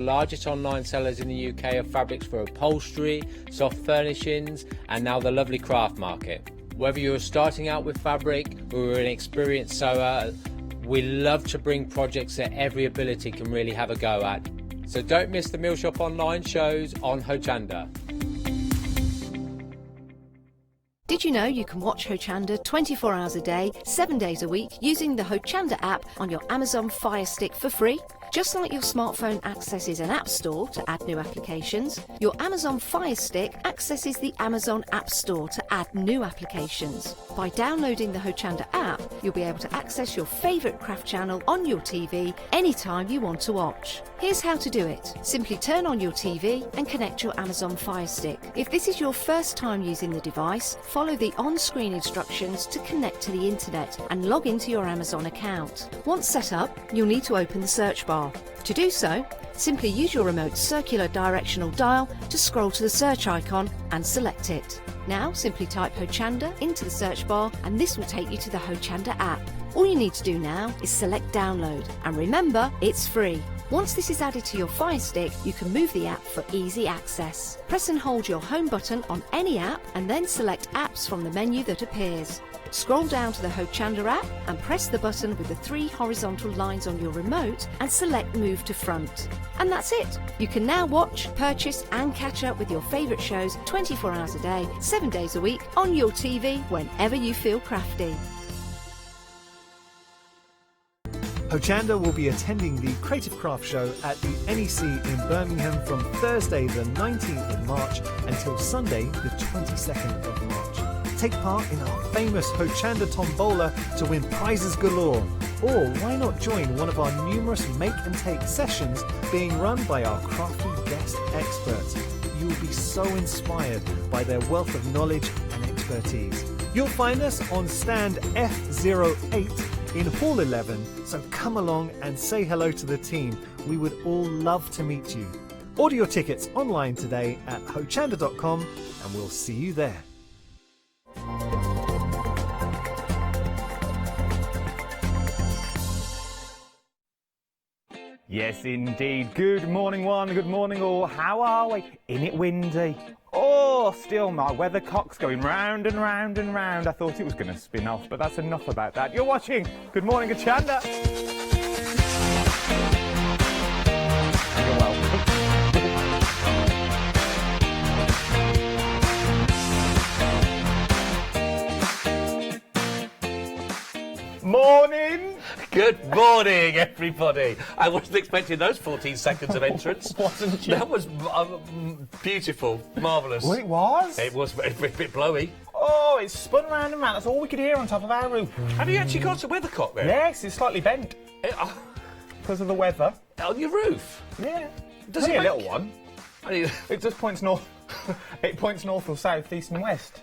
largest online sellers in the UK of fabrics for upholstery, soft furnishings, and now the lovely craft market. Whether you're starting out with fabric or you're an experienced sewer, we love to bring projects that every ability can really have a go at. So don't miss the Mill Shop online shows on Hochanda. Did you know you can watch Hochanda 24 hours a day, 7 days a week using the Hochanda app on your Amazon Fire Stick for free? Just like your smartphone accesses an app store to add new applications, your Amazon Fire Stick accesses the Amazon App Store to add new applications. By downloading the Hochanda app, you'll be able to access your favourite craft channel on your TV anytime you want to watch. Here's how to do it. Simply turn on your TV and connect your Amazon Fire Stick. If this is your first time using the device, follow the on-screen instructions to connect to the internet and log into your Amazon account. Once set up, you'll need to open the search bar. To do so, simply use your remote's circular directional dial to scroll to the search icon and select it. Now simply type Hochanda into the search bar and this will take you to the Hochanda app. All you need to do now is select download, and remember, it's free. Once this is added to your Fire Stick, you can move the app for easy access. Press and hold your home button on any app and then select apps from the menu that appears. Scroll down to the Hochanda app and press the button with the 3 horizontal lines on your remote and select Move to Front. And that's it! You can now watch, purchase and catch up with your favourite shows 24 hours a day, 7 days a week on your TV whenever you feel crafty. Hochanda will be attending the Creative Craft Show at the NEC in Birmingham from Thursday the 19th of March until Sunday the 22nd of March. Take part in our famous Hochanda Tombola to win prizes galore. Or why not join one of our numerous make and take sessions being run by our crafty guest experts. You will be so inspired by their wealth of knowledge and expertise. You'll find us on stand F08 in Hall 11, so come along and say hello to the team. We would all love to meet you. Order your tickets online today at hochanda.com and we'll see you there. Yes, indeed. Good morning, one. Good morning, all. How are we? Isn't it windy? Oh, still my weathercock's going round and round and round. I thought it was going to spin off, but that's enough about that. You're watching Good Morning, Hochanda. You're welcome. Morning! Good morning, everybody. I wasn't expecting those 14 seconds of entrance. Wasn't you? That was beautiful, marvellous. Well, it was. It was a bit blowy. Oh, it spun round and round. That's all we could hear on top of our roof. Have you actually got a weathercock there? Yes, it's slightly bent because of the weather. On your roof? Yeah. Does Only it a make... little one. I It just points north. It points north or south, east and west.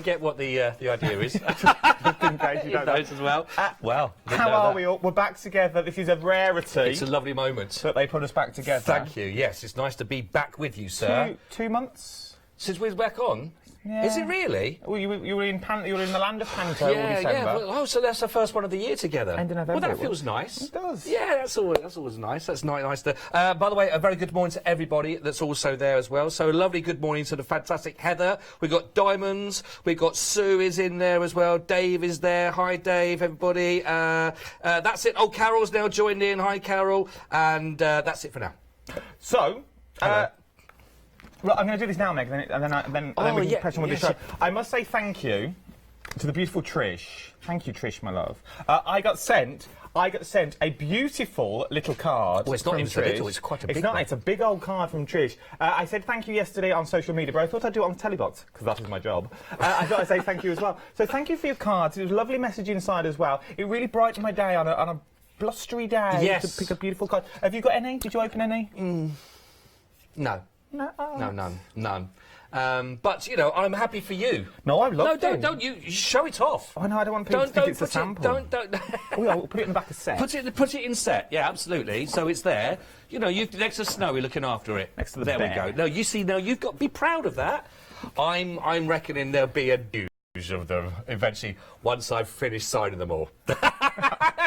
get what the idea is. Just in case you don't know. Those as well. Well, How are we all? We're back together. This is a rarity. It's a lovely moment. That they put us back together. Thank you. Yes, it's nice to be back with you, sir. 2 months. Since we're back on? Yeah. Is it really? Well, you were in the land of Panto all December. Yeah. Well, so that's the first one of the year together. End of November. Well, that it was. feels nice. It does. Yeah, that's always nice. That's nice to. By the way, a very good morning to everybody that's also there as well. So a lovely good morning to the fantastic Heather. We've got Diamonds. We've got Sue is in there as well. Dave is there. Hi, Dave, everybody. That's it. Oh, Carol's now joined in. Hi, Carol. And that's it for now. So. Well, I'm going to do this now, Meg, and then we can press on with the show. I must say thank you to the beautiful Trish. Thank you, Trish, my love. I got sent a beautiful little card. Well, it's not from even so Trish. little, it's quite a big one. It's a big old card from Trish. I said thank you yesterday on social media, but I thought I'd do it on Telebox, because that is my job. I thought I'd say thank you as well. So thank you for your cards. It was a lovely message inside as well. It really brightened my day on a blustery day. Yes. To pick a beautiful card. Have you got any? Did you open any? No. No. No, none. But, you know, I'm happy for you. No, I love it. No, don't. You show it off. Oh, no, I don't want people to think it's a sample. Don't. Oh, yeah, we'll put it in the back of set. Put it in set, yeah, absolutely. So it's there. You know, next to Snowy looking after it. Next to the There bear. we go. No, you see, now you've got to be proud of that. I'm reckoning there'll be a news of them eventually once I've finished signing them all.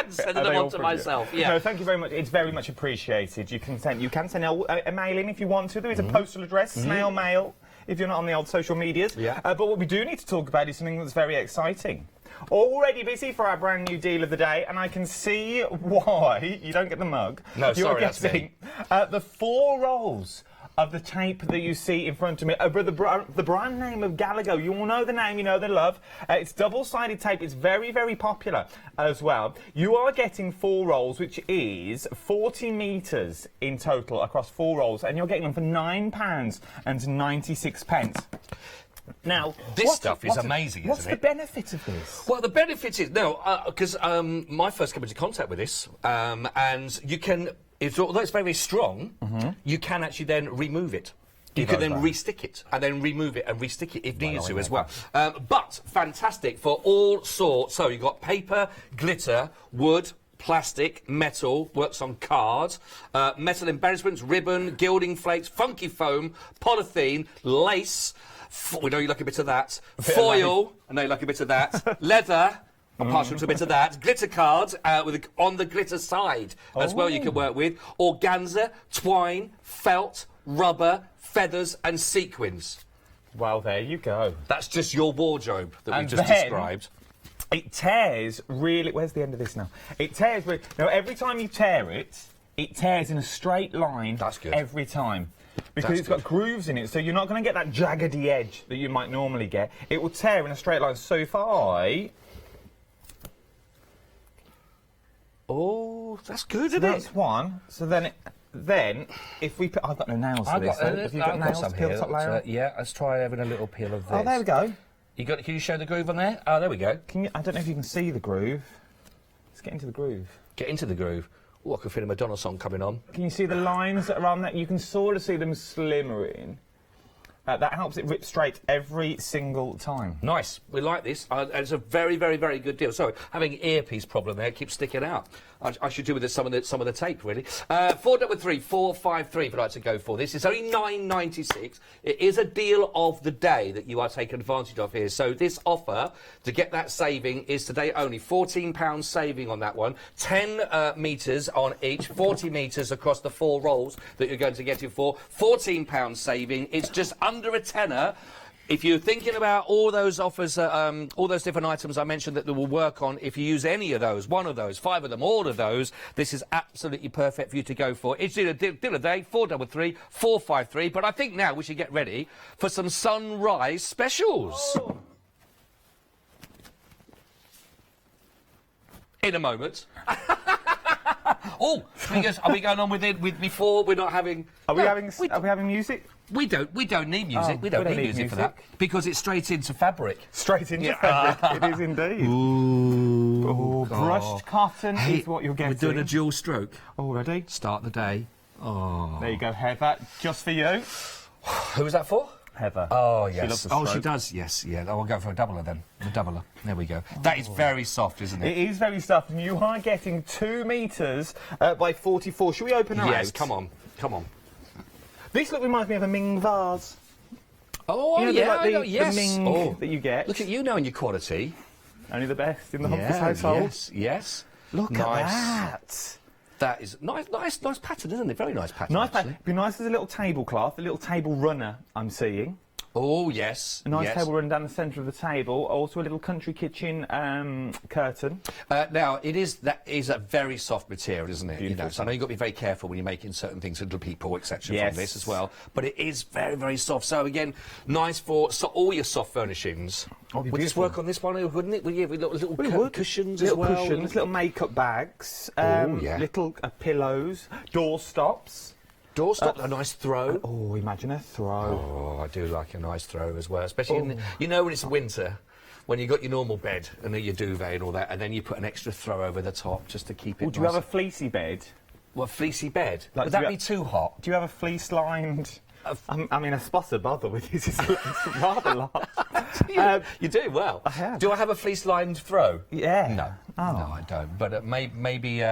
Sending them on to myself. Yeah. No, thank you very much. It's very much appreciated. You can send a mail in if you want to. There is a postal address, snail mail, if you're not on the old social medias. Yeah. But what we do need to talk about is something that's very exciting. Already busy for our brand new deal of the day, and I can see why you don't get the mug. No, You're sorry, that's getting the 4 rolls of the tape that you see in front of me. The brand name of Gallagher. You all know the name, you know the love. It's double-sided tape. It's very, very popular as well. You are getting 4 rolls, which is 40 metres in total across 4 rolls, and you're getting them for £9.96. Now, this stuff is amazing, isn't it? What's the benefit of this? Well, the benefit is, because my first came into contact with this, and you can, although it's very, very strong, you can actually then remove it. You can then re-stick it, and then remove it and re-stick it if needed to as well. But fantastic for all sorts. So you've got paper, glitter, wood, plastic, metal, works on cards, metal embellishments, ribbon, gilding flakes, funky foam, polythene, lace. We know you like a bit of that. Foil, I know you like a bit of that. Leather, I'm partial to a bit of that. Glitter cards on the glitter side as well you can work with. Organza, twine, felt, rubber, feathers and sequins. Well, there you go. That's just your wardrobe that we just then, described. It tears really... Where's the end of this now? It tears really... Now, every time you tear it, it tears in a straight line. That's good. Every time. Because it's got grooves in it, so you're not going to get that jaggedy edge that you might normally get. It will tear in a straight line. So if I... Oh, that's good, isn't That's it? one. So then if we put... I've got no nails for this. Have you got nails to peel the top layer? Yeah, let's try having a little peel of this. Oh, there we go. Can you show the groove on there? Oh, there we go. I don't know if you can see the groove. Let's get into the groove. Get into the groove. Oh, I can feel a Madonna song coming on. Can you see the lines that are on that? You can sort of see them slimmering. That helps it rip straight every single time. Nice. We like this. It's a very, very, very good deal. Sorry, having an earpiece problem there. It keeps sticking out. I should do with some of the tape, really. 433 453 if you'd like to go for this. It's only £9.96. It is a deal of the day that you are taking advantage of here. So this offer, to get that saving, is today only £14 saving on that one. 10 metres on each, 40 metres across the 4 rolls that you're going to get it for. £14 saving. It's just under a tenner. If you're thinking about all those offers, all those different items I mentioned that will work on, if you use any of those, one of those, 5 of them, all of those, this is absolutely perfect for you to go for. It's deal of the day, 433 453. But I think now we should get ready for some sunrise specials. Oh. In a moment. Oh, are we going on with it before? We're not having. Are we having music? We don't need music. We don't need music for that because it's straight into fabric. Straight into fabric. It is indeed. Ooh, brushed cotton is what you're getting. We're doing a dual stroke. Already? Start the day. Oh. There you go, Heather. Just for you. Who was that for? Heather. Oh, yes. She loves a stroke. She does, yes. Yeah, I'll go for a doubler then. A doubler. There we go. That is very soft, isn't it? It is very soft, and you are getting 2 metres by 44. Should we open her out? Yes, come on. Come on. This reminds me of a Ming vase. Oh, you know, yeah, the Ming that you get. Look at you knowing your quality. Only the best in the Humphreys household. Yes. Look at that. That is nice pattern, isn't it? Very nice pattern. Nice pattern. It'd be nice as a little tablecloth, a little table runner I'm seeing. Oh, yes. A nice table run down the centre of the table. Also a little country kitchen curtain. Now, that is a very soft material, isn't it? Beautiful. You know, so I know you've got to be very careful when you're making certain things to little people, etc. from this as well. But it is very, very soft. So, again, nice for all your soft furnishings. Would this work on this one, wouldn't it? Would you have little cushions as well? Little cushions, little makeup bags, little pillows, door stops. Doorstop, a nice throw. Oh, imagine a throw. Oh, I do like a nice throw as well, especially when it's winter, when you've got your normal bed and your duvet and all that, and then you put an extra throw over the top just to keep it nice. Do you have a fleecy bed? What, fleecy bed? Would that be too hot? Do you have a fleece-lined... I mean, a spot of bother with this is rather large. You do? Well. I have. Do I have a fleece-lined throw? Yeah. No. Oh. No, I don't. But maybe...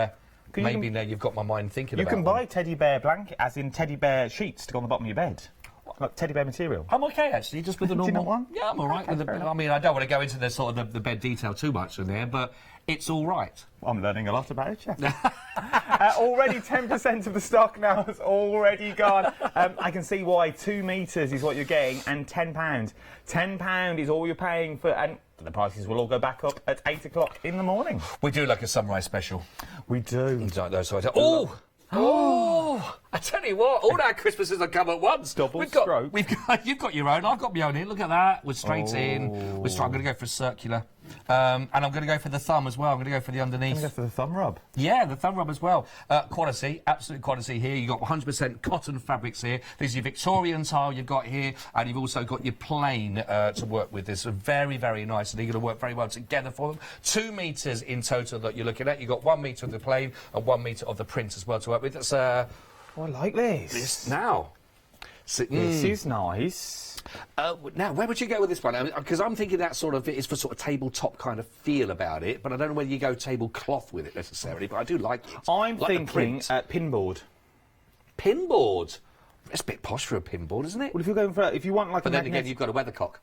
Maybe now you've got my mind thinking about it. You can buy teddy bear blanket, as in teddy bear sheets, to go on the bottom of your bed. like teddy bear material. I'm okay, actually, just with the Do normal... you not want? Yeah, I'm all right. Okay, with fair enough. I mean, I don't want to go into the sort of the bed detail too much in there, but it's all right. I'm learning a lot about you. Already 10% of the stock now has already gone. I can see why 2 metres is what you're getting, and £10. £10 is all you're paying for, and the prices will all go back up at 8 o'clock in the morning. We do like a sunrise special. We do. Oh! Oh! I tell you what, all our Christmases have come at once. Double stroke. You've got your own, I've got my own here. Look at that. We're straight in. I'm going to go for a circular. And I'm going to go for the thumb as well. I'm going to go for the underneath. I'm going to go for the thumb rub. Yeah, the thumb rub as well. Quality, absolute quality here. You've got 100% cotton fabrics here. There's your Victorian tile you've got here, and you've also got your plain to work with. This is very, very nice, and they're going to work very well together for them. 2 metres in total that you're looking at. You've got 1 metre of the plain and 1 metre of the print as well to work with. That's Oh, I like this. now. This is nice. Now, where would you go with this one? Because I'm thinking that sort of is for sort of tabletop kind of feel about it, but I don't know whether you go tablecloth with it necessarily, but I do like it. I'm like thinking pinboard. Pinboard? It's a bit posh for a pinboard, isn't it? Well, if you want like But a then magnet... again, you've got a weathercock.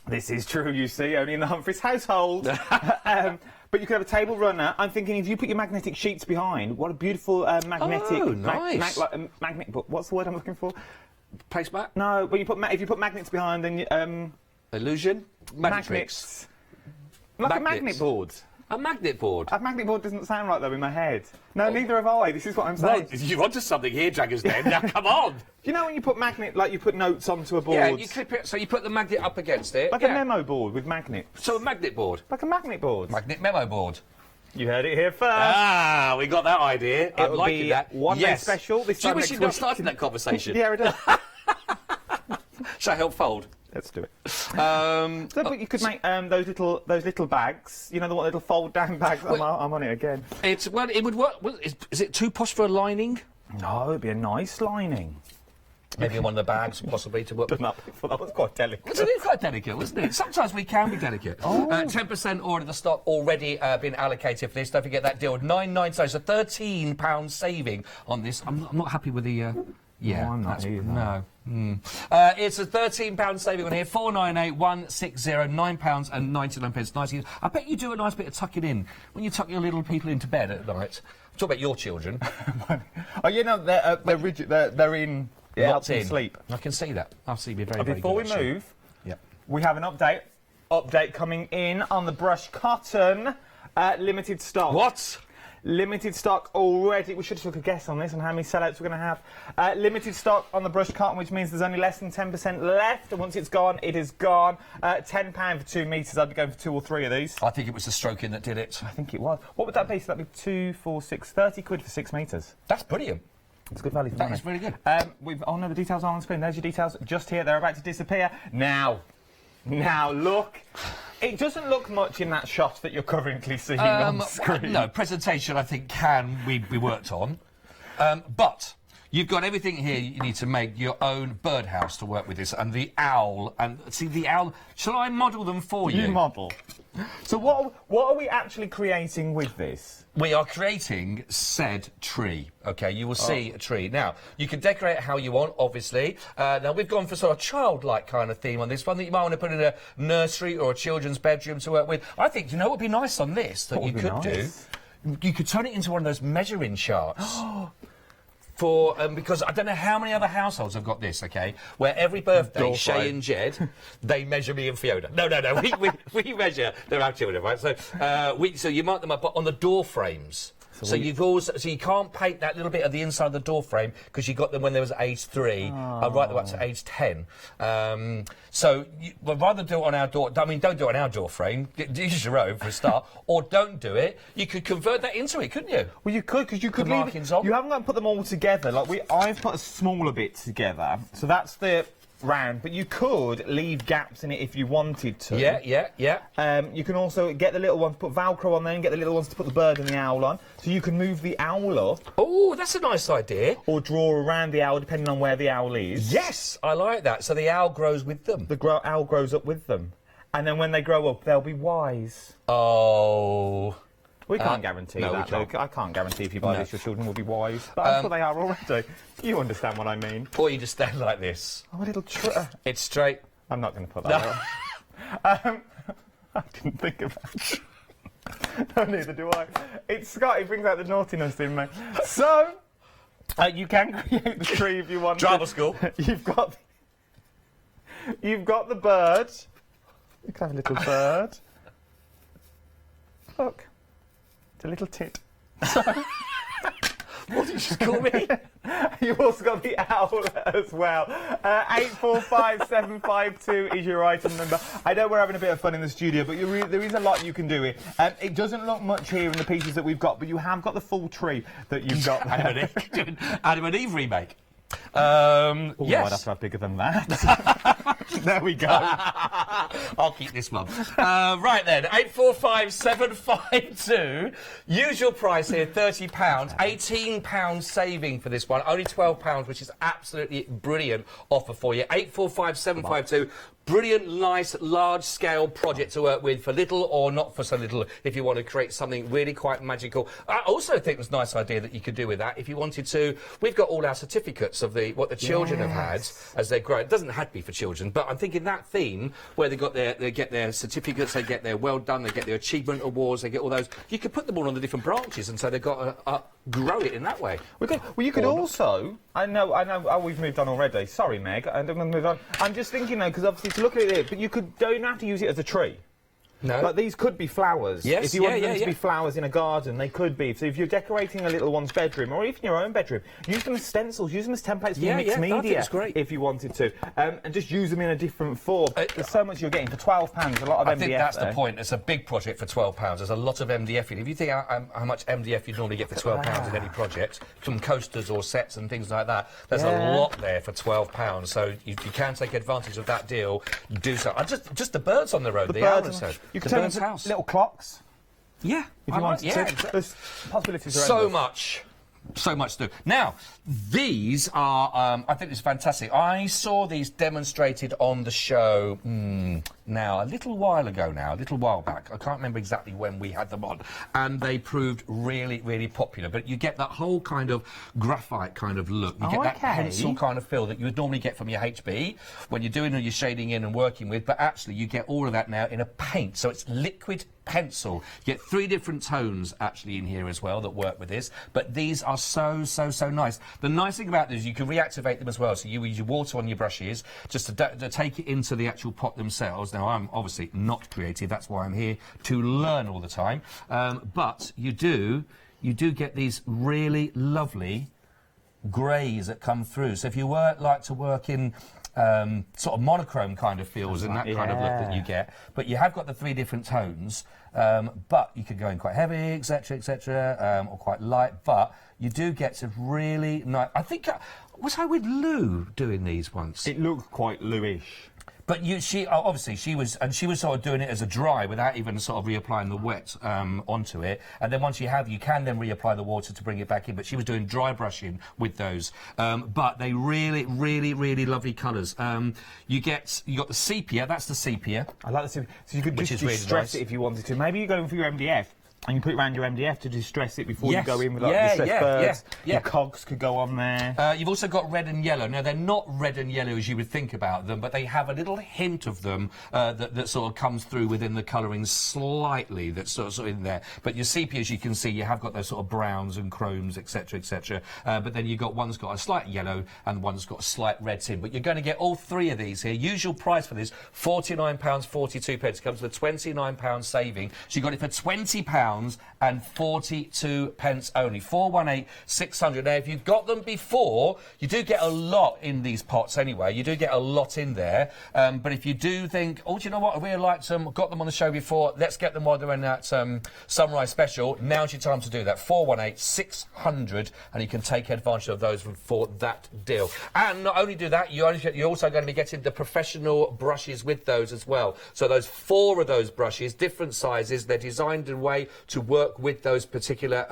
This is true, you see, only in the Humphreys household. But you could have a table runner. I'm thinking if you put your magnetic sheets behind, what a beautiful magnetic... Oh, nice. Magnet book. What's the word I'm looking for? Placemat? No, but if you put magnets behind, then you, Illusion? magnets. Like a Magnets. magnet board. A magnet board? A magnet board doesn't sound right though in my head. No, neither have I. This is what I'm saying. Well, you're onto something here, Dragon's Den. Now, come on! You know when you put magnet, like you put notes onto a board? Yeah, you clip it, so you put the magnet up against it. Like a memo board with magnets. So a magnet board. Like a magnet board. Magnet memo board. You heard it here first. Ah, we got that idea. I'm It'll liking be that. one day special. This Do you time wish next you'd not week. started that conversation? Yeah, it does. Shall I help fold? Let's do it. But you could make those little bags. You know the little fold down bags. I'm on it again. It would work. Is it too posh for a lining? No, it'd be a nice lining. Maybe in one of the bags, possibly to work. That was quite delicate. Wasn't it quite delicate, wasn't it? Sometimes we can be delicate. 10% order of the stock already been allocated for this. Don't forget that deal. $9.99, so £13 saving on this. I'm not happy with the. Yeah, no, I'm not either. No. It's a £13 saving on here. 498 £9.99. Nice. I bet you do a nice bit of tucking in when you tuck your little people into bed at night. Talk about your children. Oh, you know they're rigid. They're in. Yeah, Locked in. Sleep. I can see that. I'll see you very, very Before we good, actually. move, Yep. we have an update coming in on the brushed cotton. Limited stock. What? Limited stock already. We should took a guess on this and how many sellouts we're going to have. Limited stock on the brushed cotton, which means there's only less than 10% left. And once it's gone, it is gone. £10 for 2 metres. I'd be going for 2 or 3 of these. I think it was the stroking that did it. I think it was. What would that be? So that'd be 2, 4, 6, 30 quid for 6 metres. That's brilliant. It's good value for That money. is really good. Oh no, the details are on the screen. There's your details just here. They're about to disappear. Now, look. It doesn't look much in that shot that you're currently seeing on the screen. No, presentation I think can be worked on. But you've got everything here you need to make your own birdhouse to work with this. And the owl, and see the owl, shall I model them for you? You model. So what are we actually creating with this? We are creating said tree. Okay, you will see a tree. Now, you can decorate it how you want, obviously. Now, we've gone for sort of childlike kind of theme on this one that you might want to put in a nursery or a children's bedroom to work with. I think, you know what would be nice on this that you could do? You could turn it into one of those measuring charts. Because I don't know how many other households have got this, okay, where every birthday, Shay and Jed, they measure me and Fiona. No, we measure, they're our children, right? So you mark them up on the door frames. So you can't paint that little bit of the inside of the door frame because you got them when they was age 3, right up to age 10. So we'd rather do it on our door. I mean, don't do it on our door frame. Use your own for a start, or don't do it. You could convert that into it, couldn't you? Well, you could because you could leave markings on. You haven't got to put them all together. Like I've put a smaller bit together, so that's the round. But you could leave gaps in it if you wanted to. Yeah. You can also get the little ones, put Velcro on there, and get the little ones to put the bird and the owl on. So you can move the owl up. Oh, that's a nice idea. Or draw around the owl, depending on where the owl is. Yes, I like that. So the owl grows with them. The owl grows up with them. And then when they grow up, they'll be wise. Oh. We can't guarantee no, that, we can't. Luke. I can't guarantee if you buy this, your children will be wise. But I'm sure they are already. You understand what I mean. Or you just stand like this. Oh, a little It's straight. I'm not going to put that on. I didn't think of that. No, neither do I. It's Scott, he brings out the naughtiness in me. So, you can create the tree if you want Drama school. You've got the bird. You can have a little bird. Look. It's a little tit. What did you just call me? You've also got the owl as well. 845752 is your item number. I know we're having a bit of fun in the studio, but there is a lot you can do here. It doesn't look much here in the pieces that we've got, but you have got the full tree that you've got there. Adam and Eve remake. Yes. I'd have to have bigger than that. There we go. I'll keep this one. Right then, 845752. Usual price here, £30. £18 saving for this one. Only £12, which is absolutely brilliant offer for you. 845752. Brilliant, nice, large-scale project to work with for little or not for so little if you want to create something really quite magical. I also think it was a nice idea that you could do with that if you wanted to. We've got all our certificates of what the children have had as they grow. It doesn't have to be for children, but I'm thinking that theme where they get their certificates, they get their well done, they get their achievement awards, they get all those. You could put them all on the different branches, and so they've got to grow it in that way. Well, you could also. I know. Oh, we've moved on already. Sorry, Meg. I don't want to move on. I'm just thinking though, because obviously to look at it, but you don't have to use it as a tree. No. But these could be flowers. Yes, if you want them to be flowers in a garden, they could be. So if you're decorating a little one's bedroom, or even your own bedroom, use them as stencils, use them as templates for your mixed media. I think it's great. If you wanted to. And just use them in a different form. There's so much you're getting for £12, a lot of MDF. I think that's the point. It's a big project for £12. There's a lot of MDF in it. If you think how much MDF you normally get for £12 in any project, from coasters or sets and things like that, there's a lot there for £12. So if you can take advantage of that deal, do so. Just the birds on the road, the owl and so. You can turn them into little clocks. Yeah, if you want to. Exactly. There's possibilities around so much to do. Now, these are, I think it's fantastic. I saw these demonstrated on the show now, a little while back. I can't remember exactly when we had them on. And they proved really, really popular. But you get that whole kind of graphite kind of look. You get that pencil kind of feel that you would normally get from your HB when you're doing all your shading in and working with. But actually, you get all of that now in a paint. So it's liquid pencil. You get 3 different tones actually in here as well that work with this, but these are so nice. The nice thing about this is you can reactivate them as well, so you use your water on your brushes just to take it into the actual pot themselves. Now I'm obviously not creative, that's why I'm here to learn all the time, but you do get these really lovely greys that come through. So if you like to work in sort of monochrome kind of feels and that kind of look that you get, but you have got the 3 different tones, but you could go in quite heavy, etc, or quite light, but you do get some really nice. I think was I with Lou doing these once? It looked quite Lou-ish. But she was sort of doing it as a dry without even sort of reapplying the wet onto it. And then once you can then reapply the water to bring it back in. But she was doing dry brushing with those. But they really, really, really lovely colours. You got the sepia. That's the sepia. I like the sepia. So you could just distress it if you wanted to. Maybe you go in for your MDF. And you put it around your MDF to distress it before you go in with distressed birds. Your cogs could go on there. You've also got red and yellow. Now, they're not red and yellow as you would think about them, but they have a little hint of them that sort of comes through within the colouring slightly, that's sort of in there. But your sepia, as you can see, you have got those sort of browns and chromes, etc, etc. But then you've got one's got a slight yellow and one's got a slight red tin. But you're going to get all 3 of these here. Usual price for this, £49.42. It comes with a £29 saving. So you got it for £20 and 42 pence only. 418 600. Now, if you've got them before, you do get a lot in these pots anyway. You do get a lot in there. But if you do think, oh, do you know what? I really liked them. Got them on the show before. Let's get them while they're in that Sunrise special. Now's your time to do that. 418 600, and you can take advantage of those for that deal. And not only do that, you're also going to be getting the professional brushes with those as well. So those 4 of those brushes, different sizes. They're designed in a way to work with those particular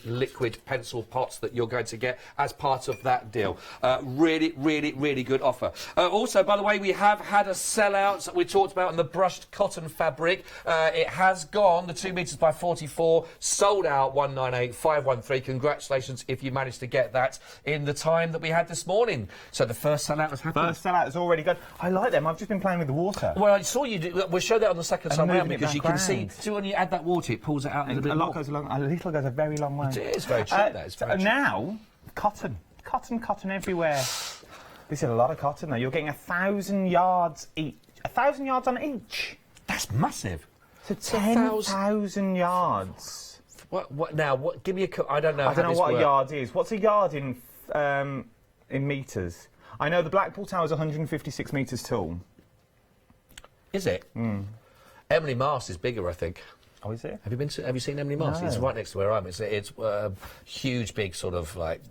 liquid pencil pots that you're going to get as part of that deal. Really, really, really good offer. Also, by the way, we have had a sellout we talked about on the brushed cotton fabric. It has gone, the 2 metres by 44, sold out 198,513. Congratulations if you managed to get that in the time that we had this morning. So the first sellout has happened. First sellout is already good. I like them. I've just been playing with the water. Well, I saw you do. We'll show that on the second time round because you can see. round. See when you add that water, it pulls it out a little bit A lot more. goes along. A little goes a very long way. It is very true. That is very true. Now, cotton everywhere. This is a lot of cotton though. You're getting 1,000 yards each. 1,000 yards on each. That's massive. So 10,000 yards. What now? What? Give me a. I don't know. I don't know what a yard is. What's a yard in metres? I know the Blackpool Tower is 156 metres tall. Is it? Emily Mast is bigger, I think. Oh, is it? Have you seen Emily Mast? No. It's right next to where I am. It's huge, big sort of like,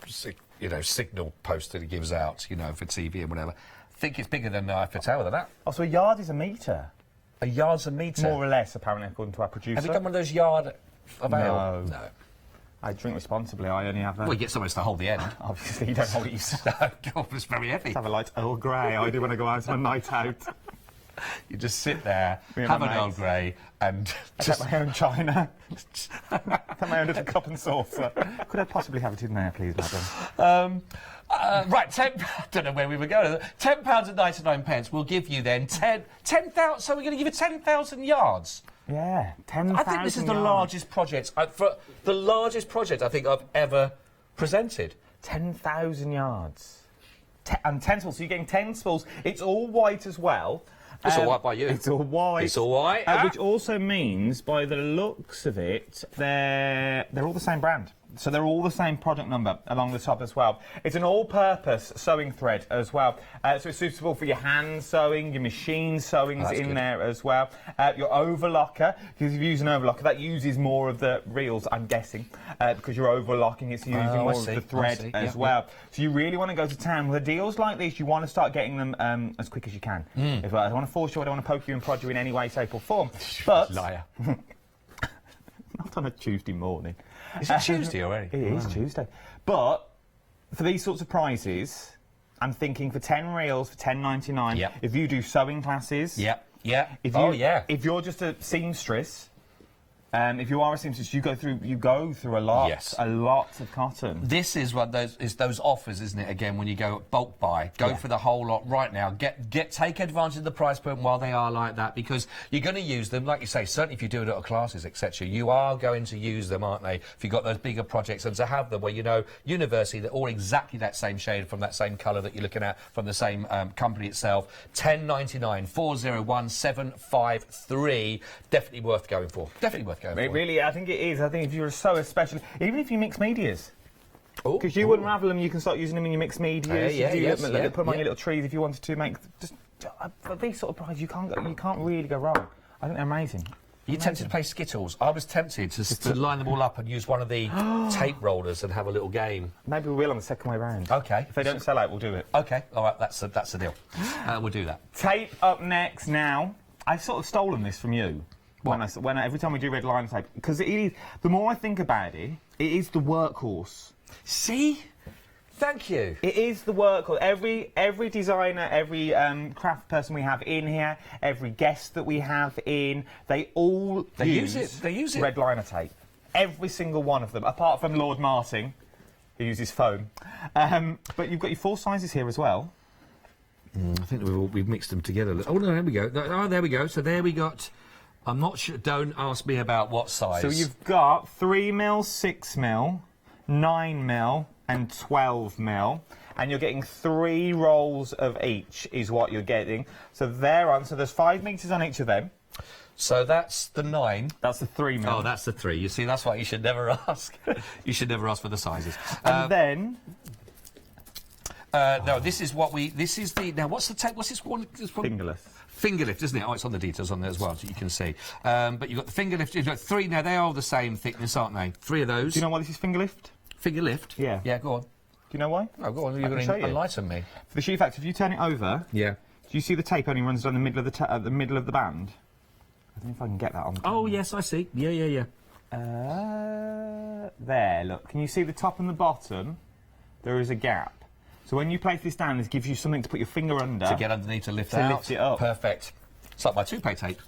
signal post that it gives out, for TV and whatever. I think it's bigger than Eiffel Tower than that. Oh, so a yard is a metre? A yard's a metre? More or less, apparently, according to our producer. Have you done one of those yard of ale? No. I drink responsibly. I only have a... Well, you get someone to hold the end. Obviously, you don't hold it yourself. No, God, it's very heavy. Have a light Earl Grey. I do want to go out on a night out. You just sit there, and have my an Earl mates. Grey, and I take my own china. Take my own little cup and saucer. Could I possibly have it in there, please, madam? Right, I don't know where we were going. £10 and 99 pence. We'll give you then 10,000. So we're going to give you 10,000 yards. Yeah, 10,000 I think this is the largest project. The largest project I think I've ever presented. 10,000 yards. And 10 spools. So you're getting 10 spools. It's all white as well. It's all white by you. It's all white. It's all white. Which also means, by the looks of it, they're all the same brand. So they're all the same product number along the top as well. It's an all-purpose sewing thread as well. So it's suitable for your hand sewing, your machine sewing's in there as well. Your overlocker, because if you use an overlocker, that uses more of the reels, I'm guessing, because you're overlocking, it's using more of the thread as well. So you really want to go to town. With deals like this, you want to start getting them as quick as you can. As well. I don't want to force you, I don't want to poke you and prod you in any way, shape or form. But liar. Not on a Tuesday morning. Is it Tuesday already? It is Tuesday. But for these sorts of prizes, I'm thinking for 10 reels for £10.99. Yep. If you do sewing classes. Yep. If you're just a seamstress. If you are a seamstress, you go through a lot, a lot of cotton. This is what those offers, isn't it? Again, when you go bulk buy, go for the whole lot right now. Take advantage of the price point while they are like that, because you're going to use them, like you say. Certainly, if you do it at classes, etc., you are going to use them, aren't they? If you've got those bigger projects, and to have them where university, they're all exactly that same shade from that same colour that you're looking at from the same company itself. £10.99 401 753. Definitely worth going for. Definitely worth. Really, I think it is. I think if you're a sewer, especially, even if you mix medias. Because you unravel them, you can start using them in your mixed medias. Put them on your little trees if you wanted to make. For these sort of prizes, you can't really go wrong. I think they're amazing. You tempted to play Skittles. I was tempted to line them all up and use one of the tape rollers and have a little game. Maybe we will on the second way round. Okay. If they don't sell out, we'll do it. Okay. All right. That's the deal. We'll do that. Tape up next now. I've sort of stolen this from you. Every time we do red line tape, because it is, the more I think about it, it is the workhorse. See? Thank you. It is the workhorse. Every designer, every craft person we have in here, every guest that we have in, they all use it. They use it. Red liner tape. Every single one of them, apart from Lord Martin, who uses foam. But you've got your 4 sizes here as well. I think we've mixed them together. Oh no, there we go. Oh, there we go. So there we got. I'm not sure. Don't ask me about what size. So you've got 3mm, 6mm, 9mm, and 12mm, and you're getting 3 rolls of each. Is what you're getting. So there's 5 metres on each of them. So that's the 9. That's the 3mm. Oh, that's the 3. You see, that's why you should never ask. You should never ask for the sizes. And then. No, this is what we. This is the. Now, what's the tape? What's this one? Fingerlift. Fingerlift, isn't it? Oh, it's on the details on there as well, so you can see. But you've got the fingerlift. You've got 3 now. They are all the same thickness, aren't they? 3 of those. Do you know why this is fingerlift? Fingerlift? Yeah. Yeah, go on. Do you know why? Oh, go on. You're going to enlighten me. For the sheer fact, if you turn it over, yeah. Do you see the tape only runs down the middle of the middle of the band? don't know if I can get that on. Oh, yes, I see. Yeah. There, look. Can you see the top and the bottom? There is a gap. So when you place this down, this gives you something to put your finger under. To get underneath to lift it up. Perfect. It's like my toupee tape.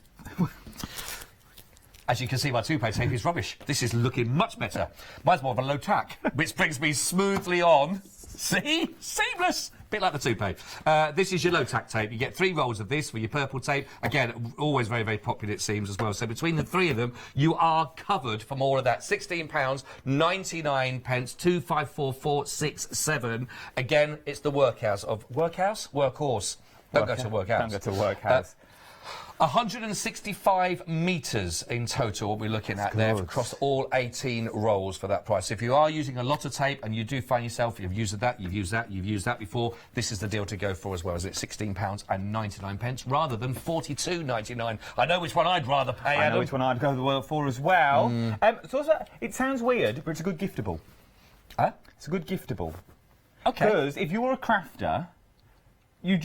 As you can see, my toupee tape is rubbish. This is looking much better. Mine's more of a low tack, which brings me smoothly on. See? Seamless! Bit like the toupee. This is your low tack tape. You get 3 rolls of this for your purple tape. Again, always very, very popular, it seems, as well. So between the 3 of them, you are covered from all of that. £16, 99 pence, 254467. Again, it's the workhouse of... Workhouse? Workhorse. Don't go to workhouse. Don't go to workhouse. 165 metres in total we're looking at there across all 18 rolls for that price. If you are using a lot of tape and you do find yourself, you've used that before, this is the deal to go for as well, as it's £16 and 99 pence rather than £42.99. I know which one I'd rather pay, Adam. I know which one I'd go for as well. So also, it sounds weird, but it's a good giftable. Huh? It's a good giftable. Okay. Because if you're a crafter, you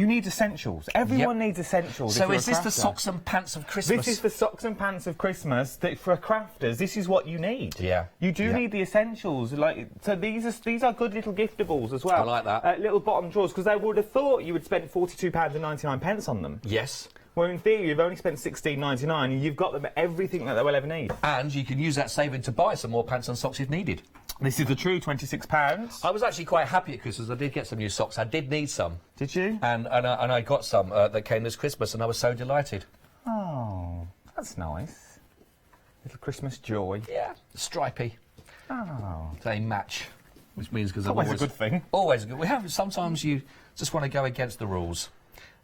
need essentials. Everyone needs essentials. So is this the socks and pants of Christmas? This is the socks and pants of Christmas. That for crafters, this is what you need. Yeah. You do need the essentials. So these are good little giftables as well. I like that. Little bottom drawers, because I would have thought you would spend £42 and 99 pence on them. Yes. Well, in theory, you've only spent £16.99 and you've got them everything that they will ever need. And you can use that saving to buy some more pants and socks if needed. This is the true £26. I was actually quite happy at Christmas. I did get some new socks. I did need some. Did you? And I got some that came this Christmas, and I was so delighted. Oh, that's nice. Little Christmas joy. Yeah. Stripy. Oh. They match, which means because Always a good thing. Always a good. We have sometimes you just want to go against the rules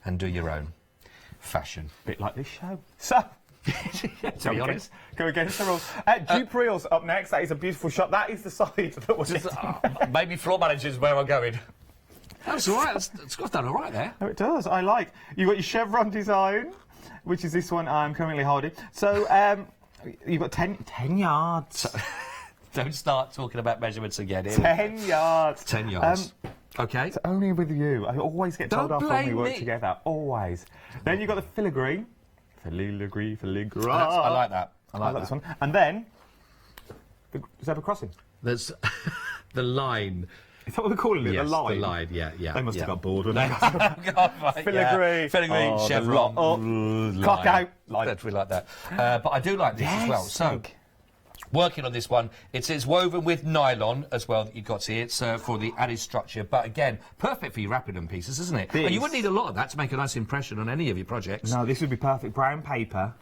and do your own fashion. Bit like this show. So. To be honest. Go against the rules. Dupe reels up next. That is a beautiful shot. That is the side that was maybe floor managers where I'm going. That's all right. It's got done all right there. Oh, it does. I like. You've got your chevron design, which is this one I'm currently holding. So you've got 10 yards. Don't start talking about measurements again. 10 yards. 10 yards. Okay. It's only with you. I always get told off when we work together. Always. Then you've got the filigree. Filigree. I like that. I like this one. And then, the zebra crossing. There's the line. Is that what we're calling it? Yes, the line? The line, yeah. They must have got bored with that. Filigree. Filigree, chevron. Cock out. We like that. But I do like this as well. So, working on this one, it's woven with nylon as well that you've got here. It's for the added structure. But again, perfect for your wrapping them pieces, isn't it? And you wouldn't need a lot of that to make a nice impression on any of your projects. No, this would be perfect. Brown paper.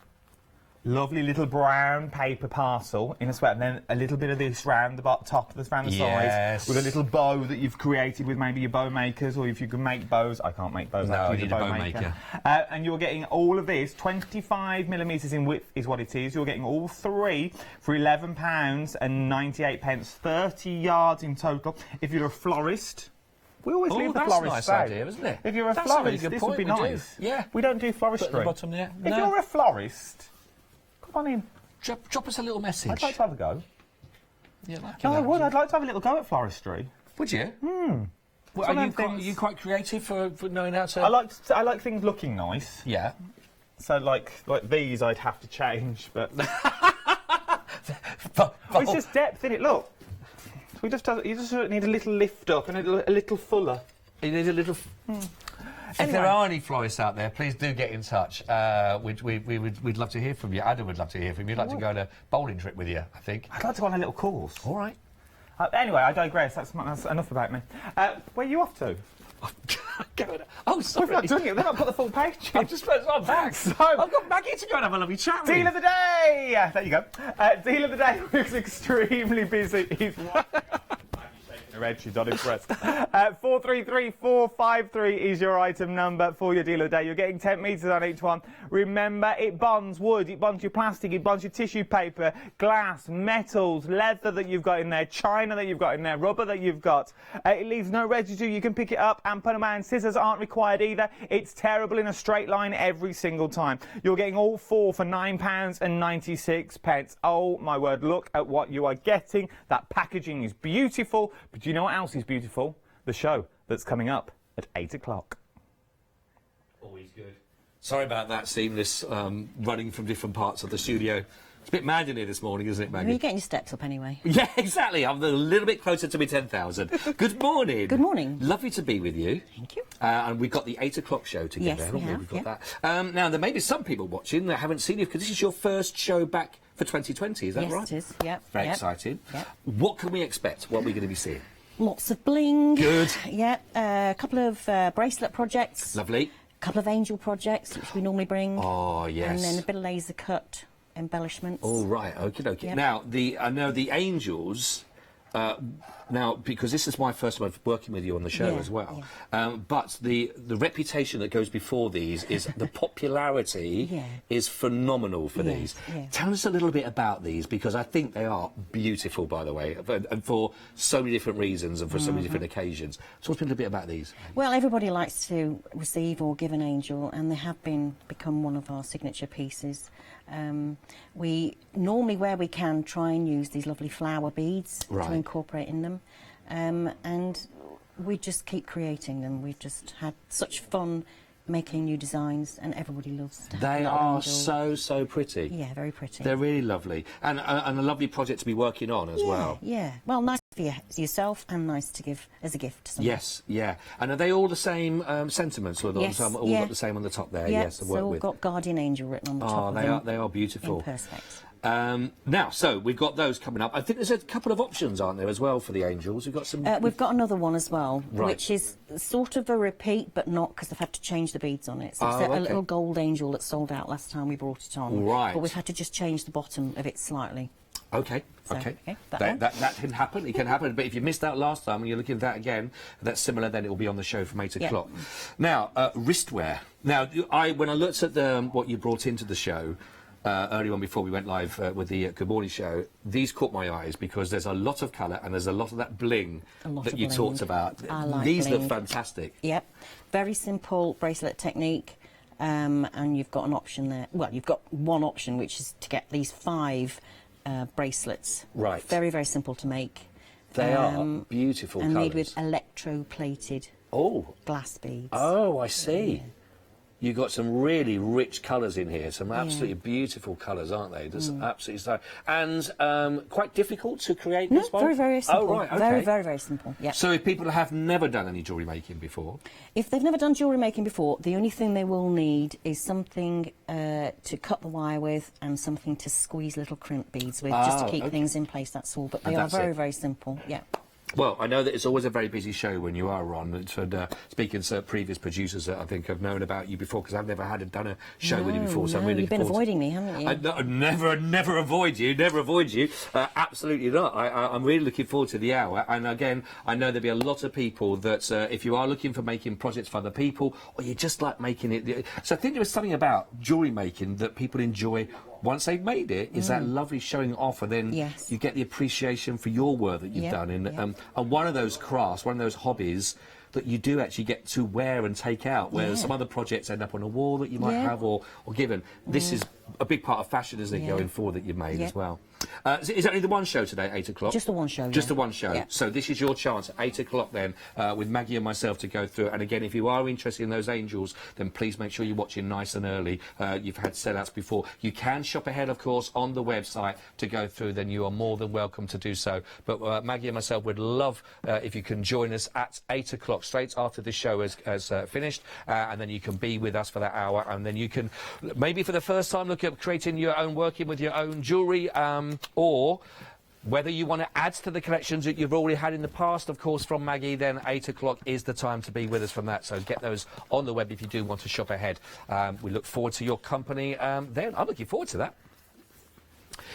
Lovely little brown paper parcel in a sweat, and then a little bit of this round the top, round the sides, with a little bow that you've created with maybe your bow makers, or if you can make bows. I can't make bows. No, I need a bow maker. And you're getting all of this, 25mm in width is what it is. You're getting all 3 for £11 and 98 pence, 30 yards in total. If you're a florist. We always leave the florist out. That's a nice idea, isn't it? If you're a florist, this would be nice. Yeah. We don't do floristry. At the bottom there. If you're a florist, come on in. Drop us a little message. I'd like to have a go. Yeah, like I would. I'd like to have a little go at floristry. Would you? Well, are you quite creative for knowing how to... I like things looking nice. Yeah. So like these, I'd have to change, but it's just depth in it. Look, you just need a little lift up and a little fuller. You need a little. If there are any florists out there, please do get in touch. We'd love to hear from you. Adam would love to hear from you. We'd like to go on a bowling trip with you, I think. I'd like to go on a little course. All right. Anyway, I digress. That's enough about me. Where are you off to? Oh, sorry. We're not doing it. They've not put the full page in. I've just put it on back. So, I've got Maggie to go and have a lovely chat with. Deal of the day! There you go. Deal of the day was extremely busy. He's red, she's not impressed. 433453 is your item number for your deal of the day. You're getting 10 metres on each one. Remember, it bonds wood, it bonds your plastic, it bonds your tissue paper, glass, metals, leather that you've got in there, china that you've got in there, rubber that you've got. It leaves no residue. You can pick it up and put them out. Scissors aren't required either. It's terrible in a straight line every single time. You're getting all 4 for £9 and 96 pence. Oh my word, look at what you are getting. That packaging is beautiful, but you know what else is beautiful? The show that's coming up at 8 o'clock. Always good. Sorry about that seamless running from different parts of the studio. It's a bit mad in here this morning, isn't it, Maggie? Well, you're getting your steps up anyway. Yeah, exactly. I'm a little bit closer to my 10,000. Good morning. Good morning. Lovely to be with you. Thank you. And we've got the 8 o'clock show together, Yes, haven't we? have, We've got that. Now, there may be some people watching that haven't seen you because this is your first show back for 2020, is that right? Yes, it is. Yep. Very exciting. Yep. What can we expect? What are we going to be seeing? Lots of bling. Good. Yeah. A couple of bracelet projects. Lovely. A couple of angel projects, which we normally bring. Oh, yes. And then a bit of laser cut embellishments. All right, okie dokie. Yep. Now, I know the angels. Now, because this is my first time working with you on the show as well, but the reputation that goes before these is the popularity is phenomenal for these. Yeah. Tell us a little bit about these, because I think they are beautiful, by the way, and for so many different reasons and for so many different occasions. Talk to me a little bit about these. Well, everybody likes to receive or give an angel, and they have become one of our signature pieces. We normally, where we can, try and use these lovely flower beads to incorporate in them, and we just keep creating them. We've just had such fun making new designs, and everybody loves to have They a little are angel. so pretty. Yeah, very pretty. They're really lovely, and a lovely project to be working on as well. Yeah, well, nice for yourself and nice to give as a gift to someone. Yes, yeah. And are they all the same sentiments, or Yes, all got the same on the top there? Yeah, Yes, to so work we've with. got Guardian Angel written on the top of them. They are beautiful. In perspex. Now, so we've got those coming up. I think there's a couple of options, aren't there, as well, for the angels? We've got some. We've got another one as well, Right. which is sort of a repeat, but not, because they've had to change the beads on it. So it's a little gold angel that sold out last time we brought it on. Right. But we've had to just change the bottom of it slightly. Okay, So, okay. that can happen. It can happen. But if you missed out last time and you're looking at that again, that's similar. Then it will be on the show from 8 o'clock. Now, wristwear. Now, when I looked at what you brought into the show. Earlier on, before we went live with the Good Morning show, these caught my eyes because there's a lot of colour and there's a lot of that bling that you talked about. I like these bling. look fantastic. Yep, very simple bracelet technique, and you've got an option there. Well, you've got one option, which is to get these 5 bracelets. Right. Very, very simple to make. They are beautiful and colours. made with electroplated glass beads. Oh, I see. Yeah. You've got some really rich colours in here, some absolutely beautiful colours, aren't they? Just absolutely stunning. And quite difficult to create this one? Very, very simple. Oh, right, okay. Very, very, very simple, yeah. So if people have never done any jewellery making before? If they've never done jewellery making before, the only thing they will need is something to cut the wire with and something to squeeze little crimp beads with, just to keep things in place, that's all. But they are very, very simple, yeah. Well, I know that it's always a very busy show when you are on. And, speaking to previous producers that I think have known about you before, because I've never done a show with you before, so I'm really you've been avoiding me, haven't you? I never avoid you, never avoid you. Absolutely not. I'm really looking forward to the hour. And again, I know there'll be a lot of people that, if you are looking for making projects for other people, or you just like making it. So I think there is something about jewellery making that people enjoy. Once they've made it, is that lovely showing off, and then you get the appreciation for your work that you've done. And one of those crafts, one of those hobbies that you do actually get to wear and take out, whereas some other projects end up on a wall that you might have or given. This is a big part of fashion, isn't it, going forward, that you've made as well. Is it only the one show today, 8 o'clock? Just the one show, Just the one show. Yeah. So this is your chance at 8 o'clock then, with Maggie and myself to go through it. And again, if you are interested in those angels, then please make sure you're watching nice and early. You've had sellouts before. You can shop ahead, of course, on the website to go through, then you are more than welcome to do so. But Maggie and myself would love if you can join us at 8 o'clock, straight after the show has finished, and then you can be with us for that hour, and then you can, maybe for the first time, look at creating your own, working with your own jewellery, or whether you want to add to the collections that you've already had in the past, of course, from Maggie, then 8 o'clock is the time to be with us from that. So get those on the web if you do want to shop ahead. We look forward to your company then. I'm looking forward to that.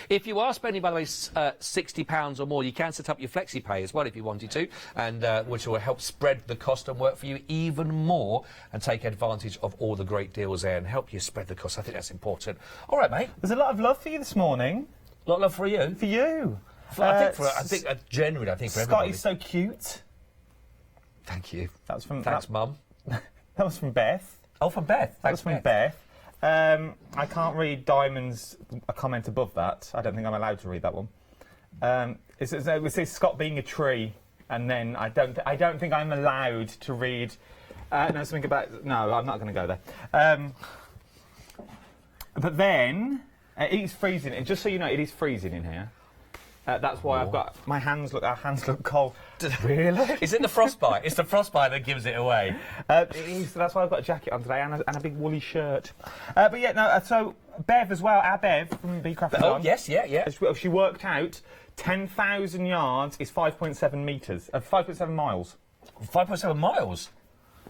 If you are spending, by the way, £60 or more, you can set up your Flexi Pay as well if you wanted to, and which will help spread the cost and work for you even more and take advantage of all the great deals there and help you spread the cost. I think that's important. All right, mate. There's a lot of love for you this morning. A lot of love for you. For you. I think genuinely, I think for everybody. Scott is so cute. Thank you. That was from. Thanks, Mum. That was from Beth. Oh, from Beth. That was from Beth. I can't read Diamond's a comment above that. I don't think I'm allowed to read that one. It says Scott being a tree, and then I don't think I'm allowed to read. No, something about. No, I'm not going to go there. But then, it is freezing, and just so you know, it is freezing in here. That's why I've got my hands. Look, our hands look cold. Really? Is it the frostbite? It's the frostbite that gives it away. It is. So that's why I've got a jacket on today and a big woolly shirt. But yeah, no. So Bev as well. Our Bev from Beecraft. Oh yes, yeah. She worked out 10,000 yards is 5.7 metres. 5.7 miles. 5.7 miles.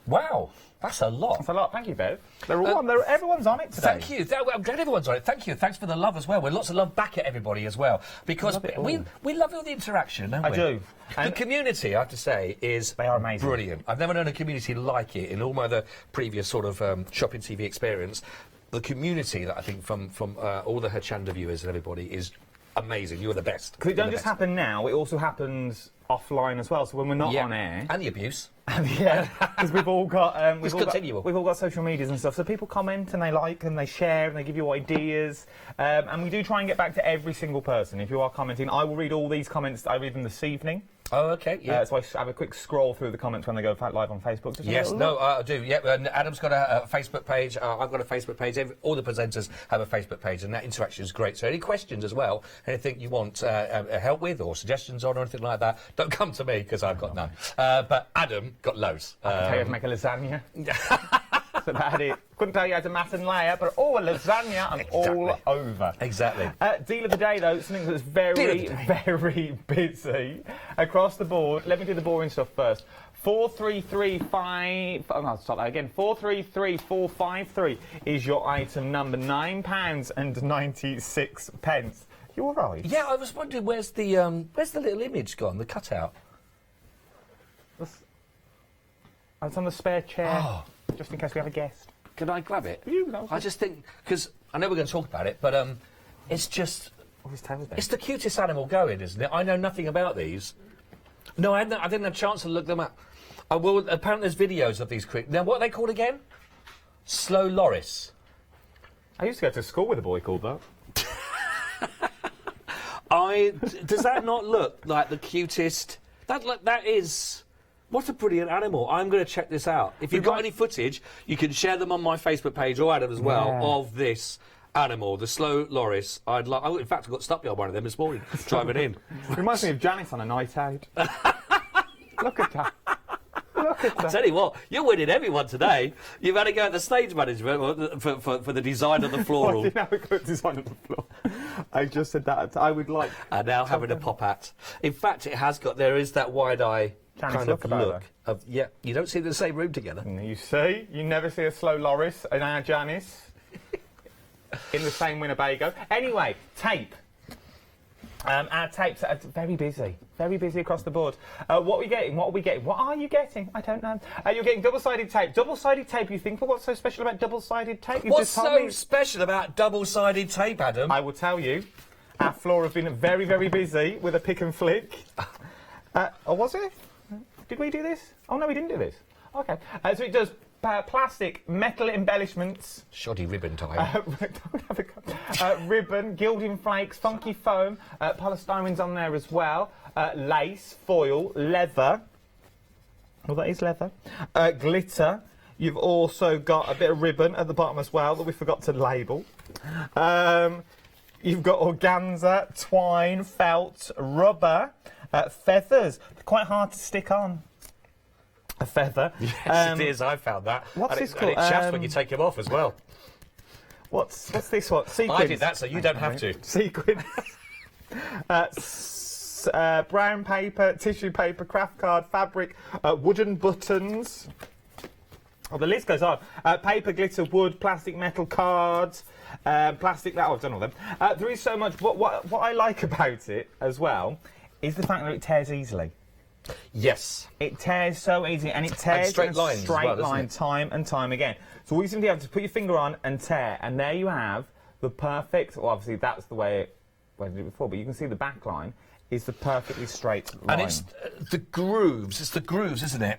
Wow, that's a lot. That's a lot. Thank you, Bev. They're all on. Everyone's on it today. Thank you. I'm glad everyone's on it. Thank you. Thanks for the love as well. We're lots of love back at everybody as well, because we love all the interaction, don't we? I do. The community, I have to say, they are amazing. Brilliant. I've never known a community like it in all my other previous sort of shopping TV experience. The community that I think from all the Hochanda viewers and everybody is amazing. You're the best. Because it doesn't just happen now; it also happens offline as well. So when we're not on air, and the abuse. Yeah, because we've all got we've all got social medias and stuff. So people comment and they like and they share and they give you ideas. And we do try and get back to every single person. If you are commenting, I will read all these comments. I read them this evening. Oh, okay, yeah. So I have a quick scroll through the comments when they go live on Facebook. Yes, no, I do. Yeah, and Adam's got a Facebook page. I've got a Facebook page. All the presenters have a Facebook page, and that interaction is great. So any questions as well, anything you want help with or suggestions on or anything like that, don't come to me because I've got none. But Adam got loads. I can tell you how to make a lasagna. That's about it. Couldn't tell you how to mat and layer, but a lasagna and all over. Exactly. Deal of the day, though, something that's very, very busy across the board. Let me do the boring stuff first. 4335. Oh, no, start that again. 433453 is your item number. £9.96. You all right? Yeah, I was wondering where's the little image gone, the cutout. It's on the spare chair, just in case we have a guest. Can I grab it? You know. I just think, because I know we're going to talk about it, but it's just... It's the cutest animal going, isn't it? I know nothing about these. No, I didn't have a chance to look them up. Apparently there's videos of these crickets. Now, what are they called again? Slow loris. I used to go to school with a boy called that. Does that not look like the cutest... That is... What a brilliant animal. I'm going to check this out. If you've got any footage, you can share them on my Facebook page, or Adam as well, of this animal, the slow loris. In fact, I got stuck behind one of them this morning, driving in. Reminds me of Janice on a night out. Look at that. Look at that. I tell you what, you're winning everyone today. You've had to go at the stage management for the design of the floral. Well, now we've got design of the floor. I just said that. I would like... And now having a pop at. In fact, there is that wide eye... Janice, kind of look of, yeah, you don't see them in the same room together. You see, you never see a slow loris and our Janice in the same Winnebago. Anyway, tape. Our tapes are very busy across the board. What are we getting? What are we getting? What are you getting? I don't know. You're getting double-sided tape. Double-sided tape. You think, well, what's so special about double-sided tape? What's so special about double-sided tape, Adam? I will tell you. Our floor have been very, very busy with a pick and flick. Or was it? Did we do this? Oh, no, we didn't do this. OK. So it does plastic, metal embellishments. Shoddy ribbon tie. Ribbon, gilding flakes, funky foam, polystyrene's on there as well, lace, foil, leather. Well, that is leather. Glitter. You've also got a bit of ribbon at the bottom as well that we forgot to label. You've got organza, twine, felt, rubber, feathers. They're quite hard to stick on. A feather. Yes, it is. I found that. What's this called? And it chaps when you take them off as well. What's this one? Sequins. I did that, so you don't have to. Sequins. Brown paper, tissue paper, craft card, fabric, wooden buttons. Oh, the list goes on. Paper, glitter, wood, plastic, metal cards, plastic. I've done all them. There is so much. What I like about it as well is the fact that it tears easily. Yes. It tears so easy, and it tears straight lines straight line time and time again. So all you simply have to put your finger on and tear, and there you have the perfect. Well, obviously that's the way I did it before, but you can see the back line is the perfectly straight line. And it's the grooves. It's the grooves, isn't it?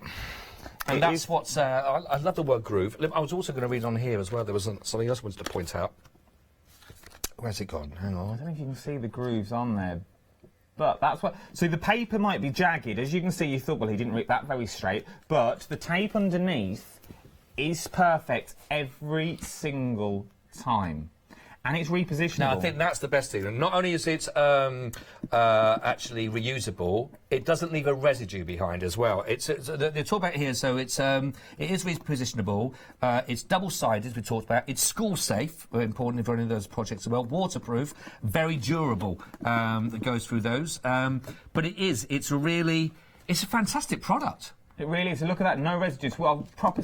And that's what's. I love the word groove. I was also going to read on here as well. There was something else I wanted to point out. Where's it gone? Hang on. I don't know if you can see the grooves on there. But that's what... So the paper might be jagged. As you can see, you thought, well, he didn't rip that very straight. But the tape underneath is perfect every single time. And it's repositionable. Now, I think that's the best thing. And not only is it actually reusable, it doesn't leave a residue behind as well. They talk about it here, so it is repositionable. It's double-sided, we talked about. It's school-safe, important for any of those projects as well. Waterproof, very durable, that goes through those. But it's a fantastic product. It really is. Look at that, no residues. Well, I'm proper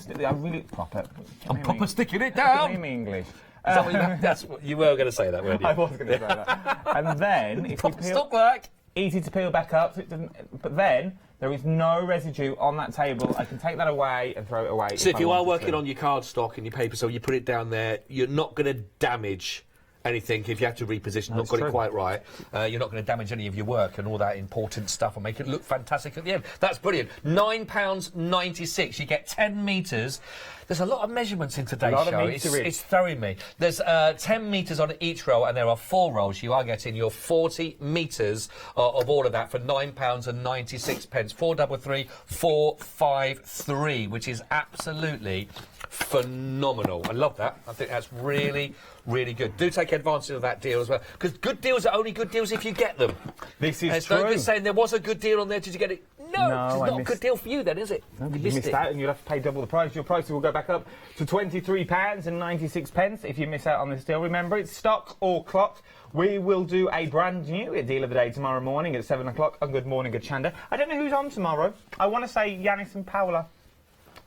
sticking it down. Me English. That's what you were going to say that, weren't you? I was going to say that. And then, if we peel, stop work. Easy to peel back up, so it doesn't. But then there is no residue on that table. I can take that away and throw it away. So if you are working on your cardstock and your paper, so you put it down there, you're not going to damage anything if you have to reposition, not got it quite right. You're not going to damage any of your work and all that important stuff and make it look fantastic at the end. That's brilliant. £9.96. You get 10 metres. There's a lot of measurements in today's show. It's throwing me. There's 10 metres on each roll, and there are 4 rolls. You are getting your 40 metres of all of that for £9.96. 433 453, which is absolutely phenomenal. I love that. I think that's really, really good. Do take advantage of that deal as well, because good deals are only good deals if you get them. This is true. Don't be saying there was a good deal on there. Did you get it? No, it's not a good deal for you then, is it? No, you missed out, and you'll have to pay double the price. Your price will go back up to £23.96 if you miss out on this deal. Remember, it's stock or clocked. We will do a brand new deal of the day tomorrow morning at 7 o'clock on Good Morning Hochanda. I don't know who's on tomorrow. I want to say Yanis and Paola,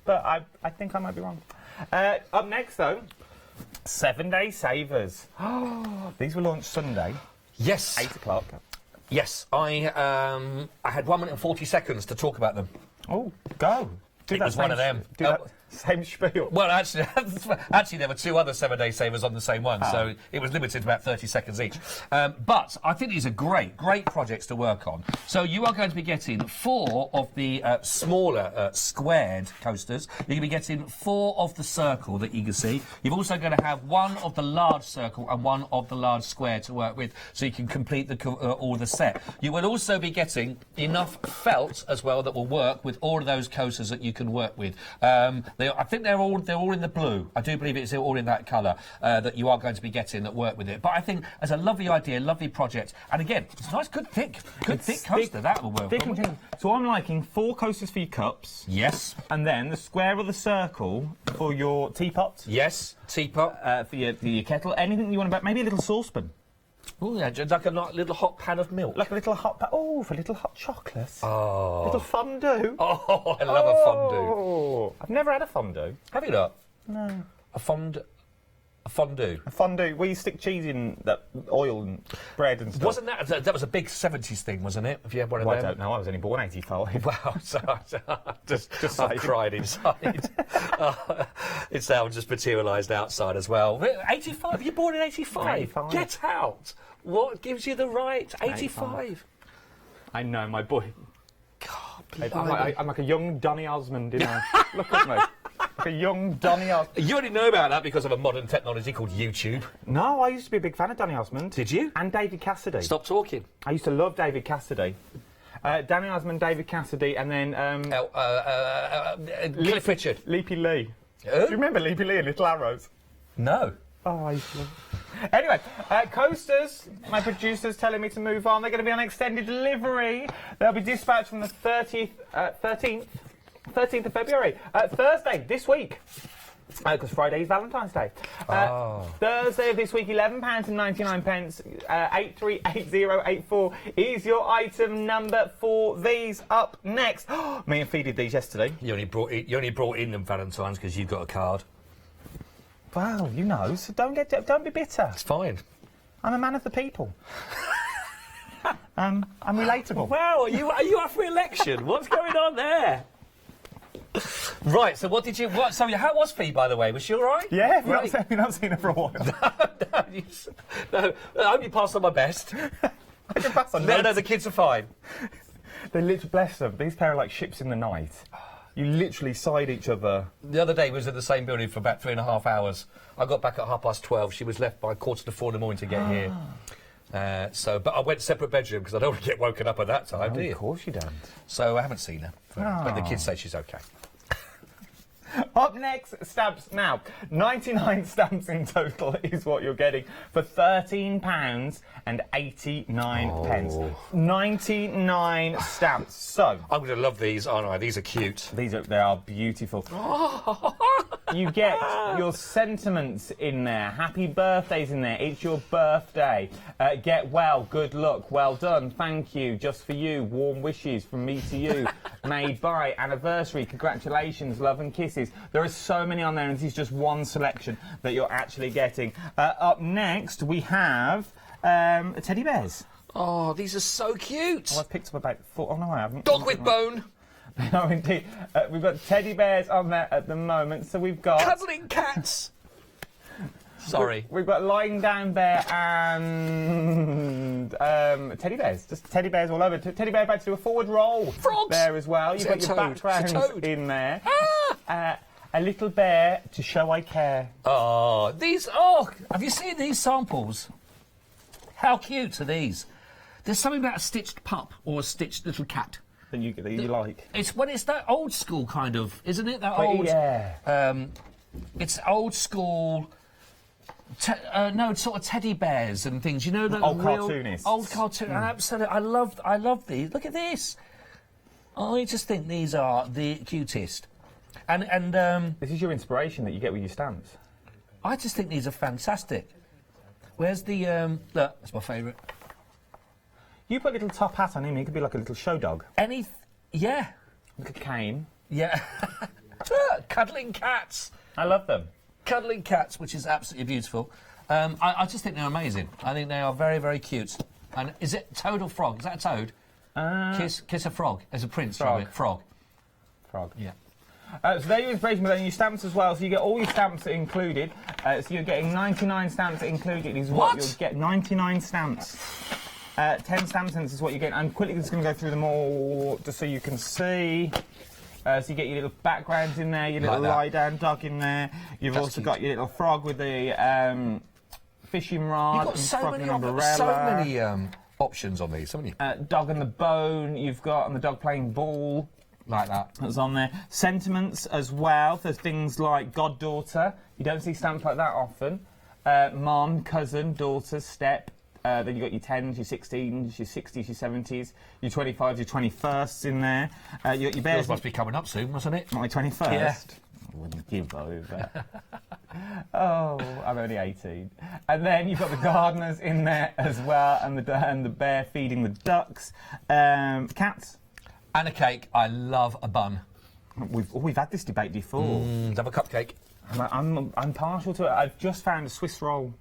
but I think I might be wrong. Up next, though, 7-day savers. These were launched Sunday. Yes. 8 o'clock. Yes, I had 1 minute and 40 seconds to talk about them. Oh, go. It was one of them. Do that same spiel. Well, actually, there were 2 other 7-day savers on the same one, so it was limited to about 30 seconds each. But I think these are great projects to work on. So you are going to be getting 4 of the smaller squared coasters. You're going to be getting 4 of the circle that you can see. You're also going to have 1 of the large circle and 1 of the large square to work with, so you can complete all the set. You will also be getting enough felt as well that will work with all of those coasters that you can work with. I think they're all in the blue. I do believe it's all in that colour that you are going to be getting that work with it. But I think as a lovely idea, lovely project, and again, it's a nice, good thick coaster. That will work. So I'm liking 4 coasters for your cups. Yes. And then the square or the circle for your teapot. Yes, teapot. For your kettle. Anything you want about, maybe a little saucepan. Oh, yeah, like a little hot pan of milk. Like a little hot pan. Oh, for little hot chocolate. Oh. Little fondue. Oh, I love a fondue. I've never had a fondue. Have you not? No. A fondue. A fondue, where you stick cheese in that oil and bread and stuff. Wasn't that was a big 70s thing, wasn't it? If you had one of them? I don't know. I was only born 85. Wow, so I've cried inside. It's now just materialised outside as well. 85? You're born in 85? 85. Get out! What gives you the right? 85. I know, my boy. God, I'm like a young Donny Osmond, you know. Look at me. Like a young Donny Osmond. You already know about that because of a modern technology called YouTube. No, I used to be a big fan of Donny Osmond. Did you? And David Cassidy. Stop talking. I used to love David Cassidy. Danny Osmond, David Cassidy, and then... Cliff Richard. Leapy Lee. Do you remember Leapy Lee and Little Arrows? No. Oh, I used to love... Anyway, coasters, my producer's telling me to move on. They're going to be on extended delivery. They'll be dispatched from the 13th of February. Thursday, this week. Because Friday is Valentine's Day. Thursday of this week, £11.99. 838084 is your item number for these. Up next. Me and Fee did these yesterday. You only brought in them Valentine's because you've got a card. Well, you know, so don't be bitter. It's fine. I'm a man of the people. I'm relatable. Wow, are you up for election? What's going on there? Right, so so how was Fee, by the way? Was she all right? Yeah, we've not seen her for a while. No, I hope you passed on my best. I can pass on No, the kids are fine. They literally, bless them, these pair are like ships in the night. You literally side each other. The other day we was in the same building for about 3.5 hours. I got back at 12:30. She was left by 3:45 in the morning to get here. But I went separate bedroom because I don't want to get woken up at that time, do you? Of course you don't. So I haven't seen her. But the kids say she's okay. Up next, stamps. Now, 99 stamps in total is what you're getting for £13.89. 99 stamps. So I'm going to love these, aren't I? These are cute. they are beautiful. You get your sentiments in there. Happy birthdays in there. It's your birthday. Get well. Good luck. Well done. Thank you. Just for you. Warm wishes from me to you. Made by. Anniversary. Congratulations. Love and kisses. There are so many on there, and this is just one selection that you're actually getting. Up next, we have teddy bears. Oh, these are so cute. Oh, I've picked up about 4. Oh, no, I haven't. Dog with bone. No, indeed. We've got teddy bears on there at the moment, so we've got... Cuddling cats. Sorry. We've got lying down bear and teddy bears. Just teddy bears all over. Teddy bear about to do a forward roll. Frogs. There as well. You've got your backgrounds in there. A little bear to show I care. Oh, these... Oh, have you seen these samples? How cute are these? There's something about a stitched pup or a stitched little cat. That you like. It's that old school kind of, isn't it? That Oh, old... yeah. It's old school... no, it's sort of teddy bears and things. You know, the Old real cartoonists. old cartoon. Absolutely, I love these. Look at this. I just think these are the cutest. And This is your inspiration that you get with your stamps. I just think these are fantastic. Where's the look? That's my favourite. You put a little top hat on him, he could be like a little show dog. Yeah, Like a cane. yeah. Cuddling cats. I love them. Cuddling cats, which is absolutely beautiful. I just think they're amazing. I think they are very, very cute. And is it toad or frog? Is that a toad? Kiss a frog. As a prince, Frog. right? Frog. Frog. Yeah. So there your inspiration, but then your stamps as well. So you get all your stamps included. So you're getting 99 stamps included. Is what you'll get. 99 stamps. 10 stamp cents is what you get. I'm quickly just going to go through them all just so you can see. So you get your little backgrounds in there, your little lie-down dog in there. You've also got your little frog with the fishing rod. You've got so many options on these, haven't you? Dog and the bone. You've got and the dog playing ball. Like that. That's on there. Sentiments as well. There's things like goddaughter. You don't see stamps like that often. Mom, cousin, daughter, step. Then you've got your 10s, your 16s, your 60s, your 70s, your 25s, your 21sts in there. You got your bears. Yours must be coming up soon, mustn't it? My 21st? Yeah. I wouldn't give over. Oh, I'm only 18. And then you've got the gardeners in there as well, and the bear feeding the ducks. Cats. And a cake. I love a bun. We've had this debate before. Have a cupcake. I'm partial to it. I've just found a Swiss roll.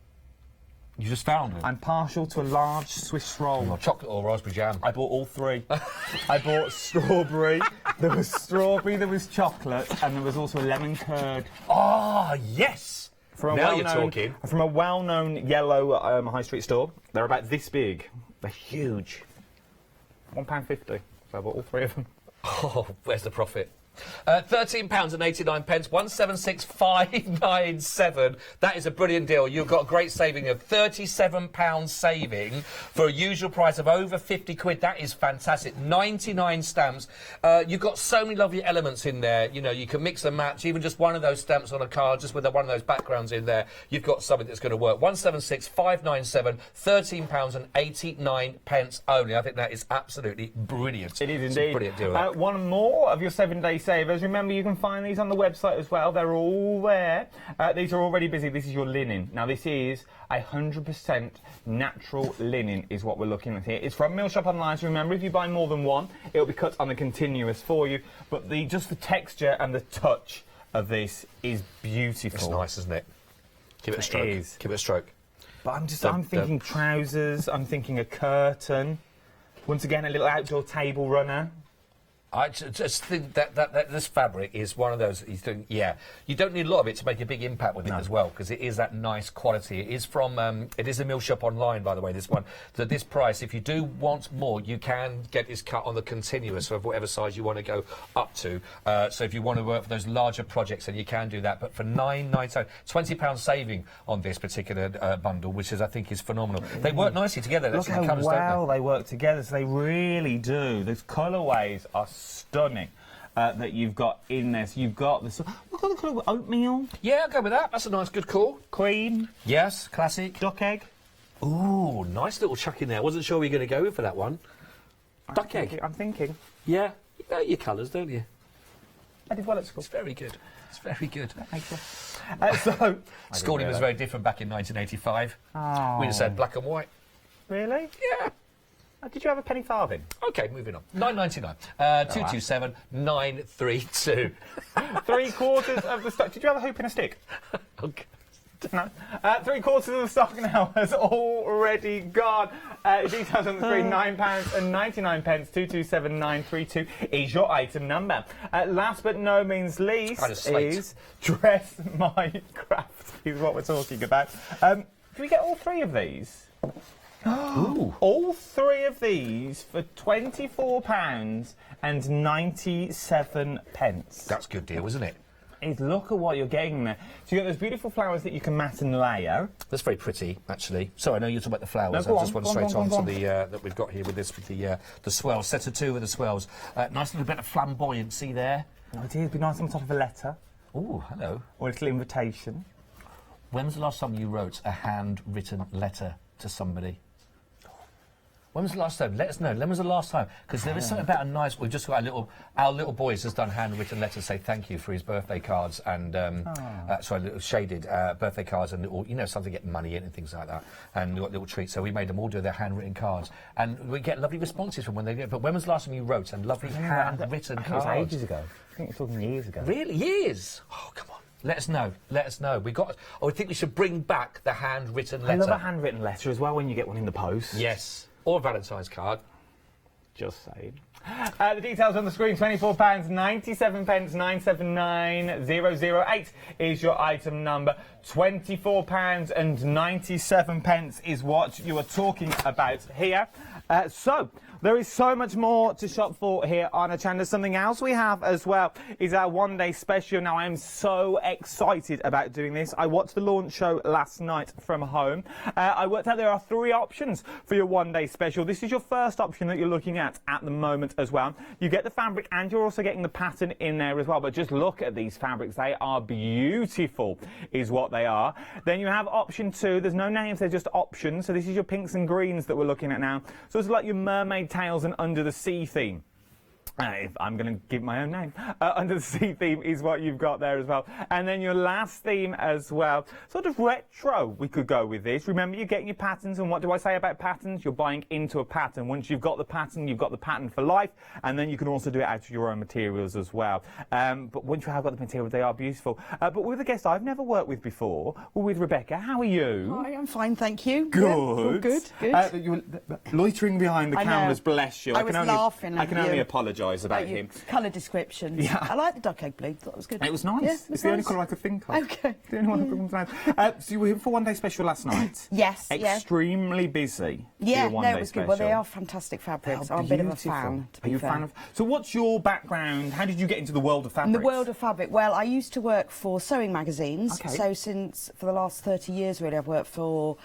You just found it? I'm partial to a large Swiss roll. Oh, chocolate or raspberry jam? I bought all three. I bought strawberry, there was strawberry, there was chocolate, and there was also a lemon curd. Oh, yes! Now you're talking. From a well-known yellow high street store. They're about this big. They're huge. £1.50. So I bought all three of them. Oh, where's the profit? £13.89, 176,597. That is a brilliant deal. You've got a great saving of £37 saving for a usual price of over 50 quid. That is fantastic. 99 stamps. You've got so many lovely elements in there. You know, you can mix and match. Even just one of those stamps on a card, just with one of those backgrounds in there, you've got something that's going to work. 176,597, £13.89 only. I think that is absolutely brilliant. It is it's indeed. A brilliant deal. One more of your 7-day savers. Remember, you can find these on the website as well. They're all there. These are already busy. This is your linen. Now, this is 100% natural linen is what we're looking at here. It's from Mill Shop Online. So remember, if you buy more than one, it'll be cut on the continuous for you. But just the texture and the touch of this is beautiful. It's nice, isn't it? Give it a stroke. It is. Give it a stroke. But I'm thinking trousers. I'm thinking a curtain. Once again, a little outdoor table runner. I just think that this fabric is one of those. You don't need a lot of it to make a big impact with it as well, because it is that nice quality. It is from it is a Mill Shop Online, by the way. This one, so this price. If you do want more, you can get this cut on the continuous of whatever size you want to go up to. So if you want to work for those larger projects, then you can do that. But for £9.99, £20 saving on this particular bundle, which I think is phenomenal. They work nicely together. Look how well they work together. So they really do. Those colourways are stunning. that you've got in there. So you've got the look at the colour, oatmeal. Yeah, I'll go with that. That's a nice, good call. Cream. Yes, classic. Duck egg. Ooh, nice little chuck in there. Wasn't sure we were going to go for that one. Duck egg. I'm thinking. Yeah, you know your colours, don't you? I did well at school. It's very good. It's very good. Thank you. So schooling was very different back in 1985. Oh. We just had black and white. Really? Yeah. Did you have a penny farthing? OK, moving on. 9.99. 227 932. 3/4 of the stock. Did you have a hoop and a stick? Okay. No. 3/4 of the stock now has already gone. Details on the screen, £9.99. 227932 is your item number. Last but no means least is Dress My Craft, is what we're talking about. Can we get all three of these? Ooh. All three of these for £24.97. That's a good deal, isn't it? Look at what you're getting there. So you got those beautiful flowers that you can mat and layer. That's very pretty, actually. Sorry, I know you're talking about the flowers. No, I just want straight on to the that we've got here with this, with the swells. Set of two with the swells. Nice little bit of flamboyancy there. Oh, it would be nice on top of a letter. Oh, hello. Or a little invitation. When was the last time you wrote a handwritten letter to somebody? When was the last time? Let us know. When was the last time? Because there is something about a nice... We've just got our little boys has done handwritten letters say thank you for his birthday cards and... sorry, little shaded birthday cards and little, you know, something to get money in and things like that. And we got little treats. So we made them all do their handwritten cards. And we get lovely responses from when they do it. But when was the last time you wrote and lovely handwritten cards? It was ages ago. I think you're talking years ago. Really? Years? Oh, come on. Let us know. Let us know. I think we should bring back the handwritten letter. I love a handwritten letter as well when you get one in the post. Yes. Or a Valentine's card. Just saying. The details on the screen, £24.97, 979008 is your item number. £24.97 is what you are talking about here. So, there is so much more to shop for here on Hochanda. Something else we have as well is our one-day special. Now, I am so excited about doing this. I watched the launch show last night from home. I worked out there are 3 options for your one-day special. This is your first option that you're looking at the moment as well. You get the fabric and you're also getting the pattern in there as well. But just look at these fabrics. They are beautiful, is what they are. Then you have option 2. There's no names, they're just options. So this is your pinks and greens that we're looking at now. So it's like your mermaid tails and under the sea theme. If I'm going to give my own name. Under the sea theme is what you've got there as well. And then your last theme as well. Sort of retro, we could go with this. Remember, you're getting your patterns, and what do I say about patterns? You're buying into a pattern. Once you've got the pattern, you've got the pattern for life, and then you can also do it out of your own materials as well. But once you have got the materials, they are beautiful. But with a guest I've never worked with before, we're with Rebecca. How are you? Hi, I'm fine, thank you. Good. Yeah, all good, good. You were loitering behind the cameras, bless you. I was laughing. I can only apologise about him. Colour descriptions. Yeah. I like the duck egg blue. Thought it was good. It was nice. Yeah, it's the only colour I could think of. Okay. The only one I could think of. So you were here for one day special last night. Yes. Extremely busy. Yeah. For your No, it was good. Well, they are fantastic fabrics. I'm a bit of a fan. Are you a fan of? So what's your background? How did you get into the world of fabric? In the world of fabric. Well, I used to work for sewing magazines. Okay. So for the last 30 years, really, I've worked for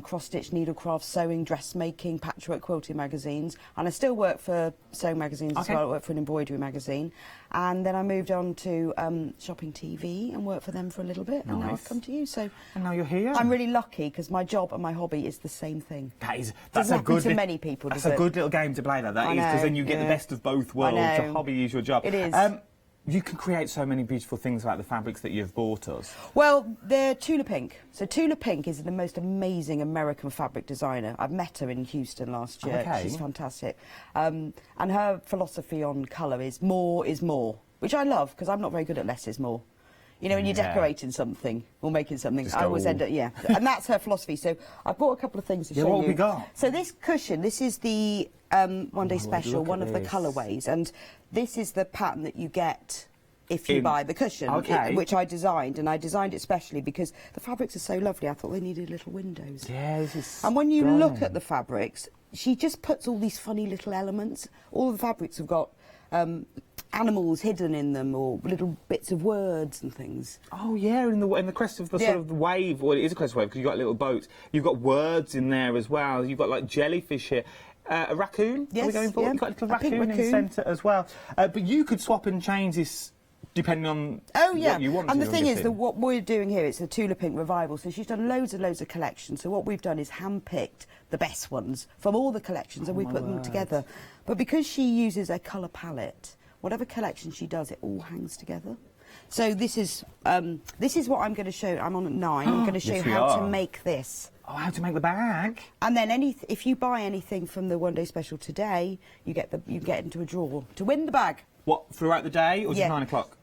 cross-stitch, needlecraft, sewing, dressmaking, patchwork, quilting magazines, and I still work for sewing magazines as well. I work for an embroidery magazine. And then I moved on to Shopping TV and worked for them for a little bit. Nice. And now I've come to you. So and now you're here. I'm really lucky because my job and my hobby is the same thing. That's a good. To many people. That's a good little game to play. That is, because then you get the best of both worlds. Your hobby is your job. It is. You can create so many beautiful things like the fabrics that you've bought us. Well, they're Tula Pink. So Tula Pink is the most amazing American fabric designer. I've met her in Houston last year. Okay. She's fantastic. And her philosophy on colour is more, which I love because I'm not very good at less is more. You know, when you're decorating something or making something, I always end up, and that's her philosophy. So I brought a couple of things to show you. What have we got? So this cushion, this is the one-day special, one of the colourways, and this is the pattern that you get if you buy the cushion, which I designed, and I designed it specially because the fabrics are so lovely. I thought they needed little windows. Yeah, this is and when you look at the fabrics, she just puts all these funny little elements. All the fabrics have got animals hidden in them, or little bits of words and things. Oh yeah, in the crest of the sort of the wave. Well, it is a crest wave because you've got little boats. You've got words in there as well. You've got like jellyfish here. a raccoon. Yes, Are we going for? yeah. You've got a little A pink raccoon in the raccoon. centre as well. But you could swap and change this depending on what you want and to. the thing is that what we're doing here, it's the Tula Pink revival, so she's done loads and loads of collections. So what we've done is handpicked the best ones from all the collections and we put them together. But because she uses a colour palette, whatever collection she does, it all hangs together. So this is what I'm going to show. I'm on at 9. I'm going to show you how to make this. Oh, how to make the bag. And then if you buy anything from the one day special today, you get into a draw to win the bag. What, throughout the day or just Yeah. 9 o'clock?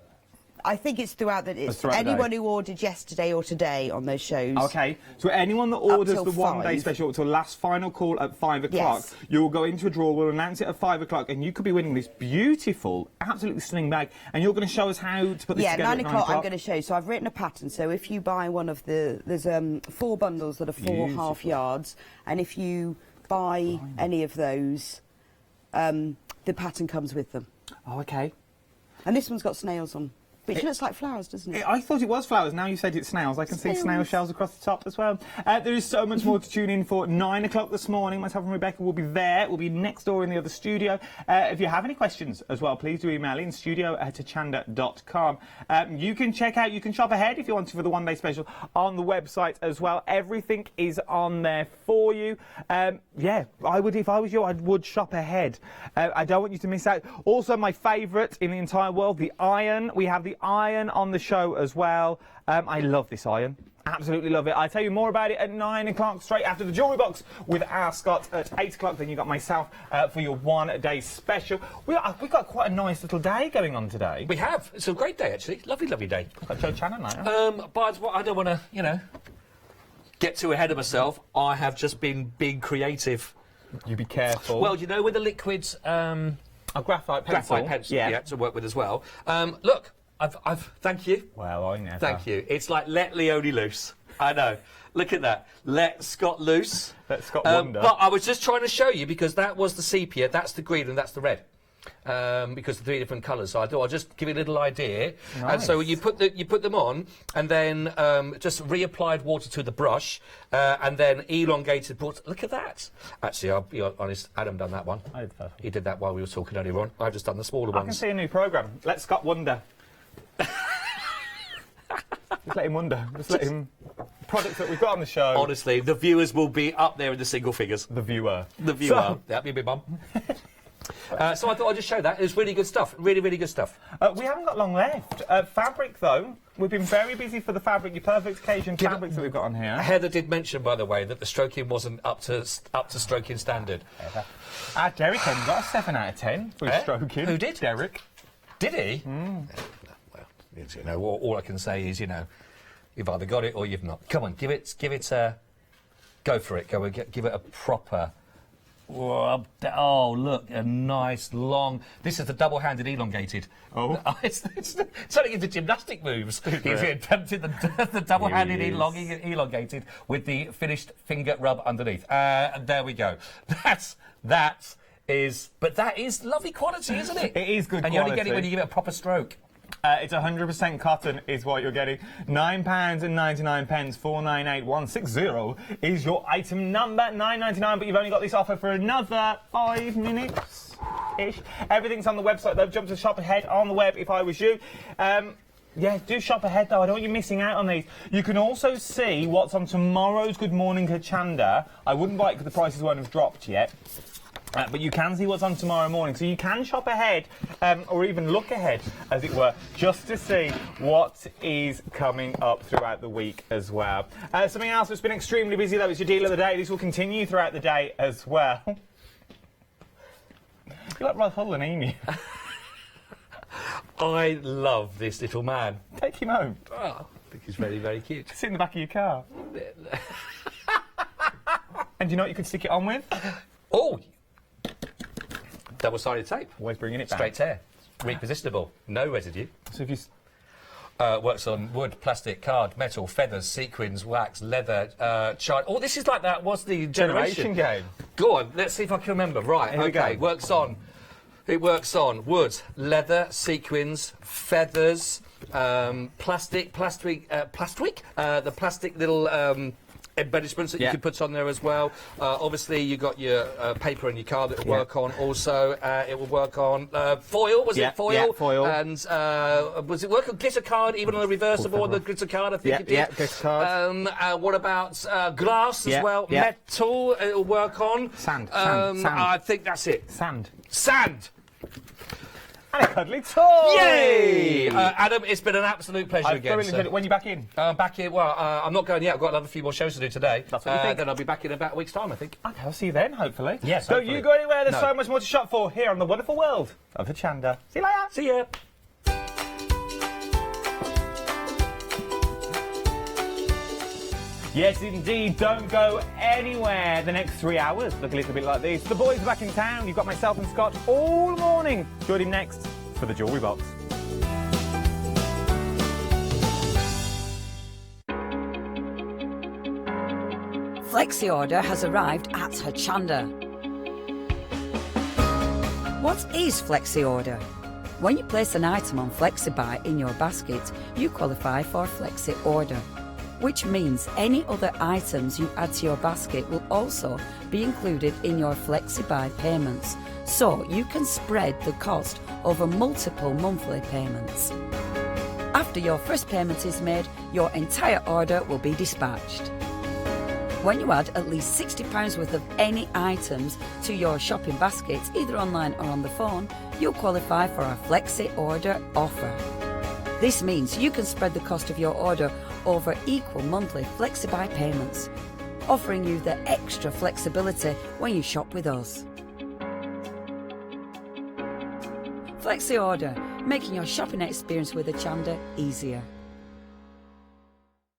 I think it's throughout the... It's throughout the anyone day. who ordered yesterday or today on those shows. Okay, so anyone that orders till the one-day 5. special to last final call at 5 o'clock, Yes. you will go into a draw, we'll announce it at 5 o'clock, and you could be winning this beautiful, absolutely stunning bag, and you're going to show us how to put this together 9 at 9 o'clock o'clock? I'm going to show you. So I've written a pattern, so if you buy one of the... There's 4 bundles that are 4 half yards, and if you buy any of those, the pattern comes with them. Oh, okay. And this one's got snails on. But it looks like flowers, doesn't it? I thought it was flowers. Now you said it's snails. I can see snail shells across the top as well. There is so much more to tune in for. 9 o'clock this morning. Myself and Rebecca will be there. We'll be next door in the other studio. If you have any questions as well, please do email in studio@hochanda.com. You can check out, you can shop ahead if you want to for the one-day special on the website as well. Everything is on there for you. Yeah, I would, if I was you, I would shop ahead. I don't want you to miss out. Also, my favourite in the entire world, the iron. We have the iron on the show as well. I love this iron. Absolutely love it. I'll tell you more about it at 9 o'clock, straight after the jewellery box with our Scott at 8 o'clock. Then you got myself for your one-day special. We've got quite a nice little day going on today. We have. It's a great day, actually. Lovely, lovely day. Got Joe Channon now. But I don't want to, get too ahead of myself. I have just been being creative. You be careful. Well, you know, with the liquids... a graphite pencil. Graphite pencil, yeah, to work with as well. Look, I've thank you. Well, I never. Thank you. It's like let Leonie loose. I know. Look at that. Let Scott loose. Let Scott wander. But I was just trying to show you because that was the sepia, that's the green, and that's the red. Because the 3 different colours, so I thought I'd just give you a little idea. Nice. And so you put them on, and then just reapplied water to the brush, and then elongated. Look at that! Actually, I'll be honest, Adam done that one. I did that. He did that while we were talking earlier on. I've just done the smaller I can ones. see a new programme. Let Scott wonder. Just let him wonder. Just let him... Products that we've got on the show. Honestly, the viewers will be up there in the single figures. The viewer. The viewer. So, That'd be a big bum. So I thought I'd just show that. It's really good stuff. Really, really good stuff. we haven't got long left. Fabric, though. We've been very busy for the fabric, your perfect occasion fabrics that we've got on here. Heather did mention, by the way, that the stroking wasn't up to stroking standard. Derek got a 7 out of 10 for his stroking. Who did? Derek. Did he? Well, all I can say is, you've either got it or you've not. Come on, give it a... Go for it. Give it a proper... Oh, look, a nice long... This is the double-handed elongated. Oh. It's something into gymnastic moves. He's attempted the double-handed elongated with the finished finger rub underneath. And there we go. That is lovely quality, isn't it? It is good and quality. you only get it when you give it a proper stroke. It's 100% cotton is what you're getting. £9.99, 498160 is your item number. £9.99, but you've only got this offer for another 5 minutes-ish. Everything's on the website, though. Jump to shop ahead on the web if I was you. Yeah, do shop ahead, though. I don't want you missing out on these. You can also see what's on tomorrow's Good Morning Hochanda. I wouldn't buy it because the prices won't have dropped yet. But you can see what's on tomorrow morning, so you can shop ahead, or even look ahead, as it were, just to see what is coming up throughout the week as well. Something else that's been extremely busy, though, is your deal of the day. This will continue throughout the day as well. You're like Rod Huddle and Amy. I love this little man. Take him home. Oh, I think he's very, very cute. Sit in the back of your car. And do you know what you could stick it on with? Oh! Double-sided tape. Always bringing it back. Straight tear. Repositionable. No residue. So if you... Works on wood, plastic, card, metal, feathers, sequins, wax, leather, chart. Oh, this is like that. What's the generation game. Go on. Let's see if I can remember. Right. Here we go. It works on wood, leather, sequins, feathers, plastic. The plastic little embellishments that you can put on there as well. Obviously, you got your paper and your card that will work on. Also, it will work on foil. Was it foil? Yeah, foil. And was it work on glitter card, even on a reversible on the glitter card? I think it did. Yeah, glitter card. What about glass as well? Yeah. Metal. It'll work on. Sand. I think that's it. Sand. And a cuddly toy! Yay! Adam, it's been an absolute pleasure again. When are you back in? Back in, well, I'm not going yet. I've got another few more shows to do today. That's what you think. Then I'll be back in about a week's time, I think. Okay, I'll see you then, hopefully. Yes, Don't hopefully. you go anywhere. There's so much more to shop for here on the wonderful world of Hochanda. See you later. See ya. Yes, indeed. Don't go anywhere. The next 3 hours look a little bit like this. The boys are back in town. You've got myself and Scott all morning. Join him next for the Jewellery Box. Flexi order has arrived at Hochanda. What is Flexi order? When you place an item on Flexi Buy in your basket, you qualify for Flexi order, which means any other items you add to your basket will also be included in your Flexi Buy payments, so you can spread the cost over multiple monthly payments. After your first payment is made, your entire order will be dispatched. When you add at least £60 worth of any items to your shopping basket, either online or on the phone, you'll qualify for our Flexi Order offer. This means you can spread the cost of your order over equal monthly Flexi Buy payments, offering you the extra flexibility when you shop with us. Flexi Order, making your shopping experience with Hochanda easier.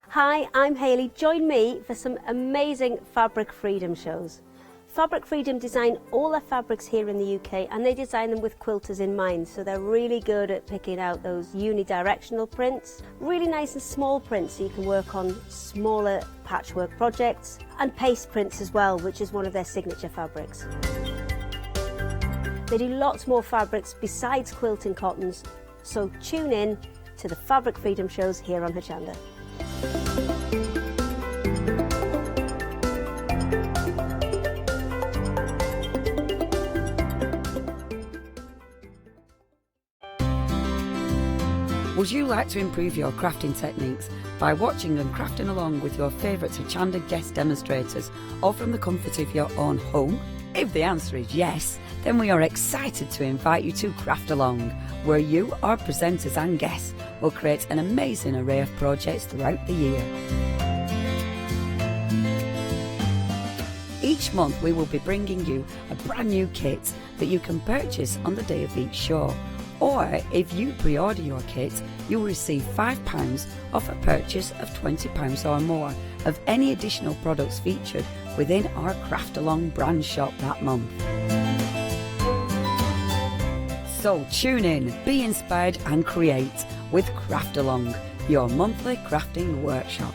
Hi, I'm Hayley. Join me for some amazing Fabric Freedom shows. Fabric Freedom design all their fabrics here in the UK, and they design them with quilters in mind, so they're really good at picking out those unidirectional prints, really nice and small prints so you can work on smaller patchwork projects, and paste prints as well, which is one of their signature fabrics. They do lots more fabrics besides quilting cottons, so tune in to the Fabric Freedom shows here on Hochanda. Would you like to improve your crafting techniques by watching and crafting along with your favourite Hochanda guest demonstrators, or from the comfort of your own home? If the answer is yes, then we are excited to invite you to Craft Along, where you, our presenters and guests, will create an amazing array of projects throughout the year. Each month we will be bringing you a brand new kit that you can purchase on the day of each show. Or if you pre-order your kit, you'll receive £5 off a purchase of £20 or more of any additional products featured within our Craft Along brand shop that month. So tune in, be inspired and create with Craft Along, your monthly crafting workshop.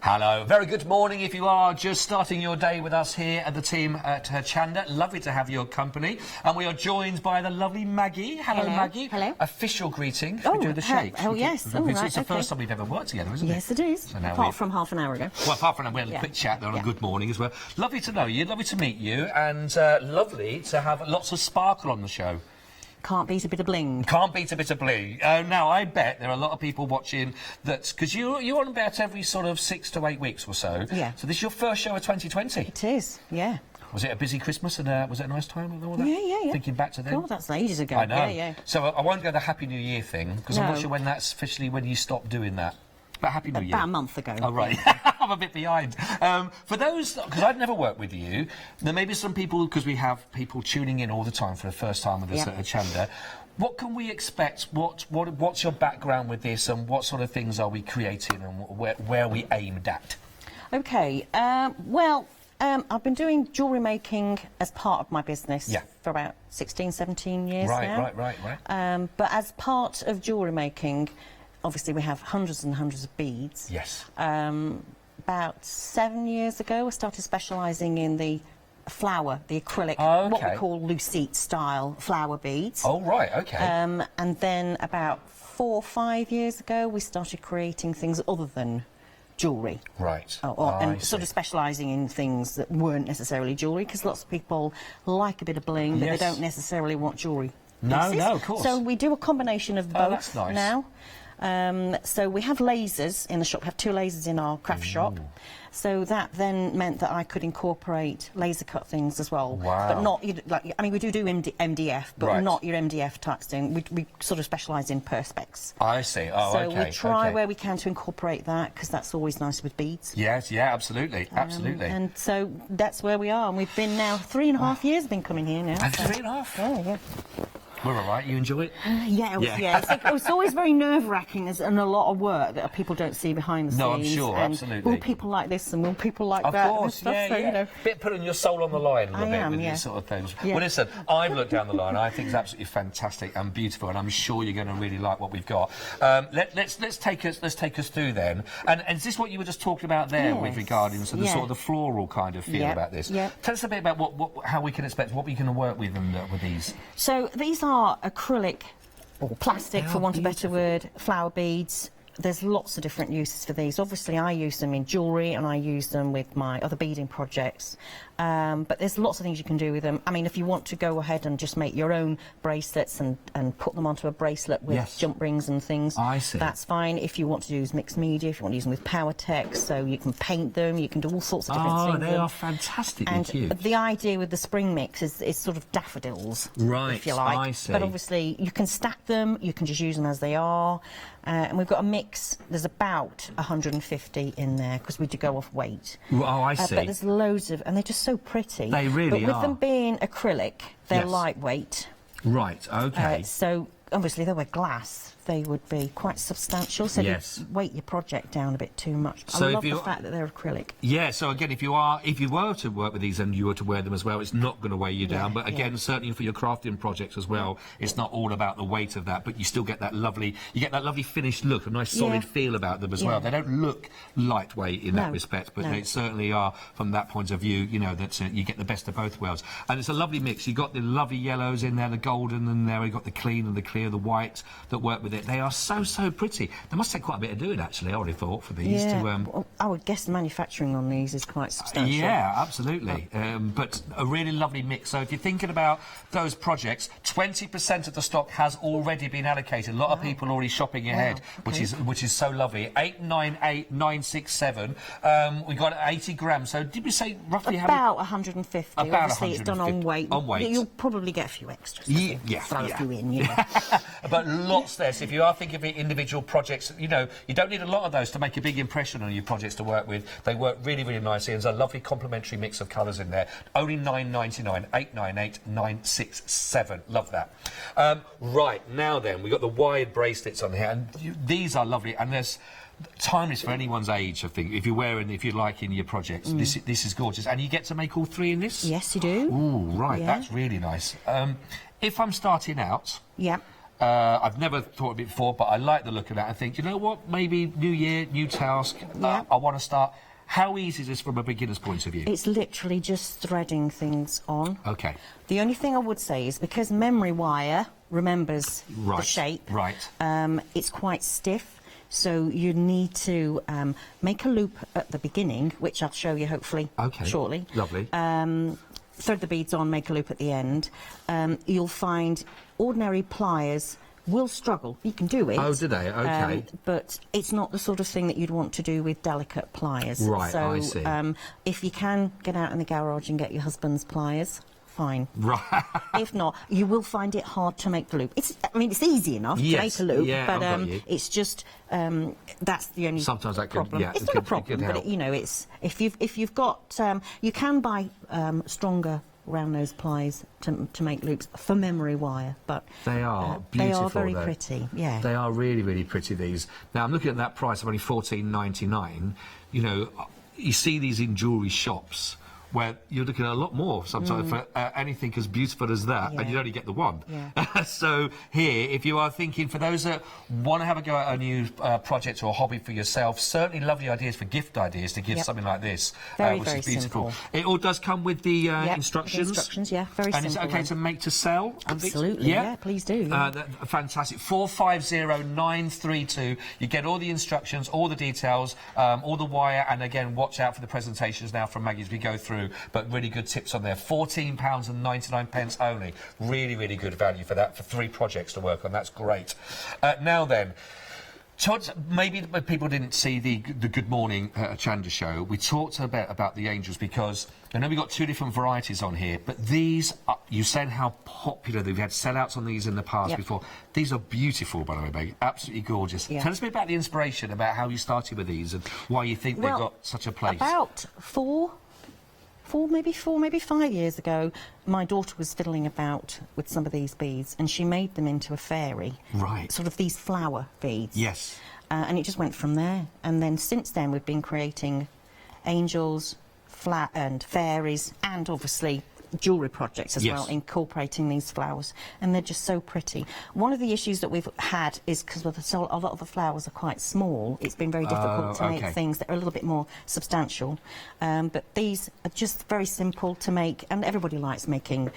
Hello, very good morning if you are just starting your day with us here at the team at Hochanda. Lovely to have your company. And we are joined by the lovely Maggie. Hello, Maggie. Hello. Official greeting. Should we do the shake? Oh, yes. Oh, right, it's the first time we've ever worked together, isn't it? Yes, it is. So now apart from half an hour ago. Well, apart from that, we had a quick chat there on a good morning as well. Lovely to know you, lovely to meet you, and lovely to have lots of sparkle on the show. Can't beat a bit of bling. Can't beat a bit of bling. Now, I bet there are a lot of people watching that, because you're on about every sort of 6 to 8 weeks or so. Yeah. So this is your first show of 2020. It is, yeah. Was it a busy Christmas and was it a nice time and all that? Yeah. Thinking back to then? God, that's ages ago. I know. Yeah. So I won't go the Happy New Year thing, because I'm No. not sure when that's officially when you stopped doing that. But Happy New Year. About a month ago. Oh, right. I'm a bit behind. For those, because I've never worked with you, there may be some people, because we have people tuning in all the time for the first time with us at Hochanda. What can we expect? What's your background with this, and what sort of things are we creating, and where are we aimed at? Okay, well, I've been doing jewellery making as part of my business Yeah. for about 16, 17 years now. Right. But as part of jewellery making, obviously we have hundreds and hundreds of beads. Yes. About 7 years ago, I started specialising in the flower, the acrylic, Oh, what we okay. call Lucite style flower beads. Oh, right, okay. And then about 4 or 5 years ago, we started creating things other than jewellery. Right. And sort of specialising in things that weren't necessarily jewellery, because lots of people like a bit of bling, but Yes. they don't necessarily want jewellery. No, pieces. no, of course. So we do a combination of both that's nice. now. So we have lasers in the shop. We have 2 lasers in our craft shop. So that then meant that I could incorporate laser cut things as well. Wow. But not, like, I mean, we do MDF, but Right. not your MDF type thing. We sort of specialise in perspex. I see. Oh, So okay. we try okay. where we can to incorporate that, because that's always nice with beads. Yes, yeah, absolutely, absolutely. And so that's where we are. And we've been now 3.5 years been coming here now. And so- 3.5? Oh, yeah. We're all right. You enjoy it? Yeah. It's always very nerve-wracking and a lot of work that people don't see behind the scenes. No, I'm sure, and absolutely. will people like this and will people like Of that? course, and stuff, yeah, so, yeah. You know. Bit putting your soul on the line a little I bit am, with yeah. these sort of things. Yeah. Well, listen, I've looked down the line. I think it's absolutely fantastic and beautiful, and I'm sure you're going to really like what we've got. Let's take us through then. And is this what you were just talking about there with Yes. regarding to the Yeah. sort of the floral kind of feel Yeah, about this? yeah. Tell us a bit about how we can expect what we can work with and with these. So these are acrylic or plastic, They for are want of a better beautiful. word, flower beads. There's lots of different uses for these. Obviously, I use them in jewellery and I use them with my other beading projects. But there's lots of things you can do with them. I mean, if you want to go ahead and just make your own bracelets and put them onto a bracelet with Yes. jump rings and things, I see. that's fine. If you want to use mixed media, if you want to use them with power tech, so you can paint them, you can do all sorts of different things. Oh, they with are them. fantastically And cute. the idea with the spring mix is sort of daffodils, Right, if you like. I see. But obviously, you can stack them, you can just use them as they are. And we've got a mix. There's about 150 in there, because we do go off weight. Oh, I see. But there's loads of, and they're just so pretty. They really But with are. them being acrylic, they're Yes. lightweight. Right, okay. So obviously, they were glass. They would be quite substantial, so Yes. they weight your project down a bit too much. So I if love the you- fact that they're acrylic. Yeah, so again, if you were to work with these and you were to wear them as well, it's not going to weigh you down. But again, certainly for your crafting projects as well, it's not all about the weight of that, but you still get that lovely, finished look, a nice solid feel about them as well. They don't look lightweight in that respect, but they certainly are from that point of view. You know that you get the best of both worlds, and it's a lovely mix. You've got the lovely yellows in there, the golden in there. You've got the clean and the clear, the white that work with it. They are so pretty. They must take quite a bit of doing actually. I would have thought for these to. Well, I would guess the manufacturing on these is quite substantial. Yeah, absolutely. But a really lovely mix. So if you're thinking about those projects, 20% of the stock has already been allocated. A lot of people already shopping ahead, which is so lovely. 898967. We got 80 grams. So did we say roughly how many? About 150. About Obviously, it's done on 150. weight. On weight. You'll probably get a few extras. Throw a few in, you know. But lots there. So if you are thinking of individual projects, you know, you don't need a lot of those to make a big impression on your projects to work with. They work really, really nicely. There's a lovely complementary mix of colours in there. Only $9.99, $898,967. Love that. Right, now then, we've got the wide bracelets on here, and these are lovely, and there's timeless for anyone's age, I think. If you're wearing, if you like, in your projects, this is gorgeous. And you get to make all three in this? Yes, you do. Ooh, right, Yeah. that's really nice. If I'm starting out... Yeah. I've never thought of it before, but I like the look of that. I think, you know what, maybe new year, new task, I want to start. How easy is this from a beginner's point of view? It's literally just threading things on. Okay. The only thing I would say is because memory wire remembers the shape, it's quite stiff. So you need to make a loop at the beginning, which I'll show you hopefully shortly. Lovely. Thread the beads on, make a loop at the end. You'll find ordinary pliers will struggle. You can do it. Oh, do they? Okay. But it's not the sort of thing that you'd want to do with delicate pliers. Right, so, I see. If you can get out in the garage and get your husband's pliers, fine. Right. If not, you will find it hard to make the loop. I mean, it's easy enough to make a loop, yeah, but I've got you. it's just that's the only Sometimes that could, problem. yeah, it's it not could- a problem, it could but help. you know, it's if you've got you can buy stronger round nose pliers to make loops for memory wire, but They are beautiful. They are very though. pretty. Yeah. They are really, really pretty. These. Now I'm looking at that price of only $14.99. You know, you see these in jewellery shops. where you're looking at a lot more sometimes for anything as beautiful as that, and you'd only get the one. So here, if you are thinking, for those that want to have a go at a new project or a hobby for yourself, certainly lovely ideas for gift ideas to give something like this, which is beautiful. Simple. It all does come with the instructions. The instructions, very simple. And is it okay to make to sell? Absolutely, yeah, please do. Fantastic. 450932. You get all the instructions, all the details, all the wire, and again, watch out for the presentations now from Maggie as we go through. But really good tips on there. £14.99 only. Really, really good value for that, for 3 projects to work on. That's great. Now then, maybe people didn't see the Good Morning Hochanda show. We talked a bit about the angels because I know we've got 2 different varieties on here, but these, you said how popular they've had sellouts on these in the past before. These are beautiful, by the way, Meg. Absolutely gorgeous. Tell us a bit about the inspiration, about how you started with these and why you think they've got such a place. About maybe 5 years ago, my daughter was fiddling about with some of these beads, and she made them into a fairy. Right. Sort of these flower beads. Yes. And it just went from there. And then since then, we've been creating angels, and fairies, and obviously jewellery projects as well, incorporating these flowers, and they're just so pretty. One of the issues that we've had is because a lot of the flowers are quite small, it's been very difficult to make things that are a little bit more substantial, but these are just very simple to make, and everybody likes making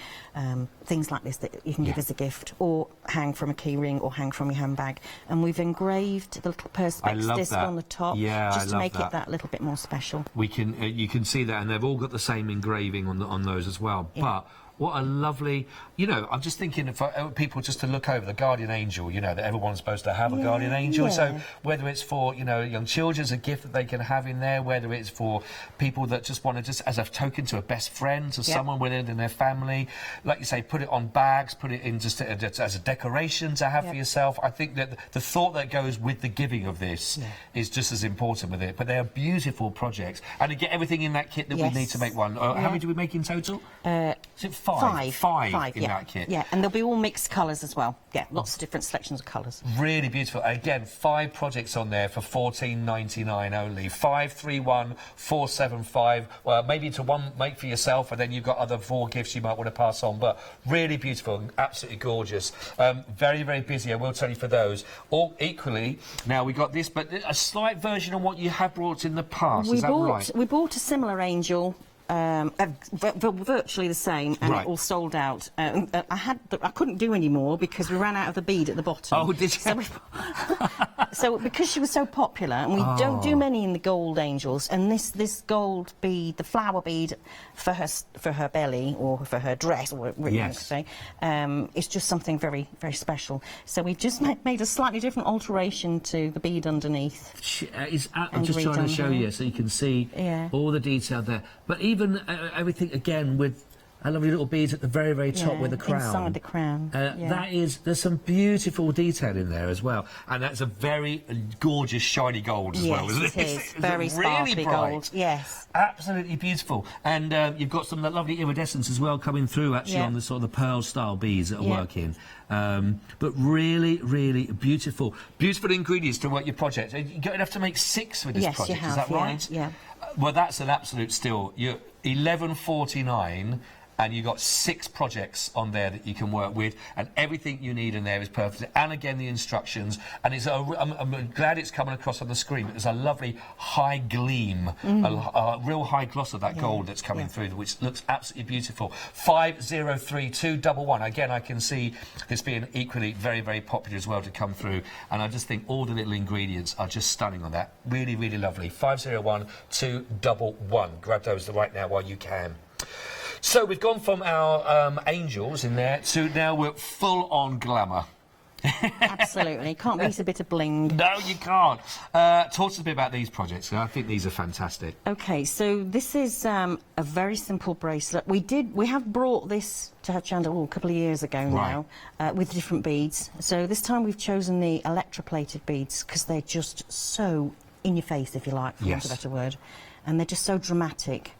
things like this that you can give as a gift or hang from a key ring or hang from your handbag. And we've engraved the little perspex disc on the top just to make it that little bit more special. We can you can see that, and they've all got the same engraving on those as well. But what a lovely, I'm just thinking for people just to look over the guardian angel, that everyone's supposed to have a guardian angel. So whether it's for, young children as a gift that they can have in there, whether it's for people that just want to just as a token to a best friend, to someone within their family, like you say, put it on bags, put it in just as a decoration to have for yourself. I think that the thought that goes with the giving of this is just as important with it. But they are beautiful projects. And to get everything in that kit that we need to make one. How many do we make in total? Is it 5? Five in that kit. Yeah, and they'll be all mixed colours as well. Yeah, lots of different selections of colours. Really beautiful. Again, 5 projects on there for £14.99 only. 531475. Well, maybe into one make for yourself, and then you've got other 4 gifts you might want to pass on. But really beautiful and absolutely gorgeous. Very, very busy, I will tell you, for those. All equally, now we got this, but a slight version of what you have brought in the past. Is that right? We bought a similar angel. Virtually the same, and it all sold out. I couldn't do any more because we ran out of the bead at the bottom. Oh, did you? So because she was so popular, and we don't do many in the gold angels, and this gold bead, the flower bead for her belly or for her dress, or whatever you say, it's just something very, very special. So we've just made a slightly different alteration to the bead underneath. I'm just trying to show you so you can see all the detail there. But even everything again with a lovely little beads at the very, very top with the crown. Inside the crown. There's some beautiful detail in there as well, and that's a very gorgeous shiny gold as well, isn't it? Yes, it is. Very sparkly gold. Yes. Absolutely beautiful, and you've got some lovely iridescence as well coming through actually on the sort of the pearl style beads that are working. But really, really beautiful ingredients to work your project. You got enough to make 6 with this project, you have, is that right? Yeah. Well, that's an absolute steal. You're $11.49, and you've got 6 projects on there that you can work with, and everything you need in there is perfect. And again, the instructions, and I'm glad it's coming across on the screen. There's a lovely high gleam, a real high gloss of that gold that's coming through, which looks absolutely beautiful. 503211. Again, I can see this being equally very, very popular as well to come through, and I just think all the little ingredients are just stunning on that. Really, really lovely. 501211. Grab those right now while you can. So we've gone from our angels in there to now we're full on glamour. Absolutely. Can't beat a bit of bling. No, you can't. Talk to us a bit about these projects. I think these are fantastic. OK, so this is a very simple bracelet. We have brought this to Hochanda a couple of years ago now with different beads. So this time we've chosen the electroplated beads because they're just so in your face, if you like, for want of a better word. And they're just so dramatic.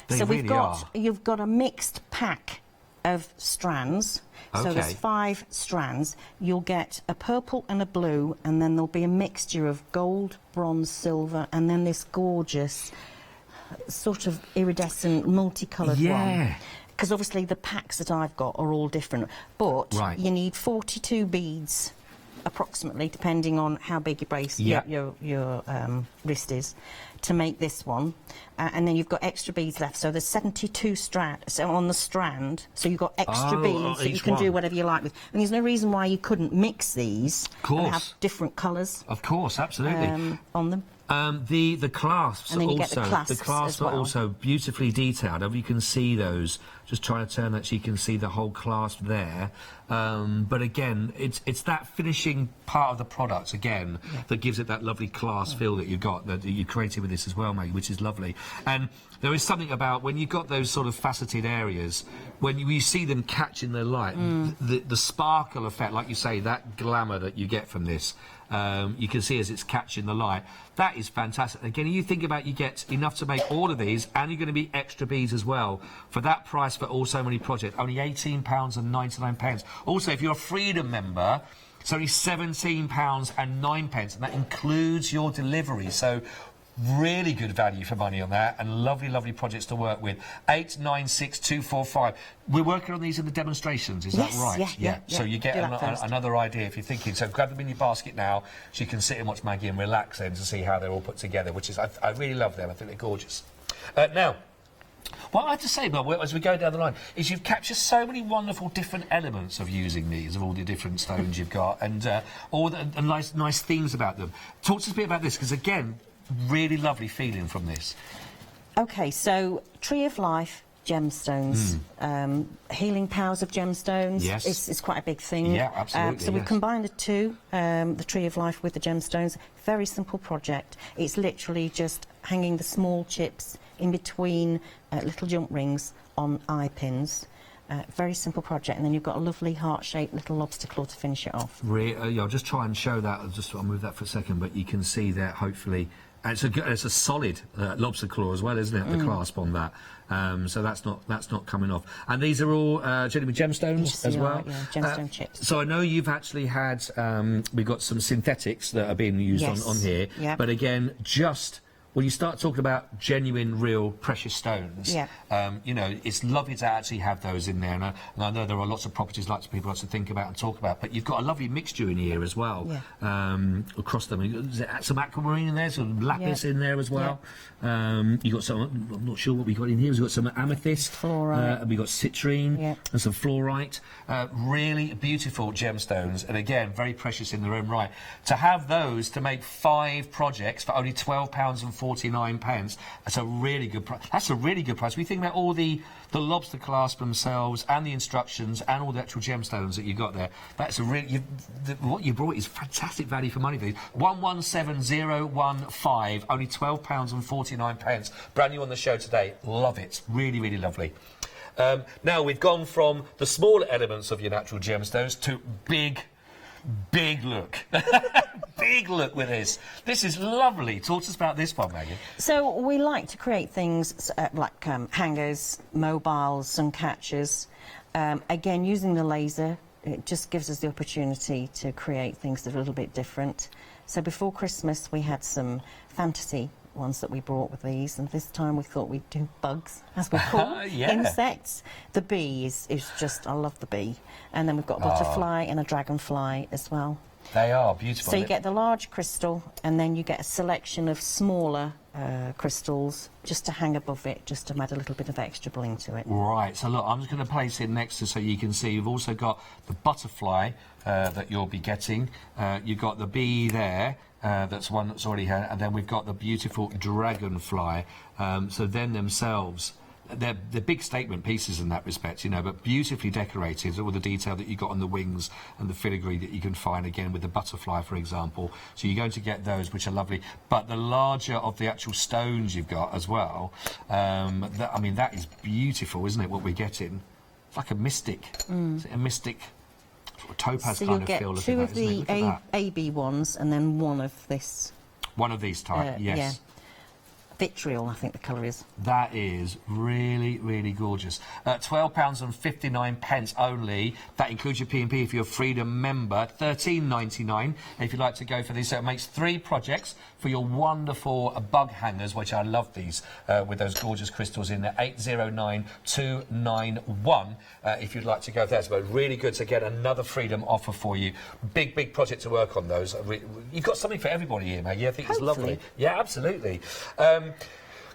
You've got a mixed pack of strands. So there's 5 strands. You'll get a purple and a blue, and then there'll be a mixture of gold, bronze, silver, and then this gorgeous sort of iridescent, multicoloured one. Because obviously the packs that I've got are all different. But you need 42 beads, approximately, depending on how big your bracelet, your wrist is, to make this one. And then you've got extra beads left. So there's 72 strands on the strand. So you've got extra beads that you can do whatever you like with. And there's no reason why you couldn't mix these and have different colours. Of course, absolutely. On them. The clasps and then you also, get the clasps are also beautifully detailed. You can see those. Just trying to turn that so you can see the whole clasp there. But again, it's that finishing part of the product again that gives it that lovely clasp feel that you've got, that you created with this as well, Maggie, which is lovely. And there is something about when you've got those sort of faceted areas, when you see them catch in the light, the sparkle effect, like you say, that glamour that you get from this. You can see as it's catching the light. That is fantastic. Again, you think about you get enough to make all of these, and you're going to be extra beads as well. For that price, for all so many projects, only £18.99. Also, if you're a Freedom member, it's only £17.09, and that includes your delivery. So, really good value for money on that, and lovely, lovely projects to work with. 896245. We're working on these in the demonstrations, is that right? Yeah. So you get another idea if you're thinking. So grab them in your basket now, so you can sit and watch Maggie and relax then to see how they're all put together, which is, I really love them. I think they're gorgeous. Now, what I have to say, Bob, as we go down the line, is you've captured so many wonderful different elements of using these, of all the different stones you've got, and all the nice themes about them. Talk to us a bit about this, because again, really lovely feeling from this. Okay, so Tree of Life gemstones, healing powers of gemstones. Yes, it's quite a big thing. Yeah, absolutely. So we've combined the two, the Tree of Life with the gemstones. Very simple project. It's literally just hanging the small chips in between little jump rings on eye pins. Very simple project, and then you've got a lovely heart-shaped little lobster claw to finish it off. I'll just try and show that. I'll move that for a second, but you can see that hopefully. And it's a solid lobster claw as well, isn't it? The clasp on that, so that's not coming off. And these are all genuine gemstones as well. Yeah, gemstone chips. So I know you've actually had we've got some synthetics that are being used on here, but again, just when you start talking about genuine, real, precious stones, you know, it's lovely to actually have those in there. And I know there are lots of properties people like to think about and talk about, but you've got a lovely mixture in here as well, across them. Is there some aquamarine in there, some lapis in there as well. You've got some, I'm not sure what we've got in here. We've got some amethyst, fluorite. We've got citrine and some fluorite. Really beautiful gemstones, and again, very precious in their own right. To have those, to make 5 projects for only £12.49, that's a really good price. That's a really good price. We think about all the lobster clasp themselves and the instructions and all the actual gemstones that you got there. That's a really what you brought is fantastic value for money. For these 117015, only £12.49. Brand new on the show today. Love it. Really, really lovely. Now we've gone from the smaller elements of your natural gemstones to big look. Big look with this. This is lovely. Talk to us about this one, Maggie. So we like to create things like hangers, mobiles, sun catchers. Again, using the laser, it just gives us the opportunity to create things that are a little bit different. So before Christmas, we had some fantasy ones that we brought with these, and this time we thought we'd do bugs, as we call insects. The bee is just, I love the bee. And then we've got a butterfly and a dragonfly as well. They are beautiful. So you get the large crystal, and then you get a selection of smaller crystals just to hang above it, just to add a little bit of extra bling to it. Right, so look, I'm just going to place it next to so you can see. You've also got the butterfly that you'll be getting. You've got the bee there. That's one that's already here, and then we've got the beautiful dragonfly. So then themselves, they're big statement pieces in that respect, you know, but beautifully decorated, all the detail that you got on the wings and the filigree that you can find again with the butterfly, for example. So you're going to get those, which are lovely. But the larger of the actual stones you've got as well, I mean, that is beautiful, isn't it? What we're getting, it's like a mystic, is it a mystic? Topaz so kind you'll get of feel. 2 of the AB ones and then 1 of this. 1 of these type, yes. Yeah. vitriol, I think the colour is. That is really, really gorgeous. £12.59 only. That includes your P&P if you're a Freedom member. $13.99 if you'd like to go for these. So it makes 3 projects for your wonderful bug hangers, which I love these, with those gorgeous crystals in there. 809291 if you'd like to go there. So really good to get another Freedom offer for you. Big, big project to work on those. You've got something for everybody here, Maggie. I think it's lovely. Yeah, absolutely.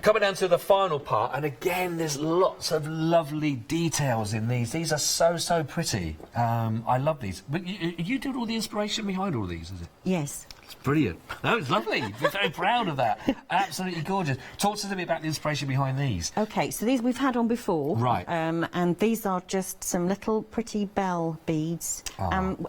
Coming down to the final part, and again, there's lots of lovely details in these. These are so pretty. I love these. But you did all the inspiration behind all these, is it? Yes. It's brilliant. No, it's lovely. We're very proud of that. Absolutely gorgeous. Talk to us a bit about the inspiration behind these. OK, so these we've had on before. Right. And these are just some little pretty bell beads.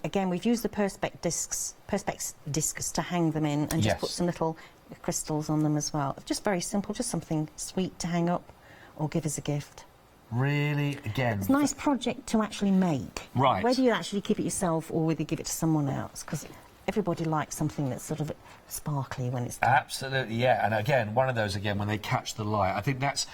Again, we've used the perspex discs to hang them in and just put some little crystals on them as well. Just very simple, just something sweet to hang up or give as a gift. Really, again... It's a nice project to actually make. Right. Whether you actually keep it yourself or whether you give it to someone else, because everybody likes something that's sort of sparkly when it's done. Absolutely, yeah. And again, one of those, again, when they catch the light, I think that's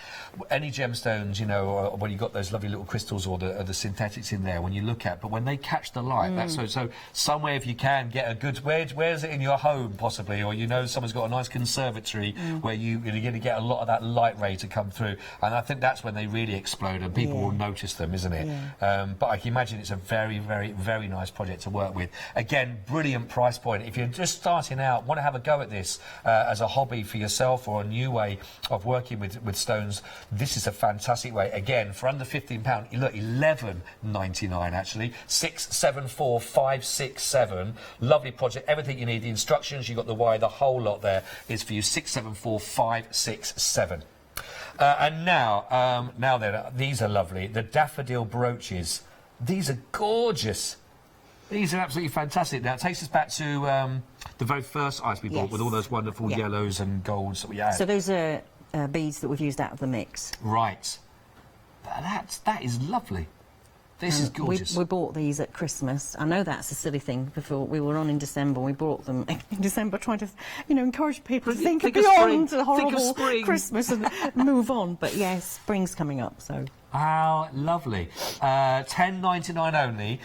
any gemstones, you know, or when you've got those lovely little crystals or the synthetics in there, when you look at, but when they catch the light, that's so somewhere, if you can, get a good, where's it in your home, possibly, or you know someone's got a nice conservatory where you're going to get a lot of that light ray to come through, and I think that's when they really explode and people will notice them, isn't it? But I can imagine it's a very, very, very nice project to work with. Again, brilliant price point. If you're just starting out, want to have a go at this as a hobby for yourself or a new way of working with stones, this is a fantastic way. Again, for under £15, you look, £11.99 actually, 674567. Lovely project, everything you need, the instructions, you got the wire, the whole lot there is for you, 674567. And now then, these are lovely, the daffodil brooches. These are gorgeous. These are absolutely fantastic. Now, it takes us back to the very first ice we bought with all those wonderful yellows and golds that we had. So those are beads that we've used out of the mix. Right. That is lovely. This is gorgeous. We bought these at Christmas. I know that's a silly thing. Before we were on in December, we bought them in December, trying to, you know, encourage people to think beyond a horrible Christmas and move on. But yes, spring's coming up, so. How lovely. $10.99 only.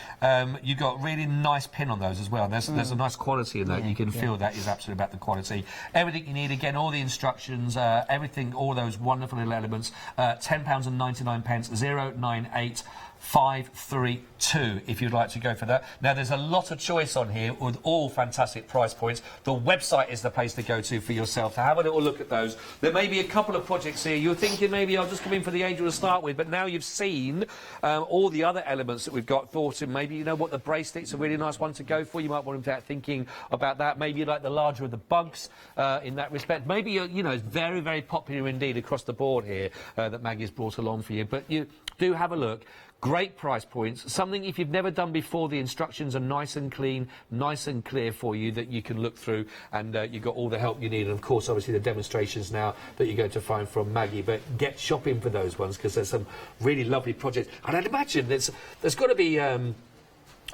You got really nice pin on those as well. There's a nice quality in that. You can feel that is absolutely about the quality. Everything you need, again, all the instructions, everything, all those wonderful little elements. £10.99, 098 532 if you'd like to go for that. Now there's a lot of choice on here with all fantastic price points. The website is the place to go to for yourself to have a little look at those. There may be a couple of projects here you're thinking maybe I'll just come in for the angel to start with, but now you've seen all the other elements that we've got, thought, and maybe you know what, the bracelet's a really nice one to go for. You might want to start thinking about that. Maybe you like the larger of the bugs in that respect. Maybe you know, it's very, very popular indeed across the board here that Maggie's brought along for you, but you do have a look. Great price points, something if you've never done before, the instructions are nice and clean, nice and clear for you that you can look through, and you've got all the help you need, and of course obviously the demonstrations now that you're going to find from Maggie, but get shopping for those ones because there's some really lovely projects, and I'd imagine there's got to be a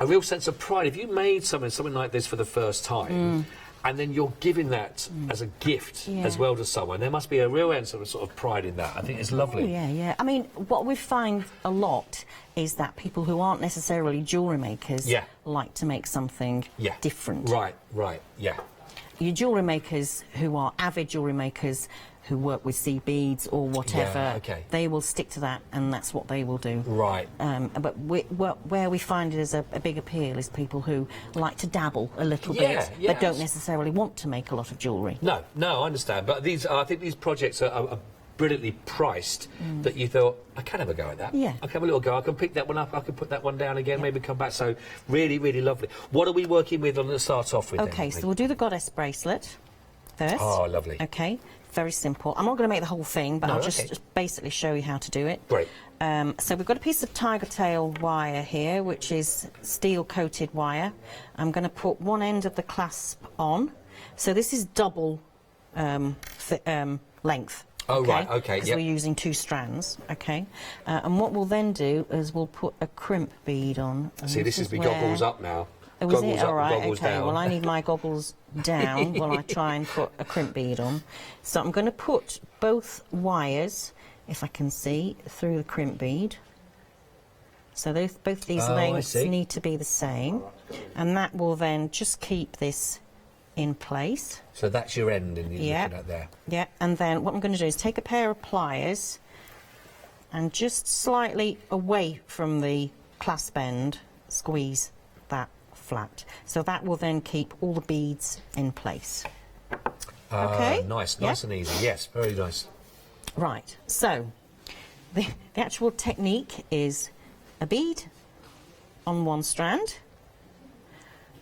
real sense of pride if you made something like this for the first time. And then you're giving that as a gift as well to someone. There must be a real sort of pride in that. I think it's lovely. Oh, yeah. I mean, what we find a lot is that people who aren't necessarily jewellery makers like to make something different. Right, yeah. Your jewellery makers who are avid jewellery makers who work with sea beads or whatever, they will stick to that, and that's what they will do. Right. But where we find it as a big appeal is people who like to dabble a little bit, but don't necessarily want to make a lot of jewellery. No, I understand. But I think these projects are brilliantly priced that you thought, I can have a go at that. Yeah. I can have a little go. I can pick that one up. I can put that one down again, maybe come back. So really, really lovely. What are we working with on the start off with? Okay, so we'll do the goddess bracelet first. Oh, lovely. Okay. Very simple. I'm not going to make the whole thing, but I'll just basically show you how to do it. Great. So we've got a piece of tiger tail wire here, which is steel-coated wire. I'm going to put one end of the clasp on. So this is double length. Oh, right, okay, because we're using 2 strands, okay? And what we'll then do is we'll put a crimp bead on. See, this is my goggles up now. Oh, is it? Up, All right, goggles okay. down. Well, I need my goggles down while I try and put a crimp bead on. So I'm going to put both wires, if I can see, through the crimp bead. So both these lengths need to be the same. And that will then just keep this in place. So that's your end in you're looking at there. Yeah, and then what I'm going to do is take a pair of pliers and just slightly away from the clasp end, squeeze that flat. So that will then keep all the beads in place. Okay? Nice and easy. Yes, very nice. Right, so the actual technique is a bead on one strand,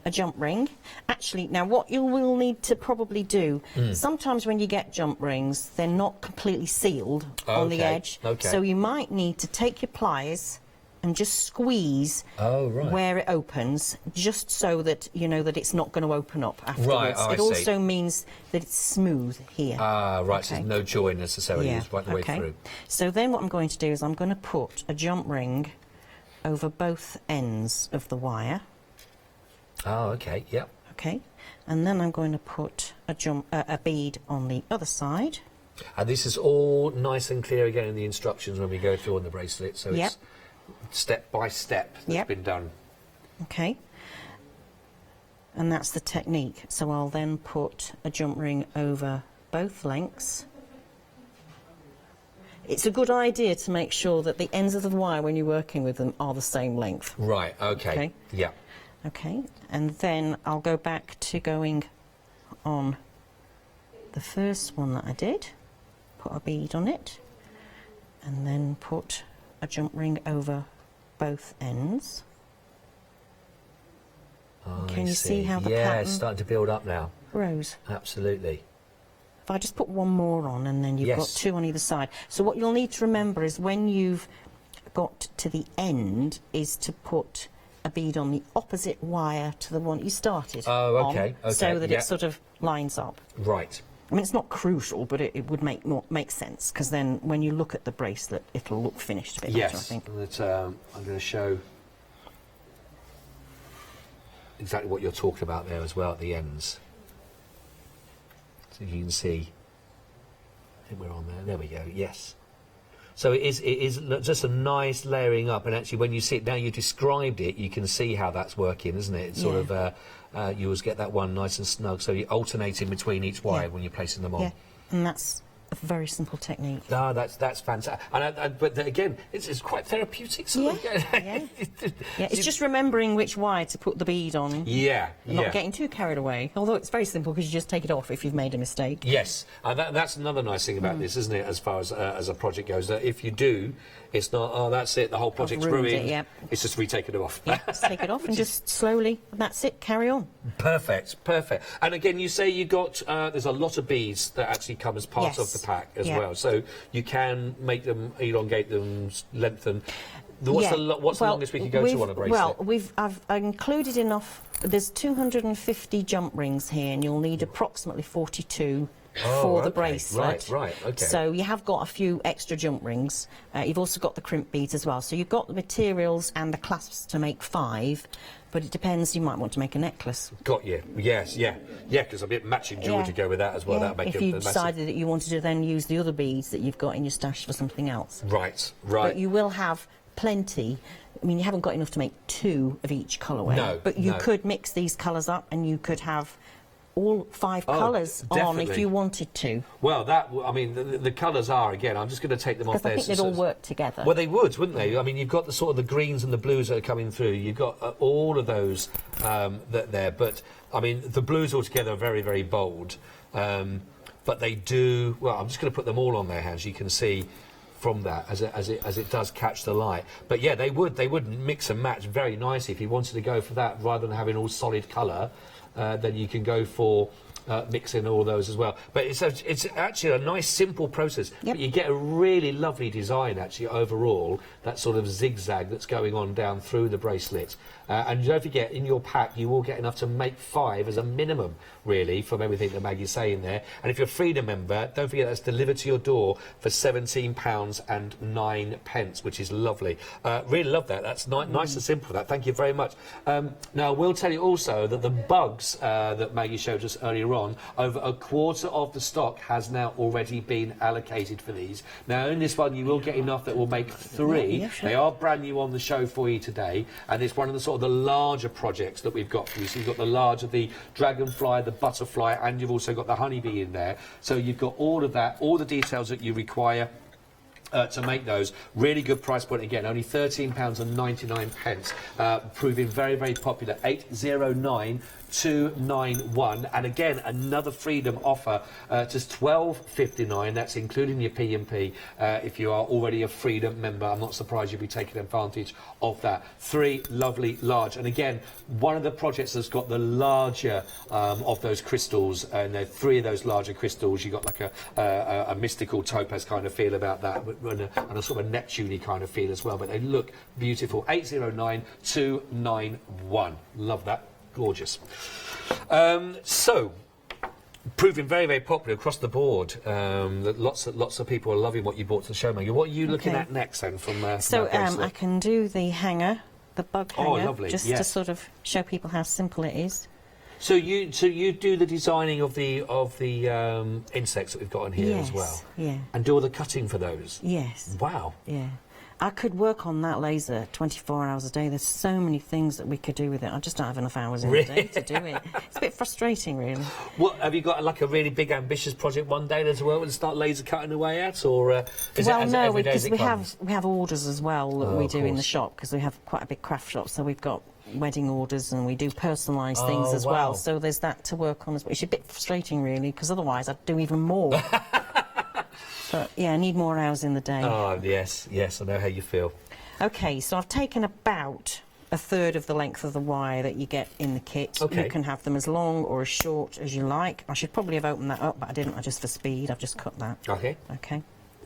a jump ring. Actually, now what you will need to probably do, sometimes when you get jump rings, they're not completely sealed on the edge. So you might need to take your pliers and just squeeze where it opens, just so that you know that it's not going to open up afterwards. It also means that it's smooth here. Right, so there's no join necessarily, it's right the way through. So then what I'm going to do is I'm going to put a jump ring over both ends of the wire. Oh, okay, yep. Okay, and then I'm going to put a bead on the other side. And this is all nice and clear again in the instructions when we go through on the bracelet, so it's step by step that's been done. Okay, and that's the technique. So I'll then put a jump ring over both lengths. It's a good idea to make sure that the ends of the wire, when you're working with them, are the same length. Right, okay. Yeah. Okay, and then I'll go back to going on the first one that I did, put a bead on it, and then put a jump ring over both ends. Can you see how the pattern it's starting to build up now. Grows? Absolutely. If I just put one more on and then you've got two on either side. So what you'll need to remember is when you've got to the end is to put a bead on the opposite wire to the one you started on, so that it sort of lines up. Right. I mean, it's not crucial, but it would make sense, because then when you look at the bracelet, it'll look finished a bit better, I think. Yes, I'm going to show exactly what you're talking about there as well at the ends. So you can see, I think we're on there. There we go, yes. So it is just a nice layering up, and actually when you see it now, you described it, you can see how that's working, isn't it? It's sort of, you always get that one nice and snug, so you're alternating between each wire when you're placing them on. Yeah, and that's a very simple technique. Ah, that's fantastic. But again, it's quite therapeutic. It's just remembering which wire to put the bead on. Not getting too carried away. Although it's very simple, because you just take it off if you've made a mistake. Yes, and that's another nice thing about this, isn't it? As far as a project goes, that if you do, it's not, oh, that's it, the whole project's ruined. It's just retaken it off. Just take it off and just slowly, that's it, carry on. Perfect. And again, you say you got, there's a lot of beads that actually come as part of the pack as well. So you can make them, elongate them, lengthen. What's the longest we can go to on a bracelet? Well, I've included enough. There's 250 jump rings here, and you'll need approximately 42 for the bracelet. Right, okay. So you have got a few extra jump rings. You've also got the crimp beads as well. So you've got the materials and the clasps to make 5, but it depends. You might want to make a necklace. Got you. Yes, because a bit matching jewellery to go with that as well. That'd make if you decided that you wanted to then use the other beads that you've got in your stash for something else. Right. But you will have plenty. I mean, you haven't got enough to make 2 of each colourway. But you could mix these colours up, and you could have all 5 colours on if you wanted to. Well, I mean, the colours are, again, I'm just going to take them off there. I think they'd all work together. Well, they would, wouldn't they? I mean, you've got the sort of the greens and the blues that are coming through. You've got all of those there. But, I mean, the blues altogether are very, very bold. But they do... Well, I'm just going to put them all on there, as you can see from that, as it does catch the light. But, yeah, they would mix and match very nicely if you wanted to go for that rather than having all solid colour. then you can go for mixing all those as well. But it's actually a nice, simple process. Yep. But you get a really lovely design, actually, overall, that sort of zigzag that's going on down through the bracelet. And don't forget, in your pack, you will get enough to make 5 as a minimum, really, from everything that Maggie's saying there. And if you're a Freedom member, don't forget that's delivered to your door for £17.09, which is lovely. Really love that. That's nice and simple, that. Thank you very much. Now, we'll tell you also that the bugs that Maggie showed us earlier on, over a quarter of the stock has now already been allocated for these. Now, in this one, you will get enough that will make 3. Yeah, sure. They are brand new on the show for you today, and it's one of the sort of the larger projects that we've got for you. So you've got the larger, the dragonfly, the butterfly, and you've also got the honeybee in there. So you've got all of that, all the details that you require to make those. Really good price point again, only £13.99, proving very, very popular. 809291, and again another Freedom offer, just £12.59. That's including your P&P. If you are already a Freedom member, I'm not surprised you'll be taking advantage of that. 3 lovely large, and again one of the projects that's got the larger of those crystals, and there are 3 of those larger crystals. You got like a mystical topaz kind of feel about that, and a sort of a Neptune-y kind of feel as well, but they look beautiful. 809291. Love that. Gorgeous. So, proving very, very popular across the board. That lots of people are loving what you brought to the show, Maggie. What are you looking at next, then, from So, I can do the hanger, the bug hanger, lovely. just to sort of show people how simple it is. So you do the designing of the insects that we've got in here as well? Yeah. And do all the cutting for those? Yes. Wow. Yeah. I could work on that laser 24 hours a day. There's so many things that we could do with it. I just don't have enough hours in the day to do it. It's a bit frustrating, really. What, have you got like a really big, ambitious project one day as well and start laser cutting away at, or is well, it as no, every day as because it we have orders as well that Oh, we of do in the course. shop, because we have quite a big craft shop. So we've got wedding orders and we do personalised things as wow. well. So there's that to work on as well. It's a bit frustrating, really, because otherwise I'd do even more. But yeah, I need more hours in the day. Oh yes, yes, I know how you feel. Okay, so I've taken about a third of the length of the wire that you get in the kit. Okay. You can have them as long or as short as you like. I should probably have opened that up, but I didn't. Just for speed, I've just cut that. Okay. Okay.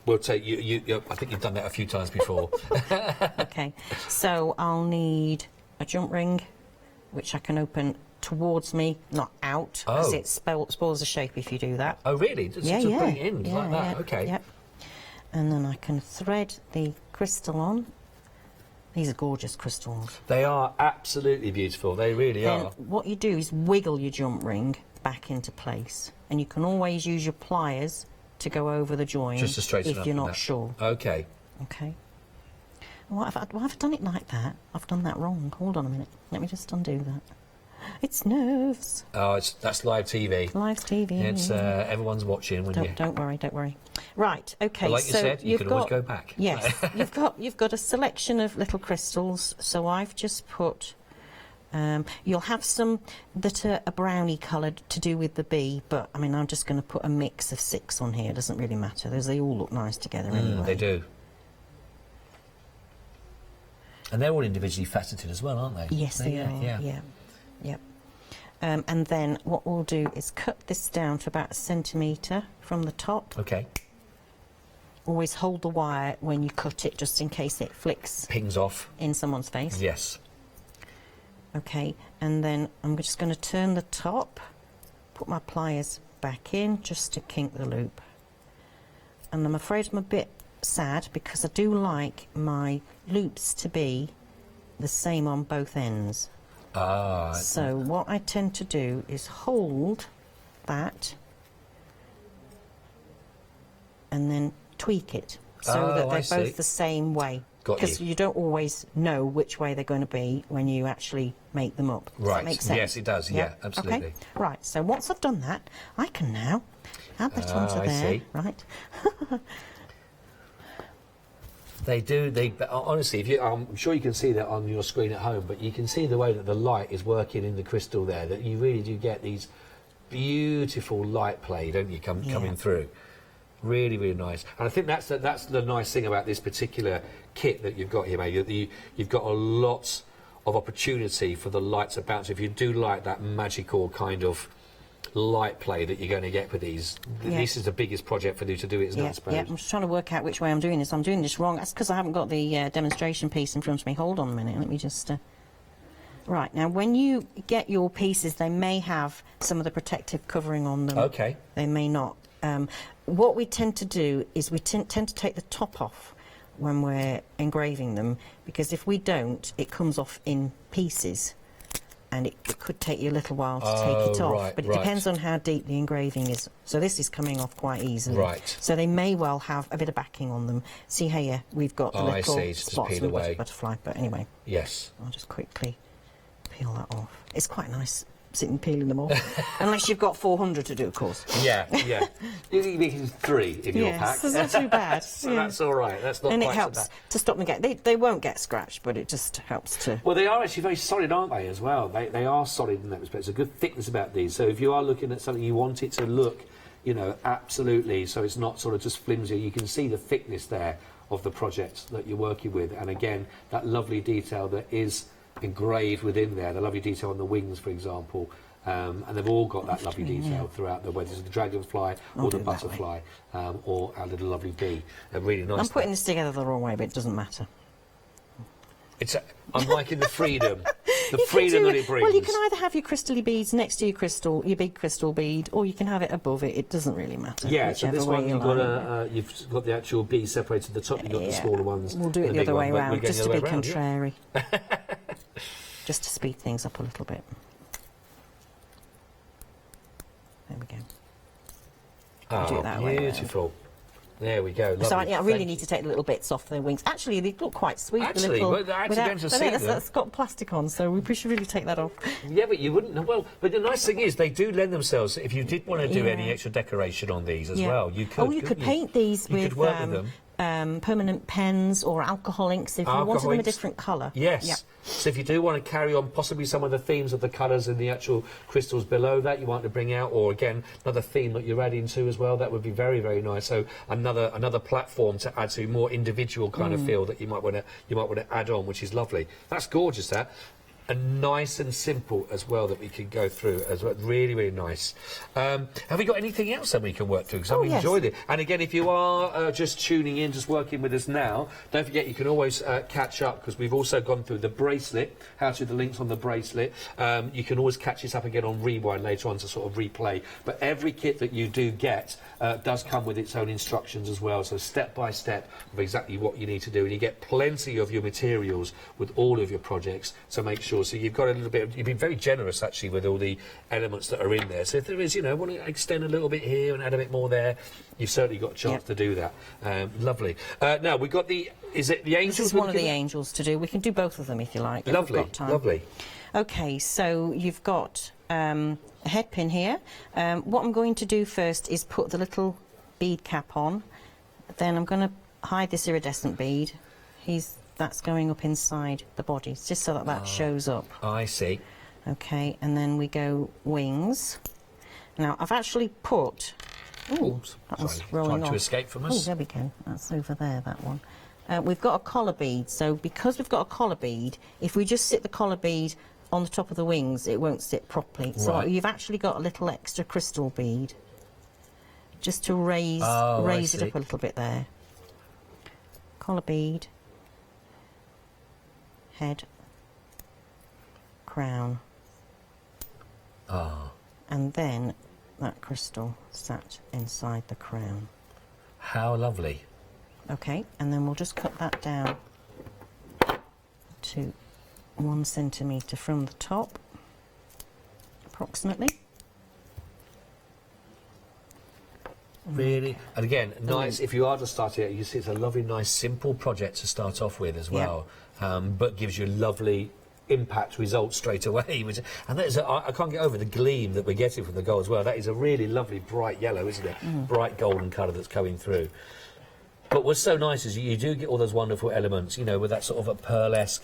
We'll take you. I think you've done that a few times before. Okay. So I'll need a jump ring, which I can open towards me, not out, because it spoils the shape if you do that. Oh really? Just Yeah, to yeah. bring it in Yeah, like that. yeah, Okay. Yep. And then I can thread the crystal on. These are gorgeous crystals. They are absolutely beautiful. They really Then are. what you do is wiggle your jump ring back into place, and you can always use your pliers to go over the join Just to straighten if up you're and not that. sure. Okay. Okay. Why have I done it like that? I've done that wrong. Hold on a minute. Let me just undo that. It's nerves. Oh, that's live TV. Live TV. It's everyone's watching when you. Don't worry, don't worry. Right, okay. But like you so said, you you've can got, always go back. Yes, you've got a selection of little crystals. So I've just put. You'll have some that are brownie coloured to do with the bee, but I mean I'm just going to put a mix of 6 on here. It doesn't really matter. They all look nice together anyway. They do. And they're all individually faceted as well, aren't they? Yes, they are. Yeah. Yeah. Yep. And then what we'll do is cut this down to about 1 centimetre from the top. Okay. Always hold the wire when you cut it, just in case it flicks Pings off. in someone's face. Yes. Okay, and then I'm just going to turn the top, put my pliers back in just to kink the loop. And I'm afraid I'm a bit sad because I do like my loops to be the same on both ends. Ah. So what I tend to do is hold that and then tweak it so that they're both the same way. Because you don't always know which way they're going to be when you actually make them up. Does that make sense? Yes, it does. Yeah, absolutely. Okay. Right. So once I've done that, I can now add that onto I there. see. Right. They do. Honestly, if you, I'm sure you can see that on your screen at home, but you can see the way that the light is working in the crystal there. That you really do get these beautiful light play, don't you? Coming through. Really, really nice. And I think that's the nice thing about this particular kit that you've got here, mate. You've got a lot of opportunity for the light to bounce. If you do like that magical kind of light play that you're going to get with these, this is the biggest project for you to do, isn't it, I suppose? Yeah, I'm just trying to work out which way I'm doing this. I'm doing this wrong. That's because I haven't got the demonstration piece in front of me. Hold on a minute, let me just... Right, now when you get your pieces, they may have some of the protective covering on them. Okay. They may not. What we tend to do is we tend to take the top off when we're engraving them, because if we don't, it comes off in pieces, and it could take you a little while to take it off. Right, but it depends on how deep the engraving is. So this is coming off quite easily. Right. So they may well have a bit of backing on them. See here, we've got the little spots peel with away. butterfly. But anyway, yes, I'll just quickly peel that off. It's quite nice sitting peeling them off, unless you've got 400 to do, of course. Yeah. You're making 3 in your pack. Yes, it's not too bad. So that's all right. That's not and quite it helps so bad. to stop them getting... They won't get scratched, but it just helps to... Well, they are actually very solid, aren't they, as well? They are solid in that respect. There's a good thickness about these. So if you are looking at something, you want it to look, you know, absolutely, so it's not sort of just flimsy. You can see the thickness there of the project that you're working with. And again, that lovely detail that is engraved within there, the lovely detail on the wings, for example. And they've all got that lovely detail throughout, whether it's the dragonfly or the butterfly or our little lovely bee. They're really nice. I'm putting this together the wrong way, but it doesn't matter. I'm liking the freedom, the freedom that it brings. Well, you can either have your crystally beads next to your big crystal bead, or you can have it above it. It doesn't really matter. Yeah, so this one you've got the actual bead separated at the top, you've got the smaller ones. We'll do it the other way around, just to be contrary. Yeah. Just to speed things up a little bit. There we go. Oh, do it that beautiful. There we go. Lovely. So I really need to take the little bits off their wings. Actually, they look quite sweet. Actually, that's got plastic on, so we should really take that off. Yeah, but you wouldn't. Well, but the nice thing is they do lend themselves. If you did want to do any extra decoration on these as well, you could. Oh, you could paint these with. You could work with them. Permanent pens or alcohol inks if you wanted them a different colour. Yes. Yep. So if you do want to carry on possibly some of the themes of the colours in the actual crystals below that you want to bring out, or again another theme that you're adding to as well, that would be very, very nice. So another platform to add to, more individual kind of feel that you might want to add on, which is lovely. That's gorgeous. That. And nice and simple as well that we can go through as well. Really, really nice. Have we got anything else that we can work through? Because I've enjoyed it. And again, if you are just tuning in, just working with us now, don't forget you can always catch up, because we've also gone through the bracelet, how to do the links on the bracelet. You can always catch this up again on Rewind later on to sort of replay. But every kit that you do get does come with its own instructions as well. So step by step of exactly what you need to do. And you get plenty of your materials with all of your projects. So make sure. So you've got a little bit. You've been very generous actually with all the elements that are in there. So if there is, want to extend a little bit here and add a bit more there, you've certainly got a chance to do that. Lovely. Now we've got the. Is it the angels? This is one of the angels to do. We can do both of them if you like. Lovely. Lovely. Okay, so you've got a head pin here. What I'm going to do first is put the little bead cap on. Then I'm going to hide this iridescent bead. That's going up inside the body, just so that shows up. I see. Okay, and then we go wings. Now, I've actually put... Oops, that was rolling off. To escape from us. Oh, there we go. That's over there, that one. We've got a collar bead, so because we've got a collar bead, if we just sit the collar bead on the top of the wings, it won't sit properly. So you've actually got a little extra crystal bead, just to raise it up a little bit there. Collar bead. Head, crown, and then that crystal sat inside the crown. How lovely. Okay, and then we'll just cut that down to 1 centimetre from the top, approximately. Really, and again, nice. If you are to start it, you see it's a lovely, nice, simple project to start off with as well. But gives you lovely impact results straight away. And that is, I can't get over the gleam that we're getting from the gold as well. That is a really lovely bright yellow, isn't it? Bright golden colour that's coming through. But what's so nice is you do get all those wonderful elements, with that sort of a pearlesque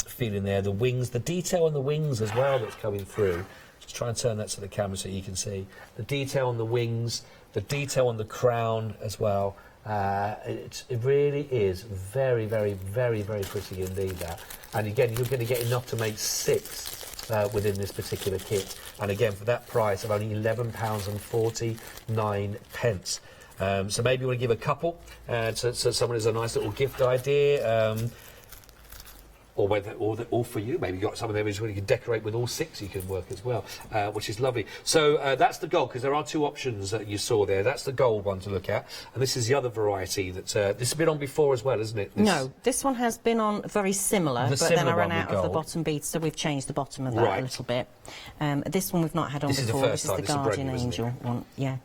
feeling there. The wings, the detail on the wings as well that's coming through. Just try and turn that to the camera so you can see. The detail on the wings, the detail on the crown as well. It really is very, very, very, very pretty indeed, that. And again, you're going to get enough to make 6 within this particular kit. And again, for that price of only £11.49. So maybe you want to give a couple to someone as a nice little gift idea. Or for you, maybe you've got some of them where you can decorate with all 6 you can work as well, which is lovely. So that's the gold, because there are 2 options that you saw there. That's the gold one to look at, and this is the other variety that this has been on before as well, isn't it? No, this one has been on very similar, but then I ran out of the bottom beads, so we've changed the bottom of that a little bit. This one we've not had on before. This is the Guardian Angel one, yeah.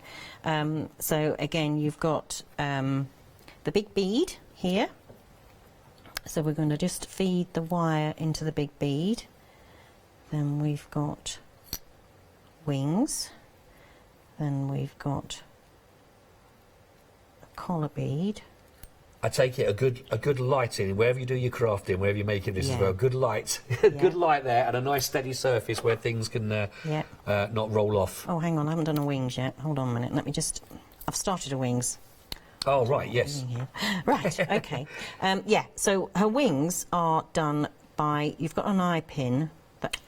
So again, you've got the big bead here. So we're going to just feed the wire into the big bead. Then we've got wings. Then we've got a collar bead. I take it a good lighting wherever you do your crafting, wherever you're making this as well. Good light, good light there, and a nice steady surface where things can not roll off. Oh, hang on, I haven't done a wings yet. Hold on a minute. Let me just. I've started a wings. Oh, right, yes. Right, OK. Yeah, so her wings are done by... You've got an eye pin.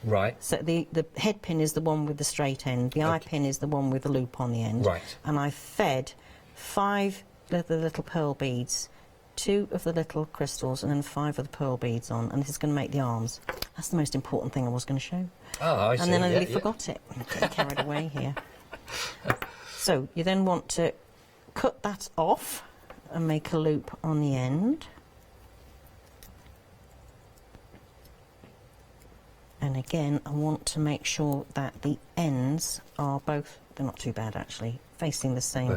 Right. So the head pin is the one with the straight end. The eye pin is the one with the loop on the end. Right. And I fed 5 of the little pearl beads, 2 of the little crystals, and then 5 of the pearl beads on. And this is going to make the arms. That's the most important thing I was going to show. Oh, I see. And then I nearly forgot it. I'm getting carried away here. So you then want to cut that off and make a loop on the end. And again, I want to make sure that the ends are both, they're not too bad actually, facing the same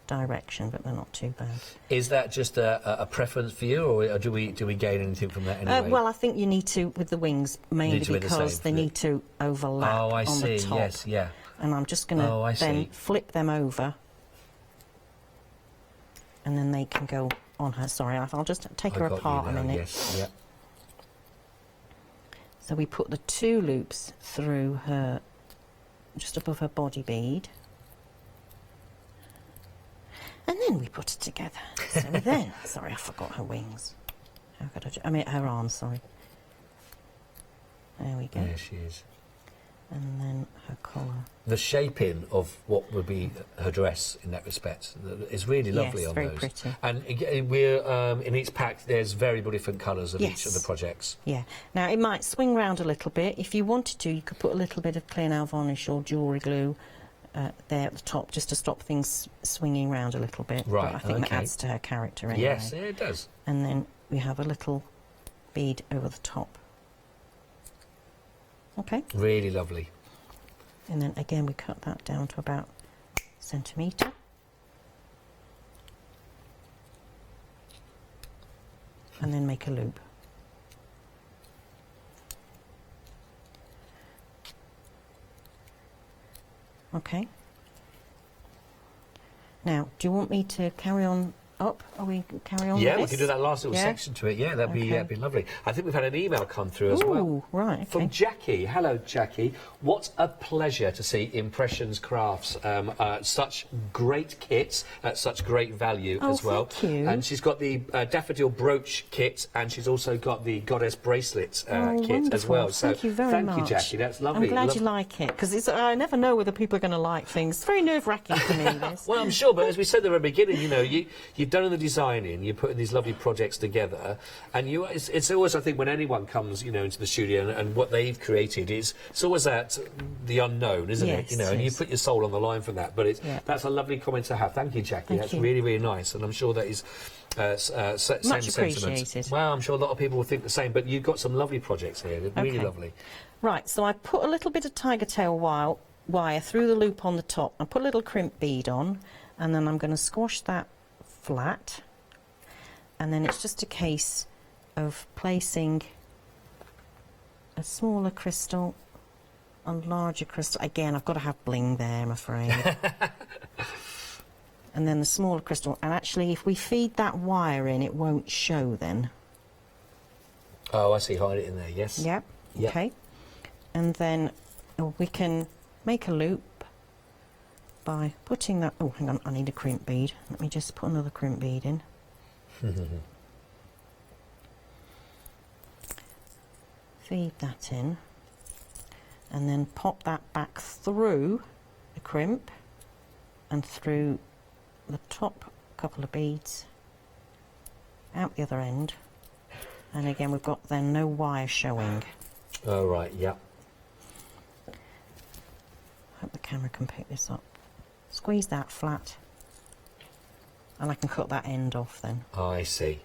direction, but they're not too bad. Is that just a preference for you, or do we gain anything from that anyway? Well, I think you need to with the wings, mainly because they need to overlap on the top. Yes, yeah. And I'm just going to then flip them over, and then they can go on her. Sorry, I'll just take her apart a minute. Yes, yeah. So we put the 2 loops through her, just above her body bead. And then we put it together. So then, sorry, I forgot her wings. How could I mean, her arms, sorry. There we go. There she is. And then her collar. The shaping of what would be her dress in that respect is really lovely on very those. Pretty. And we're in each pack. There's very different colours of each of the projects. Yeah. Now it might swing round a little bit. If you wanted to, you could put a little bit of clear nail varnish or jewellery glue there at the top, just to stop things swinging round a little bit. Right. But I think that adds to her character anyway. Yes, it does. And then we have a little bead over the top. Okay. Really lovely. And then again we cut that down to about a centimetre. And then make a loop. Okay. Now, do you want me to carry on up? Are we carry on? Yeah, with we can do that last little section to it. Yeah, that'd be lovely. I think we've had an email come through as well. Right. Okay. From Jackie. Hello, Jackie. What a pleasure to see Impressions Crafts. Such great kits at such great value as well. Thank you. And she's got the daffodil brooch kit, and she's also got the goddess bracelet kit as well. So thank you very much. Thank you, Jackie. That's lovely. I'm glad you like it, because I never know whether people are going to like things. It's very nerve-wracking for me, this. Well, I'm sure, but as we said at the beginning, you know, you've done the designing, you're putting these lovely projects together, and it's always, I think, when anyone comes, you know, into the studio and what they've created it's always that the unknown, isn't it? You know, and you put your soul on the line for that. But that's a lovely comment to have. Thank you, Jackie. That's really, really nice, and I'm sure that is same sentiment. Well, I'm sure a lot of people will think the same. But you've got some lovely projects here. They're really lovely. Right. So I put a little bit of tiger tail wire through the loop on the top. I put a little crimp bead on, and then I'm going to squash that flat, and then it's just a case of placing a smaller crystal on larger crystal. Again, I've got to have bling there, I'm afraid. And then the smaller crystal, and actually if we feed that wire in, it won't show then. Oh, I see. Hide it in there. Yes. Yep. Okay. And then we can make a loop by putting that... Oh, hang on, I need a crimp bead. Let me just put another crimp bead in. Feed that in. And then pop that back through the crimp and through the top couple of beads out the other end. And again, we've got then no wire showing. Oh, right, yeah. Hope the camera can pick this up. Squeeze that flat, and I can cut that end off then. I see.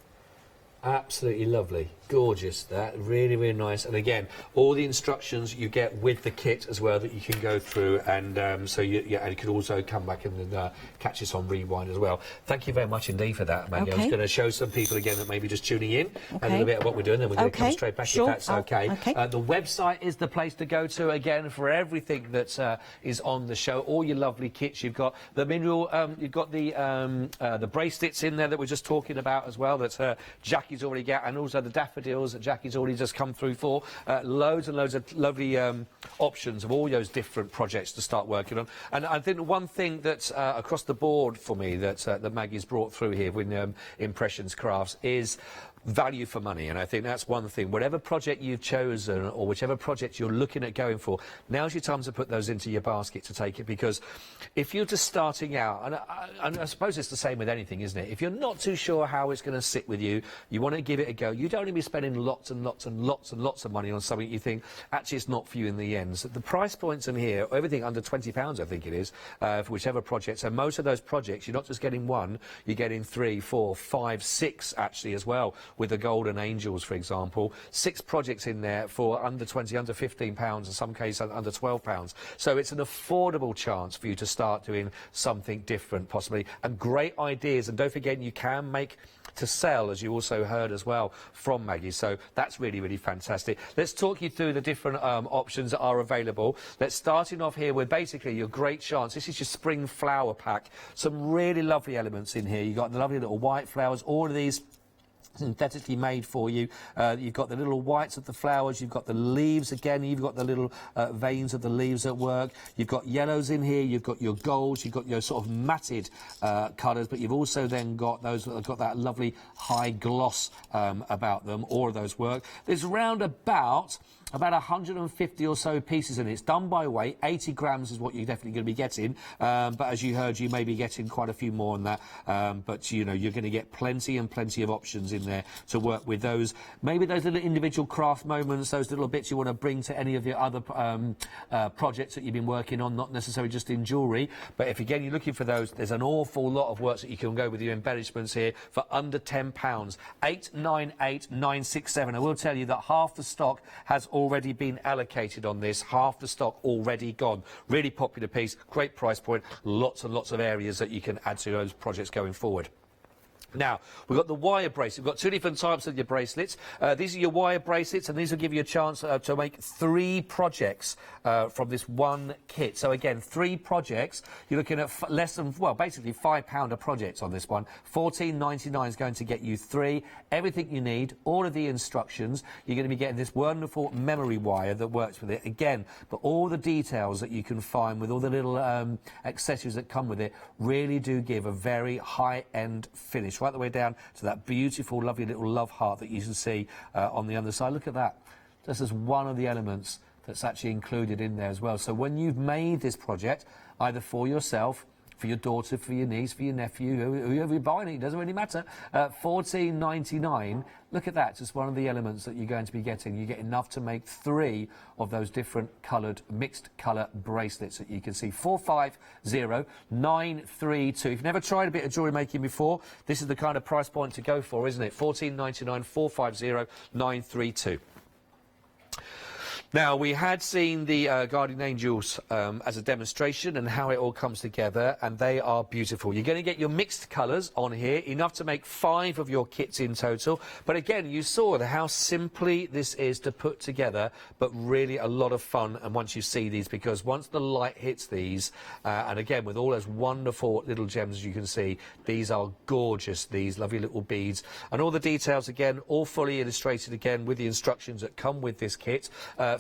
Absolutely lovely. Gorgeous, that. Really, really nice. And again, all the instructions you get with the kit as well that you can go through, and so and you can also come back and catch this on rewind as well. Thank you very much indeed for that, Mandy. Okay. I'm going to show some people again that may be just tuning in a little bit of what we're doing, then we're going to come straight back if that's okay. The website is the place to go to again for everything that is on the show. All your lovely kits. You've got the mineral, you've got the bracelets in there that we're just talking about as well. That Jackie's already got, and also the daffodils that Jackie's already just come through for. Loads and loads of lovely options of all those different projects to start working on. And I think one thing that's across the board for me that Maggie's brought through here with Impressions Crafts is value for money. And I think that's one thing. Whatever project you've chosen or whichever project you're looking at going for, now's your time to put those into your basket to take it, because if you're just starting out, and I suppose it's the same with anything, isn't it? If you're not too sure how it's going to sit with you, you want to give it a go, you don't want to be spending lots and lots and lots and lots of money on something you think actually it's not for you in the end. So the price points in here, everything under £20 I think it is, for whichever project. So most of those projects, you're not just getting one, you're getting 3, 4, 5, 6 actually as well, with the Golden Angels, for example. 6 projects in there for under 20, under £15, in some cases under £12. So it's an affordable chance for you to start doing something different, possibly, and great ideas. And don't forget, you can make to sell, as you also heard as well from Maggie. So that's really, really fantastic. Let's talk you through the different options that are available. Let's starting off here with basically your great chance. This is your spring flower pack. Some really lovely elements in here. You've got the lovely little white flowers, all of these synthetically made for you. You've got the little whites of the flowers, you've got the leaves again, you've got the little veins of the leaves at work, you've got yellows in here, you've got your golds, you've got your sort of matted colours, but you've also then got those that have got that lovely high gloss about them. All of those work. There's round about 150 or so pieces in it. It's done by weight. 80 grams is what you're definitely going to be getting. But as you heard, you may be getting quite a few more than that. But, you know, you're going to get plenty and plenty of options in there to work with those. Maybe those little individual craft moments, those little bits you want to bring to any of your other projects that you've been working on, not necessarily just in jewellery. But if, again, you're looking for those, there's an awful lot of works that you can go with your embellishments here for under £10. 898967. I will tell you that half the stock has already been allocated on this, half the stock already gone. Really popular piece, great price point, lots and lots of areas that you can add to those projects going forward. Now, we've got the wire bracelet. We've got 2 different types of your bracelets. These are your wire bracelets, and these will give you a chance to make 3 projects from this one kit. So, again, 3 projects. You're looking at less than, well, basically £5 a project on this one. $14.99 is going to get you 3. Everything you need, all of the instructions. You're going to be getting this wonderful memory wire that works with it. Again, but all the details that you can find with all the little accessories that come with it really do give a very high-end finish, right the way down to that beautiful, lovely little love heart that you can see on the underside. Look at that. This is one of the elements that's actually included in there as well. So when you've made this project, either for yourself, for your daughter, for your niece, for your nephew, whoever you're buying it, it doesn't really matter. $14.99. Look at that, just one of the elements that you're going to be getting. You get enough to make 3 of those different coloured, mixed colour bracelets that you can see. 450932. If you've never tried a bit of jewellery making before, this is the kind of price point to go for, isn't it? $14.99, 450932. Now, we had seen the Guardian Angels as a demonstration and how it all comes together, and they are beautiful. You're going to get your mixed colours on here, enough to make 5 of your kits in total. But again, you saw how simply this is to put together, but really a lot of fun. And once you see these, because once the light hits these, and again, with all those wonderful little gems you can see, these are gorgeous, these lovely little beads. And all the details, again, all fully illustrated again with the instructions that come with this kit.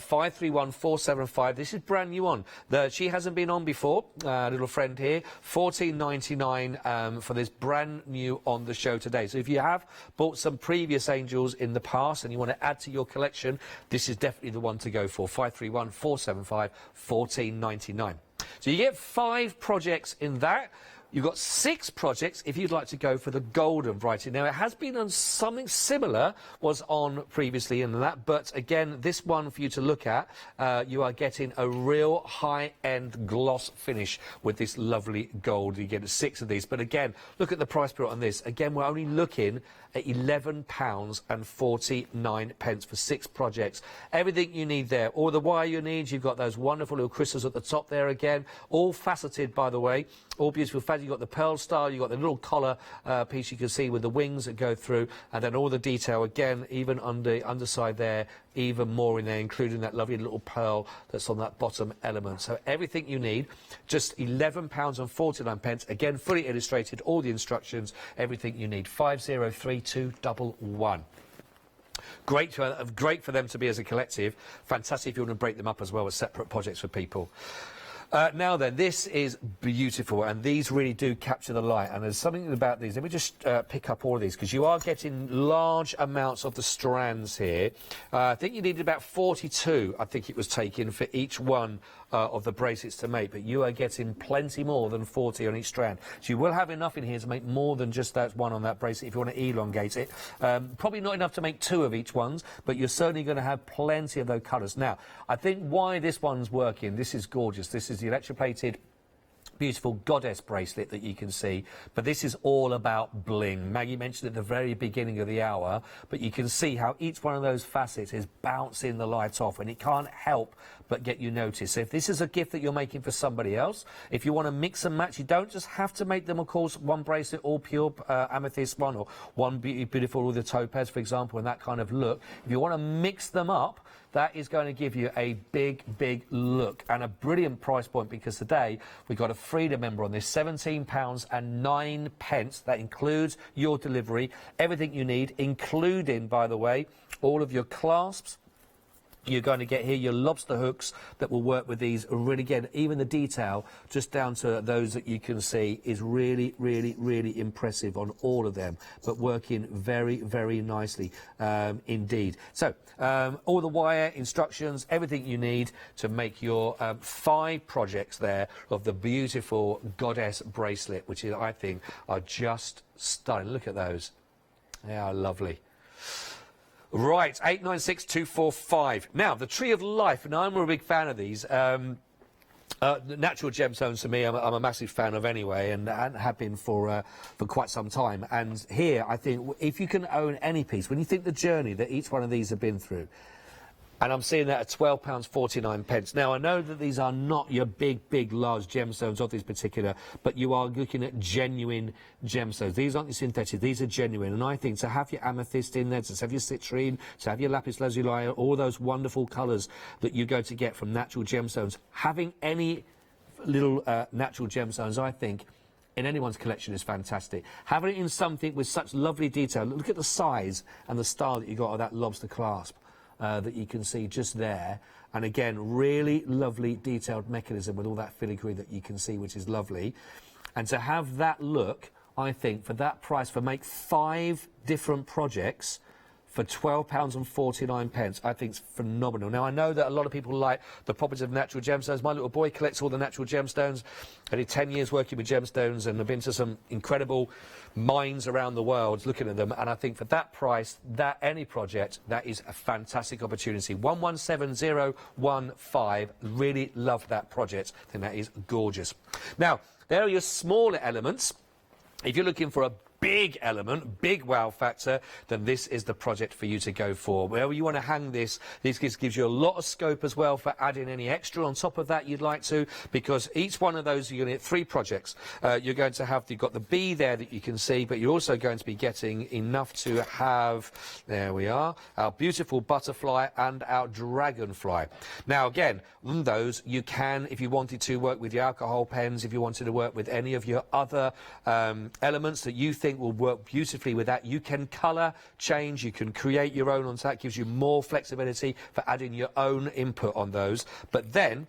531475. This is brand new on. She hasn't been on before. Little friend here. $14.99 for this brand new on the show today. So if you have bought some previous angels in the past and you want to add to your collection, this is definitely the one to go for. 531475, $14.99. So you get 5 projects in that. You've got 6 projects if you'd like to go for the golden variety. Now, it has been on something similar, was on previously in that, but again, this one for you to look at, you are getting a real high-end gloss finish with this lovely gold. You get 6 of these, but again, look at the price point on this. Again, we're only looking at £11.49 for 6 projects. Everything you need there. All the wire you need, you've got those wonderful little crystals at the top there again, all faceted, by the way, all beautiful faceted. You've got the pearl style, you've got the little collar piece you can see with the wings that go through, and then all the detail again, even on the underside there, even more in there, including that lovely little pearl that's on that bottom element. So everything you need, just £11.49. Again, fully illustrated, all the instructions, everything you need. 503211. Great for them to be as a collective. Fantastic if you want to break them up as well as separate projects for people. Now then, this is beautiful, and these really do capture the light, and there's something about these. Let me just pick up all of these, because you are getting large amounts of the strands here. I think you needed about 42, I think it was taken, for each one of the bracelets to make, but you are getting plenty more than 40 on each strand. So you will have enough in here to make more than just that one on that bracelet if you want to elongate it. Probably not enough to make 2 of each ones, but you're certainly going to have plenty of those colours. Now, I think why this one's working, this is gorgeous. This is the electroplated beautiful goddess bracelet that you can see, but this is all about bling. Maggie mentioned at the very beginning of the hour, but you can see how each one of those facets is bouncing the light off, and it can't help but get you noticed. So if this is a gift that you're making for somebody else, if you want to mix and match, you don't just have to make them, of course, one bracelet all pure amethyst one, or one beautiful with the topaz, for example, and that kind of look. If you want to mix them up, that is going to give you a big, big look and a brilliant price point, because today we've got a Freedom member on this, £17.09. That includes your delivery, everything you need, including, by the way, all of your clasps. You're going to get here your lobster hooks that will work with these. Really, again, even the detail, just down to those that you can see, is really, really, really impressive on all of them, but working very, very nicely indeed. So, all the wire, instructions, everything you need to make your 5 projects there of the beautiful goddess bracelet, which is, I think, are just stunning. Look at those. They are lovely. Right, 896245. Now, the Tree of Life. Now, I'm a big fan of these. Natural gemstones, to me, I'm a massive fan of anyway, and have been for quite some time. And here, I think, if you can own any piece, when you think the journey that each one of these have been through, and I'm seeing that at £12.49. Now, I know that these are not your big, big, large gemstones of this particular, but you are looking at genuine gemstones. These aren't your synthetic, these are genuine. And I think to have your amethyst in there, to have your citrine, to have your lapis lazuli, all those wonderful colours that you're going to get from natural gemstones, having any little natural gemstones, I think, in anyone's collection is fantastic. Having it in something with such lovely detail. Look at the size and the style that you got of that lobster clasp. That you can see just there, and again, really lovely detailed mechanism with all that filigree that you can see, which is lovely. And to have that look, I think, for that price, for make 5 different projects for £12.49, I think it's phenomenal. Now, I know that a lot of people like the properties of natural gemstones. My little boy collects all the natural gemstones. I did 10 years working with gemstones, and I've been to some incredible mines around the world looking at them, and I think for that price, that any project, that is a fantastic opportunity. 117015, really love that project. I think that is gorgeous. Now, there are your smaller elements. If you're looking for a big element, big wow factor, then this is the project for you to go for. Wherever you want to hang this gives you a lot of scope as well for adding any extra on top of that you'd like to, because each one of those, you're going to get 3 projects. You're going to have, you've got the bee there that you can see, but you're also going to be getting enough to have, there we are, our beautiful butterfly and our dragonfly. Now again, on those you can, if you wanted to, work with your alcohol pens, if you wanted to work with any of your other elements that you think think will work beautifully with that. You can colour change, you can create your own on that, gives you more flexibility for adding your own input on those. But then,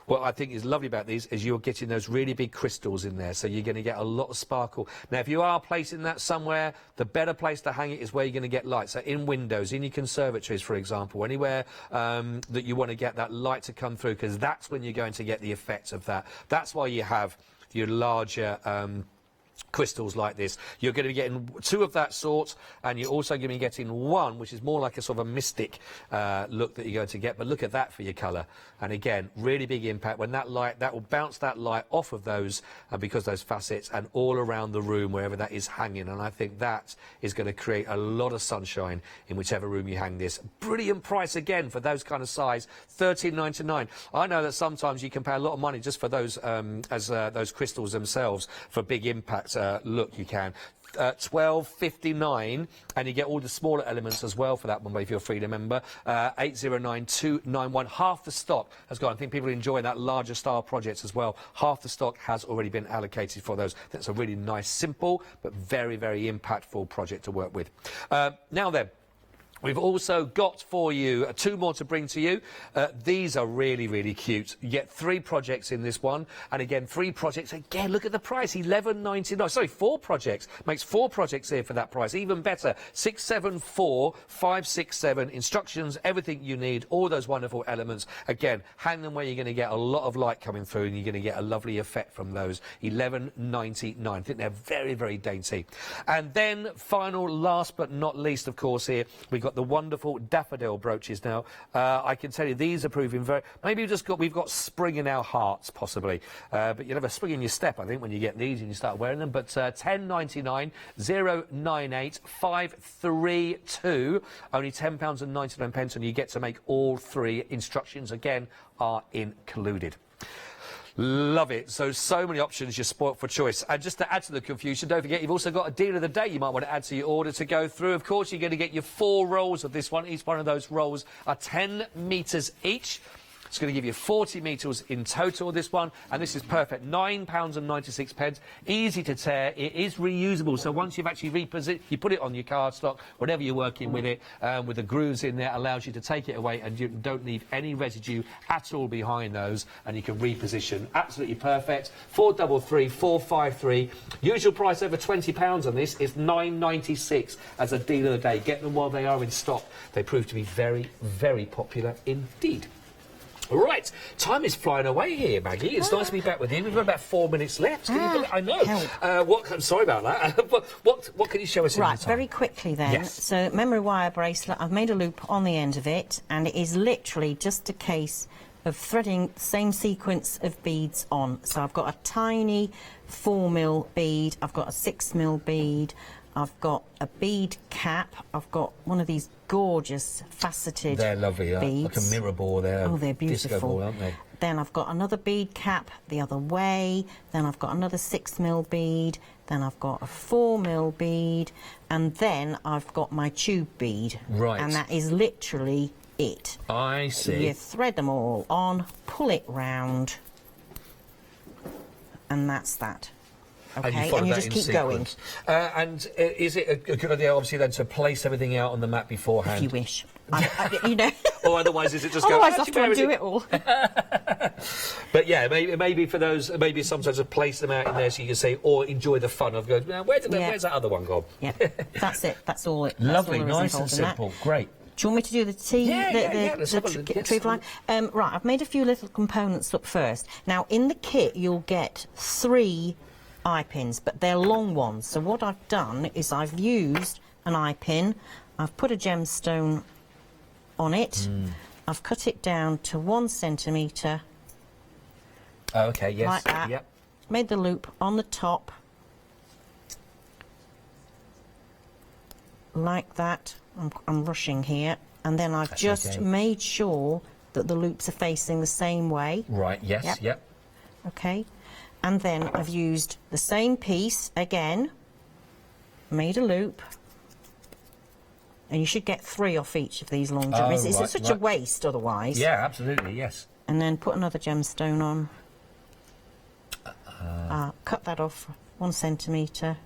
what I think is lovely about these is you're getting those really big crystals in there, so you're going to get a lot of sparkle. Now, if you are placing that somewhere, the better place to hang it is where you're going to get light. So in windows, in your conservatories, for example, anywhere that you want to get that light to come through, because that's when you're going to get the effect of that. That's why you have your larger crystals like this. You're going to be getting 2 of that sort, and you're also going to be getting 1 which is more like a sort of a mystic look that you're going to get. But look at that for your colour, and again, really big impact when that light, that will bounce that light off of those because those facets and all around the room wherever that is hanging. And I think that is going to create a lot of sunshine in whichever room you hang this. Brilliant price again for those kind of size, $13.99. I know that sometimes you can pay a lot of money just for those those crystals themselves for big impact look. You can $12.59, and you get all the smaller elements as well for that one if you're a Freedom member. 809291. Half the stock has gone. I think people are enjoying that larger style projects as well. Half the stock has already been allocated for those. That's a really nice, simple but very, very impactful project to work with. Now then, we've also got for you 2 more to bring to you. These are really, really cute. You get 3 projects in this one. And again, 3 projects. Again, look at the price, $11.99. Sorry, 4 projects. Makes 4 projects here for that price. Even better, 674567. Instructions, everything you need, all those wonderful elements. Again, hang them where you're going to get a lot of light coming through, and you're going to get a lovely effect from those. $11.99. I think they're very, very dainty. And then, final, last but not least, of course, here, we've got the wonderful daffodil brooches now. I can tell you these are proving very... Maybe we've got spring in our hearts, possibly. But you'll have a spring in your step, I think, when you get these and you start wearing them. But $10.99, 098 532, only £10.99, and you get to make all 3. Instructions, again, are included. Love it. So many options, you're spoilt for choice. And just to add to the confusion, don't forget, you've also got a deal of the day you might want to add to your order to go through. Of course, you're going to get your 4 rolls of this one. Each one of those rolls are 10 metres each. It's going to give you 40 metres in total, this one, and this is perfect. £9.96. Easy to tear. It is reusable, so once you've actually repositioned, you put it on your cardstock, whatever you're working with it, with the grooves in there, allows you to take it away, and you don't leave any residue at all behind those, and you can reposition. Absolutely perfect. 433 453. Usual price over £20 on this is $9.96 as a deal of the day. Get them while they are in stock. They prove to be very, very popular indeed. Right, time is flying away here, Maggie. It's nice to be back with you. We've got about 4 minutes left. Can you believe it? I know. I'm sorry about that. what can you show us in the time? Very quickly then. Yes. So, memory wire bracelet, I've made a loop on the end of it, and it is literally just a case of threading the same sequence of beads on. So I've got a tiny 4mm bead, I've got a 6mm bead, I've got a bead cap, I've got one of these gorgeous faceted They're lovely, beads. like a mirror ball. They're beautiful. Disco ball, aren't they? Then I've got another bead cap the other way, then I've got another 6mm bead, then I've got a 4mm bead, and then I've got my tube bead. Right. And that is literally it. I see. You thread them all on, pull it round, and that's that. Okay, and you just keep going. And is it a good idea, obviously, then, to place everything out on the mat beforehand? If you wish. You know. Or otherwise, is it just otherwise, go... I've got to do it all. But yeah, maybe for those, maybe sometimes to place them out in there so you can say, or enjoy the fun of going, now, where's that other one gone? Yeah, that's it. That's all it. Lovely, that's all nice and simple. Great. Do you want me to do the tea? The tree fly? Right, I've made a few little components up first. Now, in the kit, you'll get 3 eye pins, but they're long ones. So what I've done is I've used an eye pin, I've put a gemstone on it, I've cut it down to 1 centimetre. Okay, yes. Like that. Yep. Made the loop on the top. Like that. I'm rushing here. And then I've just made sure that the loops are facing the same way. Right, yes, yep. Okay. And then I've used the same piece again, made a loop, and you should get 3 off each of these long gems. It's such a waste otherwise. Yeah, absolutely, yes. And then put another gemstone on. Cut that off 1 centimetre.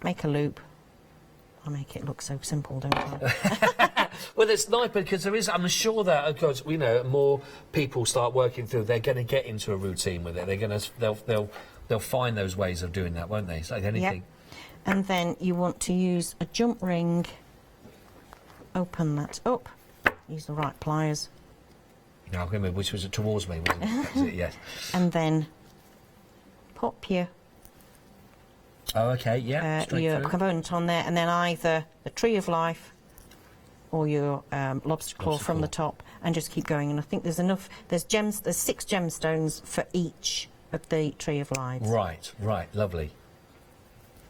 make a loop. I make it look so simple, don't I? Well, it's nice because there is. I'm sure that, of course, more people start working through. They're going to get into a routine with it. They're going to. They'll find those ways of doing that, won't they? It's like anything. Yeah. And then you want to use a jump ring. Open that up. Use the right pliers. I can't remember which was it towards me, wasn't it? Was it? Yes. And then pop your your component on there, and then either the tree of life or your lobster claw from the top, and just keep going. And I think there's enough. There's 6 gemstones for each of the tree of lives. Right, lovely.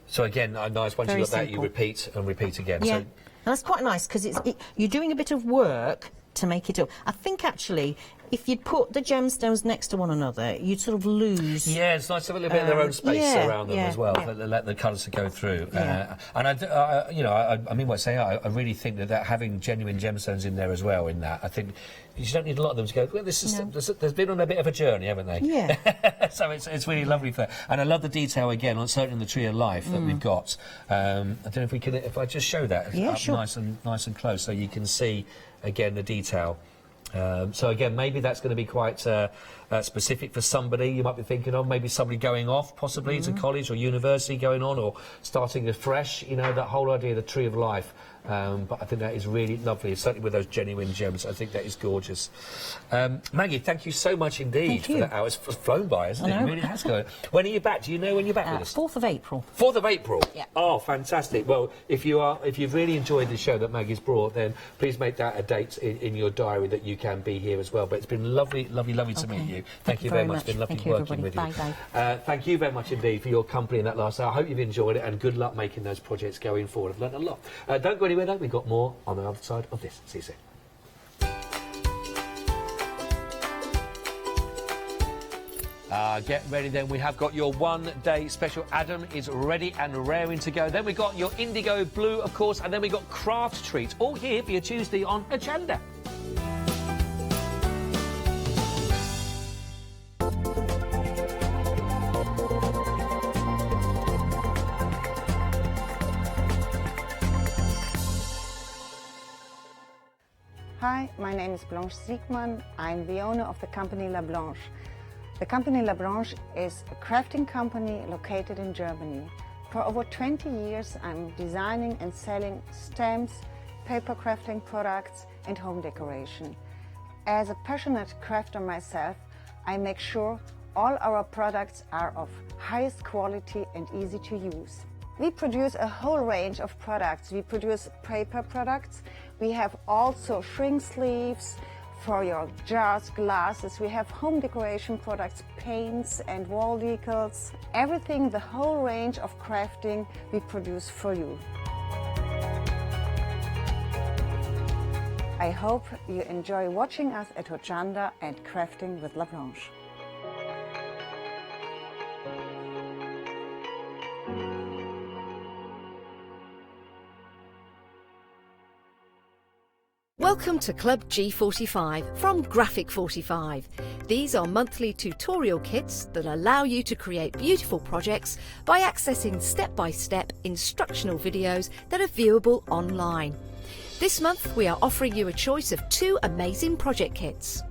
So again, nice. Once you've got that, you repeat and repeat again. Yeah, So, and that's quite nice because you're doing a bit of work to make it up. I think actually, if you'd put the gemstones next to one another, you'd sort of lose. Yeah, it's nice to have a little bit of their own space around them as well. Let the colours go through. Yeah. And I mean, what I say, I really think that having genuine gemstones in there as well. In that, I think you don't need a lot of them to go. Well, there's been on a bit of a journey, haven't they? Yeah. So it's really lovely for. And I love the detail again on certainly the tree of life that we've got. I don't know if we can. If I just show that up sure. nice and close, so you can see again the detail. So again, maybe that's going to be quite specific for somebody you might be thinking of, maybe somebody going off possibly to college or university going on, or starting afresh, that whole idea of the tree of life. But I think that is really lovely, certainly with those genuine gems. I think that is gorgeous. Maggie, thank you so much indeed for that hour. It's flown by, isn't it? It really has gone. When are you back? Do you know when you're back with us? 4th of April. 4th of April? Yeah. Oh, fantastic. Well, if you've really enjoyed the show that Maggie's brought, then please make that a date in your diary that you can be here as well. But it's been lovely to meet you. Thank you very much. It's been lovely working with you. Bye. Thank you very much indeed for your company in that last hour. I hope you've enjoyed it, and good luck making those projects going forward. I've learnt a lot. Don't go anywhere though, we've got more on the other side of this. See you soon. Get ready then, we have got your one-day special. Adam is ready and raring to go. Then we've got your Indigo Blue, of course, and then we've got Craftreat, all here for your Tuesday on Hochanda. Hi, my name is Blanche Siegmann. I'm the owner of the company La Blanche. The company La Blanche is a crafting company located in Germany. For over 20 years, I'm designing and selling stamps, paper crafting products, and home decoration. As a passionate crafter myself, I make sure all our products are of highest quality and easy to use. We produce a whole range of products. We produce paper products. We have also shrink sleeves for your jars, glasses. We have home decoration products, paints and wall decals. Everything, the whole range of crafting we produce for you. I hope you enjoy watching us at Hochanda and crafting with La Blanche. Welcome to Club G45 from Graphic 45. These are monthly tutorial kits that allow you to create beautiful projects by accessing step-by-step instructional videos that are viewable online. This month we are offering you a choice of 2 amazing project kits.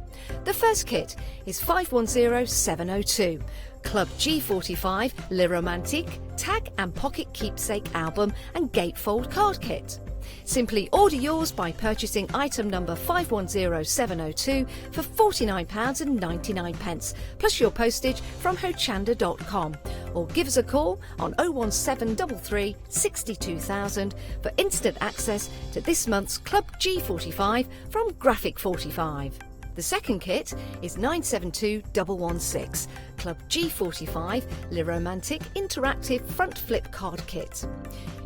The first kit is 510702, Club G45 Le Romantique Tag and Pocket Keepsake Album and Gatefold Card Kit. Simply order yours by purchasing item number 510702 for £49.99 plus your postage from hochanda.com, or give us a call on 01733 62000 for instant access to this month's Club G45 from Graphic 45. The second kit is 972116, Club G45 Le Romantique Interactive Front Flip Card Kit.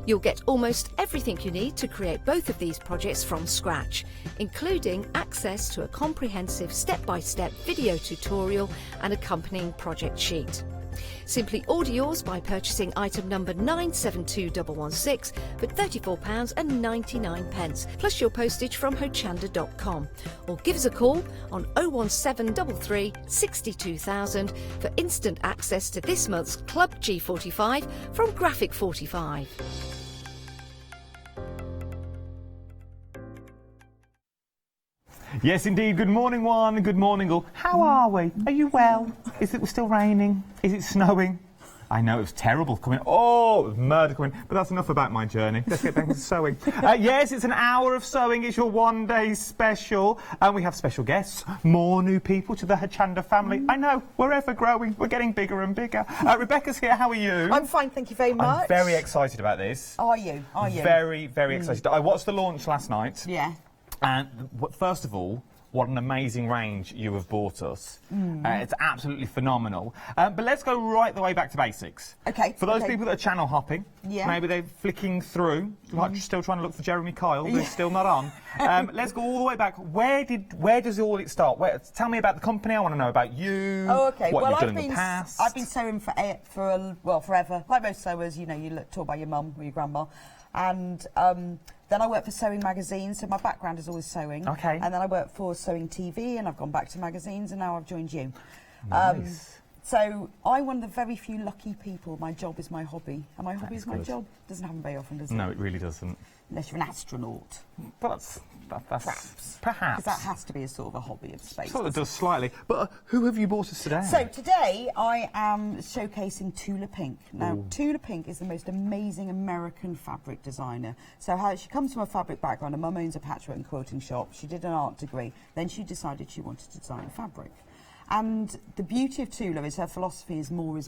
You'll get almost everything you need to create both of these projects from scratch, including access to a comprehensive step-by-step video tutorial and accompanying project sheet. Simply order yours by purchasing item number 972116 for £34.99, plus your postage from hochanda.com, or give us a call on 01733 62000 for instant access to this month's Club G45 from Graphic 45. Yes, indeed. Good morning, one. Good morning, all. How are we? Are you well? Is it still raining? Is it snowing? I know, it was terrible coming. Oh, it was murder coming. But that's enough about my journey. Let's get back to sewing. Yes, it's an hour of sewing. It's your one-day special. And we have special guests. More new people to the Hochanda family. I know, we're ever growing. We're getting bigger and bigger. Rebecca's here. How are you? I'm fine, thank you very much. I'm very excited about this. Are you? Are you? Very, very excited. I watched the launch last night. Yeah. And first of all, what an amazing range you have bought us. It's absolutely phenomenal. But let's go right the way back to basics. Okay. For those people that are channel hopping, maybe they're flicking through, like still trying to look for Jeremy Kyle, but he's still not on. Let's go all the way back. Where does all it start? Tell me about the company. I want to know about you. Oh, okay. What you've done in the past. I've been sewing forever. Like most sewers, you know, you look taught by your mum or your grandma. And then I worked for sewing magazines, so my background is always sewing. Okay. And then I worked for Sewing TV, and I've gone back to magazines, and now I've joined you. Nice. So I'm one of the very few lucky people. My job is my hobby, and my hobby is my job. Doesn't happen very often, does it? No, it really doesn't. Unless you're an astronaut. But that's perhaps. Because that has to be a sort of a hobby of space. Sort of does slightly. But who have you bought us today? So today I am showcasing Tula Pink. Now, Tula Pink is the most amazing American fabric designer. So she comes from a fabric background. Her mum owns a patchwork and quilting shop. She did an art degree. Then she decided she wanted to design fabric. And the beauty of Tula is her philosophy is more,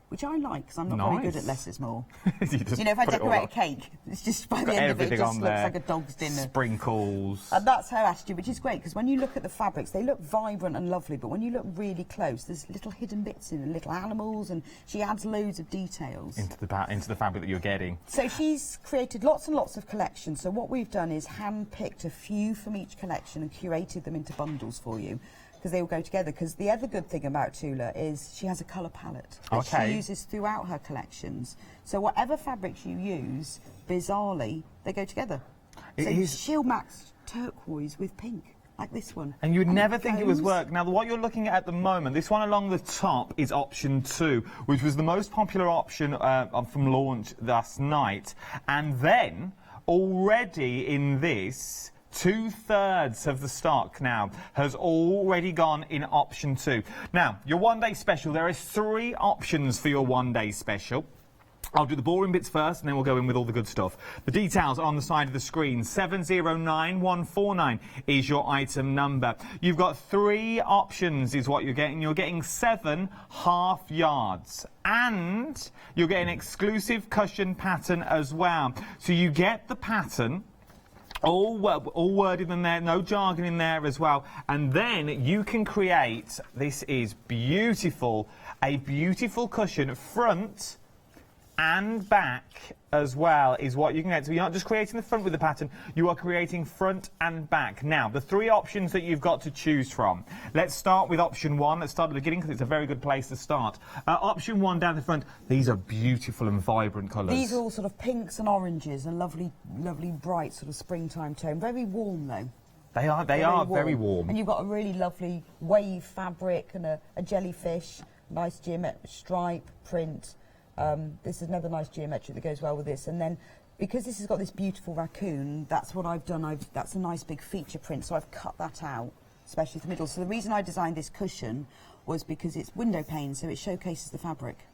which I like, because I'm not very good at less is more. You know, if I decorate a cake, it's just by the end of it, it just looks like a dog's dinner. Sprinkles. And that's her attitude, which is great, because when you look at the fabrics, they look vibrant and lovely, but when you look really close, there's little hidden bits in it, little animals, and she adds loads of details. Into the fabric that you're getting. So she's created lots and lots of collections. So what we've done is hand-picked a few from each collection and curated them into bundles for you, because they all go together. Because the other good thing about Tula is she has a colour palette that she uses throughout her collections. So whatever fabrics you use, bizarrely, they go together. She'll max turquoise with pink, like this one. And you'd never think it was work. Now, what you're looking at the moment, this one along the top is option 2, which was the most popular option from launch last night. And then, already in this, 2/3 of the stock now has already gone in option 2. Now, your one-day special, there are 3 options for your one-day special. I'll do the boring bits first, and then we'll go in with all the good stuff. The details are on the side of the screen. 709149 is your item number. You've got 3 options is what you're getting. You're getting 7 half yards. And you're getting an exclusive cushion pattern as well. So you get the pattern, all worded in there, no jargon in there as well. And then you can create, this is beautiful, a beautiful cushion front and back as well is what you can get. So you're not just creating the front with the pattern, you are creating front and back. Now, the 3 options that you've got to choose from. Let's start with option 1. Let's start at the beginning because it's a very good place to start. Option 1 down the front, these are beautiful and vibrant colours. These are all sort of pinks and oranges, a lovely, lovely bright sort of springtime tone. Very warm though. They are very warm. And you've got a really lovely wave fabric and a jellyfish, nice geometric stripe, print. This is another nice geometry that goes well with this. And then, because this has got this beautiful raccoon, that's what I've done. That's a nice big feature print, so I've cut that out, especially for the middle. So the reason I designed this cushion was because it's window pane, so it showcases the fabric,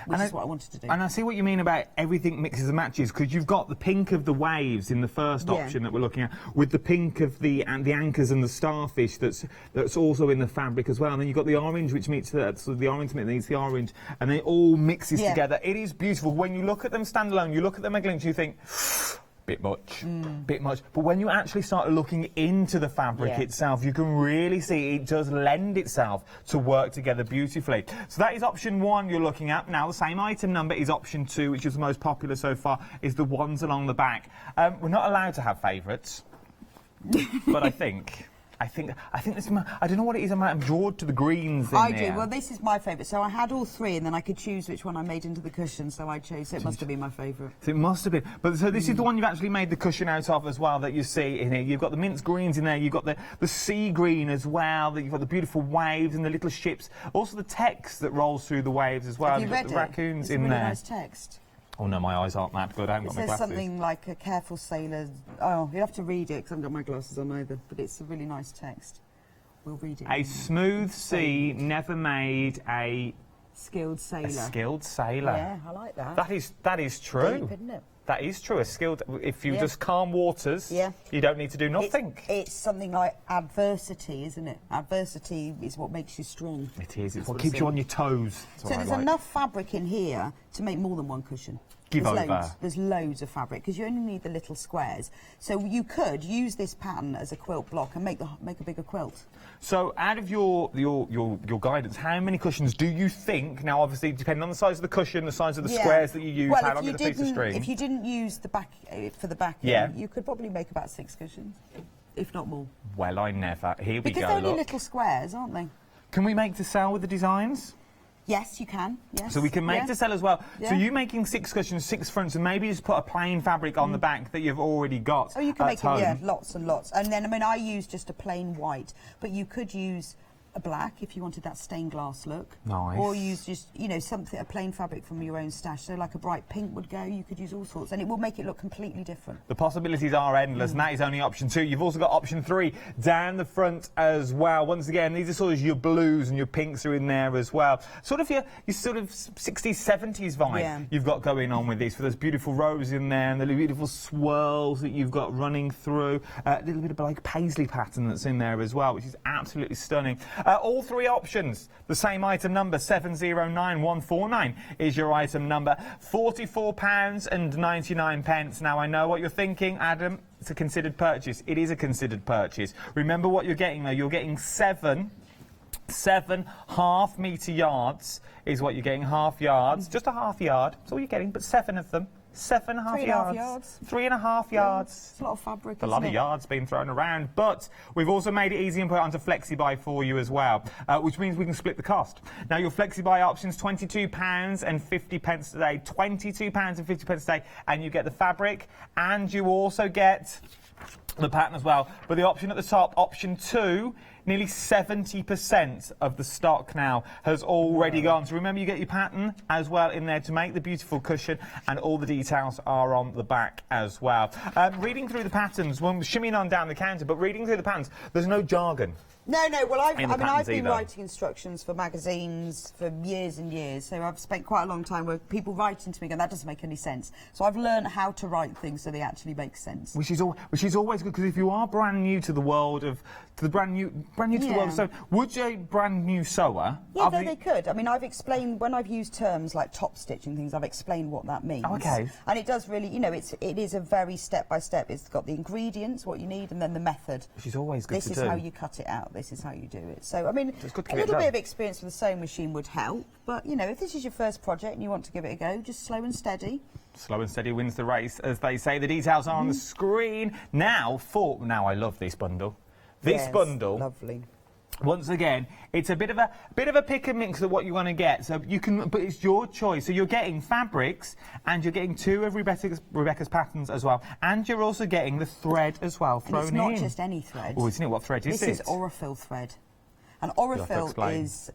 which is what I wanted to do. And I see what you mean about everything mixes and matches, because you've got the pink of the waves in the first option that we're looking at, with the pink of the anchors and the starfish that's also in the fabric as well. And then you've got the orange, which meets the orange meets the orange, and then it all mixes together. It is beautiful. When you look at them standalone, you look at them at a glance, you think, bit much. But when you actually start looking into the fabric itself, you can really see it does lend itself to work together beautifully. So that is option 1 you're looking at. Now, the same item number is option 2, which is the most popular so far, is the ones along the back. We're not allowed to have favourites, but I think I think this. I don't know what it is. I'm drawn to the greens. I do. Well, this is my favourite. So I had all three, and then I could choose which one I made into the cushion. So I chose. So it must have been my favourite. So it must have been. But so this is the one you've actually made the cushion out of as well. That you see in here. You've got the mint greens in there. You've got the sea green as well. You've got the beautiful waves and the little ships. Also the text that rolls through the waves as well. Have you read the it? raccoons It's in a really there. nice text. Oh no, my eyes aren't that good. I haven't got my It says glasses. something like a careful sailor. Oh, you have to read it because I haven't got my glasses on either. But it's a really nice text. We'll read it. A smooth sea never made a skilled sailor. A skilled sailor. Yeah, I like that. That is true. Deep, isn't it? That is true. A skilled. If you just calm waters, you don't need to do nothing. It's something like adversity, isn't it? Adversity is what makes you strong. It is. It's what keeps you on your toes. So there's enough fabric in here to make more than one cushion. There's loads of fabric because you only need the little squares. So you could use this pattern as a quilt block and make a bigger quilt. So out of your guidance, how many cushions do you think? Now, obviously, depending on the size of the cushion, the size of the squares that you use, how long is the piece of string? If you didn't use the back for the backing, you could probably make about 6 cushions, if not more. Well, I never. Here we go. Because they're only little squares, aren't they? Can we make to sell with the designs? Yes, you can. Yes. So we can make to sell as well. Yeah. So you making 6 cushions, 6 fronts, and maybe just put a plain fabric on the back that you've already got. Oh, you can make home. it, lots and lots. And then, I mean, I use just a plain white, but you could use a black if you wanted that stained glass look. Nice. Or use just, you know, a plain fabric from your own stash. So like a bright pink would go. You could use all sorts, and it will make it look completely different. The possibilities are endless, and that is only option 2. You've also got option 3 down the front as well. Once again, these are sort of your blues and your pinks are in there as well. Sort of your sort of 60s, 70s vibe you've got going on with these. For those beautiful rows in there and the beautiful swirls that you've got running through. A little bit of like paisley pattern that's in there as well, which is absolutely stunning. All 3 options, the same item number, 709149 is your item number. £44.99. Now, I know what you're thinking, Adam. It's a considered purchase. It is a considered purchase. Remember what you're getting, though. You're getting 7 half-metre yards is what you're getting, half yards. Just a half yard. That's all you're getting, but 7 of them. 7.5 yards. 3.5 yards. It's a lot of fabric. A lot of yards being thrown around, but we've also made it easy and put it onto Flexi Buy for you as well, which means we can split the cost. Now, your Flexi Buy options, £22.50 today, £22.50 today, and you get the fabric, and you also get the pattern as well. But the option at the top, option 2, nearly 70% of the stock now has already gone. So remember, you get your pattern as well in there to make the beautiful cushion, and all the details are on the back as well. Reading through the patterns, well, shimmying on down the counter, but reading through the patterns, there's no jargon. No, well, I've been either. writing instructions for magazines for years and years, so I've spent quite a long time where people write into me going, that doesn't make any sense. So I've learned how to write things so they actually make sense. Which is always good, because if you are brand new to the world of, the world of sewing, would a brand new sewer? Yeah, they could. I mean, I've explained, when I've used terms like top stitch and things, I've explained what that means. Oh, okay. And it does really, you know, it is a very step-by-step. It's got the ingredients, what you need, and then the method. Which is always good to do. This is how you cut it out. This is how you do it. So, I mean, a little bit of experience with a sewing machine would help. But, you know, if this is your first project and you want to give it a go, just slow and steady. Slow and steady wins the race, as they say. The details are on the screen. Now, I love this bundle. This bundle. Lovely. Once again, it's a bit of a pick and mix of what you want to get. So you can, but it's your choice. So you're getting fabrics, and you're getting 2 of Rebecca's patterns as well, and you're also getting the thread as well thrown in. And it's not just any thread. Oh, isn't it? What thread is this? This is Aurifil thread, and Aurifil is,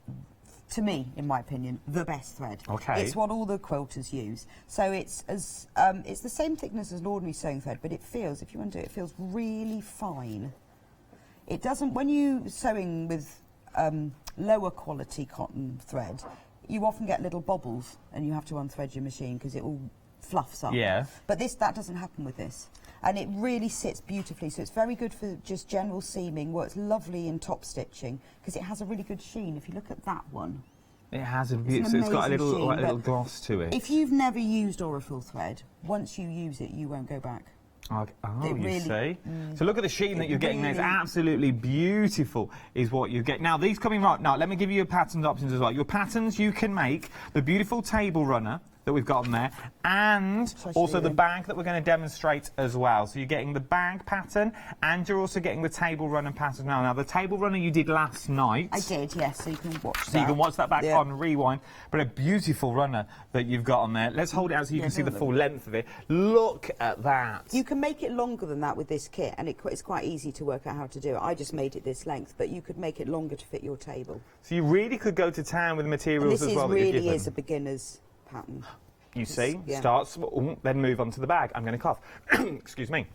to me, in my opinion, the best thread. Okay. It's what all the quilters use. So it's it's the same thickness as an ordinary sewing thread, but it feels, if you want to do it, it feels really fine. It doesn't, when you're sewing with lower quality cotton thread, you often get little bobbles and you have to unthread your machine because it all fluffs up. Yeah. But that doesn't happen with this. And it really sits beautifully, so it's very good for just general seaming, works lovely in top stitching because it has a really good sheen. If you look at that one. It has it's got a little gloss to it. If you've never used Aurifil thread, once you use it, you won't go back. Oh, you see? So look at the sheen that you're getting there. It's absolutely beautiful is what you get. Now, these coming right now, let me give you your patterned options as well. Your patterns, you can make the beautiful table runner that we've got on there, and also the bag that we're going to demonstrate as well. So you're getting the bag pattern, and you're also getting the table runner pattern now. Now, the table runner you did last night. I did, yes, so you can watch that. So you can watch that back on rewind, but a beautiful runner that you've got on there. Let's hold it out so you can see the full length of it. Look at that. You can make it longer than that with this kit, and it's quite easy to work out how to do it. I just made it this length, but you could make it longer to fit your table. So you really could go to town with the materials as well. And this really is a beginner's pattern. You see, start small, then move on to the bag. I'm going to cough. Excuse me.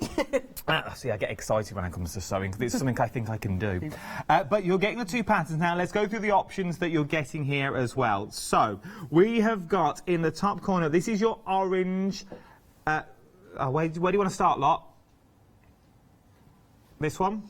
See, I get excited when it comes to sewing because it's something I think I can do. But you're getting the 2 patterns now. Let's go through the options that you're getting here as well. So we have got in the top corner, this is your orange. Where do you want to start, Lot? This one?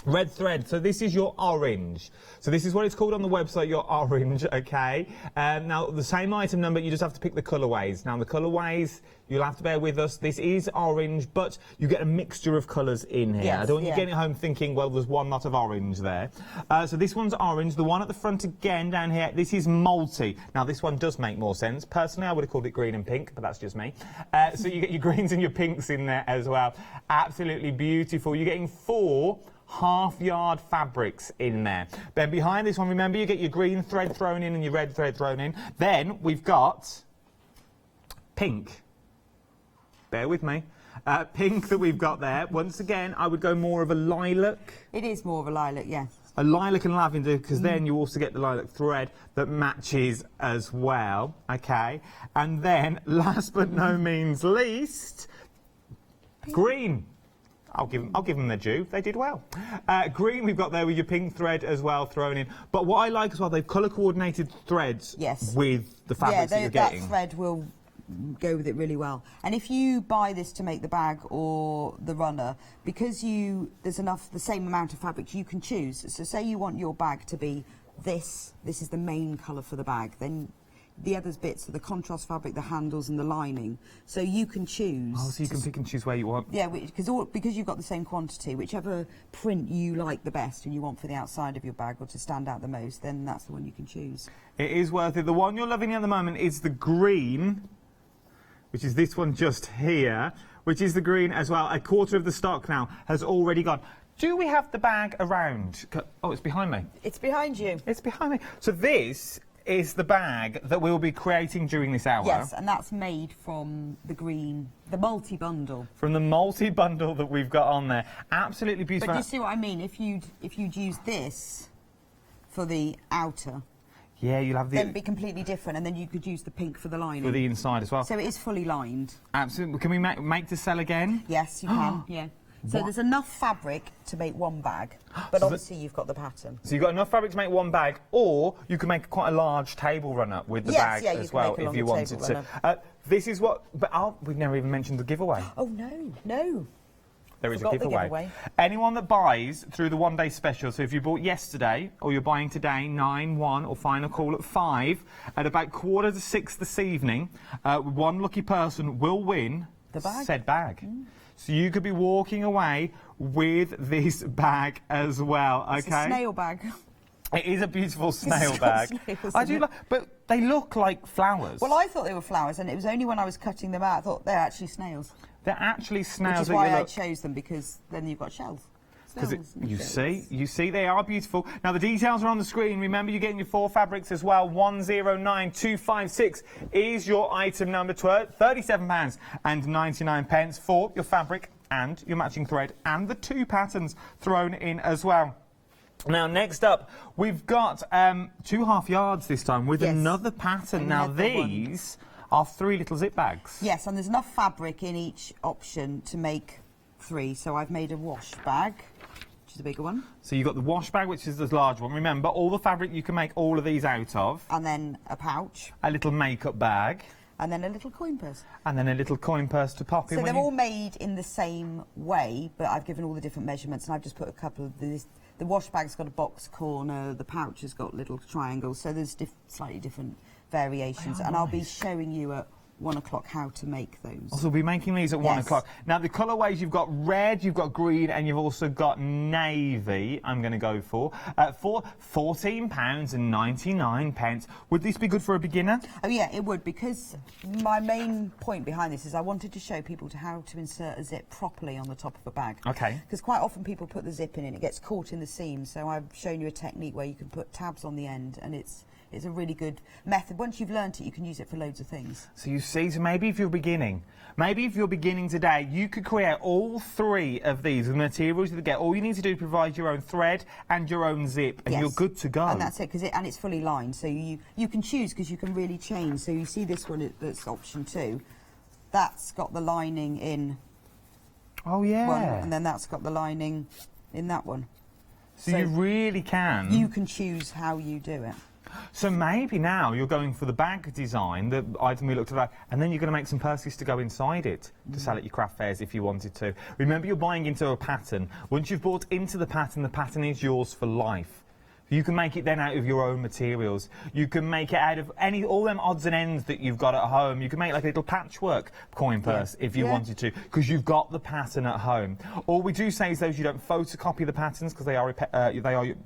Red thread. So this is your orange. So this is what it's called on the website, your orange, okay? Now, the same item number, you just have to pick the colourways. Now, the colourways, you'll have to bear with us. This is orange, but you get a mixture of colours in here. Yes, I don't want you getting home thinking, well, there's one lot of orange there. So this one's orange. The one at the front again down here, this is multi. Now, this one does make more sense. Personally, I would have called it green and pink, but that's just me. So you get your greens and your pinks in there as well. Absolutely beautiful. You're getting 4 half-yard fabrics in there. Then behind this one, remember, you get your green thread thrown in and your red thread thrown in. Then we've got pink. Bear with me. Pink that we've got there. Once again, I would go more of a lilac. It is more of a lilac, yes. A lilac and lavender, because then you also get the lilac thread that matches as well. Okay. And then, last but no means least, green. I'll give them their due. They did well. Green we've got there with your pink thread as well thrown in. But what I like as well, they've colour coordinated threads with the fabrics that you're getting. That thread will go with it really well. And if you buy this to make the bag or the runner, because there's the same amount of fabric you can choose. So say you want your bag to be this is the main colour for the bag, then the other bits are the contrast fabric, the handles and the lining. So you can choose. Oh, so you can pick and choose where you want. Yeah, because you've got the same quantity, whichever print you like the best and you want for the outside of your bag or to stand out the most, then that's the one you can choose. It is worth it. The one you're loving at the moment is the green, which is this one just here, which is the green as well. A quarter of the stock now has already gone. Do we have the bag around? Oh, it's behind me. It's behind you. It's behind me. So this is the bag that we'll be creating during this hour. Yes, and that's made from the green, the multi-bundle. From the multi-bundle that we've got on there. Absolutely beautiful. But you see what I mean? If you'd use this for the outer, yeah, you'll have the... then it'd be completely different, and then you could use the pink for the lining. For the inside as well. So it is fully lined. Absolutely. Can we make to sell again? Yes, you can, yeah. So there's enough fabric to make one bag, but so obviously you've got the pattern. So you've got enough fabric to make one bag, or you can make quite a large table runner with the bag as well if you wanted to. This is what... But we've never even mentioned the giveaway. Oh, no. There is a giveaway. Anyone that buys through the one-day special, so if you bought yesterday, or you're buying today, 9, 1, or final call at 5, at about 5:45 this evening, one lucky person will win said bag. So you could be walking away with this bag as well, okay? It's a snail bag. It is a beautiful snail bag. I do like, but they look like flowers. Well, I thought they were flowers, and it was only when I was cutting them out I thought they're actually snails. They're actually snails. Which is why I chose them, because then you've got shells. Because you see, they are beautiful. Now, the details are on the screen. Remember, you're getting your 4 fabrics as well. 109256 is your item number, £37.99 for your fabric and your matching thread and the 2 patterns thrown in as well. Now, next up, we've got 2 half yards this time with another pattern. Now, these are 3 little zip bags. Yes, and there's enough fabric in each option to make 3. So I've made a wash bag, which is a bigger one. So you've got the wash bag, which is the large one. Remember, all the fabric you can make all of these out of. And then a pouch. A little makeup bag. And then a little coin purse. And then a little coin purse to pop in. So they're all made in the same way, but I've given all the different measurements, and I've just put a couple of these. The wash bag's got a box corner, the pouch has got little triangles, so there's slightly different variations, and I'll be showing you 1 o'clock how to make those. So we'll be making these at 1 Yes. o'clock. Now, the colourways, you've got red, you've got green, and you've also got navy, I'm going to go for £14.99. Would this be good for a beginner? Oh yeah, it would, because my main point behind this is I wanted to show people how to insert a zip properly on the top of a bag. Okay. Because quite often people put the zip in and it gets caught in the seam, so I've shown you a technique where you can put tabs on the end, and it's a really good method. Once you've learnt it, you can use it for loads of things. So you see, so maybe if you're beginning today, you could create all 3 of these with materials you get. All you need to do is provide your own thread and your own zip, and Yes. you're good to go. And that's it, and it's fully lined, so you can choose, because you can really change. So you see this one, that's option 2. That's got the lining in. Oh yeah. One, and then that's got the lining in that one. So you really can. You can choose how you do it. So maybe now you're going for the bag design, the item we looked at, and then you're going to make some purses to go inside it to sell at your craft fairs if you wanted to. Remember, you're buying into a pattern. Once you've bought into the pattern is yours for life. You can make it then out of your own materials. You can make it out of all them odds and ends that you've got at home. You can make like a little patchwork coin purse if you wanted to, because you've got the pattern at home. All we do say is those you don't photocopy the patterns, because they are patterns. Mine,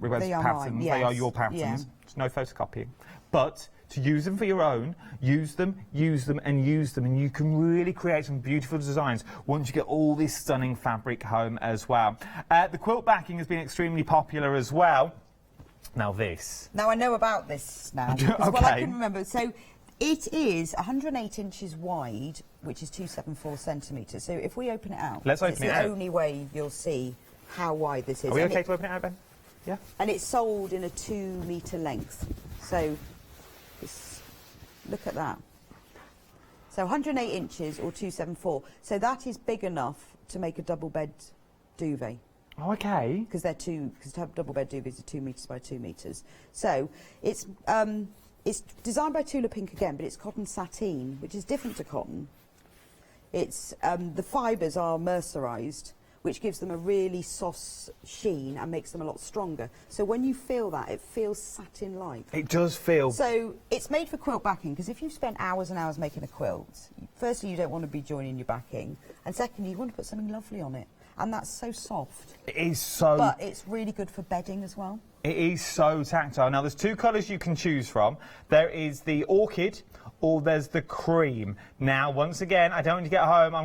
yes. They are your patterns. Yeah. There's no photocopying. But to use them for your own, use them, and you can really create some beautiful designs once you get all this stunning fabric home as well. The quilt backing has been extremely popular as well. Now this. Now I know about this now. Okay. Well, I can remember. So it is 108 inches wide, which is 274 centimetres. So if we open it out, Let's open it out. It's the only way you'll see how wide this is. Are we okay to open it out, Ben? Yeah. And it's sold in a 2-metre length. So look at that. So 108 inches or 274. So that is big enough to make a double bed duvet. Oh, okay. Because to have double bed duvets are 2 metres by 2 metres. So it's designed by Tula Pink again, but it's cotton sateen, which is different to cotton. It's the fibres are mercerised, which gives them a really soft sheen and makes them a lot stronger. So when you feel that, it feels satin-like. It does feel. So it's made for quilt backing, because if you've spent hours and hours making a quilt, firstly you don't want to be joining your backing, and secondly you want to put something lovely on it. And that's so soft. It is so... But it's really good for bedding as well. It is so tactile. Now, there's 2 colours you can choose from. There is the orchid, or there's the cream. Now, once again, I don't want you to get home.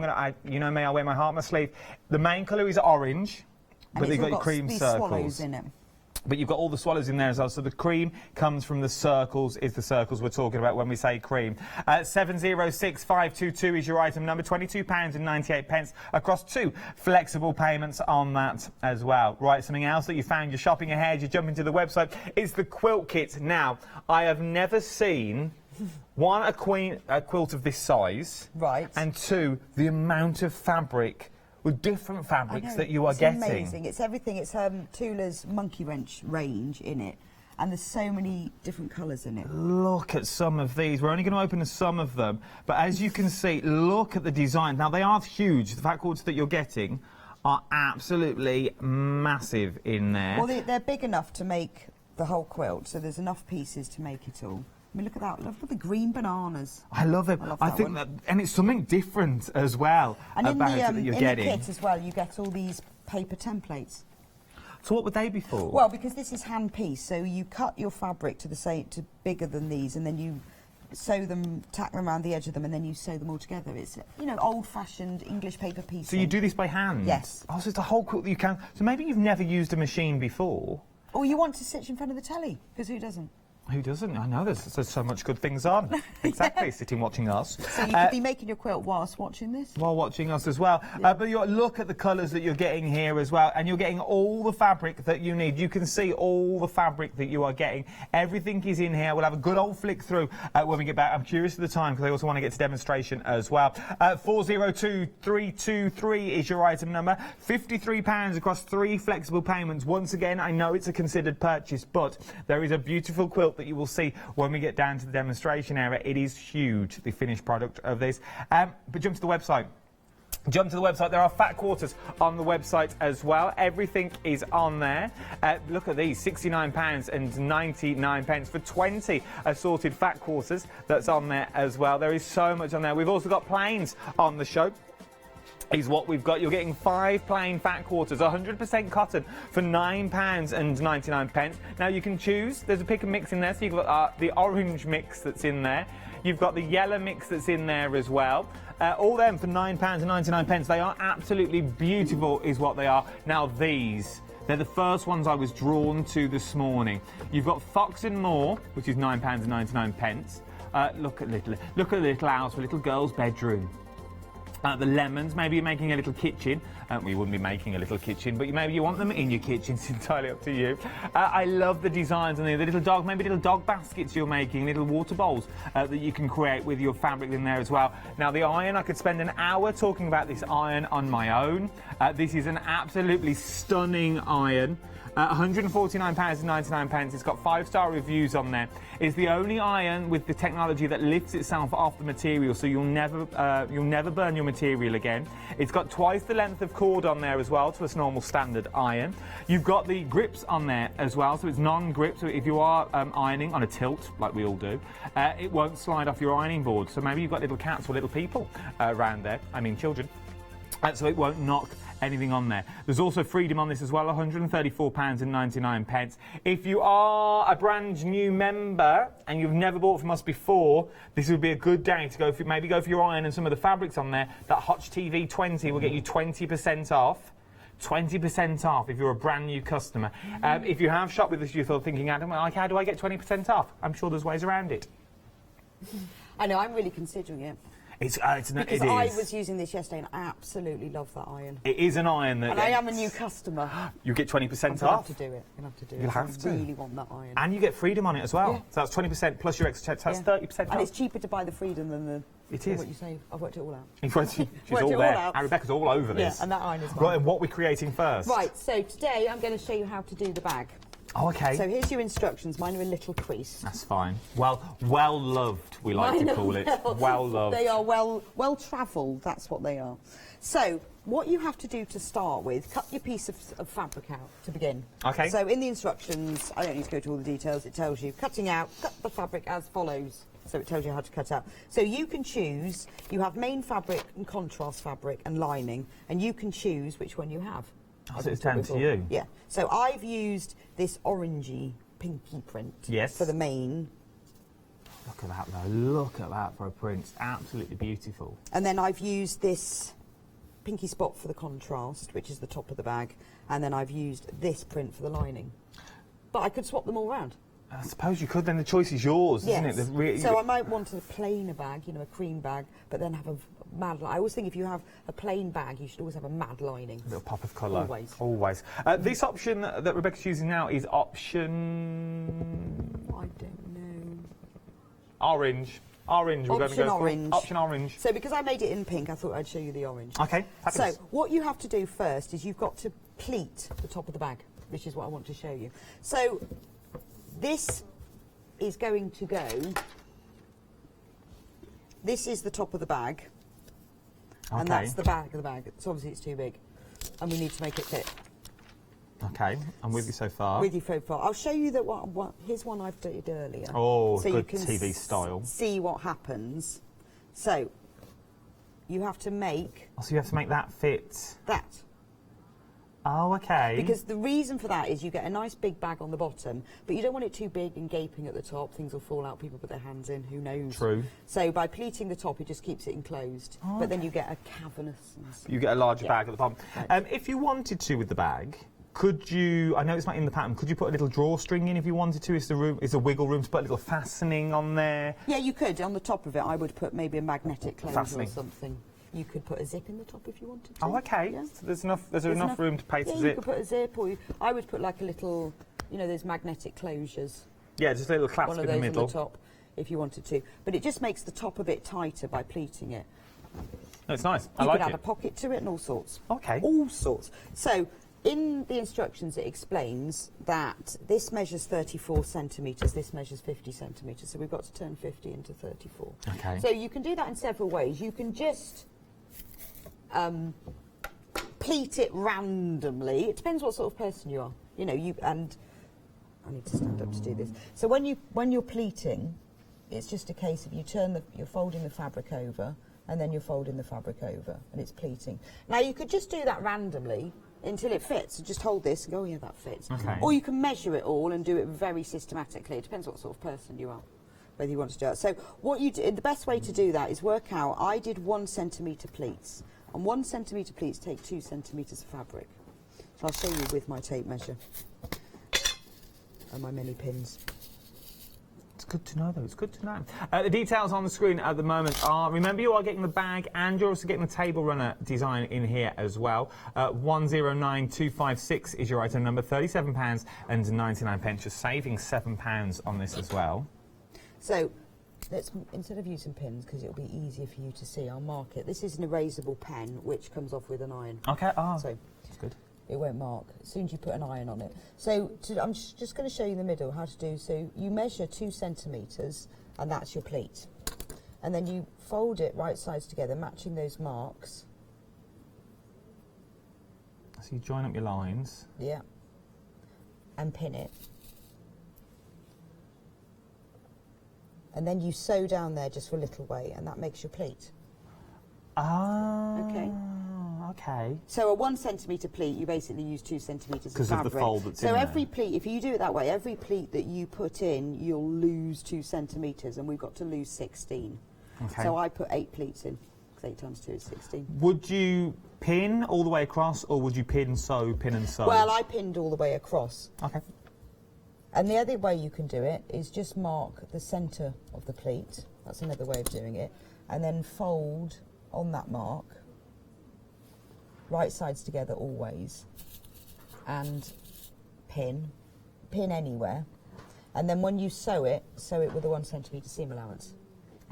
You know me, I wear my heart on my sleeve. The main colour is orange, but they've got your cream circles. Swallows in it. But you've got all the swallows in there as well. So the cream comes from the circles, is the circles we're talking about when we say cream. 706522 is your item number, £22.98 across 2 flexible payments on that as well. Right, something else that you found, you're shopping ahead, you're jumping to the website, is the quilt kit. Now, I have never seen... 1, a quilt of this size. Right. And 2, the amount of fabric with different fabrics that you are getting. It's amazing. It's everything. It's Tula's Monkey Wrench range in it, and there's so many different colours in it. Look at some of these. We're only going to open some of them, but as you can see, look at the design. Now, they are huge. The fat cords that you're getting are absolutely massive in there. Well, they're big enough to make the whole quilt, so there's enough pieces to make it all. I mean, look at that. Look at the green bananas. I love it. I think that, and it's something different as well and about it that you're getting. In the kit as well, you get all these paper templates. So what would they be for? Well, because this is hand piece, so you cut your fabric to bigger than these, and then you sew them, tack them around the edge of them, and then you sew them all together. It's, you know, old-fashioned English paper piecing. So you do this by hand? Yes. Oh, so it's a whole quilt that you can. So maybe you've never used a machine before. Or you want to sit in front of the telly, because who doesn't? Who doesn't? I know there's so much good things on. Exactly, sitting watching us. So you could be making your quilt whilst watching this? While watching us as well. Yeah. But look at the colours that you're getting here as well, and you're getting all the fabric that you need. You can see all the fabric that you are getting. Everything is in here. We'll have a good old flick through when we get back. I'm curious of the time, because I also want to get to demonstration as well. 402323 is your item number. £53 across 3 flexible payments. Once again, I know it's a considered purchase, but there is a beautiful quilt that you will see when we get down to the demonstration area. It is huge, the finished product of this. But jump to the website. Jump to the website. There are fat quarters on the website as well. Everything is on there. Look at these, £69.99 for 20 assorted fat quarters. That's on there as well. There is so much on there. We've also got plains on the show. Is what we've got. You're getting 5 plain fat quarters, 100% cotton for £9.99. Now you can choose. There's a pick and mix in there. So you've got the orange mix that's in there. You've got the yellow mix that's in there as well. All them for £9.99. They are absolutely beautiful, is what they are. Now these. They're the first ones I was drawn to this morning. You've got Fox and More, which is £9.99. Look at little house for a little girl's bedroom. The lemons, maybe you're making a little kitchen. We wouldn't be making a little kitchen, but maybe you want them in your kitchen. It's entirely up to you. I love the designs on there. The little dog, maybe little dog baskets you're making, little water bowls that you can create with your fabric in there as well. Now the iron, I could spend an hour talking about this iron on my own. This is an absolutely stunning iron. £149.99. It's got 5-star reviews on there. It's the only iron with the technology that lifts itself off the material, so you'll never burn your material again. It's got twice the length of cord on there as well to a normal standard iron. You've got the grips on there as well, so it's non-grip. So if you are ironing on a tilt, like we all do, it won't slide off your ironing board. So maybe you've got little cats or little people around there. I mean children. So it won't knock anything on there. There's also freedom on this as well, £134.99. If you are a brand new member and you've never bought from us before, this would be a good day to go for, maybe go for your iron and some of the fabrics on there. That Hotch TV 20 will get you 20% off. 20% off if you're a brand new customer. If you have shopped with us, you're thinking, Adam, like, how do I get 20% off? I'm sure there's ways around it. I know, I'm really considering it. Because I was using this yesterday and I absolutely love that iron. It is an iron that... And I am a new customer. You get 20% off. I'm going to have to do it. You'll have to. I really want that iron. And you get freedom on it as well. Yeah. So that's 20% plus your extra check. So that's 30% off. And it's cheaper to buy the freedom than the... It is. What you say. I've worked it all out. She's all there. And Rebecca's all over this. Yeah, and that iron is mine. Right, and what we're creating first? Right, so today I'm going to show you how to do the bag. Oh, OK. So here's your instructions. Mine are a little creased. That's fine. Well loved, we like to call it. Well loved. They are well travelled, that's what they are. So, what you have to do to start with, cut your piece of fabric out to begin. OK. So in the instructions, I don't need to go to all the details, it tells you, cutting out, cut the fabric as follows. So it tells you how to cut out. So you can choose, you have main fabric and contrast fabric and lining, and you can choose which one you have. Oh, so it's down to you? Yeah. So I've used this orangey, pinky print for the main. Look at that, though. Look at that for a print. It's absolutely beautiful. And then I've used this pinky spot for the contrast, which is the top of the bag. And then I've used this print for the lining. But I could swap them all around. I suppose you could, then the choice is yours, isn't it? So I might want a plainer bag, you know, a cream bag, but then have a mad lining. I always think if you have a plain bag, you should always have a mad lining. A little pop of colour. Always. Always. This option that Rebecca's using now is option... I don't know. Orange. Orange, we're going to go orange. for. Option orange. So because I made it in pink, I thought I'd show you the orange. OK, fabulous. So what you have to do first is you've got to pleat the top of the bag, which is what I want to show you. So this is going to go... This is the top of the bag. And that's the back of the bag. So obviously it's too big. And we need to make it fit. OK, I'm with you so far. With you so far. I'll show you that here's one I've did earlier. Oh, so good you can TV style. See what happens. So you have to make... Oh, so you have to make that fit? That. Oh, OK. Because the reason for that is you get a nice big bag on the bottom, but you don't want it too big and gaping at the top. Things will fall out, people put their hands in, who knows. True. So by pleating the top, it just keeps it enclosed. Oh, but then you get a cavernous... You get a larger bag at the bottom. Right. If you wanted to with the bag, could you... I know it's not in the pattern. Could you put a little drawstring in if you wanted to? Is the wiggle room to put a little fastening on there? Yeah, you could. On the top of it, I would put maybe a magnetic close or something. You could put a zip in the top if you wanted to. Oh, OK. Yeah. So there's enough room to paste a zip. You could put a zip, or I would put like a little, you know, those magnetic closures. Yeah, just a little clasp in the middle. On the top, if you wanted to. But it just makes the top a bit tighter by pleating it. No, it's nice. I like it. You could add a pocket to it and all sorts. OK. All sorts. So in the instructions, it explains that this measures 34 centimetres, this measures 50 centimetres. So we've got to turn 50 into 34. OK. So you can do that in several ways. You can just pleat it randomly. It depends what sort of person you are. You know, and I need to stand up to do this. So when you're pleating, it's just a case of you're folding the fabric over, and then you're folding the fabric over, and it's pleating. Now you could just do that randomly until it fits. So just hold this and go, oh yeah, that fits. Okay. Or you can measure it all and do it very systematically. It depends what sort of person you are, whether you want to do it. So what you do, the best way to do that is work out. I did 1 centimetre pleats, and 1 centimetre pleats take 2 centimetres of fabric. So I'll show you with my tape measure and my mini pins. It's good to know, though. It's good to know. The details on the screen at the moment are, remember, you are getting the bag and you're also getting the table runner design in here as well. 109256 is your item number, £37.99. You're saving £7 on this as well. So, instead of using pins, because it'll be easier for you to see, I'll mark it. This is an erasable pen, which comes off with an iron. Okay, so that's good. It won't mark as soon as you put an iron on it. So I'm just going to show you in the middle how to do. So you measure 2 centimetres, and that's your pleat. And then you fold it right sides together, matching those marks. So you join up your lines. Yeah. And pin it. And then you sew down there just for a little way, and that makes your pleat. Ah. Okay. Okay. So a 1 centimetre pleat, you basically use 2 centimetres of fabric. Because of the fold that's in there. So every pleat, if you do it that way, every pleat that you put in, you'll lose 2 centimetres, and we've got to lose 16. Okay. So I put 8 pleats in, because 8 times 2 is 16. Would you pin all the way across, or would you pin and sew? Well, I pinned all the way across. Okay. And the other way you can do it is just mark the centre of the pleat. That's another way of doing it. And then fold on that mark, right sides together always, and pin anywhere. And then when you sew it with a 1 centimetre seam allowance.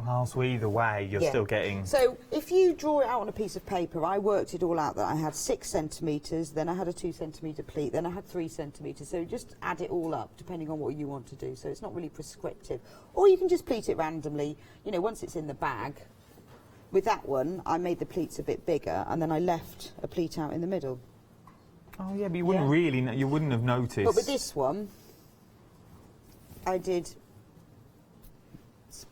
Oh, so either way, you're still getting... So if you draw it out on a piece of paper, I worked it all out that I had 6 centimetres, then I had a 2 centimetre pleat, then I had 3 centimetres. So just add it all up, depending on what you want to do. So it's not really prescriptive. Or you can just pleat it randomly, you know, once it's in the bag. With that one, I made the pleats a bit bigger, and then I left a pleat out in the middle. Oh, yeah, but you wouldn't really, you wouldn't have noticed. But with this one, I did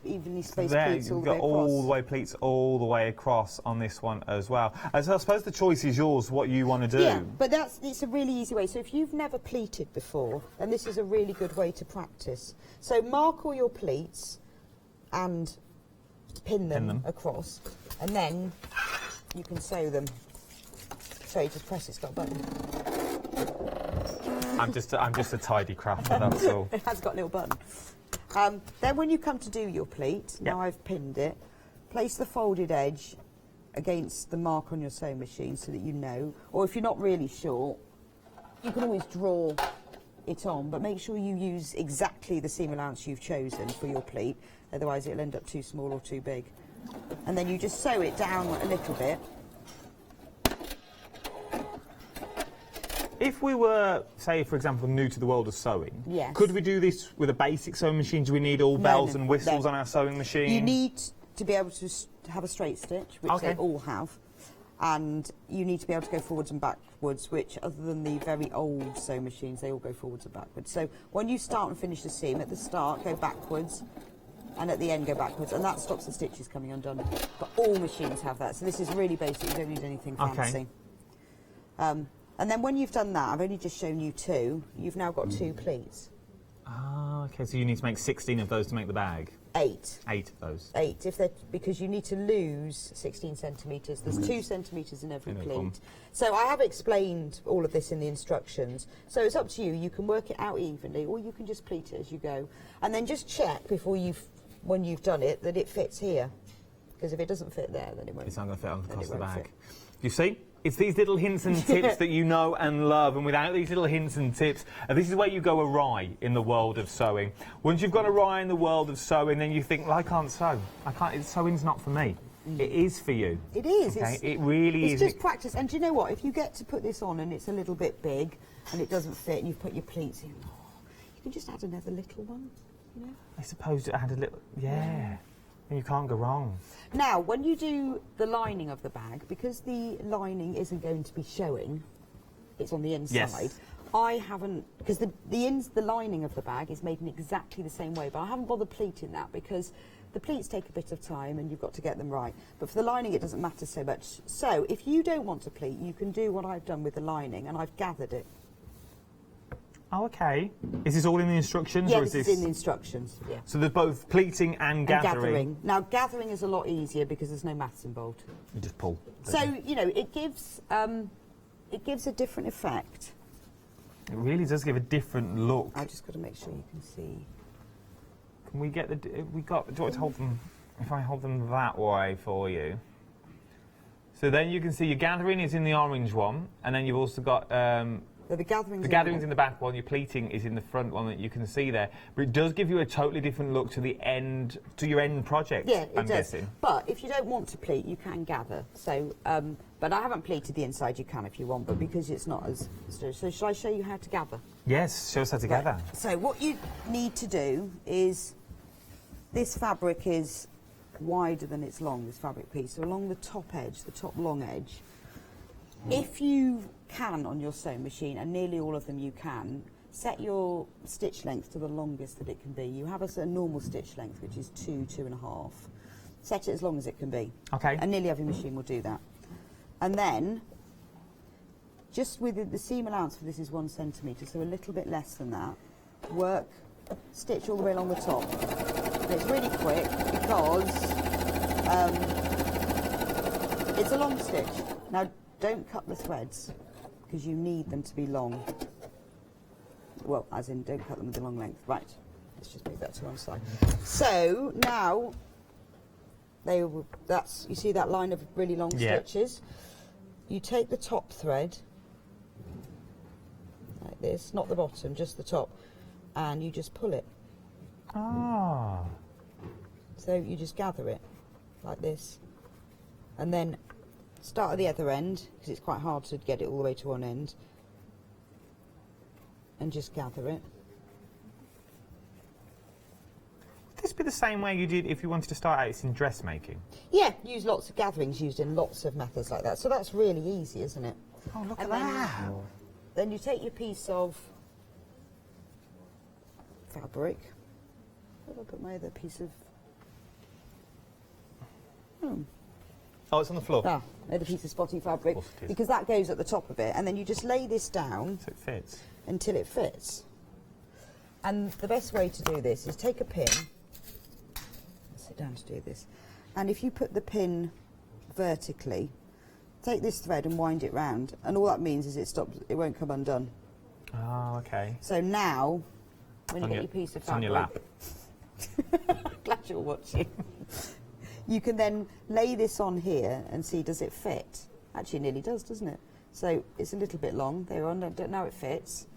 evenly spaced pleats all the way across. All the way pleats all the way across on this one as well. So I suppose the choice is yours, what you want to do. Yeah, but it's a really easy way. So if you've never pleated before, then this is a really good way to practice. So mark all your pleats and pin them across, and then you can sew them. So you just press, it's got a button. I'm just a tidy crafter, that's all. It has got a little button. Then when you come to do your pleat, now I've pinned it, place the folded edge against the mark on your sewing machine so that you know, or if you're not really sure, you can always draw it on, but make sure you use exactly the seam allowance you've chosen for your pleat, otherwise it'll end up too small or too big. And then you just sew it down a little bit. If we were, say, for example, new to the world of sewing, could we do this with a basic sewing machine? Do we need all bells and whistles on our sewing machine? You need to be able to have a straight stitch, which they all have, and you need to be able to go forwards and backwards, which, other than the very old sewing machines, they all go forwards and backwards. So when you start and finish the seam, at the start, go backwards, and at the end, go backwards, and that stops the stitches coming undone. But all machines have that, so this is really basic. You don't need anything fancy. And then when you've done that, I've only just shown you 2, you've now got 2 pleats. Ah, okay, so you need to make 16 of those to make the bag? 8. 8 of those. 8, because you need to lose 16 centimetres. There's 2 centimetres in every pleat. So I have explained all of this in the instructions. So it's up to you. You can work it out evenly, or you can just pleat it as you go. And then just check before when you've done it, that it fits here. Because if it doesn't fit there, then it won't. It's not going to fit on across the bag. You see? It's these little hints and tips that you know and love, and without these little hints and tips, this is where you go awry in the world of sewing. Once you've gone awry in the world of sewing, then you think, well, I can't sew. Sewing's not for me. It is for you. It is. Okay? It really is. It's just practice. And do you know what? If you get to put this on and it's a little bit big and it doesn't fit and you've put your pleats in, you can just add another little one, you know? I suppose to add a little, You can't go wrong. Now, when you do the lining of the bag, because the lining isn't going to be showing, it's on the inside. Yes. I haven't, because the lining of the bag is made in exactly the same way, but I haven't bothered pleating that because the pleats take a bit of time and you've got to get them right. But for the lining, it doesn't matter so much. So if you don't want to pleat, you can do what I've done with the lining, and I've gathered it. Oh, okay. Is this all in the instructions? Yeah, or this is in the instructions. Yeah. So there's both pleating and gathering. Now, gathering is a lot easier because there's no maths involved. You just pull. So, you know, it gives a different effect. It really does give a different look. I just got to make sure you can see. Can we get the... Do you want to hold them... If I hold them that way for you. So then you can see your gathering is in the orange one, and then you've also got... the gathering's in the back one, your pleating is in the front one that you can see there. But it does give you a totally different look to the end, to your end project, yeah, I'm guessing. But if you don't want to pleat, you can gather. So, but I haven't pleated the inside, you can if you want, but because it's not as... So shall I show you how to gather? Yes, show us how to gather. Right. So what you need to do is, this fabric is wider than it's long, this fabric piece. So along the top edge, the top long edge, if you can on your sewing machine, and nearly all of them you can, set your stitch length to the longest that it can be. You have a normal stitch length, which is 2.5. Set it as long as it can be. Okay. And nearly every machine will do that. And then, just with the seam allowance for this is 1 centimetre, so a little bit less than that, work, stitch all the way along the top. And it's really quick because it's a long stitch. Now, don't cut the threads because you need them to be long. Well, as in, don't cut them with the long length. Right, let's just move that to one side. So now, you see that line of really long stitches? You take the top thread, like this, not the bottom, just the top, and you just pull it. Ah. So you just gather it, like this, and then start at the other end, because it's quite hard to get it all the way to one end, and just gather it. Would this be the same way you did if you wanted to start out in dressmaking? Yeah, use lots of gatherings used in lots of methods like that. So that's really easy, isn't it? Oh, look and at that. Then you take your piece of fabric. Where did I put my other piece of... Oh, it's on the floor. Ah, another piece of spotty fabric, because that goes at the top of it, and then you just lay this down so it fits until it fits. And the best way to do this is take a pin. Sit down to do this, and if you put the pin vertically, take this thread and wind it round, and all that means is it stops. It won't come undone. Oh, okay. So now, when you get your piece of fabric, on your lap. Glad you're watching. You can then lay this on here and see, does it fit? Actually, it nearly does, doesn't it? So it's a little bit long. There on. Now it fits.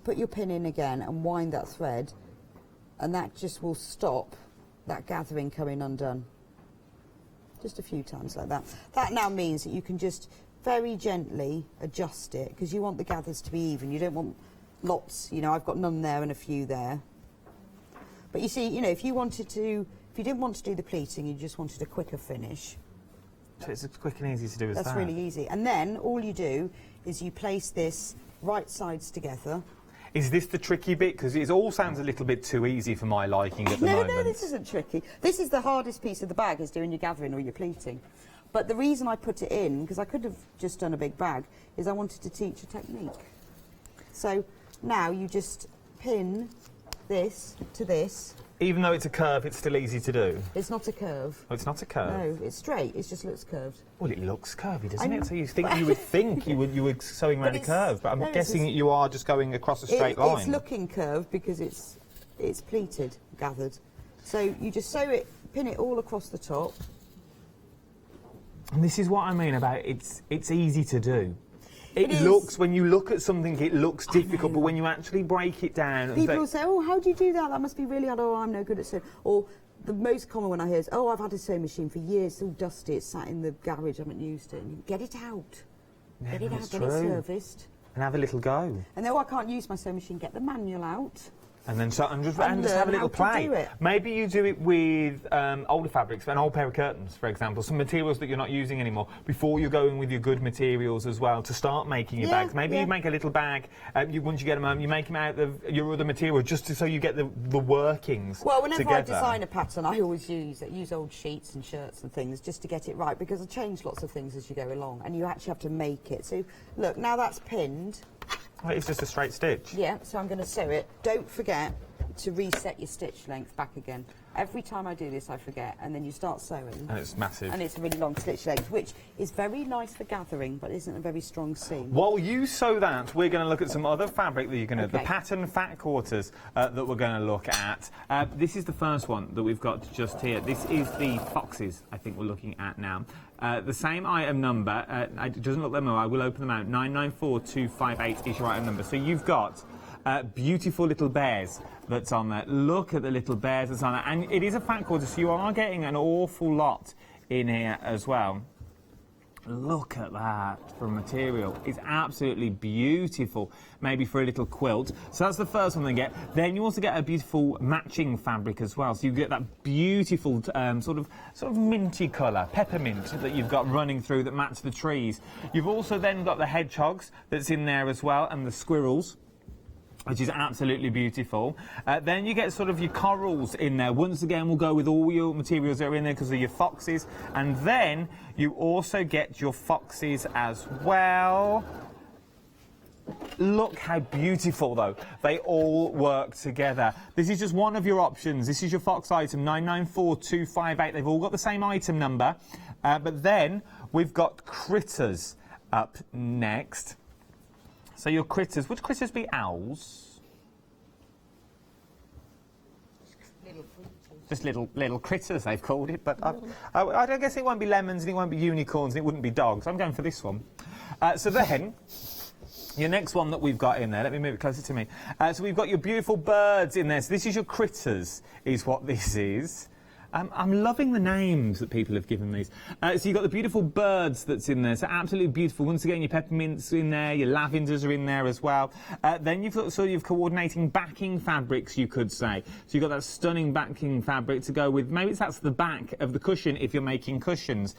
Put your pin in again and wind that thread, and that just will stop that gathering coming undone. Just a few times like that. That now means that you can just very gently adjust it, because you want the gathers to be even. You don't want lots. You know, I've got none there and a few there. But you see, you know, if you didn't want to do the pleating, you just wanted a quicker finish. So it's as quick and easy to do as that. That's really easy. And then all you do is you place this right sides together. Is this the tricky bit? Because it all sounds a little bit too easy for my liking at the moment. No, this isn't tricky. This is the hardest piece of the bag, is doing your gathering or your pleating. But the reason I put it in, because I could have just done a big bag, is I wanted to teach a technique. So now you just pin this to this. Even though it's a curve, it's still easy to do? It's not a curve. Oh, it's not a curve? No, it's straight. It just looks curved. Well, it looks curvy, doesn't it? So you would think you were sewing around a curve, but I'm guessing you are just going across a straight line. It's looking curved because it's pleated, gathered. So you just sew it, pin it all across the top. And this is what I mean about it's easy to do. It looks, when you look at something, it looks difficult, but when you actually break it down... People will say, oh, how do you do that? That must be really hard. Oh, I'm no good at sewing. Or the most common one I hear is, oh, I've had a sewing machine for years, it's all dusty, it's sat in the garage, I haven't used it. And you get it out. Yeah, get it out, get it serviced. And have a little go. And then, oh, I can't use my sewing machine, get the manual out. And then just have a little play. Maybe you do it with older fabrics, an old pair of curtains, for example, some materials that you're not using anymore, before you're going with your good materials as well to start making your bags. Maybe you make a little bag, once you get them home, you make them out of your other material, just so you get the workings. Well, whenever together. I design a pattern, I always use old sheets and shirts and things just to get it right, because I change lots of things as you go along, and you actually have to make it. So, look, now that's pinned. Well, it's just a straight stitch. Yeah, so I'm going to sew it. Don't forget to reset your stitch length back again. Every time I do this, I forget, and then you start sewing. And it's massive. And it's a really long stitch length, which is very nice for gathering, but isn't a very strong seam. While you sew that, we're going to look at some other fabric that you're going to... The pattern fat quarters that we're going to look at. This is the first one that we've got just here. This is the foxes, I think we're looking at now. The same item number, it doesn't look them up, I will open them out. 994258 is your item number. So you've got beautiful little bears that's on there. Look at the little bears that's on there. And it is a fat quarter, so you are getting an awful lot in here as well. Look at that for material. It's absolutely beautiful, maybe for a little quilt. So that's the first one they get. Then you also get a beautiful matching fabric as well. So you get that beautiful sort of minty colour, peppermint, that you've got running through that match the trees. You've also then got the hedgehogs that's in there as well, and the squirrels, which is absolutely beautiful. Then you get sort of your corals in there. Once again, we'll go with all your materials that are in there because of your foxes. And then you also get your foxes as well. Look how beautiful, though. They all work together. This is just one of your options. This is your fox item, 994258. They've all got the same item number. But then we've got critters up next. So your critters, would critters be owls? Just little critters, they've called it, but I don't guess it won't be lemons and it won't be unicorns and it wouldn't be dogs. I'm going for this one. So then, your next one that we've got in there, let me move it closer to me. So we've got your beautiful birds in there. So this is your critters, is what this is. I'm loving the names that people have given these. So you've got the beautiful birds that's in there, so absolutely beautiful. Once again, your peppermints in there, your lavenders are in there as well. Then you've got sort of coordinating backing fabrics, you could say. So you've got that stunning backing fabric to go with, maybe that's the back of the cushion if you're making cushions.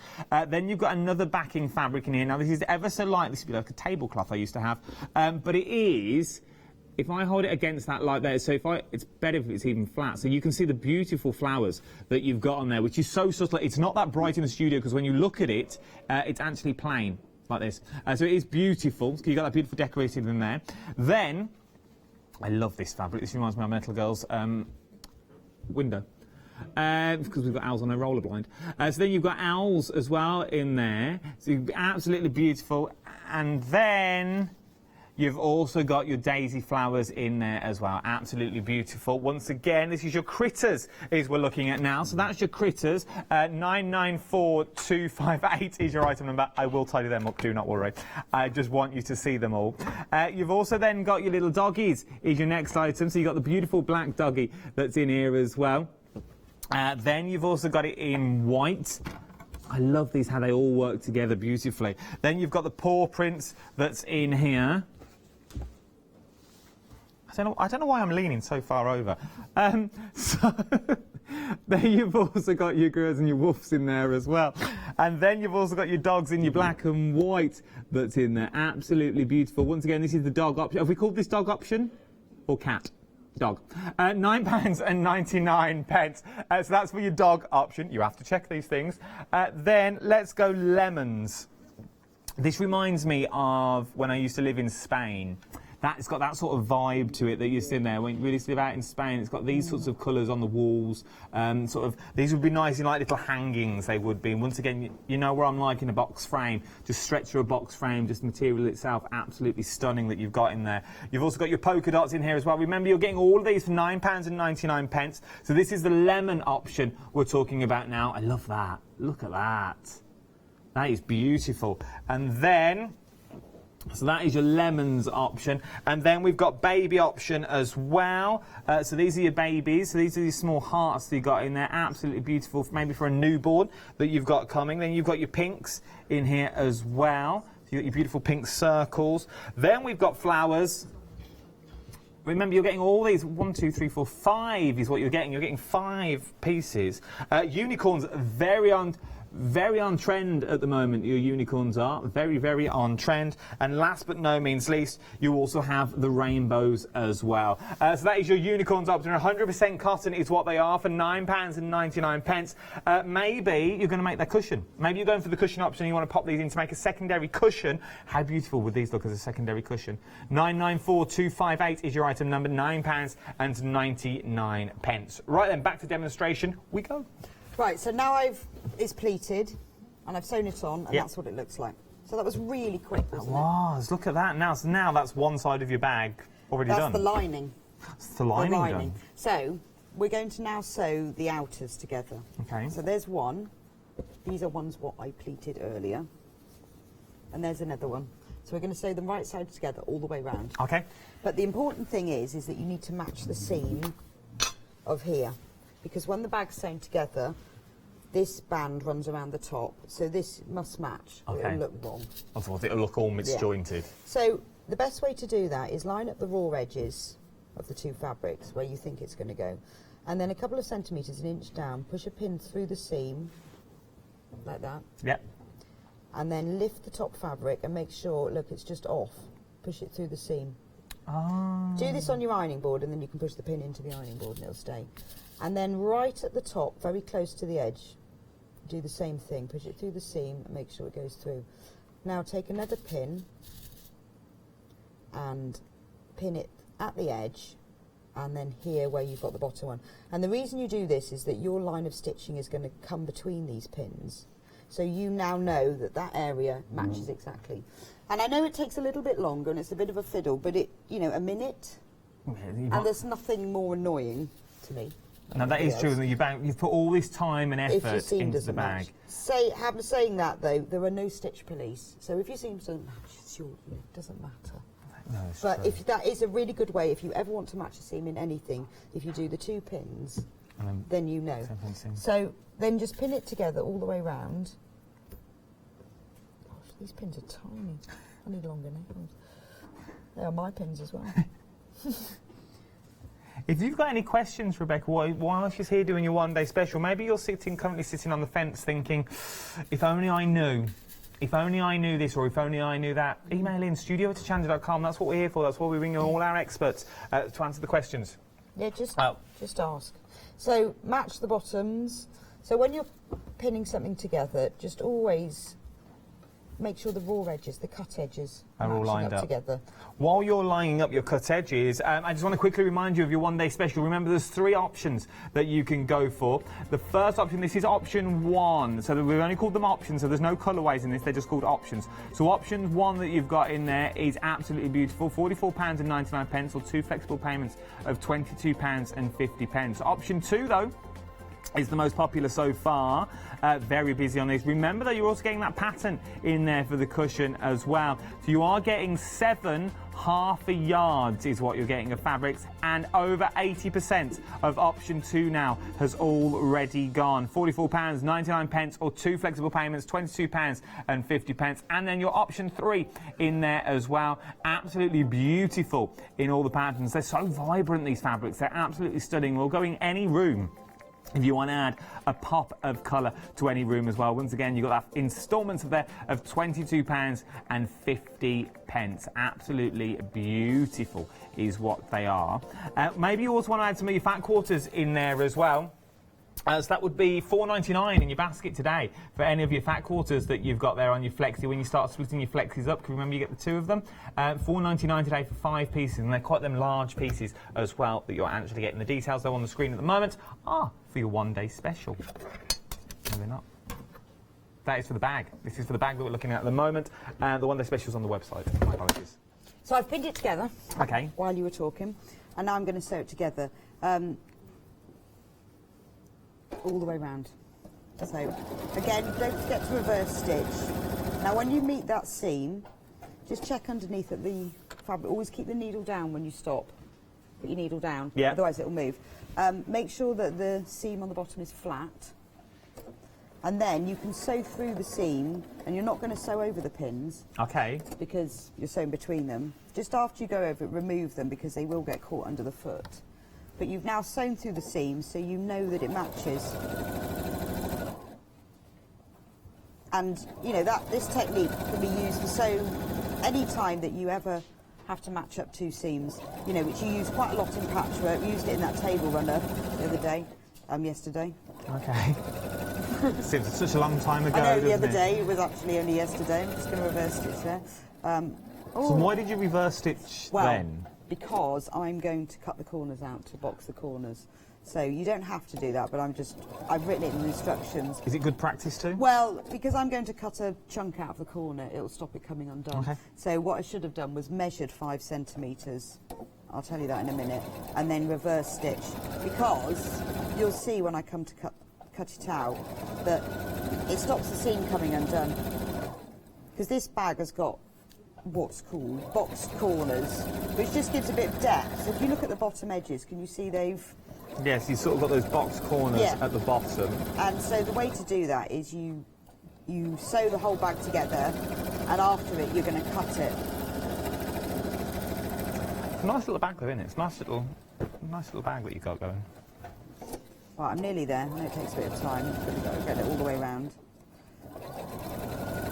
Then you've got another backing fabric in here. Now this is ever so light, this would be like a tablecloth I used to have, but it is... If I hold it against that like that, so it's better if it's even flat. So you can see the beautiful flowers that you've got on there, which is so subtle. It's not that bright in the studio because when you look at it, it's actually plain like this. So it is beautiful. So you've got that beautiful decorated in there. Then, I love this fabric. This reminds me of my Metal Girls window. Because we've got owls on a roller blind. So then you've got owls as well in there. So absolutely beautiful. And then... You've also got your daisy flowers in there as well. Absolutely beautiful. Once again, this is your critters is we're looking at now. So that's your critters. 994258 is your item number. I will tidy them up, do not worry. I just want you to see them all. You've also then got your little doggies is your next item. So you've got the beautiful black doggie that's in here as well. Then you've also got it in white. I love these, how they all work together beautifully. Then you've got the paw prints that's in here. I don't know why I'm leaning so far over. So then you've also got your girls and your wolves in there as well. And then you've also got your dogs in your black and white that's in there. Absolutely beautiful. Once again, this is the dog option. Have we called this dog option? Or cat? Dog. £9.99. So that's for your dog option. You have to check these things. Then let's go lemons. This reminds me of when I used to live in Spain. It's got that sort of vibe to it that you see in there. When you really live out in Spain, it's got these sorts of colours on the walls. These would be nice in like little hangings, they would be. And once again, you know where I'm like in a box frame. Just stretch through a box frame, just the material itself, absolutely stunning that you've got in there. You've also got your polka dots in here as well. Remember, you're getting all of these for £9.99. So this is the lemon option we're talking about now. I love that. Look at that. That is beautiful. And then... So that is your lemons option. And then we've got baby option as well. So these are your babies. So these are these small hearts that you've got in there. Absolutely beautiful, maybe for a newborn that you've got coming. Then you've got your pinks in here as well. So you've got your beautiful pink circles. Then we've got flowers. remember, you're getting all these 1, 2, 3, 4, 5 is what you're getting. You're getting 5 pieces. Unicorns, very on trend at the moment. Your unicorns are very, very on trend. And last but no means least, you also have the rainbows as well. So that is your unicorns option. 100% cotton is what they are for £9.99. Maybe you're going to make that cushion. Maybe you're going for the cushion option and you want to pop these in to make a secondary cushion. How beautiful would these look as a secondary cushion? 994258 is your item number, £9.99. Right then, back to demonstration we go. Right, so now it's pleated and I've sewn it on, and that's what it looks like. So that was really quick, wasn't it? Was. Look at that. Now that's one side of your bag already done. That's the lining. That's the lining done. So we're going to now sew the outers together. Okay. So there's one. These are ones what I pleated earlier. And there's another one. So we're going to sew them right sides together all the way round. Okay. But the important thing is that you need to match the seam of here. Because when the bag's sewn together, this band runs around the top, so this must match, or it'll look wrong. Otherwise it'll look all misjointed. Yeah. So the best way to do that is line up the raw edges of the 2 fabrics where you think it's going to go, and then a couple of centimetres, an inch down, push a pin through the seam, like that. Yep. And then lift the top fabric and make sure, look, it's just off. Push it through the seam. Oh. Do this on your ironing board, and then you can push the pin into the ironing board and it'll stay. And then right at the top, very close to the edge, do the same thing. Push it through the seam and make sure it goes through. Now take another pin and pin it at the edge, and then here where you've got the bottom one. And the reason you do this is that your line of stitching is going to come between these pins. So you now know that that area matches exactly. And I know it takes a little bit longer and it's a bit of a fiddle, but it, you know, a minute, and there's nothing more annoying to me. Now that is true. You've put all this time and effort into the bag. Saying that though, there are no stitch police. So if your seam doesn't match, it doesn't matter. No, but if that is a really good way, if you ever want to match a seam in anything, if you do the 2 pins, then you know. So then just pin it together all the way round. Gosh, these pins are tiny. I need longer nails. They are my pins as well. If you've got any questions, Rebecca, while she's here doing your one-day special, maybe you're currently sitting on the fence thinking, if only I knew. If only I knew this, or if only I knew that. Email in studio@hochanda.com. That's what we're here for. That's why we bring in all our experts to answer the questions. Yeah, just ask. So match the bottoms. So when you're pinning something together, just always make sure the raw edges, the cut edges, are all lined up together. While you're lining up your cut edges, I just want to quickly remind you of your one-day special. Remember, there's 3 options that you can go for. The first option, this is option 1. So we've only called them options, so there's no colourways in this. They're just called options. So option 1 that you've got in there is absolutely beautiful. £44.99 or 2 flexible payments of £22.50. Option 2, though, is the most popular so far. Very busy on this. Remember that you're also getting that pattern in there for the cushion as well. So you are getting 7 half a yards is what you're getting of fabrics, and over 80% of option 2 now has already gone. £44.99 or 2 flexible payments, £22.50. And then your option 3 in there as well. Absolutely beautiful in all the patterns. They're so vibrant, these fabrics. They're absolutely stunning. We'll go in any room if you want to add a pop of colour to any room as well. Once again, you've got that instalments there of £22.50. Absolutely beautiful is what they are. Maybe you also want to add some of your fat quarters in there as well. So that would be $4.99 in your basket today for any of your fat quarters that you've got there on your Flexi. When you start splitting your Flexis up, because remember you get the 2 of them, $4.99 today for 5 pieces, and they're quite them large pieces as well that you're actually getting. The details though on the screen at the moment are for your one-day special. No, they're not. That is for the bag. This is for the bag that we're looking at the moment. The one-day special is on the website. My apologies. So I've pinned it together. Okay. While you were talking, and now I'm going to sew it together. All the way round. So again, don't forget to reverse stitch. Now when you meet that seam, just check underneath at the fabric. Always keep the needle down when you stop. Put your needle down, otherwise it'll move. Make sure that the seam on the bottom is flat. And then you can sew through the seam, and you're not going to sew over the pins. Okay. Because you're sewing between them. Just after you go over it, remove them because they will get caught under the foot. But you've now sewn through the seam, so you know that it matches. And, you know, this technique can be used for any time that you ever have to match up two seams, you know, which you use quite a lot in patchwork. We used it in that table runner the other day, yesterday. Okay. Seems such a long time ago. I know, the other day, it was actually only yesterday. I'm just going to reverse stitch there. So why did you reverse stitch then? Because I'm going to cut the corners out to box the corners. So you don't have to do that, but I've written it in the instructions. Is it good practice too? Well, because I'm going to cut a chunk out of the corner, it'll stop it coming undone. Okay. So what I should have done was measured 5 centimetres. I'll tell you that in a minute. And then reverse stitch. Because you'll see when I come to cut it out that it stops the seam coming undone. Because this bag has got what's called boxed corners, which just gives a bit of depth. So if you look at the bottom edges, can you see they've... Yes, you've sort of got those box corners at the bottom. And so the way to do that is you sew the whole bag together, and after it you're going to cut it. It's a nice little bag though, isn't it? It's a nice little bag that you've got going. Right, I'm nearly there. I know it takes a bit of time, but you've got to get it all the way round.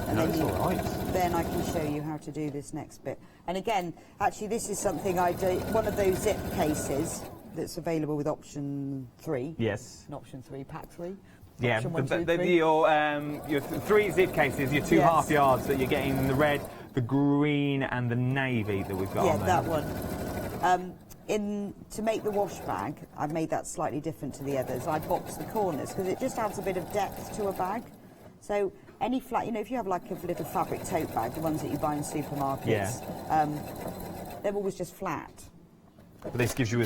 And no, it's all right. Then I can show you how to do this next bit. And again, actually this is something I do, one of those zip cases that's available with option 3. Yes. Not option 3, pack 3. Yeah, option 1, 2, 3. Your 3 zip cases, your 2 half yards that you're getting the red, the green and the navy that we've got on there. Yeah, that one. To make the wash bag, I've made that slightly different to the others. I box the corners because it just adds a bit of depth to a bag. So any flat, you know, if you have like a little fabric tote bag, the ones that you buy in supermarkets, they're always just flat. But this gives you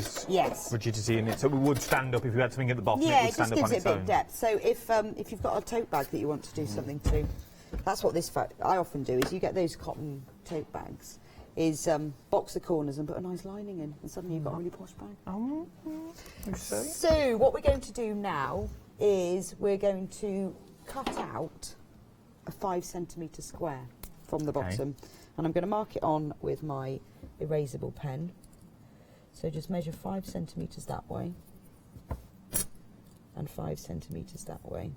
rigidity in it, so it would stand up if you had something at the bottom. Yeah, it would stand just up gives on it a bit of depth. So if you've got a tote bag that you want to do something to, that's what I often do. Is you get those cotton tote bags, is box the corners and put a nice lining in, and suddenly you've got a really posh bag. Oh, so what we're going to do now is we're going to cut out a 5 centimetre square from the bottom, and I'm going to mark it on with my erasable pen. So just measure 5 centimetres that way, and 5 centimetres that way.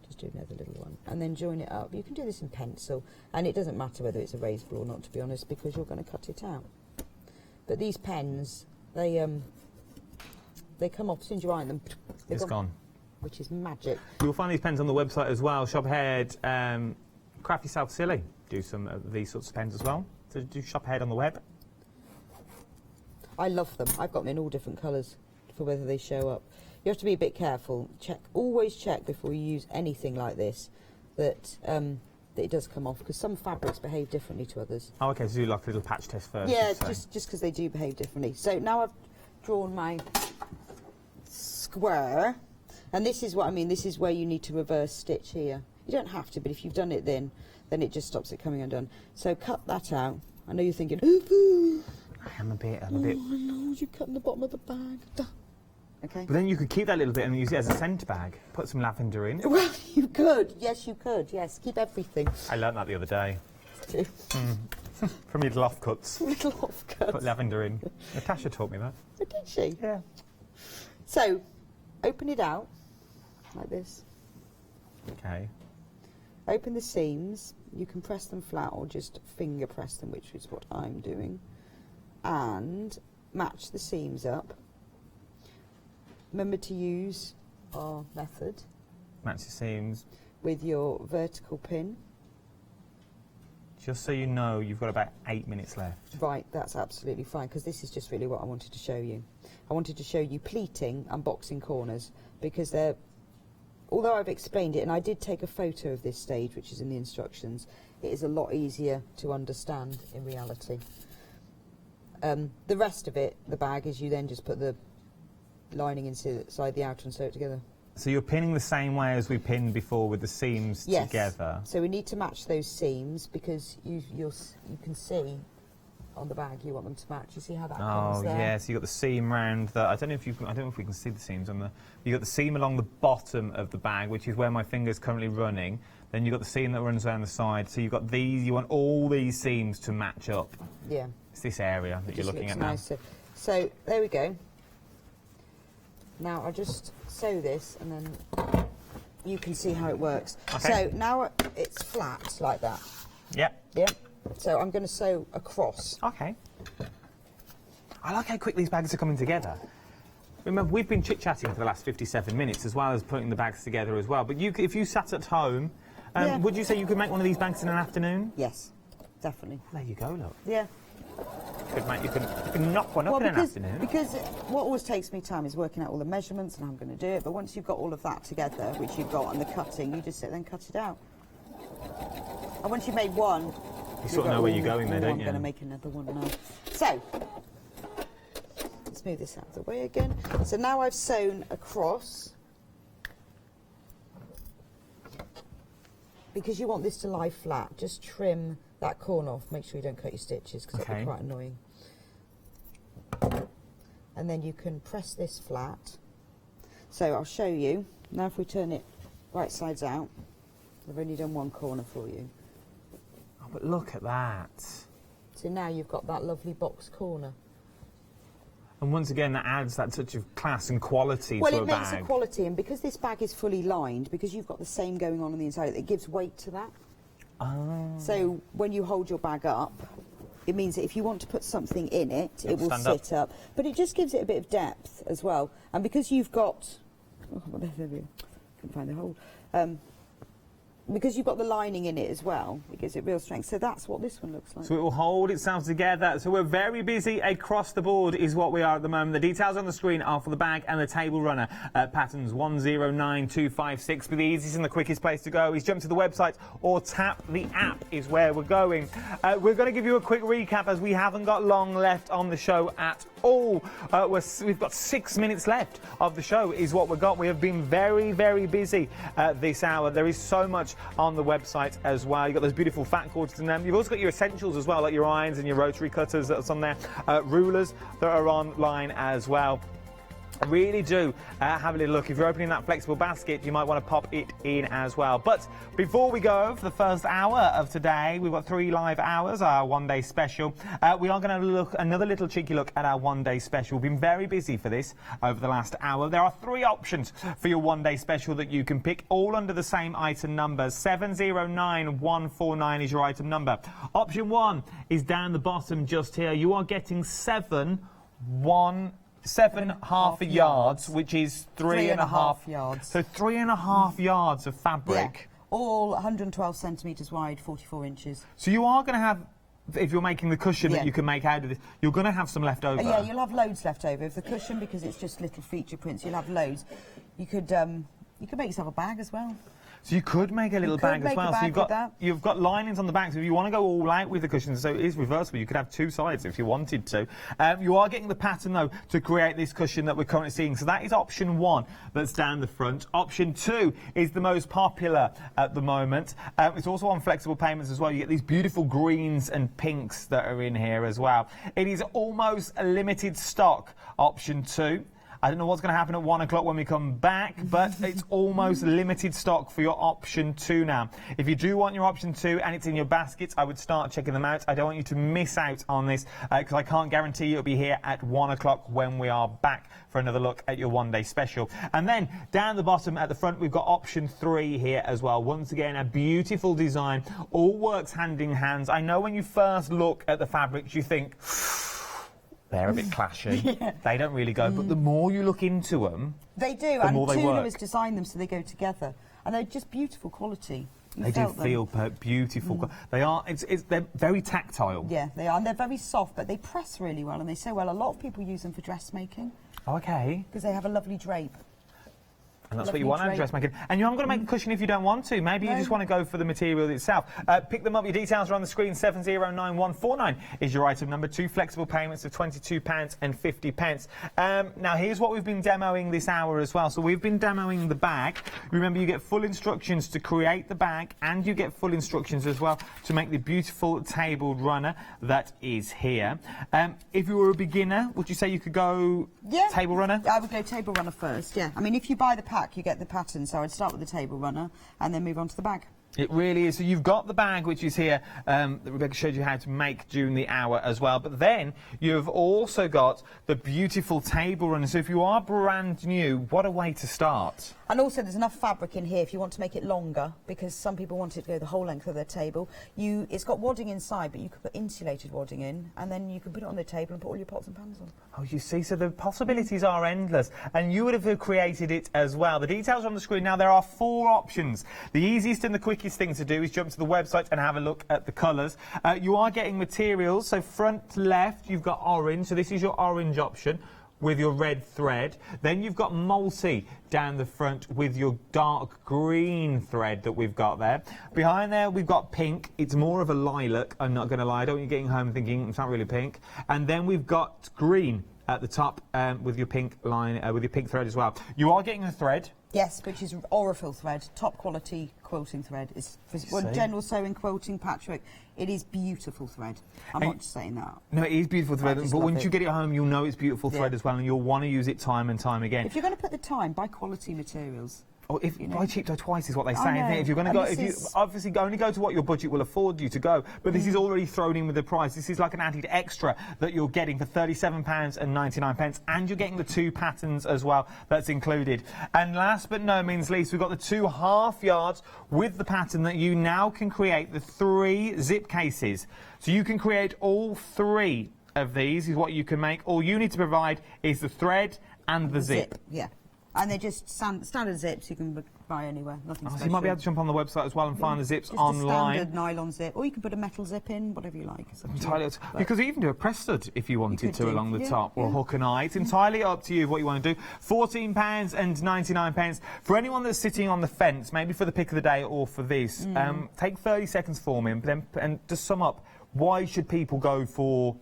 Just do another little one, and then join it up. You can do this in pencil, and it doesn't matter whether it's erasable or not, to be honest, because you're going to cut it out. But these pens, they come off as soon as you iron them. It's gone. Which is magic. You'll find these pens on the website as well. Shop ahead, Craft Yourself Silly do some of these sorts of pens as well. So do shop ahead on the web. I love them. I've got them in all different colours for whether they show up. You have to be a bit careful. Always check before you use anything like this that it does come off, because some fabrics behave differently to others. Oh, okay. So do like a little patch test first. Yeah, just because they do behave differently. So now I've drawn my square, and this is what I mean. This is where you need to reverse stitch here. You don't have to, but if you've done it then it just stops it coming undone. So cut that out. I know you're thinking, I'm a bit. Oh, I know, you're cutting the bottom of the bag. Okay. But then you could keep that little bit and use it as a scent bag. Put some lavender in. Well, you could. Yes, you could. Yes, keep everything. I learnt that the other day. From your little offcuts. Little offcuts. Put lavender in. Natasha taught me that. Oh, did she? Yeah. So, open it out like this. Okay. Open the seams. You can press them flat or just finger press them, which is what I'm doing. And match the seams up. Remember to use our method. Match the seams. With your vertical pin. Just so you know, you've got about 8 minutes left. Right, that's absolutely fine, because this is just really what I wanted to show you. I wanted to show you pleating and boxing corners, because they're, although I've explained it, and I did take a photo of this stage, which is in the instructions, it is a lot easier to understand in reality. The rest of it, the bag, is you then just put the lining inside the outer and sew it together. So you're pinning the same way as we pinned before with the seams together? So we need to match those seams, because you can see on the bag, you want them to match. You see how that comes there? Oh yeah, so you got the seam round the. I don't know if we can see the seams on the. You got the seam along the bottom of the bag, which is where my finger's currently running. Then you got the seam that runs down the side. So you've got these. You want all these seams to match up. Yeah. It's this area that you're looking at now. Nicer. So there we go. Now I'll just sew this, and then you can see how it works. Okay. So now it's flat like that. Yep. Yep. So I'm going to sew across. Okay. I like how quick these bags are coming together. Remember, we've been chit-chatting for the last 57 minutes, as well as putting the bags together as well. But if you sat at home, would you say you could make one of these bags in an afternoon? Yes, definitely. There you go, look. Yeah. You can knock one up in an afternoon. Because what always takes me time is working out all the measurements, and I'm going to do it. But once you've got all of that together, which you've got, and the cutting, you just sit there and cut it out. And once you've made one, you sort of know where you're going there, don't you? I'm going to make another one now. So, let's move this out of the way again. So now I've sewn across. Because you want this to lie flat, just trim that corner off. Make sure you don't cut your stitches, because that'll be quite annoying. And then you can press this flat. So I'll show you. Now if we turn it right sides out, I've only done one corner for you. Oh, but look at that. So now you've got that lovely box corner. And once again, that adds that touch of class and quality to a bag. Well, it makes a quality, and because this bag is fully lined, because you've got the same going on the inside, it gives weight to that. Oh. So when you hold your bag up, it means that if you want to put something in it, it will sit up. But it just gives it a bit of depth as well. And because you've got... Oh, there we go. Couldn't find the hole. Because you've got the lining in it as well, it gives it real strength. So that's what this one looks like. So it will hold itself together. So we're very busy across the board is what we are at the moment. The details on the screen are for the bag and the table runner. Patterns 109256. But the easiest and the quickest place to go is jump to the website or tap the app is where we're going. We're going to give you a quick recap as we haven't got long left on the show at all. We've got 6 minutes left of the show is what we've got. We have been very, very busy this hour. There is so much on the website as well. You've got those beautiful fat cords in them. You've also got your essentials as well, like your irons and your rotary cutters that's on there. Rulers that are online as well. Really do have a little look. If you're opening that flexible basket, you might want to pop it in as well. But before we go for the first hour of today, we've got 3 live hours, our one-day special. We are going to look another little cheeky look at our one-day special. We've been very busy for this over the last hour. There are 3 options for your one-day special that you can pick, all under the same item number. 709149 is your item number. Option 1 is down the bottom just here. You are getting 7 half yards, which is 3.5 yards. So 3.5 yards of fabric. Yeah. All 112 centimetres wide, 44 inches. So you are going to have, if you're making the cushion that you can make out of this, you're going to have some left over. Yeah, you'll have loads left over. If the cushion, because it's just little feature prints, you'll have loads. You could make yourself a bag as well. So you could make a little bag as well. So you've got linings on the back. So if you want to go all out with the cushions, so it is reversible. You could have 2 sides if you wanted to. You are getting the pattern though to create this cushion that we're currently seeing. So that is option 1 that's down the front. Option 2 is the most popular at the moment. It's also on flexible payments as well. You get these beautiful greens and pinks that are in here as well. It is almost a limited stock. Option 2. I don't know what's going to happen at 1 o'clock when we come back, but it's almost limited stock for your option 2 now. If you do want your option 2 and it's in your baskets, I would start checking them out. I don't want you to miss out on this because I can't guarantee you'll be here at 1 o'clock when we are back for another look at your one-day special. And then down the bottom at the front, we've got option 3 here as well. Once again, a beautiful design, all works hand in hand. I know when you first look at the fabrics, you think, they're a bit clashy. They don't really go. But the more you look into them, they do. The more they work. Tula has designed them so they go together, and they're just beautiful quality. They do feel beautiful. They are. They're very tactile. Yeah, they are. And they're very soft, but they press really well, and they sew well. A lot of people use them for dressmaking. Okay. Because they have a lovely drape. And that's what you want out of dressmaking. And you haven't got to make a cushion if you don't want to. Maybe you just want to go for the material itself. Pick them up. Your details are on the screen. 709149 is your item number. 2 flexible payments of £22.50. Now, here's what we've been demoing this hour as well. So we've been demoing the bag. Remember, you get full instructions to create the bag, and you get full instructions as well to make the beautiful tabled runner that is here. If you were a beginner, would you say you could go table runner? I would go table runner first, yeah. I mean, if you buy the pack, you get the pattern, so I'd start with the table runner and then move on to the bag. It really is. So you've got the bag, which is here, that Rebecca showed you how to make during the hour as well. But then you've also got the beautiful table runner. So if you are brand new, what a way to start. And also there's enough fabric in here if you want to make it longer, because some people want it to go the whole length of their table. It's got wadding inside, but you could put insulated wadding in, and then you can put it on the table and put all your pots and pans on. Oh, you see, so the possibilities are endless, and you would have created it as well. The details are on the screen. Now, there are 4 options. The easiest and the quickest thing to do is jump to the website and have a look at the colours. You are getting materials, so front left, you've got orange, so this is your orange option with your red thread. Then you've got multi down the front with your dark green thread that we've got there. Behind there we've got pink. It's more of a lilac, I'm not going to lie. I don't want you getting home thinking it's not really pink. And then we've got green at the top with your pink line, with your pink thread as well. You are getting a thread. Yes, which is Orifil thread, top quality quilting thread. It's for general sewing, quilting, patchwork. It is beautiful thread. I'm not just saying that. No, it is beautiful thread, but once you get it home, you'll know it's beautiful thread as well, and you'll want to use it time and time again. If you're going to put the time, buy quality materials. Or if buy cheap, go twice is what they say, isn't it? If you're going to go, if you obviously only go to what your budget will afford you to go, but this is already thrown in with the price. This is like an added extra that you're getting for £37.99, and you're getting the 2 patterns as well. That's included. And last but no means least, we've got the 2 half yards with the pattern that you now can create the 3 zip cases. So you can create all 3 of these. Is what you can make. All you need to provide is the thread and the zip. Yeah. And they're just standard zips you can buy anywhere, nothing special. So you might be able to jump on the website as well and find the zips just online. A standard nylon zip, or you can put a metal zip in, whatever you like. Entirely you could even do a press stud if you wanted to along the top, or a hook and eye. It's entirely up to you what you want to do. £14.99. For anyone that's sitting on the fence, maybe for the pick of the day or for this, take 30 seconds for me and just sum up, why should people go for...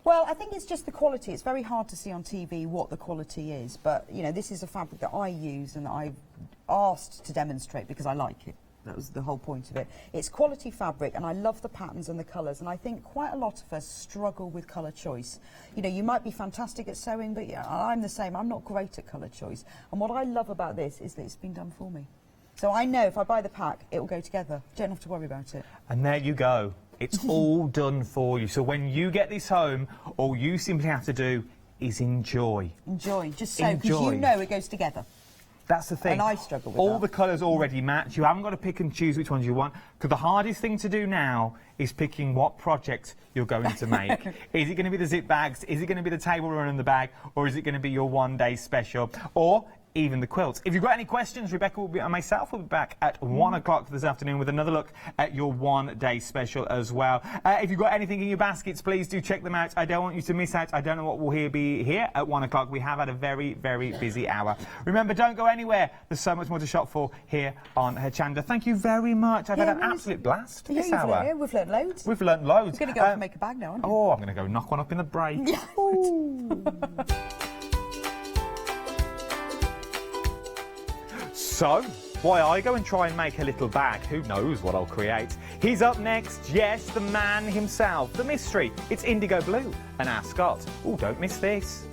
Well, I think it's just the quality. It's very hard to see on TV what the quality is, but, you know, this is a fabric that I use and that I've asked to demonstrate because I like it. That was the whole point of it. It's quality fabric, and I love the patterns and the colours, and I think quite a lot of us struggle with colour choice. You know, you might be fantastic at sewing, but yeah, I'm the same. I'm not great at colour choice. And what I love about this is that it's been done for me. So I know if I buy the pack, it will go together. Don't have to worry about it. And there you go. It's all done for you. So when you get this home, all you simply have to do is enjoy. Enjoy. Just sew, because you know it goes together. That's the thing. And I struggle with all the colours already match. You haven't got to pick and choose which ones you want. Because the hardest thing to do now is picking what project you're going to make. Is it going to be the zip bags? Is it going to be the table run in the bag? Or is it going to be your one-day special? Or even the quilts. If you've got any questions, Rebecca will be, and myself will be back at 1 o'clock this afternoon with another look at your one-day special as well. If you've got anything in your baskets, please do check them out. I don't want you to miss out. I don't know what will be here at 1 o'clock. We have had a very, very busy hour. Remember, don't go anywhere. There's so much more to shop for here on Hochanda. Thank you very much. I've had an absolute blast this hour. We've learned loads. We've learned loads. We're going to go and make a bag now, aren't we? Oh, I'm going to go knock one up in the break. So, while I go and try and make a little bag, who knows what I'll create. He's up next, yes, the man himself, the mystery. It's Indigo Blue and our Scott. Oh, don't miss this.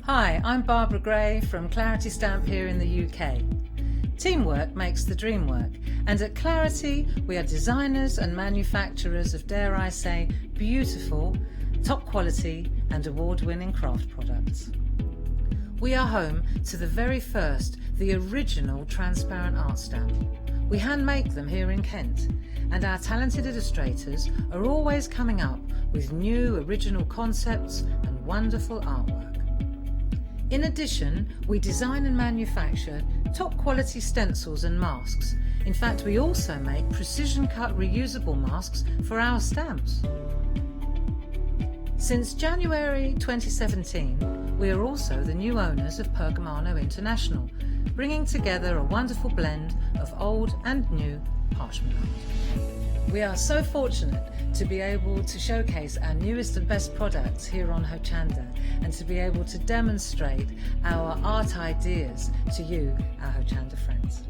Hi, I'm Barbara Gray from Clarity Stamp here in the UK. Teamwork makes the dream work, and at Clarity we are designers and manufacturers of, dare I say, beautiful, top quality and award-winning craft products. We are home to the very first, the original transparent art stamp. We hand make them here in Kent, and our talented illustrators are always coming up with new original concepts and wonderful artwork. In addition, we design and manufacture top quality stencils and masks. In fact, we also make precision cut reusable masks for our stamps. Since January 2017, we are also the new owners of Pergamano International, bringing together a wonderful blend of old and new parchment art. We are so fortunate to be able to showcase our newest and best products here on Hochanda and to be able to demonstrate our art ideas to you, our Hochanda friends.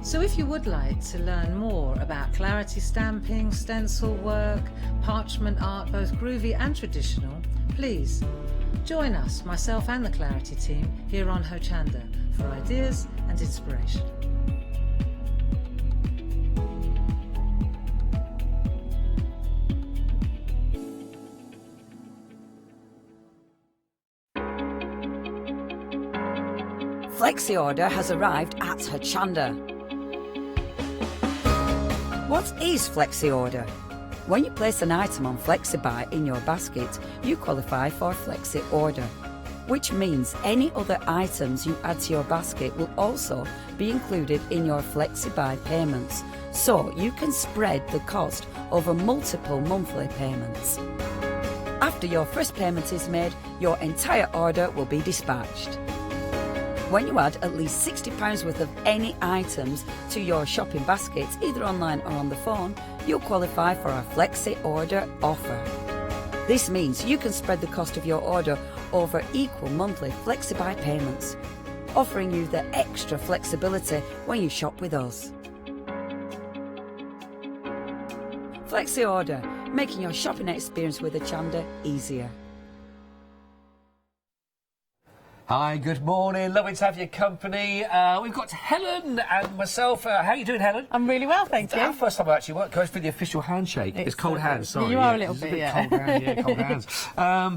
So if you would like to learn more about clarity stamping, stencil work, parchment art, both groovy and traditional, please join us, myself and the Clarity team, here on Hochanda for ideas and inspiration. Flexi order has arrived at Hochanda. What is Flexi order? When you place an item on Flexi Buy in your basket, you qualify for Flexi order, which means any other items you add to your basket will also be included in your Flexi Buy payments, so you can spread the cost over multiple monthly payments. After your first payment is made, your entire order will be dispatched. When you add at least £60 worth of any items to your shopping baskets, either online or on the phone, you'll qualify for our Flexi Order offer. This means you can spread the cost of your order over equal monthly Flexi Buy payments, offering you the extra flexibility when you shop with us. Flexi Order, making your shopping experience with Hochanda easier. Hi, good morning. Lovely to have your company. We've got Helen and myself. How are you doing, Helen? I'm really well, thank you. Our first time I actually goes for the official handshake. It's cold hands, sorry. You are a little bit, yeah. Cold hands, yeah, cold hands.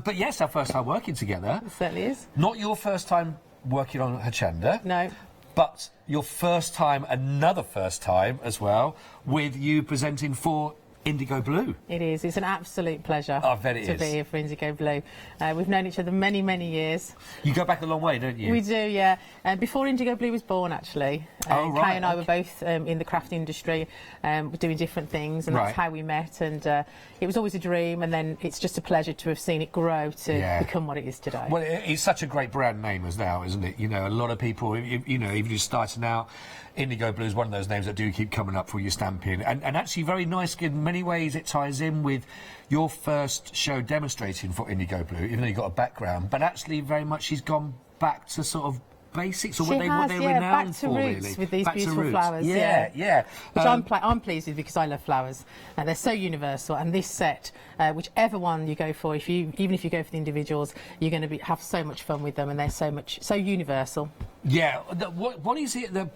But yes, our first time working together. It certainly is. Not your first time working on Hochanda. No. But your first time, another first time as well, with you presenting for Indigo Blue. It is. It's an absolute pleasure I bet it to is. be here for Indigo Blue. We've known each other many, many years. You go back a long way, don't you? We do, yeah. Before Indigo Blue was born, actually. Oh, right. Kay and I were both in the craft industry, doing different things, and that's how we met. And it was always a dream, and then it's just a pleasure to have seen it grow to become what it is today. Well, it's such a great brand name as now, isn't it? You know, a lot of people, you know, even just starting out, Indigo Blue is one of those names that do keep coming up for your stamping, and actually very nice in many ways. It ties in with your first show demonstrating for Indigo Blue, even though you've got a background, but actually very much she's gone back to sort of basics, or what they're renowned back to for, roots really. with these Back to beautiful roots. flowers. Yeah. Which I'm pleased with because I love flowers. They're so universal, and this set, whichever one you go for, even if you go for the individuals, you're going to have so much fun with them, and they're so universal. Yeah. What is it that,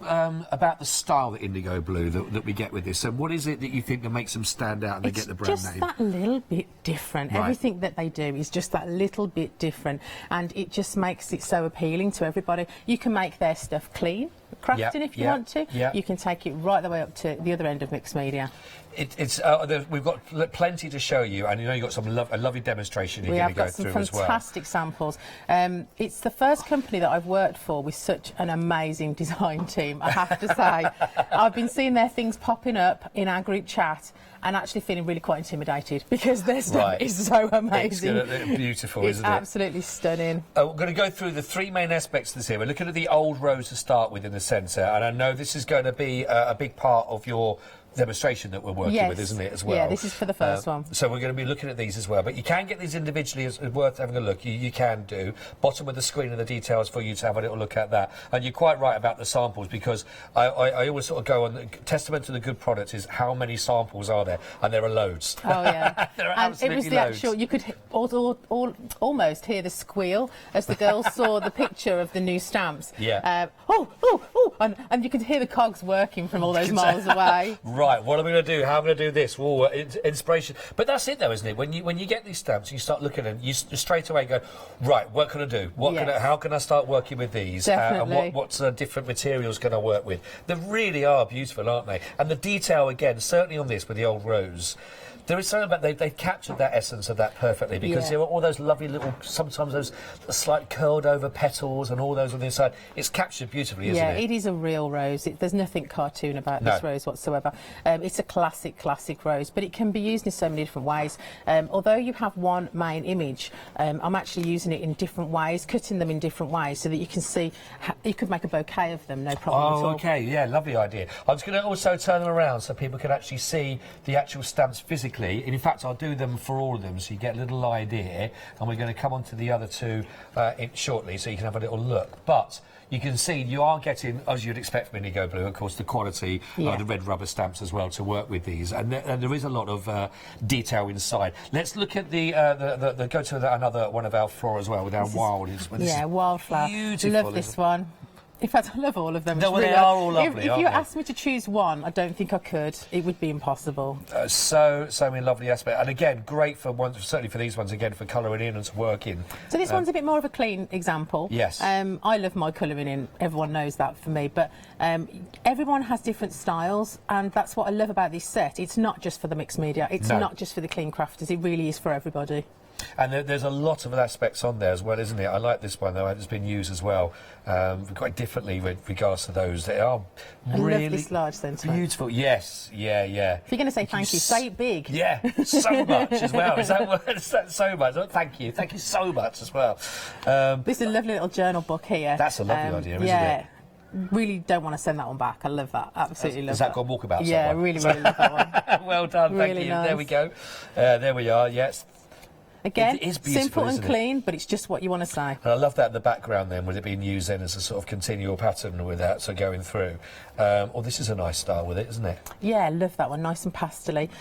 about the style that Indigo Blue that we get with this? So what is it that you think that makes them stand out and they get the brand name? It's just that little bit different. Right. Everything that they do is just that little bit different, and it just makes it so appealing to everybody. You can make their stuff clean, crafting if you want to. You can take it right the way up to the other end of mixed media. We've got plenty to show you, and you know you've got some a lovely demonstration you're going to go through as well. We have got some fantastic samples. It's the first company that I've worked for with such an amazing design team, I have to say. I've been seeing their things popping up in our group chat and actually feeling really quite intimidated because their stuff is so amazing. It's beautiful, isn't it? It's absolutely stunning. We're going to go through the three main aspects of this here. We're looking at the old rose to start with in the centre, and I know this is going to be a big part of your demonstration that we're working with, isn't it, as well? Yeah, this is for the first one. So we're going to be looking at these as well, but you can get these individually. It's worth having a look. You can do. Bottom of the screen are the details for you to have a little look at that. And you're quite right about the samples, because I always sort of go on, testament to the good product is how many samples are there, and there are loads. Oh, yeah. There are and absolutely it was the loads. actual, you could almost hear the squeal as the girls saw the picture of the new stamps. Yeah. And you could hear the cogs working from all those miles away. right, what am I going to do? How am I going to do this? Whoa, inspiration. But that's it, though, isn't it? When you get these stamps, you start looking at them, you straight away go, right, what can I do? How can I start working with these? Definitely. And what different materials can I work with? They really are beautiful, aren't they? And the detail, again, certainly on this with the old rose, there is something about they've captured that essence of that perfectly, because there are all those lovely little, sometimes those slight curled over petals and all those on the inside. It's captured beautifully, isn't it? Yeah, it is a real rose. There's nothing cartoon about this rose whatsoever. It's a classic rose, but it can be used in so many different ways. Although you have one main image, I'm actually using it in different ways, cutting them in different ways so that you can see, you could make a bouquet of them, no problem at all. Oh, okay, yeah, lovely idea. I'm just going to also turn them around so people can actually see the actual stamps physically. And in fact, I'll do them for all of them so you get a little idea. And we're going to come on to the other two shortly so you can have a little look. But you can see you are getting, as you'd expect from Indigo Blue, of course, the quality of the red rubber stamps as well to work with these. And there is a lot of detail inside. Let's look at go to another one of our floor as well with our wildflower. Beautiful. Love this one. In fact, I love all of them. No, well, they are all lovely, If you asked me to choose one, I don't think I could. It would be impossible. So many lovely aspects. And again, great for certainly for these ones, again, for colouring in and to work in. So this one's a bit more of a clean example. Yes. I love my colouring in. Everyone knows that for me. But everyone has different styles, and that's what I love about this set. It's not just for the mixed media. It's not just for the clean crafters. It really is for everybody. And there's a lot of aspects on there as well, isn't it? I like this one, though. It's been used as well quite differently with regards to those. They are really I love this large sentiment. Beautiful. Yes, yeah. If you're going to say thank you, say it big. Yeah, so much as well. Is that so much? Thank you so much as well. This is a lovely little journal book here. That's a lovely idea, isn't it? Really don't want to send that one back. I love that. Absolutely love that. Has that got walkabouts? Yeah, really love that one. Well done, really thank you. Nice. There we go. There we are, yes. Again, it is beautiful, simple and isn't clean, but it's just what you want to say. And I love that in the background then, with it being used then as a sort of continual pattern with that, so going through. This is a nice style with it, isn't it? Yeah, love that one, nice and pastely.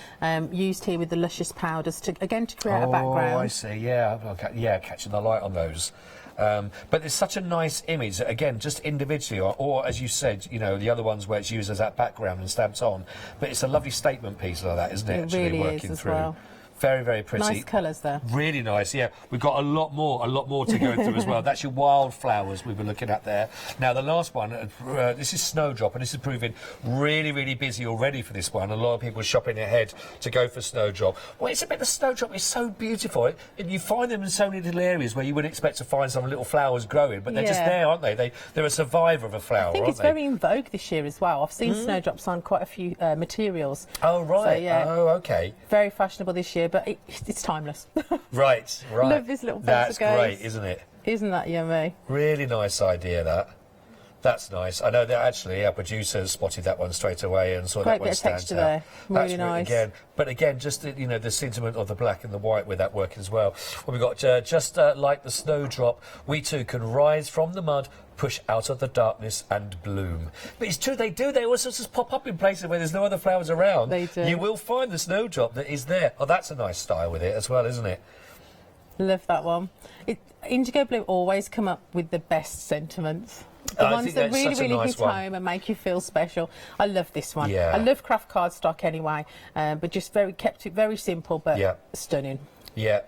Used here with the luscious powders to create a background. Oh, I see, yeah, catching the light on those. But there's such a nice image, again, just individually, or as you said, you know, the other ones where it's used as that background and stamped on. But it's a lovely statement piece like that, isn't it? It really working is through. as well. Very, very pretty. Nice colours there. Really nice, yeah. We've got a lot more to go through as well. That's your wildflowers we were looking at there. Now, the last one, this is Snowdrop, and this is proving really, really busy already for this one. A lot of people are shopping ahead to go for Snowdrop. Well, it's a bit, the Snowdrop is so beautiful. And you find them in so many little areas where you wouldn't expect to find some little flowers growing, but they're just there, aren't they? They're a survivor of a flower, I think it's very in vogue this year as well. I've seen Snowdrops on quite a few materials. Oh, right. So, yeah, oh, okay. Very fashionable this year, but it's timeless. Right. Love this little That's great, isn't it? Isn't that yummy? Really nice idea, that. That's nice. I know that actually our producers spotted that one straight away and saw that one stand out. Great bit of texture there. Really nice. But again, just you know, the sentiment of the black and the white with that working as well. Well, we've got just like the Snowdrop, we too can rise from the mud, push out of the darkness and bloom. But it's true, they do. They also just pop up in places where there's no other flowers around. They do. You will find the Snowdrop that is there. Oh, that's a nice style with it as well, isn't it? Love that one. Indigo Blue always come up with the best sentiments. The ones that really hit home and make you feel special. I love this one. Yeah. I love craft cardstock anyway, but just kept it very simple but stunning. Yeah.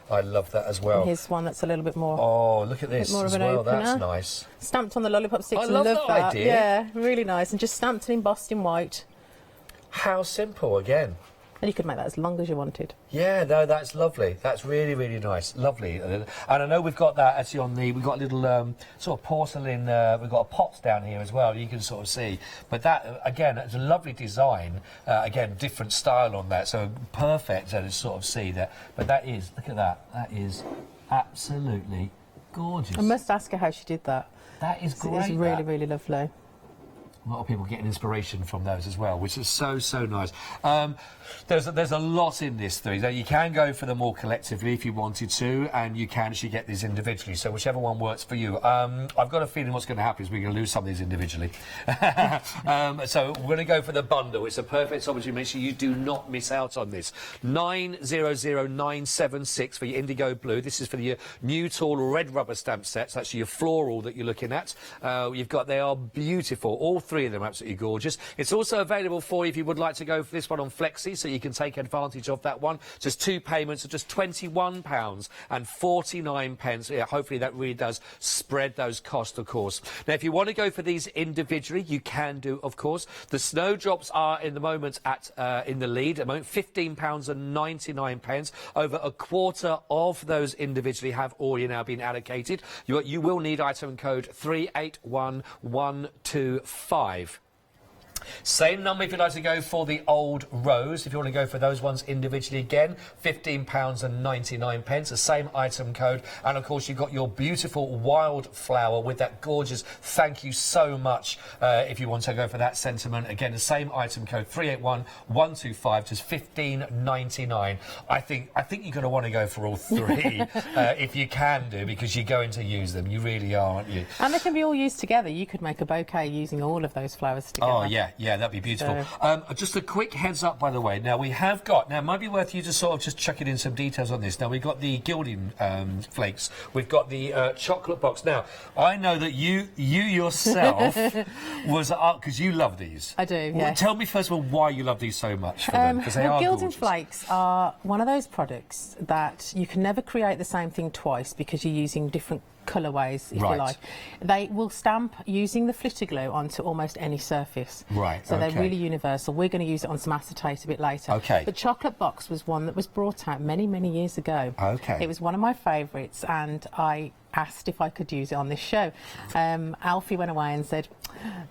I love that as well. And here's one that's a little bit more. Oh, look at this more as of an well. opener. That's nice. Stamped on the lollipop sticks. I love that idea. Yeah, really nice, and just stamped and embossed in white. How simple again. And you could make that as long as you wanted. Yeah, no, that's lovely. That's really, really nice. Lovely. And I know we've got that actually on the... We've got a little sort of porcelain... we've got pots down here as well, you can sort of see. But that, again, it's a lovely design. Again, different style on that, so perfect to sort of see that. But that is... Look at that. That is absolutely gorgeous. I must ask her how she did that. That is great. It's really, really lovely. A lot of people getting inspiration from those as well, which is so nice. There's a lot in this though. You can go for them all collectively if you wanted to, and you can actually get these individually. So whichever one works for you. I've got a feeling what's going to happen is we're going to lose some of these individually. So we're going to go for the bundle. It's a perfect opportunity. Make sure you do not miss out on this. 900976 for your Indigo Blue. This is for your new tall red rubber stamp sets. That's your floral that you're looking at. They are beautiful. All three three of them absolutely gorgeous. It's also available for you if you would like to go for this one on Flexi, so you can take advantage of that one. Just 2 payments of just £21.49. Yeah, hopefully that really does spread those costs, of course. Now, if you want to go for these individually, you can do, of course. The snowdrops are in the moment at in the lead at the moment, £15.99. Over a quarter of those individually have already now been allocated. You will need item code 381125. Same number if you'd like to go for the old rose. If you want to go for those ones individually again, £15.99. The same item code. And, of course, you've got your beautiful wildflower with that gorgeous thank you so much. If you want to go for that sentiment, again, the same item code, 381125, just £15.99. I think you're going to want to go for all three if you can do, because you're going to use them. You really are, aren't you? And they can be all used together. You could make a bouquet using all of those flowers together. Oh, yeah. Yeah, that'd be beautiful. Just a quick heads up, by the way. Now, we have got... Now, it might be worth you to sort of just chucking in some details on this. Now, we've got the gilding flakes. We've got the chocolate box. Now, I know that you yourself was... Because you love these. I do, yes. Tell me, first of all, why you love these so much for them, because they are gilding gorgeous. flakes are one of those products that you can never create the same thing twice because you're using different colourways, if you like. They will stamp using the flitter glue onto almost any surface. Right, so they're really universal. We're going to use it on some acetate a bit later. Okay. The chocolate box was one that was brought out many, many years ago. Okay. It was one of my favourites, and I asked if I could use it on this show. Alfie went away and said,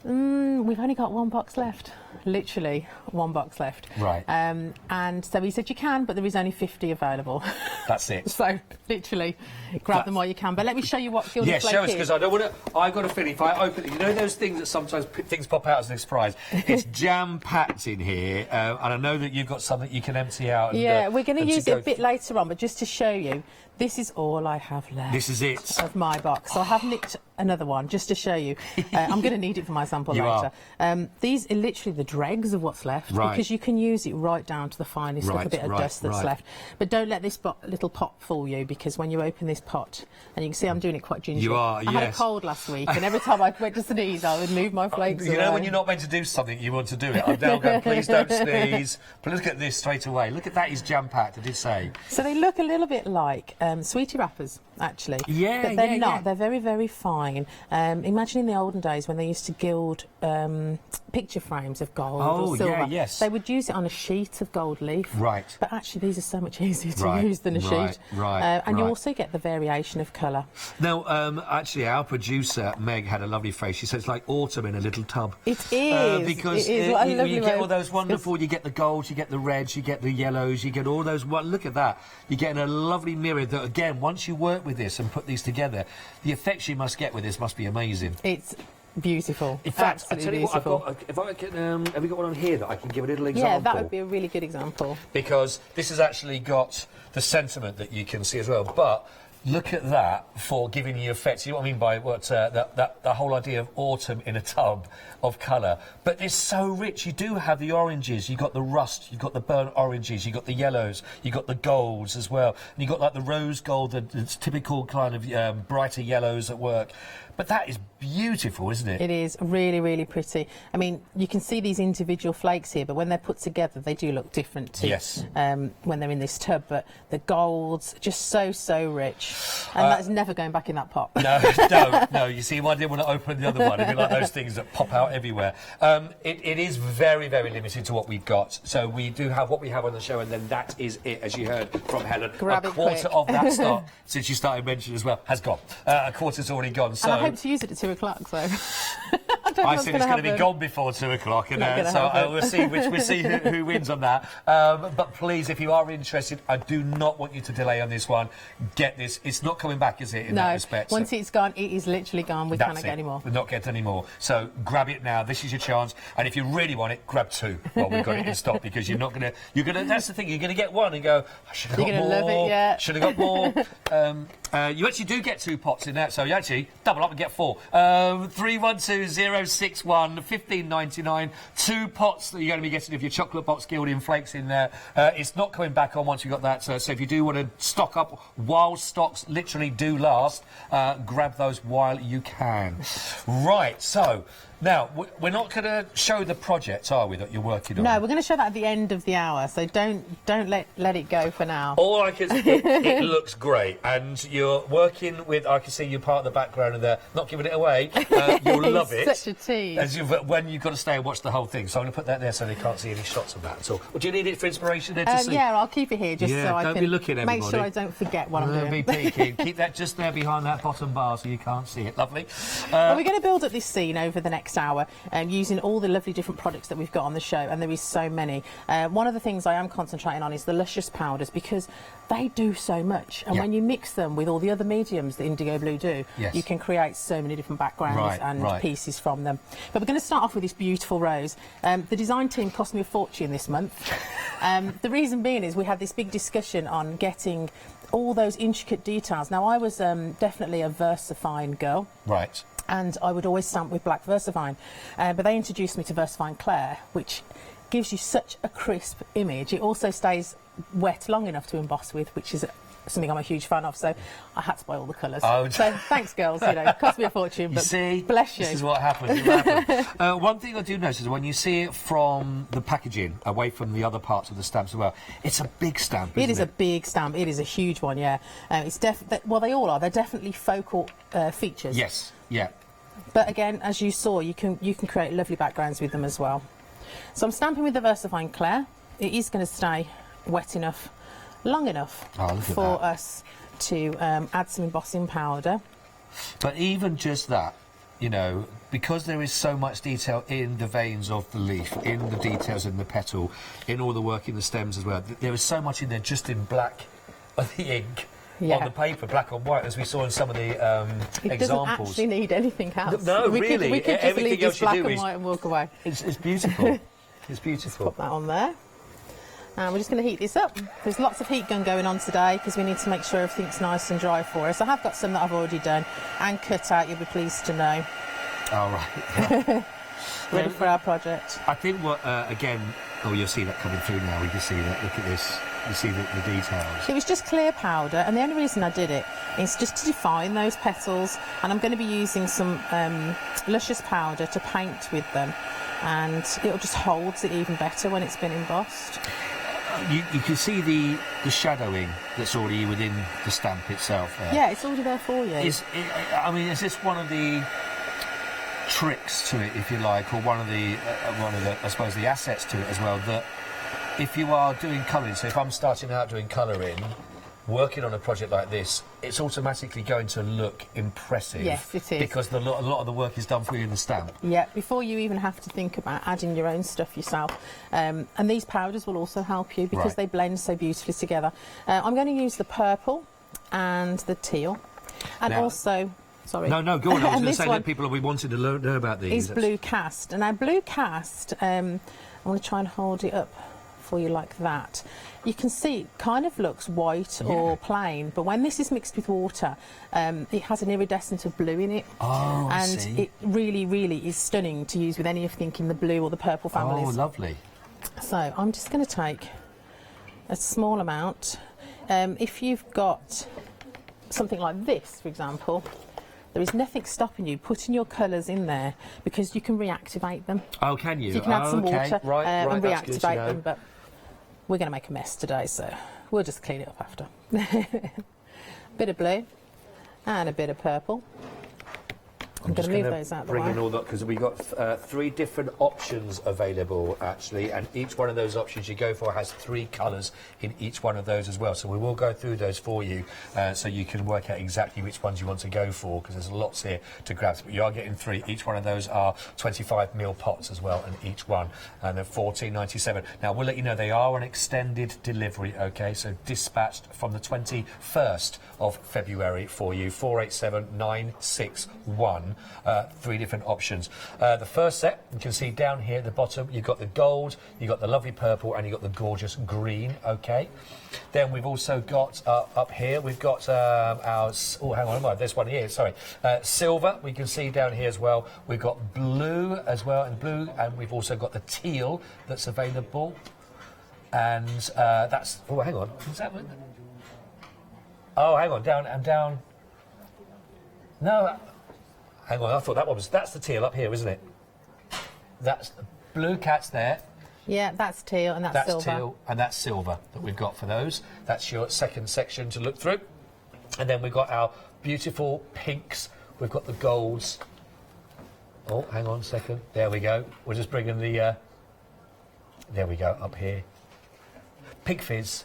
we've only got one box left. Literally one box left. Right. And so he said, you can, but there is only 50 available. That's it. So, literally, grab them while you can. But let me show you what gilded flake show us, is. because I don't want to... I've got a feeling, if I open it, you know those things that sometimes things pop out as a surprise? It's jam-packed in here, and I know that you've got something you can empty out. And, yeah, we're going to use it a bit later on, but just to show you, this is all I have left. This is it. Of my box. So I have nicked another one just to show you. I'm going to need it for my sample later. These are literally the dregs of what's left, because you can use it right down to the finest little bit of dust that's left. But don't let this little pot fool you, because when you open this pot, and you can see I'm doing it quite gingerly. You are, I had a cold last week, and every time I went to sneeze, I would move my flakes You know when you're not meant to do something, you want to do it. I'm now going, please don't sneeze. But look at this straight away. Look at that, is jam-packed, I did say. So they look a little bit like sweetie wrappers, actually. Yeah, but they're not. They're very, very fine. Imagine in the olden days when they used to gild picture frames of gold or silver. They would use it on a sheet of gold leaf. Right. But actually, these are so much easier to use than a sheet. And you also get the variation of colour. Now, actually, our producer, Meg, had a lovely phrase. She said it's like autumn in a little tub. It is. Because it is. You get all those wonderful, you get the golds, you get the reds, you get the yellows, you get all those... Look at that. You're getting a lovely mirror that, again, once you work with this and put these together, the effects you must get with this must be amazing. It's beautiful. In fact, absolutely I tell you beautiful. what, if I can, have we got one on here that I can give a little example? Yeah, that would be a really good example. Because this has actually got the sentiment that you can see as well, but look at that for giving you effects. You know what I mean by what the whole idea of autumn in a tub of colour. But it's so rich. You do have the oranges, you've got the rust, you've got the burnt oranges, you've got the yellows, you've got the golds as well. And you've got like the rose gold, the typical kind of brighter yellows at work. But that is beautiful, isn't it? It is really, really pretty. I mean, you can see these individual flakes here, but when they're put together, they do look different to when they're in this tub. But the golds, just so, so rich. And that's never going back in that pot. No. You see, I didn't want to open the other one. It'd be like those things that pop out everywhere. It is very, very limited to what we've got. So we do have what we have on the show, and then that is it, as you heard from Helen. Grab a it quarter quick. of that stock, since you started mentioning as well, has gone. A quarter's already gone. So and I hope to use it at 2 o'clock, so... I said it's going to be gone before 2 o'clock, and so we'll see who wins on that. But please, if you are interested, I do not want you to delay on this one. Get this. It's not coming back, is it, in that respect? Once it's gone, it is literally gone. We cannot get any more. We'll not get any more. So grab it now. This is your chance. And if you really want it, grab 2 while we've got it in stock, because you're not going to... That's the thing. You're going to get one and go, I should have got more. You're going to love it, yeah. Should have got more. You actually do get 2 pots in that, so you actually double up and get 4. 312 061 15.99. 2 pots that you're going to be getting of your chocolate box gilding flakes in there. It's not coming back on once you've got that. So if you do want to stock up while stocks literally do last, grab those while you can. Right, so now we're not going to show the project, are we, that you're working on? No, we're going to show that at the end of the hour, so don't let it go for now. All I can see, it looks great, and you're working with, I can see you part of the background of there, not giving it away. You'll love it. Such a tease. When you've got to stay and watch the whole thing, so I'm going to put that there so they can't see any shots of that at all. Well, do you need it for inspiration there to see? Yeah, I'll keep it here just so I don't can be looking, make sure I don't forget what I'm doing. Be peeking. Keep that just there behind that bottom bar so you can't see it. Lovely. Well, we're going to build up this scene over the next hour using all the lovely different products that we've got on the show, and there is so many. One of the things I am concentrating on is the luscious powders, because they do so much, and when you mix them with all the other mediums that Indigo Blue do, you can create so many different backgrounds and pieces from them. But we're going to start off with this beautiful rose. The design team cost me a fortune this month. The reason being is we had this big discussion on getting all those intricate details. Now, I was definitely a VersaFine girl. Right. And I would always stamp with black VersaFine. But they introduced me to VersaFine Clair, which gives you such a crisp image. It also stays wet long enough to emboss with, which is something I'm a huge fan of, so I had to buy all the colours. Oh. So thanks, girls. You know, it cost me a fortune, but see, bless you. This is what happens. One thing I do notice is when you see it from the packaging, away from the other parts of the stamps as well, it's a big stamp, isn't it? It is a big stamp. It is a huge one, yeah. It's well, they all are. They're definitely focal features. Yes, yeah. But again, as you saw, you can create lovely backgrounds with them as well. So I'm stamping with the VersaFine Clair. It is going to stay wet enough, long enough for us to add some embossing powder. But even just that, you know, because there is so much detail in the veins of the leaf, in the details in the petal, in all the work in the stems as well, there is so much in there just in black of the ink. On the paper, black on white, as we saw in some of the examples. It doesn't actually need anything else. No, we really. We could just leave this black and white and walk away. It's beautiful. It's beautiful. Let's pop that on there. And we're just going to heat this up. There's lots of heat gun going on today because we need to make sure everything's nice and dry for us. I have got some that I've already done and cut out, you'll be pleased to know. All right. Ready for our project. I think what, again, you'll see that coming through now. We can see that. Look at this. You see the details. It was just clear powder, and the only reason I did it is just to define those petals, and I'm going to be using some luscious powder to paint with them, and it'll just holds it even better when it's been embossed. You can see the shadowing that's already within the stamp itself there. Yeah, it's already there for you. I mean, is this one of the tricks to it, if you like, or one of the I suppose the assets to it as well, that if you are doing colouring, so if I'm starting out doing colouring, working on a project like this, it's automatically going to look impressive. Yes, it is. Because a lot of the work is done for you in the stamp. Yeah, before you even have to think about adding your own stuff yourself. And these powders will also help you because they blend so beautifully together. I'm going to use the purple and the teal. And also... Sorry. No, go on. I was going to say that people will be wanting to know about these. Is Blue Cast. And now Blue Cast, I'm going to try and hold it up for you like that. You can see it kind of looks white or plain, but when this is mixed with water, it has an iridescent of blue in it. Oh, I see. And it really, really is stunning to use with anything in the blue or the purple families. Oh, lovely. So I'm just going to take a small amount. If you've got something like this, for example, there is nothing stopping you putting your colours in there because you can reactivate them. Oh, can you? So you can add some water and that's good to reactivate know. them, but we're going to make a mess today, so we'll just clean it up after. Bit of blue and a bit of purple. I'm going to move those out the way. Bring in all that because we've got 3 different options available actually, and each one of those options you go for has 3 colours in each one of those as well. So we will go through those for you, so you can work out exactly which ones you want to go for because there's lots here to grab. But you are getting 3. Each one of those are 25mm pots as well, and each one, and they're $14.97. Now we'll let you know they are an extended delivery. Okay, so dispatched from the 21st of February for you. 487961. on 3 different options. The first set, you can see down here at the bottom, you've got the gold, you've got the lovely purple, and you've got the gorgeous green, okay? Then we've also got up here, we've got our, oh, hang on, this one here, sorry, silver, we can see down here as well. We've got blue as well, and we've also got the teal that's available. And that's, oh, hang on, is that one? Oh, hang on, down. No, hang on, I thought that one was, that's the teal up here, isn't it? That's the blue cat's there. Yeah, that's teal and that's silver. That's teal and that's silver that we've got for those. That's your second section to look through. And then we've got our beautiful pinks. We've got the golds. Oh, hang on a second. There we go. We're just bringing the, there we go, up here. Pink fizz.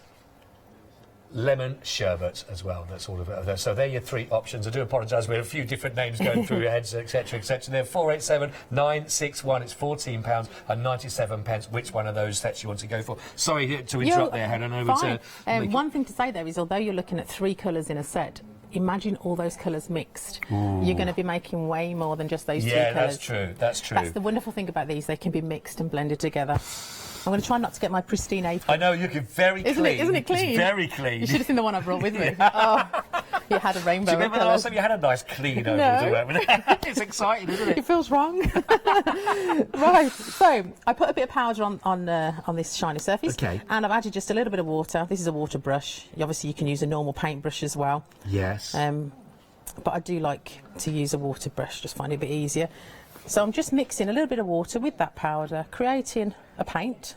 Lemon sherbet as well. That's all of it there. So they're your 3 options. I do apologise. We have a few different names going through your heads, etc., etc. They're 487-961. It's £14 and 97 pence. Which one of those sets you want to go for? Sorry to interrupt there, Helen. One thing to say though is, although you're looking at 3 colours in a set, imagine all those colours mixed. Ooh. You're going to be making way more than just those 2 colours. Yeah, that's true. That's true. That's the wonderful thing about these. They can be mixed and blended together. I'm going to try not to get my pristine apron. I know, you're very clean. Isn't it clean? It's very clean. You should have seen the one I brought with me. Oh, you had a rainbow. Do you remember the last time you had a nice clean over to work with? It's exciting, isn't it? It feels wrong. Right, so I put a bit of powder on this shiny surface. Okay. And I've added just a little bit of water. This is a water brush. Obviously, you can use a normal paintbrush as well. Yes. But I do like to use a water brush, just find it a bit easier. So I'm just mixing a little bit of water with that powder, creating a paint.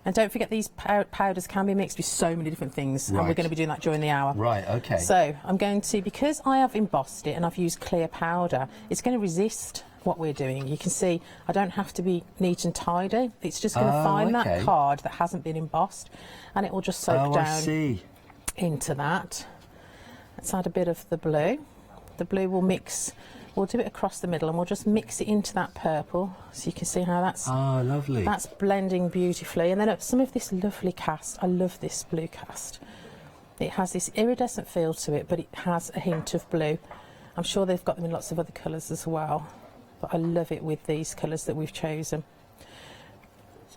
And don't forget, these powders can be mixed with so many different things, and we're going to be doing that during the hour. Right, okay. So I'm going to, because I have embossed it and I've used clear powder, it's going to resist what we're doing. You can see I don't have to be neat and tidy. It's just going to find that card that hasn't been embossed, and it will just soak down into that. Let's add a bit of the blue. The blue will mix. We'll do it across the middle and we'll just mix it into that purple, so you can see how that's lovely. That's blending beautifully. And then some of this lovely cast. I love this blue cast. It has this iridescent feel to it, but it has a hint of blue. I'm sure they've got them in lots of other colours as well, but I love it with these colours that we've chosen.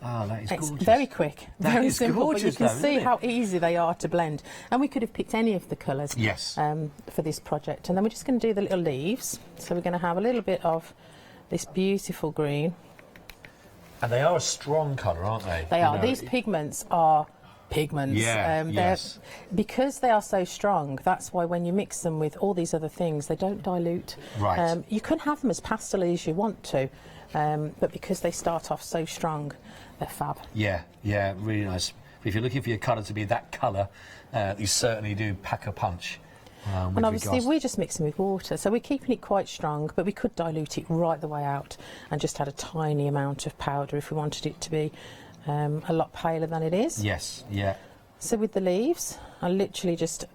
Oh, that is gorgeous. It's very quick, very simple, gorgeous, but you can see how easy they are to blend. And we could have picked any of the colours for this project. And then we're just going to do the little leaves. So we're going to have a little bit of this beautiful green. And they are a strong colour, aren't they? They are. These pigments are pigments. Yeah, yes. Because they are so strong, that's why when you mix them with all these other things, they don't dilute. Right. You can have them as pastel as you want to, but because they start off so strong, they're fab. Yeah, yeah, really nice. If you're looking for your colour to be that colour, you certainly do pack a punch. And obviously we're just mixing with water, so we're keeping it quite strong, but we could dilute it right the way out and just add a tiny amount of powder if we wanted it to be a lot paler than it is. Yes, yeah. So with the leaves, I literally just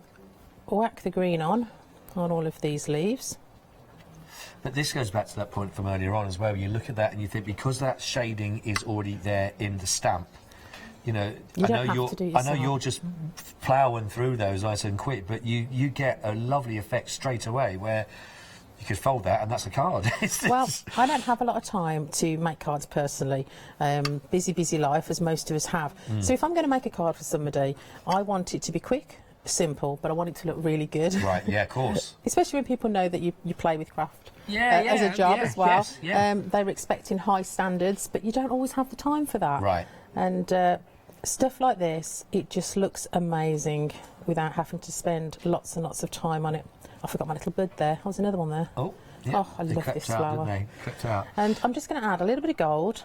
whack the green on all of these leaves. But this goes back to that point from earlier on as well. You look at that and you think, because that shading is already there in the stamp, you know, I know you're just ploughing through those nice and quick, but you get a lovely effect straight away where you could fold that and that's a card. Well, I don't have a lot of time to make cards personally. Busy life, as most of us have. So if I'm going to make a card for somebody, I want it to be quick, simple, but I want it to look really good. Right, yeah, of course. Especially when people know that you play with craft as a job as well. Yes, yeah. They're expecting high standards, but you don't always have the time for that. Right. And stuff like this, it just looks amazing without having to spend lots and lots of time on it. I forgot my little bud there. Oh, there's another one there. Oh, yeah. Oh, I love this flower. Crept out. And I'm just going to add a little bit of gold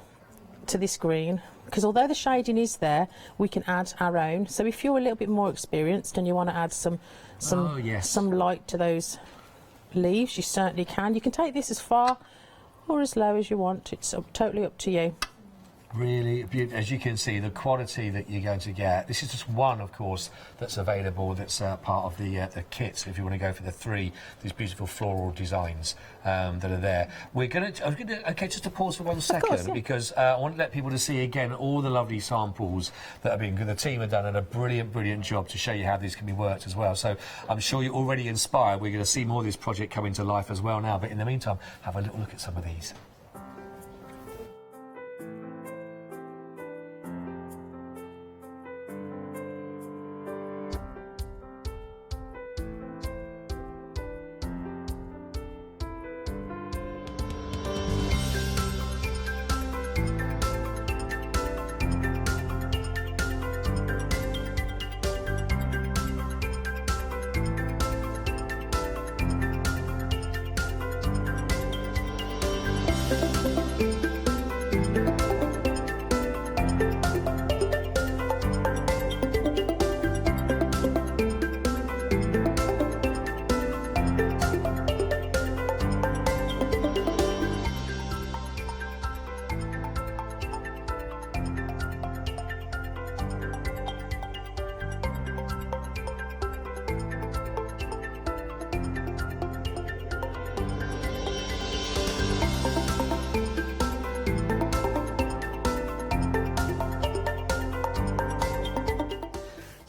to this green, because although the shading is there, we can add our own. So if you're a little bit more experienced and you want to add some light to those leaves, you certainly can. You can take this as far or as low as you want. It's totally up to you. Really beautiful. As you can see, the quality that you're going to get. This is just one, of course, that's available. That's part of the kit. If you want to go for these beautiful floral designs that are there, I'm going to. Okay, just to pause for 1 second, course, yeah. because I want to let people to see again all the lovely samples that have been. The team have done a brilliant job to show you how these can be worked as well. So I'm sure you're already inspired. We're going to see more of this project coming to life as well now. But in the meantime, have a little look at some of these.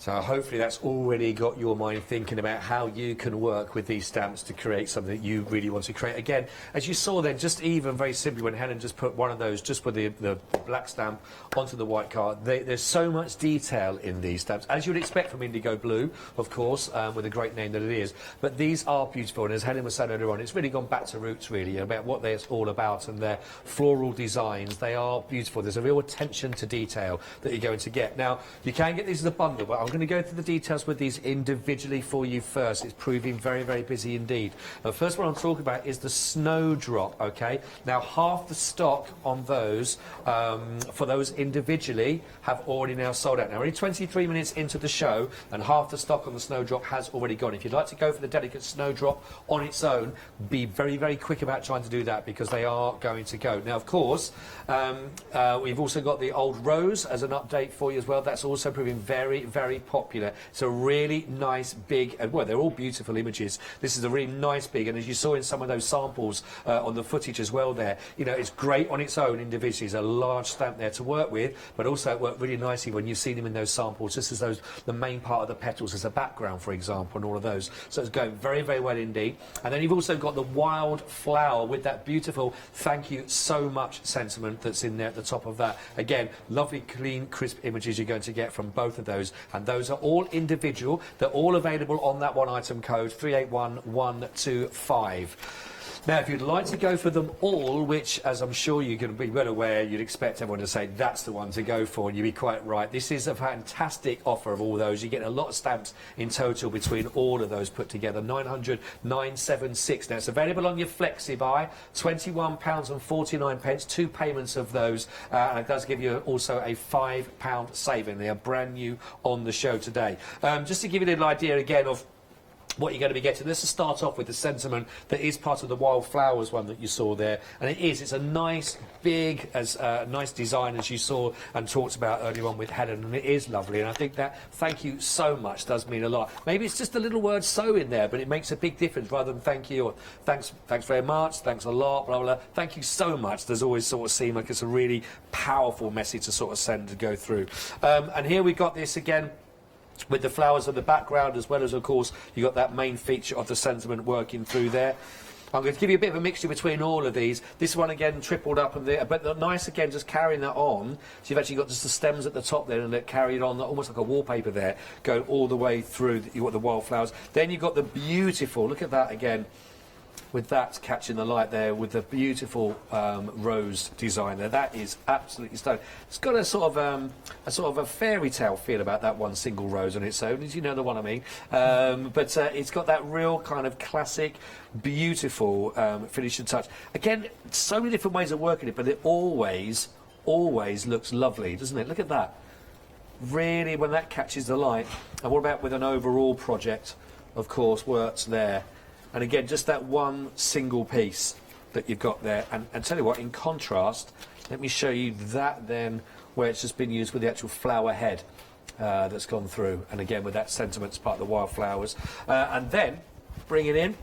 So hopefully that's already got your mind thinking about how you can work with these stamps to create something that you really want to create. Again, as you saw then, just even very simply when Helen just put one of those, just with the black stamp onto the white card, there's so much detail in these stamps, as you'd expect from Indigo Blue, of course, with a great name that it is. But these are beautiful, and as Helen was saying earlier on, it's really gone back to roots, really, about what they're all about, and their floral designs. They are beautiful. There's a real attention to detail that you're going to get. Now, you can get these as a bundle, but I'm going to go through the details with these individually for you first. It's proving very busy indeed. The first one I'm talking about is the Snowdrop, okay? Now, half the stock on those, for those individually, have already now sold out. Now, we're only 23 minutes into the show, and half the stock on the Snowdrop has already gone. If you'd like to go for the delicate Snowdrop on its own, be very quick about trying to do that, because they are going to go. Now, of course, we've also got the Old Rose as an update for you as well. That's also proving very popular. It's a really nice big, well, they're all beautiful images. This is a really nice big, and as you saw in some of those samples on the footage as well there, you know, it's great on its own individually. It's a large stamp there to work with, but also it worked really nicely when you see them in those samples, just as the main part of the petals as a background, for example, and all of those. So it's going very well indeed. And then you've also got the wild flower with that beautiful "thank you so much" sentiment that's in there at the top of that. Again, lovely, clean, crisp images you're going to get from both of those, and those are all individual. They're all available on that one item code 381125. Now, if you'd like to go for them all, which, as I'm sure you can be well aware, you'd expect everyone to say that's the one to go for, and you'd be quite right. This is a fantastic offer of all those. You get a lot of stamps in total between all of those put together. 900,976. Now, it's available on your Flexi buy, £21.49, 2 payments of those, and it does give you also a £5 saving. They are brand new on the show today. Just to give you a little idea again of what you're going to be getting. Let's just start off with the sentiment that is part of the Wildflowers one that you saw there, and it's a nice big nice design, as you saw and talked about earlier on with Helen, and it is lovely, and I think that "thank you so much" does mean a lot. Maybe it's just a little word "so" in there, but it makes a big difference. Rather than "thank you" or thanks very much, "thanks a lot," blah blah, "thank you so much" does always sort of seem like it's a really powerful message to sort of send to go through. And here we got this again with the flowers in the background, as well as, of course, you got that main feature of the sentiment working through there. I'm going to give you a bit of a mixture between all of these. This one again tripled up, but nice again, just carrying that on. So you've actually got just the stems at the top there, and it carried on almost like a wallpaper there, going all the way through. You've got the wildflowers. Then you've got the beautiful. Look at that again, with that catching the light there, with the beautiful rose design there. That is absolutely stunning. It's got a sort of a fairy tale feel about that one single rose on its own, as you know the one I mean. But it's got that real kind of classic, beautiful finishing touch. Again, so many different ways of working it, but it always looks lovely, doesn't it? Look at that. Really, when that catches the light. And what about with an overall project, of course, works there. And again, just that one single piece that you've got there. And tell you what, in contrast, let me show you that then, where it's just been used with the actual flower head that's gone through. And again, with that sentiment as part of the wildflowers. And then, bring it in.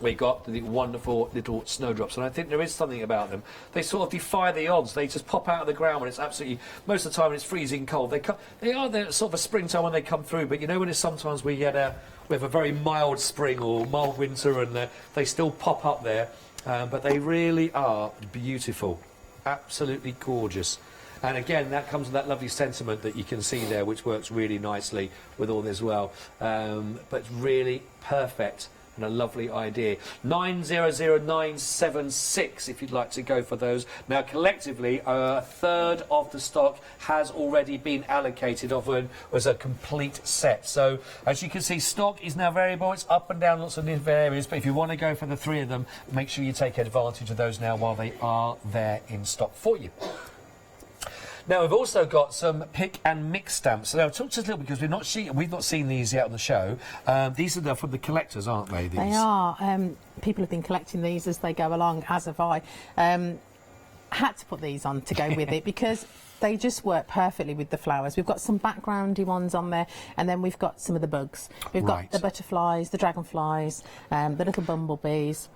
We got the wonderful little snowdrops, and I think there is something about them. They sort of defy the odds. They just pop out of the ground when it's absolutely, most of the time when it's freezing cold. They are the sort of a springtime when they come through, but you know when it's sometimes we have a very mild spring or mild winter, and they still pop up there, but they really are beautiful, absolutely gorgeous. And again, that comes with that lovely sentiment that you can see there, which works really nicely with all this as well. But it's really perfect. And a lovely idea. 900976 if you'd like to go for those. Now collectively a third of the stock has already been allocated as a complete set. So as you can see, stock is now variable. It's up and down lots of different areas, but if you want to go for the 3 of them, make sure you take advantage of those now while they are there in stock for you. Now we've also got some pick and mix stamps. So now talk to us a little bit, because we've not seen these yet on the show. These are from the collectors, aren't they? These? They are. People have been collecting these as they go along, as have I. Had to put these on to go with it because they just work perfectly with the flowers. We've got some backgroundy ones on there, and then we've got some of the bugs. We've got the butterflies, the dragonflies, the little bumblebees.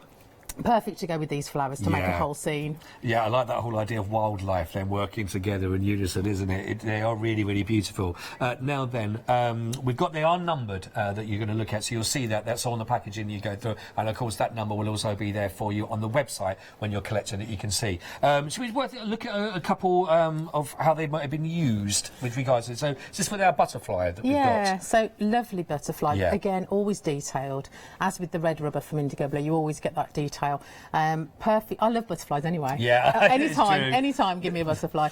Perfect to go with these flowers to make a whole scene. Yeah, I like that whole idea of wildlife then working together in unison, isn't it? They are really, really beautiful. Now then, they are numbered that you're going to look at, so you'll see that's on the packaging you go through, and of course that number will also be there for you on the website when you're collecting it, you can see. Should we look at a couple of how they might have been used with regards to, so is this with our butterfly that we've got? Yeah, so lovely butterfly. Yeah. Again, always detailed. As with the red rubber from Indigo Blue, you always get that detail. Perfect. I love butterflies anyway. Yeah, anytime, give me a butterfly.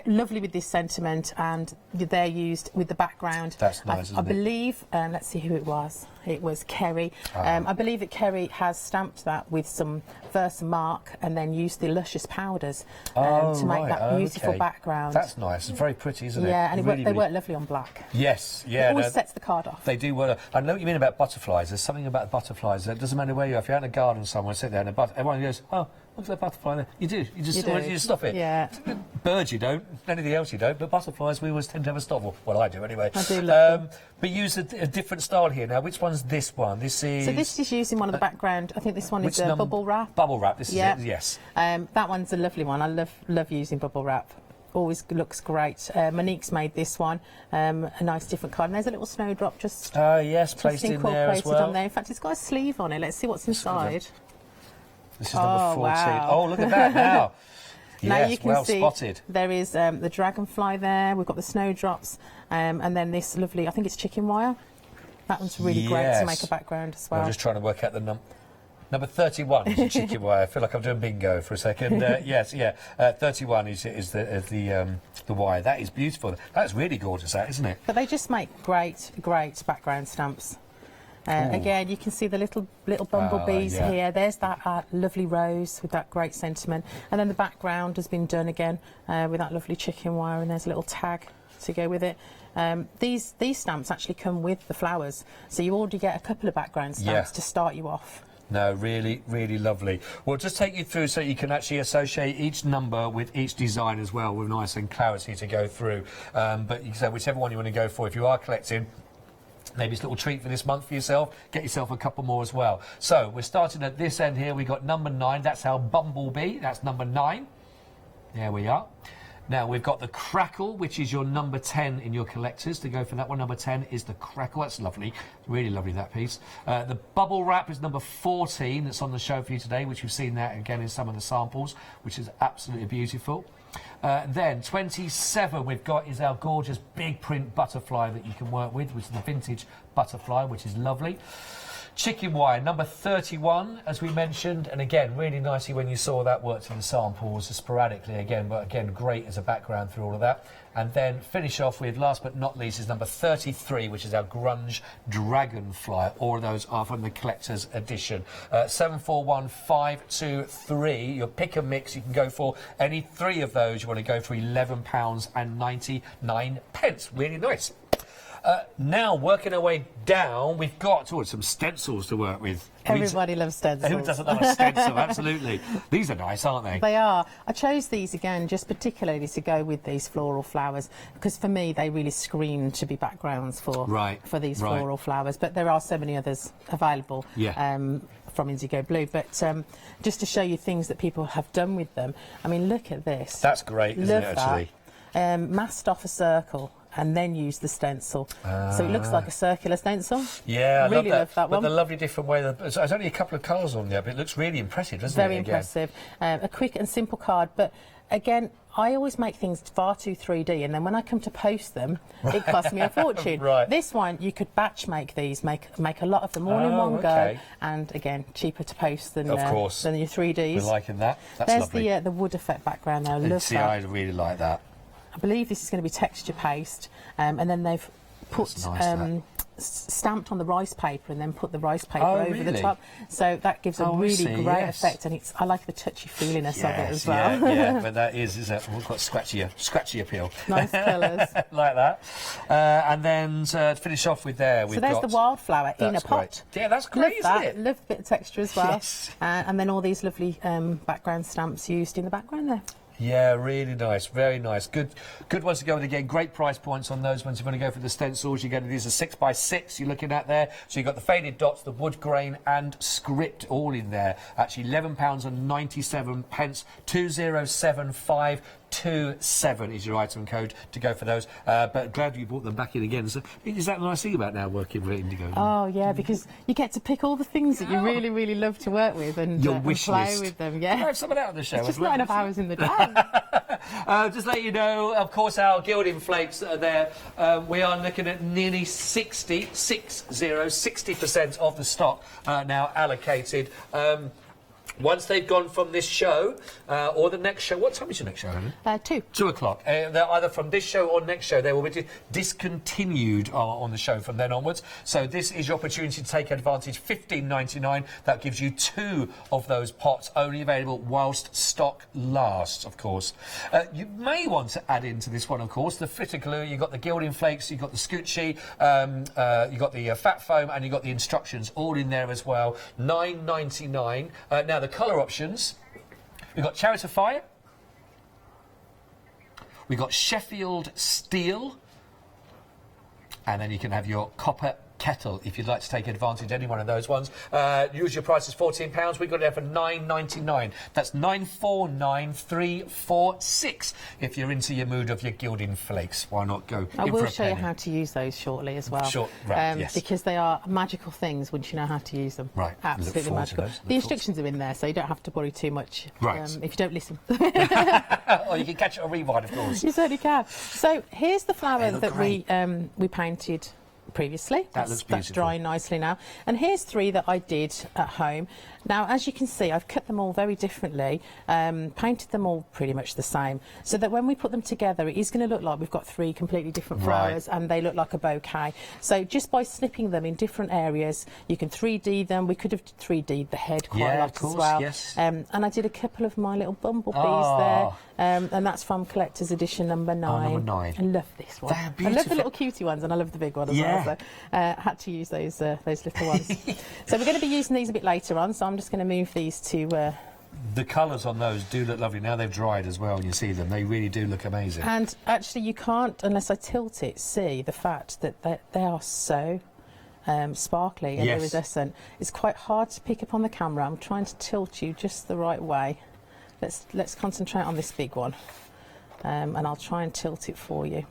Lovely with this sentiment, and they're used with the background. That's nice. I believe. Let's see who it was. It was Kerry. I believe that Kerry has stamped that with some Versamark and then used the luscious powders to make that beautiful background. That's nice. It's very pretty, isn't it? Yeah, and they work lovely on black. Yes, yeah. It always sets the card off. They do work. I know what you mean about butterflies. There's something about butterflies. It doesn't matter where you are. If you're out in a garden somewhere, sit there and everyone goes, oh, look at that butterfly there. You do. You just stop it. Yeah. Birds you don't. Anything else you don't. But butterflies we always tend to have a stop. Well, I do anyway. I do love them. But use a different style here. Now, which one's this one? This is... So this is using one of the background. I think this one is bubble wrap. Bubble wrap. This is it, yes. That one's a lovely one. I love using bubble wrap. Always looks great. Monique's made this one, a nice different card. And there's a little snowdrop just placed in there as well. On there. In fact, it's got a sleeve on it. Let's see what's inside. This is number 14. Wow. Oh, look at that now. Now yes, you can well see spotted. There is the dragonfly there. We've got the snowdrops, and then this lovely, I think it's chicken wire. That one's really great to make a background as well. I'm just trying to work out the number 31 is the chicken wire. I feel like I'm doing bingo for a second. 31 is the wire. That is beautiful. That's really gorgeous, that, isn't it? But they just make great background stamps. Again, you can see the little bumblebees here. There's that lovely rose with that great sentiment. And then the background has been done again with that lovely chicken wire, and there's a little tag to go with it. These stamps actually come with the flowers, so you already get a couple of background stamps to start you off. No, really, really lovely. We'll just take you through so you can actually associate each number with each design as well, with nice and clarity to go through. But you can say whichever one you want to go for. If you are collecting, maybe it's a little treat for this month for yourself. Get yourself a couple more as well. So we're starting at this end here. We've got number 9. That's our bumblebee. That's number 9. There we are. Now we've got the crackle, which is your number 10 in your collectors. To go for that one, number 10 is the crackle. That's lovely. Really lovely, that piece. The bubble wrap is number 14 that's on the show for you today, which you've seen that again in some of the samples, which is absolutely beautiful. Then 27 we've got is our gorgeous big print butterfly that you can work with, which is the vintage butterfly, which is lovely. Chicken wire, number 31, as we mentioned, and again, really nicely when you saw that worked in the samples sporadically again, but again, great as a background through all of that. And then finish off with, last but not least, is number 33, which is our grunge dragonfly. All of those are from the collector's edition. 741523, your pick and mix, you can go for any 3 of those. You want to go for £11.99. Really nice. Now, working our way down, we've got some stencils to work with. Everybody loves stencils. Who doesn't love a stencil? Absolutely. These are nice, aren't they? They are. I chose these again just particularly to go with these floral flowers because for me they really scream to be backgrounds for these floral flowers. But there are so many others available. From Indigo Blue, but just to show you things that people have done with them. I mean, look at this. That's great, isn't it, actually? Masked off a circle and then use the stencil. So it looks like a circular stencil. Yeah, I really love that one. But the lovely different way. There's only a couple of colours on there, but it looks really impressive, doesn't Very it? impressive. A quick and simple card, but again, I always make things far too 3D, and then when I come to post them, it costs me a fortune. This one, you could batch make these, make a lot of them all in one go, and again, cheaper to post than your 3Ds. We're liking that. That's There's lovely. the wood effect background there. I love that. I really like that. I believe this is going to be texture paste, and then they've put stamped on the rice paper and then put the rice paper over the top, so that gives a really great effect, and I like the touchy feeliness of it as well. But that is we've got scratchy appeal. Nice colours. Like that. And then to finish off with there's the wildflower in a pot. Yeah, that's great, isn't it? Love a bit of texture as well. And then all these lovely background stamps used in the background there. Yeah, really nice, very nice. Good ones to go with again. Great price points on those ones. If you want to go for the stencils, you get these are 6x6 you're looking at there. So you've got the faded dots, the wood grain and script all in there. Actually £11.97, 207527 is your item code to go for those. But glad you brought them back in again. So is that the nice thing about now working with Indigo? Oh yeah, because you get to pick all the things that you really, really love to work with and, your wish and play list. with them. Yeah, can I have some of that on the show. It's just not enough hours in the day. Just let you know, of course, our gilding flakes are there. We are looking at nearly 60% of the stock now allocated. Once they've gone from this show or the next show, what time is your next show, Helen? 2. 2 o'clock. They're either from this show or next show. They will be discontinued on the show from then onwards. So this is your opportunity to take advantage. $15.99. That gives you 2 of those pots, only available whilst stock lasts, of course. You may want to add into this one, of course, the flitter glue. You've got the gilding flakes, you've got the scoochie, you've got the fat foam, and you've got the instructions all in there as well. $9.99. Now, the colour options, we've got Chariot of Fire, we've got Sheffield Steel, and then you can have your copper kettle if you'd like to take advantage of any one of those ones. Usual price is £14. We've got it there for $9.99. That's $949,346 if you're into your mood of your gilding flakes. Why not go? I will show you how to use those shortly as well. Yes. Because they are magical things once you know how to use them. Right. Absolutely magical. The instructions are in there, so you don't have to worry too much if you don't listen. Or you can catch it on rewind, of course. You certainly can. So here's the flower that we painted previously. That's drying nicely now. And here's 3 that I did at home. Now, as you can see, I've cut them all very differently, painted them all pretty much the same, so that when we put them together, it is going to look like we've got 3 completely different flowers, and they look like a bouquet. So just by snipping them in different areas, you can 3D them. We could have 3D'd the head quite a lot as well. And I did a couple of my little bumblebees there, and that's from Collector's Edition number 9. Number 9. I love this one. I love the little cutie ones, and I love the big one as well. So had to use those little ones. So we're going to be using these a bit later on, so I'm just going to move these to... The colours on those do look lovely. Now they've dried as well and you see them. They really do look amazing. And actually you can't, unless I tilt it, see the fact that they are so sparkly and iridescent. It's quite hard to pick up on the camera. I'm trying to tilt you just the right way. Let's concentrate on this big one. And I'll try and tilt it for you.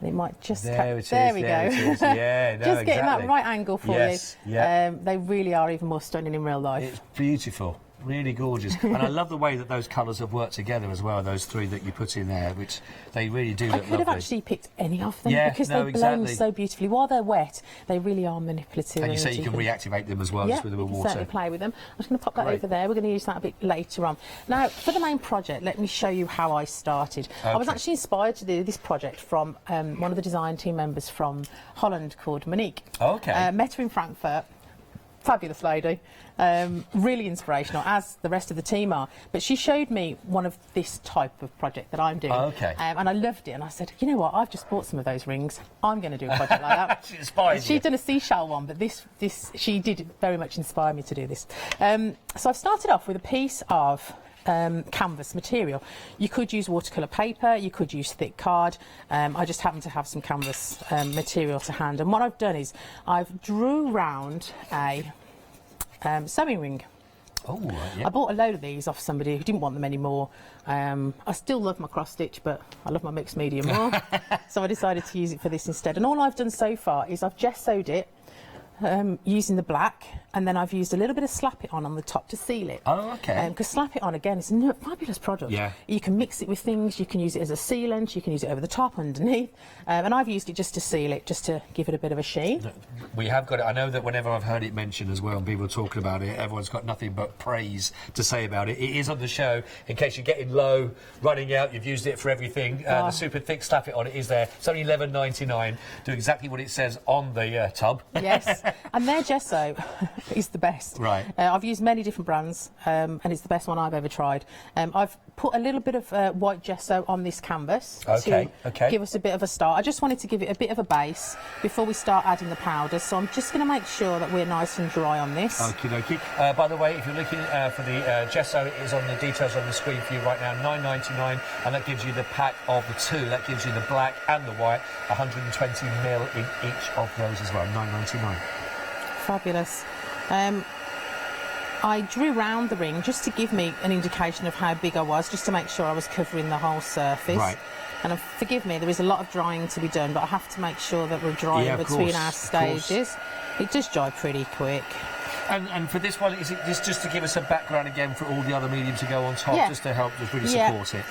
It might just... There we go. Yeah, just getting that right angle for you. Yeah. They really are even more stunning in real life. It's beautiful. Really gorgeous. And I love the way that those colours have worked together as well, those 3 that you put in there, which they really do look lovely. I could have actually picked any of them because they blend so beautifully. While they're wet, they really are manipulative. And you say you can reactivate them as well, just with the water. Certainly play with them. I'm just going to pop that over there. We're going to use that a bit later on. Now, for the main project, let me show you how I started. Okay. I was actually inspired to do this project from one of the design team members from Holland called Monique. Okay. Met her in Frankfurt. fabulous lady, really inspirational, as the rest of the team are. But she showed me one of this type of project that I'm doing. Oh, okay. And I loved it, and I said, you know what, I've just bought some of those rings. I'm going to do a project like that. She inspired you. She'd done a seashell one, but this she did very much inspire me to do this. So I've started off with a piece of canvas material. You could use watercolour paper, you could use thick card. I just happen to have some canvas material to hand, and what I've done is I've drew round a sewing ring. Oh, yeah. I bought a load of these off somebody who didn't want them anymore. I still love my cross stitch, but I love my mixed medium more, so I decided to use it for this instead. And all I've done so far is I've gessoed it using the black, and then I've used a little bit of Slap It On the top to seal it. Oh, okay. Because Slap It On, again, is a fabulous product. Yeah. You can mix it with things, you can use it as a sealant, you can use it over the top, underneath, and I've used it just to seal it, just to give it a bit of a sheen. We have got it. I know that whenever I've heard it mentioned as well, and people are talking about it, everyone's got nothing but praise to say about it. It is on the show, in case you're getting low, running out, you've used it for everything. The super thick Slap It On, it is there. It's only $11.99. Do exactly what it says on the tub. Yes, and their gesso is the best. Right. I've used many different brands, and it's the best one I've ever tried. I've put a little bit of white gesso on this canvas to give us a bit of a start. I just wanted to give it a bit of a base before we start adding the powders, so I'm just going to make sure that we're nice and dry on this. Okie dokie. By the way, if you're looking for the gesso, it is on the details on the screen for you right now, $9.99, and that gives you the pack of the two. That gives you the black and the white, 120ml in each of those as well, $9.99. Fabulous. I drew round the ring just to give me an indication of how big I was, just to make sure I was covering the whole surface. Right. And forgive me, there is a lot of drying to be done, but I have to make sure that we're drying between our stages. It does dry pretty quick. And for this one, is it just to give us a background again for all the other mediums to go on top, just to help just really support it?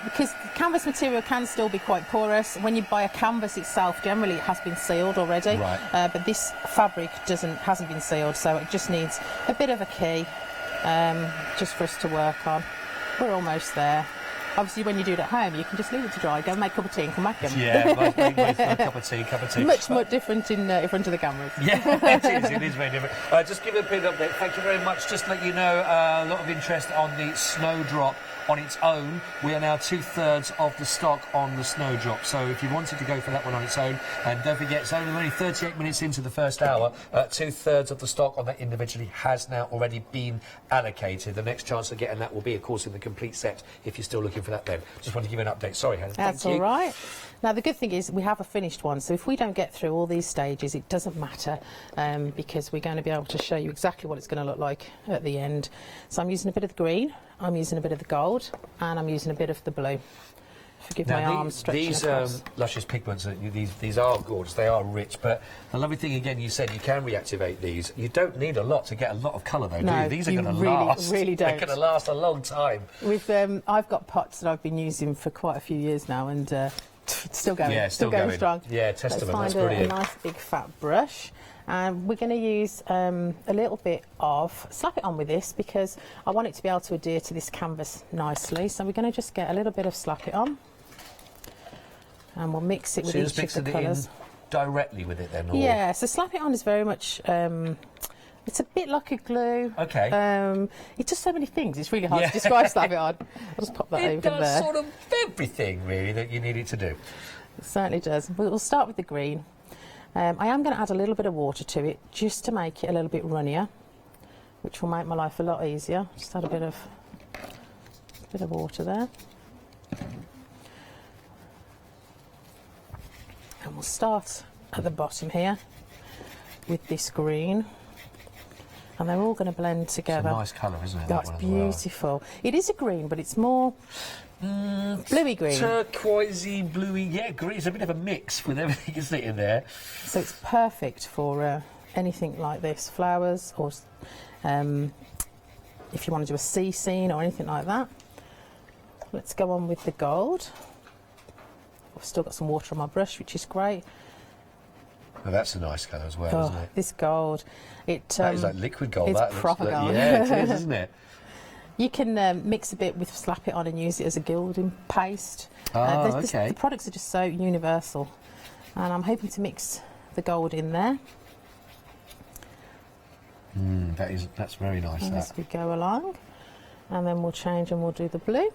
Because canvas material can still be quite porous. When you buy a canvas itself, generally it has been sealed already. Right. But this fabric hasn't been sealed, so it just needs a bit of a key just for us to work on. We're almost there. Obviously, when you do it at home, you can just leave it to dry, go and make a cup of tea and come back in. Yeah, both cup of tea. Much different in front of the cameras. Yeah, it is very different. Just give it a bit of update. Thank you very much. Just to let you know, a lot of interest on the Snowdrop on its own. We are now 2/3 of the stock on the Snowdrop. So if you wanted to go for that one on its own, and don't forget, it's only 38 minutes into the first hour, 2/3 of the stock on that individually has now already been allocated. The next chance of getting that will be, of course, in the complete set, if you're still looking for that then. Just want to give you an update. Sorry, Helen. That's all right. Now, the good thing is we have a finished one, so if we don't get through all these stages, it doesn't matter, because we're going to be able to show you exactly what it's going to look like at the end. So I'm using a bit of the green, I'm using a bit of the gold, and I'm using a bit of the blue. Forgive my arms stretching across. These luscious pigments, these are gorgeous, they are rich, but the lovely thing, again, you said you can reactivate these. You don't need a lot to get a lot of colour, though, do you? These are going to last. Really don't. They're going to last a long time. I've got pots that I've been using for quite a few years now, and it's still going. Yeah, still going strong. Yeah, testament. Let's That's brilliant. a nice big fat brush. And we're going to use a little bit of Slap It On with this, because I want it to be able to adhere to this canvas nicely. So we're going to just get a little bit of Slap It On, and we'll mix it with each of the colours. Directly with it then? Or? Yeah, so Slap It On is very much, it's a bit like a glue. Okay. It does so many things, it's really hard to describe Slap It On. I'll just pop that over there. It does sort of everything, really, that you need it to do. It certainly does. We'll start with the green. I am going to add a little bit of water to it, just to make it a little bit runnier, which will make my life a lot easier. Just add a bit of water there. And we'll start at the bottom here with this green, and they're all going to blend together. It's a nice colour, isn't it? That's beautiful. It is a green, but it's more bluey green. Turquoisey, bluey, yeah, green. It's a bit of a mix with everything, isn't it, in there? So it's perfect for anything like this, flowers, or if you want to do a sea scene or anything like that. Let's go on with the gold. I've still got some water on my brush, which is great. Well, that's a nice colour as well, isn't it? This gold. That is like liquid gold. It's that proper looks gold. Yeah, it is, isn't it? You can mix a bit with Slap It On and use it as a gilding paste. Okay. The products are just so universal. And I'm hoping to mix the gold in there. That's very nice. And as we go along, and then we'll change and we'll do the blue.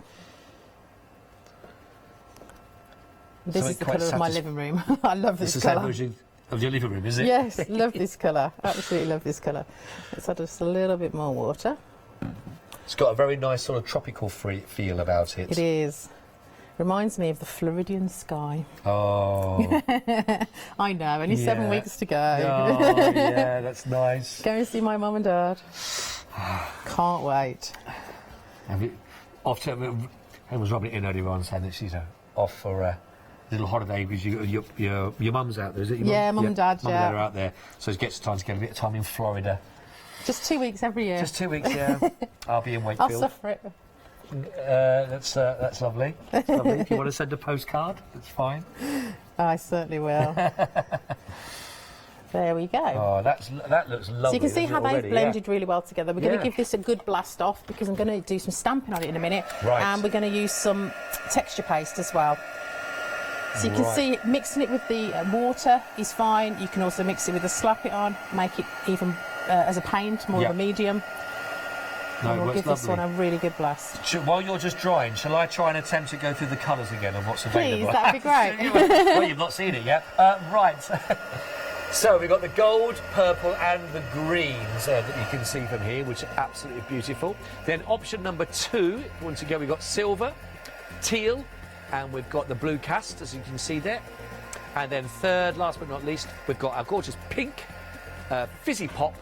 This is the colour of my living room. I love this colour. This is of your living room, is it? Yes, love this colour. Absolutely love this colour. Let's add just a little bit more water. It's got a very nice sort of tropical feel about it. It is. Reminds me of the Floridian sky. Oh. I know, only 7 weeks to go. Oh, yeah, that's nice. Go and see my mum and dad. Can't wait. I was rubbing it in earlier on saying that she's off for a little holiday because your mum's out there, is it? Mum and dad, Mum and dad are out there, so it gets time to get a bit of time in Florida. Just 2 weeks every year. Just 2 weeks, yeah. I'll be in Wakefield. I'll suffer it. That's lovely. That's lovely. If you want to send a postcard, that's fine. I certainly will. There we go. Oh, that looks lovely. So you can see how they've blended really well together. We're going to give this a good blast off because I'm going to do some stamping on it in a minute. Right. And we're going to use some texture paste as well. So you can see mixing it with the water is fine. You can also mix it with the slap it on, make it even as a paint, more of a medium. No, and we'll give this one a really good blast. While you're just drying, shall I try and attempt to go through the colours again of what's available? Please, that'd be great. Well, you've not seen it yet. Right. So we've got the gold, purple and the greens that you can see from here, which are absolutely beautiful. Then option number 2, once again, we've got silver, teal, and we've got the blue cast, as you can see there. And then third, last but not least, we've got our gorgeous pink, fizzy pop,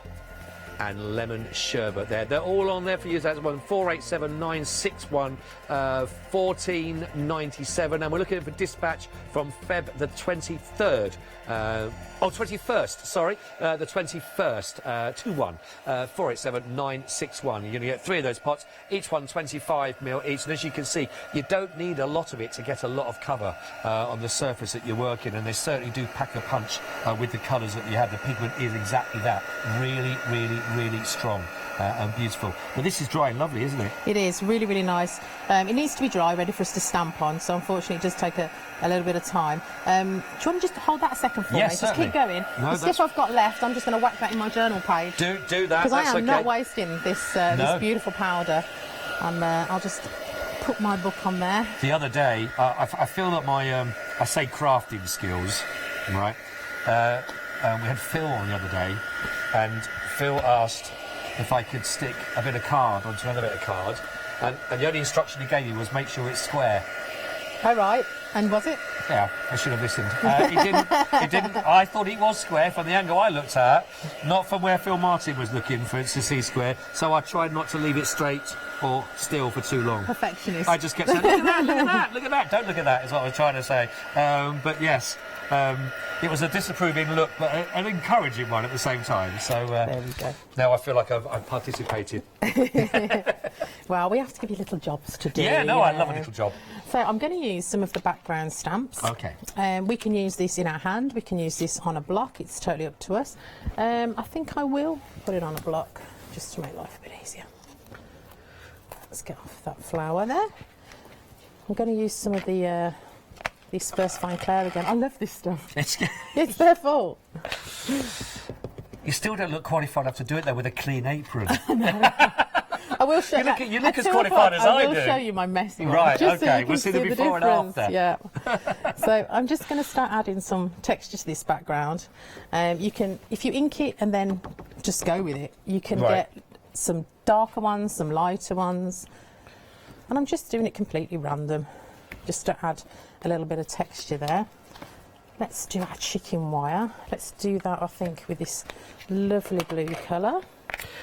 and lemon sherbet there. They're all on there for you. That's 487961 1497, and we're looking for dispatch from Feb the 23rd. 21st, sorry, the 21st, 487-961. You're going to get 3 of those pots, each one 25mm each, and as you can see, you don't need a lot of it to get a lot of cover on the surface that you're working, and they certainly do pack a punch with the colours that you have. The pigment is exactly that, really, really, really strong. And beautiful. But this is drying lovely, isn't it? It is, really, really nice. It needs to be dry, ready for us to stamp on, so unfortunately it does take a little bit of time. Do you want to just hold that a second for me? Yes, just keep going. No, the stuff I've got left, I'm just going to whack that in my journal page. Do that, because I am not wasting this, this beautiful powder. And I'll just put my book on there. The other day, I feel that my, I say crafting skills, right? We had Phil on the other day, and Phil asked if I could stick a bit of card onto another bit of card, and the only instruction he gave me was make sure it's square. Oh, right. And was it? Yeah, I should have listened. He didn't. I thought it was square from the angle I looked at, not from where Phil Martin was looking for it to see square, so I tried not to leave it straight or still for too long. Perfectionist. I just kept saying, look at that, look at that, look at that, don't look at that, is what I was trying to say. But yes, it was a disapproving look, but an encouraging one at the same time. So there we go. Now I feel like I've participated. Well, we have to give you little jobs to do. Yeah, no, I love a little job. So I'm going to use some of the background stamps. Okay. We can use this in our hand, we can use this on a block, it's totally up to us. I think I will put it on a block, just to make life a bit easier. Let's get off that flower there. I'm going to use some of the this First Fine Claire again. I love this stuff. It's their fault. You still don't look qualified enough to do it though with a clean apron. I will show you. You look as qualified as I do. I will show you my messy one. Right, just okay. So we'll see the before and after. Yeah. So I'm just going to start adding some texture to this background. You can, if you ink it and then just go with it, you can get some darker ones, some lighter ones. And I'm just doing it completely random, just to add a little bit of texture there. Let's do our chicken wire. Let's do that, I think, with this lovely blue colour.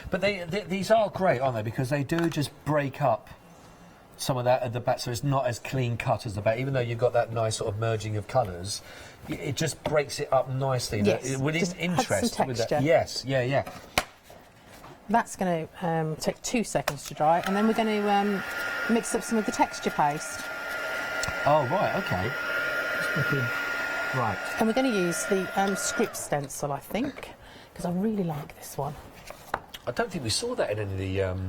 But these are great, aren't they? Because they do just break up some of that at the back, so it's not as clean cut as the back. Even though you've got that nice sort of merging of colours, it just breaks it up nicely. Yes, with just interest. add some texture. Yes, yeah. That's going to take 2 seconds to dry, and then we're going to mix up some of the texture paste. Oh, right, okay. Right. And we're going to use the script stencil, I think, because I really like this one. I don't think we saw that in any of the...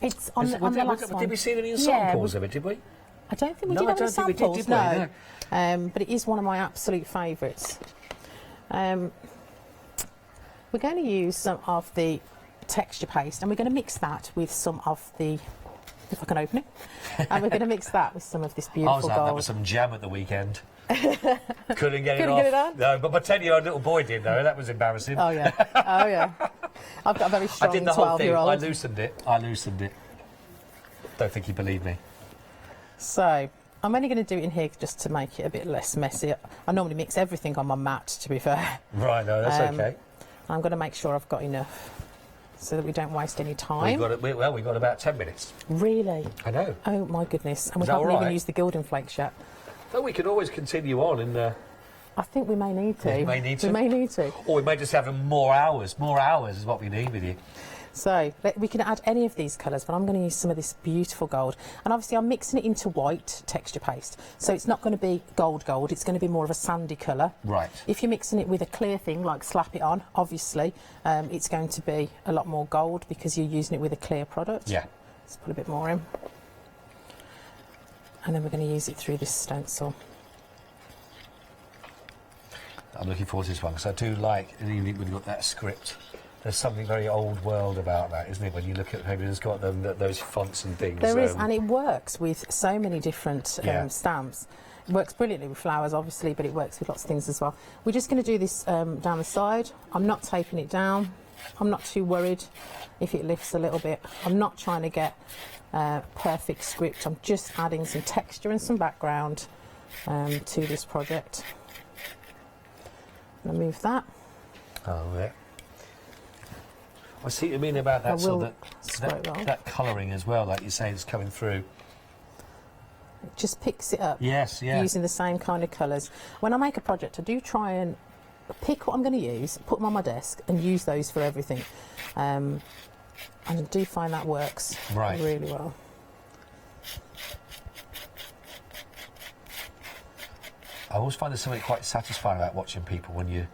It's on the last one. Did we see any samples of it, did we? I don't think we did any samples, no. But it is one of my absolute favourites. We're we're going to use some of the texture paste, and we're going to mix that with some of the, if I can open it, and we're going to mix that with some of this beautiful gold. That was some jam at the weekend. Couldn't get it Couldn't off. get it on? No, but my 10-year-old little boy did, though. That was embarrassing. Oh, yeah. Oh, yeah. I've got a very strong 12-year-old. I did the whole thing. I loosened it. Don't think you believe me. So, I'm only going to do it in here just to make it a bit less messy. I normally mix everything on my mat, to be fair. Right, no, that's okay. I'm going to make sure I've got enough so that we don't waste any time. We've got about 10 minutes. Really? I know. Oh, my goodness. And we Is that haven't all even right? used the gilding flakes yet. So we can always continue on in the... I think we may need to. We may need to. We may need to. Or we may just have more hours. More hours is what we need with you. So we can add any of these colours, but I'm going to use some of this beautiful gold. And obviously I'm mixing it into white texture paste. So it's not going to be gold, it's going to be more of a sandy colour. Right. If you're mixing it with a clear thing, like Slap It On, obviously, it's going to be a lot more gold because you're using it with a clear product. Yeah. Let's put a bit more in. And then we're going to use it through this stencil. I'm looking forward to this one because I do like, when you've got that script, there's something very old world about that, isn't it? When you look at maybe it's got those fonts and things. There is, and it works with so many different stamps. It works brilliantly with flowers, obviously, but it works with lots of things as well. We're just going to do this down the side. I'm not taping it down. I'm not too worried if it lifts a little bit. I'm not trying to get perfect script. I'm just adding some texture and some background to this project. I'm going to move that. Oh, yeah. I see what you mean about that sort of that colouring as well, like you say, it's coming through. It just picks it up. Yes, yeah. Using the same kind of colours. When I make a project, I do try and pick what I'm going to use, put them on my desk, and use those for everything. And I do find that works really well. I always find there's something quite satisfying about watching people when you're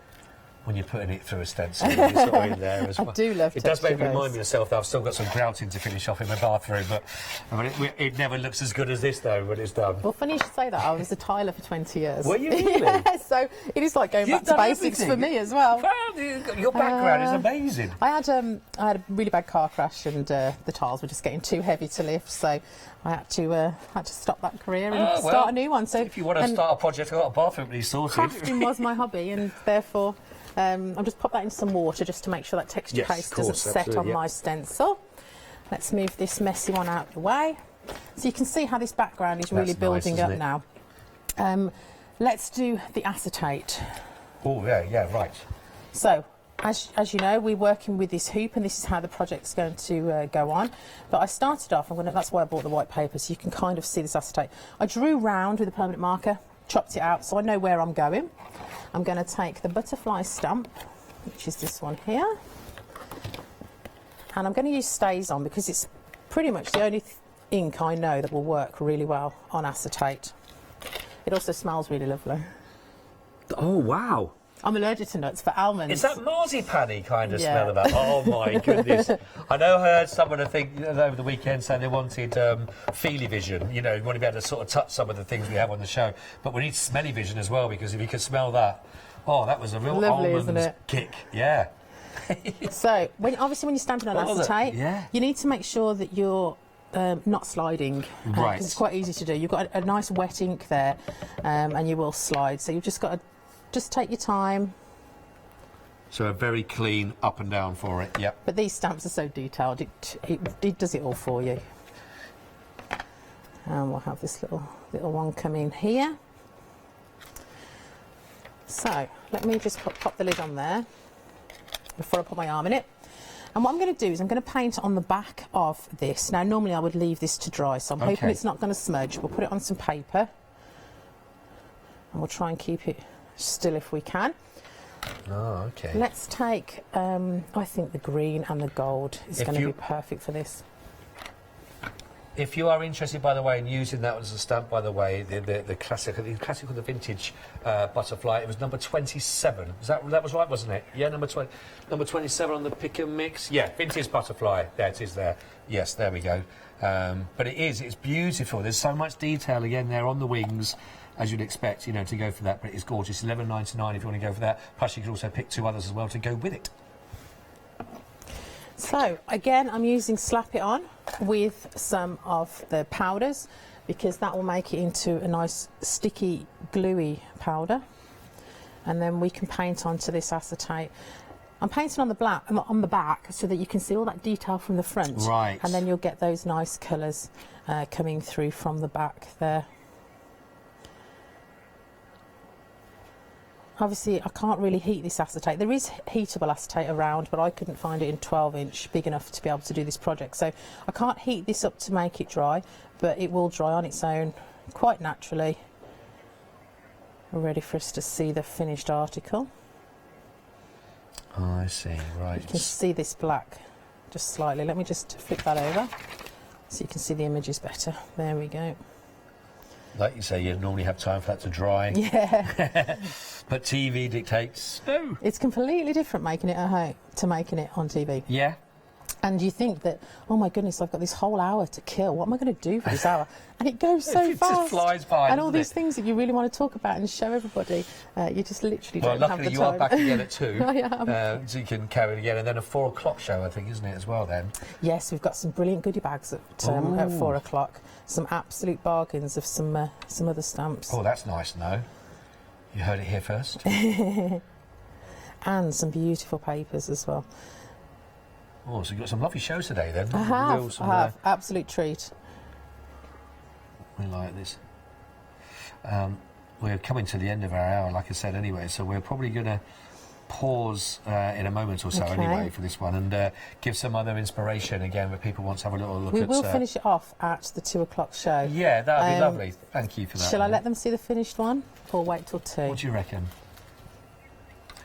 putting it through a stencil. You're sort of in there as well. I do love it. Does make me remind me of myself that I've still got some grouting to finish off in my bathroom, but I mean, it never looks as good as this though when it's done. Well, funny you should say that. I was a tiler for 20 years. Were you really? Yeah, so it is like going back to basics for me as well. Well, your background is amazing. I had a really bad car crash and the tiles were just getting too heavy to lift, so I had to stop that career and start a new one. So if you want to start a project, I've got a bathroom to be sorted. Crafting was my hobby, and therefore I'll just pop that in some water just to make sure that texture paste doesn't set on my stencil. Let's move this messy one out of the way. So you can see how this background is really building up now. Let's do the acetate. Oh, yeah, right. So, as you know, we're working with this hoop, and this is how the project's going to go on. But I started off, that's why I bought the white paper, so you can kind of see this acetate. I drew round with a permanent marker, chopped it out, so I know where I'm going. I'm going to take the butterfly stamp, which is this one here, and I'm going to use Stays On because it's pretty much the only ink I know that will work really well on acetate. It also smells really lovely. Oh, wow. I'm allergic to nuts, for almonds. Is that marzipan-y kind of smell of that? Oh, my goodness. I know I heard someone, I think, over the weekend say they wanted feely vision. You know, you want to be able to sort of touch some of the things we have on the show. But we need smelly vision as well, because if you could smell that, that was a real almond kick. Yeah. So, obviously when you're stamping on acetate, you need to make sure that you're not sliding, because it's quite easy to do. You've got a nice wet ink there, and you will slide. So you've just got to take your time. So a very clean up and down for it, yep. But these stamps are so detailed, it does it all for you. And we'll have this little one come in here. So let me just pop the lid on there before I put my arm in it. And what I'm going to do is I'm going to paint on the back of this. Now normally I would leave this to dry, so I'm hoping it's not going to smudge. We'll put it on some paper and we'll try and keep it still if we can. Oh, okay. Let's take, I think the green and the gold is going to be perfect for this. If you are interested, by the way, in using that as a stamp, by the way, the classic or the vintage butterfly, it was number 27. That was right, wasn't it? Yeah, number 27 on the pick and mix. Yeah, vintage butterfly. There it is. There. Yes, there we go. But it's beautiful. There's so much detail again there on the wings, as you'd expect, to go for that. But it's gorgeous. $11.99 if you want to go for that. Plus, you can also pick two others as well to go with it. So again, I'm using Slap It On with some of the powders because that will make it into a nice sticky, gluey powder. And then we can paint onto this acetate. I'm painting on the back so that you can see all that detail from the front. Right. And then you'll get those nice colours coming through from the back there. Obviously, I can't really heat this acetate. There is heatable acetate around, but I couldn't find it in 12-inch big enough to be able to do this project. So I can't heat this up to make it dry, but it will dry on its own quite naturally. We're ready for us to see the finished article. Oh, I see, right. You can see this black just slightly. Let me just flip that over so you can see the images better. There we go. Like you say, you normally have time for that to dry. Yeah. But TV dictates no. It's completely different making it at home to making it on TV. Yeah. And you think that, oh my goodness, I've got this whole hour to kill. What am I going to do for this hour? And it goes so fast. It just flies by. And all these things that you really want to talk about and show everybody, you just literally don't have the time. Well, luckily you are back again at 2. I am. So you can carry it again. And then a 4 o'clock show, I think, isn't it, as well then? Yes, we've got some brilliant goodie bags at 4 o'clock. Some absolute bargains of some other stamps. Oh, that's nice to know. You heard it here first. And some beautiful papers as well. Oh, so you've got some lovely shows today then. I have. Absolute treat. We like this. We're coming to the end of our hour, like I said, anyway, so we're probably going to pause in a moment or so anyway for this one and give some other inspiration again where people want to have a little look at... We will finish it off at the 2 o'clock show. Yeah, that would be lovely. Thank you for that. Shall I let them see the finished one or wait till 2? What do you reckon?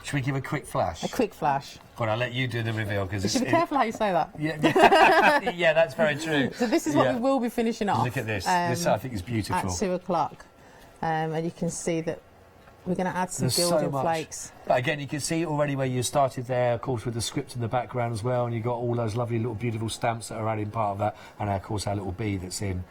Should we give a quick flash? A quick flash. Well, I'll let you do the reveal because you should be careful how you say that. Yeah, yeah, that's very true. So this is what we will be finishing off. Look at this. This I think is beautiful. At 2 o'clock, and you can see that we're going to add some gilding flakes. But again, you can see already where you started there, of course, with the script in the background as well, and you've got all those lovely little beautiful stamps that are adding part of that, and of course our little bee that's in.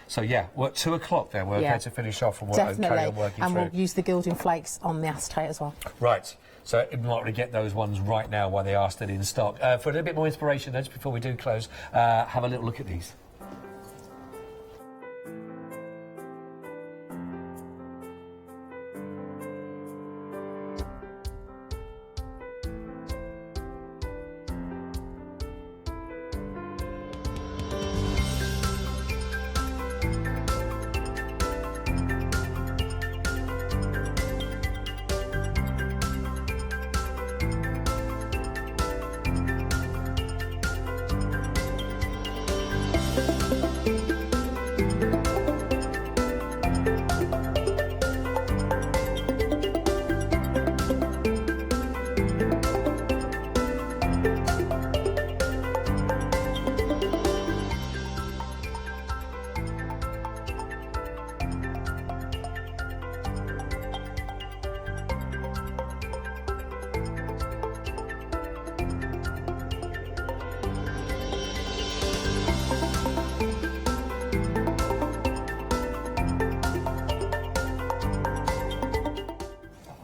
So yeah, we're at 2 o'clock then. We're okay to finish off and we'll carry on working and through. We'll use the gilding flakes on the acetate as well. Right. So we might really get those ones right now while they are still in stock. For a little bit more inspiration, though, just before we do close, have a little look at these.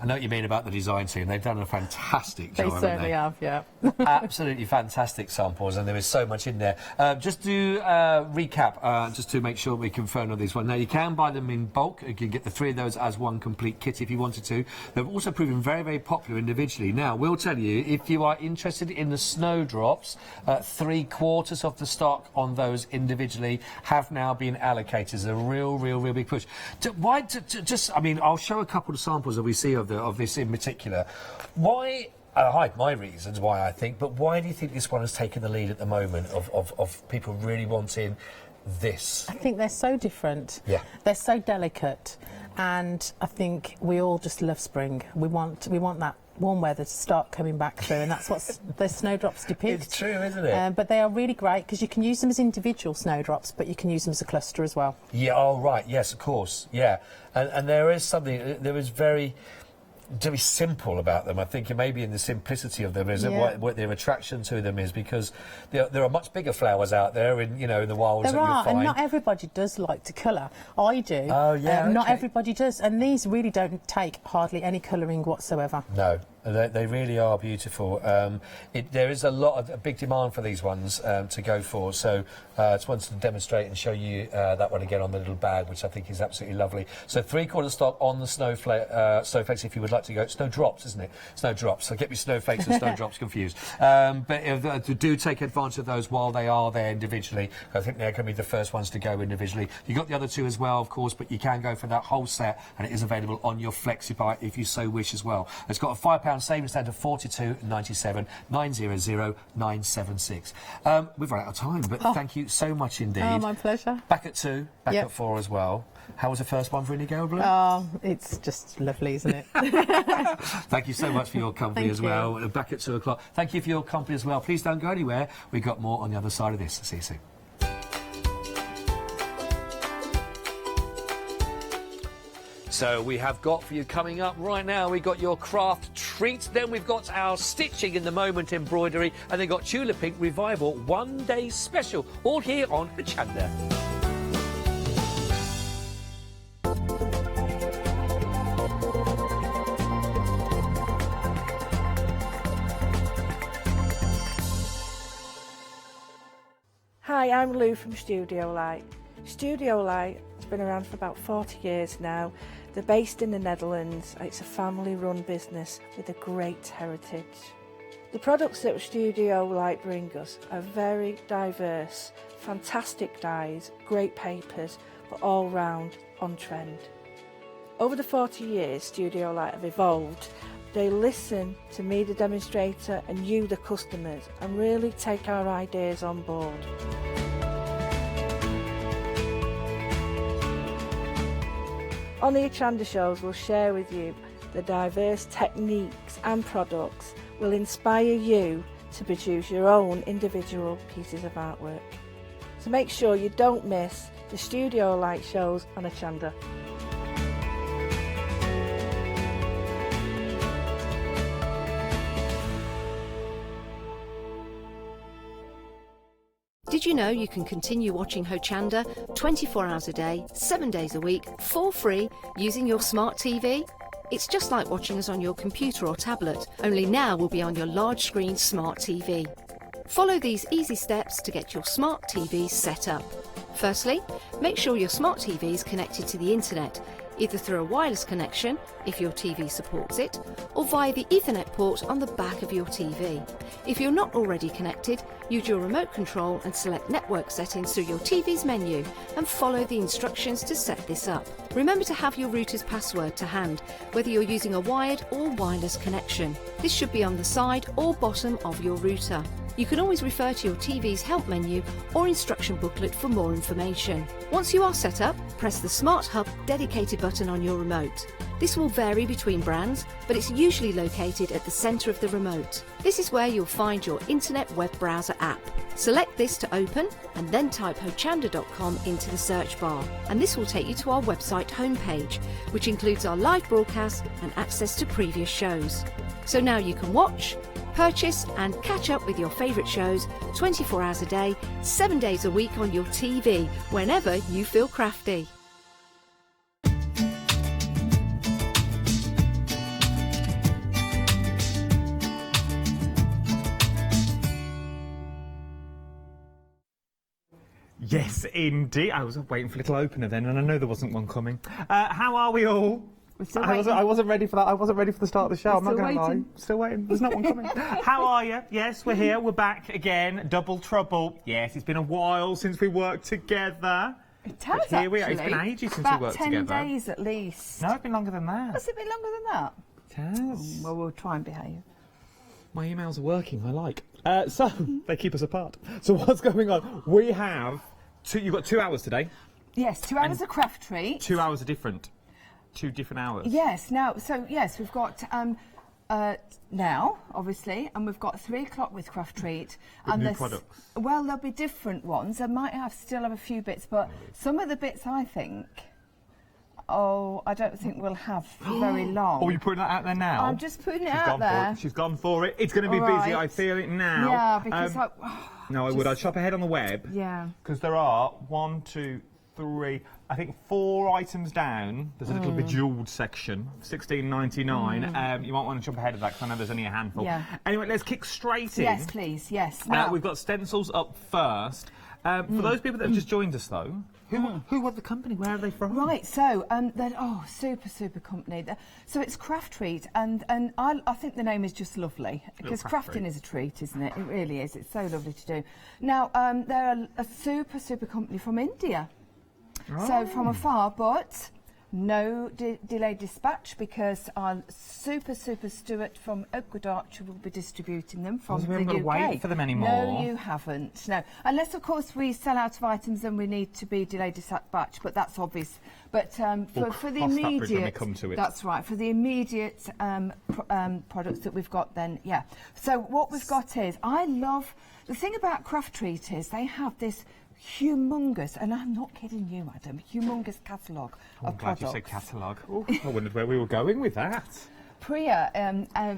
I know what you mean about the design team. They've done a fantastic job, They certainly have, yeah. Absolutely fantastic samples, and there is so much in there. Just to recap, just to make sure we confirm on this one. Now, you can buy them in bulk. You can get the 3 of those as one complete kit if you wanted to. They've also proven very, very popular individually. Now, we'll tell you, if you are interested in the snowdrops, 3/4 of the stock on those individually have now been allocated. It's a real big push. I mean, I'll show a couple of samples that we see of this in particular. Why? I hide my reasons why I think, but why do you think this one has taken the lead at the moment of people really wanting this? I think they're so different. Yeah. They're so delicate, and I think we all just love spring. We want that warm weather to start coming back through, and that's what the snowdrops depict. It's true, isn't it? But they are really great because you can use them as individual snowdrops, but you can use them as a cluster as well. Yeah. Oh, right. Yes, of course. Yeah. And there is something. There is very simple about them. I think maybe in the simplicity of them is what their attraction to them is, because there are much bigger flowers out there in the wilds that you'll find. And not everybody does like to colour. I do. Oh yeah. Not everybody does, and these really don't take hardly any colouring whatsoever. No. They really are beautiful. There is a big demand for these ones to go for, so I just wanted to demonstrate and show you that one again on the little bag, which I think is absolutely lovely. So 3/4 stock on the snowflakes if you would like to go. Snowdrops, isn't it? Snowdrops. So get me snowflakes and snowdrops confused. But do take advantage of those while they are there individually. I think they're going to be the first ones to go individually. You've got the other two as well, of course, but you can go for that whole set, and it is available on your Flexi buy if you so wish as well. It's got a £5 savings stand of 42.97, 900 976. We've run out of time, but thank you so much indeed. Oh, my pleasure. Back at 2, back at 4 as well. How was the first one for Indigo Blue? Oh, it's just lovely, isn't it? Thank you so much for your company Thank as well. Back at 2 o'clock. Thank you for your company as well. Please don't go anywhere. We've got more on the other side of this. See you soon. So we have got for you coming up right now, we've got your craft treats, then we've got our stitching in the moment embroidery, and then got Tula Pink Revival 1 day special, all here on Hochanda. Hi, I'm Lou from Studio Light. Studio Light has been around for about 40 years now. They're based in the Netherlands. It's a family-run business with a great heritage. The products that Studio Light bring us are very diverse, fantastic dyes, great papers, but all round on trend. Over the 40 years Studio Light have evolved. They listen to me, the demonstrator, and you, the customers, and really take our ideas on board. On the Hochanda shows, we'll share with you the diverse techniques and products will inspire you to produce your own individual pieces of artwork. So make sure you don't miss the Studio Light shows on Hochanda. Did you know you can continue watching Hochanda 24 hours a day, 7 days a week, for free, using your smart TV? It's just like watching us on your computer or tablet, only now we'll be on your large screen smart TV. Follow these easy steps to get your smart TV set up. Firstly, make sure your smart TV is connected to the internet, either through a wireless connection, if your TV supports it, or via the Ethernet port on the back of your TV. If you're not already connected, use your remote control and select network settings through your TV's menu and follow the instructions to set this up. Remember to have your router's password to hand, whether you're using a wired or wireless connection. This should be on the side or bottom of your router. You can always refer to your TV's help menu or instruction booklet for more information. Once you are set up, press the Smart Hub dedicated button on your remote. This will vary between brands, but it's usually located at the centre of the remote. This is where you'll find your internet web browser app. Select this to open and then type hochanda.com into the search bar, and this will take you to our website homepage, which includes our live broadcast and access to previous shows. So now you can watch, purchase and catch up with your favourite shows 24 hours a day, 7 days a week on your TV, whenever you feel crafty. Yes, indeed. I was waiting for a little opener then, and I know there wasn't one coming. How are we all? I wasn't ready for that. I wasn't ready for the start of the show. I'm not going to lie. Still waiting. There's not one coming. How are you? Yes, we're here. We're back again. Double trouble. Yes, it's been a while since we worked together. It has, but here we are. It's been ages since we worked together. About 10 days at least. No, it's been longer than that. Has it been longer than that? It has. Well, we'll try and behave. My emails are working. I like. So they keep us apart. So what's going on? We have you've got 2 hours today. Yes, 2 hours of Craftreat. 2 hours are different. 2 different hours. Yes. Now, so yes, we've got now, obviously, and we've got 3 o'clock with Craftreat. And new products. Well, there'll be different ones. I might still have a few bits, but some of the bits I think. Oh, I don't think we'll have very long. Oh, you're putting that out there now? I'm just putting it out there. She's gone for it. It's going to be busy. I feel it now. Yeah, because no, I would. I'd shop ahead on the web. Yeah. Because there are 1, 2, 3, I think 4 items down. There's a little bejeweled section, $16.99. You might want to jump ahead of that because I know there's only a handful. Yeah. Anyway, let's kick straight in. Yes, please. Yes. Now, We've got stencils up first. For those people that have just joined us, though, who are the company? Where are they from? Right, so they're super company. So it's Craftreat, and I think the name is just lovely because crafting is a treat, isn't it? It really is. It's so lovely to do. Now they're a super company from India, so from afar, but no delayed dispatch because our super Stuart from Oakwood Archer will be distributing them from the UK. We haven't got to wait for them anymore. No, you haven't. No, unless of course we sell out of items and we need to be delayed dispatch, but that's obvious. But for the immediate, come to it. That's right. For the immediate products that we've got, then yeah. So what we've got is, I love the thing about Craftreat is they have this humongous, and I'm not kidding you, madam, humongous catalogue of products. I'm glad you said catalogue. I wondered where we were going with that. Priya,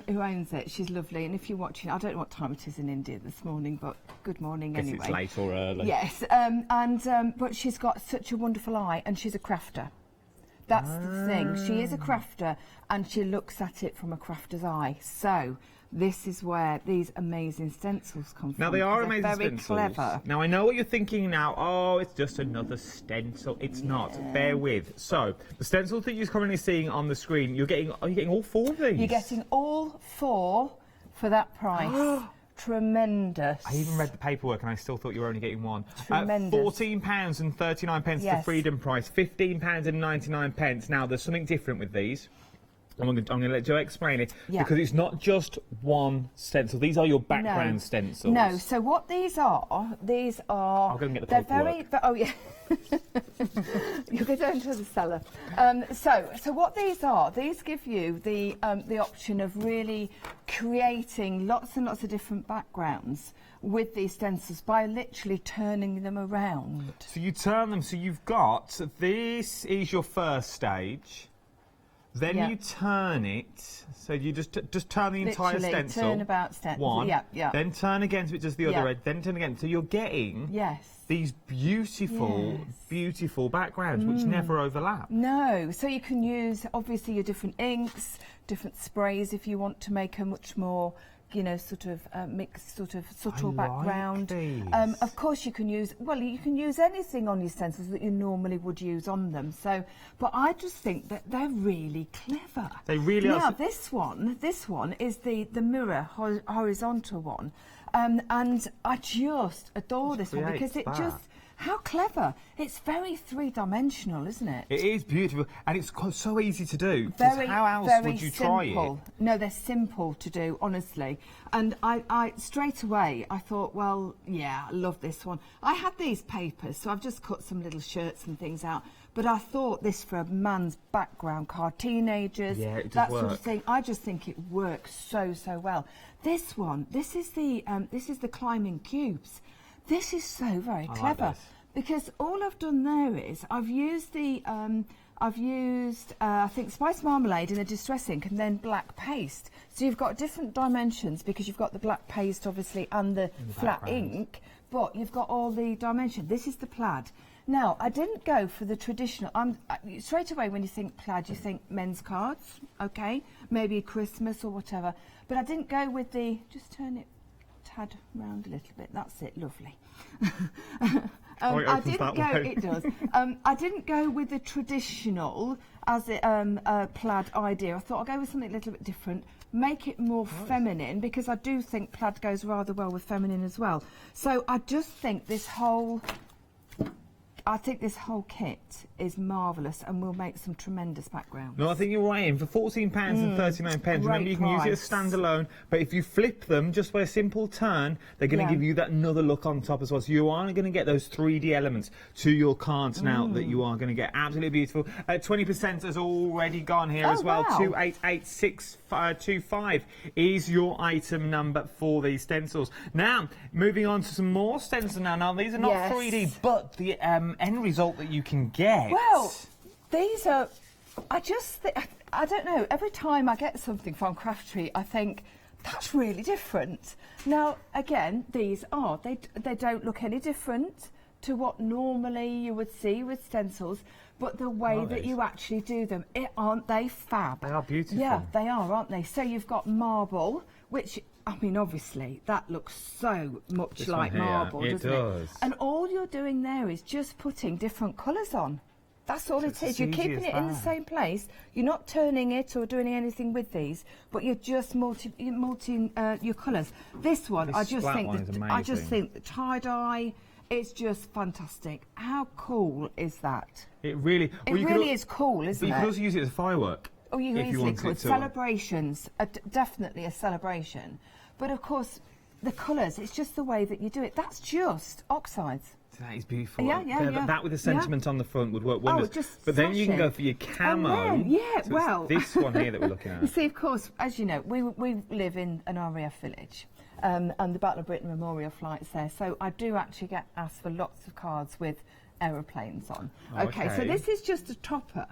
who owns it, she's lovely, and if you're watching, I don't know what time it is in India this morning, but good morning anyway. It's late or early. Yes, but she's got such a wonderful eye, and she's a crafter. That's the thing. She is a crafter, and she looks at it from a crafter's eye. So this is where these amazing stencils come from. Now, they are amazing very stencils. Clever. Now, I know what you're thinking now. Oh, it's just another stencil. It's not. Bear with. So, the stencils that you're currently seeing on the screen, are you getting all 4 of these? You're getting all 4 for that price. Tremendous. I even read the paperwork and I still thought you were only getting 1. Tremendous. £14.39 the freedom price, £15.99. Now, there's something different with these. I'm going to let Joe explain it because it's not just one stencil. These are your background stencils. No, so what these are. I'll go and get the paperwork. Oh yeah, you'll go down to the cellar. So what these are? These give you the option of really creating lots and lots of different backgrounds with these stencils by literally turning them around. So you turn them. So you've got this is your first stage. Then you turn it, so you just turn the entire stencil. Turn about stencil. One. Yeah. Then turn again so it does the other end. Then turn again. So you're getting these beautiful backgrounds which never overlap. No. So you can use obviously your different inks, different sprays if you want to make a much more, you know, sort of mixed, sort of subtle background. Of course, you can use anything on your stencils that you normally would use on them. So, but I just think that they're really clever. They really are. Now, this one is the mirror horizontal one, and I just adore this one because it just. How clever. It's very three-dimensional, isn't it? It is beautiful, and it's so easy to do. How else would you try it? No, they're simple to do, honestly. And I straight away, I thought, well, yeah, I love this one. I had these papers, so I've just cut some little shirts and things out. But I thought this for a man's background card, teenagers, that sort of thing. I just think it works so well. This one, this is the climbing cubes. This is so very clever because all I've done there is I've used I think spice marmalade in a distress ink and then black paste. So you've got different dimensions because you've got the black paste obviously and the flat ink, but you've got all the dimension. This is the plaid. Now, I didn't go for the traditional. Straight away when you think plaid, you think men's cards, okay, maybe Christmas or whatever. But I didn't go with the. Just turn it. Tad round a little bit. That's it. Lovely. I didn't go. It does. I didn't go with the traditional as plaid idea. I thought I'll go with something a little bit different, make it more feminine because I do think plaid goes rather well with feminine as well. So I just think this whole. I think this whole kit is marvellous and will make some tremendous backgrounds. No, I think you're right. For £14.39, remember you can use it as standalone, but if you flip them just by a simple turn, they're going to give you that another look on top as well. So you are going to get those 3D elements to your cards now that you are going to get absolutely beautiful. 20% has already gone here as well. 288625 is your item number for these stencils. Now, moving on to some more stencils now. Now, these are not 3D, but the end result that you can get. Well, these are. I don't know. Every time I get something from Craftreat, I think that's really different. Now, again, these are. They don't look any different to what normally you would see with stencils, but the way that you actually do them, aren't they fab? They are beautiful. Yeah, they are, aren't they? So you've got marble, which, I mean, obviously, that looks so much like marble, doesn't it? And all you're doing there is just putting different colours on. That's all it is. You're keeping it in the same place. You're not turning it or doing anything with these, but you're just multing your colours. This one, I just think the tie-dye, it's just fantastic. How cool is that? It really is cool, isn't it? You could also use it as a firework. Oh, you easily could. Celebrations are definitely a celebration. But of course, the colours, it's just the way that you do it. That's just oxides. That is beautiful. Yeah. That with the sentiment on the front would work wonders. But then you can go for your camo. This one here that we're looking at. You see, of course, as you know, we live in an RAF village. And the Battle of Britain Memorial flight's there. So I do actually get asked for lots of cards with aeroplanes on. Okay, so this is just a topper.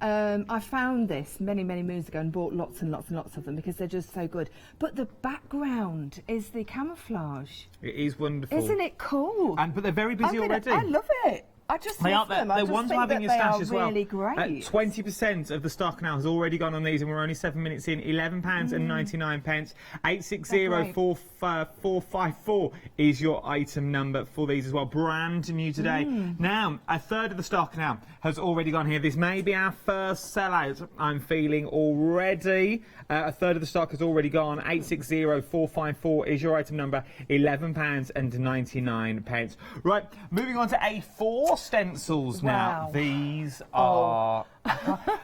I found this many moons ago and bought lots and lots of them because they're just so good. But the background is the camouflage. It is wonderful. Isn't it cool? But they're very busy already. I love it. I just love them. They're ones to have in your stash as well. Really great. 20% of the stock now has already gone on these, and we're only 7 minutes in. £11.99. 860-454 is your item number for these as well. Brand new today. Now, a third of the stock now has already gone here. This may be our first sellout, I'm feeling already. A third of the stock has already gone. 860-454 is your item number. £11.99. Right, moving on to A4 stencils now. These are...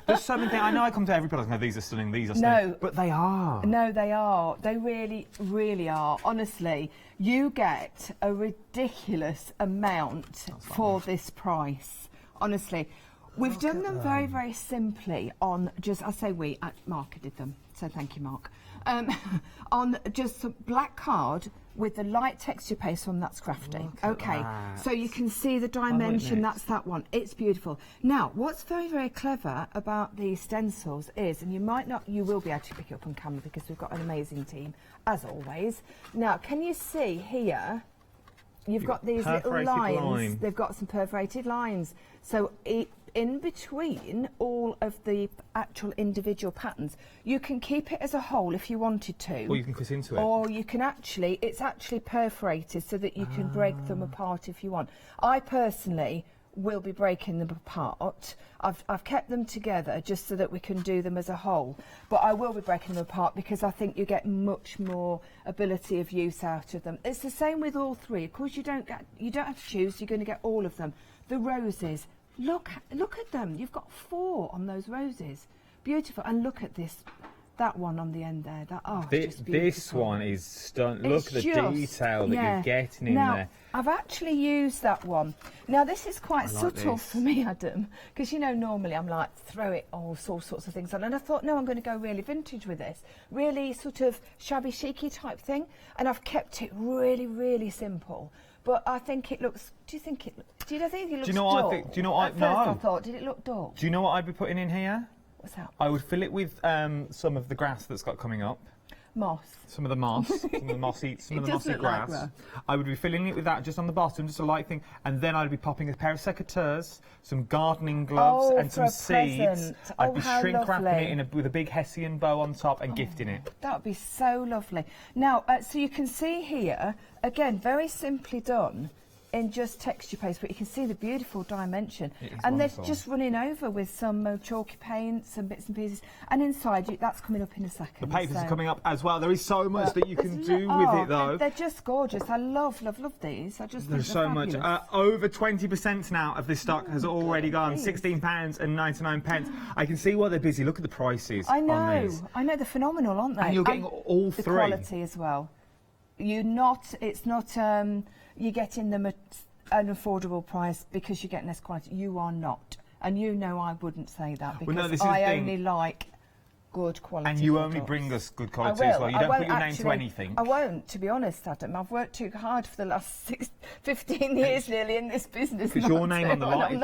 There's so many things. I know I come to every product and go, these are stunning, these are stunning. No. But they are. No, they are. They really are. Honestly, you get a ridiculous amount for this price. Honestly. We've done them very simply on just, I say we, Mark did them, so thank you, Mark. On just some black card with the light texture paste on, that's Crafty. Okay, so you can see the dimension, that's that one. It's beautiful. Now, what's very clever about these stencils is, and you will be able to pick it up on camera because we've got an amazing team, as always. Now, can you see here, you've got these little lines. They've got some perforated lines. So in between all of the actual individual patterns, you can keep it as a whole if you wanted to. Or you can cut into it. Or you can actually, it's actually perforated so that you can break them apart if you want. I personally will be breaking them apart. I've kept them together just so that we can do them as a whole, but I will be breaking them apart because I think you get much more ability of use out of them. It's the same with all three. Of course, you don't have to choose. You're going to get all of them. The roses. Look at them. You've got 4 on those roses. Beautiful. And look at this. That one on the end there. This one is stunning. Look at the detail that you're getting in there. I've actually used that one. Now, this is quite subtle for me, Adam, because, you know, normally I'm like, throw it, all sorts of things on. And I thought, no, I'm going to go really vintage with this. Really sort of shabby chicy type thing. And I've kept it really simple. But I think it looks... Do you think it looks dull? Do you know what I think? Do you know what I thought, did it look dull? Do you know what I'd be putting in here? What's that? I would fill it with some of the grass that's got coming up. Moss. Some of the moss. Some of the mossy grass. Like I would be filling it with that just on the bottom, just a light thing. And then I'd be popping a pair of secateurs, some gardening gloves and some seeds. I'd be shrink wrapping it with a big Hessian bow on top and gifting it. That would be so lovely. Now, so you can see here, again, very simply done in just texture paste, but you can see the beautiful dimension. And they're just running over with some chalky paint, some bits and pieces. And inside, that's coming up in a second. The papers are coming up as well. There is so much that you can do with it, though. They're just gorgeous. I love these. I just think there's so much. Over 20% now of this stock has already gone. £16.99. I can see why they're busy. Look at the prices. I know. They're phenomenal, aren't they? And you're getting all three. The quality as well. You're getting them at an affordable price because you're getting less quality. You are not. And you know I wouldn't say that because I only like good quality. And you products. only bring us good quality as well. You don't put your name to anything. I won't, to be honest, Adam. I've worked too hard for the last 15 years nearly in this business. It's your name on the line.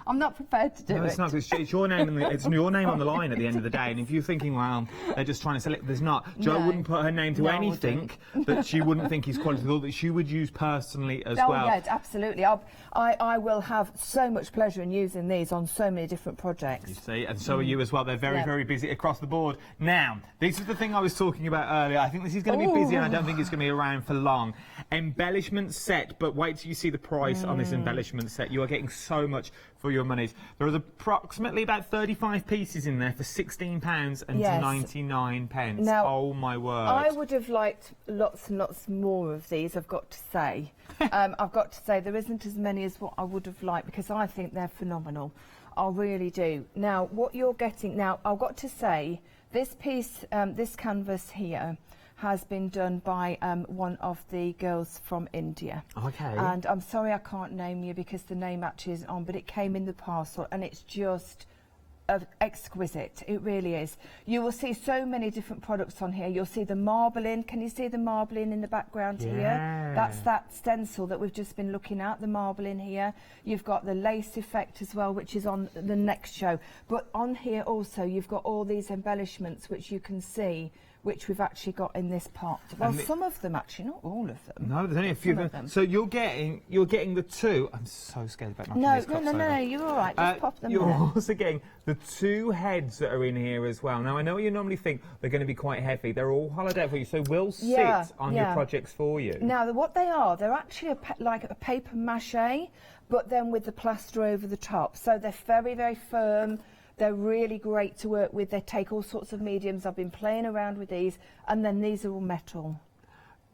I'm not prepared to do it. It's not. It's your name. It's your name on the line at the end of the day. And if you're thinking, well, they're just trying to sell it, there's not. Jo wouldn't put her name to anything that she wouldn't think is quality, or that she would use personally as well. Yes, absolutely. I will have so much pleasure in using these on so many different projects. You see, and so are you as well. They're very, very busy across the board. Now, this is the thing I was talking about earlier. I think this is going to be busy, and I don't think it's going to be around for long. Embellishment set, but wait till you see the price on this embellishment set. You are getting so much for your monies. There is approximately about 35 pieces in there for £16.99. Now, oh my word! I would have liked lots and lots more of these. I've got to say, I've got to say there isn't as many as what I would have liked, because I think they're phenomenal. I really do. Now, what you're getting now, I've got to say, this piece, this canvas here, has been done by one of the girls from India. Okay. And I'm sorry I can't name you because the name actually isn't on, but it came in the parcel and it's just exquisite. It really is. You will see so many different products on here. You'll see the marbling. Can you see the marbling in the background here? That's that stencil that we've just been looking at, the marbling here. You've got the lace effect as well, which is on the next show. But on here also, you've got all these embellishments which you can see, which we've actually got in this pot. Well, some of them actually, not all of them. No, there's only a few of them. So you're getting the two. I'm so scared about knocking these cups over. No, you're all right. Just pop them You're there. also getting the two heads that are in here as well. Now, I know what you normally think they're going to be quite heavy. They're all hollowed out for you, so we'll sit on your projects for you. Now, what they are, they're actually like a paper mache, but then with the plaster over the top. So they're very, very firm. They're really great to work with. They take all sorts of mediums. I've been playing around with these, and then these are all metal.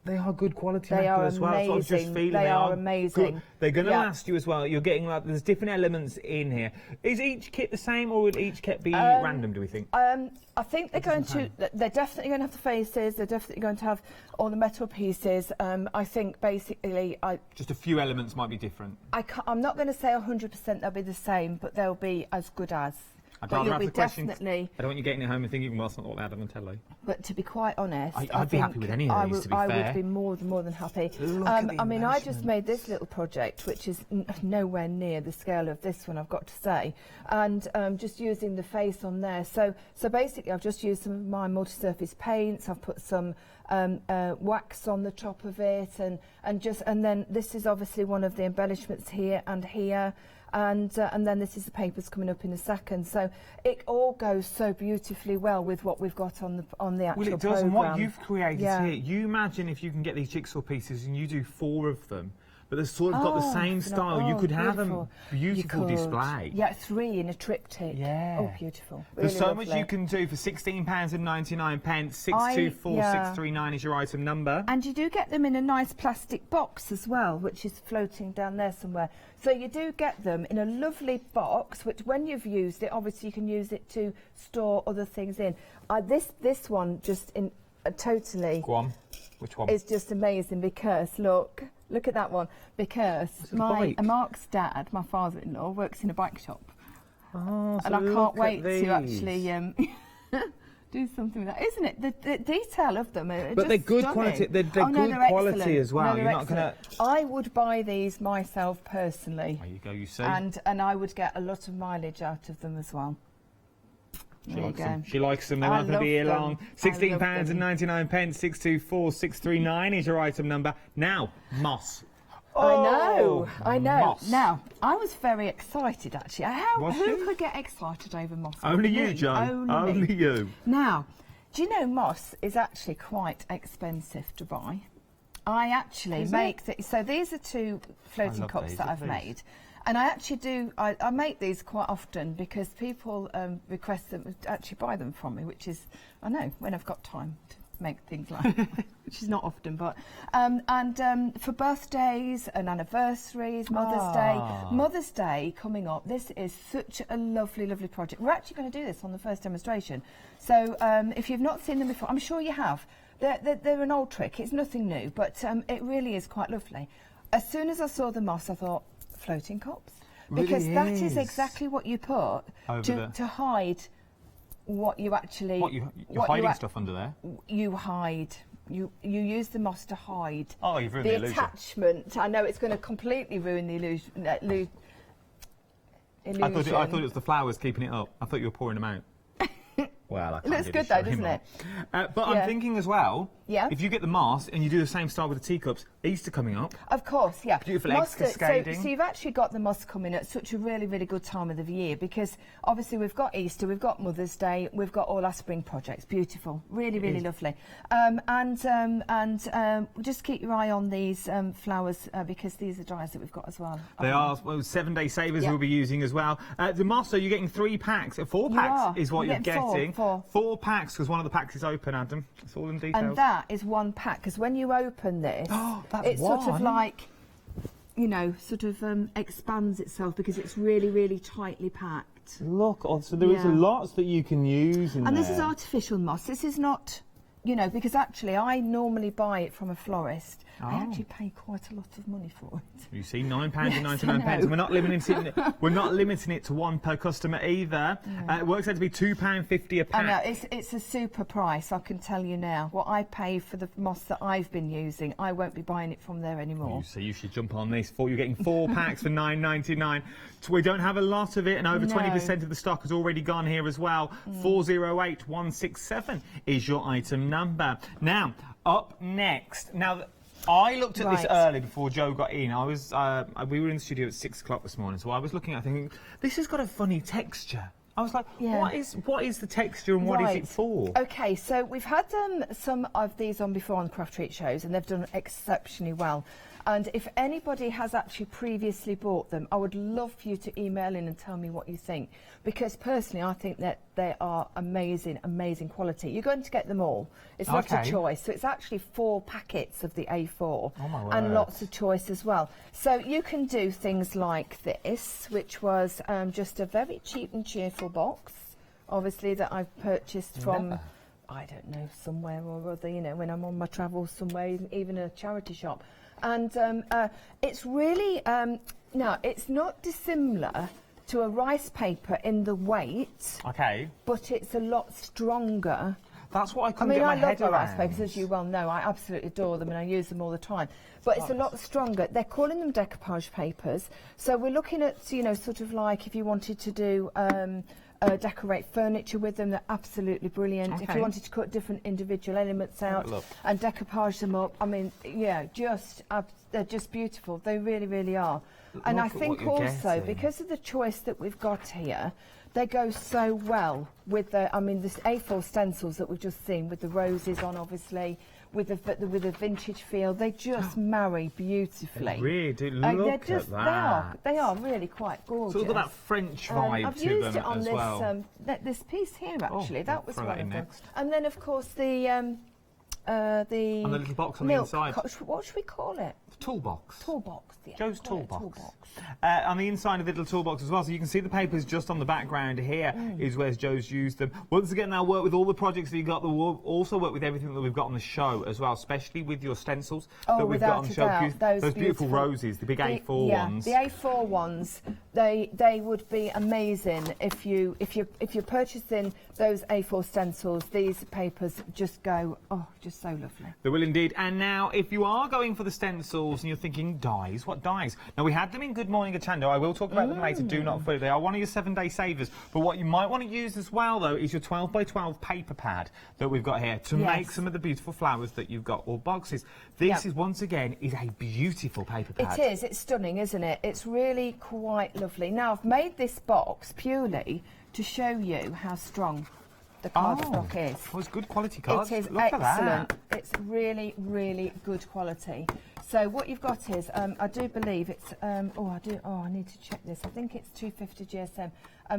They are good quality metal as well. That's what I was just feeling. They are amazing. Good. They're going to last you as well. You're getting like there's different elements in here. Is each kit the same, or will each kit be random? Do we think? I think they're going to. They're definitely going to have the faces. They're definitely going to have all the metal pieces. I think basically, just a few elements might be different. I'm not going to say 100% they'll be the same, but they'll be as good as. I'd rather have the questions. I don't want you getting it home and thinking, well, it's not what they had on the telly. But to be quite honest, I'd be happy with any of these, to be fair. I would be more than happy. I mean, I just made this little project, which is nowhere near the scale of this one, I've got to say, and just using the face on there. So basically, I've just used some of my multi-surface paints. I've put some wax on the top of it, and then this is obviously one of the embellishments here and here. And then this is the papers coming up in a second. So it all goes so beautifully well with what we've got on the actual Well, it does, and what you've created here. You imagine if you can get these jigsaw pieces and you do 4 of them, but they've sort of got the same style. You could have a beautiful display. Yeah, 3 in a triptych. Yeah. Oh, beautiful. There's Really so lovely. much you can do for £16.99. 624639 is your item number. And you do get them in a nice plastic box as well, which is floating down there somewhere. So you do get them in a lovely box, which when you've used it, obviously you can use it to store other things in. This one just totally. Go on. Which one? It's just amazing because look at that one. Because Mark's dad, my father-in-law, works in a bike shop, and I can't wait to actually do something with that, isn't it? The detail of them are but just they're good stunning. quality. They're good quality as well. No, You're not going to. I would buy these myself personally. There you go. You see. And I would get a lot of mileage out of them as well. She likes them. They're not going to be here long. £16.99. 624639 is your item number. Now, moss. I know. Moss. Now, I was very excited actually. Who could get excited over moss? Only you, Joe. Only you. Now, do you know moss is actually quite expensive to buy? I actually make so these are 2 floating cups that I've made. And I actually do, I make these quite often because people request them, actually buy them from me, which is, I know, when I've got time to make things like that, which is not often, but, for birthdays and anniversaries, Mother's Day coming up, this is such a lovely, lovely project. We're actually going to do this on the first demonstration. So if you've not seen them before, I'm sure you have. They're an old trick, it's nothing new, but it really is quite lovely. As soon as I saw the moss, I thought, floating cups, because that is exactly what you put to hide what you actually... You're hiding stuff under there? You hide. You use the moss to hide. Oh, you've ruined the illusion. The attachment, I know it's going to completely ruin the illusion. I thought it was the flowers keeping it up. I thought you were pouring them out. Well, I can't it looks good though, doesn't it? But I'm thinking as well, yeah, if you get the moss and you do the same style with the teacups, Easter coming up. Of course, yeah. Beautiful eggs cascading. So you've actually got the moss coming at such a really, really good time of the year, because obviously we've got Easter, we've got Mother's Day, we've got all our spring projects. Beautiful, really, really lovely. Just keep your eye on these flowers because these are dries that we've got as well. They are 7-day savers we'll be using as well. The moss, so you're getting 3 packs, 4 packs is what you're getting. 4 packs, because one of the packs is open, Adam. It's all in details. And that is 1 pack, because when you open this, it's sort of like, you know, sort of expands itself because it's really, really tightly packed. Look, so there is lots that you can use in and there. This is artificial moss. This is not, you know, because actually I normally buy it from a florist. I actually pay quite a lot of money for it. You see, £9.99, and we're not limiting it to 1 per customer either. It works out to be £2.50 a pack. I know, it's a super price, I can tell you now. What I pay for the moss that I've been using, I won't be buying it from there anymore. So you should jump on this. You're getting 4 packs for £9.99. So we don't have a lot of it, and over 20% of the stock has already gone here as well. 408167 is your item number. Now, up next. Now, I looked at this early before Joe got in. I was, we were in the studio at 6 o'clock this morning, so I was looking at it thinking, this has got a funny texture. I was like, what is the texture and what is it for? Okay, so we've had some of these on before on Craftreat shows, and they've done exceptionally well. And if anybody has actually previously bought them, I would love for you to email in and tell me what you think. Because personally, I think that they are amazing, amazing quality. You're going to get them all. It's not a choice. So it's actually 4 packets of the A4 and lots of choice as well. So you can do things like this, which was just a very cheap and cheerful box, obviously, that I've purchased from... I don't know, somewhere or other, you know, when I'm on my travels somewhere, even a charity shop. And it's really, no, it's not dissimilar to a rice paper in the weight. Okay. But it's a lot stronger. That's what I couldn't get my head around. I love my rice papers, as you well know. I absolutely adore them and I use them all the time. But it's a lot stronger. They're calling them decoupage papers. So we're looking at, you know, sort of like if you wanted to do... decorate furniture with them, they're absolutely brilliant. If you wanted to cut different individual elements out and decoupage them up, I mean, yeah, they're just beautiful. They really, really are. And I think also, because of the choice that we've got here, they go so well with the, I mean, this A4 stencils that we've just seen with the roses on, obviously, with the vintage feel. They just marry beautifully. They really do. Look at that. They are really quite gorgeous. So look at that French vibe I've to used them it on as this, well. This piece here, actually. That was throw one that in of them. next. And then, of course, the... And the little box on the inside. What should we call it? Toolbox. Toolbox, yeah. Joe's toolbox. On the inside of the little toolbox as well, so you can see the papers just on the background here is where Joe's used them. Once again, they'll work with all the projects that you've got. They'll also work with everything that we've got on the show as well, especially with your stencils that we've got on the show. Those beautiful roses, the big A4 ones. The A4 ones, they would be amazing if you're purchasing those A4 stencils. These papers just go, just so lovely. They will indeed. And now, if you are going for the stencils and you're thinking dyes, what dyes? Now, we had them in Good Morning Hochanda. I will talk about them later. Do not worry. They are one of your 7-day savers. But what you might want to use as well, though, is your 12 by 12 paper pad that we've got here to make some of the beautiful flowers that you've got, or boxes. This is, once again, is a beautiful paper pad. It is. It's stunning, isn't it? It's really quite lovely. Now, I've made this box purely to show you how strong the cardstock is. It's good quality cards. It is Look excellent. At that. It's really, really good quality. So what you've got is, I do believe it's, I need to check this. I think it's 250 GSM.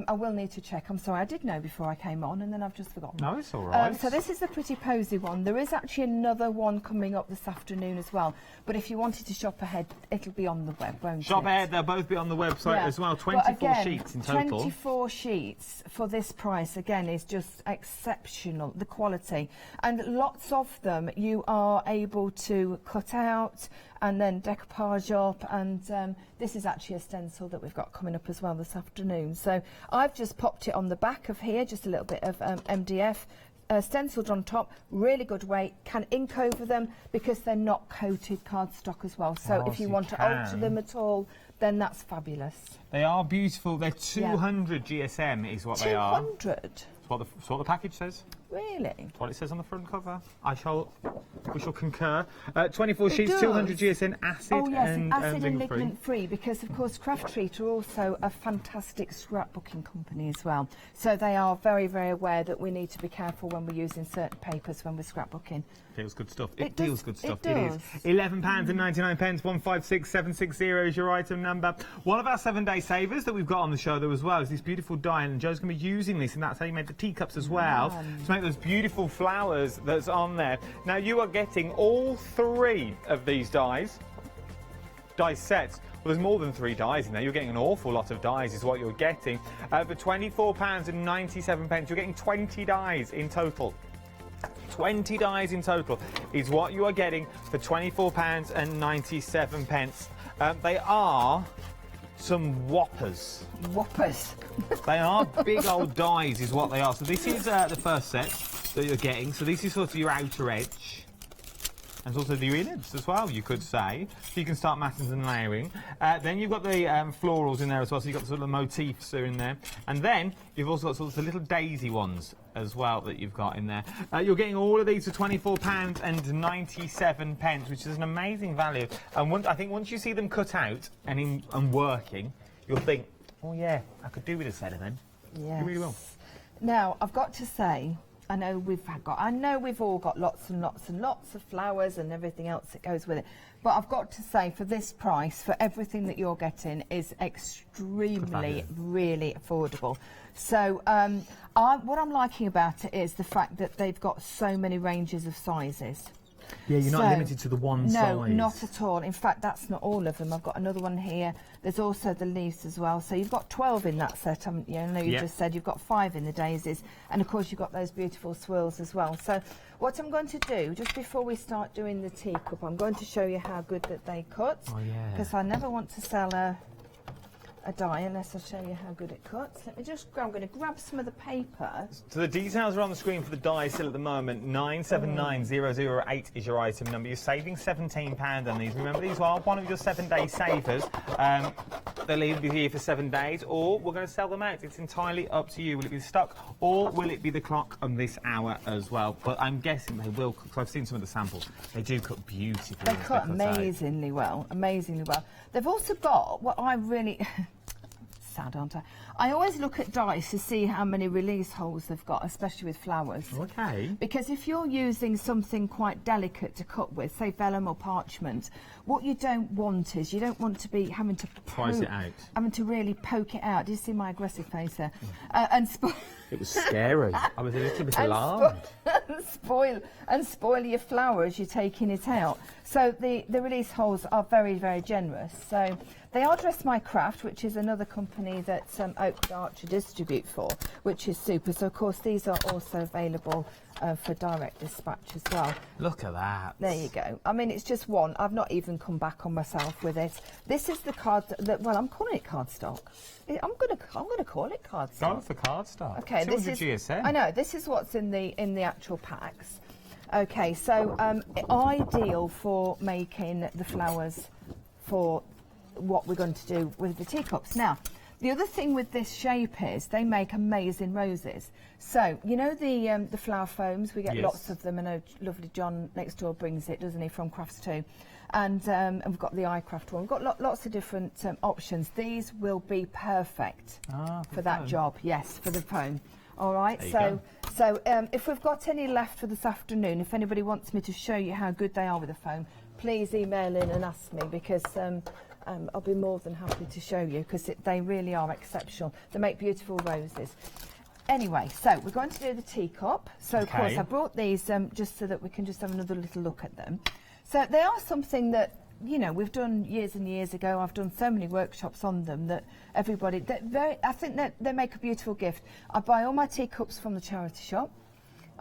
I will need to check. I'm sorry, I did know before I came on, and then I've just forgotten. No, it's all right. So this is the Pretty Posy one. There is actually another one coming up this afternoon as well. But if you wanted to shop ahead, it'll be on the web, won't it? Shop ahead. They'll both be on the website as well. 24 sheets in total. 24 sheets for this price, again, is just exceptional, the quality. And lots of them you are able to cut out and then decoupage up, and this is actually a stencil that we've got coming up as well this afternoon. So I've just popped it on the back of here, just a little bit of MDF, stenciled on top, really good weight, can ink over them because they're not coated cardstock as well. So if you want to alter them at all, then that's fabulous. They are beautiful. They're 200 GSM is what they are. 200? That's what the package says. Really? That's what it says on the front cover. We shall concur. 24 sheets, 200 GSM, acid and ligament free, because of course Craftreat are also a fantastic scrapbooking company as well. So they are very, very aware that we need to be careful when we're using certain papers when we're scrapbooking. Feels good stuff. It feels good stuff. It is. £11.99. 156760 is your item number. One of our 7-day savers that we've got on the show though as well is this beautiful die, and Joe's going to be using this, and that's how you made the teacups as well to make those beautiful flowers that's on there. Now you are getting all 3 of these die sets. Well, there's more than 3 dies in there. You're getting an awful lot of dies is what you're getting. For £24.97, you're getting 20 dies in total. 20 dies in total is what you are getting for £24.97. They are some whoppers. Whoppers. They are big old dies is what they are. So this is the first set that you're getting. So this is sort of your outer edge. And also the innards as well, you could say. So you can start massing and layering. Then you've got the florals in there as well, so you've got sort of the motifs are in there. And then you've also got sort of the little daisy ones as well that you've got in there. You're getting all of these for £24.97, which is an amazing value. And I think once you see them cut out and working, you'll think, oh yeah, I could do with a set of them. Yes. You really will. Now, I've got to say, I know we've all got lots and lots and lots of flowers and everything else that goes with it. But I've got to say, for this price, for everything that you're getting, is extremely, really affordable. So what I'm liking about it is the fact that they've got so many ranges of sizes. Yeah, you're not limited to the one size. No, not at all. In fact, that's not all of them. I've got another one here. There's also the leaves as well. So you've got 12 in that set, haven't you? I know you just said you've got 5 in the daisies. And, of course, you've got those beautiful swirls as well. So what I'm going to do, just before we start doing the teacup, I'm going to show you how good that they cut. Oh, yeah. Because I never want to sell a die unless I show you how good it cuts. Let me just I'm going to grab some of the paper. So the details are on the screen for the die still at the moment. 979008 is your item number. You're saving £17 on these. Remember, these are one of your 7-day savers. They'll either be here for 7 days or we're going to sell them out. It's entirely up to you. Will it be the stock or will it be the clock on this hour as well? But I'm guessing they will, because I've seen some of the samples. They do cut beautifully. They cut amazingly well, amazingly well. They've also got what I really... sad, aren't I? I always look at dies to see how many release holes they've got, especially with flowers. Okay. Because if you're using something quite delicate to cut with, say vellum or parchment, what you don't want is you don't want to be having to price it out, having to really poke it out. Do you see my aggressive face there? It was scary. I was a little bit alarmed. and spoil your flower as you're taking it out. So the release holes are very, very generous. So they are Dress My Craft, which is another company that Oak Archer distribute for, which is super. So of course these are also available for direct dispatch as well. Look at that. There you go. I mean, it's just one. I've not even come back on myself with it. This is the card that, well, I'm calling it cardstock. I'm gonna call it cardstock. Go for cardstock. Okay, this is GSM. I know. This is what's in the actual packs. Okay, so ideal for making the flowers for what we're going to do with the teacups. Now, the other thing with this shape is they make amazing roses. So, you know the flower foams, we get lots of them. I know lovely John next door brings it, doesn't he, from Crafts too. And we've got the iCraft one. We've got lots of different options. These will be perfect for that job, yes, for the foam. All right, so if we've got any left for this afternoon, if anybody wants me to show you how good they are with the foam, please email in and ask me, because I'll be more than happy to show you, because they really are exceptional. They make beautiful roses. Anyway, so we're going to do the teacup. So, of course, I brought these just so that we can just have another little look at them. So they are something that, you know, we've done years and years ago. I've done so many workshops on them that everybody, I think that they make a beautiful gift. I buy all my teacups from the charity shop.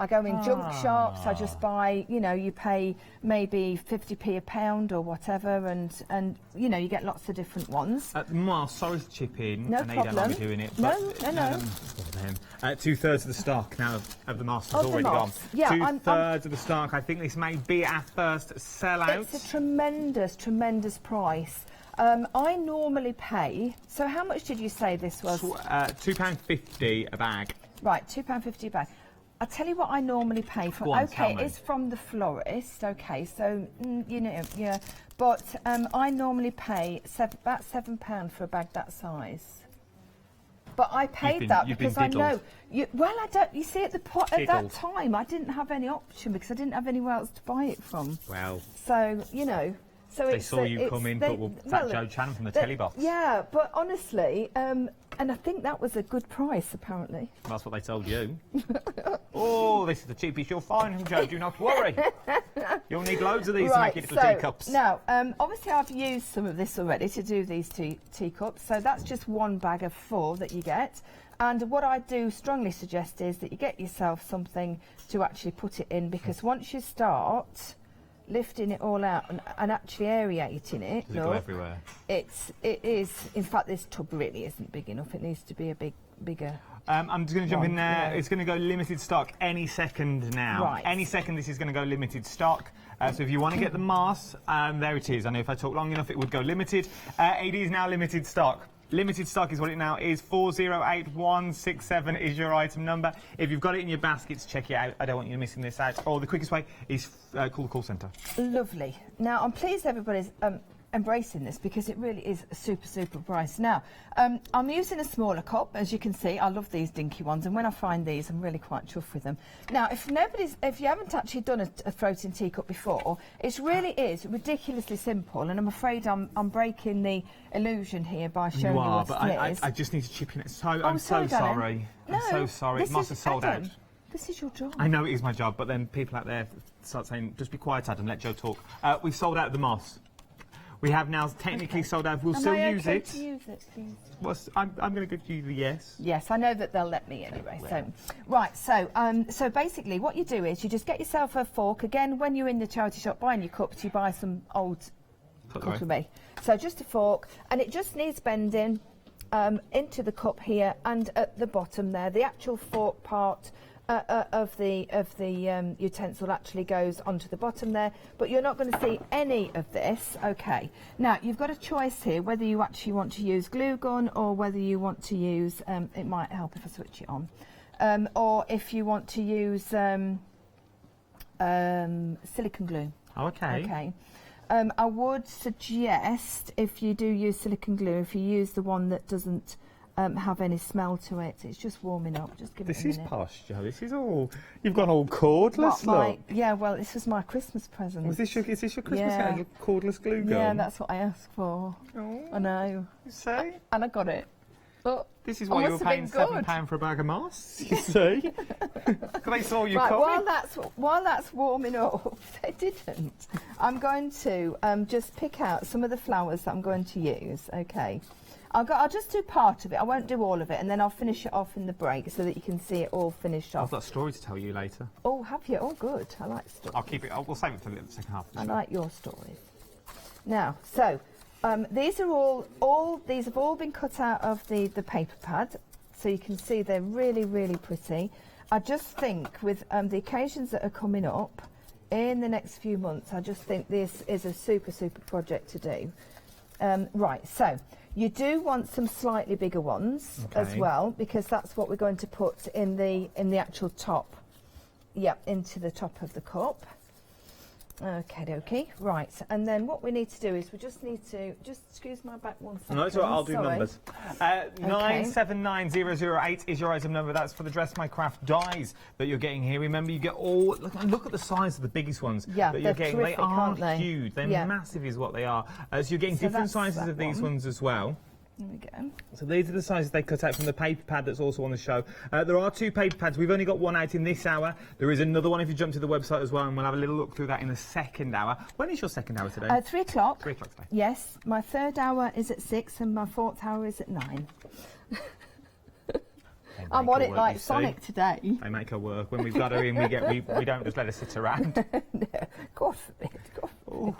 I go in junk shops, I just buy, you know, you pay maybe 50p a pound or whatever, and you know, you get lots of different ones. Mark, sorry to chip in. No I know you don't like me problem. doing it. No, But, no. 2/3 of the stock now of the mask is Of the already gone. mask. Yeah, 2/3 of the stock. I think this may be our first sellout. It's a tremendous, tremendous price. I normally pay, so how much did you say this was? £2.50 a bag. Right, £2.50 a bag. I'll tell you what I normally pay for. Go on, okay, tell me. it's from the florist, okay, so, you know, yeah. But I normally pay about £7 for a bag that size. But I paid that because I know. Well, I don't. You see, at that time, I didn't have any option because I didn't have anywhere else to buy it from. Well. So you know. So They saw you come in, but Joe Chan from the telly box. Yeah, but honestly, and I think that was a good price, apparently. That's what they told you. Oh, this is the cheapest you'll find, Joe. Do not worry. You'll need loads of these to make your little teacups. Now, obviously, I've used some of this already to do these teacups. So that's just one bag of 4 that you get. And what I do strongly suggest is that you get yourself something to actually put it in, because once you start lifting it all out and actually aerating it. Does it go everywhere? It is. In fact, this tub really isn't big enough. It needs to be a bigger. I'm just going to jump in there. It's going to go limited stock any second now. Right. Any second this is going to go limited stock. So if you want to get the mask, there it is. I know if I talk long enough it would go limited. It is now limited stock. Limited stock is what it now is. 408167 is your item number. If you've got it in your baskets, check it out. I don't want you missing this out. Or the quickest way is call the call centre. Lovely. Now, I'm pleased everybody's embracing this because it really is a super price. Now, I'm using a smaller cup, as you can see. I love these dinky ones, and when I find these, I'm really quite chuffed with them. Now, if you haven't actually done a floating teacup before, it really is ridiculously simple, and I'm afraid I'm breaking the illusion here by showing you what it is. I just need to chip in it. I'm sorry, so darling. sorry. No, I'm so sorry. It must have sold out. This is your job. I know it is my job, but then people out there start saying, just be quiet, Adam, let Joe talk. We've sold out of the moss. We have now technically sold out. We'll still use it. To use it, please? I'm going to give you the yes. Yes, I know that they'll let me anyway. So, right. So basically, what you do is you just get yourself a fork. Again, when you're in the charity shop buying your cups, you buy some old cutlery. So just a fork, and it just needs bending into the cup here and at the bottom there. The actual fork part of the utensil actually goes onto the bottom there, but you're not going to see any of this. Okay, now you've got a choice here whether you actually want to use glue gun or whether you want to use it might help if I switch it on, or if you want to use silicone glue. Okay. I would suggest, if you do use silicone glue, if you use the one that doesn't have any smell to it, it's just warming up. Just give it a minute. This is posh, Joe. This is all. You've gone all cordless, look. Yeah, well, this was my Christmas present. Is this your Christmas present? Cordless glue gun? Yeah, that's what I asked for. Oh, I know. You say? And I got it. But this is why you were paying £7 for a bag of masks, you see? Because they saw you coming. While that's warming up, they didn't. I'm going to just pick out some of the flowers that I'm going to use, okay? I'll just do part of it. I won't do all of it, and then I'll finish it off in the break so that you can see it all finished off. I've got a story to tell you later. Oh, have you? Oh, good. I like stories. I'll keep it. We'll save it for the second half of the show. I like your stories. Now, so these are all these have all been cut out of the paper pad, so you can see they're really, really pretty. I just think with the occasions that are coming up in the next few months, I just think this is a super project to do. Right, so you do want some slightly bigger ones as well, because that's what we're going to put in the actual top. Yep, into the top of the cup. Okay, right. And then what we need to do is we just need to excuse my back 1 second. No, it's all right, I'll do numbers. 979008 is your item number. That's for the Dress My Craft dies that you're getting here. Remember, you get all. Look at the size of the biggest ones that you're getting. Terrific, they are aren't they? huge. They're massive, is what they are. So you're getting different sizes of these ones as well. There we go. So these are the sizes they cut out from the paper pad that's also on the show. There are 2 paper pads. We've only got one out in this hour. There is another one if you jump to the website as well, and we'll have a little look through that in the second hour. When is your second hour today? 3 o'clock. 3 o'clock today. Yes, my 3rd hour is at 6 and my 4th hour is at 9. I'm on it like Sonic today. They make her work. When we've got her in, we don't just let her sit around. No, God forbid. God forbid.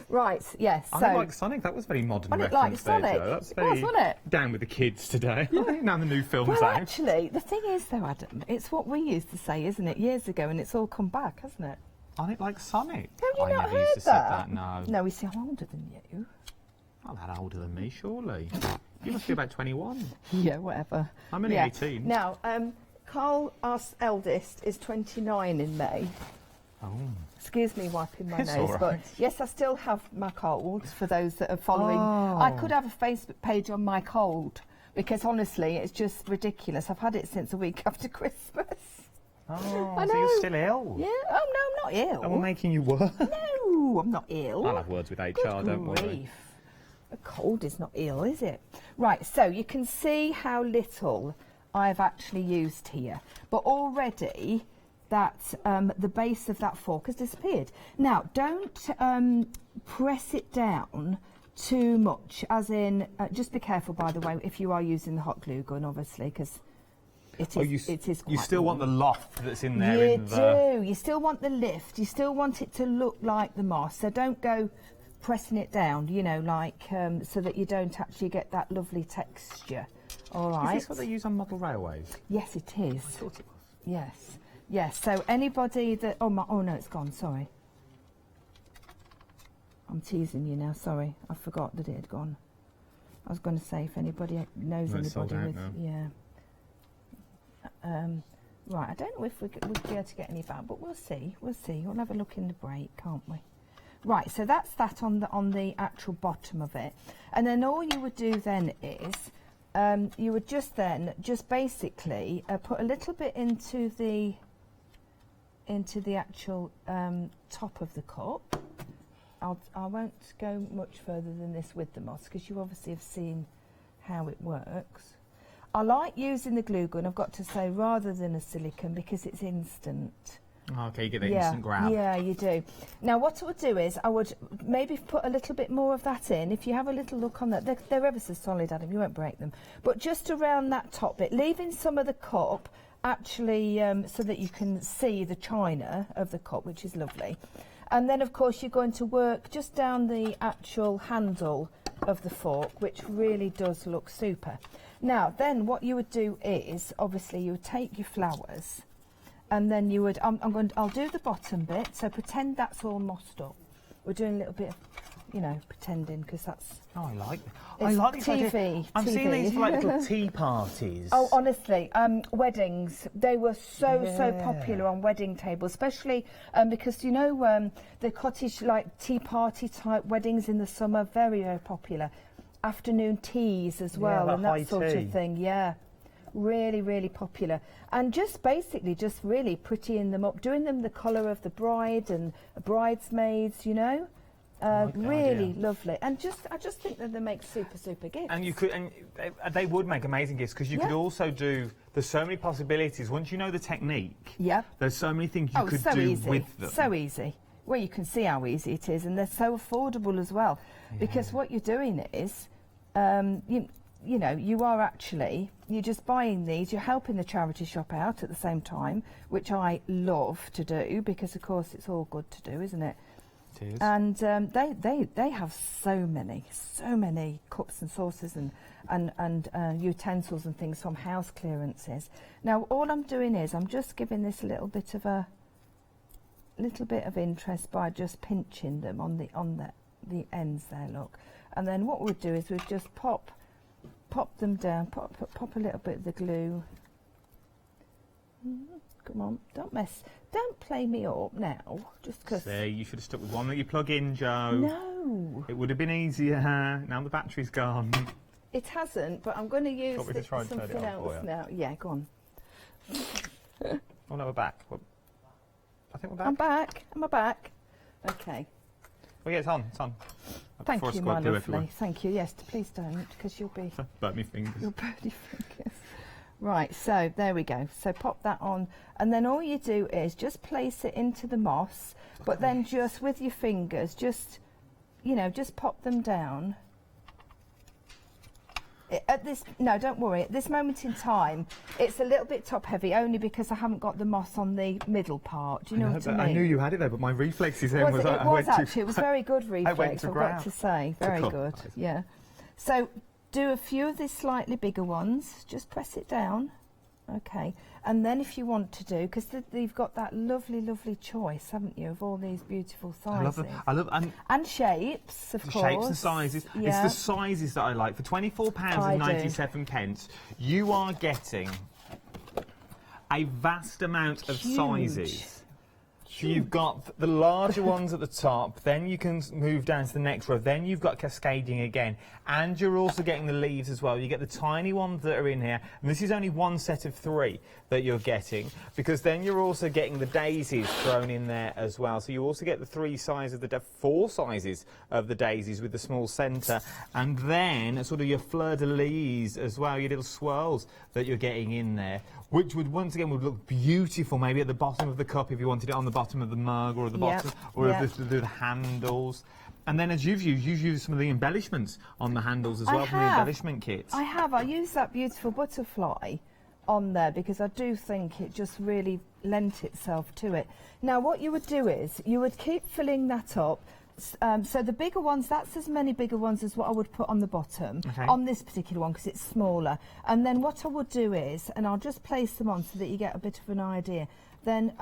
Right, yes. I So like Sonic. That was very modern On it reference like there, Sonic. Joe. That's It was, very wasn't it? down with the kids today. Now the new film's well, out. actually, the thing is, though, Adam, it's what we used to say, isn't it, years ago, and it's all come back, hasn't it? On it like Sonic. Have you I not never heard used to say that. No. No, he's still older than you. Not that older than me, surely. You must be about 21. Yeah, whatever. I'm only 18. Now, Carl, our eldest, is 29 in May. Oh. Excuse me wiping my It's nose, all but right. yes, I still have my cold, for those that are following. Oh. I could have a Facebook page on my cold, because honestly, it's just ridiculous. I've had it since a week after Christmas. Oh, I so know. you're still ill? Yeah, oh no, I'm not ill. And we're making you work. No, I'm not ill. I'll have words with HR, Good don't worry. grief. A cold is not ill, is it? Right, so you can see how little I've actually used here. But already that the base of that fork has disappeared. Now, don't press it down too much, as in, just be careful, by the way, if you are using the hot glue gun, obviously, because it is quite You still want the loft that's in there. You in the... do. You still want the lift. You still want it to look like the moss. So don't go pressing it down, you know, like so that you don't actually get that lovely texture. All right. Is this what they use on model railways? Yes, it is. I thought it was. Yes. Yes. So anybody that... Oh, no, it's gone. Sorry. I'm teasing you now. Sorry. I forgot that it had gone. I was going to say if anybody knows Well, it's sold anybody out with... now. Yeah. Right, I don't know if we'd be able to get any back, but we'll see. We'll see. We'll have a look in the break, can't we? Right, so that's that on the actual bottom of it, and then all you would do then is you would just basically put a little bit into the actual top of the cup. I won't go much further than this with the moss because you obviously have seen how it works. I like using the glue gun, I've got to say, rather than a silicone because it's instant. Okay, you get the instant grab. Yeah, you do. Now, what I would do is I would maybe put a little bit more of that in. If you have a little look on that, they're ever so solid, Adam, you won't break them. But just around that top bit, leaving some of the cup actually so that you can see the china of the cup, which is lovely. And then, of course, you're going to work just down the actual handle of the fork, which really does look super. Now, then what you would do is, obviously, you would take your flowers, and then you would, I'll do the bottom bit, so pretend that's all mossed up. We're doing a little bit of, you know, pretending, because that's... Oh, I like these TV. ideas. I'm seeing these for like little tea parties. Oh, honestly, weddings, they were so popular on wedding tables, especially because, you know, the cottage, like, tea party type weddings in the summer, very, very popular. Afternoon teas as well, and that sort of thing, yeah. Really, really popular. And just basically, just really prettying them up, doing them the colour of the bride and bridesmaids, you know. Really lovely, and I just think that they make super gifts. And you could, and they would make amazing gifts because you could also do. There's so many possibilities once you know the technique. Yeah. There's so many things you could do with them. So easy. Well, you can see how easy it is, and they're so affordable as well. Yeah. Because what you're doing is, you know, you're just buying these. You're helping the charity shop out at the same time, which I love to do because, of course, it's all good to do, isn't it? And they have so many cups and saucers and utensils and things from house clearances. Now all I'm doing is I'm just giving this a little bit of interest by just pinching them on the ends there. Look, and then what we'll do is we'll just pop them down. Pop a little bit of the glue. Come on, don't play me up now, just because... See, you should have stuck with one that you plug in, Joe. No. It would have been easier. Now the battery's gone. It hasn't, but I'm going to use something else now. now. Yeah, go on. Oh, no, we're back. I think we're back. I'm back. Okay. Oh, yeah, it's on. Thank you, my lovely. Thank you. Yes, please don't, because you'll be... Burn me fingers. You'll burn your fingers. Right, so there we go. So pop that on, and then all you do is just place it into the moss, but then just with your fingers, just, you know, just pop them down. No, don't worry. At this moment in time, it's a little bit top heavy, only because I haven't got the moss on the middle part. Do you know what I mean? I knew you had it there, but my reflexes then was it was actually. It was very good reflex. I've got to say, very good. Yeah. So do a few of these slightly bigger ones. Just press it down. Okay. And then if you want to do, because you've got that lovely, lovely choice, haven't you, of all these beautiful sizes. I love them. And shapes, of course. Shapes and sizes. Yeah. It's the sizes that I like. For £24.97, you are getting a vast amount of sizes. So you've got the larger ones at the top, then you can move down to the next row, then you've got cascading again, and you're also getting the leaves as well. You get the tiny ones that are in here, and this is only one set of 3 that you're getting, because then you're also getting the daisies thrown in there as well. So you also get the 4 sizes of the daisies with the small centre, and then sort of your fleur-de-lis as well, your little swirls that you're getting in there, which would once again would look beautiful maybe at the bottom of the cup if you wanted it on the bottom of the mug or at the bottom, or the handles. And then as you've used some of the embellishments on the handles as well from the embellishment kits. I use that beautiful butterfly on there because I do think it just really lent itself to it. Now what you would do is you would keep filling that up. So the bigger ones, that's as many bigger oones as what I would put on the bottom on this particular one because it's smaller. And then what I would do is, and I'll just place them on so that you get a bit of an idea. Then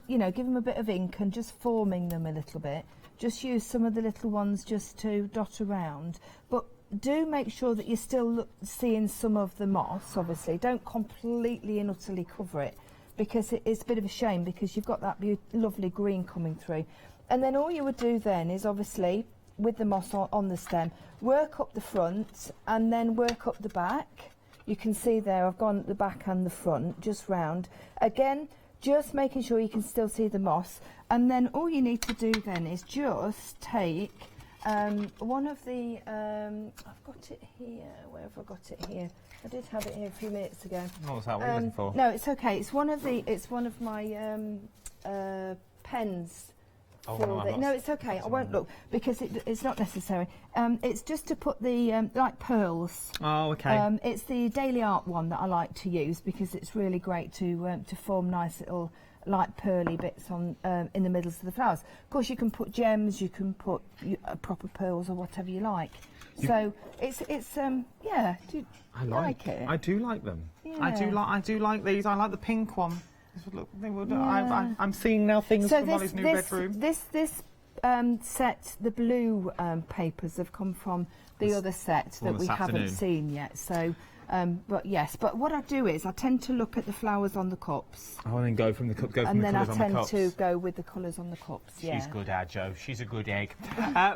give them a bit of ink and just forming them a little bit. Just use some of the little ones just to dot around. But do make sure that you're still seeing some of the moss, obviously. Don't completely and utterly cover it because it's a bit of a shame because you've got that lovely green coming through. And then all you would do then is obviously, with the moss on the stem, work up the front and then work up the back. You can see there I've gone the back and the front, just round. Again, just making sure you can still see the moss. And then all you need to do then is just take one of the, I've got it here, where have I got it here? I did have it here a few minutes ago. What are you looking for? No, it's okay. It's one of my pens. No, it's okay. I won't look because it's not necessary. It's just to put the like pearls. Oh, okay. It's the Daily Art one that I like to use because it's really great to form nice little light pearly bits on in the middles of the flowers. Of course, you can put gems, you can put proper pearls or whatever you like. So it's yeah. I like it. I do like them. Yeah. I do like these. I like the pink one. I'm seeing now things from Molly's new bedroom. This set, the blue papers have come from the other set that we haven't seen yet. So, but what I do is I tend to look at the flowers on the cups. Oh, and then go from the cups on the cups. And then I tend to go with the colours on the cups. Yeah. She's good, Jo. She's a good egg.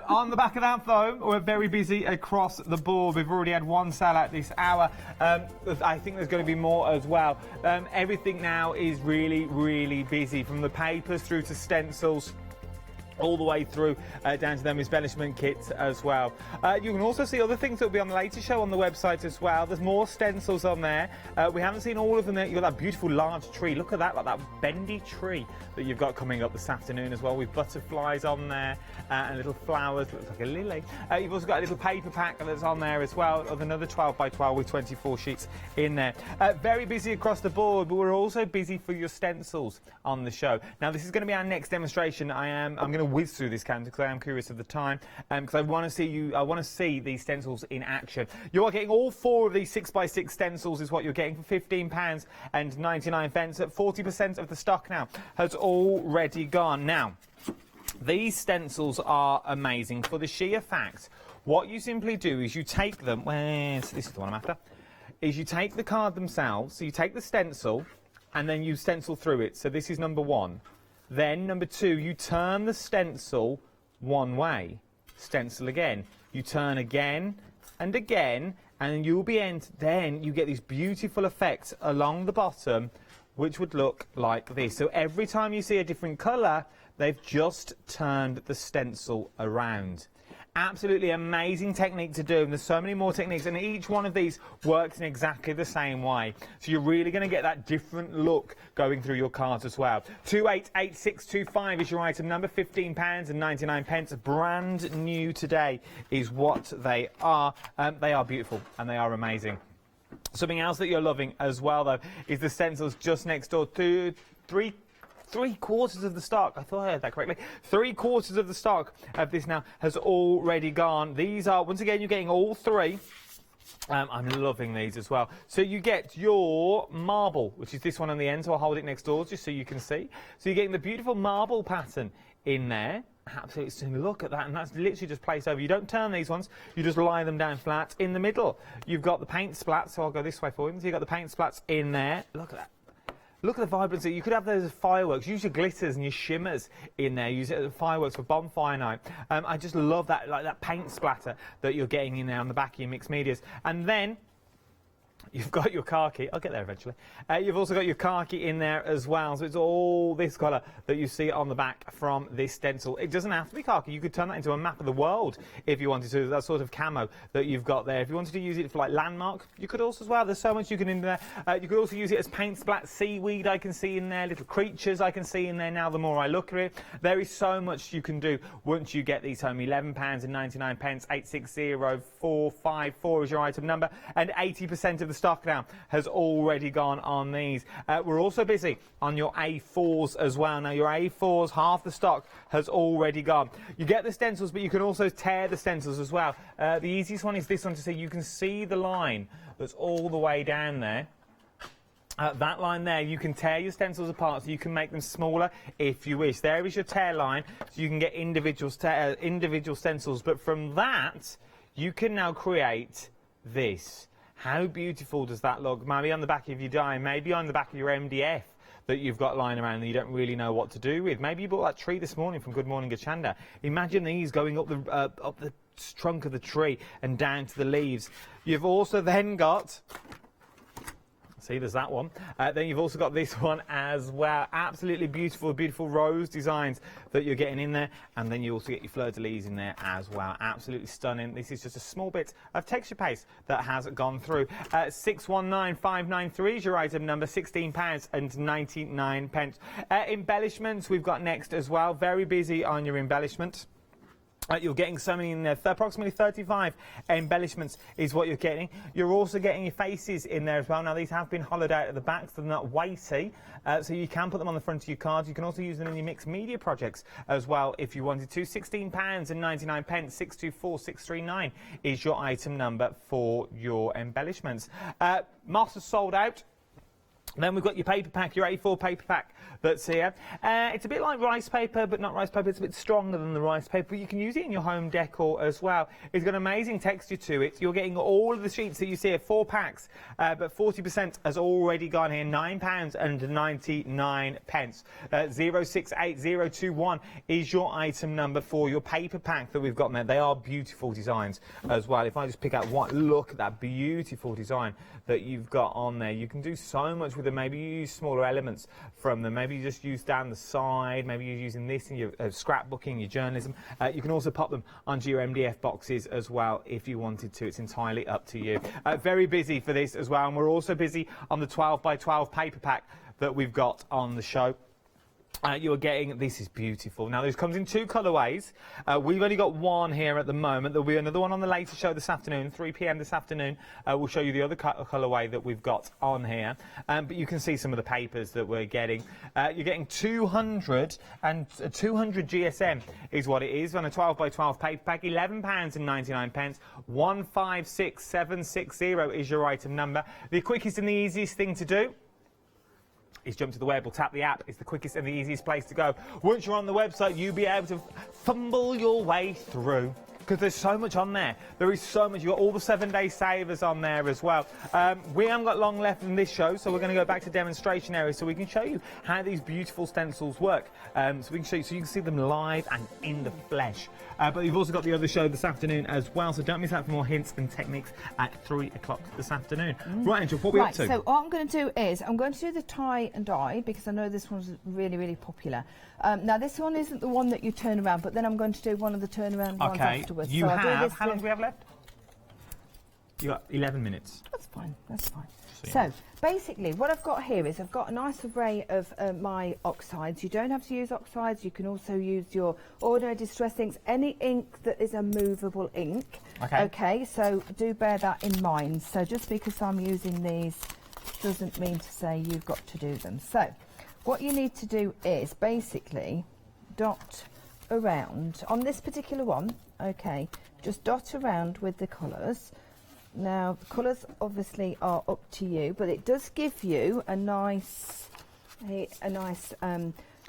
On the back of that, though, we're very busy across the board. We've already had one sale out this hour. I think there's going to be more as well. Everything now is really, really busy, from the papers through to stencils, all the way through down to them embellishment kits as well. You can also see other things that will be on the later show on the website as well. There's more stencils on there. We haven't seen all of them yet. You've got that beautiful large tree. Look at that, like that bendy tree that you've got coming up this afternoon as well, with butterflies on there and little flowers. Looks like a lily. You've also got a little paper pack that's on there as well, of another 12 by 12 with 24 sheets in there. Very busy across the board, but we're also busy for your stencils on the show. Now, this is going to be our next demonstration. I'm going to whiz through this counter because I am curious of the time, because I want to see these stencils in action. You are getting all 4 of these 6x6 stencils is what you're getting for £15.99. At 40% of the stock now has already gone. Now, these stencils are amazing for the sheer fact, what you simply do is you take them, this is the one I'm after, is you take the card themselves, so you take the stencil and then you stencil through it. So this is number 1. Then, number 2, you turn the stencil one way. Stencil again. You turn again and again, and you'll be then you get these beautiful effects along the bottom, which would look like this. So every time you see a different colour, they've just turned the stencil around. Absolutely amazing technique to do, and there's so many more techniques, and each one of these works in exactly the same way. So you're really going to get that different look going through your cards as well. 288625 is your item number, £15.99. Brand new today is what they are. They are beautiful and they are amazing. Something else that you're loving as well, though, is the stencils just next door to three-quarters of the stock. I thought I heard that correctly. 3/4 of the stock of this now has already gone. These are, once again, you're getting all three. I'm loving these as well. So you get your marble, which is this one on the end, so I'll hold it next door just so you can see. So you're getting the beautiful marble pattern in there. Absolutely stunning. Look at that, and that's literally just placed over. You don't turn these ones, you just lie them down flat. In the middle, you've got the paint splats, so I'll go this way for you. So you've got the paint splats in there. Look at that. Look at the vibrancy. You could have those as fireworks. Use your glitters and your shimmers in there. Use it as fireworks for bonfire night. I just love that, like that paint splatter that you're getting in there on the back of your mixed medias. And then you've got your khaki. I'll get there eventually. You've also got your khaki in there as well. So it's all this colour that you see on the back from this stencil. It doesn't have to be khaki. You could turn that into a map of the world if you wanted to. That sort of camo that you've got there. If you wanted to use it for like landmark, you could also as well. There's so much you can in there. You could also use it as paint splat. Seaweed I can see in there. Little creatures I can see in there now the more I look at it. There is so much you can do once you get these home. £11.99. 860454 is your item number. And 80% of the stock now has already gone on these. We're also busy on your A4s as well. Now your A4s, half the stock has already gone. You get the stencils, but you can also tear the stencils as well. The easiest one is this one to see. You can see the line that's all the way down there. That line there, you can tear your stencils apart, so you can make them smaller if you wish. There is your tear line, so you can get individual stencils. But from that, you can now create this. How beautiful does that look? Maybe on the back of your die, maybe on the back of your MDF that you've got lying around that you don't really know what to do with. Maybe you bought that tree this morning from Good Morning Hochanda. Imagine these going up the trunk of the tree and down to the leaves. You've also then got... See, there's that one. Then you've also got this one as well. Absolutely beautiful, beautiful rose designs that you're getting in there. And then you also get your fleur-de-lis in there as well. Absolutely stunning. This is just a small bit of texture paste that has gone through. 619593 is your item number, £16.99. Embellishments we've got next as well. Very busy on your embellishments. You're getting so many in there. Approximately 35 embellishments is what you're getting. You're also getting your faces in there as well. Now, these have been hollowed out at the back, so they're not weighty. So you can put them on the front of your cards. You can also use them in your mixed media projects as well if you wanted to. £16.99. 624639 is your item number for your embellishments. Masters sold out. Then we've got your paper pack, your A4 paper pack that's here. It's a bit like rice paper, but not rice paper. It's a bit stronger than the rice paper. You can use it in your home decor as well. It's got amazing texture to it. You're getting all of the sheets that you see here, 4 packs, but 40% has already gone here, £9.99. 068021 is your item number for your paper pack that we've got there. They are beautiful designs as well. If I just pick out one, look at that beautiful design that you've got on there. You can do so much with them. Maybe you use smaller elements from them. Maybe you just use down the side. Maybe you're using this in your scrapbooking, your journalism. You can also pop them onto your MDF boxes as well if you wanted to. It's entirely up to you. Very busy for this as well. And we're also busy on the 12x12 paper pack that we've got on the show. You're getting, this is beautiful. Now, this comes in 2 colourways. We've only got one here at the moment. There'll be another one on the later show this afternoon, 3 p.m. this afternoon. We'll show you the other colourway that we've got on here. But you can see some of the papers that we're getting. You're getting 200 GSM is what it is on a 12x12 paper pack. £11.99. 156760 is your item number. The quickest and the easiest thing to do is jump to the web or tap the app. It's the quickest and the easiest place to go. Once you're on the website, you'll be able to fumble your way through, because there's so much on there. There is so much. You've got all the 7-day savers on there as well. We haven't got long left in this show, so we're going to go back to demonstration area so we can show you how these beautiful stencils work. So we can show you, so you can see them live and in the flesh. But you've also got the other show this afternoon as well, so don't miss out for more hints and techniques at 3 o'clock this afternoon. Right, Angel, what are we up to? So what I'm going to do is, I'm going to do the tie and dye, because I know this one's really, really popular. Now, this one isn't the one that you turn around, but then I'm going to do one of the turnaround ones afterwards. afterwards. You so I'll do have, this how long do we have left? You got 11 minutes. That's fine, that's fine. So, So, basically, what I've got here is I've got a nice array of my oxides. You don't have to use oxides. You can also use your ordinary distress inks, any ink that is a movable ink. Okay. Okay, so do bear that in mind. So just because I'm using these doesn't mean to say you've got to do them. So, what you need to do is basically dot around on this particular one. Okay, just dot around with the colours. Now, the colours obviously are up to you, but it does give you a nice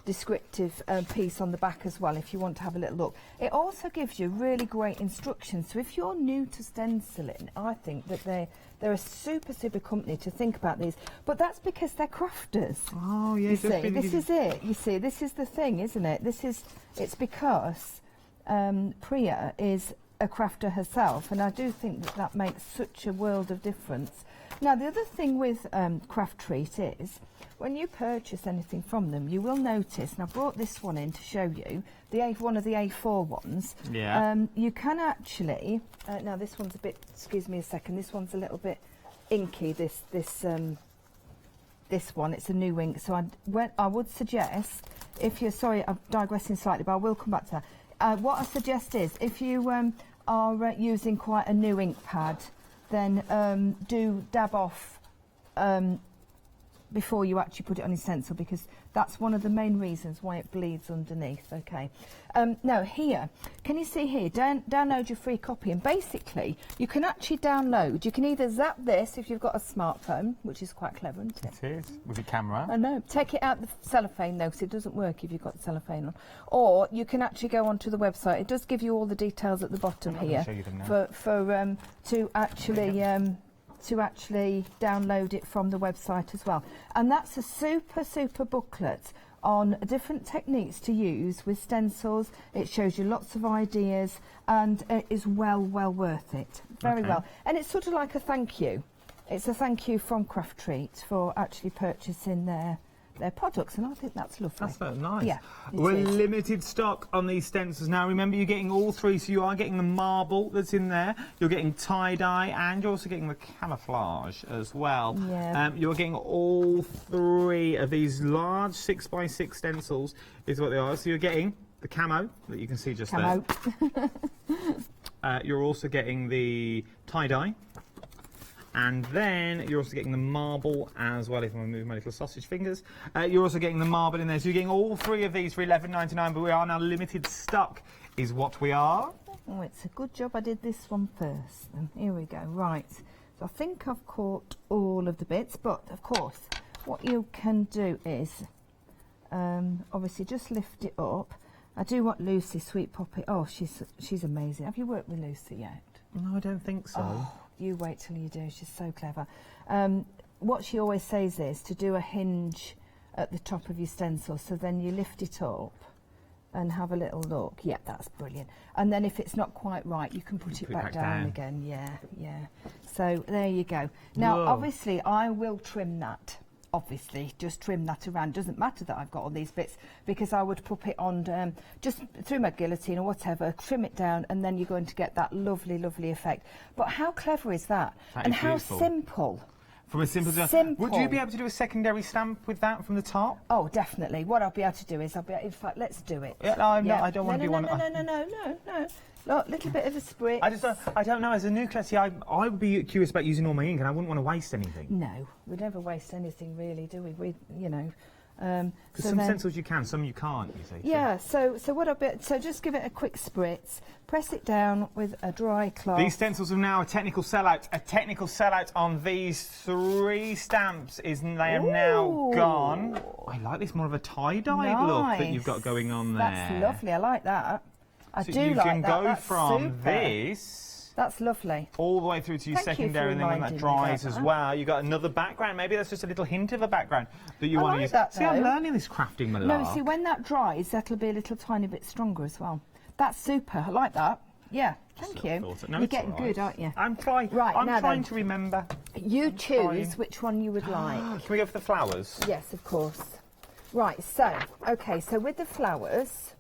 descriptive piece on the back as well if you want to have a little look. It also gives you really great instructions. So if you're new to stenciling, I think that they're a super company to think about these. But that's because they're crafters. Oh, yeah. You see, this is it. You see, this is the thing, isn't it? It's because Priya is a crafter herself, and I do think that that makes such a world of difference. Now, the other thing with Craftreat is when you purchase anything from them, you will notice, and I brought this one in to show you, one of the A4 ones. Yeah. You can actually, now this one's a bit, excuse me a second, this one's a little bit inky, this one, it's a new ink, so I would suggest, if you're, sorry, I'm digressing slightly, but I will come back to that. What I suggest is, if you are using quite a new ink pad, then do dab off before you actually put it on your stencil, because that's one of the main reasons why it bleeds underneath. Okay. Now here, can you see here, download your free copy, and basically you can actually download, you can either zap this if you've got a smartphone, which is quite clever, isn't it? It is, with your camera. I know. Take it out the cellophane though, because it doesn't work if you've got the cellophane on. Or you can actually go onto the website. It does give you all the details at the bottom here to actually download it from the website as well. And that's a super booklet on different techniques to use with stencils. It shows you lots of ideas, and it is well worth it. Very well. And it's sort of like a thank you. It's a thank you from Craftreat for actually purchasing their products, and I think that's lovely. That's very nice. Yeah, we're limited stock on these stencils now. Remember, you're getting all three, so you are getting the marble that's in there, you're getting tie-dye, and you're also getting the camouflage as well. Yeah. You're getting all three of these large 6x6 stencils is what they are. So you're getting the camo that you can see just there. You're also getting the tie-dye. And then you're also getting the marble as well, if I move my little sausage fingers. You're also getting the marble in there. So you're getting all three of these for $11.99, but we are now limited stock, is what we are. Oh, it's a good job I did this one first. And here we go. Right. So I think I've caught all of the bits, but of course, what you can do is, obviously just lift it up. I do want Lucy, Sweet Poppy. Oh, she's amazing. Have you worked with Lucy yet? No, I don't think so. Oh, you wait till you do. She's so clever. What she always says is to do a hinge at the top of your stencil, so then you lift it up and have a little look. Yeah, that's brilliant. And then if it's not quite right, you can put it back down again. Yeah. So there you go. Now, obviously, I will trim that. Obviously, just trim that around. Doesn't matter that I've got all these bits, because I would pop it on just through my guillotine or whatever, trim it down, and then you're going to get that lovely effect. But how clever is that? And how simple. From a simple design. Would you be able to do a secondary stamp with that from the top? Oh, definitely. What I'll be able to do is, in fact, let's do it. Yeah, no, not, I don't want to do one. No. Look, little bit of a spritz. I don't know. As a new classy, I would be curious about using all my ink, and I wouldn't want to waste anything. No, we never waste anything, really, do we? Because some stencils you can, some you can't. You see. Yeah. So just give it a quick spritz. Press it down with a dry cloth. These stencils are now a technical sellout. A technical sellout on these three stamps is they are now gone. I like this more of a tie-dye look that you've got going on there. That's lovely. I like that. I do you like can that. go That's from super. This. That's lovely. All the way through to your secondary, and then when that dries as well, you got another background. Maybe that's just a little hint of a background that you want to use. See, I'm learning this crafting, my No, see, when that dries, that'll be a little tiny bit stronger as well. That's super. I like that. Yeah, thank you. No, you're getting good, aren't you? I'm trying. Right, I'm now trying to remember. You choose which one you would like. Can we go for the flowers? Yes, of course. Right. So, okay. So with the flowers,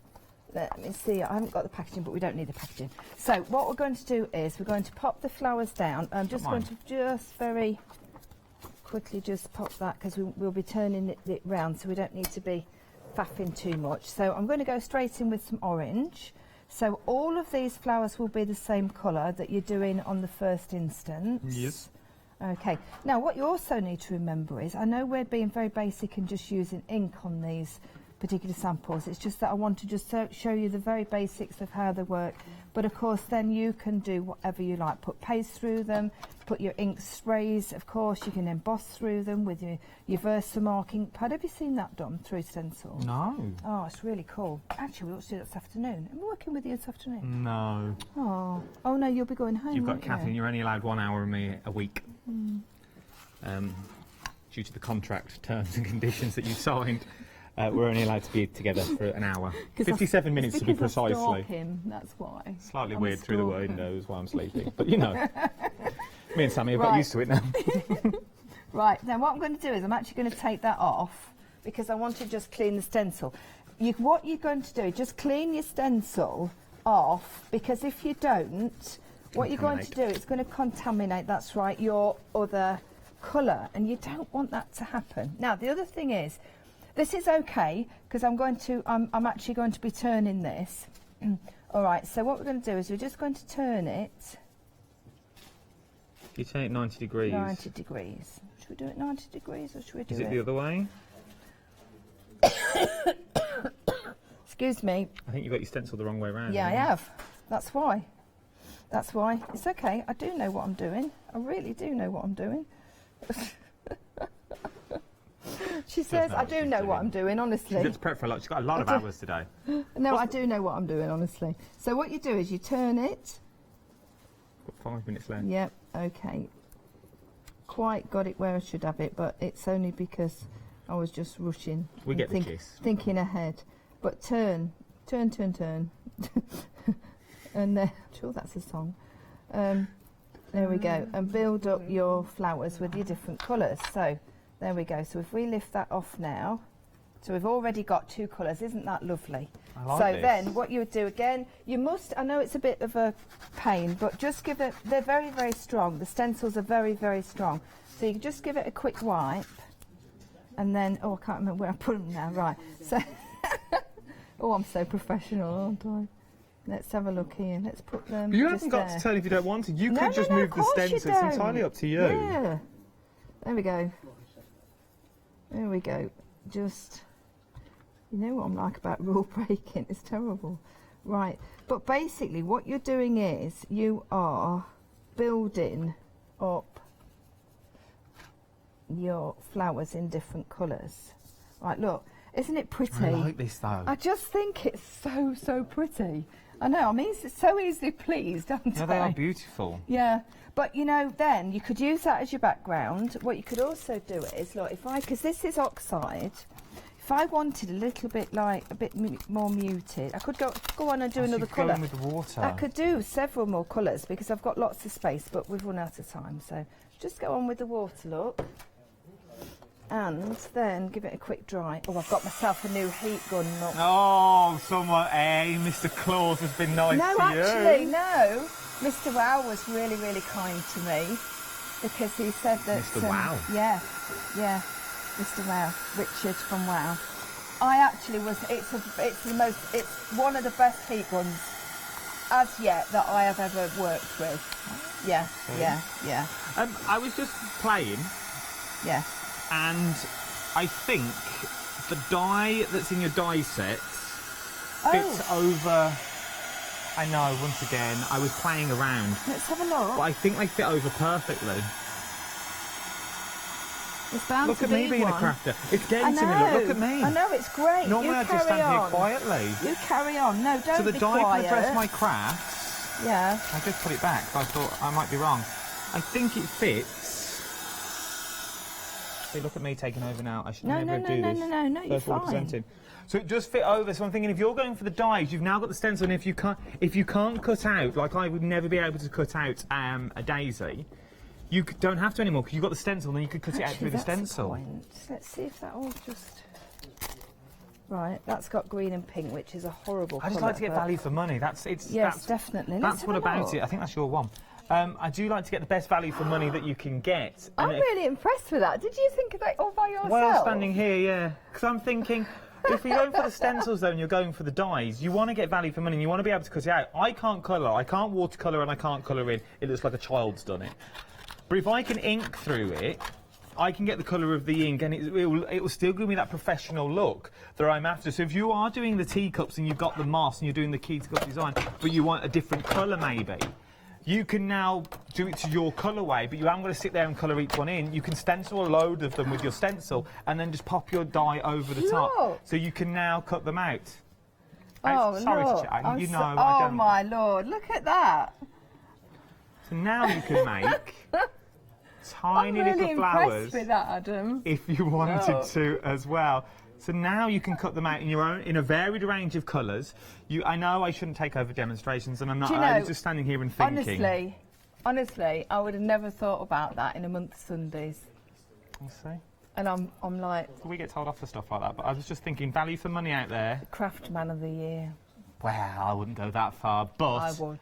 Let me see, I haven't got the packaging, but we don't need the packaging. So what we're going to do is we're going to pop the flowers down. I'm just going to just very quickly just pop that, because we'll be turning it round, so we don't need to be faffing too much. So I'm going to go straight in with some orange. So all of these flowers will be the same colour that you're doing on the first instance. Yes. Okay. Now what you also need to remember is, I know we're being very basic and just using ink on these particular samples. It's just that I want to just show you the very basics of how they work. But of course then you can do whatever you like. Put paste through them, put your ink sprays, of course you can emboss through them with your Versamark ink pad. Have you seen that done through stencil? No. Oh, it's really cool. Actually, we ought to do that this afternoon. Am I working with you this afternoon? No. Oh no, you'll be going home. You've got won't Catherine, you? you're only allowed 1 hour of me a week. Mm. Due to the contract terms and conditions that you signed. We're only allowed to be together for an hour. 57 minutes to be precisely. Stalk him, that's why. Slightly weird through the windows while I'm sleeping. But you know, me and Sammy have got used to it now. Right, now what I'm going to do is I'm actually going to take that off, because I want to just clean the stencil. What you're going to do, just clean your stencil off, because if you don't, what you're going to do, it's going to contaminate, that's right, your other colour, and you don't want that to happen. Now the other thing is, this is okay, because I'm actually going to be turning this. All right, so what we're going to do is we're just going to turn it. You turn it 90 degrees. 90 degrees. Should we do it 90 degrees, or should we do it? Is it the other way? Excuse me. I think you've got your stencil the wrong way around. Yeah, I have. That's why. That's why. It's okay. I do know what I'm doing. I really do know what I'm doing. She says, I do know what I'm doing, honestly. She's got to prep for a lot. She's got a lot of hours today. No, I do know what I'm doing, honestly. So what you do is you turn it. Got 5 minutes left. Yep, okay. Quite got it where I should have it, but it's only because I was just rushing. We get the kiss. Thinking ahead. But turn. And I'm sure that's a song. There we go. And build up your flowers with your different colours. So there we go. So if we lift that off now, so we've already got 2 colours. Isn't that lovely? I like so this. then what you would do again, you must, I know it's a bit of a pain, but just give it, they're very, very strong. The stencils are very, very strong. So you can just give it a quick wipe, and then, oh, I can't remember where I put them now. Right. So, oh, I'm so professional, aren't I? Let's have a look here. Let's put them. But you haven't got to turn if you don't want to. You could just move the stencil. It's entirely up to you. Yeah. There we go. There we go. Just, you know what I'm like about rule breaking. It's terrible. Right. But basically what you're doing is you are building up your flowers in different colours. Right, look. Isn't it pretty? I like this though. I just think it's so, so pretty. I know, I mean, it's so easily pleased, aren't I? Yeah, they are beautiful. Yeah, but you know, then you could use that as your background. What you could also do is, look, because this is oxide, if I wanted a little bit more muted, I could go on and do another colour. With the water. I could do several more colours because I've got lots of space, but we've run out of time. So just go on with the water, look. And then give it a quick dry. Oh, I've got myself a new heat gun. Look. Oh, someone, Mr. Claus has been nice to you. No, actually, no. Mr. Wow was really, really kind to me because he said that... Mr. Wow? Yeah, Mr. Wow, Richard from Wow. I actually was, it's one of the best heat guns as yet that I have ever worked with. Yeah, yeah. I was just playing. Yeah. And I think the die that's in your die set fits over... I know, once again, I was playing around. Let's have a look. But I think they fit over perfectly. It's bound look to at me be being one. a crafter. It's getting to me. Look at me. I know, it's great. Normally I just stand here quietly. You carry on. No, don't so the be die quiet. can address my crafts. Yeah. I just put it back, so I thought I might be wrong. I think it fits. See, look at me taking over now. I should never do this. No, you're fine. Presenting. So it does fit over. So I'm thinking, if you're going for the dies, you've now got the stencil, and if you can't cut out, like I would never be able to cut out a daisy, you don't have to anymore because you've got the stencil, and then you could cut it out through the stencil. Let's see if that all just. Right, that's got green and pink, which is a horrible I just colour, like to get but- value for money. Yes, definitely. That's what about it. I think that's your one. I do like to get the best value for money that you can get. I'm really impressed with that. Did you think of that all by yourself? While I'm standing here, yeah. Because I'm thinking, if you're going for the stencils though and you're going for the dyes, you want to get value for money and you want to be able to cut it out. I can't colour, I can't watercolour and I can't colour in. It looks like a child's done it. But if I can ink through it, I can get the colour of the ink and it will still give me that professional look that I'm after. So if you are doing the teacups and you've got the moss and you're doing the key to cup design, but you want a different colour maybe, you can now do it to your colourway, but you haven't got to sit there and colour each one in. You can stencil a load of them with your stencil and then just pop your dye over the top. So you can now cut them out. Oh, sorry look. to chat. You know, I oh, don't. my Lord, look at that. So now you can make tiny I'm really little flowers impressed with that, Adam. if you wanted to as well. So now you can cut them out in your own, in a varied range of colours. I know I shouldn't take over demonstrations, and I'm not. I was just standing here and thinking. Honestly, I would have never thought about that in a month's Sundays. I'll see. And I'm like. We get told off for stuff like that, but I was just thinking, value for money out there. Craftman of the Year. Well, I wouldn't go that far, but I would.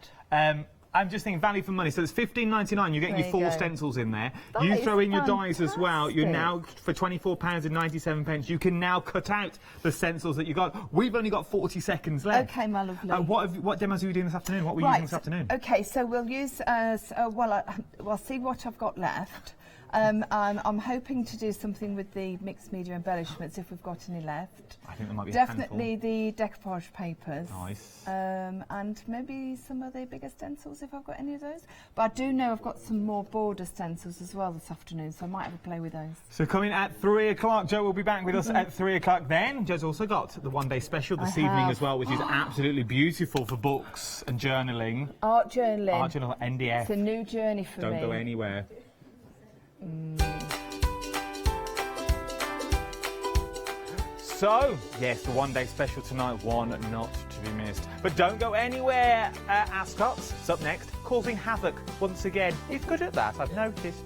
I'm just thinking value for money. So it's $15.99. You get your 4 stencils in there. That you is throw in your dyes as well. You're fantastic. now for £24.97. You can now cut out the stencils that you got. We've only got 40 seconds left. Okay, my lovely. What demos are you doing this afternoon? What were you using this afternoon? Okay, so we'll use. We'll see what I've got left. And I'm hoping to do something with the mixed media embellishments if we've got any left. I think there might be definitely the decoupage papers. Nice. And maybe some of the bigger stencils if I've got any of those. But I do know I've got some more border stencils as well this afternoon, so I might have a play with those. So coming at 3 o'clock, Jo will be back with us at 3 o'clock. Then Jo's also got the one-day special this evening as well, which is absolutely beautiful for books and journaling. Art journaling. Art journal, NDF. It's a new journey for me. Don't go anywhere. So, yes, the one-day special tonight, one not to be missed. But don't go anywhere, Ascots. It's up next, causing havoc once again. He's good at that, I've noticed.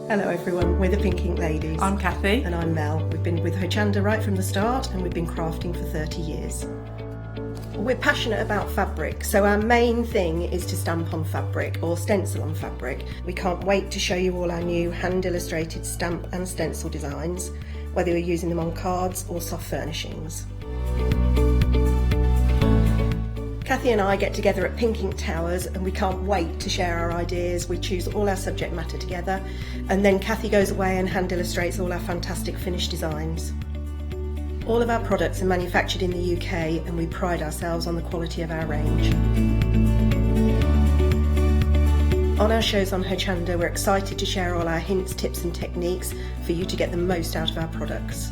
Hello everyone, we're the Pink Ink Ladies. I'm Kathy. And I'm Mel. We've been with Hochanda right from the start and we've been crafting for 30 years. We're passionate about fabric, so our main thing is to stamp on fabric or stencil on fabric. We can't wait to show you all our new hand illustrated stamp and stencil designs, whether you're using them on cards or soft furnishings. Kathy and I get together at Pink Ink Towers and we can't wait to share our ideas. We choose all our subject matter together and then Kathy goes away and hand illustrates all our fantastic finished designs. All of our products are manufactured in the UK and we pride ourselves on the quality of our range. On our shows on Hochanda, we're excited to share all our hints, tips and techniques for you to get the most out of our products.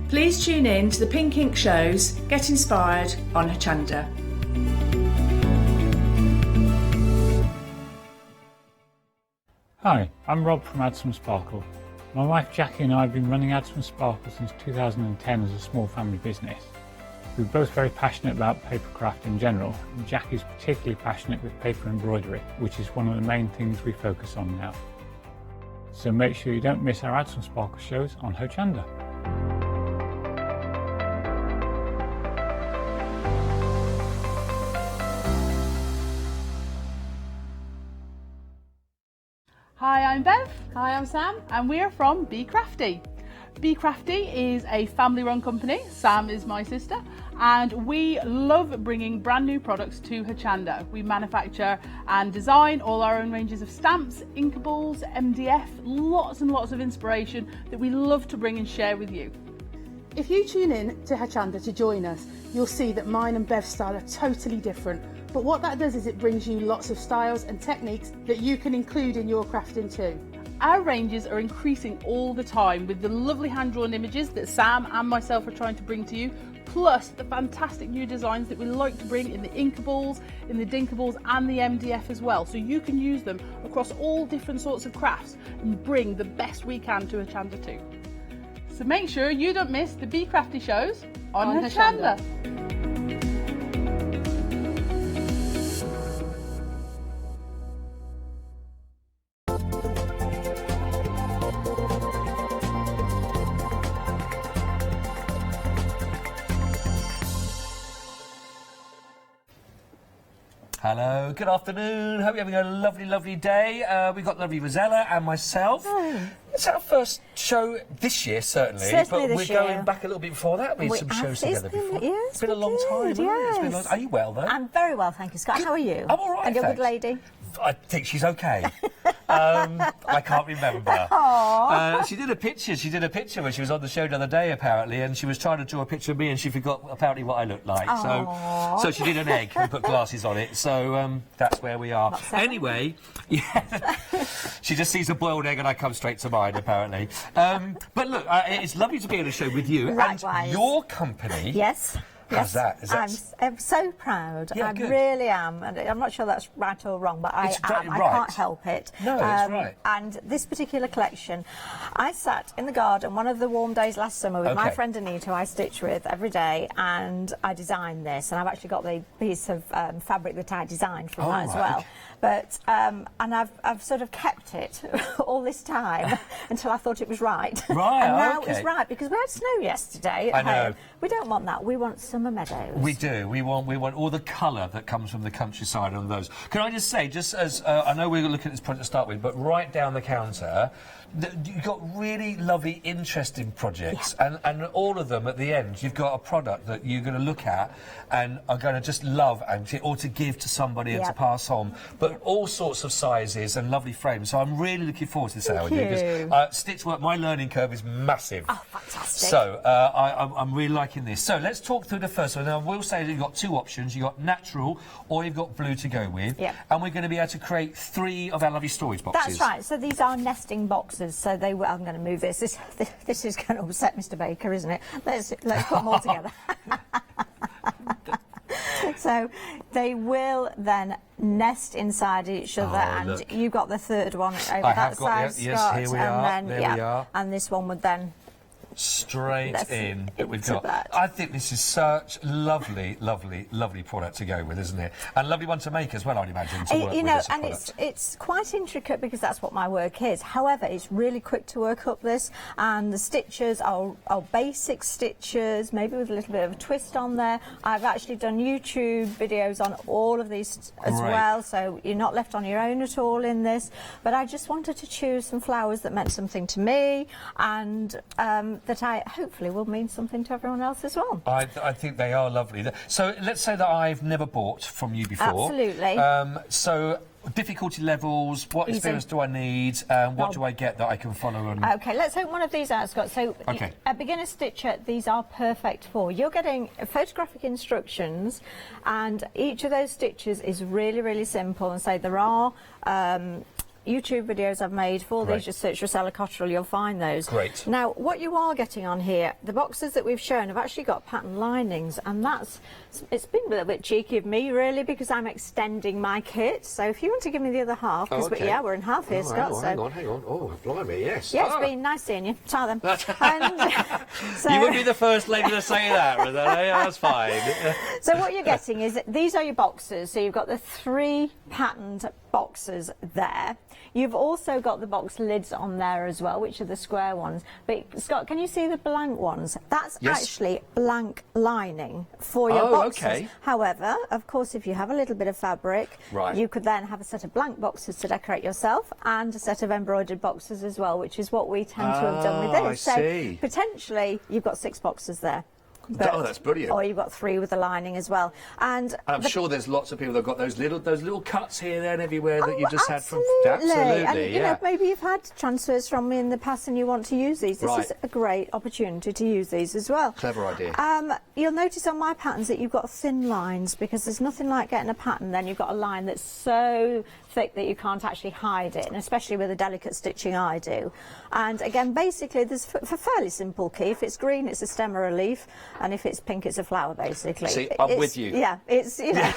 Please tune in to the Pink Ink shows, get inspired on Hochanda. Hi, I'm Rob from Add Some Sparkle. My wife Jackie and I have been running Add Some Sparkle since 2010 as a small family business. We're both very passionate about papercraft in general, and Jackie's particularly passionate with paper embroidery, which is one of the main things we focus on now. So make sure you don't miss our Add Some Sparkle shows on Hochanda. Hi, I'm Bev. Hi, I'm Sam, and we are from Be Crafty. Be Crafty is a family-run company. Sam is my sister, and we love bringing brand new products to Hochanda. We manufacture and design all our own ranges of stamps, inkables, MDF, lots and lots of inspiration that we love to bring and share with you. If you tune in to Hochanda to join us, you'll see that mine and Bev's style are totally different. But what that does is it brings you lots of styles and techniques that you can include in your crafting too. Our ranges are increasing all the time with the lovely hand-drawn images that Sam and myself are trying to bring to you, plus the fantastic new designs that we like to bring in the inkables, in the dinkables and the MDF as well. So you can use them across all different sorts of crafts and bring the best we can to Hochanda too. So make sure you don't miss the Be Crafty shows on Hochanda. Hello, good afternoon. Hope you're having a lovely, lovely day. We've got lovely Rosella and myself. It's our first show this year, certainly but we're going back a little bit before that. We had some shows together before. It's been a long time, hasn't it? It's been a long. Are you well, though? I'm very well, thank you, Scott. How are you? I'm all right, And you're a good thanks. lady? I think she's okay. I can't remember. She did a picture. She did a picture when she was on the show the other day, apparently, and she was trying to draw a picture of me, and she forgot apparently what I looked like. So she did an egg and put glasses on it. So that's where we are. Anyway, yeah, she just sees a boiled egg, and I come straight to mind, apparently. But look, it's lovely to be on a show with you Likewise. and your company. Yes. How's that? Is that... I'm so proud. Yeah, I good. really am. And I'm not sure that's right or wrong, but I am. I right. can't help it. No, it's right. And this particular collection, I sat in the garden one of the warm days last summer with my friend Anita, who I stitch with every day, and I designed this. And I've actually got the piece of fabric that I designed from that as well. But and I've sort of kept it all this time until I thought it was right. Right. And now it's right because we had snow yesterday. I know. We don't want that. We want summer meadows. We do. We want all the colour that comes from the countryside on those. Can I just say, just as I know we're looking at this project to start with, but right down the counter, you've got really lovely, interesting projects, and all of them at the end, you've got a product that you're going to look at and are going to just love or to give to somebody and to pass on. But all sorts of sizes and lovely frames. So I'm really looking forward to this hour with you because stitch work, my learning curve is massive. Oh, fantastic! So I'm really liking this. So let's talk through the first one. Now I will say that you've got two options. You've got natural or you've got blue to go with. Yep. And we're going to be able to create 3 of our lovely storage boxes. That's right. So these are nesting boxes. So they will. I'm going to move this. This is going to upset Mr. Baker, isn't it? Let's put them all together. So they will then nest inside each other, and you've got the third one over that side, Scott, here we are. and then we are. and this one would then straight in that we've got. I think this is such lovely, lovely, lovely product to go with, isn't it? And lovely one to make as well, I'd imagine. To work you with know, as a and product. it's quite intricate because that's what my work is. However, it's really quick to work up this, and the stitches are basic stitches, maybe with a little bit of a twist on there. I've actually done YouTube videos on all of these as well, so you're not left on your own at all in this. But I just wanted to choose some flowers that meant something to me, and that I hopefully will mean something to everyone else as well. I think they are lovely. So let's say that I've never bought from you before. Absolutely. So difficulty levels, what experience do I need, and what do I get that I can follow? And... OK, let's open one of these out, Scott. So a beginner stitcher, these are perfect for. You're getting photographic instructions, and each of those stitches is really, really simple. And so there are YouTube videos I've made for these. Just search Rosella Cottrell, you'll find those. Great. Now, what you are getting on here, the boxes that we've shown have actually got pattern linings, and it's been a little bit cheeky of me, really, because I'm extending my kit. So if you want to give me the other half, because we're in half here, Scott. Hang on. Oh, blimey, yes. Yeah, it's been nice seeing you. Try them. You would be the first lady to say that, Rosella. That's fine. So what you're getting is, these are your boxes. So you've got the 3 patterned boxes there. You've also got the box lids on there as well, which are the square ones. But, Scott, can you see the blank ones? That's actually blank lining for your boxes. Okay. However, of course, if you have a little bit of fabric, you could then have a set of blank boxes to decorate yourself and a set of embroidered boxes as well, which is what we tend to have done with this. I see. Potentially, you've got 6 boxes there. That's brilliant. Or you've got 3 with the lining as well. And I'm sure there's lots of people that have got those little cuts here, there and everywhere that you just had from... Absolutely. And, you know, maybe you've had transfers from me in the past and you want to use these. This is a great opportunity to use these as well. Clever idea. You'll notice on my patterns that you've got thin lines, because there's nothing like getting a pattern, then you've got a line that's so thick that you can't actually hide it, and especially with the delicate stitching I do. And again, basically, there's a fairly simple key. If it's green, it's a stem or a leaf, and if it's pink, it's a flower, basically. See, I'm with you. Yeah, it's, you know,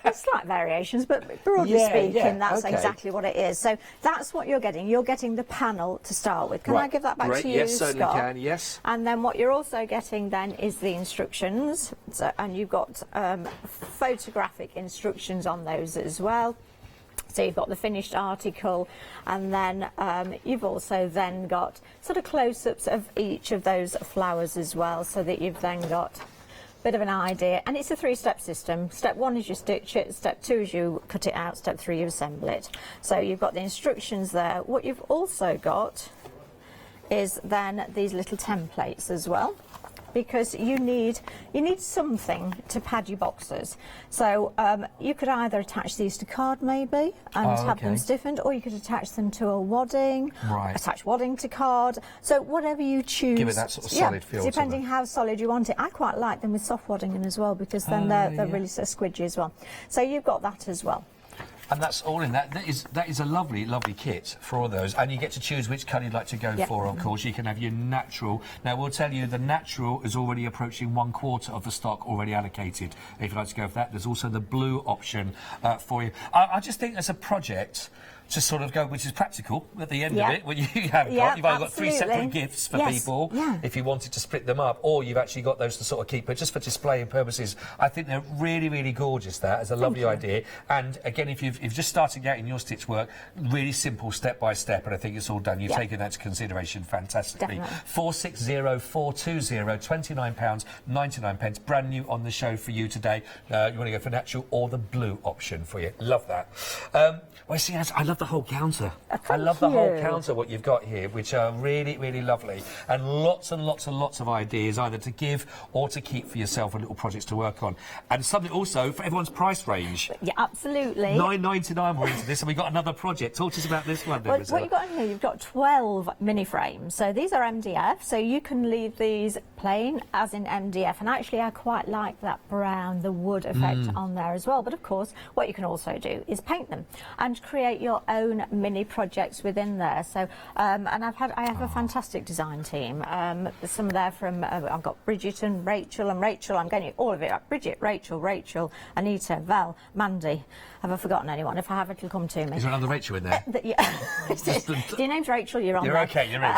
it's slight variations, but broadly speaking, that's exactly what it is. So that's what you're getting. You're getting the panel to start with. Can I give that back to you, Yes, certainly Scott? can, yes. And then what you're also getting then is the instructions. So, and you've got photographic instructions on those as well. So you've got the finished article, and then you've also then got sort of close-ups of each of those flowers as well, so that you've then got bit of an idea. And it's a 3-step system. Step 1 is you stitch it, step 2 is you cut it out, step 3 you assemble it. So you've got the instructions there. What you've also got is then these little templates as well, because you need something to pad your boxes. So you could either attach these to card maybe and have them stiffened, or you could attach them to a wadding, attach wadding to card. So whatever you choose. Give it that sort of solid feel. Depending how solid you want it. I quite like them with soft wadding in as well, because then they're really so squidgy as well. So you've got that as well. And that's all in that. That is a lovely, lovely kit for all those. And you get to choose which colour you'd like to go for, of course. You can have your natural. Now, we'll tell you the natural is already approaching 1/4 of the stock already allocated. If you'd like to go for that, there's also the blue option for you. I just think as a project to sort of go, which is practical at the end of it, when you have got, you've either got 3 separate gifts for people if you wanted to split them up, or you've actually got those to sort of keep, but just for display purposes. I think they're really, really gorgeous. That is a lovely idea. And again, if you've just starting out in your stitch work, really simple, step by step, and I think it's all done. You've taken that to consideration fantastically. Definitely. 460420, £29.99, brand new on the show for you today. You want to go for natural or the blue option for you. Love that. Well, see, I love the whole counter. I love the whole counter, what you've got here, which are really, really lovely. And lots and lots and lots of ideas, either to give or to keep for yourself, and little projects to work on. And something also for everyone's price range. Yeah, absolutely. £9.99 we're into this, and we've got another project. Talk to us about this one, then, Well, what you've got in here, you've got 12 mini frames. So these are MDF, so you can leave these plain, as in MDF. And actually, I quite like that brown, the wood effect on there as well. But of course, what you can also do is paint them and create your own mini projects within there. So, and I have a fantastic design team. Some of there from I've got Bridget and Rachel. I'm getting you all of it. Bridget, Rachel, Anita, Val, Mandy. Have I forgotten anyone? If I have, it'll come to me. Is there another Rachel in there? Your name's Rachel. You're on. You're there. Okay. You're in.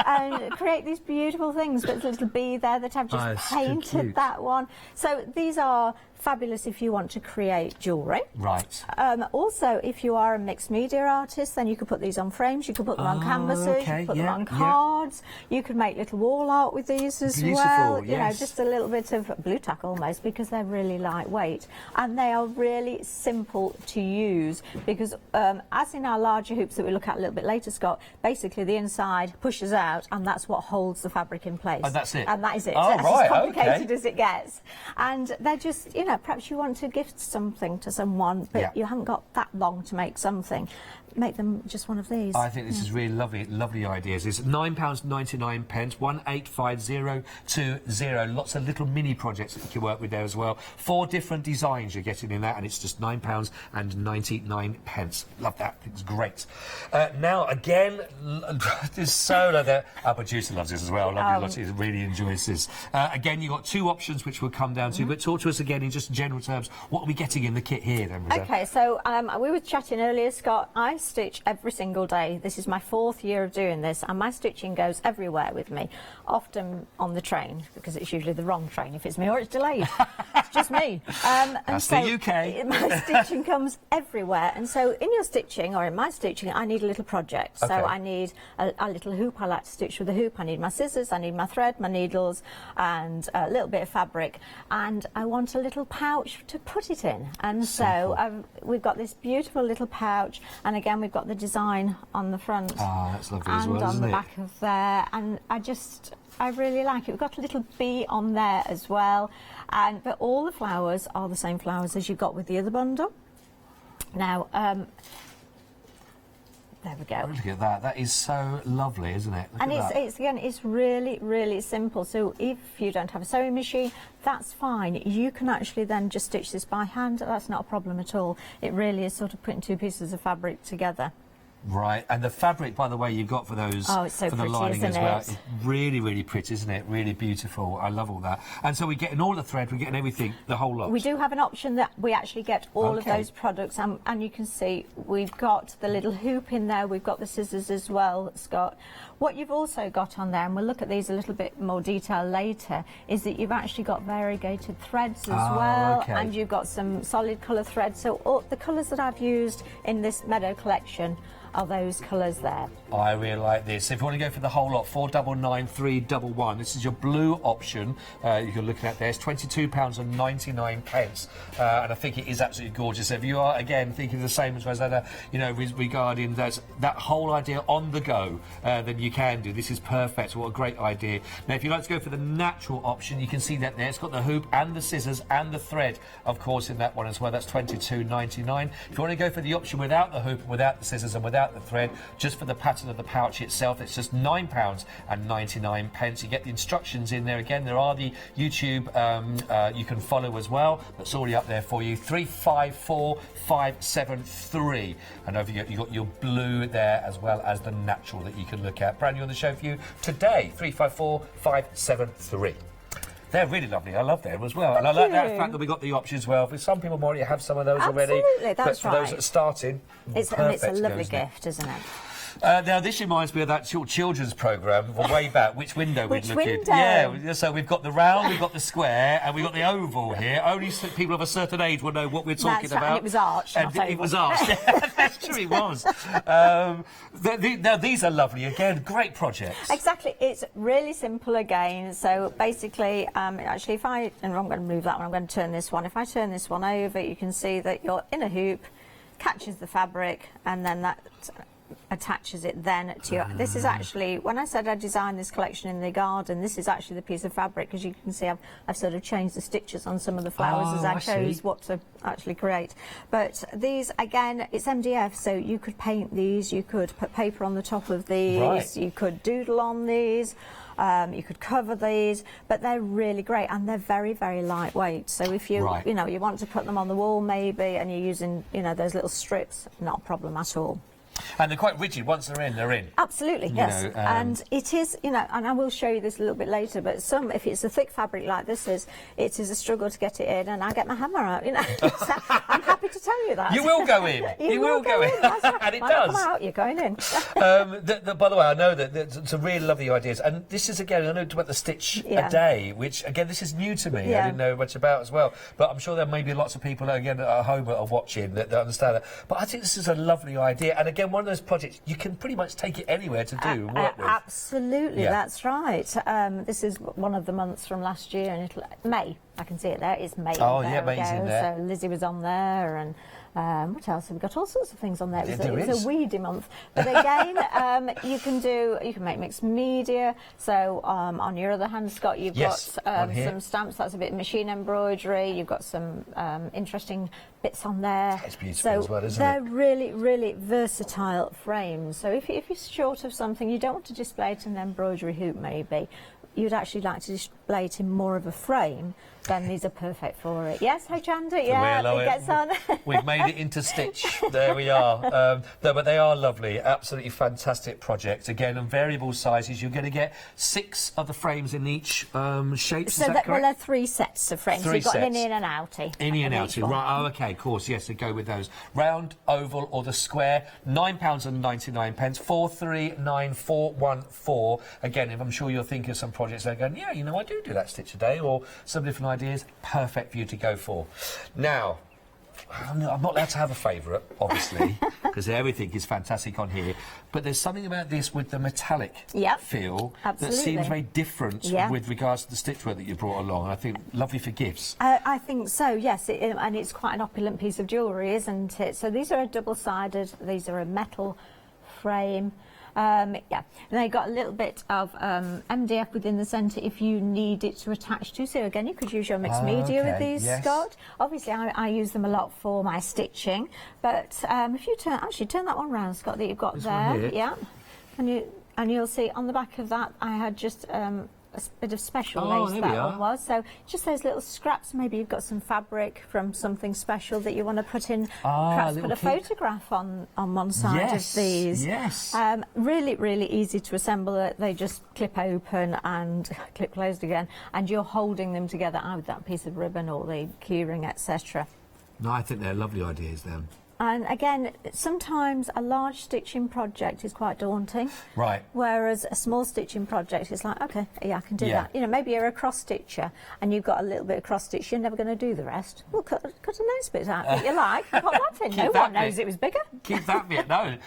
And create these beautiful things. There's a little bee there that I've just painted that one. So these are fabulous if you want to create jewellery. Right. Also, if you are a mixed media artist, then you could put these on frames, you could put them on canvases, you could put them on cards, you could make little wall art with these as well. You know, just a little bit of blue tack almost, because they're really lightweight. And they are really simple to use, because as in our larger hoops that we look at a little bit later, Scott, basically the inside pushes out, and that's what holds the fabric in place. And that's it? And that is it. Oh, That's as complicated as it gets. And they're just, you know, perhaps you want to gift something to someone, but you haven't got that long to make something. Make them just one of these. I think this is really lovely, lovely ideas. It's £9.99, 185020. Lots of little mini projects that you can work with there as well. 4 different designs you're getting in that, and it's just £9.99. Love that. It's great. Now, again, there's so there. Our producer loves this as well. Lottie really enjoys this. Again, you've got 2 options which we'll come down to, but talk to us again in just general terms. What are we getting in the kit here then, Rita? Okay, so we were chatting earlier, Scott. I stitch every single day. This is my 4th year of doing this, and my stitching goes everywhere with me, often on the train, because it's usually the wrong train if it's me, or it's delayed. It's just me. That's the UK. My stitching comes everywhere, and so in your stitching, or in my stitching, I need a little project. So I need a little hoop. I like to stitch with a hoop. I need my scissors, I need my thread, my needles, and a little bit of fabric, and I want a little pouch to put it in. And so we've got this beautiful little pouch, and again we've got the design on the front that's lovely as well, and on isn't the it? back of there, and I really like it. We've got a little bee on there as well, but all the flowers are the same flowers as you've got with the other bundle. Now, there we go. Look at that. That is so lovely, isn't it? Look and at that. it's really, really simple. So if you don't have a sewing machine, that's fine. You can actually then just stitch this by hand. That's not a problem at all. It really is sort of putting 2 pieces of fabric together. Right, and the fabric, by the way, you've got for those, it's so for the pretty, lining as isn't well. it? It's really, really pretty, isn't it? Really beautiful. I love all that. And so we're getting all the thread, we're getting everything, the whole lot. We do have an option that we actually get all of those products, and you can see we've got the little hoop in there, we've got the scissors as well, Scott. What you've also got on there, and we'll look at these a little bit more detail later, is that you've actually got variegated threads as well, and you've got some solid colour threads. So all the colours that I've used in this Meadow collection are those colours there. I really like this. If you want to go for the whole lot, 499311. This is your blue option you're looking at there. It's £22.99, and I think it is absolutely gorgeous. If you are again thinking the same as Rosanna, you know, regarding that whole idea on the go, then you can do. This is perfect. What a great idea. Now, if you like to go for the natural option, you can see that there. It's got the hoop and the scissors and the thread, of course, in that one as well. That's £22.99. If you want to go for the option without the hoop, without the scissors, and without the thread, just for the pattern of the pouch itself, it's just £9.99. You get the instructions in there again. There are the YouTube you can follow as well. That's already up there for you. 354573. And over you got your blue there as well as the natural that you can look at. Brand new on the show for you today. 354573. They're really lovely. I love them as well. And I like that fact that we got the options as well. For some people might already have some of those already. Absolutely, that's but for those that are starting, it's a lovely gift, isn't it? Now, this reminds me of that children's programme from way back, Which Window We'd Look In. Yeah, so we've got the round, we've got the square, and we've got the oval here. Only people of a certain age will know what we're talking about. And it was arch, and not it was arch. That's true, it was. Now, these are lovely. Again, great projects. Exactly. It's really simple again. So basically, actually, I'm going to move that one. I'm going to turn this one. If I turn this one over, you can see that your inner hoop catches the fabric, and then that attaches it then to your... This is actually, when I said I designed this collection in the garden, this is actually the piece of fabric, because you can see I've sort of changed the stitches on some of the flowers as I chose what to actually create. But these, again, it's MDF, so you could paint these, you could put paper on the top of these, you could doodle on these, you could cover these, but they're really great, and they're very, very lightweight. So if you, you know, you want to put them on the wall maybe, and you're using, you know, those little strips, not a problem at all. And they're quite rigid. Once they're in, they're in. Absolutely, yes. And it is, you know, and I will show you this a little bit later, but if it's a thick fabric like this is, it is a struggle to get it in, and I get my hammer out, you know. So I'm happy to tell you that. You will go in. you will go in. And it does. Come out, you're going in. By the way, I know that it's a really lovely ideas. And this is, again, I know about the stitch a day, which, again, this is new to me. I didn't know much about as well. But I'm sure there may be lots of people, again, at home that are watching that understand that. But I think this is a lovely idea. And, again, one of those projects you can pretty much take it anywhere to do and work with. Absolutely, that's right. This is one of the months from last year, and May. I can see it there. It's May. Oh, yeah, May's in there. So Lizzie was on there, and what else? We've got all sorts of things on there. It's a weedy month. But again, you can make mixed media. So on your other hand, Scott, you've got some stamps. That's a bit of machine embroidery. You've got some interesting bits on there. It's beautiful as well, isn't it? They're really, really versatile frames. So if you're short of something, you don't want to display it in an embroidery hoop maybe. You'd actually like to display it in more of a frame, then these are perfect for it. Yes, Hochanda, yeah, it gets on. We've made it into stitch. There we are. But they are lovely, absolutely fantastic projects. Again, on variable sizes, you're going to get 6 of the frames in each shape. So is that correct? Well, they're 3 sets of frames. So you've got an in and outie. Innie and outie, right? Oh, okay, of course, yes. So go with those. Round, oval, or the square. £9.99. 439414. Again, if I'm sure you're thinking of some projects, they're going, yeah, you know, I do that stitch a day, or some different ideas. Perfect for you to go for. Now, I'm not allowed to have a favourite, obviously, because everything is fantastic on here. But there's something about this with the metallic feel that seems very different with regards to the stitchwork that you brought along. I think lovely for gifts. I think so, yes. And it's quite an opulent piece of jewellery, isn't it? So these are a double-sided, these are a metal frame. And they got a little bit of MDF within the centre if you need it to attach to. So again, you could use your mixed media with these, Scott. Obviously, I use them a lot for my stitching. But if you turn that one round, Scott, that you've got there, and you'll see on the back of that, I had just a bit of special lace that one was. So just those little scraps. Maybe you've got some fabric from something special that you want to put in. Perhaps put a photograph on one side of these. Yes. Really, really easy to assemble. They just clip open and clip closed again, and you're holding them together with that piece of ribbon or the keyring, etc. No, I think they're lovely ideas, then. And again, sometimes a large stitching project is quite daunting. Right. Whereas a small stitching project is like, okay, yeah, I can do that. You know, maybe you're a cross stitcher and you've got a little bit of cross stitch, you're never going to do the rest. Well, cut a nice bit out that you like. Put that in. No one knows it was bigger. Keep that bit. No,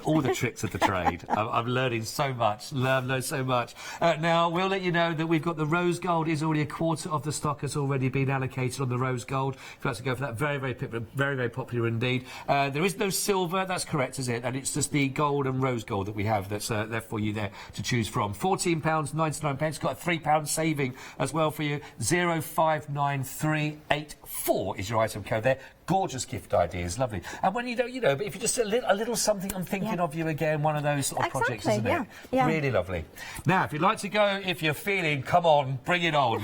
all the tricks of the trade. I'm learning so much. Learn so much. Now, we'll let you know that we've got the rose gold is already a quarter of the stock has already been allocated on the rose gold. If you like to go for that, very popular indeed. There is no silver, that's correct, is it? And it's just the gold and rose gold that we have that's left for you there to choose from. £14.99. Got a £3 saving as well for you. 059384 is your item code there. Gorgeous gift ideas, lovely. And when you don't, but if you just a little something, I'm thinking of you again, one of those sort of projects, isn't it? Yeah. Really lovely. Now, if you'd like to go, if you're feeling, come on, bring it on.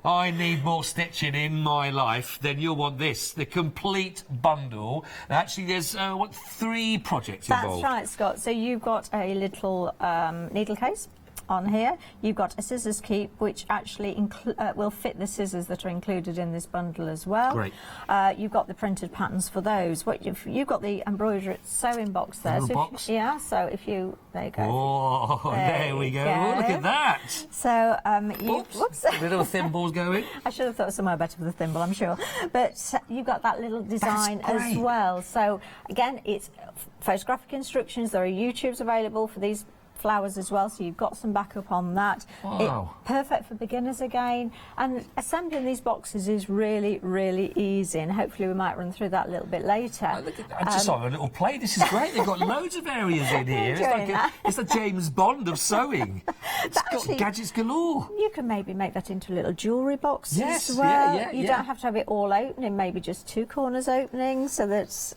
I need more stitching in my life, then you'll want this, the complete bundle. Now, actually, there's, 3 projects involved. That's right, Scott. So you've got a little needle case on here. You've got a scissors keep, which actually will fit the scissors that are included in this bundle as well. Great. You've got the printed patterns for those. You've got the embroidery sewing box there. So if you, there you go. Oh, there we go. Oh, look at that. So whoops. Little thimbles going. I should have thought of somewhere better for the thimble, I'm sure. But you've got that little design as well. So again, it's photographic instructions. There are YouTubes available for these flowers as well, so you've got some backup on that. Wow. Perfect for beginners again, and assembling these boxes is really easy, and hopefully we might run through that a little bit later. I just saw a little play. This is great. They've got loads of areas in here. It's the James Bond of sewing. It's got gadgets galore. You can maybe make that into a little jewellery box as well. You don't have to have it all opening, maybe just 2 corners opening, so that's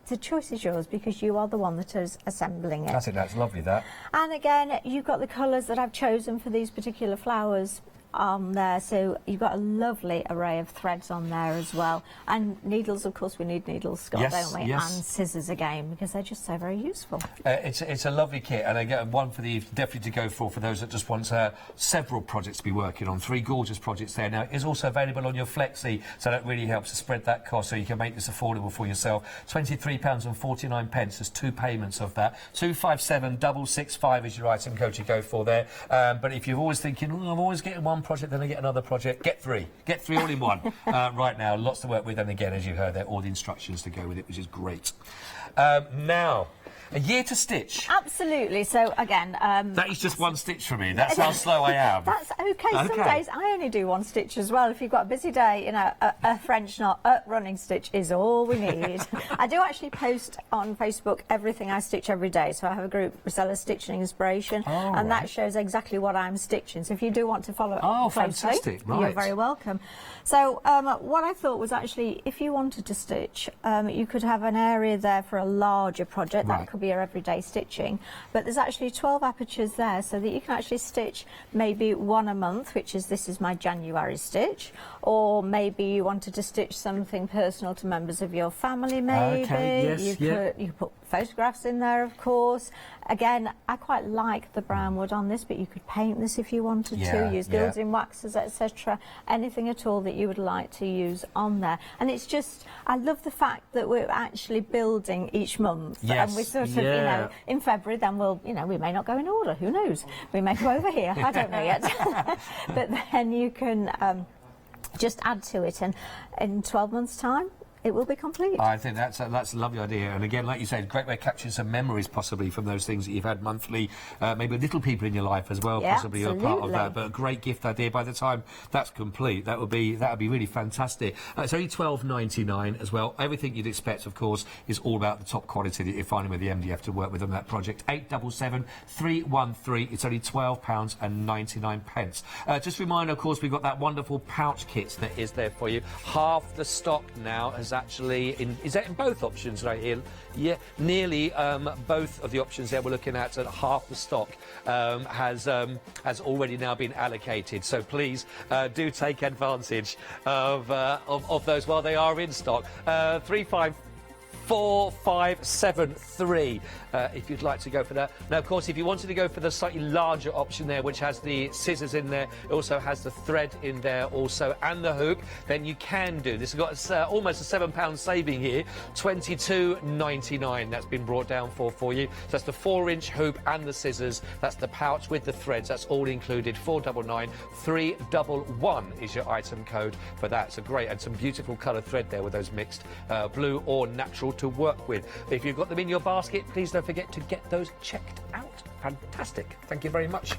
the choice is yours because you are the one that is assembling it. I think that's lovely, that. And again, you've got the colours that I've chosen for these particular flowers on there, so you've got a lovely array of threads on there as well, and needles, of course. We need needles, Scott, don't we? And scissors again, because they're just so very useful. It's a lovely kit, and I get one for the definitely to go for those that just want several projects to be working on. 3 gorgeous projects there. Now, it is also available on your Flexi, so that really helps to spread that cost, so you can make this affordable for yourself. £23.49. There's 2 payments of that. 257665 is your item code you go for there. But if you're always thinking, I'm always getting one project, then I get another project, get 3 all in one. Right now, lots to work with, and again, as you heard there, all the instructions to go with it, which is great. Now, a year to stitch. Absolutely. So again, that is just 1 stitch for me. That's how slow I am. That's okay. Some days I only do 1 stitch as well. If you've got a busy day, a French knot, a running stitch is all we need. I do actually post on Facebook everything I stitch every day. So I have a group, Reseller Stitching Inspiration, and that shows exactly what I'm stitching. So if you do want to follow closely, fantastic. Right. You're very welcome. So what I thought was actually, if you wanted to stitch, you could have an area there for a larger project. That could be your everyday stitching, but there's actually 12 apertures there, so that you can actually stitch maybe 1 a month, which is, this is my January stitch, or maybe you wanted to stitch something personal to members of your family, maybe. You could put photographs in there, of course. Again, I quite like the brown wood on this, but you could paint this if you wanted to, use building waxes, etc. Anything at all that you would like to use on there. And it's just, I love the fact that we're actually building each month. And we sort of, in February, then we'll, we may not go in order, who knows? We may go over here, I don't know yet. But then you can just add to it, and in 12 months' time, it will be complete. I think that's a lovely idea, and again, like you said, great way of capturing some memories possibly from those things that you've had monthly, maybe little people in your life as well, possibly are part of that. But a great gift idea. By the time that's complete, that would be really fantastic. It's only £12.99 as well. Everything you'd expect, of course, is all about the top quality that you're finding with the MDF to work with on that project. 877313. It's only £12.99. Just a reminder, of course, we've got that wonderful pouch kit that is there for you. Half the stock now has actually is that in both options right here? Yeah, nearly both of the options there we're looking at half the stock has already now been allocated. So please do take advantage of those while they are in stock. 35 4573 if you'd like to go for that. Now, of course, if you wanted to go for the slightly larger option there, which has the scissors in there, it also has the thread in there also, and the hoop, then you can do. This has got almost a £7 saving here, £22.99. That's been brought down for you. So that's the 4-inch hoop and the scissors. That's the pouch with the threads. That's all included. 499 311 is your item code for that. It's a great and some beautiful coloured thread there with those mixed blue or natural to work with. If you've got them in your basket, please don't forget to get those checked out. Fantastic. Thank you very much.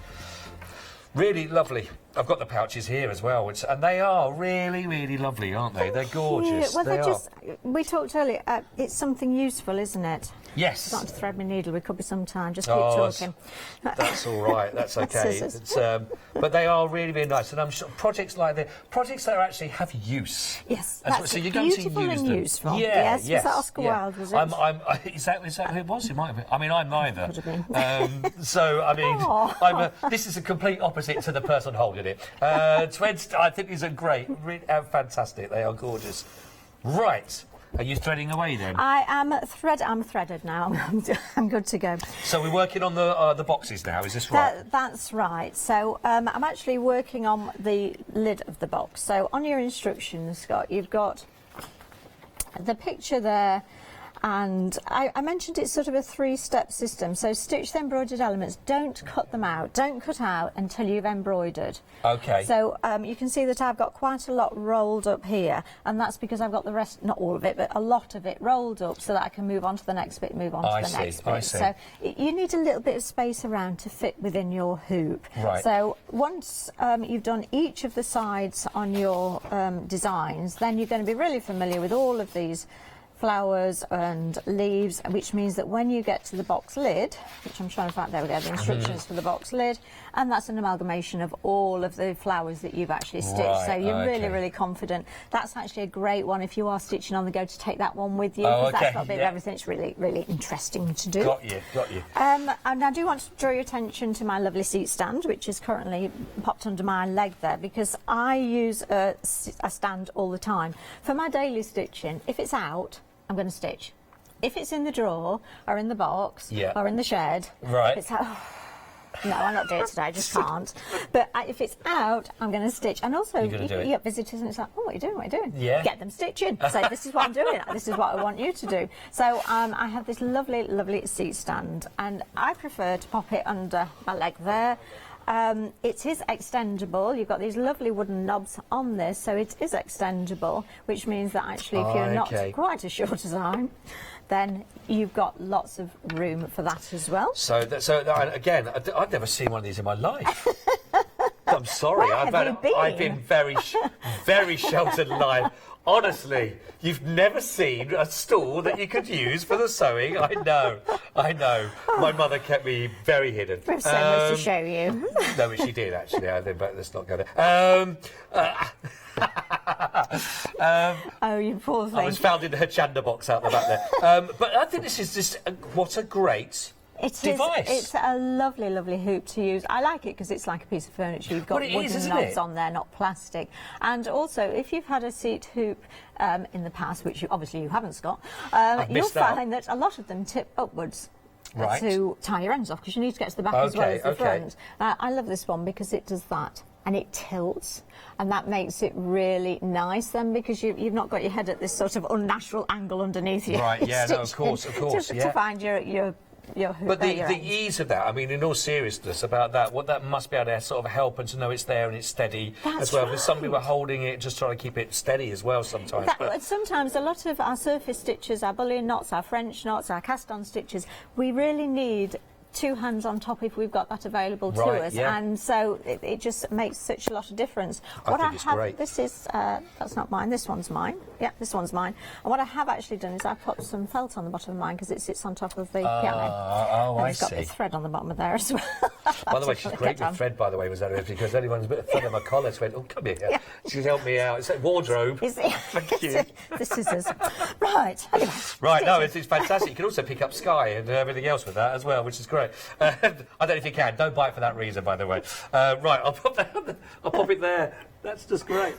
Really lovely. I've got the pouches here as well, and they are really, really lovely, aren't they? They're gorgeous. Well, we talked earlier, it's something useful, isn't it? Yes. Starting to thread my needle, we could be some time. Just keep talking. That's all right. That's okay. But they are really, really nice. And I'm sure projects like that, projects that actually have use. Yes. So you're going to use them. Useful. Yeah. Yes. Was that Oscar Wilde? Was it? Is that who it was? It might have been. I mean, I'm neither. Could have been. So I mean, this is a complete opposite to the person holding it. Threads, I think, is a great, really, fantastic. They are gorgeous. Right. Are you threading away then? I'm threaded now. I'm good to go. So we're working on the boxes now, is this right? That's right. So I'm actually working on the lid of the box. So on your instructions, Scott, you've got the picture there. And I mentioned it's sort of a 3-step system. So stitch the embroidered elements. Don't cut them out. Don't cut out until you've embroidered. Okay. So you can see that I've got quite a lot rolled up here, and that's because I've got the rest, not all of it, but a lot of it rolled up so that I can move on to the next bit, move on to the next bit. I see. So you need a little bit of space around to fit within your hoop. Right. So once you've done each of the sides on your designs, then you're going to be really familiar with all of these flowers and leaves, which means that when you get to the box lid, which I'm trying to find, there we go, the instructions for the box lid, and that's an amalgamation of all of the flowers that you've actually stitched. Right, so you're really, really confident. That's actually a great one if you are stitching on the go to take that one with you, because that's got a bit of everything. It's really, really interesting to do. Got you. And I do want to draw your attention to my lovely seat stand, which is currently popped under my leg there, because I use a stand all the time. For my daily stitching, if it's out, I'm going to stitch. If it's in the drawer or in the box or in the shed, it's out. No, I'm not doing it today, I just can't. But if it's out, I'm going to stitch. And also, you get visitors and it's like, oh, what are you doing? What are you doing? Yeah. Get them stitching. Say, this is what I'm doing. This is what I want you to do. So I have this lovely, lovely seat stand, and I prefer to pop it under my leg there. It is extendable. You've got these lovely wooden knobs on this, so it is extendable, which means that actually if you're not quite as short as I am, then you've got lots of room for that as well. So again, I've never seen one of these in my life. I'm sorry. I've been very sheltered life. Honestly, you've never seen a stool that you could use for the sewing. I know. My mother kept me very hidden. We have so much to show you. No, but she did, actually. But let's not go there. Oh, you poor thing. I was found in the Hochanda box out the back there. But I think this is just what a great device. It's a lovely, lovely hoop to use. I like it because it's like a piece of furniture. You've got wooden knobs on there, not plastic. And also, if you've had a seat hoop in the past, which obviously you haven't, Scott, you'll find that a lot of them tip upwards. To tie your ends off, because you need to get to the back as well as the front. I love this one because it does that. And it tilts, and that makes it really nice then, because you've not got your head at this sort of unnatural angle underneath you. Right, yeah, no, of course, to find your hoop. But the ease of that, I mean, in all seriousness about that, what that must be able to sort of help and to know it's there and it's steady as well. Because some people are holding it, just trying to keep it steady as well sometimes. Sometimes a lot of our surface stitches, our bullion knots, our French knots, our cast-on stitches, we really need two hands on top if we've got that available to us, and so it just makes such a lot of difference. Great. This is that's not mine. This one's mine. Yeah, this one's mine. And what I have actually done is I put some felt on the bottom of mine because it sits on top of the piano. Oh, and I it's got the thread on the bottom of there as well. By the way, she's great with thread. By the way, was that because anyone's a bit of thread on my collar? She went, "Oh, come here." Yeah. She's helped me out. It's like wardrobe. Thank you. The scissors. Right. Anyway, right. No, it's fantastic. You can also pick up Sky and everything else with that as well, which is great. I don't know if you can. Don't buy it for that reason, by the way. Right, I'll pop it there. That's just great.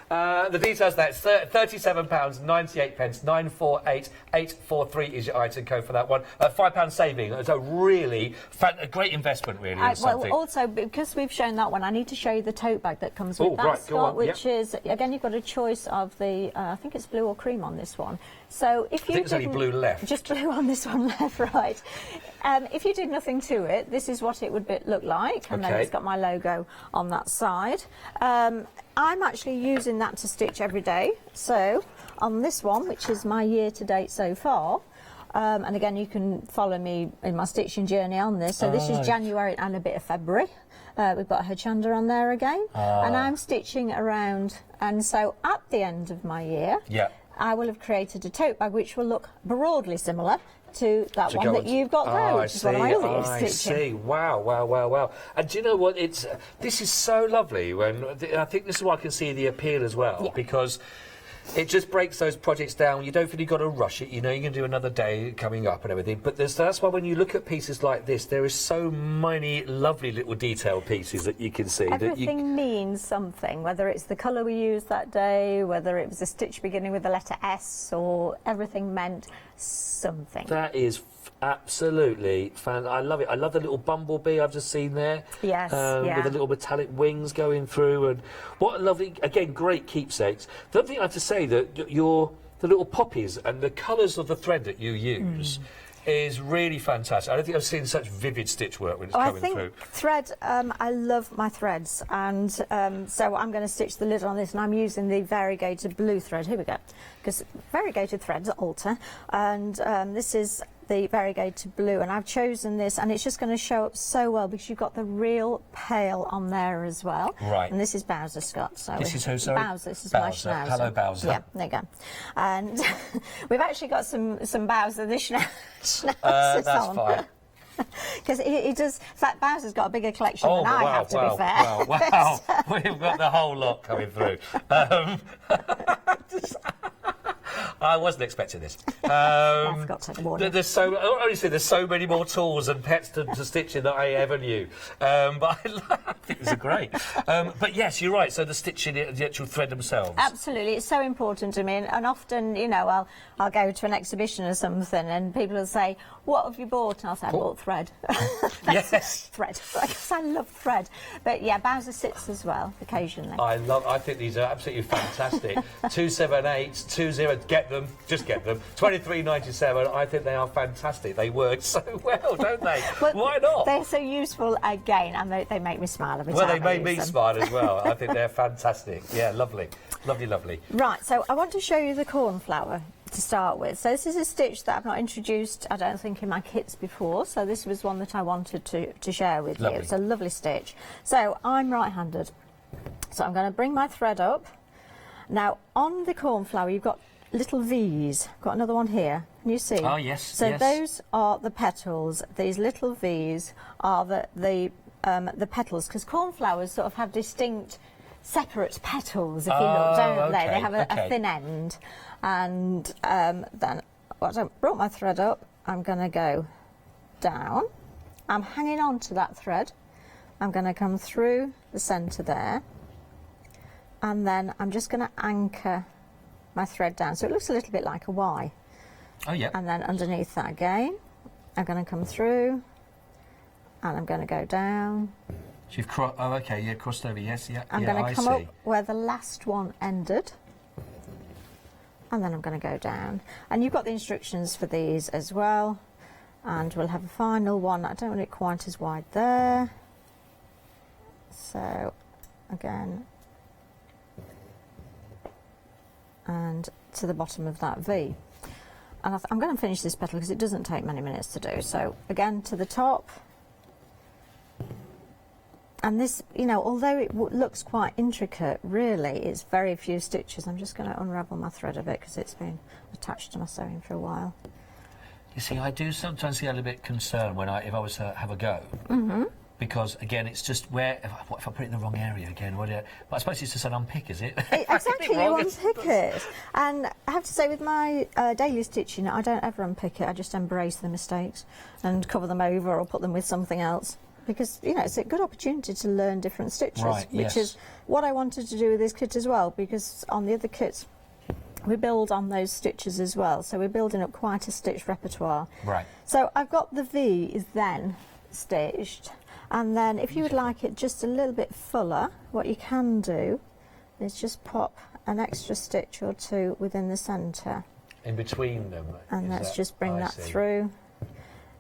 The details there, it's £37.98, 948,843 is your item code for that one. £5 saving. It's a really a great investment, really. Well, also, because we've shown that one, I need to show you the tote bag that comes with that, Scott, which is, again, you've got a choice of the, I think it's blue or cream on this one. So if you I think there's only blue left. Just blue on this one left, right. If you did nothing to it, this is what it would look like, and then it's got my logo on that side. I'm actually using that to stitch every day. So on this one, which is my year to date so far, and again, you can follow me in my stitching journey on this. So this is January and a bit of February. We've got a Hochanda on there again, and I'm stitching around. And so at the end of my year, I will have created a tote bag which will look broadly similar to that one that you've got there, which is one of my other years stitching. I see. Wow, wow, wow, wow. And do you know what? This is so lovely. I think this is why I can see the appeal as well, because it just breaks those projects down. You don't feel you've got to rush it. You know, you can do another day coming up and everything. But that's why when you look at pieces like this, there is so many lovely little detail pieces that you can see. Everything means something, whether it's the colour we used that day, whether it was a stitch beginning with the letter S, or everything meant something. That is absolutely fantastic. I love it. I love the little bumblebee I've just seen there. Yes, with the little metallic wings going through, and what a lovely, again, great keepsakes. The other thing I have to say, that the little poppies and the colours of the thread that you use is really fantastic. I don't think I've seen such vivid stitch work when it's coming through. I think thread, I love my threads, and so I'm going to stitch the lid on this, and I'm using the variegated blue thread. Here we go, because variegated threads alter, and this is the variegated blue, and I've chosen this, and it's just going to show up so well because you've got the real pale on there as well. Right. And this is Bowser, Scott. So this is who, sorry? Bowser. This is Bowser. my schnauzer. Hello, Bowser. Yeah, there you go. And we've actually got some Bowser this schnauzers that's on. fine. Because he does. In fact, Bowser's got a bigger collection than I have, to be fair. Wow. We've got the whole lot coming through. I wasn't expecting this. I've got to warn there's so many more tools and pets to stitch in that I ever knew. But I think these are great. But yes, you're right. So the stitching, the actual thread themselves. Absolutely, it's so important to me. And often, you know, I'll go to an exhibition or something, and people will say, "What have you bought?" And I'll say, "I bought thread." Yes, thread. Because I love thread. But yeah, Bowser sits as well occasionally. I think these are absolutely fantastic. 27820. Get them. Just get them. 23.97. I think they are fantastic. They work so well, don't they? Well, why not? They're so useful again, and they make me smile every time. Well, they made me smile as well. I think they're fantastic. Yeah, lovely. Lovely, lovely. Right, so I want to show you the cornflower to start with. So this is a stitch that I've not introduced, I don't think, in my kits before, so this was one that I wanted to share with you. It's a lovely stitch. So I'm right-handed, so I'm going to bring my thread up. Now, on the cornflower, you've got little V's. Got another one here. Can you see? Oh, yes. So those are the petals. These little V's are the petals, because cornflowers sort of have distinct, separate petals, if you look, don't they? They have a thin end. And then, once I've brought my thread up, I'm going to go down. I'm hanging on to that thread. I'm going to come through the centre there. And then I'm just going to anchor my thread down, so it looks a little bit like a Y. Oh, yeah. And then underneath that again, I'm going to come through, and I'm going to go down. So you've crossed over, yes, yeah. I'm going to come up where the last one ended, and then I'm going to go down. And you've got the instructions for these as well, and we'll have a final one. I don't want it quite as wide there. So, again, and to the bottom of that V. And I'm going to finish this petal because it doesn't take many minutes to do. So again to the top. And this, you know, although it looks quite intricate, really it's very few stitches. I'm just going to unravel my thread a bit because it's been attached to my sewing for a while. You see, I do sometimes get a little bit concerned when if I was to have a go. Because, again, it's just where... What if I put it in the wrong area again? But I suppose it's just an unpick, is it? Exactly, you unpick it. And I have to say, with my daily stitching, I don't ever unpick it. I just embrace the mistakes and cover them over or put them with something else. because, you know, it's a good opportunity to learn different stitches, Right, which is what I wanted to do with this kit as well, because on the other kits, we build on those stitches as well, so we're building up quite a stitch repertoire. Right. So I've got the V is then stitched, and then if you would like it just a little bit fuller, what you can do is just pop an extra stitch or two within the centre. In between them. And let's just bring that through.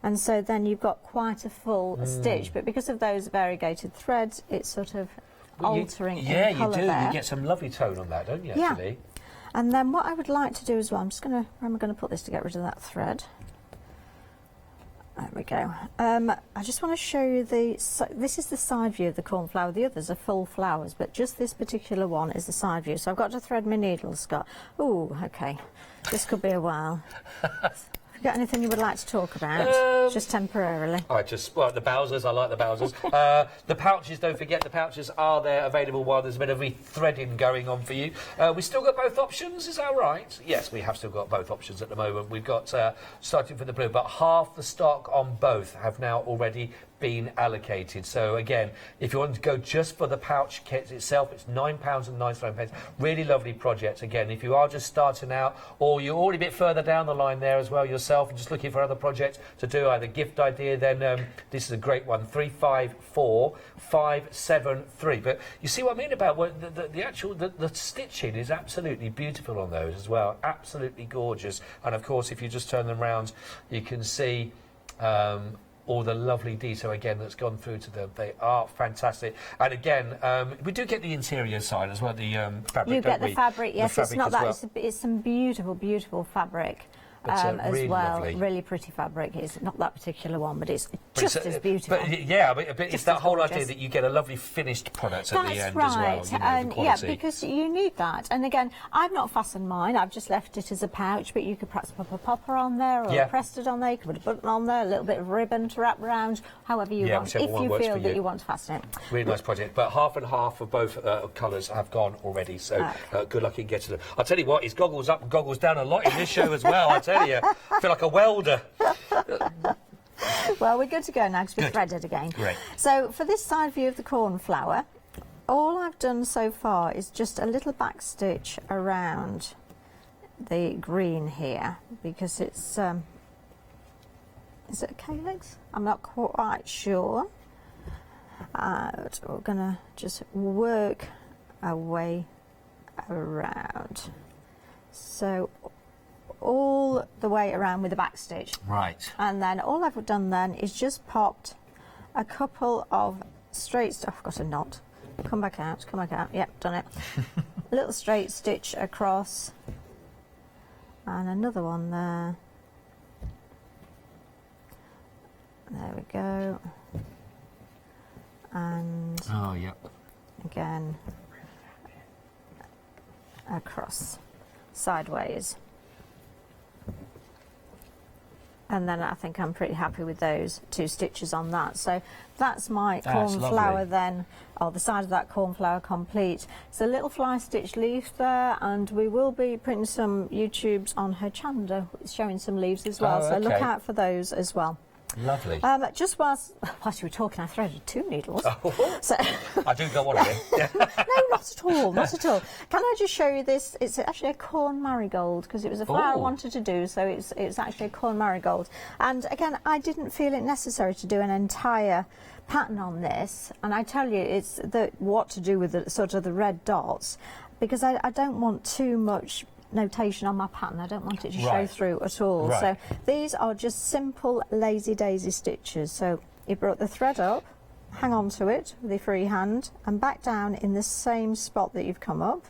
And so then you've got quite a full stitch, but because of those variegated threads, it's sort of altering in colour there. Yeah, you do. You get some lovely tone on that, don't you, actually? And then what I would like to do as well, where am I going to put this to get rid of that thread? There we go. I just want to show you this is the side view of the cornflower. The others are full flowers, but just this particular one is the side view. So I've got to thread my needle, Scott. Ooh, okay. This could be a while. Have you got anything you would like to talk about? Just temporarily. Well, the Bowsers, I like the Bowsers. The pouches, don't forget, the pouches are there available while there's a bit of re-threading going on for you. We still got both options, is that right? Yes, we have still got both options at the moment. We've got, starting from the blue, but half the stock on both have now already been allocated. So again, if you want to go just for the pouch kit itself, it's £9.99. Really lovely project. Again, if you are just starting out, or you're already a bit further down the line there as well yourself, and just looking for other projects to do, either gift idea, then this is a great one. 354573. But you see what I mean about the actual stitching is absolutely beautiful on those as well. Absolutely gorgeous. And of course, if you just turn them around, you can see all the lovely detail again that's gone through to them. They are fantastic. And again, we do get the interior side as well, the fabric. You get the fabric, yes. It's not that. It's some beautiful, beautiful fabric. As really well, lovely. Really pretty fabric. It's not that particular one, but it's just as beautiful. But it's that whole idea that you get a lovely finished product at the end as well. That's right. Yeah, because you need that. And again, I've not fastened mine. I've just left it as a pouch, but you could perhaps pop a popper on there or a crested on there. You could put a button on there, a little bit of ribbon to wrap around, however you want, if you feel that you want to fasten it. Really nice project. But half and half of both colours have gone already, so good luck in getting them. I'll tell you what, it's goggles up and goggles down a lot in this show as well, I tell you. I feel like a welder. Well, we're good to go now because we've threaded again. Great. So for this side view of the cornflower, all I've done so far is just a little back stitch around the green here, because it's is it a calyx? I'm not quite sure. But we're gonna just work our way around. So all the way around with the back stitch. Right. And then all I've done then is just popped a couple of straight, I've got a knot. Come back out, yep, done it. A little straight stitch across, and another one there. There we go. And again across, sideways. And then I think I'm pretty happy with those 2 stitches on that. So that's my cornflower then, or the side of that cornflower complete. It's a little fly stitch leaf there, and we will be putting some YouTubes on Hochanda showing some leaves as well. So look out for those as well. Lovely. Just whilst you were talking, I threaded 2 needles. So I do go on again. No, not at all, not at all. Can I just show you this? It's actually a corn marigold, because it was a flower I wanted to do, so it's actually a corn marigold. And again, I didn't feel it necessary to do an entire pattern on this, and I tell you, it's what to do with the sort of the red dots, because I don't want too much notation on my pattern. I don't want it to show through at all. Right. So these are just simple lazy daisy stitches. So you brought the thread up, hang on to it with your free hand, and back down in the same spot that you've come up,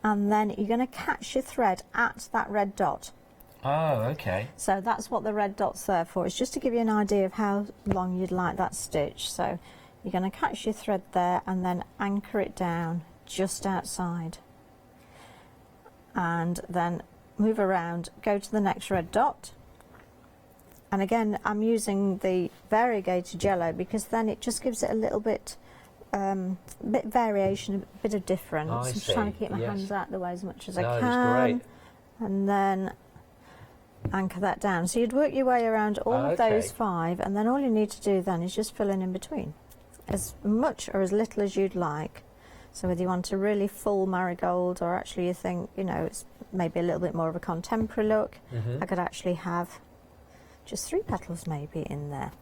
and then you're going to catch your thread at that red dot. Oh, okay. So that's what the red dot's there for. It's just to give you an idea of how long you'd like that stitch. So you're going to catch your thread there and then anchor it down just outside, and then move around, go to the next red dot, and again I'm using the variegated yellow because then it just gives it a little bit variation, a bit of difference. I'm just trying to keep my hands out the way as much as I can. That's great. And then anchor that down. So you'd work your way around all of those 5, and then all you need to do then is just fill in between, as much or as little as you'd like. So whether you want a really full marigold, or actually you think, you know, it's maybe a little bit more of a contemporary look, I could actually have just 3 petals maybe in there.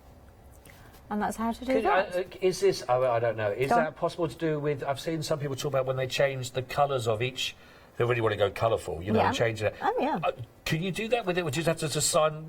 And that's how to do that. Is this, I don't know, is that possible to do with, I've seen some people talk about when they change the colours of each, they really want to go colourful, you know, and change it. Oh, yeah. Can you do that with it? Would you have to design,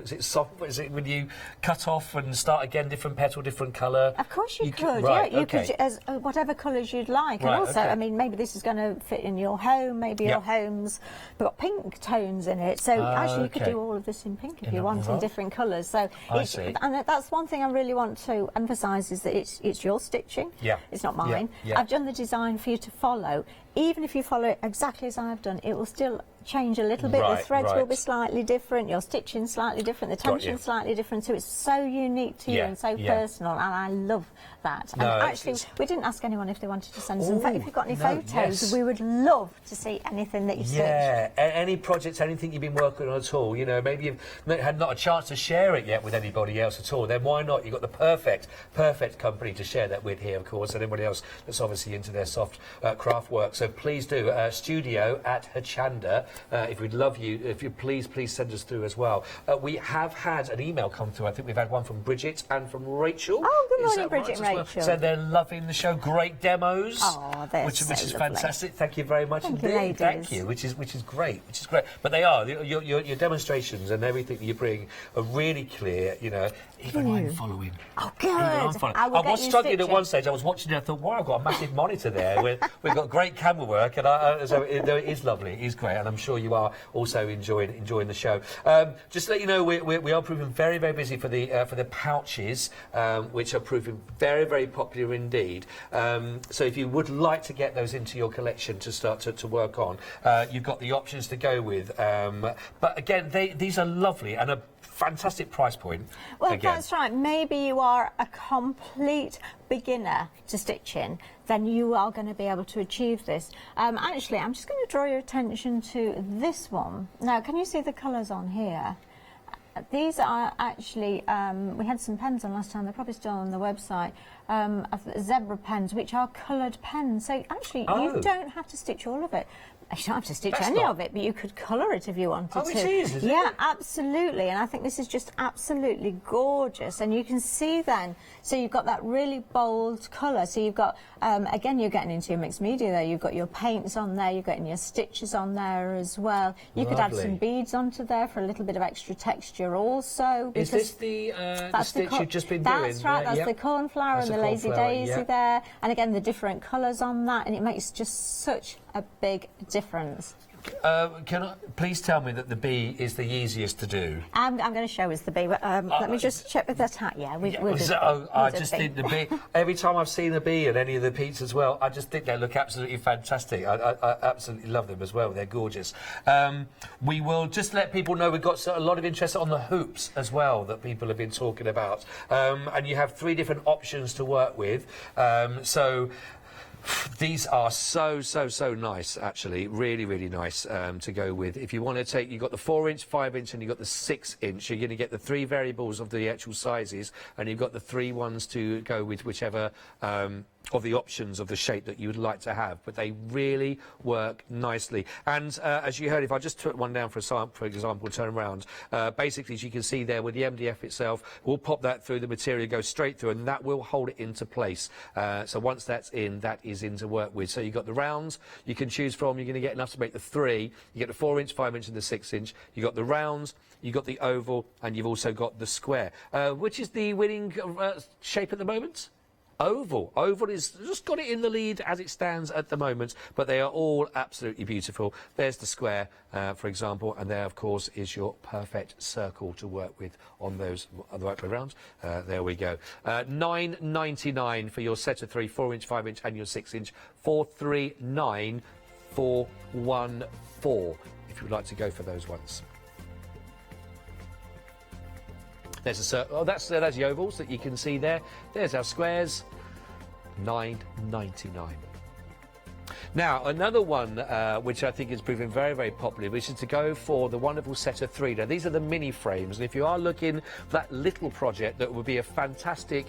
is it soft, is it when you cut off and start again, different petal, different colour? Of course you could, right, yeah, you could, as whatever colours you'd like. Right, and also, I mean, maybe this is going to fit in your home, maybe your home's got pink tones in it, so actually you could do all of this in pink if you want, in different colours. So and that's one thing I really want to emphasise, is that it's your stitching, it's not mine. I've done the design for you to follow. Even if you follow it exactly as I've done, it will still change a little bit. The threads will be slightly different, your stitching slightly different, the tension slightly different, so it's so unique to you and so personal, and I love that. And actually, we didn't ask anyone if they wanted to send us. In fact, if you've got any photos, we would love to see anything that you stitched. Yeah, any projects, anything you've been working on at all, you know, maybe you've had not a chance to share it yet with anybody else at all, then why not? You've got the perfect company to share that with here, of course, and anybody else that's obviously into their soft craft work. So please do, studio@Hochanda. If we'd love you, if you please send us through as well. We have had an email come through. I think we've had one from Bridget and from Rachel. Oh, good morning, Bridget and Rachel. So they're loving the show. Great demos. Oh, which is fantastic. Thank you very much indeed. You, thank you. Which is great. But they are your demonstrations and everything that you bring are really clear. You know, even I'm following. Oh, good. I was struggling at one stage. I was watching it. I thought, wow, I've got a massive monitor there. We've got great camera work, and so it is lovely. It is great, and I'm sure you are also enjoying the show. Just to let you know, we are proving very, very busy for the pouches, which are proving very, very popular indeed. So if you would like to get those into your collection to start to work on, you've got the options to go with. But again, these are lovely and a fantastic price point. Well, that's right. Maybe you are a complete beginner to stitching, then you are going to be able to achieve this. Actually, I'm just going to draw your attention to this one. Now, can you see the colours on here? These are actually, we had some pens on last time, they're probably still on the website, zebra pens, which are coloured pens. So actually, you don't have to stitch all of it. You don't have to stitch any of it, but you could colour it if you wanted to. Oh, it is it? Yeah, absolutely. And I think this is just absolutely gorgeous. And you can see then, so you've got that really bold colour. So you've got, again, you're getting into your mixed media there. You've got your paints on there, you're getting your stitches on there as well. You could add some beads onto there for a little bit of extra texture also. Is this the stitch you've just been doing? That's right, that's the cornflower and the lazy daisy there. And again, the different colours on that, and it makes just such a big difference. Please tell me that the bee is the easiest to do. I'm going to show us the bee. Let me just check with that hat. Yeah, we'll do I just think the bee. Every time I've seen a bee and any of the peats as well, I just think they look absolutely fantastic. I absolutely love them as well. They're gorgeous. We will just let people know we've got a lot of interest on the hoops as well that people have been talking about, and you have 3 different options to work with. So. These are so nice, actually. Really, really nice to go with. If you want to take, you've got the 4-inch, 5-inch, and you've got the 6-inch. You're going to get the 3 variables of the actual sizes, and you've got the 3 ones to go with whichever of the options of the shape that you would like to have, but they really work nicely. And as you heard, if I just took one down for example, turn around, basically, as you can see there with the MDF itself, we'll pop that through, the material goes straight through, and that will hold it into place. So once that's in, that is in to work with. So you've got the rounds you can choose from. You're going to get enough to make the 3. You get the 4-inch, 5-inch, and the 6-inch. You've got the rounds, you've got the oval, and you've also got the square. Which is the winning shape at the moment? Oval. Oval is just got it in the lead as it stands at the moment, but they are all absolutely beautiful. There's the square, for example, and there, of course, is your perfect circle to work with on those the right way around. There we go. $9.99 for your set of 3, 4-inch, 5-inch, and your 6-inch. 439,414 if you'd like to go for those ones. There's a circle. Oh, that's the ovals that you can see there. There's our squares. $9.99. Now, another one which I think is proving very, very popular, which is to go for the wonderful set of 3. Now, these are the mini frames, and if you are looking for that little project that would be a fantastic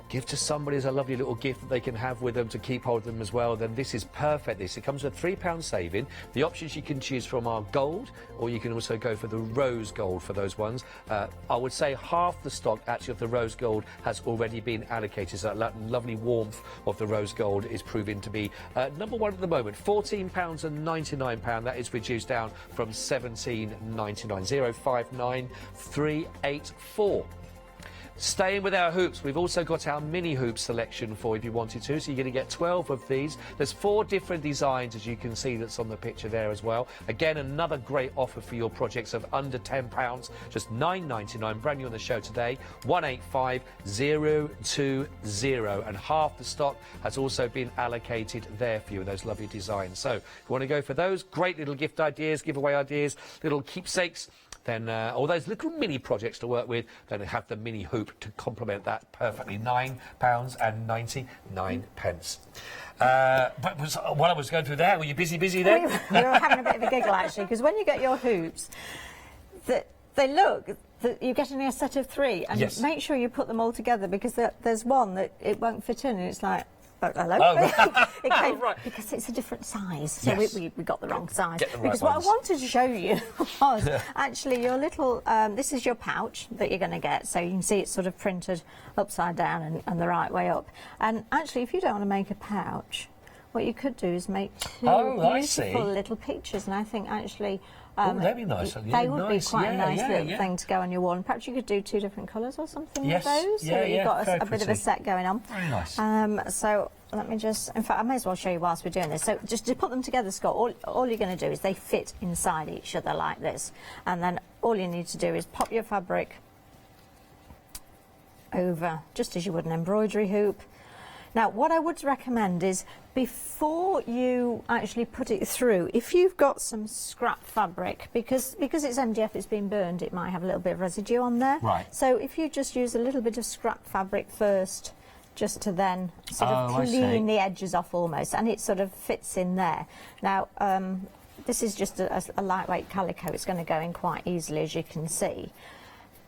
gift to somebody as a lovely little gift that they can have with them to keep hold of them as well, then this is perfect. It comes with a £3 saving. The options you can choose from are gold, or you can also go for the rose gold for those ones. I would say half the stock actually of the rose gold has already been allocated, so that lovely warmth of the rose gold is proving to be number one at the moment. £14.99, that is reduced down from £17.99. 059384. Staying with our hoops, we've also got our mini hoop selection for if you wanted to, so you're going to get 12 of these. There's 4 different designs, as you can see, that's on the picture there as well. Again, another great offer for your projects of under £10, just £9.99, brand new on the show today, 185020, and half the stock has also been allocated there for you, those lovely designs. So if you want to go for those great little gift ideas, giveaway ideas, little keepsakes, then all those little mini projects to work with, then have the mini hoop to complement that perfectly. £9.99. But while I was going through that, were you busy there? We were having a bit of a giggle, actually, because when you get your hoops, they look... You're getting a set of 3, and yes. Make sure you put them all together, because there's one that it won't fit in, and it's like... Oh, hello. Oh, it came, right. Because it's a different size, so yes. we got the wrong size. Get the right because ones. what I wanted to show you was actually your little, this is your pouch that you're going to get, so you can see it's sort of printed upside down and the right way up. And actually, if you don't want to make a pouch, what you could do is make 2 beautiful little pictures, and I think actually... that'd be nice. They would be quite a nice little thing to go on your wall. And perhaps you could do 2 different colours or something with those, so that you've got a bit of a set going on. Very nice. So let me just, in fact, I may as well show you whilst we're doing this. So just to put them together, Scott, all you're going to do is they fit inside each other like this. And then all you need to do is pop your fabric over, just as you would an embroidery hoop. Now, what I would recommend is, before you actually put it through, if you've got some scrap fabric, because it's MDF, it's been burned, it might have a little bit of residue on there. Right. So if you just use a little bit of scrap fabric first, just to then sort of clean the edges off almost, and it sort of fits in there. Now, this is just a lightweight calico. It's going to go in quite easily, as you can see.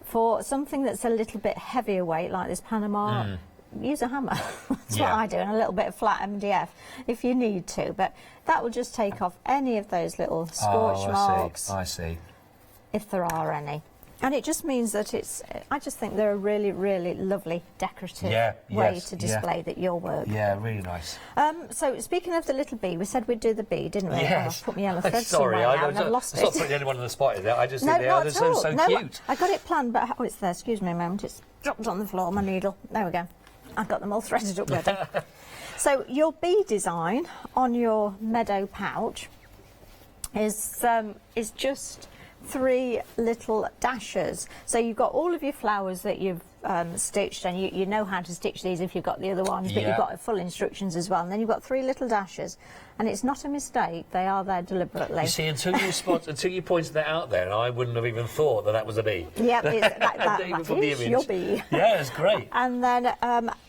For something that's a little bit heavier weight, like this Panama, use a hammer. That's what I do, and a little bit of flat MDF if you need to, but that will just take off any of those little scorch marks. I see. If there are any. And it just means that I just think they're a really, really lovely decorative way to display your work. Yeah, really nice. So speaking of the little bee, we said we'd do the bee, didn't we? Yes. Oh, I put my yellow thread Sorry, somewhere now and I've lost it. I'm not putting anyone on the spot in there. I just no, think they're so cute. I got it planned, but it's there. Excuse me a moment. It's dropped on the floor, my needle. There we go. I've got them all threaded up ready. So your bee design on your meadow pouch is just 3 little dashes. So you've got all of your flowers that you've stitched, and you know how to stitch these if you've got the other ones, but you've got full instructions as well. And then you've got 3 little dashes, and it's not a mistake. They are there deliberately. You see, until you pointed that out there, and I wouldn't have even thought that was a bee. Yep, that is your bee. Yeah, it's great. And then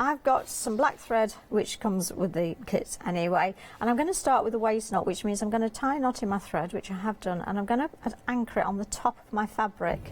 I've got some black thread, which comes with the kit anyway, and I'm going to start with a waist knot, which means I'm going to tie a knot in my thread, which I have done, and I'm going to anchor it on the top of my fabric.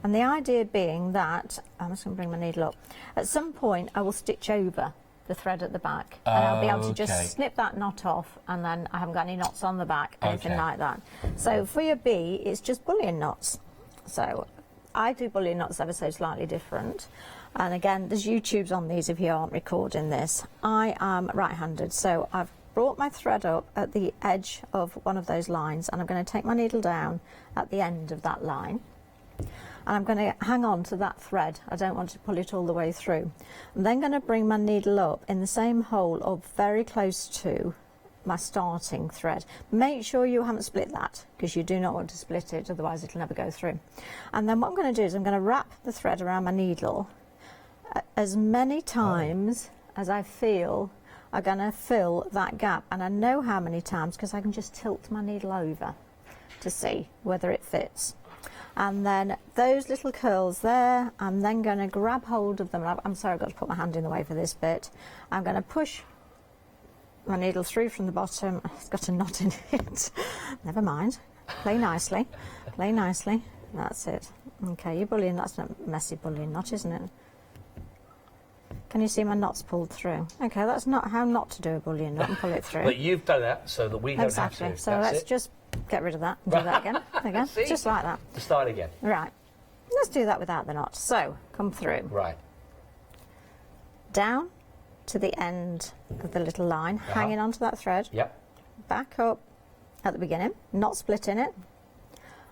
And the idea being that, I'm just going to bring my needle up, at some point I will stitch over the thread at the back, and I'll be able to just snip that knot off, and then I haven't got any knots on the back, anything like that. So for your bee, it's just bullion knots. So I do bullion knots ever so slightly different. And again, there's YouTubes on these if you aren't recording this. I am right-handed, so I've brought my thread up at the edge of one of those lines, and I'm going to take my needle down at the end of that line. And I'm going to hang on to that thread. I don't want to pull it all the way through. I'm then going to bring my needle up in the same hole or very close to my starting thread. Make sure you haven't split that, because you do not want to split it, otherwise it'll never go through. And then what I'm going to do is I'm going to wrap the thread around my needle as many times as I feel are going to fill that gap. And I know how many times, because I can just tilt my needle over to see whether it fits. And then those little curls there, I'm then going to grab hold of them. I'm sorry, I've got to put my hand in the way for this bit. I'm going to push my needle through from the bottom. It's got a knot in it. Never mind. Play nicely. Play nicely. That's it. Okay, your bullion, that's a messy bullion knot, isn't it? Can you see my knots pulled through? Okay, that's not how not to do a bullion knot and pull it through. But you've done that so that we don't have to. So let's just get rid of that and do that again. Again, just like that. To start again. Right. Let's do that without the knot. So, come through. Right. Down to the end of the little line, hanging onto that thread. Yep. Back up at the beginning, not splitting it.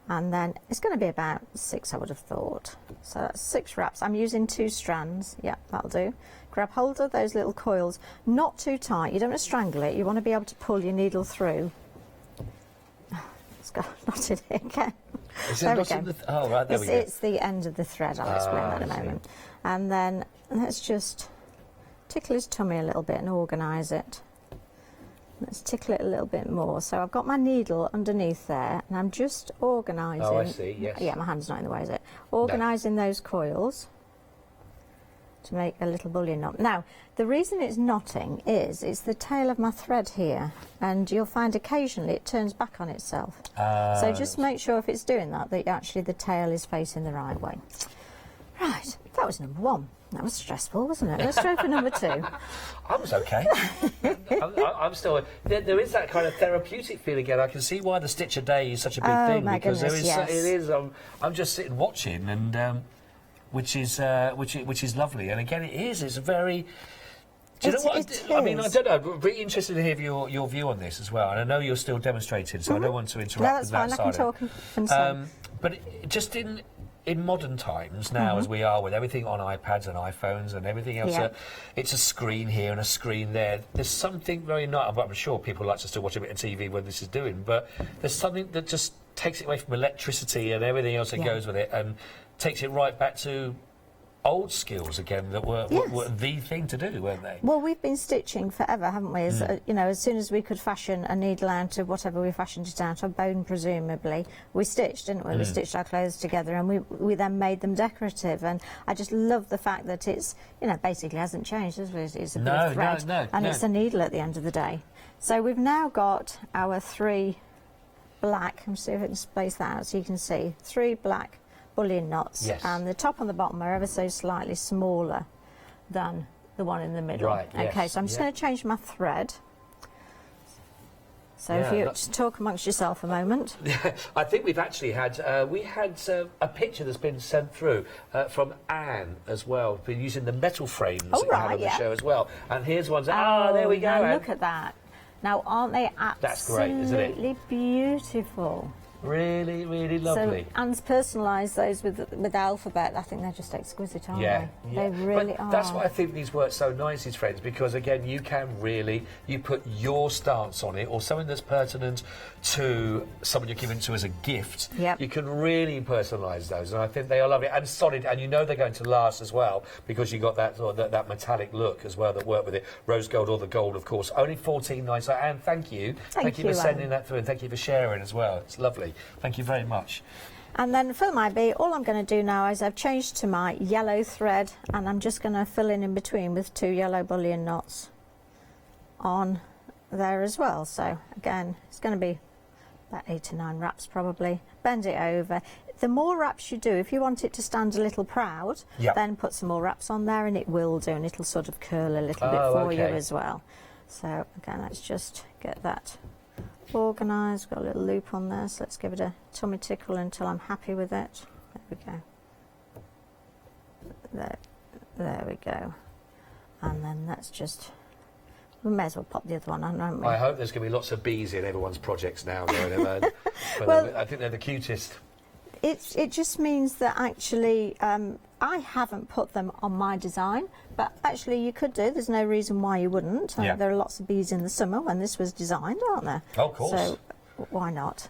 And then it's going to be about 6, I would have thought. So that's 6 wraps. I'm using 2 strands. Yeah, that'll do. Grab hold of those little coils, not too tight. You don't want to strangle it. You want to be able to pull your needle through. It's got a knot in it again. Is it not in the oh, right, there we go. It's the end of the thread. I'll explain that in a moment. And then let's just tickle his tummy a little bit and organise it. Let's tickle it a little bit more. So I've got my needle underneath there, and I'm just organising. Oh, I see, yes. Yeah, my hand's not in the way, is it? Organising those coils to make a little bullion knot. Now, the reason it's knotting is it's the tail of my thread here, and you'll find occasionally it turns back on itself. So just make sure if it's doing that, that actually the tail is facing the right way. Right, that was number 1. That was stressful, wasn't it? Let's try for number 2. I was okay. I'm still. There is that kind of therapeutic feel again. I can see why the stitch a day is such a big thing because goodness, it is. I'm just sitting watching, and which is lovely. And again, it is. It's a very. Do you know what? I mean, I don't know. I'm really interested to hear your view on this as well. And I know you're still demonstrating, so I don't want to interrupt with that side. No, that's fine. I can talk. But just in modern times now, as we are with everything on iPads and iPhones and everything else, it's a screen here and a screen there. There's something very nice. I'm sure people like to still watch a bit of TV when this is doing, but there's something that just takes it away from electricity and everything else that goes with it, and takes it right back to old skills again that were the thing to do, weren't they? Well, we've been stitching forever, haven't we? As, you know, as soon as we could fashion a needle out of whatever we fashioned it out of, bone presumably, we stitched, didn't we? We stitched our clothes together, and we then made them decorative. And I just love the fact that it's, you know, basically hasn't changed, has it? It's a bit of thread, and it's a needle at the end of the day. So we've now got our 3 black. Let me see if I can space that out so you can see 3 black bullion knots, and the top and the bottom are ever so slightly smaller than the one in the middle. Right, okay, so I'm just going to change my thread. So if you just talk amongst yourself a moment. I think we've actually had a picture that's been sent through from Anne as well. We've been using the metal frames that we had on the show as well. And here's one's. There we go. Now look at that. Now, aren't they absolutely That's great, isn't it? beautiful? Really, really lovely. So Anne's personalised those with alphabet. I think they're just exquisite, aren't they? They really are. That's why I think these work so nice, these friends, because again, you can really, you put your stance on it, or something that's pertinent to someone you're giving to as a gift. You can really personalise those, and I think they are lovely and solid, and you know they're going to last as well because you got that metallic look as well that worked with it. Rose gold or the gold, of course. Only $14.99. So Anne, thank you. Thank you for sending that through, and thank you for sharing as well. It's lovely. Thank you very much. And then for my bee, all I'm going to do now is I've changed to my yellow thread, and I'm just going to fill in between with 2 yellow bullion knots on there as well. So again, it's going to be about 8 or 9 wraps probably. Bend it over. The more wraps you do, if you want it to stand a little proud, then put some more wraps on there, and it will do, and it'll sort of curl a little bit for you as well. So again, let's just get that organised. Got a little loop on there, so let's give it a tummy tickle until I'm happy with it. There we go. There we go. And then let's just, we may as well pop the other one on, haven't we? I hope there's going to be lots of bees in everyone's projects now. Well, I think they're the cutest. It just means that actually I haven't put them on my design, but actually you could do. There's no reason why you wouldn't. There are lots of bees in the summer when this was designed, aren't there? Oh, of course. So why not?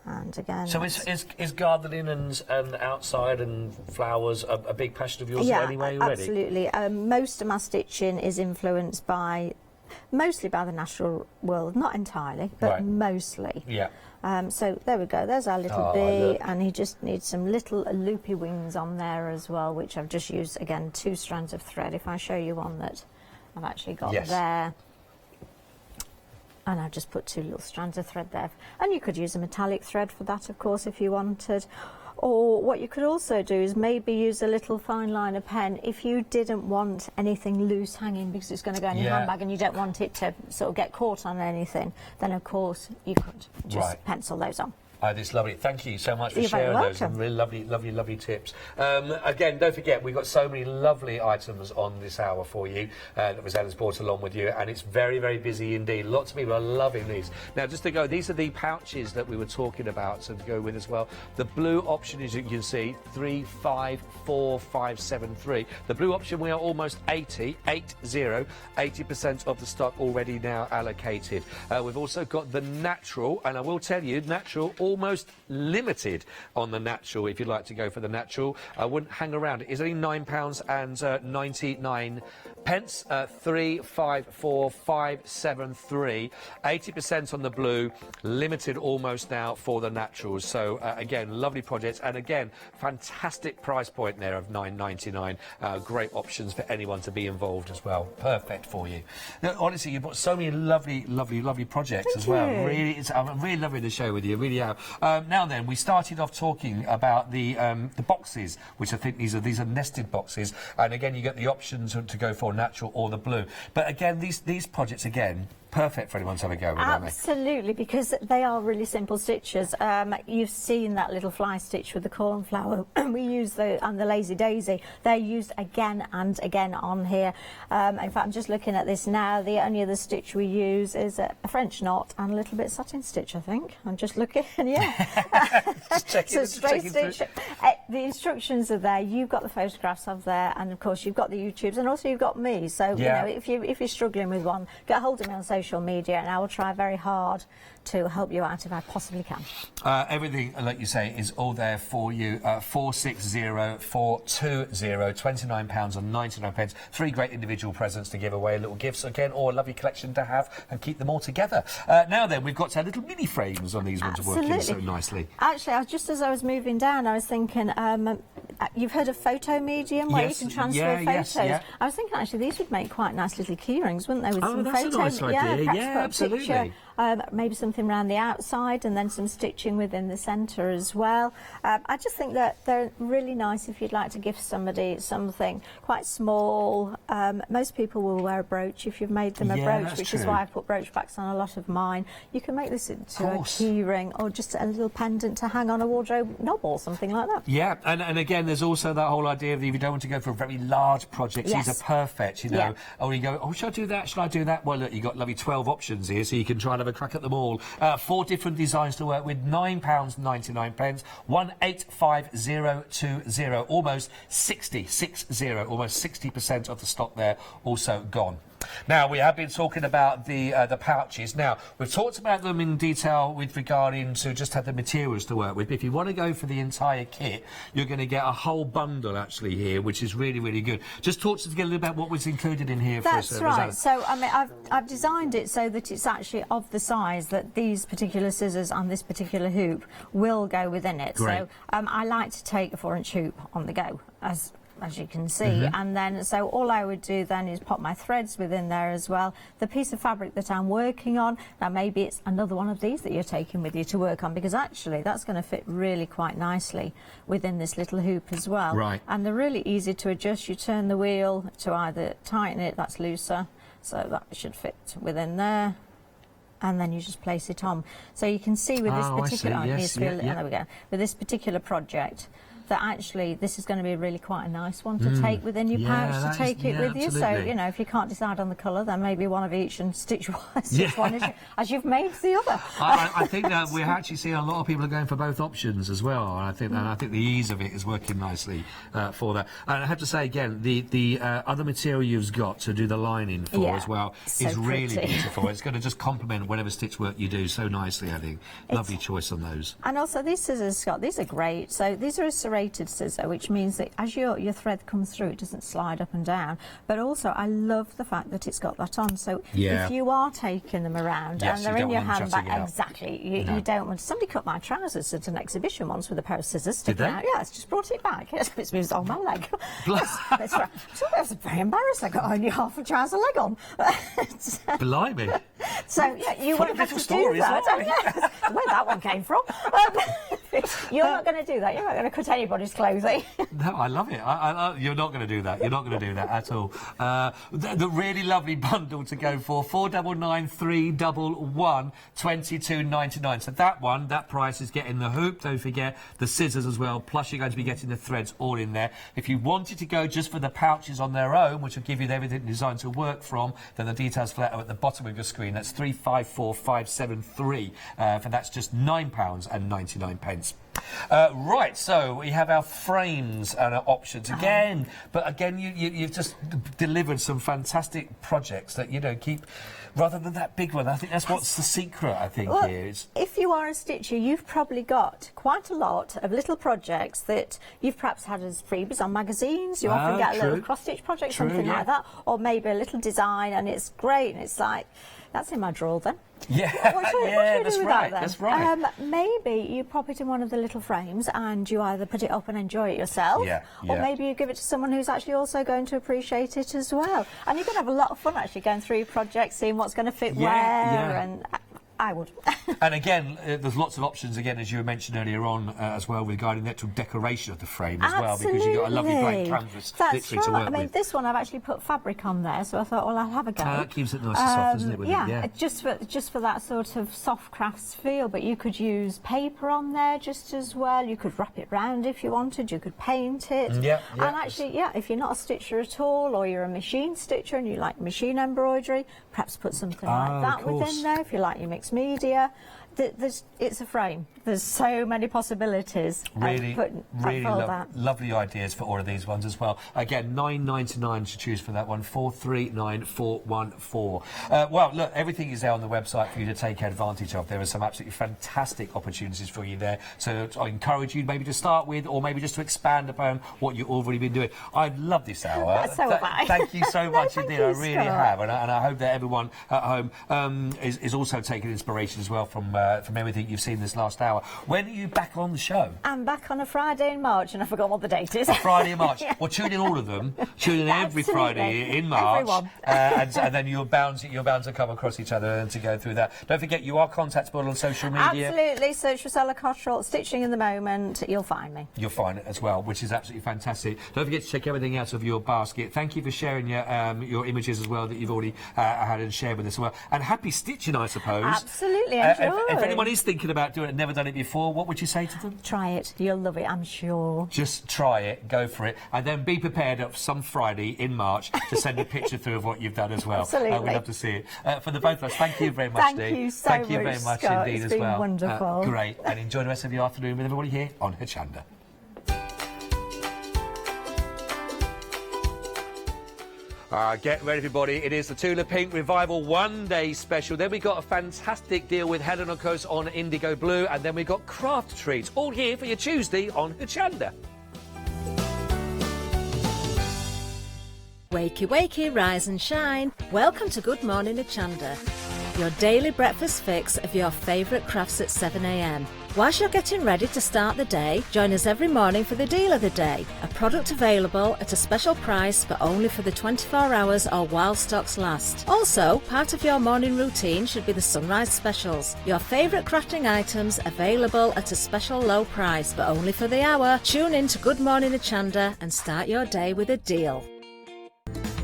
And again, so is gardening and outside and flowers a big passion of yours anyway already? Absolutely. Most of my stitching is influenced by, mostly by the natural world, not entirely, but mostly. So there we go, there's our little bee, and he just needs some little loopy wings on there as well, which I've just used, again, 2 strands of thread. If I show you one that I've actually got there. and I've just put 2 little strands of thread there. And you could use a metallic thread for that, of course, if you wanted. Or what you could also do is maybe use a little fine liner pen if you didn't want anything loose hanging because it's going to go in your handbag and you don't want it to sort of get caught on anything, then of course you could just pencil those on. This lovely. Thank you so much for You're very sharing those. welcome. Really lovely, lovely, lovely tips. Again, don't forget, we've got so many lovely items on this hour for you that Rosetta's brought along with you, and it's very, very busy indeed. Lots of people are loving these. Now, just to go, these are the pouches that we were talking about, so to go with as well. The blue option, as you can see, 354573. The blue option, we are almost 80% of the stock already now allocated. We've also got the natural, and I will tell you, natural almost limited on the natural. If you'd like to go for the natural, I wouldn't hang around. It is only £9.99. 354573. 80% on the blue, limited almost now for the naturals. So again, lovely projects, and again, fantastic price point there of £9.99. Great options for anyone to be involved as well. Perfect for you. Now, honestly, you've got so many lovely, lovely, lovely projects as well. Really, I'm really loving the show with you. Really have. Now then, we started off talking about the boxes, which I think these are nested boxes, and again, you get the options to go for natural or the blue. But again, these projects again, perfect for anyone to have a go with, aren't they? Absolutely, because they are really simple stitches. You've seen that little fly stitch with the cornflower. We use and the lazy daisy. They're used again and again on here. In fact, I'm just looking at this now. The only other stitch we use is a French knot and a little bit satin stitch, I think. I'm just looking, Just checking, so straight stitch. The instructions are there. You've got the photographs of there, and of course you've got the YouTubes, and also you've got me. So you know, if you're struggling with one, get hold of me on social media, and I will try very hard to help you out if I possibly can. Everything, like you say, is all there for you. 460420, £29.99. 3 great individual presents to give away, little gifts again, or a lovely collection to have and keep them all together. Now then, we've got little mini frames on these ones to work in so nicely. Actually, just as I was moving down, I was thinking, you've heard of photo medium where you can transfer photos. I was thinking actually these would make quite nice little key rings, wouldn't they? With some that's photo, a nice idea. Yeah, absolutely. Picture, maybe something around the outside and then some stitching within the centre as well. I just think that they're really nice if you'd like to gift somebody something quite small. Most people will wear a brooch if you've made them a brooch, which is why I put brooch backs on a lot of mine. You can make this into a key ring or just a little pendant to hang on a wardrobe knob or something like that. Yeah, and again, there's also that whole idea of if you don't want to go for a very large project, these are perfect, you know. Or you go, oh, should I do that? Should I do that? Well, look, you've got lovely 12 options here, so you can try and have a crack at them all. 4 different designs to work with, £9.99, 185020, almost 60% of the stock there also gone. Now, we have been talking about the pouches. Now, we've talked about them in detail with regarding to just have the materials to work with. But if you want to go for the entire kit, you're going to get a whole bundle, actually, here, which is really, really good. Just talk to us again a little about what was included in here. That's right. So, I mean, I've designed it so that it's actually of the size that these particular scissors and this particular hoop will go within it. Great. So, I like to take a 4-inch hoop on the go, as you can see, and then so all I would do then is pop my threads within there as well. The piece of fabric that I'm working on, now maybe it's another one of these that you're taking with you to work on, because actually that's going to fit really quite nicely within this little hoop as well. Right. And they're really easy to adjust. You turn the wheel to either tighten it, that's looser, so that should fit within there. And then you just place it on. So you can see with this particular, there we go. With this particular project, that actually this is going to be really quite a nice one to take within your pouch to take it with you. So, you know, if you can't decide on the colour, then maybe one of each and stitch one as you've made the other. I think that we're actually seeing a lot of people are going for both options as well. And I think the ease of it is working nicely for that. And I have to say again, the other material you've got to do the lining for as well is really beautiful. It's going to just complement whatever stitch work you do so nicely, I think. Lovely choice on those. And also these scissors, Scott, these are great. So these are a serrated scissor, which means that as your thread comes through, it doesn't slide up and down. But also, I love the fact that it's got that on. So if you are taking them around and they're in your handbag, you don't want. Somebody cut my trousers at an exhibition once with a pair of scissors sticking out. Yeah, it's just brought it back. It's moved on my leg. That's right. So I was very embarrassed. I got only half a trouser leg on. Blimey. So yeah, you Full won't of have little to stories, do that. aren't they? Yes. Where that one came from. You're not going to do that. You're not going to cut anybody's clothing. No, I love it. You're not going to do that. You're not going to do that at all. The really lovely bundle to go for, 499 22.99. So that price is getting the hoop. Don't forget the scissors as well. Plus you're going to be getting the threads all in there. If you wanted to go just for the pouches on their own, which will give you everything designed to work from, then the details for that are at the bottom of your screen. That's 354573. For that's just £9.99. Right, so we have our frames and our options again. But again, you've just delivered some fantastic projects that, you know, keep, rather than that big one. I think that's what's the secret, I think, well, here is. If you are a stitcher, you've probably got quite a lot of little projects that you've perhaps had as freebies on magazines. You often get a little cross-stitch project, something like that, or maybe a little design, and it's great, and it's like, that's in my drawer then. Yeah, what should we do with that, then? That's right. Maybe you pop it in one of the little frames and you either put it up and enjoy it yourself, or maybe you give it to someone who's actually also going to appreciate it as well. And you can have a lot of fun actually going through projects, seeing what's going to fit where, and I would. And again, there's lots of options, again, as you mentioned earlier on, as well, regarding the actual decoration of the frame as well, because you've got a lovely blank canvas literally to work with. I mean, this one I've actually put fabric on there, so I thought, well, I'll have a go. That keeps it nice and soft, doesn't it? With it? Just for that sort of soft crafts feel, but you could use paper on there just as well. You could wrap it round if you wanted. You could paint it. And actually, if you're not a stitcher at all, or you're a machine stitcher and you like machine embroidery, perhaps put something like that within there. If you like your mixed media, it's a frame. There's so many possibilities. Really lovely ideas for all of these ones as well. Again, £9.99 to choose for that one, 439414. Well, look, everything is there on the website for you to take advantage of. There are some absolutely fantastic opportunities for you there. So I encourage you maybe to start with, or maybe just to expand upon what you've already been doing. I love this hour. So have I. Thank you so much indeed. I really have, and I hope that everyone at home is also taking inspiration as well from everything you've seen this last hour. When are you back on the show? I'm back on a Friday in March, and I forgot what the date is. Friday in March. Well, tune in all of them. Tune in every Friday in March, and then you're bound to come across each other and to go through that. Don't forget, you are contactable on social media. Absolutely. Search for Stella Cottrell, Stitching in the Moment. You'll find me. You'll find it as well, which is absolutely fantastic. Don't forget to check everything out of your basket. Thank you for sharing your images as well that you've already had and shared with us as well. And happy stitching, I suppose. Absolutely. Enjoy. If anyone is thinking about doing it, never done it before, what would you say to them? Try it. You'll love it, I'm sure. Just try it, go for it, and then be prepared of some Friday in March to send a picture through of what you've done as well. Absolutely. We'd love to see it. For the both of us, thank you very much, Dee. Thank you so Thank you much, very much Scott. indeed It's as been well. Wonderful. Great, and enjoy the rest of your afternoon with everybody here on Hochanda. Get ready, everybody. It is the Tula Pink Revival one-day special. Then we got a fantastic deal with Helen & Co's on Indigo Blue, and then we got Craftreat, all here for your Tuesday on Hochanda. Wakey, wakey, rise and shine. Welcome to Good Morning Hochanda, your daily breakfast fix of your favourite crafts at 7 a.m. Whilst you're getting ready to start the day, join us every morning for the deal of the day, a product available at a special price but only for the 24 hours or while stocks last. Also, part of your morning routine should be the sunrise specials, your favourite crafting items available at a special low price but only for the hour. Tune in to Good Morning Hochanda and start your day with a deal.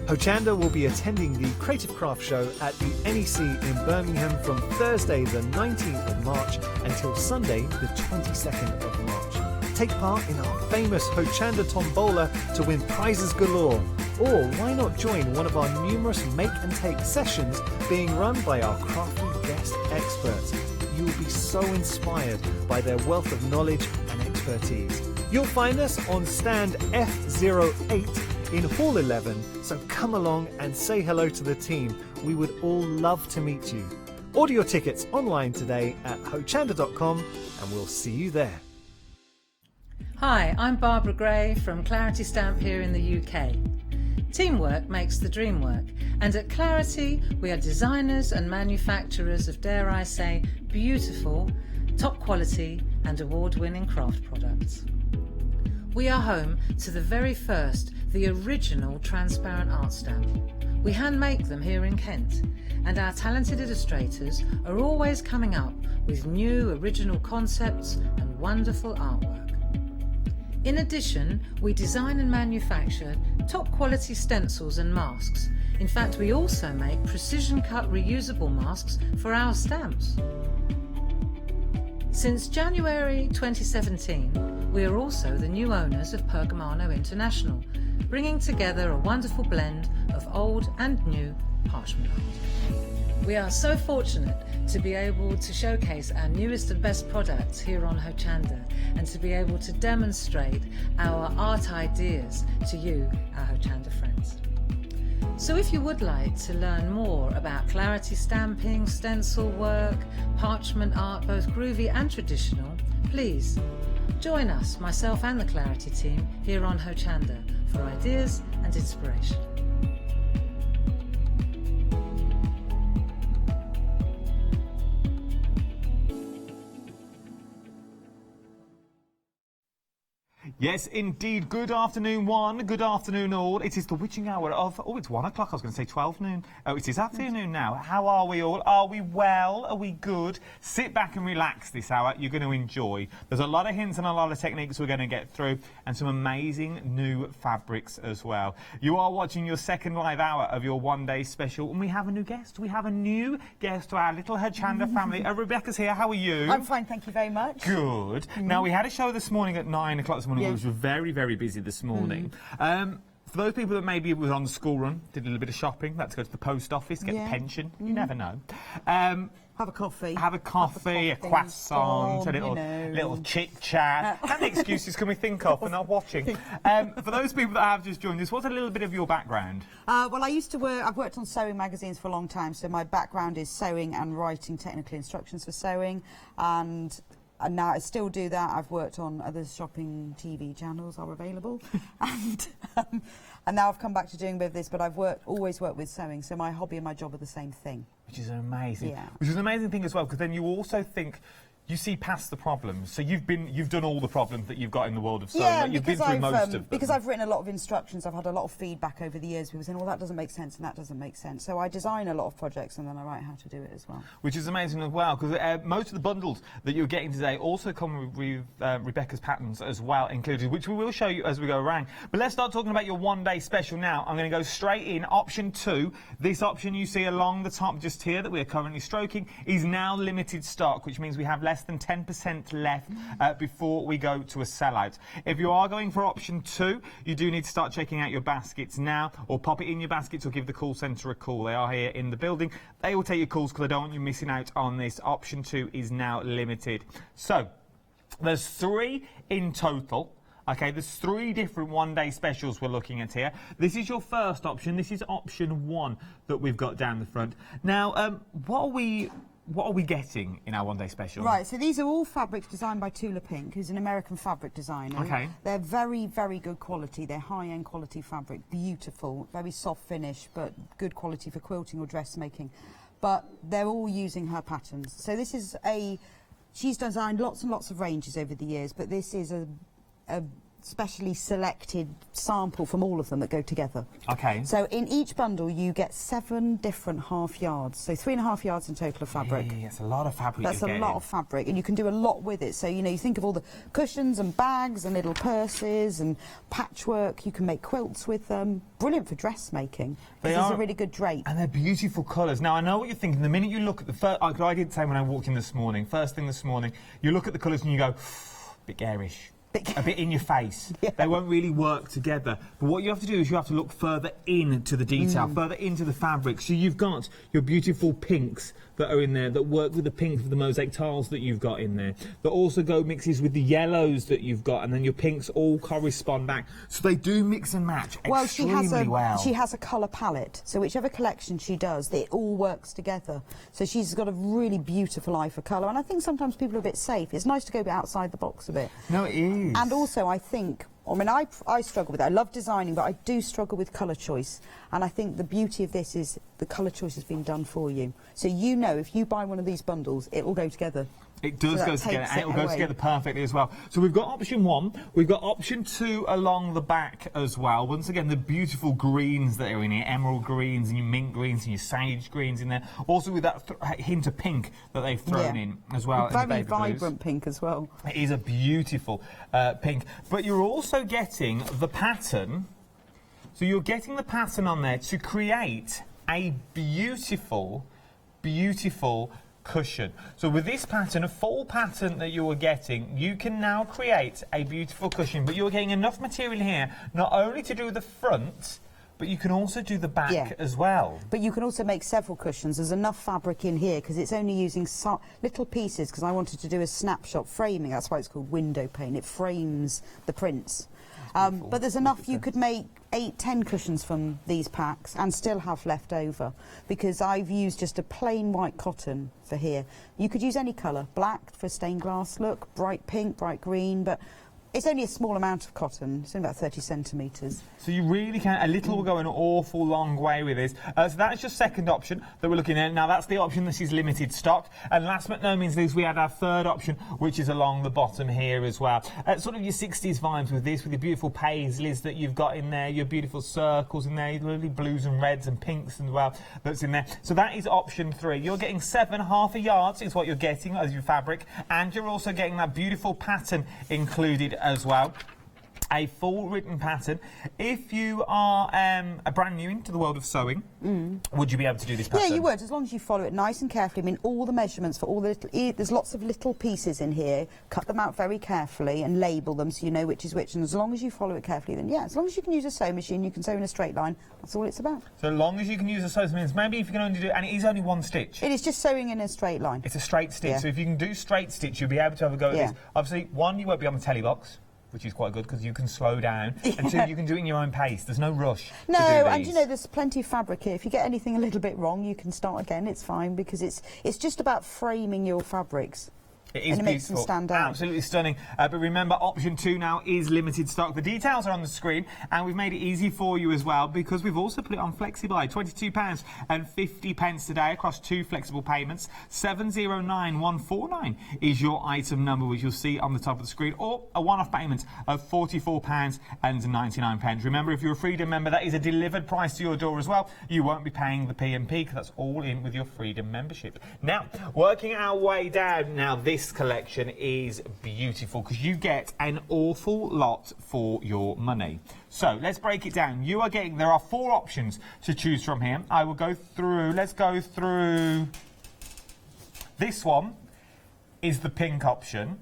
Hochanda will be attending the Creative Craft Show at the NEC in Birmingham from Thursday the 19th of March until Sunday the 22nd of March. Take part in our famous Hochanda Tombola to win prizes galore. Or why not join one of our numerous make and take sessions being run by our crafty guest experts. You will be so inspired by their wealth of knowledge and expertise. You'll find us on stand F08 in Hall 11, so come along and say hello to the team. We would all love to meet you. Order your tickets online today at hochanda.com and we'll see you there. Hi, I'm Barbara Gray from Clarity Stamp here in the UK. Teamwork makes the dream work, and at Clarity we are designers and manufacturers of, dare I say, beautiful, top quality and award-winning craft products. We are home to the very first, the original transparent art stamp. We hand make them here in Kent, and our talented illustrators are always coming up with new original concepts and wonderful artwork. In addition, we design and manufacture top quality stencils and masks. In fact, we also make precision cut reusable masks for our stamps. Since January 2017, we are also the new owners of Pergamano International, bringing together a wonderful blend of old and new parchment art. We are so fortunate to be able to showcase our newest and best products here on Hochanda, and to be able to demonstrate our art ideas to you, our Hochanda friends. So if you would like to learn more about clarity stamping, stencil work, parchment art, both groovy and traditional, please join us, myself and the Clarity team, here on Hochanda for ideas and inspiration. Yes, indeed. Good afternoon, one. Good afternoon, all. It is the witching hour of... Oh, it's 1 o'clock. I was going to say 12 noon. Oh, it is afternoon now. How are we all? Are we well? Are we good? Sit back and relax this hour. You're going to enjoy. There's a lot of hints and a lot of techniques we're going to get through, and some amazing new fabrics as well. You are watching your second live hour of your one-day special, and we have a new guest. We have a new guest to our little Hochanda family. Rebecca's here. How are you? I'm fine, thank you very much. Good. Now, we had a show this morning at 9 o'clock this morning. We were very, very busy this morning. For those people that maybe were on the school run, did a little bit of shopping, had to go to the post office, get the pension, you never know. Have a coffee. Have a coffee, a croissant, a little chit-chat. How many excuses can we think of for not watching? For those people that have just joined us, what's a little bit of your background? Well, I've worked on sewing magazines for a long time, so my background is sewing and writing technical instructions for sewing, and now I still do that. I've worked on other shopping TV channels are available, and now I've come back to doing a bit of this. But I've always worked with sewing, so my hobby and my job are the same thing. Which is amazing. Yeah. Which is an amazing thing as well, because then you also think. You see past the problems, so you've done all the problems that you've got in the world of sewing. Yeah, like you've been through most of them. Because I've written a lot of instructions, I've had a lot of feedback over the years. People saying, "Well, that doesn't make sense," and that doesn't make sense. So I design a lot of projects, and then I write how to do it as well. Which is amazing as well, because most of the bundles that you're getting today also come with Rebecca's patterns as well included, which we will show you as we go around. But let's start talking about your one-day special now. I'm going to go straight in. Option 2. This option you see along the top just here that we are currently stroking is now limited stock, which means we have less than 10% left before we go to a sellout. If you are going for option 2, you do need to start checking out your baskets now, or pop it in your baskets, or give the call centre a call. They are here in the building. They will take your calls because I don't want you missing out on this. Option 2 is now limited. So there's 3 in total. Okay, there's 3 different one-day specials we're looking at here. This is your first option. This is option 1 that we've got down the front. Now, what are we getting in our one-day special? Right, so these are all fabrics designed by Tula Pink, who's an American fabric designer. Okay. They're very, very good quality. They're high-end quality fabric, beautiful, very soft finish, but good quality for quilting or dressmaking. But they're all using her patterns. So this is she's designed lots and lots of ranges over the years, but this is a specially selected sample from all of them that go together. Okay. So in each bundle you get 7 different half yards, so 3.5 yards in total of fabric. Yeah, that's a lot of fabric. That's a lot of fabric, and you can do a lot with it. So you know, you think of all the cushions and bags and little purses and patchwork. You can make quilts with them. Brilliant for dressmaking. This is a really good drape. And they're beautiful colours. Now I know what you're thinking. The minute you look at the first, I did say when I walked in this morning, first thing this morning, you look at the colours and you go, bit garish. A bit in your face. Yeah. They won't really work together. But what you have to do is you have to look further into the detail, further into the fabric. So you've got your beautiful pinks that are in there that work with the pink of the mosaic tiles that you've got in there. That also go mixes with the yellows that you've got, and then your pinks all correspond back. So they do mix and match extremely well. She has a colour palette, so whichever collection she does, it all works together. So she's got a really beautiful eye for colour, and I think sometimes people are a bit safe. It's nice to go a bit outside the box a bit. No, it is. And also, I think I mean, I struggle with it. I love designing, but I do struggle with colour choice. And I think the beauty of this is the colour choice has been done for you. So you know if you buy one of these bundles, it will go together. It does go together, and it will go together perfectly as well. So we've got option 1, we've got option 2 along the back as well. Once again, the beautiful greens that are in here, emerald greens and your mint greens and your sage greens in there. Also with that hint of pink that they've thrown in as well. Very vibrant pink as well. It is a beautiful pink. But you're also getting the pattern. So you're getting the pattern on there to create a beautiful, beautiful cushion. So with this pattern, a full pattern that you are getting, you can now create a beautiful cushion, but you're getting enough material here not only to do the front, but you can also do the back as well. But you can also make several cushions. There's enough fabric in here because it's only using little pieces, because I wanted to do a snapshot framing. That's why it's called window pane. It frames the prints. But there's enough, you could make 8-10 cushions from these packs and still have left over, because I've used just a plain white cotton for here. You could use any colour, black for stained glass look, bright pink, bright green, but it's only a small amount of cotton. It's only about 30 centimetres. So you really can, a little will go an awful long way with this. So that's your second option that we're looking at. Now that's the option that is limited stock. And last but no means least, we had our third option, which is along the bottom here as well. Sort of your 60s vibes with this, with your beautiful paisleys that you've got in there, your beautiful circles in there, your lovely blues and reds and pinks as well that's in there. So that is option 3. You're getting 7.5 yards is what you're getting as your fabric, and you're also getting that beautiful pattern included as well. A full written pattern. If you are a brand new into the world of sewing, would you be able to do this pattern? Yeah, you would, as long as you follow it nice and carefully. I mean, all the measurements for all the little... There's lots of little pieces in here. Cut them out very carefully and label them so you know which is which. And as long as you follow it carefully, then yeah, as long as you can use a sewing machine, you can sew in a straight line. That's all it's about. So long as you can use a sewing machine, maybe if you can only do... And it is only one stitch. It is just sewing in a straight line. It's a straight stitch. So if you can do straight stitch, you'll be able to have a go at this. Obviously, 1, you won't be on the telly box, which is quite good because you can slow down, and 2, you can do it in your own pace. There's no rush. No, to do and these. you know, there's plenty of fabric here. If you get anything a little bit wrong, you can start again. It's fine, because it's just about framing your fabrics. It is and it makes them stand out. Absolutely stunning. But remember, option 2 now is limited stock. The details are on the screen, and we've made it easy for you as well, because we've also put it on Flexi buy. £22.50 today across 2 flexible payments. 709149 is your item number, which you'll see on the top of the screen, or a one-off payment of £44.99. Remember, if you're a Freedom member, that is a delivered price to your door as well. You won't be paying the P&P, because that's all in with your Freedom membership. Now, working our way down, now this collection is beautiful because you get an awful lot for your money. So let's break it down. You are getting, there are 4 options to choose from here. I will go through, let's go through. This one is the pink option.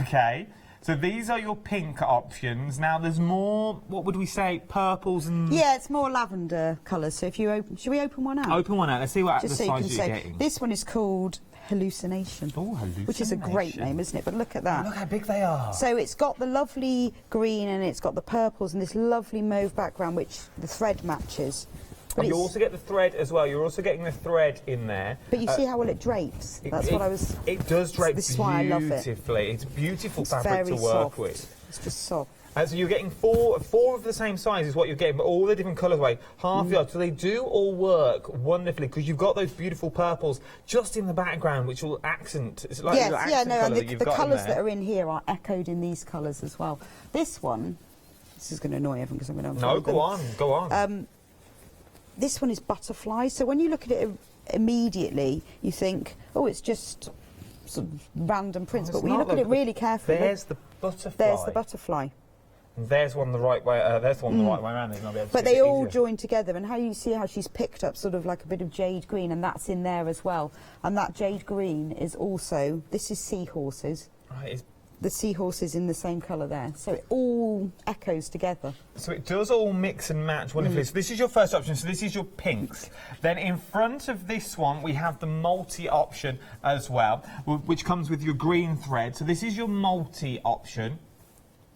Okay. So these are your pink options. Now there's more, what would we say, purples and... Yeah, it's more lavender colours. So if you open... Should we open one out? Open one out. Let's see what Just the so size you're getting. This one is called Hallucination. Oh, Hallucination. Which is a great name, isn't it? But look at that. Look how big they are. So it's got the lovely green and it's got the purples and this lovely mauve background, which the thread matches. But you also get the thread as well. You're also getting the thread in there. But you see how well it drapes? That's what I was... It does drape This is why I love it. beautifully. It's beautiful It's fabric to very work soft. with. It's just soft. So you're getting four of the same size is what you're getting, but all the different colourway, half yard. So they do all work wonderfully because you've got those beautiful purples just in the background, which will accent. It's like Yes, a little yeah, accent no, colour and that you've the got colours in that there. are in here are echoed in these colours as well. This one, this is going to annoy everyone because I'm going to... No, go on. This one is butterfly, so when you look at it immediately, you think, oh, it's just sort of random prints, but when you look at it really carefully... There's the butterfly. There's the butterfly. And there's one the right way. There's one the right way around. But they all join together, and how you see how she's picked up sort of like a bit of jade green, and that's in there as well. And that jade green is also... This is seahorses. Right. The seahorses in the same colour there, so it all echoes together. So it does all mix and match wonderfully. So this is your first option, so this is your pinks. Then in front of this one, we have the multi option as well, which comes with your green thread. So this is your multi option.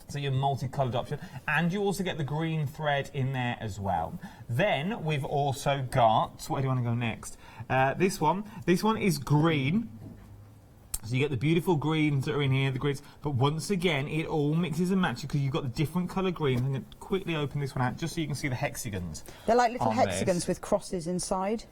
So your multicoloured option, and you also get the green thread in there as well. Then we've also got, where do you want to go next? This one is green. So you get the beautiful greens that are in here, the grids, but once again, it all mixes and matches because you've got the different colour greens. I'm going to quickly open this one out just so you can see the hexagons. They're like little hexagons with crosses inside.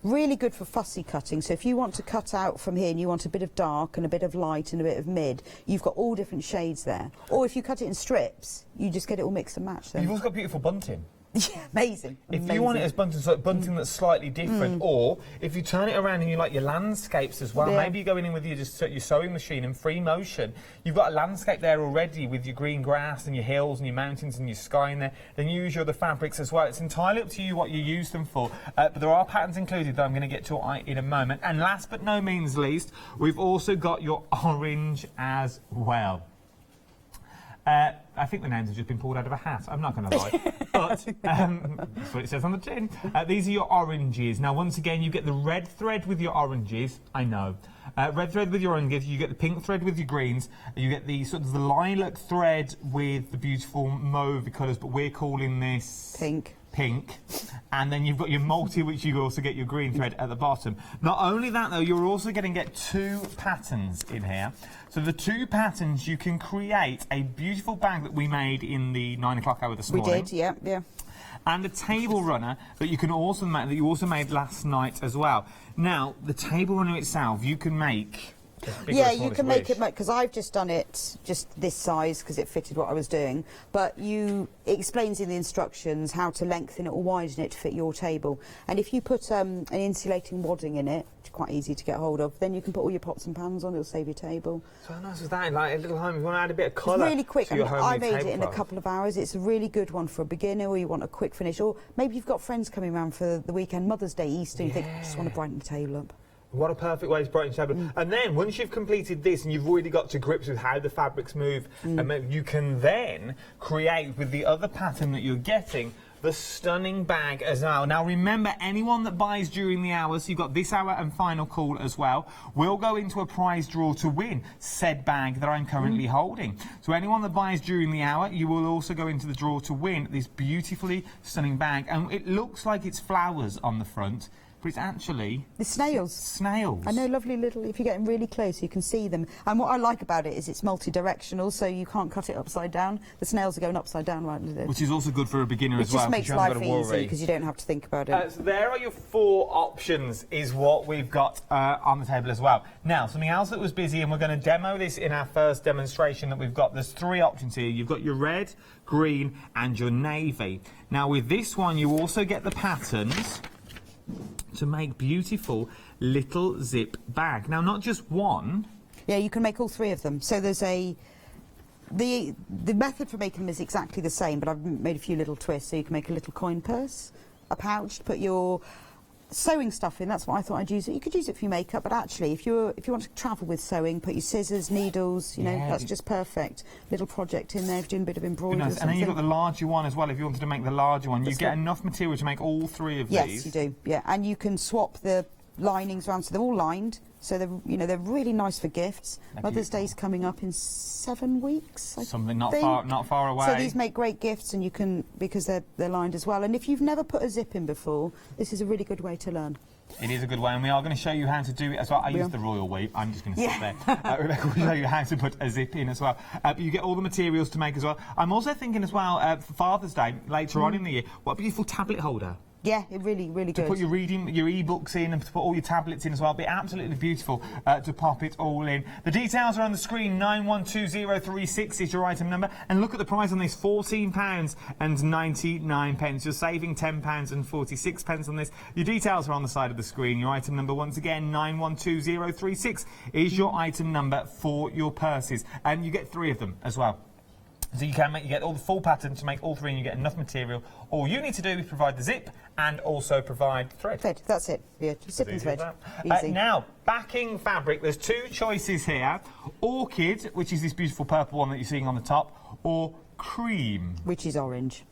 Really good for fussy cutting. So if you want to cut out from here and you want a bit of dark and a bit of light and a bit of mid, you've got all different shades there. Or if you cut it in strips, you just get it all mixed and matched. Then. You've also got beautiful bunting. Yeah, amazing. If you want it as bunting, so bunting that's slightly different, or if you turn it around and you like your landscapes as well, maybe you're going in with your sewing machine and free motion, you've got a landscape there already with your green grass and your hills and your mountains and your sky in there, then you use your other fabrics as well. It's entirely up to you what you use them for, but there are patterns included that I'm going to get to in a moment. And last but no means least, we've also got your orange as well. I think the names have just been pulled out of a hat, I'm not going to lie. But that's what it says on the tin. These are your oranges. Now, once again, you get the red thread with your oranges. I know. Red thread with your oranges. You get the pink thread with your greens. You get the sort of the lilac thread with the beautiful mauve colours, but we're calling this... Pink. And then you've got your multi, which you also get your green thread at the bottom. Not only that, though, you're also going to get 2 patterns in here. So the 2 patterns, you can create a beautiful bag that we made in the 9 o'clock hour this morning. We did, yeah. And a table runner that you can also make, that you also made last night as well. Now, the table runner itself, you can make... Yeah, you can make it, because I've just done it just this size because it fitted what I was doing, but it explains in the instructions how to lengthen it or widen it to fit your table. And if you put an insulating wadding in it, which is quite easy to get hold of, then you can put all your pots and pans on, it'll save your table. So how nice is that? Like a little home, if you want to add a bit of colour. It's really quick. I made it in a tablecloth. couple of hours. It's a really good one for a beginner, or you want a quick finish, or maybe you've got friends coming around for the weekend, Mother's Day, Easter, and you think, I just want to brighten the table up. What a perfect way to brighten your table. And then, once you've completed this and you've already got to grips with how the fabrics move, you can then create, with the other pattern that you're getting, the stunning bag as well. Now, remember, anyone that buys during the hour, so you've got this hour and final call as well, will go into a prize draw to win said bag that I'm currently holding. So anyone that buys during the hour, you will also go into the draw to win this beautifully stunning bag. And it looks like it's flowers on the front, but it's actually... The snails. Snails. I know, lovely little... If you get them really close, you can see them. And what I like about it is it's multi-directional, so you can't cut it upside down. The snails are going upside down right now. Which is also good for a beginner as well. It just makes life easy, because you don't have to think about it. So there are your 4 options, is what we've got on the table as well. Now, something else that was busy, and we're going to demo this in our first demonstration that we've got. There's 3 options here. You've got your red, green, and your navy. Now, with this one, you also get the patterns to make beautiful little zip bag. Now, not just one. Yeah, you can make all 3 of them. So there's the method for making them is exactly the same, but I've made a few little twists. So you can make a little coin purse, a pouch to put your sewing stuff in. That's what I thought I'd use it. You could use it for your makeup, but actually, if you want to travel with sewing, put your scissors, needles. You know, that's just perfect. Little project in there if you're doing a bit of embroidery. Nice. And then you've got the larger one as well. If you wanted to make the larger one, you get enough material to make all 3 of these. Yes, you do. Yeah, and you can swap the linings around, so they're all lined. So they're really nice for gifts. Mother's Day's coming up in 7 weeks. Something not far away. So these make great gifts, and you can, because they're lined as well. And if you've never put a zip in before, this is a really good way to learn. It is a good way, and we are going to show you how to do it as well. I use the royal weave. I'm just going to sit there. Rebecca will show you how to put a zip in as well. But you get all the materials to make as well. I'm also thinking as well, for Father's Day, later on in the year, what a beautiful tablet holder. Yeah, it really good. To put your e-books in and to put all your tablets in as well. It'd be absolutely beautiful to pop it all in. The details are on the screen. 912036 is your item number. And look at the price on this, £14.99. You're saving £10.46 on this. Your details are on the side of the screen. Your item number, once again, 912036 is your item number for your purses. And you get 3 of them as well. So you get all the full pattern to make all 3, and you get enough material. All you need to do is provide the zip and also provide thread. That's it. Yeah, just zip and thread. Easy. Now, backing fabric, there's 2 choices here. Orchid, which is this beautiful purple one that you're seeing on the top, or cream. Which is orange.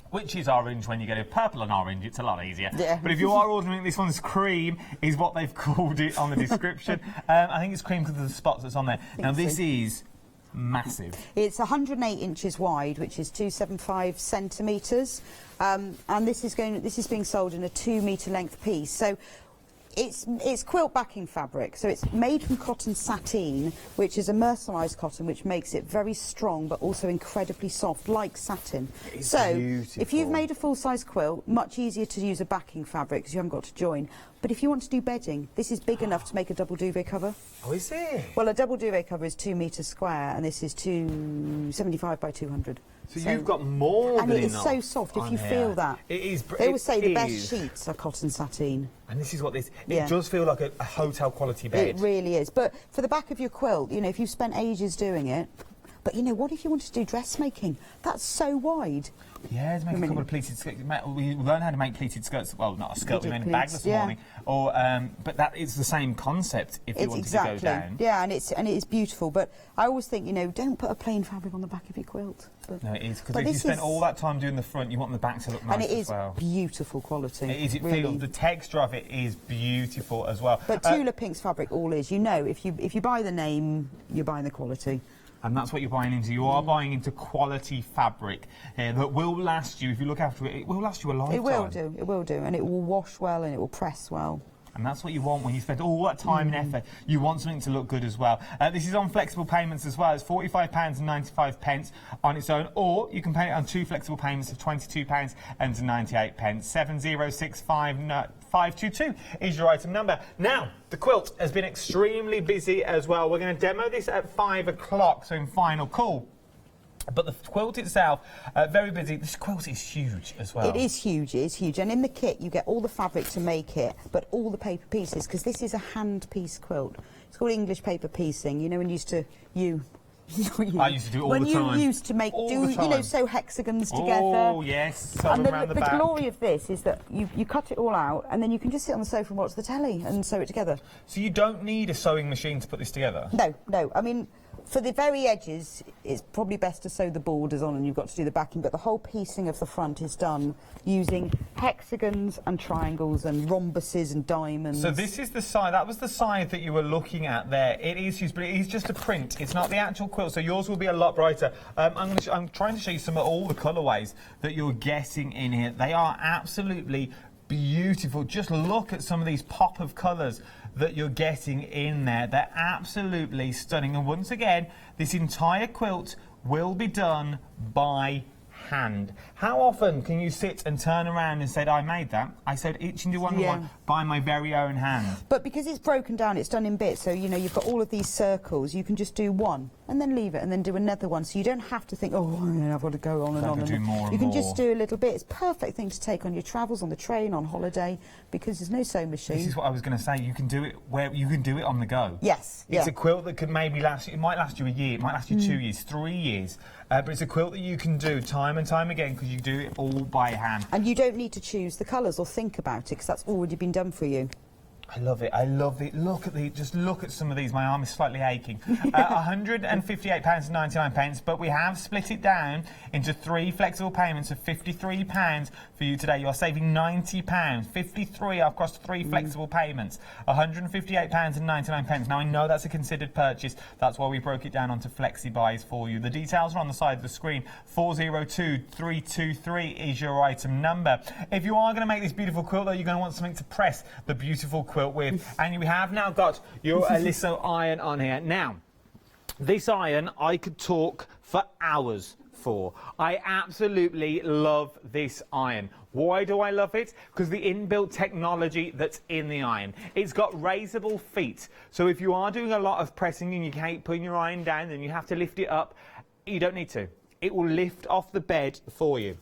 Which is orange. When you get a purple and orange, it's a lot easier. Yeah. But if you are ordering this one's cream, is what they've called it on the description. I think it's cream because of the spots that's on there. Now, this is massive. It's 108 inches wide, which is 275 centimetres, and this is being sold in a 2 metre length piece. So It's quilt backing fabric, so it's made from cotton sateen, which is a mercerized cotton, which makes it very strong but also incredibly soft, like satin. So beautiful. if you've made a full-size quilt, much easier to use a backing fabric because you haven't got to join. But if you want to do bedding, this is big enough to make a double duvet cover. Oh, is it? Well, a double duvet cover is 2 metres square, and this is 275 by 200. So you've got more than enough. And it is so soft if you feel that. It is. They always say the best sheets are cotton sateen. And this is what this. It does feel like a hotel quality bed. It really is. But for the back of your quilt, you know, if you've spent ages doing it, but you know, what if you wanted to do dressmaking? That's so wide. Yeah, to make a couple of pleated skirts. We learned how to make pleated skirts. Well, not a skirt, we made a bag this morning. Or, but that is the same concept if you wanted to go down. Yeah, and it is beautiful. But I always think, you know, don't put a plain fabric on the back of your quilt. But no, it is, because if you spend all that time doing the front, you want the back to look nice as well. And it is beautiful quality. It is. It really. feels, the texture of it is beautiful as well. But Tula Pink's fabric all is. You know, if you buy the name, you're buying the quality. And that's what you're buying into. You are buying into quality fabric that will last you. If you look after it, it will last you a lifetime. It will do. It will do. And it will wash well and it will press well. And that's what you want when you spend all that time and effort. You want something to look good as well. This is on flexible payments as well. It's £45.95 on its own, or you can pay it on 2 flexible payments of £22.98. 7065522 is your item number. Now, the quilt has been extremely busy as well. We're going to demo this at 5 o'clock, so in final call. But the quilt itself, very busy. This quilt is huge as well. It is huge, And in the kit, you get all the fabric to make it, but all the paper pieces, because this is a hand piece quilt. It's called English paper piecing. You know, when I used to do it all the time. When you used to make, you know, sew hexagons together. Oh, yes. And the glory of this is that you cut it all out, and then you can just sit on the sofa and watch the telly and sew it together. So you don't need a sewing machine to put this together? No. I mean, for the very edges, it's probably best to sew the borders on and you've got to do the backing, but the whole piecing of the front is done using hexagons and triangles and rhombuses and diamonds. So this is the side, that was the side that you were looking at there. It is used, but it is just a print. It's not the actual quilt, so yours will be a lot brighter. I'm trying to show you some of all the colourways that you're getting in here. They are absolutely beautiful. Just look at some of these pop of colours that you're getting in there. They're absolutely stunning. And once again, this entire quilt will be done by hand. How often can you sit and turn around and say, I made that? I sewed each and every one by my very own hand. But because it's broken down, it's done in bits, so you know you've got all of these circles. You can just do one and then leave it and then do another one, so you don't have to think, oh, I've got to go on and on. You can just do a little bit. It's a perfect thing to take on your travels, on the train, on holiday, because there's no sewing machine. This is what I was going to say. You can do it where you can do it on the go. Yes. It's a quilt that could maybe last. It might last you a year. It might last you 2 years, 3 years. But it's a quilt that you can do time and time again because you do it all by hand. And you don't need to choose the colours or think about it because that's already been done for you. I love it. I love it. Look at just look at some of these. My arm is slightly aching. £158.99, but we have split it down into 3 flexible payments of £53 for you today. You're saving £90. 53 across 3 flexible payments. £158.99. Now I know that's a considered purchase. That's why we broke it down onto Flexi buys for you. The details are on the side of the screen. 402323 is your item number. If you are going to make this beautiful quilt, though, you're going to want something to press the beautiful quilt with, and we have now got your Aliso iron on here. Now, this iron I could talk for hours for. I absolutely love this iron. Why do I love it? Because the inbuilt technology that's in the iron. It's got raisable feet, so if you are doing a lot of pressing and you hate putting your iron down and you have to lift it up, you don't need to. It will lift off the bed for you.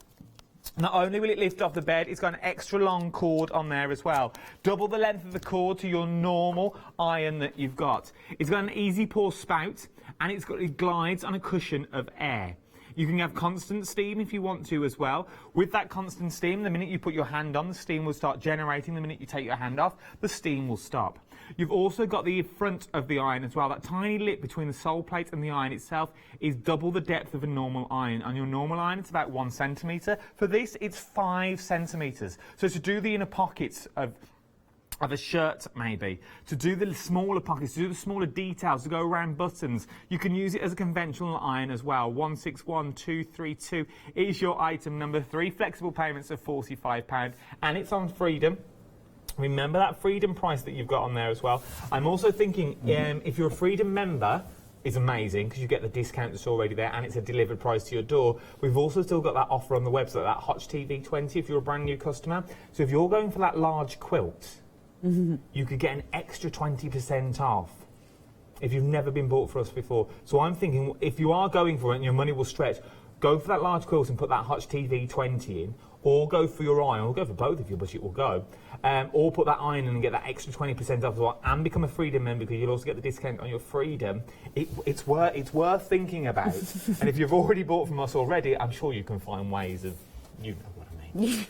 Not only will it lift off the bed, it's got an extra long cord on there as well. Double the length of the cord to your normal iron that you've got. It's got an easy pour spout, and it glides on a cushion of air. You can have constant steam if you want to as well. With that constant steam, the minute you put your hand on, the steam will start generating. The minute you take your hand off, the steam will stop. You've also got the front of the iron as well. That tiny lip between the sole plate and the iron itself is double the depth of a normal iron. On your normal iron, it's about 1 centimetre. For this, it's 5 centimetres. So to do the inner pockets of a shirt, maybe, to do the smaller pockets, to do the smaller details, to go around buttons, you can use it as a conventional iron as well. 161232 is your item number. 3 flexible payments of £45, and it's on Freedom. Remember that freedom price that you've got on there as well. I'm also thinking if you're a freedom member, it's amazing because you get the discount that's already there and it's a delivered price to your door. We've also still got that offer on the website, that Hotch TV 20 if you're a brand new customer. So if you're going for that large quilt, you could get an extra 20% off if you've never been bought for us before. So I'm thinking if you are going for it and your money will stretch, go for that large quilt and put that Hotch TV 20 in, or go for your iron, or go for both if your budget will go, or put that iron in and get that extra 20% off as well, and become a Freedom member because you'll also get the discount on your Freedom. It's worth thinking about. And if you've already bought from us already, I'm sure you can find ways of, you know what I mean.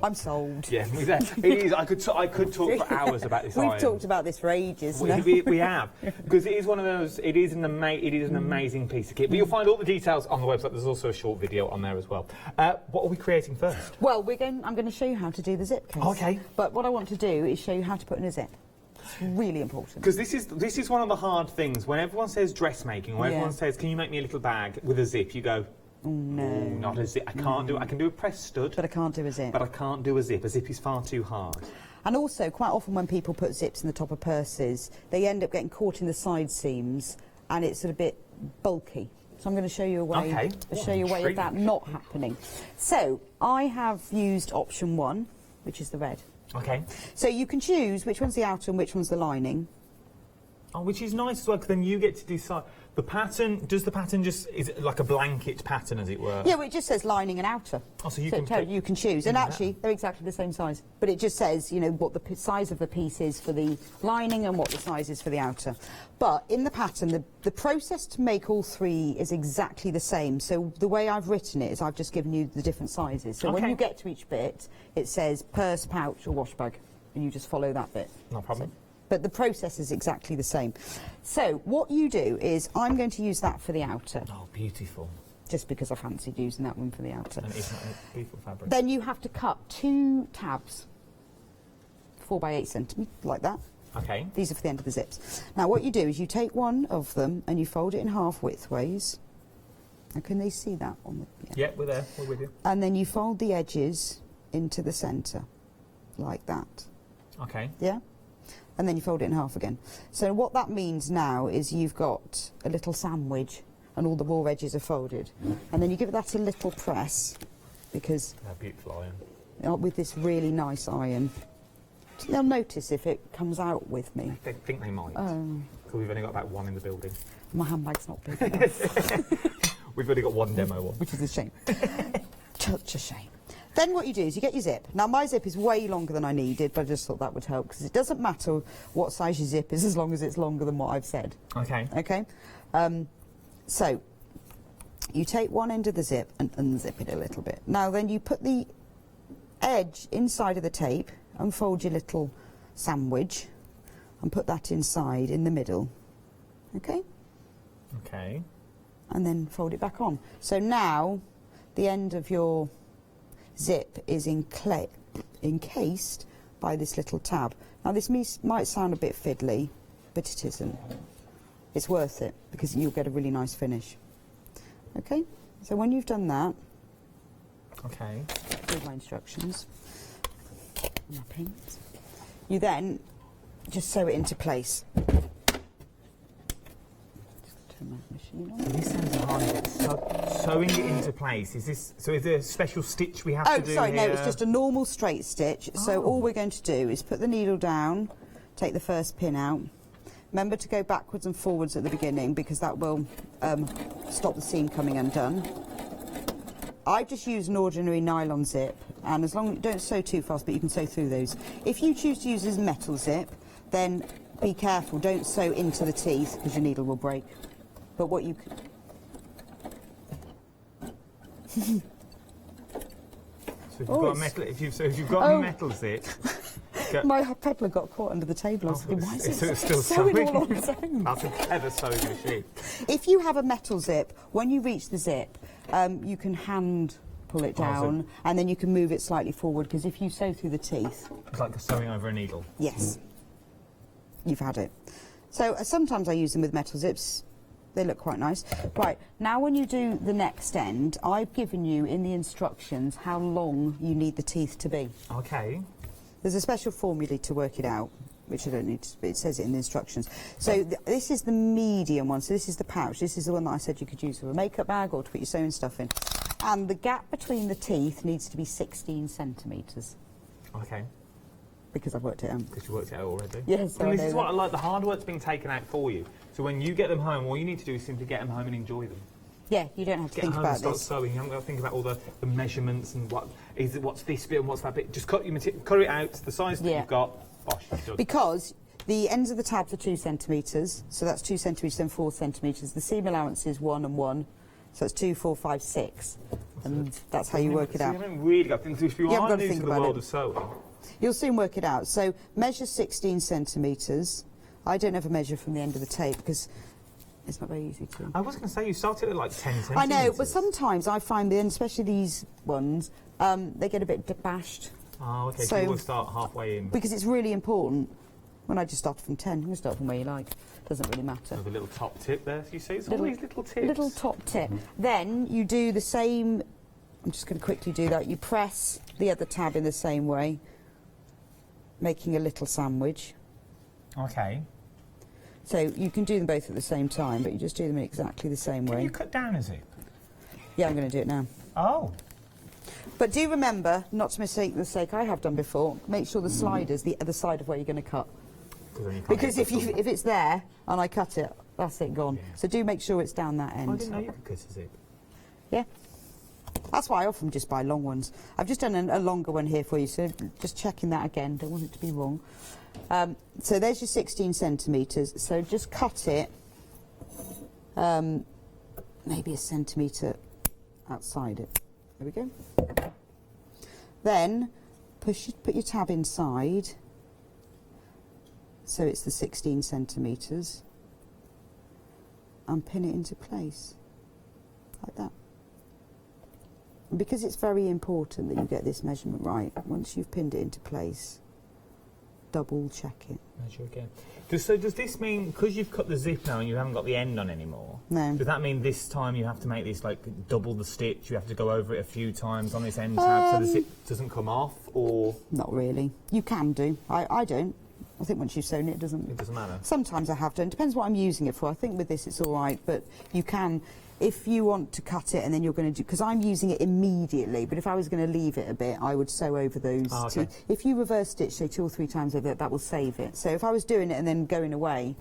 I'm sold. Yeah, it is. I could talk for hours about this iron. We've talked about this for ages. We have, because it is one of those. It is an amazing piece of kit. But you'll find all the details on the website. There's also a short video on there as well. What are we creating first? Well, I'm going to show you how to do the zip case. Okay. But what I want to do is show you how to put in a zip. It's really important. Because this is one of the hard things. When everyone says dressmaking, or everyone says, "Can you make me a little bag with a zip?" You go, "Oh no, not a zip. I can't do it. I can do a press stud, but I can't do a zip. But I can't do a zip. A zip is far too hard." And also, quite often when people put zips in the top of purses, they end up getting caught in the side seams, and it's a bit bulky. So I'm going to show you a way. Of that not happening. So I have used option 1, which is the red. Okay. So you can choose which one's the outer and which one's the lining. Oh, which is nice as well, because then you get to decide. The pattern, is it like a blanket pattern, as it were? Yeah, well, it just says lining and outer. Oh, so you can choose. And actually, they're exactly the same size. But it just says, you know, what the size of the piece is for the lining and what the size is for the outer. But in the pattern, the process to make all 3 is exactly the same. So the way I've written it is I've just given you the different sizes. So when you get to each bit, it says purse, pouch or wash bag. And you just follow that bit. No problem. But the process is exactly the same. So what you do is I'm going to use that for the outer. Oh, beautiful. Just because I fancied using that one for the outer. And it's not a beautiful fabric. Then you have to cut 2 tabs, 4 by 8 centimetres, like that. Okay. These are for the end of the zips. Now what you do is you take one of them and you fold it in half widthways. Now can they see that on the... Yeah, we're there. We're with you. And then you fold the edges into the centre, like that. Okay. Yeah? And then you fold it in half again. So what that means now is you've got a little sandwich and all the raw edges are folded. And then you give that a little press because... A beautiful iron. With this really nice iron. They'll notice if it comes out with me. I think they might. Because we've only got about 1 in the building. My handbag's not big enough. We've only got 1 demo one. Which is a shame. Such a shame. Then what you do is you get your zip. Now my zip is way longer than I needed, but I just thought that would help because it doesn't matter what size your zip is as long as it's longer than what I've said. Okay. Okay. So you take one end of the zip and unzip it a little bit. Now then you put the edge inside of the tape, unfold your little sandwich and put that inside in the middle. Okay? Okay. And then fold it back on. So now the end of your zip is encased by this little tab. Now this might sound a bit fiddly, but it isn't. It's worth it because you'll get a really nice finish. Okay, so when you've done that, okay, here's my instructions. My pins. You then just sew it into place. This sounds hard. Sewing it into place, is there a special stitch we have to do? Oh, sorry, here? no, it's just a normal straight stitch. So all we're going to do is put the needle down, take the first pin out. Remember to go backwards and forwards at the beginning because that will stop the seam coming undone. I've just used an ordinary nylon zip, and as long as you don't sew too fast, but you can sew through those. If you choose to use this metal zip, then be careful, don't sew into the teeth because your needle will break. But what you can... So if you've got a metal, if you've got a metal zip, my peddler got caught under the table. I was thinking, why is it still sewing all on its own? That's a clever sewing machine. If you have a metal zip, when you reach the zip, you can hand pull it down, and then you can move it slightly forward. Because if you sew through the teeth, it's like sewing over a needle. Yes, you've had it. So sometimes I use them with metal zips. They look quite nice. Right, now when you do the next end, I've given you in the instructions how long you need the teeth to be. Okay. There's a special formula to work it out, which I don't need to, it says it in the instructions. So this is the medium one, so this is the pouch. This is the one that I said you could use for a makeup bag or to put your sewing stuff in. And the gap between the teeth needs to be 16 centimetres. Okay. Because I've worked it out. Because you worked it out already? Yes, and this is what I like, the hard work's being taken out for you. So when you get them home, all you need to do is simply get them home and enjoy them. Yeah, you don't have to think about start this. sewing. You haven't got to think about all the measurements and what's this bit and what's that bit. Just cut it out to the size that you've got. Bosh, done. Because the ends of the tabs are 2 centimetres, so that's 2 centimetres and 4 centimetres. The seam allowance is 1 and 1, so it's 2, 4, 5, 6. And that's how you work it out. You haven't really got to think, if you are new to the world of sewing. You'll soon work it out. So measure 16 centimetres. I don't ever measure from the end of the tape because it's not very easy to. I was going to say, you started at like 10 centimetres. I know, but sometimes I find, especially these ones, they get a bit bashed. Oh, okay, so you will start halfway in. Because it's really important. When I just started from 10, you can start from where you like. Doesn't really matter. With a little top tip there, so you see, it's all these little tips. Little top tip. Then you do the same, I'm just going to quickly do that. You press the other tab in the same way, making a little sandwich. Okay. So you can do them both at the same time, but you just do them in exactly the same way. Can you cut down a zip? Yeah, I'm going to do it now. Oh. But do remember, not to mistake the mistake I have done before, make sure the slider's the other side of where you're going to cut. Because if it's there and I cut it, that's it gone. Yeah. So do make sure it's down that end. I didn't know you could cut a zip. Yeah. That's why I often just buy long ones. I've just done a longer one here for you, so just checking that again. Don't want it to be wrong. So there's your 16 centimetres. So just cut it maybe a centimetre outside it. There we go. Then put your tab inside. So it's the 16 centimetres. And pin it into place. Like that. And because it's very important that you get this measurement right, once you've pinned it into place, double check it. Measure again. So does this mean, because you've cut the zip now and you haven't got the end on anymore, no. Does that mean this time you have to make this, like, double the stitch? You have to go over it a few times on this end tab so the zip doesn't come off, or...? Not really. You can do. I don't. I think once you've sewn it, it doesn't... It doesn't matter? Sometimes I have done. Depends what I'm using it for. I think with this it's all right, but you can... If you want to cut it and then you're going to do... Because I'm using it immediately, but if I was going to leave it a bit, I would sew over those two. If you reverse stitch, say 2 or 3 times over that will save it. So if I was doing it and then going away,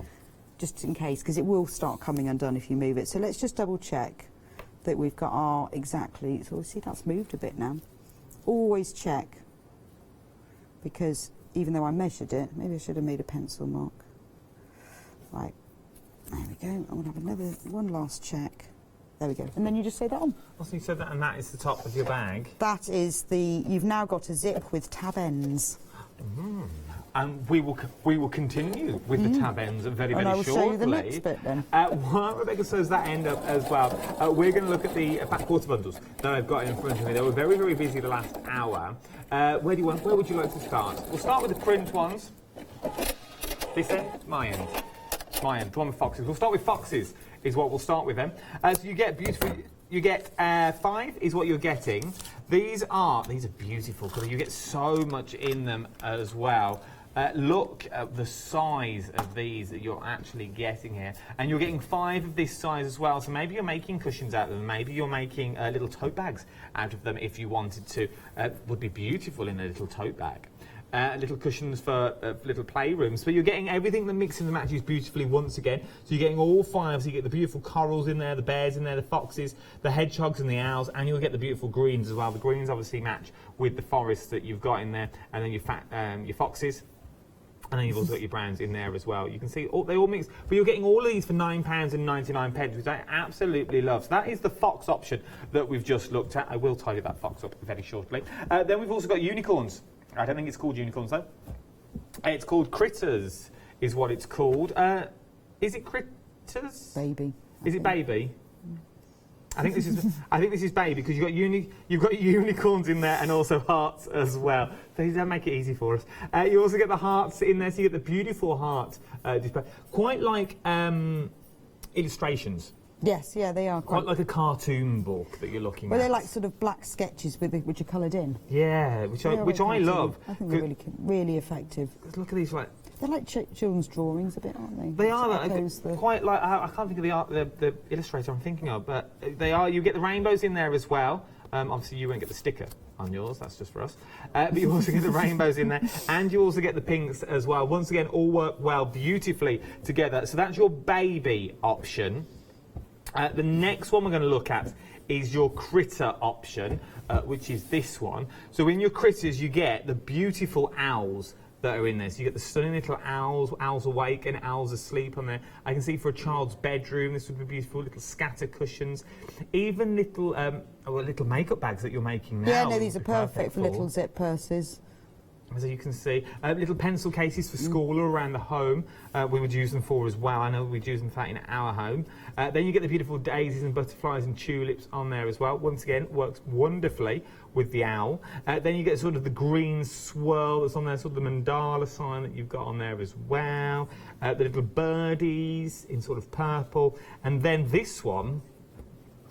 just in case, because it will start coming undone if you move it. So let's just double check that we've got our exactly... So see, that's moved a bit now. Always check, because even though I measured it, maybe I should have made a pencil mark. Right, there we go. I want to have one last check. There we go. And then you just sew that on. Oh, so you said that, and that is the top of your bag? That is the... You've now got a zip with tab ends. And we will continue with the tab ends very, very shortly. And I will show you the next bit then. While Rebecca sews that end up as well, we're going to look at the back quarter bundles that I've got in front of me. They were very, very busy the last hour. Where would you like to start? We'll start with the print ones. This end, my end. My end, the one with foxes. We'll start with foxes, is what we'll start with them. So you get beautiful... You get 5 is what you're getting. These are beautiful because you get so much in them as well. Look at the size of these that you're actually getting here. And you're getting 5 of this size as well. So maybe you're making cushions out of them. Maybe you're making little tote bags out of them if you wanted to. Would be beautiful in a little tote bag. Little cushions for little playrooms, but you're getting everything that mixes and matches beautifully once again. So you're getting all 5, so you get the beautiful corals in there, the bears in there, the foxes, the hedgehogs and the owls, and you'll get the beautiful greens as well. The greens obviously match with the forests that you've got in there, and then your foxes, and then you've also got your browns in there as well. You can see they all mix, but you're getting all of these for £9.99, which I absolutely love. So that is the fox option that we've just looked at. I will tidy that fox up very shortly. Then we've also got unicorns. I don't think it's called unicorns though. It's called critters, is what it's called. Is it critters? Baby. Is it baby? I think this is baby because you've got unicorns in there and also hearts as well. They don't make it easy for us. You also get the hearts in there, so you get the beautiful heart display, quite like illustrations. Yes, yeah, they are quite like a cartoon book that you're looking well, at. they're like sort of black sketches which are coloured in. Yeah, which I love. I think they're really effective. Look at these, like they're like children's drawings a bit, aren't they? They are quite like I can't think of the illustrator I'm thinking of, but they are. You get the rainbows in there as well. Obviously, you won't get the sticker on yours. That's just for us. But you also get the rainbows in there, and you also get the pinks as well. Once again, all work well, beautifully together. So that's your baby option. The next one we're going to look at is your critter option, which is this one. So in your critters, you get the beautiful owls that are in there. So you get the stunning little owls awake and owls asleep on there. I can see for a child's bedroom, this would be beautiful. Little scatter cushions, even little little makeup bags that you're making now. Yeah, no, these are perfect for little zip purses. As you can see, little pencil cases for school or around the home, we would use them for as well. I know we'd use them for that in our home. Then you get the beautiful daisies and butterflies and tulips on there as well. Once again, works wonderfully with the owl. Then you get sort of the green swirl that's on there, sort of the mandala sign that you've got on there as well. The little birdies in sort of purple. And then this one,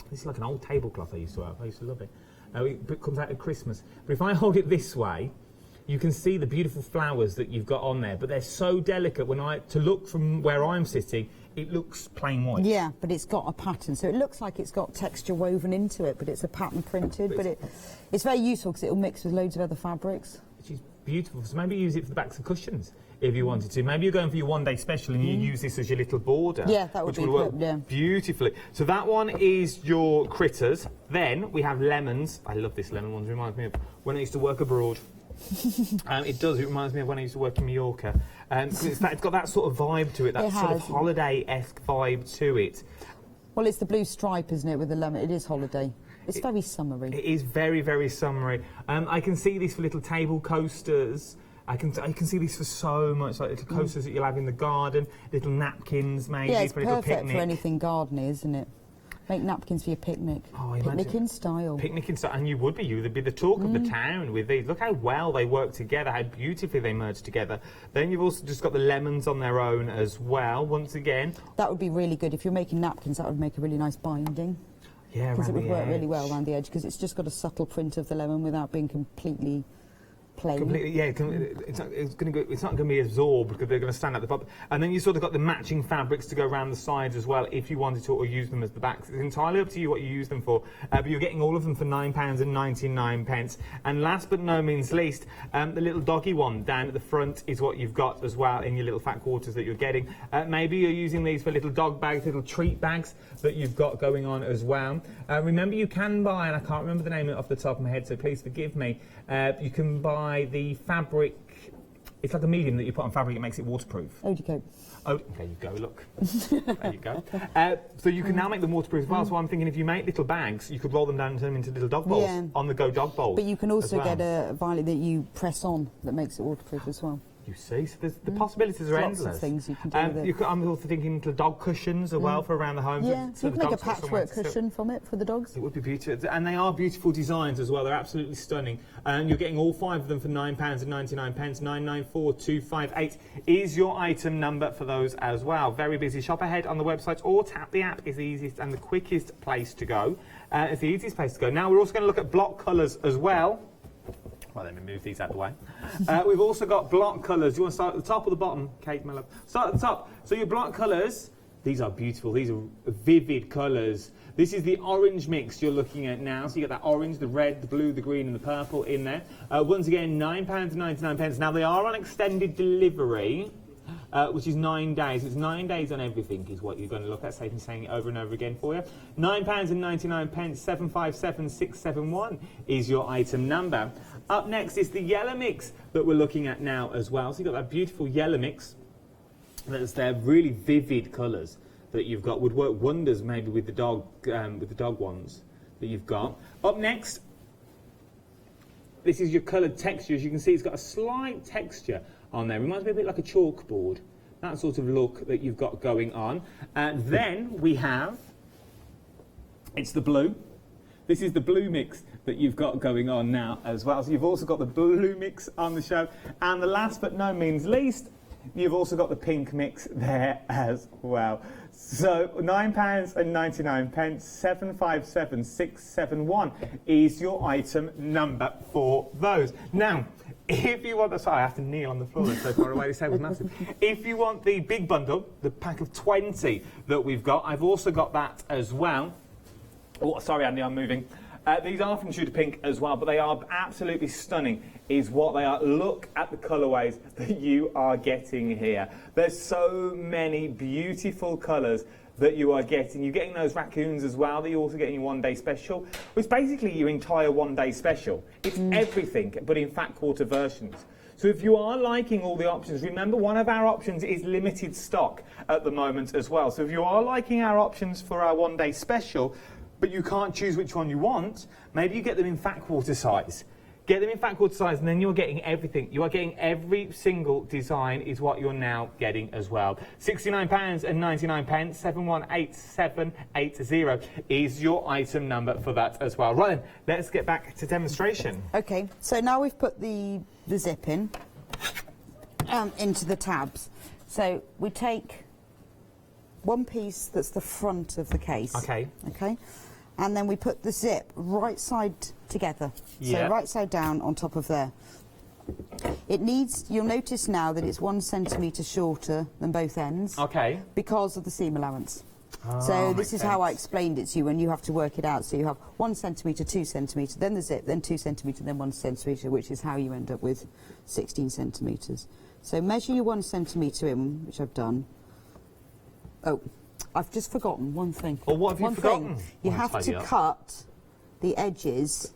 this is like an old tablecloth I used to have. I used to love it. It comes out at Christmas. But if I hold it this way, you can see the beautiful flowers that you've got on there, but they're so delicate. To look from where I'm sitting, it looks plain white. Yeah, but it's got a pattern, so it looks like it's got texture woven into it, but it's a pattern printed. But it's very useful because it'll mix with loads of other fabrics. Which is beautiful. So maybe use it for the backs of cushions if you wanted to. Maybe you're going for your one-day special and you use this as your little border. Yeah, that would be work yeah. beautifully. So that one is your critters. Then we have lemons. I love this lemon one. It reminds me of when I used to work abroad. It does. It reminds me of when I used to work in Mallorca. It's got that sort of vibe to it, that sort of holiday-esque vibe to it. Well, it's the blue stripe, isn't it, with the lemon? It is holiday. It's very summery. It is very, very summery. I can see these for little table coasters. I can see these for so much, like little coasters that you'll have in the garden, little napkins maybe yeah, it's for a little perfect picnic. for anything gardening, isn't it? Make napkins for your picnic. Oh, picnic in style. Picnic in style, and you would be. You would be the talk of the town with these. Look how well they work together, how beautifully they merge together. Then you've also just got the lemons on their own as well, once again. That would be really good. If you're making napkins, that would make a really nice binding. Yeah, because it would work really well around the edge, because it's just got a subtle print of the lemon without being completely plain. Completely, yeah. It's not going to be absorbed because they're going to stand at the top. And then you sort of got the matching fabrics to go around the sides as well, if you wanted to, or use them as the backs. It's entirely up to you what you use them for. But you're getting all of them for £9.99. And last but no means least, the little doggy one down at the front is what you've got as well in your little fat quarters that you're getting. Maybe you're using these for little dog bags, little treat bags that you've got going on as well. Remember, you can buy, and I can't remember the name off the top of my head, so please forgive me. You can buy the fabric. It's like a medium that you put on fabric. It makes it waterproof. Oh, there you go. Look, there you go. So you can now make them waterproof as well. So I'm thinking, if you make little bags, you could roll them down and turn them into little dog bowls, on-the-go dog bowls. But you can also get a violet that you press on that makes it waterproof as well. You see, so the possibilities are endless. Lots of things you can do with it. I'm also thinking little dog cushions as well for around the home. Yeah, so you can make a patchwork cushion from it for the dogs. It would be beautiful, and they are beautiful designs as well. They're absolutely stunning, and you're getting all 5 of them for £9.99. 994258 is your item number for those as well. Very busy. Shop ahead on the website or tap the app is the easiest and the quickest place to go. It's the easiest place to go. Now we're also going to look at block colours as well. Well, let me move these out of the way. We've also got block colours. Do you want to start at the top or the bottom, Kate, my love? Start at the top. So your block colours, these are beautiful. These are vivid colours. This is the orange mix you're looking at now. So you get that orange, the red, the blue, the green and the purple in there. Once again, £9.99. Now, they are on extended delivery, which is 9 days. It's 9 days on everything is what you're going to look at. Safe in saying it over and over again for you. £9.99, 757671 is your item number. Up next is the yellow mix that we're looking at now as well. So you've got that beautiful yellow mix. That's their really vivid colours that you've got. Would work wonders maybe with the dog ones that you've got. Up next, this is your coloured textures. You can see it's got a slight texture on there. Reminds me a bit like a chalkboard. That sort of look that you've got going on. Then we have, it's the blue. This is the blue mix that you've got going on now as well. So you've also got the blue mix on the show. And the last but no means least, you've also got the pink mix there as well. So £9.99, 757671 is your item number for those. Now, if you want the, sorry, I have to kneel on the floor, it's so far away, this table's massive. If you want the big bundle, the pack of 20 that we've got, I've also got that as well. Oh, sorry, Andy, I'm moving. These are from Tula Pink as well, but they are absolutely stunning, is what they are. Look at the colourways that you are getting here. There's so many beautiful colours that you are getting. You're getting those raccoons as well that you're also getting your one-day special. It's basically your entire one-day special. It's everything, but in fat quarter versions. So if you are liking all the options, remember one of our options is limited stock at the moment as well. So if you are liking our options for our one-day special, but you can't choose which one you want, maybe you get them in fat quarter size. Get them in fat quarter size, and then you're getting everything. You are getting every single design is what you're now getting as well. £69.99, 718780 is your item number for that as well. Right then, let's get back to demonstration. Okay, so now we've put the zip in into the tabs. So we take one piece that's the front of the case. Okay. Okay. And then we put the zip right side together. Yeah. So right side down on top of there. It needs, you'll notice now that it's 1 centimetre shorter than both ends. Okay. Because of the seam allowance. Oh, so this makes is how I sense. explained it to you, and you have to work it out. So you have 1 centimetre, 2 centimetres, then the zip, then 2 centimetres, then 1 centimetre, which is how you end up with 16 centimetres. So measure your 1 centimetre in, which I've done. Oh, I've just forgotten one thing. Well, what have you forgotten? You Well, have tidy to up. cut the edges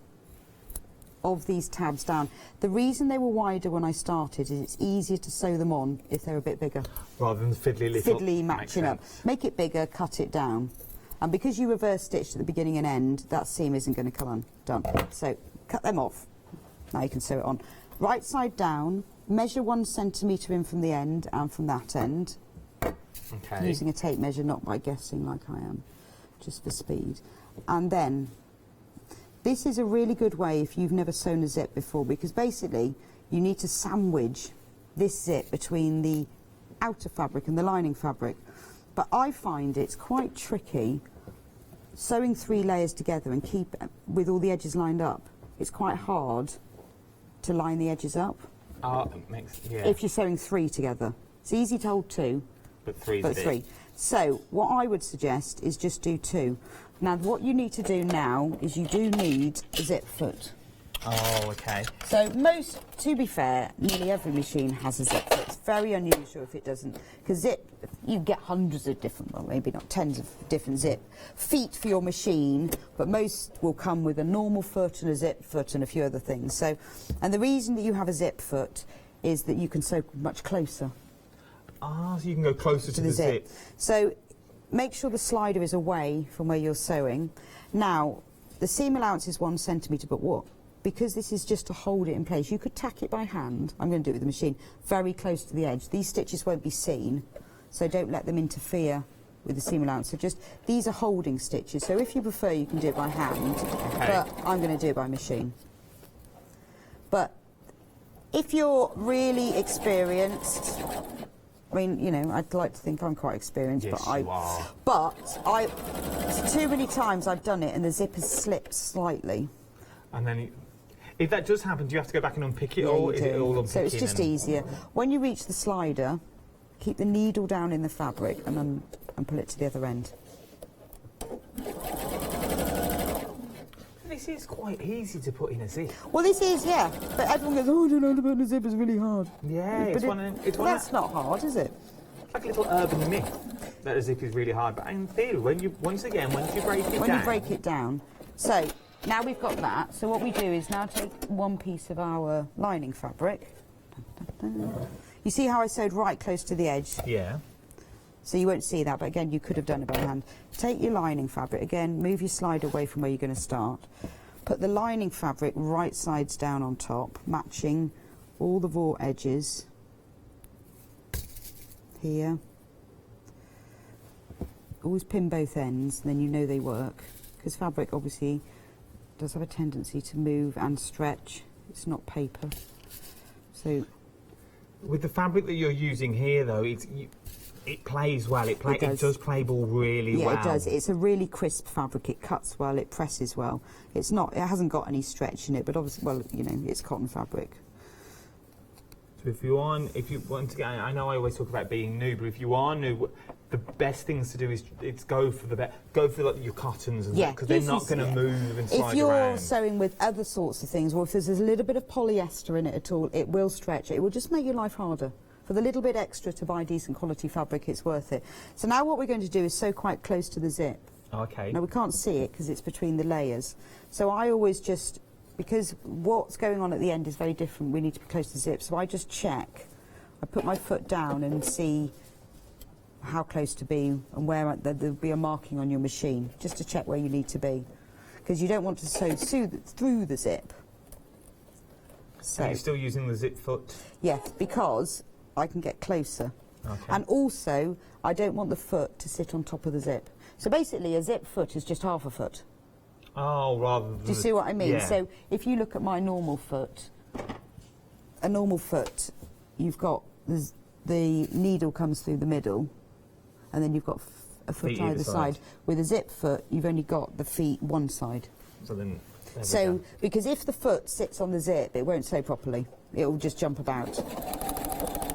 of these tabs down. The reason they were wider when I started is it's easier to sew them on if they're a bit bigger. Rather than fiddly little. Fiddly matching up. Make it bigger, cut it down. And because you reverse stitched at the beginning and end, that seam isn't going to come undone. So cut them off. Now you can sew it on. Right side down, measure 1 centimetre in from the end and from that end. Okay. Using a tape measure, not by guessing like I am, just for speed. And then, this is a really good way if you've never sewn a zip before, because basically you need to sandwich this zip between the outer fabric and the lining fabric. But I find it's quite tricky sewing 3 layers together and keep with all the edges lined up. It's quite hard to line the edges up. Yeah. If you're sewing 3 together. It's easy to hold 2. But 3's But 3. So what I would suggest is just do 2. Now what you need to do now is you do need a zip foot. Oh, okay. So to be fair, nearly every machine has a zip foot. It's very unusual if it doesn't, because you get hundreds of different, well maybe not tens of different zip feet for your machine, but most will come with a normal foot and a zip foot and a few other things. So, and the reason that you have a zip foot is that you can sew much closer. Ah, so you can go closer to the zip. So make sure the slider is away from where you're sewing. Now, the seam allowance is 1 centimetre, but what? Because this is just to hold it in place, you could tack it by hand. I'm going to do it with the machine, very close to the edge. These stitches won't be seen, so don't let them interfere with the seam allowance. So just, these are holding stitches, so if you prefer you can do it by hand, but I'm going to do it by machine. But if you're really experienced, I mean, you know, I'd like to think I'm quite experienced, yes, but you are. Too many times I've done it and the zip has slipped slightly. And then, if that does happen, do you have to go back and unpick it, Yeah, or you is it do. all unpicking? So it's just easier. When you reach the slider, keep the needle down in the fabric and pull it to the other end. This is quite easy to put in a zip. Well, this is, yeah. But everyone goes, oh, I don't know about the zip, it's really hard. Yeah, that's not hard, is it? It's like a little urban myth that a zip is really hard. But in theory, once you break it down... When you break it down. So, now we've got that. So what we do is now take one piece of our lining fabric. You see how I sewed right close to the edge? Yeah. So you won't see that, but again, you could have done it by hand. Take your lining fabric, again, move your slide away from where you're going to start. Put the lining fabric right sides down on top, matching all the raw edges. Here. Always pin both ends, then you know they work. Because fabric, obviously, does have a tendency to move and stretch. It's not paper. So, with the fabric that you're using here, though, it plays well. It does play ball really well. Yeah, it does. It's a really crisp fabric. It cuts well. It presses well. It's not. It hasn't got any stretch in it, but obviously, well, you know, it's cotton fabric. So if you want to get, I know I always talk about being new, but if you are new, the best things to do is go for like your cottons, because they're not going to move and slide around. If you're sewing with other sorts of things, or if there's a little bit of polyester in it at all, it will stretch. It will just make your life harder. For the little bit extra to buy decent quality fabric, it's worth it. So now what we're going to do is sew quite close to the zip. Okay. Now we can't see it because it's between the layers. So I always just, because what's going on at the end is very different, we need to be close to the zip. So I just check. I put my foot down and see how close to be and where there'll be a marking on your machine, just to check where you need to be. Because you don't want to sew through the zip. So you're still using the zip foot? Yes, because I can get closer. Okay. And also, I don't want the foot to sit on top of the zip. So basically, a zip foot is just half a foot. Oh, rather than... Do you see what I mean? Yeah. So if you look at my normal foot, a normal foot, you've got the needle comes through the middle, and then you've got a foot Feet either side. With a zip foot, you've only got the feet one side. So then... So, because if the foot sits on the zip, it won't sew properly. It will just jump about.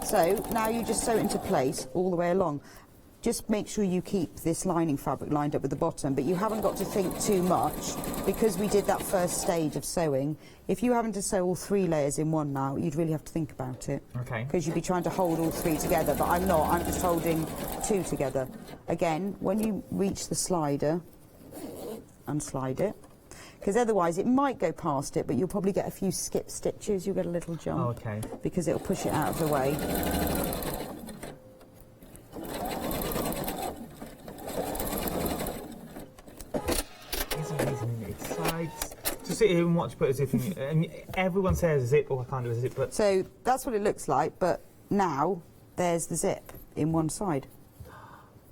So, now you just sew it into place all the way along. Just make sure you keep this lining fabric lined up with the bottom, but you haven't got to think too much, because we did that first stage of sewing. If you happen to sew all 3 layers in one now, you'd really have to think about it. Okay. Because you'd be trying to hold all 3 together, but I'm not. I'm just holding 2 together. Again, when you reach the slider, unslide it. Because otherwise it might go past it, but you'll probably get a few skip stitches. You'll get a little jump. Oh, okay. Because it'll push it out of the way. It's amazing, isn't it? It slides. To sit here and watch, but as if and everyone says a zip, I can't do a zip, but... So that's what it looks like, but now there's the zip in one side.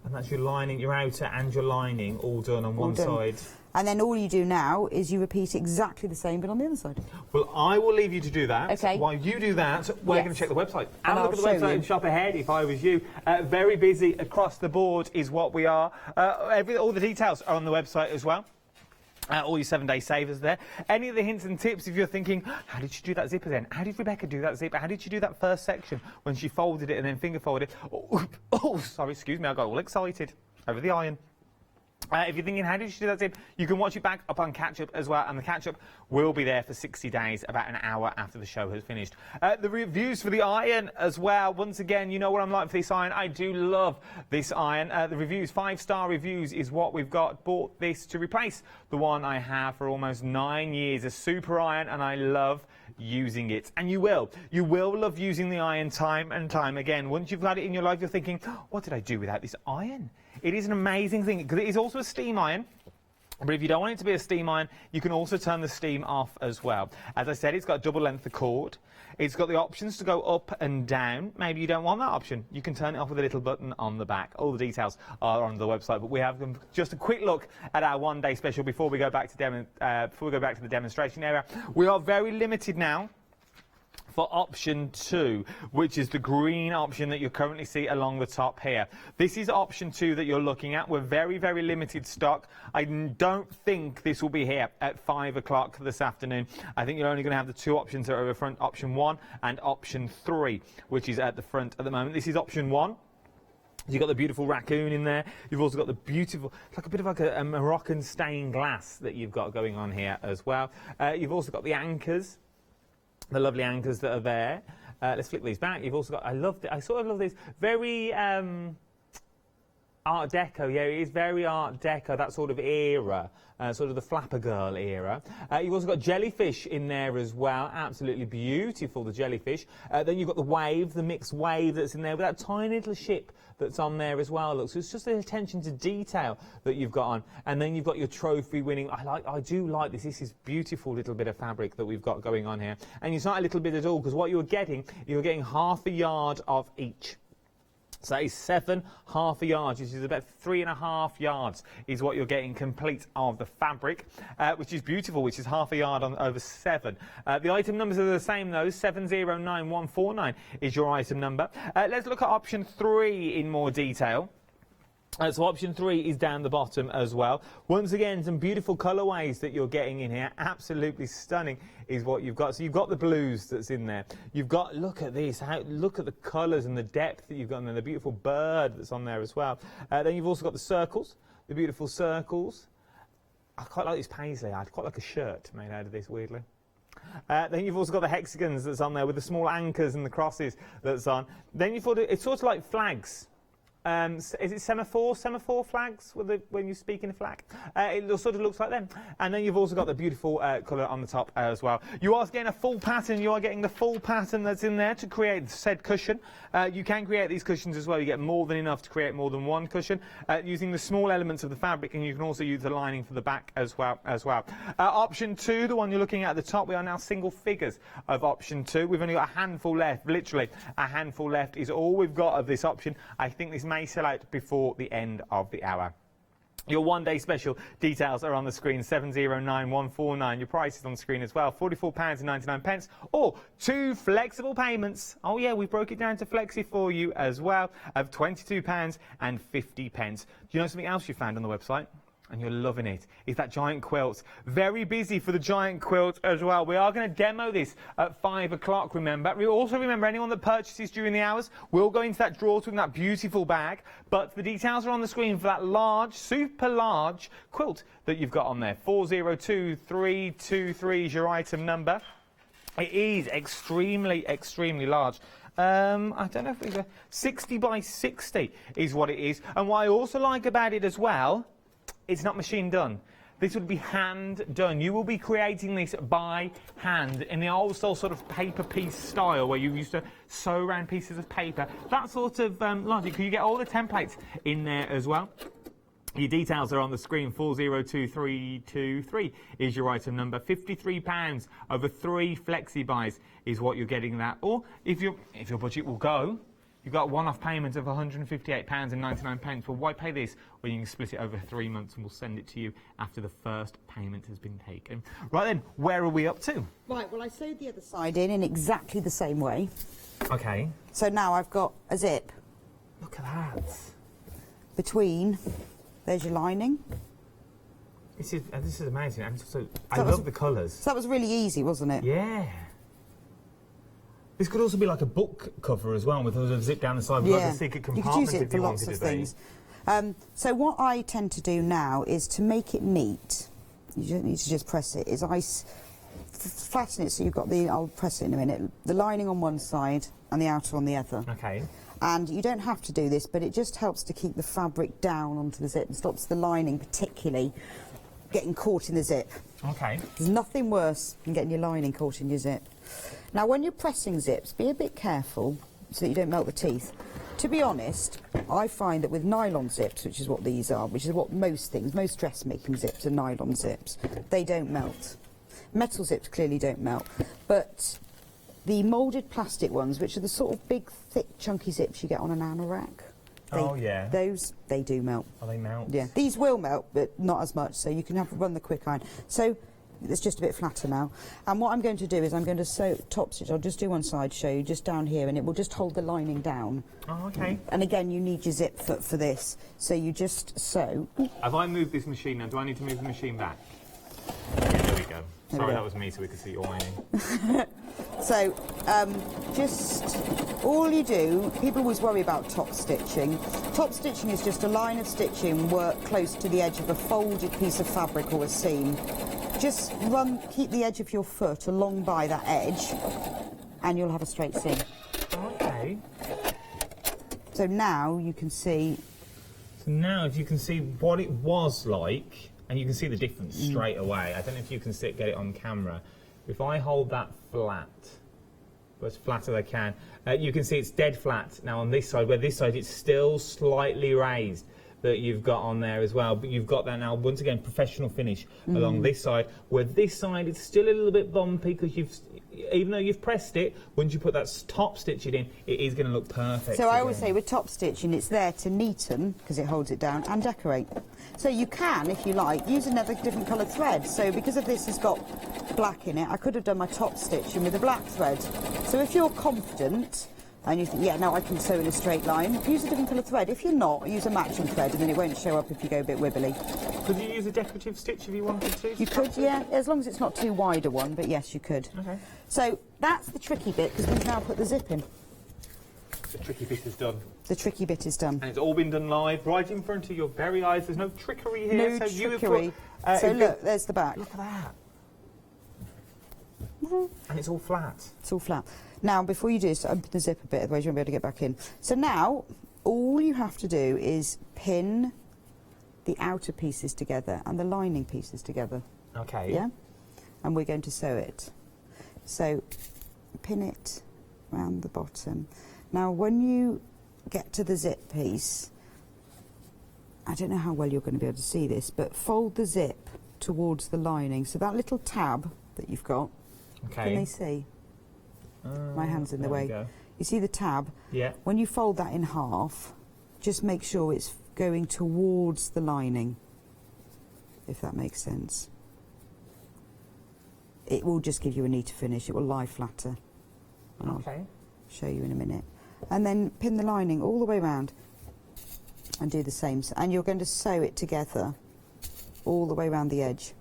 And that's your lining, your outer and your lining all done on one side. And then all you do now is you repeat exactly the same, but on the other side. Well, I will leave you to do that. Okay. While you do that, we're going to check the website. And Have a look at the website and shop ahead if I was you. Very busy across the board is what we are. All the details are on the website as well. All your 7-day savers there. Any of the hints and tips if you're thinking, how did she do that zipper then? How did Rebecca do that zipper? How did she do that first section when she folded it and then finger folded it? Oh, sorry, excuse me, I got all excited over the iron. If you're thinking, how did she do that zip? You can watch it back up on catch-up as well, and the catch-up will be there for 60 days, about an hour after the show has finished. The reviews for the iron as well. Once again, you know what I'm like for this iron. I do love this iron. The reviews, 5-star reviews is what we've got. Bought this to replace the one I have for almost 9 years, a super iron, and I love using it. And you will love using the iron time and time again. Once you've had it in your life, you're thinking, what did I do without this iron? It is an amazing thing, because it is also a steam iron. But if you don't want it to be a steam iron, you can also turn the steam off as well. As I said, it's got double length of cord. It's got the options to go up and down. Maybe you don't want that option. You can turn it off with a little button on the back. All the details are on the website. But we have just a quick look at our one-day special before we go back to the demonstration area. We are very limited now for option 2, which is the green option that you currently see along the top here. This is option 2 that you're looking at. We're very, very limited stock. I don't think this will be here at 5 o'clock this afternoon. I think you're only going to have the 2 options that are at the front, option 1 and option 3, which is at the front at the moment. This is option 1. You've got the beautiful raccoon in there. You've also got the beautiful, it's like a bit of like a Moroccan stained glass that you've got going on here as well. You've also got the anchors. The lovely anchors that are there. Let's flick these back. You've also got, I sort of love this, very Art Deco. Yeah, it is very Art Deco, that sort of era, sort of the Flapper Girl era. You've also got jellyfish in there as well. Absolutely beautiful, the jellyfish. Then you've got the wave, the mixed wave that's in there with that tiny little ship that's on there as well. Look, so it's just the attention to detail that you've got on. And then you've got your trophy winning. I do like this. This is beautiful little bit of fabric that we've got going on here. And it's not a little bit at all, because what you're getting half a yard of each. So that is 7 half a yard, which is about 3.5 yards is what you're getting complete of the fabric, which is beautiful, which is half a yard on over 7. The item numbers are the same though, 709149 is your item number. Let's look at option 3 in more detail. So option 3 is down the bottom as well. Once again, some beautiful colourways that you're getting in here. Absolutely stunning is what you've got. So you've got the blues that's in there. You've got, look at this, look at the colours and the depth that you've got in there. The beautiful bird that's on there as well. Then you've also got the circles, the beautiful circles. I quite like this paisley. I'd quite like a shirt made out of this, weirdly. Then you've also got the hexagons that's on there with the small anchors and the crosses that's on. Then you've got, it's sort of like flags. Is it semaphore flags when you speak in a flag? It sort of looks like them. And then you've also got the beautiful colour on the top as well. You are getting a full pattern. You are getting the full pattern that's in there to create said cushion. You can create these cushions as well. You get more than enough to create more than one cushion using the small elements of the fabric, and you can also use the lining for the back as well. Option 2, the one you're looking at the top, we are now single figures of option 2. We've only got a handful left. Literally a handful left is all we've got of this option. I think this may sell out before the end of the hour. Your one-day special details are on the screen, 709149. Your price is on the screen as well, £44.99, or 2 flexible payments. Oh yeah, we broke it down to Flexi for you as well, of £22.50. Do you know something else you found on the website? And you're loving it, is that giant quilt. Very busy for the giant quilt as well. We are going to demo this at 5 o'clock, remember. We also remember anyone that purchases during the hours will go into that drawer to win that beautiful bag. But the details are on the screen for that large, super large quilt that you've got on there. 402323 is your item number. It is extremely, extremely large. I don't know if it's 60 by 60 is what it is. And what I also like about it as well, it's not machine done. This would be hand done. You will be creating this by hand in the old style sort of paper piece style where you used to sew around pieces of paper. That sort of logic. You get all the templates in there as well. Your details are on the screen, 402323 is your item number. £53 over 3 flexi buys is what you're getting that. Or if your budget will go, you've got a one-off payment of £158.99. Well, why pay this when you can split it over 3 months and we'll send it to you after the first payment has been taken? Right then, where are we up to? Right, well, I sewed the other side in exactly the same way. Okay. So now I've got a zip. Look at that. Between, there's your lining. This is amazing. I love the colours. So that was really easy, wasn't it? Yeah. This could also be like a book cover as well, with a zip down the side with like a secret compartment. You could use it for lots of things. So what I tend to do now is to make it neat. You don't need to just press it. Is I flatten it so you've got the. I'll press it in a minute. The lining on one side and the outer on the other. Okay. And you don't have to do this, but it just helps to keep the fabric down onto the zip and stops the lining, particularly, getting caught in the zip. Okay. There's nothing worse than getting your lining caught in your zip. Now, when you're pressing zips, be a bit careful so that you don't melt the teeth. To be honest, I find that with nylon zips, which is what these are, which is what most dressmaking zips are nylon zips, they don't melt. Metal zips clearly don't melt, but the moulded plastic ones, which are the sort of big, thick, chunky zips you get on an anorak, they do melt. Oh, they melt? Yeah. These will melt, but not as much, so you can run the quick iron. So it's just a bit flatter now. And what I'm going to do is I'm going to sew top stitch. I'll just do one side, show you, just down here, and it will just hold the lining down. Oh, okay. And again, you need your zip for this. So you just sew. Have I moved this machine now? Do I need to move the machine back? Yeah, there we go. Sorry, that was me, so we could see your lining. So, just all you do, people always worry about top stitching. Top stitching is just a line of stitching work close to the edge of a folded piece of fabric or a seam. Just keep the edge of your foot along by that edge, and you'll have a straight seam. Okay. So now you can see. So now, if you can see what it was like, and you can see the difference straight away. I don't know if you can get it on camera. If I hold that flat, as flat as I can, you can see it's dead flat now on this side, where this side it's still slightly raised. that you've got on there as well, but you've got that now, once again, professional finish along this side, where this side is still a little bit bumpy because even though you've pressed it, once you put that top stitching in, it is going to look perfect. So I always say with top stitching, it's there to neaten, because it holds it down, and decorate. So you can, if you like, use another different coloured thread. So because of this has got black in it, I could have done my top stitching with a black thread. So if you're confident, and you think, yeah, now I can sew in a straight line, use a different colour thread. If you're not, use a matching thread, and then it won't show up if you go a bit wibbly. Could you use a decorative stitch if you wanted to? You could, yeah, as long as it's not too wide a one, but yes, you could. Okay. So that's the tricky bit, because we've now put the zip in. The tricky bit is done. The tricky bit is done. And it's all been done live, right in front of your very eyes. There's no trickery here. No so trickery. So look, there's the back. Look at that. And it's all flat. It's all flat. Now, before you do this, open the zip a bit, otherwise you won't be able to get back in. So now, all you have to do is pin the outer pieces together and the lining pieces together. Okay. Yeah? And we're going to sew it. So, pin it round the bottom. Now, when you get to the zip piece, I don't know how well you're going to be able to see this, but fold the zip towards the lining. So that little tab that you've got, can they see? My hand's in the way. You see the tab? Yeah. When you fold that in half, just make sure it's going towards the lining, if that makes sense. It will just give you a neater finish. It will lie flatter. And I'll show you in a minute. And then pin the lining all the way around and do the same. And you're going to sew it together all the way around the edge.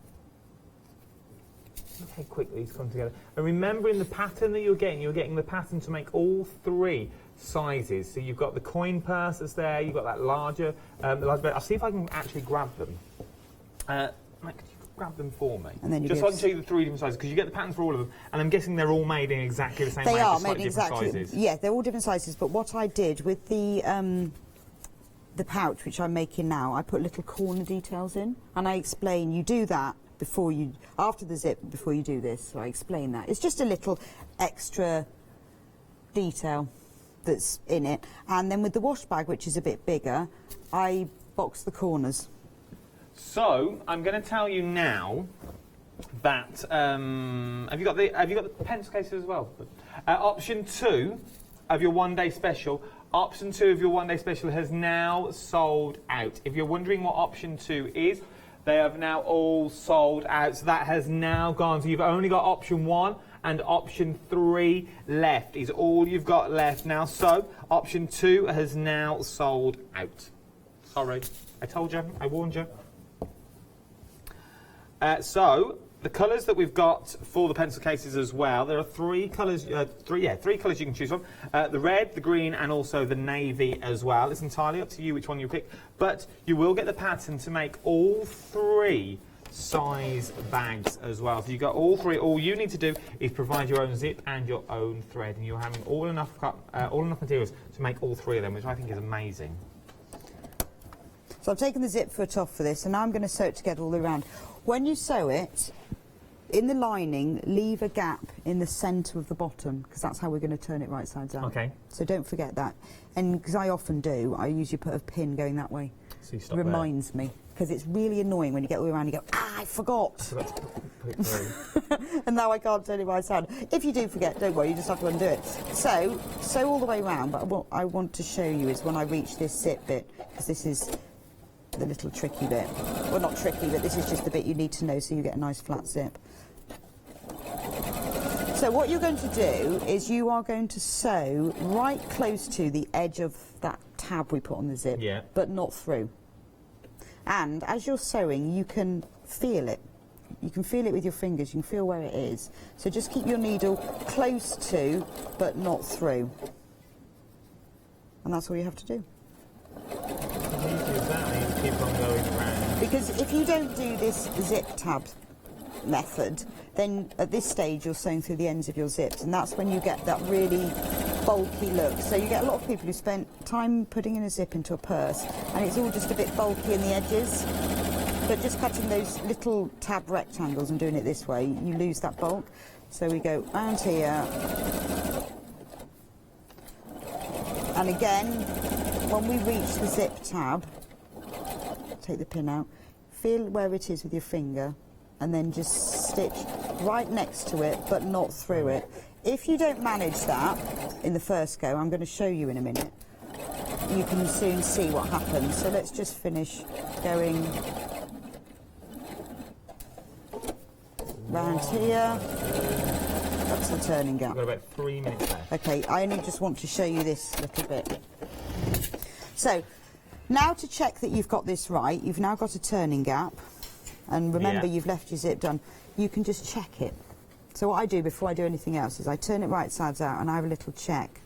Look how quickly these come together. And remembering the pattern that you're getting the pattern to make all three sizes. So you've got the coin purse that's there, you've got that larger bit. I'll see if I can actually grab them. Mike, could you grab them for me? And then just so I can show you the three different sizes, because you get the patterns for all of them, and I'm guessing they're all made in exactly the same way. They are just made in exactly. Sizes. Yeah, they're all different sizes. But what I did with the pouch, which I'm making now, I put little corner details in, and I explain you do that after the zip, before you do this. So I explain that. It's just a little extra detail that's in it. And then with the wash bag, which is a bit bigger, I box the corners. So I'm going to tell you now that have you got the pencil cases as well? Option 2 of your one-day special. Option 2 of your one-day special has now sold out. If you're wondering what option 2 is, they have now all sold out. So that has now gone. So you've only got option 1 and option 3 left. Is all you've got left now. So option 2 has now sold out. Sorry, I told you. I warned you. So the colours that we've got for the pencil cases as well, there are three colours. Three colours you can choose from: the red, the green, and also the navy as well. It's entirely up to you which one you pick, but you will get the pattern to make all three size bags as well. So you got all three. All you need to do is provide your own zip and your own thread, and you're having all enough materials to make all three of them, which I think is amazing. So I've taken the zip foot off for this, and now I'm going to sew it together all the way around. When you sew it, in the lining, leave a gap in the centre of the bottom, because that's how we're going to turn it right sides out. Okay. So don't forget that. And because I often do, I usually put a pin going that way. So you stop Reminds me, because it's really annoying when you get all the way around and you go, I forgot. So let's put it through. And now I can't turn it right side. If you do forget, don't worry, you just have to undo it. So, sew all the way around, but what I want to show you is when I reach this zip bit, because this is the little tricky bit. Well, not tricky, but this is just the bit you need to know so you get a nice flat zip. So what you're going to do is you are going to sew right close to the edge of that tab we put on the zip, but not through. And as you're sewing, you can feel it. You can feel it with your fingers, you can feel where it is. So just keep your needle close to, but not through. And that's all you have to do. Keep on going around. Because if you don't do this zip tab method, then at this stage you're sewing through the ends of your zips, and that's when you get that really bulky look. So you get a lot of people who spent time putting in a zip into a purse, and it's all just a bit bulky in the edges. But just cutting those little tab rectangles and doing it this way, you lose that bulk. So we go round here. And again, when we reach the zip tab, take the pin out, feel where it is with your finger, and then just stitch right next to it, but not through it. If you don't manage that in the first go, I'm going to show you in a minute, you can soon see what happens. So let's just finish going round here. That's the turning gap. We've got about 3 minutes left. Okay, I only just want to show you this little bit. So, now to check that you've got this right, you've now got a turning gap, and remember you've left your zip done, you can just check it. So what I do before I do anything else is I turn it right sides out and I have a little check.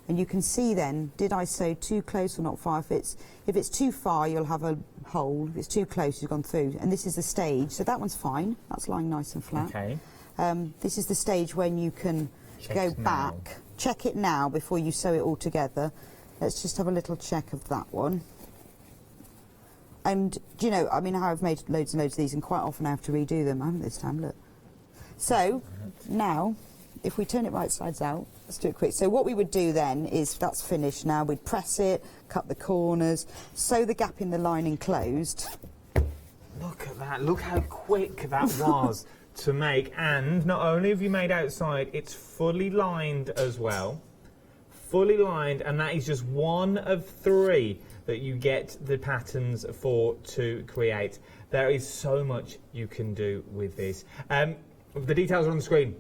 And you can see then, did I sew too close or not far? If it's too far, you'll have a hole. If it's too close, you've gone through. And this is the stage, so that one's fine. That's lying nice and flat. Okay. This is the stage when you can go back. Check it now before you sew it all together. Let's just have a little check of that one. And, do you know, I mean, I've made loads and loads of these, and quite often I have to redo them. I haven't this time, look. So, now, if we turn it right sides out, let's do it quick. So what we would do then is, that's finished now, we'd press it, cut the corners, sew the gap in the lining closed. Look at that, look how quick that was to make. And not only have you made outside, it's fully lined as well. Fully lined, and that is just one of 3 that you get the patterns for to create. There is so much you can do with this. The details are on the screen.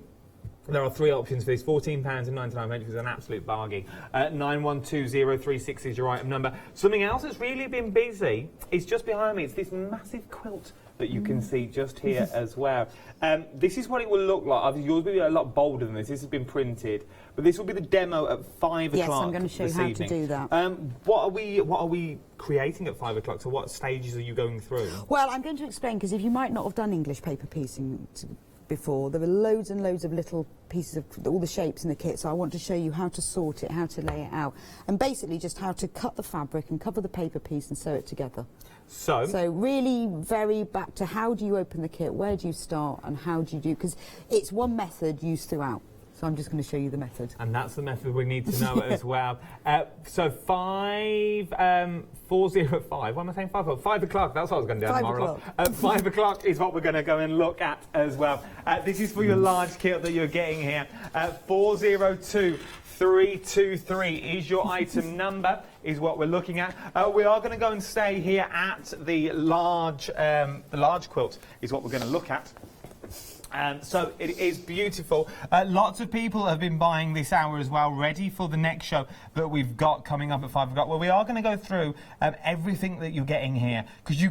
There are 3 options for this, £14.99, which is an absolute bargain. 912036 is your item number. Something else that's really been busy is just behind me. It's this massive quilt that you can see just here as well. This is what it will look like. Obviously, yours will be a lot bolder than this. This has been printed, but this will be the demo at 5 o'clock. Yes, I'm going to show you how to do that. What are we creating at 5 o'clock? So what stages are you going through? Well, I'm going to explain, because if you might not have done English paper piecing before, there are loads and loads of little pieces of all the shapes in the kit, so I want to show you how to sort it, how to lay it out, and basically just how to cut the fabric and cover the paper piece and sew it together. So really very back to how do you open the kit, where do you start, and how do you do, because it's one method used throughout. So I'm just going to show you the method. And that's the method we need to know as well. So 405, why am I saying 5? 5 o'clock, that's what I was going to do tomorrow. 5 o'clock is what we're going to go and look at as well. This is for your large kit that you're getting here. 402323 is your item number, is what we're looking at. We are going to go and stay here at the large quilt is what we're going to look at. So it is beautiful. Lots of people have been buying this hour as well, ready for the next show that we've got coming up at 5 o'clock. Well, we are going to go through everything that you're getting here, because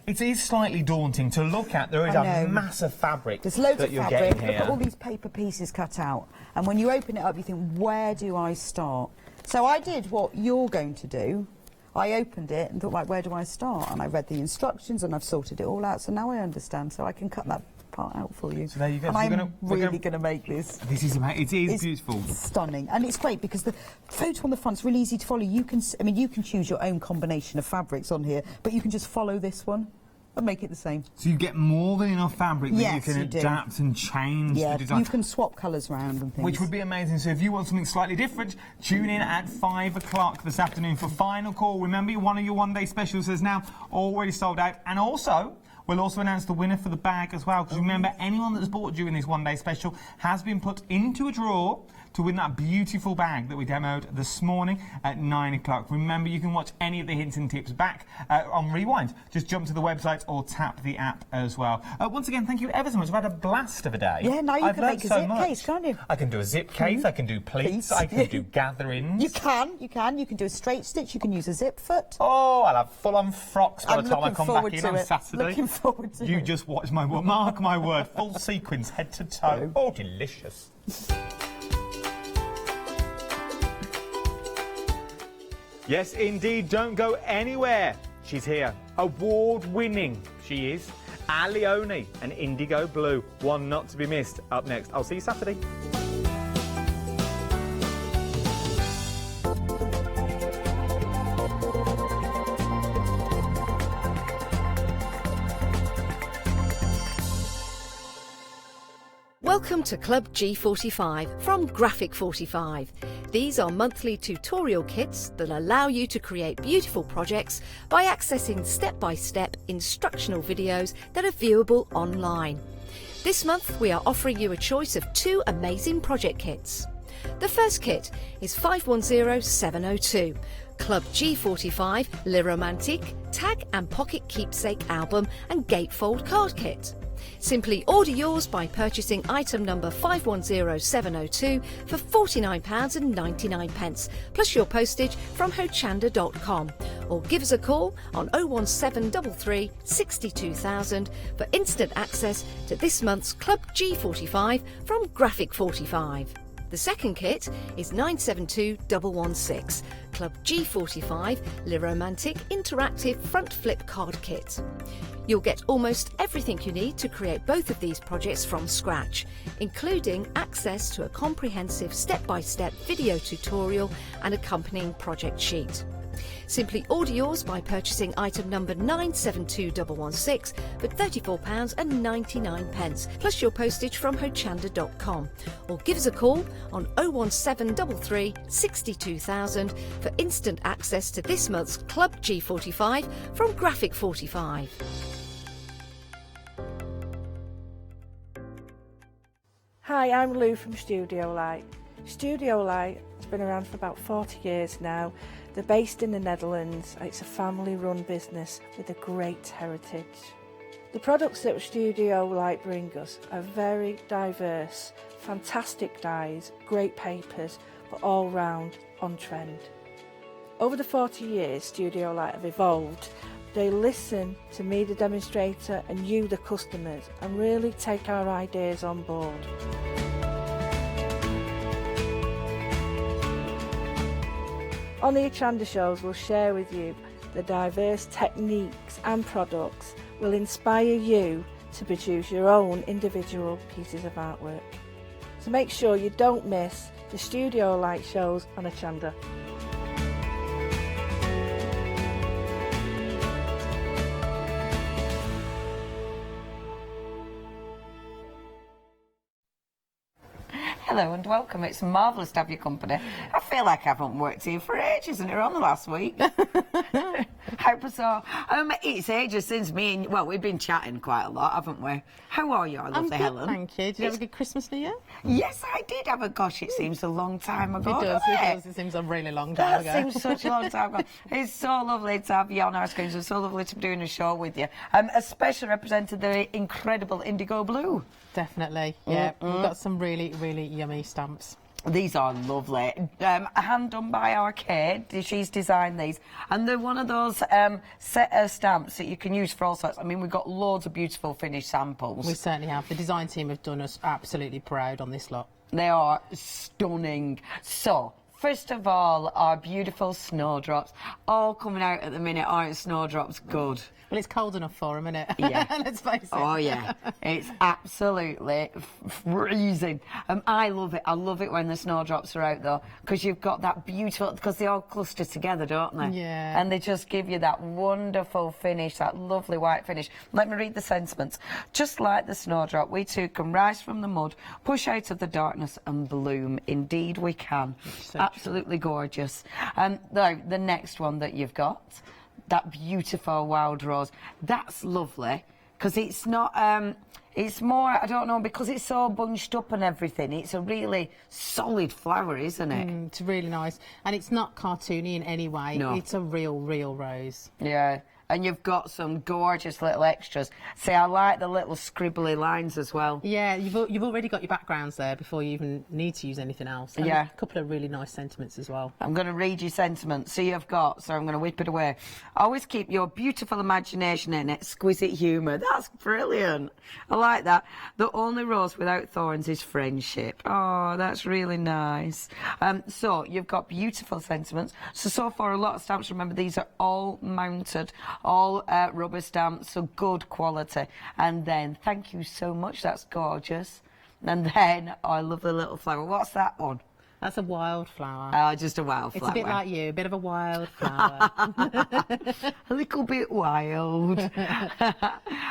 it is slightly daunting to look at. There is a massive fabric. There's loads that of you're fabric. getting here. Look at all these paper pieces cut out, and when you open it up, you think, where do I start? So I did what you're going to do. I opened it and thought, right, where do I start? And I read the instructions and I've sorted it all out, so now I understand, so I can cut that part out for you. So there you go. And So I'm really going to make this. This is amazing. It is beautiful. Stunning, and it's great because the photo on the front's really easy to follow. You can choose your own combination of fabrics on here, but you can just follow this one and make it the same. So you get more than enough fabric that you can adapt and change the design. You can swap colours around and things. Which would be amazing. So if you want something slightly different, tune in at 5 o'clock this afternoon for final call. Remember, one of your one-day specials is now already sold out. And also, we'll also announce the winner for the bag as well, because remember, anyone that's bought during this one-day special has been put into a draw to win that beautiful bag that we demoed this morning at 9 o'clock. Remember, you can watch any of the hints and tips back on Rewind. Just jump to the website or tap the app as well. Once again, thank you ever so much. I've had a blast of a day. Yeah, now you can make a zip case, can't you? I can do a zip case, I can do pleats, I can do gatherings. You can do a straight stitch, you can use a zip foot. Oh, I'll have full-on frocks by the time I come back in on Saturday. Looking forward to it. You just watch my word, mark my word, full sequins, head to toe. Oh, delicious. Yes, indeed, don't go anywhere. She's here, award-winning, she is. Alione and Indigo Blue, one not to be missed. Up next, I'll see you Saturday. Welcome to Club G45 from Graphic 45. These are monthly tutorial kits that allow you to create beautiful projects by accessing step-by-step instructional videos that are viewable online. This month we are offering you a choice of 2 amazing project kits. The first kit is 510702, Club G45 Le Romantique Tag and Pocket Keepsake Album and Gatefold Card Kit. Simply order yours by purchasing item number 510702 for £49.99 plus your postage from hochanda.com, or give us a call on 01733 62000 for instant access to this month's Club G45 from Graphic 45. The second kit is 972116, Club G45 Le Romantique Interactive Front Flip Card Kit. You'll get almost everything you need to create both of these projects from scratch, including access to a comprehensive step-by-step video tutorial and accompanying project sheet. Simply order yours by purchasing item number 972116 for £34.99 plus your postage from hochanda.com, or give us a call on 01733 62000 for instant access to this month's Club G45 from Graphic 45. Hi, I'm Lou from Studio Light. Studio Light has been around for about 40 years now. They're based in the Netherlands. It's a family-run business with a great heritage. The products that Studio Light bring us are very diverse, fantastic dyes, great papers, but all round on trend. Over the 40 years Studio Light have evolved. They listen to me, the demonstrator, and you, the customers, and really take our ideas on board. On the Hochanda shows, we'll share with you the diverse techniques and products will inspire you to produce your own individual pieces of artwork. So make sure you don't miss the Studio Light shows on Hochanda. Hello and welcome. It's marvellous to have your company. I feel like I haven't worked here for ages, and you're on the last week. How bizarre. It's ages since me and... Well, we've been chatting quite a lot, haven't we? How are you? I love I'm good, Helen. thank you. Did you have a good Christmas, New Year? Yes, I did have a... Gosh, it seems a long time ago. It does. It seems a really long time ago. That seems such a long time ago. It's so lovely to have you on our screens. It's so lovely to be doing a show with you. Especially represented the incredible Indigo Blue. Definitely, yeah. We've got some really, really yummy stamps. These are lovely. Hand done by our Kate. She's designed these. And they're one of those set of stamps that you can use for all sorts. I mean, we've got loads of beautiful finished samples. We certainly have. The design team have done us absolutely proud on this lot. They are stunning. So, first of all, our beautiful snowdrops. All coming out at the minute, aren't snowdrops good? Well, it's cold enough for them, isn't it? Yeah. Let's face it. Oh, yeah. It's absolutely freezing. I love it. I love it when the snowdrops are out, though, because you've got that beautiful... Because they all cluster together, don't they? Yeah. And they just give you that wonderful finish, that lovely white finish. Let me read the sentiments. Just like the snowdrop, we too can rise from the mud, push out of the darkness and bloom. Indeed we can. So absolutely true. Gorgeous. Now, the next one that you've got... That beautiful wild rose. That's lovely because it's not. It's more. I don't know, because it's so bunched up and everything. It's a really solid flower, isn't it? It's really nice, and it's not cartoony in any way. No. It's a real rose. Yeah. And you've got some gorgeous little extras. See, I like the little scribbly lines as well. Yeah, you've already got your backgrounds there before you even need to use anything else. And yeah. A couple of really nice sentiments as well. I'm going to read you sentiments. So you've got, so I'm going to whip it away. Always keep your beautiful imagination and exquisite humour. That's brilliant. I like that. The only rose without thorns is friendship. Oh, that's really nice. So you've got beautiful sentiments. So far a lot of stamps. Remember, these are all mounted. All rubber stamps, so good quality. And then, thank you so much, that's gorgeous. And then, oh, I love the little flower. What's that one? That's a wildflower. Oh, just a wildflower. It's a bit like you, a bit of a wildflower. A little bit wild. There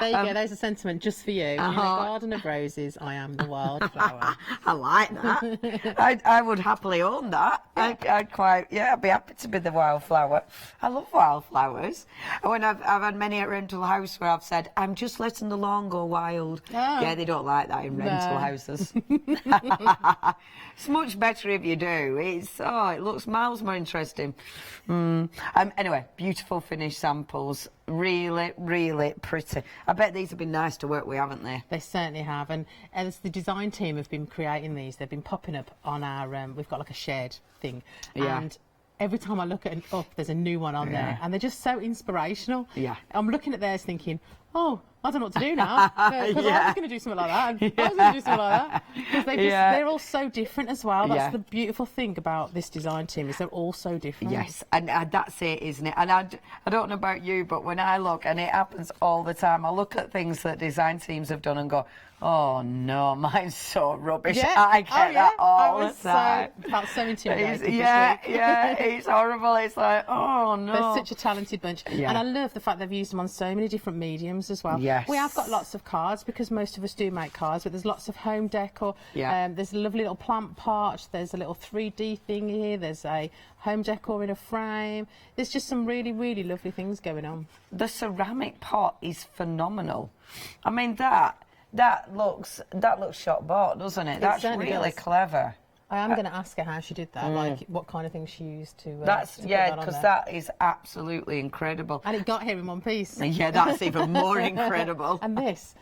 you go, there's a sentiment just for you. In a garden of roses, I am the wildflower. I like that. I would happily own that. I'd be happy to be the wildflower. I love wildflowers. When I've had many at rental house where I've said, I'm just letting the lawn go wild. Oh. Yeah, they don't like that in rental houses. It's much better if you do. It looks miles more interesting. Anyway, beautiful finished samples. Really, really pretty. I bet these have been nice to work with, haven't they? They certainly have. And as the design team have been creating these, they've been popping up on our, we've got like a shared thing. Yeah. And every time I look at there's a new one on there. And they're just so inspirational. Yeah. I'm looking at theirs thinking, oh, I don't know what to do now. Because I was going to do something like that. And I was going to do something like that. Because they're all so different as well. That's the beautiful thing about this design team, is they're all so different. Yes, and that's it, isn't it? And I don't know about you, but when I look, and it happens all the time, I look at things that design teams have done and go, oh no, mine's so rubbish. Yeah. I get that all the time. That's so intimidating. It's horrible. It's like, oh no. They're such a talented bunch. Yeah. And I love the fact they've used them on so many different mediums as well. Yes. We have got lots of cards, because most of us do make cards, but there's lots of home decor. Yeah. There's a lovely little plant pot. There's a little 3D thing here. There's a home decor in a frame. There's just some really, really lovely things going on. The ceramic pot is phenomenal. I mean, that looks shot bought, doesn't it? That's really clever. I am going to ask her how she did that, like what kind of things she used to. Because that is absolutely incredible. And it got here in one piece. Yeah, that's even more incredible. And this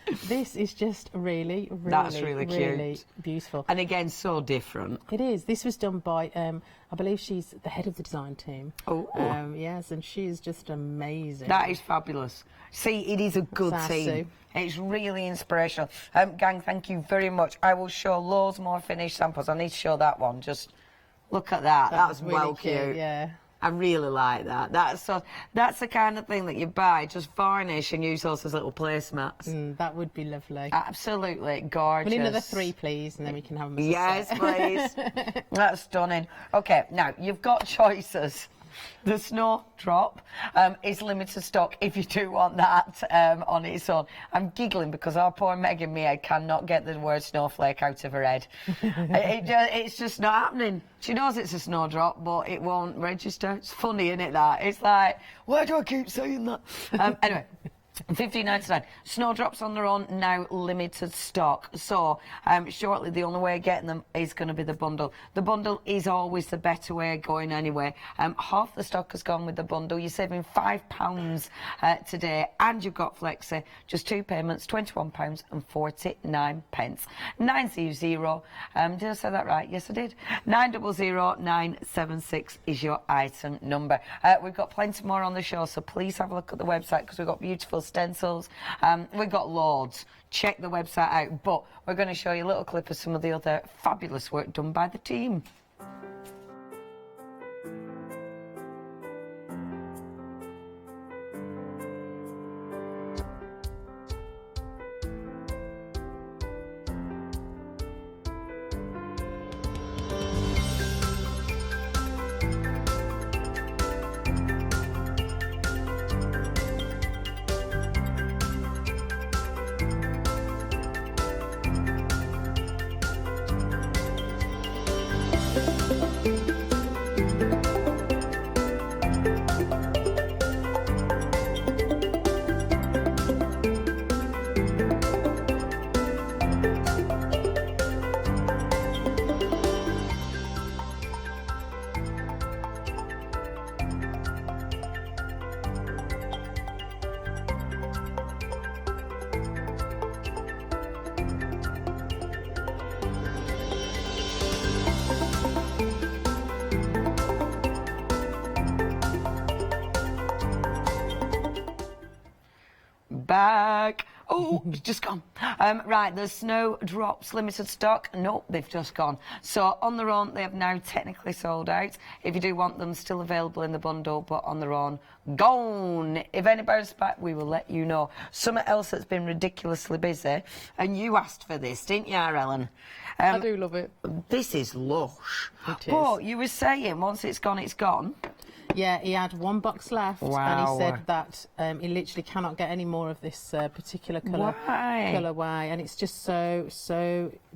is just really, really, that's really cute, really beautiful. And again, so different. It is. This was done by, I believe she's the head of the design team. Oh. Yes, and she is just amazing. That is fabulous. See, it is a good team. Sue. It's really inspirational. Gang, thank you very much. I will show loads more finished samples. I need to show that one. Just look at that. That's really well cute. Yeah. I really like that. That's the kind of thing that you buy, just varnish and use those as little placemats. That would be lovely. Absolutely gorgeous. We need another 3, please, and then we can have them. Yes, please. That's stunning. Okay, now you've got choices. The Snowdrop is limited stock if you do want that on its own. I'm giggling because our poor Megan Mia cannot get the word snowflake out of her head. It's just not happening. She knows it's a snowdrop, but it won't register. It's funny, isn't it, that? It's like, why do I keep saying that? Anyway. $15.99. Snowdrops on their own, now limited stock. So shortly the only way of getting them is going to be the bundle. The bundle is always the better way of going anyway. Half the stock has gone with the bundle. You're saving £5 today, and you've got Flexi. Just 2 payments, £21.49. 900. Did I say that right? Yes, I did. 900976 is your item number. We've got plenty more on the show, so please have a look at the website, because we've got beautiful stencils. We've got loads. Check the website out, but we're going to show you a little clip of some of the other fabulous work done by the team. Oh, it's just gone. Right, the Snowdrops limited stock. Nope, they've just gone. So on their own, they have now technically sold out. If you do want them, still available in the bundle, but on their own, gone. If anybody's back, we will let you know. Something else that's been ridiculously busy, and you asked for this, didn't you, Ellen? I do love it. This is lush. It is. But you were saying once it's gone, it's gone. Yeah, he had one box left, Wow. and he said that he literally cannot get any more of this particular colourway, and it's just so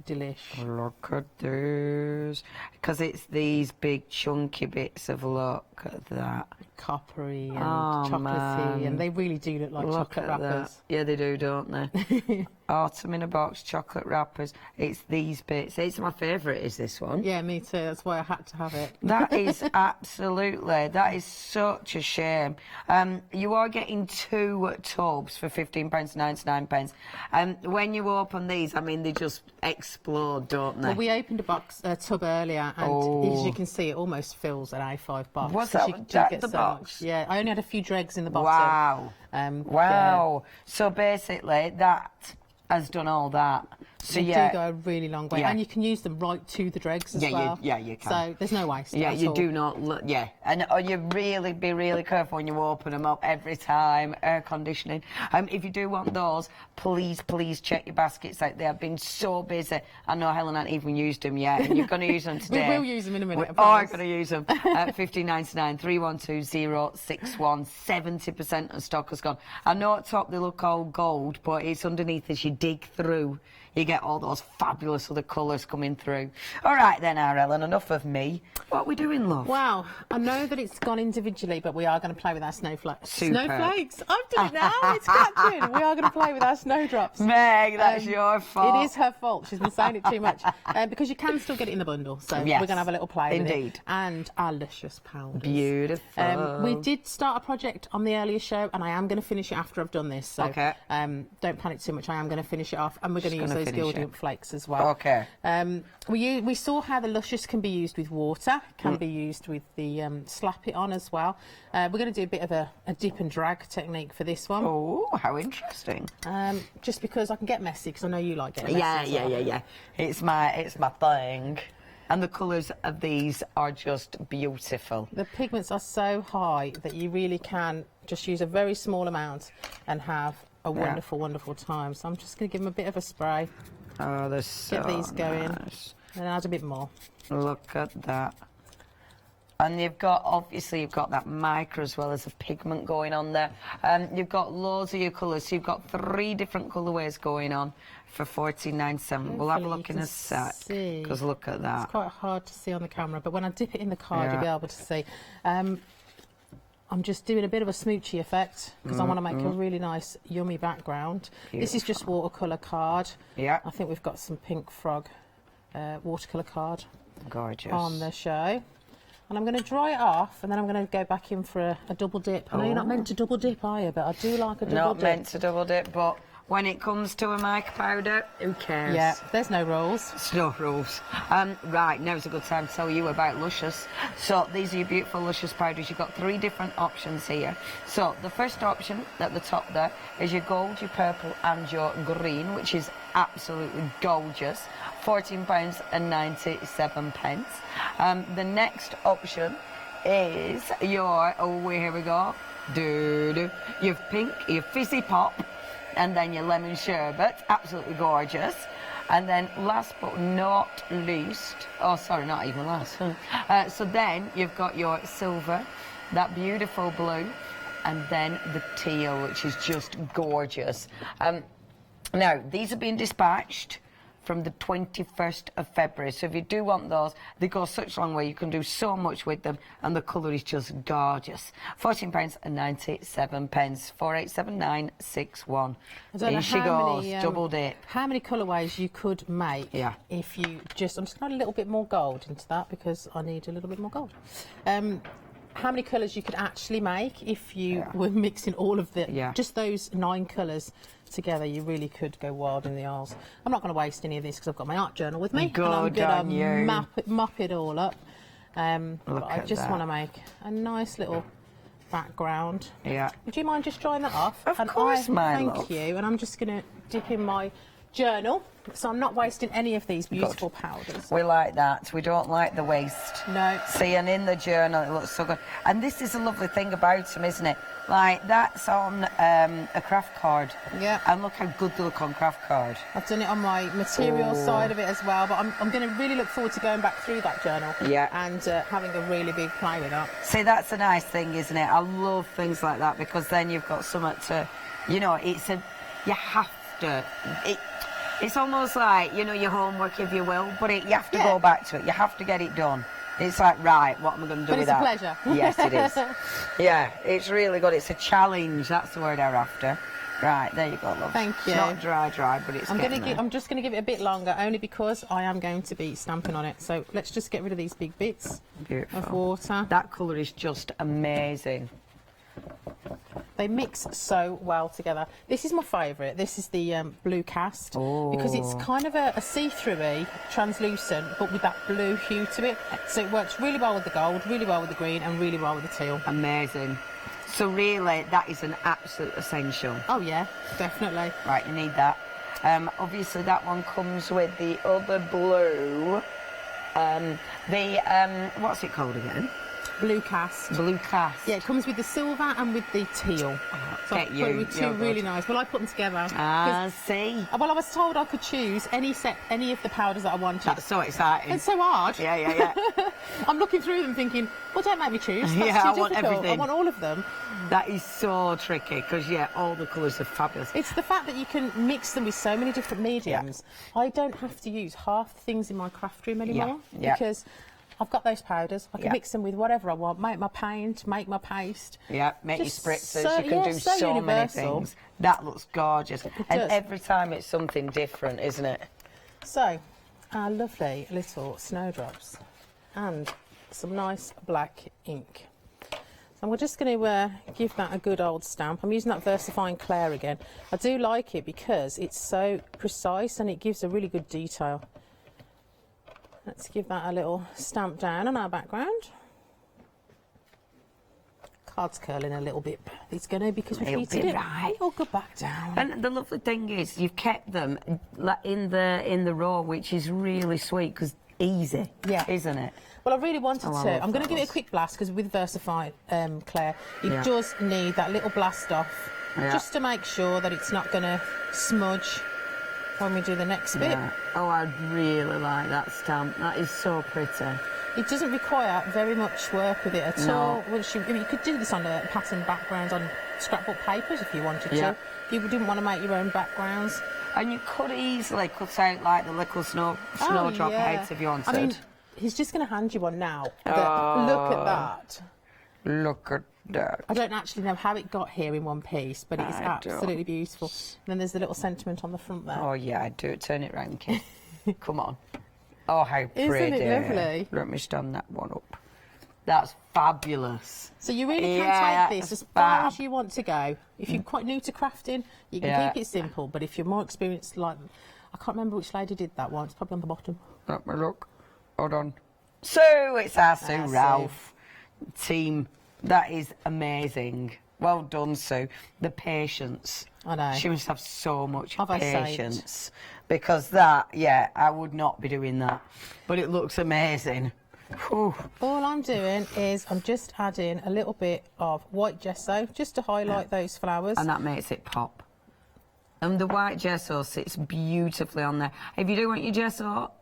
delish. Look at this, because it's these big chunky bits of look at that. Coppery and chocolatey, and they really do look like chocolate wrappers. Yeah, they do, don't they? Autumn in a box, chocolate wrappers. It's these bits. It's my favourite, is this one. Yeah, me too. That's why I had to have it. That is absolutely, that is such a shame. You are getting 2 tubs for £15.99. And when you open these, I mean, they just explode, don't they? Well, we opened a tub earlier, and as you can see, it almost fills an A5 box. What's that? The box? Yeah, I only had a few dregs in the bottom. Wow. Wow. Yeah. So basically, that has done all that. So they yeah, do go a really long way, and you can use them right to the dregs as well. You can. So there's no waste. Yeah, you all. do not. And you really be really careful when you open them up every time. Air conditioning. If you do want those, please check your baskets out. They have been so busy. I know Helen hasn't even used them yet, and you're going to use them today. We will use them in a minute. We are going to use them at £15.99. 312061. 70% of stock has gone. I know at top they look all gold, but it's underneath as you dig through. You get all those fabulous other colours coming through. All right then, Ellen, enough of me. What are we doing, love? Wow, I know that it's gone individually, but we are going to play with our snowflakes. Superb. Snowflakes? I've done it now, it's catching. We are going to play with our snowdrops. Meg, that's your fault. It is her fault. She's been saying it too much. Because you can still get it in the bundle, so we're going to have a little play with it. Indeed. And our luscious powders. Beautiful. We did start a project on the earlier show, and I am going to finish it after I've done this. So don't panic too much. I am going to finish it off, and we're going to use those Gilded flakes as well. Okay. We saw how the luscious can be used with water, can be used with the slap it on as well. We're going to do a bit of a dip and drag technique for this one. Oh, how interesting. Just because I can get messy, because I know you like getting messy. Yeah. It's my thing. And the colours of these are just beautiful. The pigments are so high that you really can just use a very small amount and have a wonderful, wonderful time. So I'm just going to give them a bit of a spray. Oh, they're so Get these going. nice. And add a bit more. Look at that. And you've got that micro as well as a pigment going on there. You've got loads of your colours. So you've got 3 different colourways going on for £14.97. We'll have a look in a sec. Because look at that. It's quite hard to see on the camera, but when I dip it in the card, you'll be able to see. I'm just doing a bit of a smoochy effect because I want to make a really nice, yummy background. Beautiful. This is just watercolour card. Yeah. I think we've got some Pink Frog watercolour card. Gorgeous. On the show. And I'm going to dry it off, and then I'm going to go back in for a double dip. I know you're not meant to double dip, are you? But I do like a double dip. Not meant to double dip, but when it comes to a mica powder, who cares? Yeah, there's no rules. There's no rules. Right, now's a good time to tell you about Luscious. So these are your beautiful Luscious powders. You've got 3 different options here. So the first option at the top there is your gold, your purple and your green, which is absolutely gorgeous. £14.97. The next option is your, here we go, your pink, your fizzy pop, and then your lemon sherbet, absolutely gorgeous. And then last but not least, not even last. So then you've got your silver, that beautiful blue, and then the teal, which is just gorgeous. Now, these are being dispatched from the 21st of February. So if you do want those, they go such a long way. You can do so much with them, and the colour is just gorgeous. £14.97. 487961. Here she goes, double dip. How many colourways you could make if you just... I'm just going to add a little bit more gold into that because I need a little bit more gold. How many colours you could actually make if you were mixing all of the... Just those 9 colours together, you really could go wild in the aisles. I'm not going to waste any of this because I've got my art journal with me. Good and I'm on you. Mop it all up. But I just want to make a nice little background. Yeah. Would you mind just drying that off? Of course, my love. Thank you. And I'm just going to dip in my journal, so I'm not wasting any of these beautiful powders. We like that. We don't like the waste. No. See, and in the journal, it looks so good. And this is a lovely thing about them, isn't it? Like, that's on a craft card. Yeah. And look how good they look on craft card. I've done it on my material side of it as well, but I'm going to really look forward to going back through that journal. Yeah. And having a really big play with that. See, that's a nice thing, isn't it? I love things like that, because then you've got something to, you know, you have to, it's almost like, you know, your homework, if you will, but you have to go back to it. You have to get it done. It's like, right, what am I going to do with that? But it's a pleasure. Yes, it is. Yeah, it's really good. It's a challenge. That's the word I'm after. Right, there you go, love. Thank you. It's not dry, but it's I'm just going to give it a bit longer, only because I am going to be stamping on it. So let's just get rid of these big bits of water. That colour is just amazing. They mix so well together. This is my favourite. This is the blue cast, because it's kind of a see-through-y, translucent, but with that blue hue to it. So it works really well with the gold, really well with the green, and really well with the teal. Amazing. So really, that is an absolute essential. Oh yeah, definitely. Right, you need that. Obviously, that one comes with the other blue. What's it called again? Blue cast. Blue cast. Yeah, it comes with the silver and with the teal. So I put it with two really nice. Well, I put them together. See. Well, I was told I could choose any of the powders that I wanted. That's so exciting. It's so hard. Yeah. I'm looking through them thinking, well, don't make me choose. That's I too want difficult. everything. I want all of them. That is so tricky, because, all the colours are fabulous. It's the fact that you can mix them with so many different mediums. I don't have to use half the things in my craft room anymore, because I've got those powders. I can mix them with whatever I want. Make my paint, make my paste. Yeah, make your Just spritzers. You can do so many things. That looks gorgeous. And every time it's something different, isn't it? So, our lovely little snowdrops and some nice black ink. So we're just going to give that a good old stamp. I'm using that VersaFine Clair again. I do like it because it's so precise and it gives a really good detail. Let's give that a little stamp down on our background. Card's curling a little bit. It's going to, because we've heated it. It'll go back down. And the lovely thing is, you've kept them in the raw, which is really sweet, because easy, isn't it? Well, I really wanted to. I'm going to give it a quick blast, because with VersaFine Clair, it does need that little blast off, just to make sure that it's not going to smudge when we do the next bit. Oh, I really like that stamp. That is so pretty. It doesn't require very much work with it at all. Once you could do this on a pattern background on scrapbook papers if you wanted to. If you didn't want to make your own backgrounds. And you could easily cut out like the little snowdrop heads if you wanted. I mean, he's just going to hand you one now. Look at that. Look at that. I don't actually know how it got here in one piece, but it is absolutely beautiful. And then there's the little sentiment on the front there. Oh yeah, do it. Turn it round, kid. Come on. Oh, how pretty. Isn't it lovely? Let me stand that one up. That's fabulous. So you really can take this as far as you want to go. If you're quite new to crafting, you can keep it simple. But if you're more experienced, like, I can't remember which lady did that one. It's probably on the bottom. Let me look. Hold on. Sue, it's our Sue Ralph team. That is amazing. Well done, Sue. The patience. I know. She must have so much patience. Because that, I would not be doing that. But it looks amazing. Whew. All I'm doing is I'm just adding a little bit of white gesso just to highlight those flowers. And that makes it pop. And the white gesso sits beautifully on there. If you do want your gesso,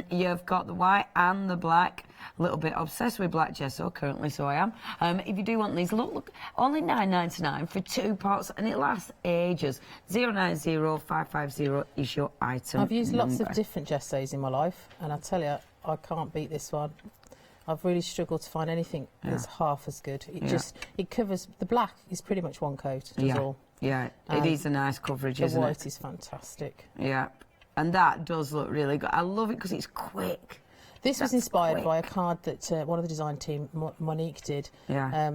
you've got the white and the black. A little bit obsessed with black gesso currently, so I am. If you do want these, look, only $9.99 for 2 pots, and it lasts ages. 090550 is your item. I've used lots of different gessos in my life, and I tell you, I can't beat this one. I've really struggled to find anything that's half as good. It covers, the black is pretty much one coat, all. Yeah, it is a nice coverage, isn't it? The white is fantastic. Yeah, and that does look really good. I love it because it's quick. This was inspired by a card that one of the design team, Monique, did. Yeah.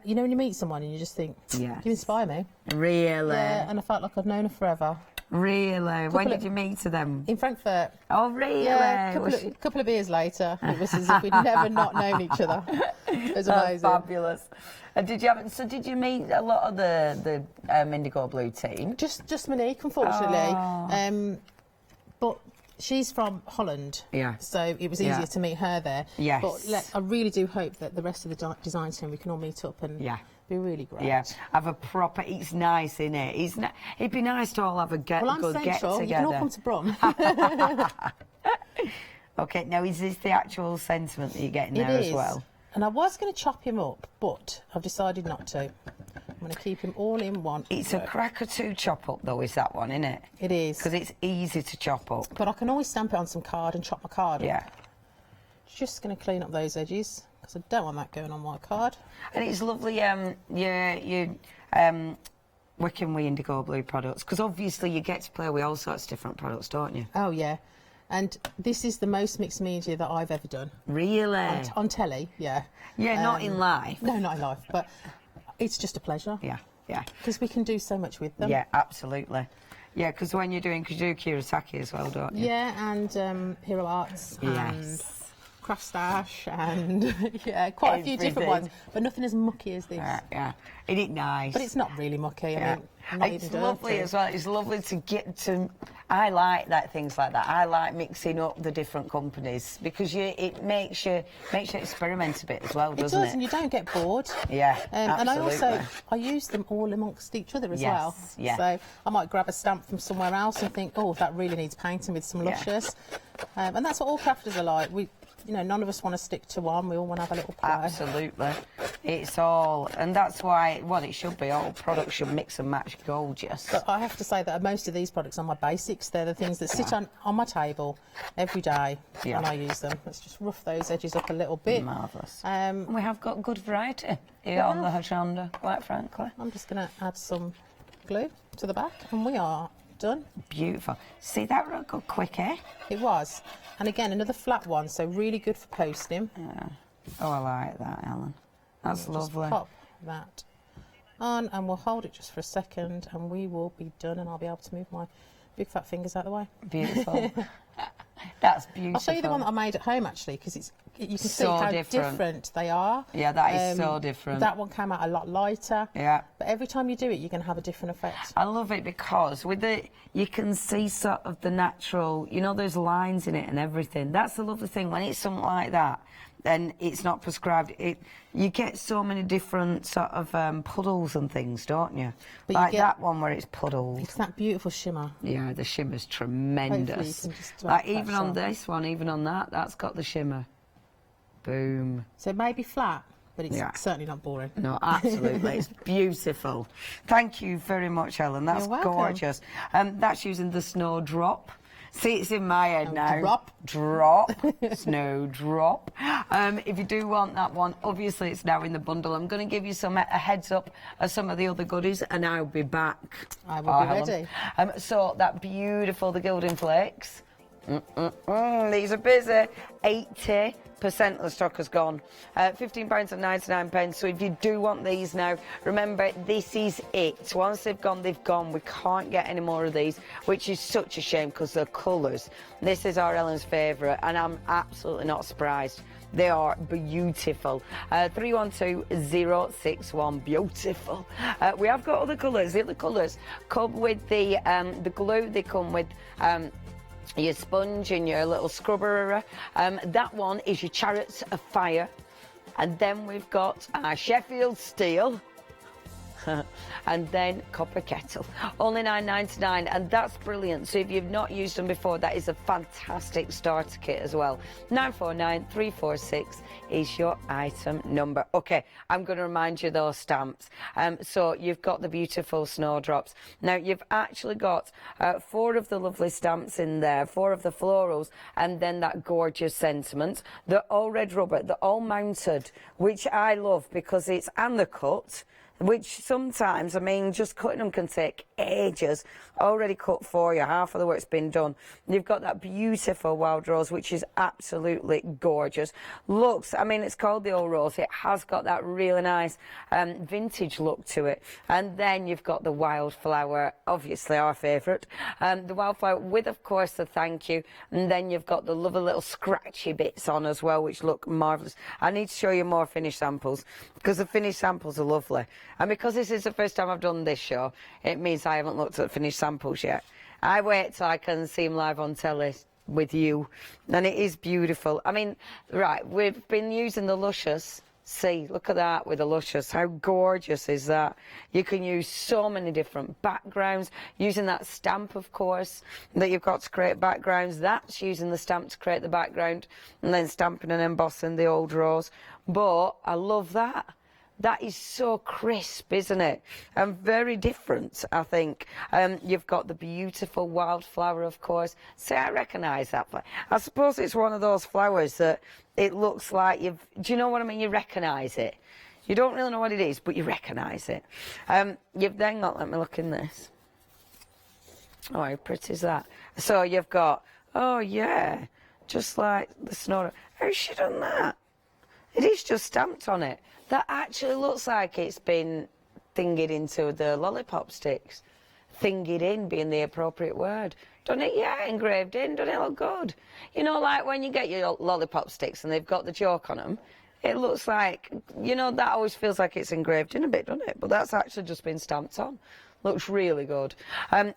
You know when you meet someone and you just think, you inspire me. Really? Yeah, and I felt like I'd known her forever. Really? When did you meet them? In Frankfurt. Oh, really? Yeah, a couple of beers later. It was as if we'd never not known each other. It was amazing. Fabulous. Did you meet a lot of the Indigo Blue team? Just Monique, unfortunately. But she's from Holland, so it was easier to meet her there. Yes. But I really do hope that the rest of the design team, we can all meet up and be really great. Yeah, have a proper. It's nice, isn't it? It'd be nice to all have a good get together. You can all come to Brum. Okay, now is this the actual sentiment that you're getting there as well? And I was going to chop him up, but I've decided not to. I'm going to keep him all in one. It's a cracker to chop up, though, is that one, isn't it? It is. Because it's easy to chop up. But I can always stamp it on some card and chop my card up. Yeah. Just going to clean up those edges, because I don't want that going on my card. And it's lovely, working with Indigo Blue products, because obviously you get to play with all sorts of different products, don't you? Oh, yeah. And this is the most mixed media that I've ever done. Really? On telly, yeah. Yeah, not in life. No, not in life, but it's just a pleasure. Yeah, yeah. Because we can do so much with them. Yeah, absolutely. Yeah, because when you're doing, because you do Kurosaki as well, don't you? Yeah, and Hero Arts and Craft Stash and quite a few different ones, but nothing as mucky as this. Yeah, isn't it nice? But it's not really mucky. I mean, not it's even lovely dirty. as well. It's lovely to get to. I like things like that. I like mixing up the different companies because it makes you experiment a bit as well, doesn't it? It does, and you don't get bored. Yeah, and absolutely. I use them all amongst each other as well. Yeah. So I might grab a stamp from somewhere else and think, oh, that really needs painting with some luscious. And that's what all crafters are like. None of us want to stick to one. We all want to have a little play. Absolutely. It's all, and that's why, it should be. All products should mix and match gorgeous. But I have to say that most of these products are my basics. They're the things that sit on my table every day when I use them. Let's just rough those edges up a little bit. Marvellous. We have got good variety here on the Hochanda, quite frankly. I'm just going to add some glue to the back, and we are done. Beautiful. See, that got quick, eh? It was. And again, another flat one, so really good for posting. Yeah. Oh, I like that, Ellen. That's lovely. Just pop that on, and we'll hold it just for a second, and we will be done, and I'll be able to move my big fat fingers out of the way. Beautiful. That's beautiful. I'll show you the one that I made at home, actually, because you can see how different they are. Yeah, that is so different. That one came out a lot lighter. Yeah. But every time you do it, you're going to have a different effect. I love it because with it, you can see sort of the natural, there's lines in it and everything. That's the lovely thing. When it's something like that, then it's not prescribed. You get so many different sort of puddles and things, don't you? But like that one where it's puddles. It's that beautiful shimmer. Yeah, the shimmer's tremendous. Like even on this one, even on that's got the shimmer. Boom. So it may be flat, but it's certainly not boring. No, absolutely. It's beautiful. Thank you very much, Ellen. That's gorgeous. That's using the Snowdrop. See, it's in my head now. Drop. Snowdrop. If you do want that one, obviously it's now in the bundle. I'm going to give you a heads up of some of the other goodies, and I'll be back. I will be ready. So that beautiful, the Gilding Flakes. These are busy. 80% of the stock has gone. £15.99. So if you do want these now, remember this is it. Once they've gone, they've gone. We can't get any more of these, which is such a shame because they're colours. This is our Ellen's favourite, and I'm absolutely not surprised. They are beautiful. 312061. Beautiful. We have got other colours. The other colours come with the glue. They come with your sponge and your little scrubber. That one is your Chariots of Fire. And then we've got our Sheffield Steel. And then Copper Kettle. Only £9.99, and that's brilliant. So if you've not used them before, that is a fantastic starter kit as well. 949346 is your item number. Okay, I'm going to remind you those stamps. So you've got the beautiful Snowdrops. Now, you've actually got 4 of the lovely stamps in there, 4 of the florals, and then that gorgeous sentiment. They're all red rubber, they're all mounted, which I love because it's and the cut. which sometimes, I mean, just cutting them can take ages. Already cut for you, half of the work's been done. You've got that beautiful wild rose, which is absolutely gorgeous. Looks, I mean, it's called the old rose. It has got that really nice vintage look to it. And then you've got the wildflower, obviously our favourite. The wildflower with, of course, the thank you. And then you've got the lovely little scratchy bits on as well, which look marvellous. I need to show you more finished samples, because the finished samples are lovely. And because this is the first time I've done this show, it means I haven't looked at finished samples yet. I wait till I can see them live on telly with you, and it is beautiful. I mean, right, we've been using the Luscious. See, look at that with the Luscious. How gorgeous is that? You can use so many different backgrounds, using that stamp, of course, that you've got to create backgrounds. That's using the stamp to create the background, and then stamping and embossing the old rose. But I love that. That is so crisp, isn't it? And very different, I think. You've got the beautiful wildflower, of course. See, I recognise that flower. I suppose it's one of those flowers that it looks like you've... Do you know what I mean? You recognise it. You don't really know what it is, but you recognise it. You've then got... Let me look in this. Oh, how pretty is that? So you've got... Oh, yeah. Just like the snow. How's she done that? It is just stamped on it. That actually looks like it's been thingied into the lollipop sticks. Thingied in being the appropriate word. Doesn't it? Yeah, engraved in. Doesn't it look good? You know, like when you get your lollipop sticks and they've got the joke on them, it looks like, you know, that always feels like it's engraved in a bit, doesn't it? But that's actually just been stamped on. Looks really good.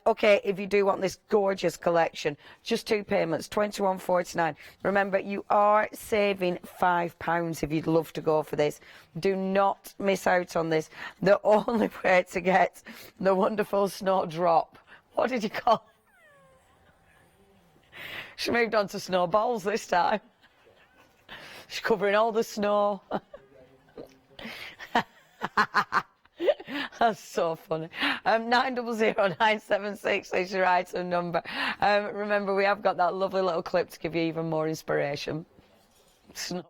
Okay, if you do want this gorgeous collection, just 2 payments, £21.49. Remember, you are saving £5 if you'd love to go for this. Do not miss out on this. The only way to get the wonderful snowdrop. What did you call it? She moved on to snowballs this time. She's covering all the snow. That's so funny. 900976 is your item number. Remember, we have got that lovely little clip to give you even more inspiration. Snow.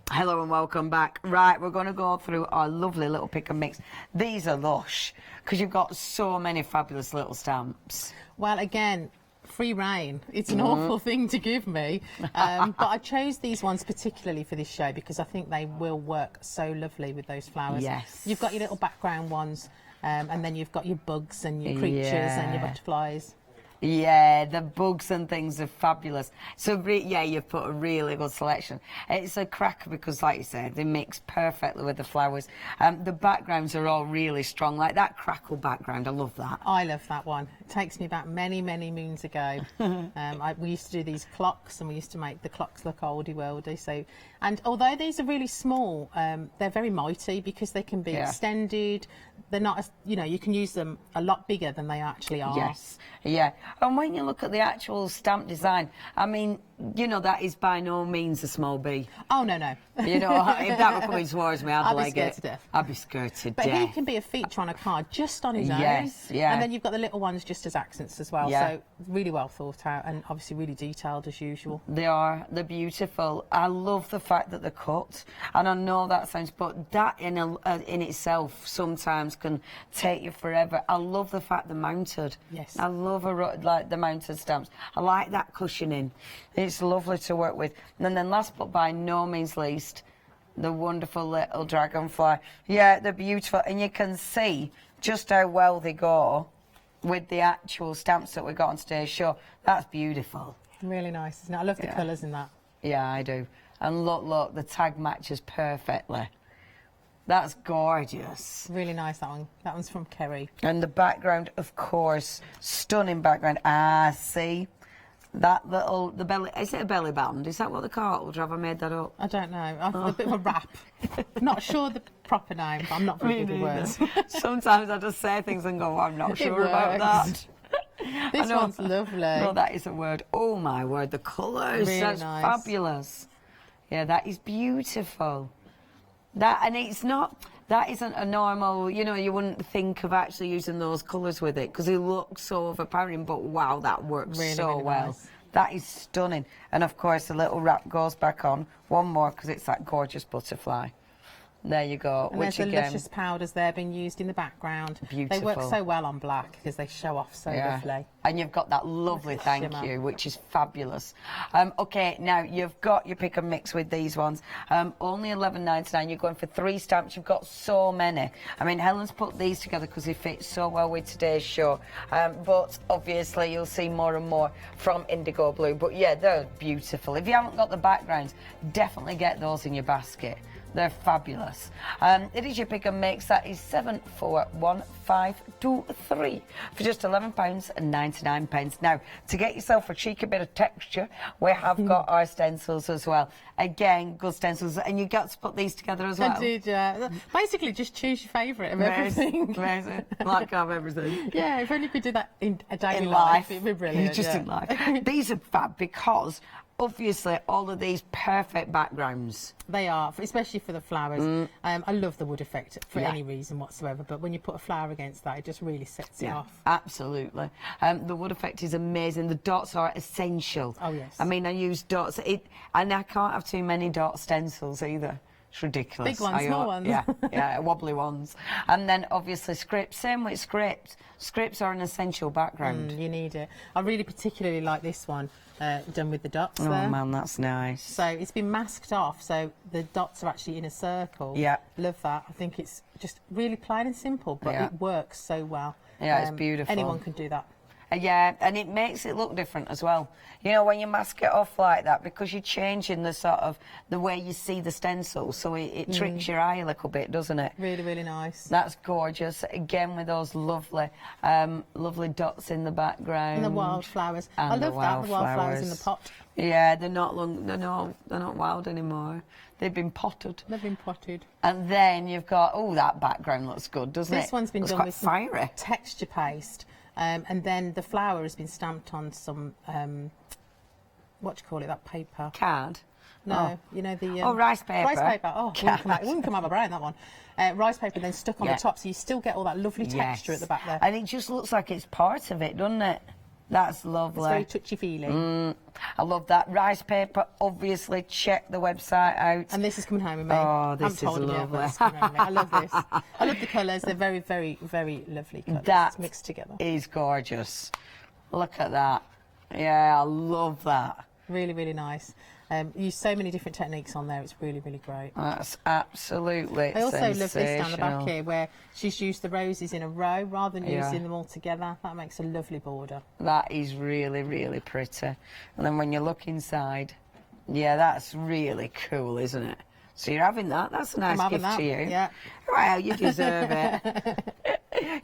Hello and welcome back. Right, we're going to go through our lovely little pick and mix. These are lush because you've got so many fabulous little stamps. Well, again, free reign. It's an awful thing to give me. But I chose these ones particularly for this show because I think they will work so lovely with those flowers. Yes. You've got your little background ones, and then you've got your bugs and your creatures and your butterflies. Yeah, the bugs and things are fabulous. So, yeah, you've put a really good selection. It's a cracker because, like you said, they mix perfectly with the flowers. The backgrounds are all really strong, like that crackle background. I love that. I love that one. It takes me back many, many moons ago. We used to do these clocks, and we used to make the clocks look oldie-worldy. So, and although these are really small, they're very mighty because they can be extended. They're not, as, you know, you can use them a lot bigger than they actually are. Yes, yeah. And when you look at the actual stamp design, I mean, you know, that is by no means a small bee. Oh, no, no. You know, if that were coming towards me, I'd leg it. I'd be scared to death. I'd be scared to But death. he can be a feature on a card just on his own. Yes, yeah. And then you've got the little ones just as accents as well. Yeah. So really well thought out and obviously really detailed as usual. They are. They're beautiful. I love the fact that they're cut. And I know that sounds, but that in itself sometimes can take you forever. I love the fact they're mounted. Yes. I love like the mounted stamps. I like that cushioning. It's lovely to work with. And then last but by no means least, the wonderful little dragonfly. Yeah, they're beautiful. And you can see just how well they go with the actual stamps that we got on today's show. That's beautiful. Really nice, isn't it? I love the colours in that. Yeah, I do. And look, the tag matches perfectly. That's gorgeous. Really nice, that one. That one's from Kerry. And the background, of course, stunning background. Ah, see? That little, the belly, is it a belly band? Is that what they call it? Or have I made that up? I don't know. A bit of a wrap. Not sure the proper name, but I'm not very good with words. Sometimes I just say things and go, well, I'm not sure about that. This one's lovely. No, that is a word. Oh, my word, the colours. Really That's nice. fabulous. Yeah, that is beautiful. And it's not... That isn't a normal, you know, you wouldn't think of actually using those colours with it because they look so overpowering, but wow, that works really, so really well. Nice. That is stunning. And of course, the little wrap goes back on. One more because it's that gorgeous butterfly. There you go. And which there's the again, luscious powders there being used in the background. Beautiful. They work so well on black because they show off so lovely. And you've got that lovely thank you, which is fabulous. OK, now you've got your pick and mix with these ones. Only $11.99. You're going for 3 stamps. You've got so many. I mean, Helen's put these together because they fit so well with today's show. But obviously, you'll see more and more from Indigo Blue. But yeah, they're beautiful. If you haven't got the backgrounds, definitely get those in your basket. They're fabulous. It is your pick and mix. That is 741523 for just £11.99. Now, to get yourself a cheeky bit of texture, we have got our stencils as well. Again, good stencils. And you got to put these together as well. I did, yeah. Basically, just choose your favourite of everything. Amazing. Like I have everything. Yeah, if only you could do that in a daily life. it'd be brilliant. Just in life. These are fab because obviously all of these perfect backgrounds. They are, especially for the flowers. I love the wood effect for any reason whatsoever, but when you put a flower against that, it just really sets it off. Absolutely. The wood effect is amazing. The dots are essential. Oh, yes. I mean, I use dots, and I can't have too many dot stencils either. It's ridiculous. Big ones, small ones. Yeah, wobbly ones. And then obviously scripts. Same with scripts. Scripts are an essential background. You need it. I really particularly like this one done with the dots there. Oh man, that's nice. So it's been masked off, so the dots are actually in a circle. Yeah. Love that. I think it's just really plain and simple, but it works so well. Yeah, it's beautiful. Anyone can do that. Yeah, and it makes it look different as well. You know, when you mask it off like that, because you're changing the sort of the way you see the stencil, so it tricks your eye a little bit, doesn't it? Really, really nice. That's gorgeous. Again, with those lovely, lovely dots in the background. And the wildflowers. And I love the that. The wildflowers in the pot. Yeah, they're not wild anymore. They've been potted. They've been potted. And then you've got that background looks good, doesn't it? This one's been done quite with fiery. Texture paste. And then the flower has been stamped on some, what do you call it, that paper? Card? No, you know the... rice paper. Rice paper. Oh, it wouldn't come out of my brain, that one. Rice paper then stuck on the top, so you still get all that lovely texture at the back there. And it just looks like it's part of it, doesn't it? That's lovely. It's very touchy-feely. I love that. Rice paper, obviously, check the website out. And this is coming home with me. Oh, this is lovely. I love this. I love the colours. They're very, very, very lovely colours. That mixed together. Is gorgeous. Look at that. Yeah, I love that. Really, really nice. Use so many different techniques on there. It's really, really great. That's absolutely I also love sensational. this down the back here, where she's used the roses in a row rather than using them all together. That makes a lovely border. That is really, really pretty. And then when you look inside, yeah, that's really cool, isn't it? So you're having that. That's a nice gift to you. Yeah. Well, you deserve it.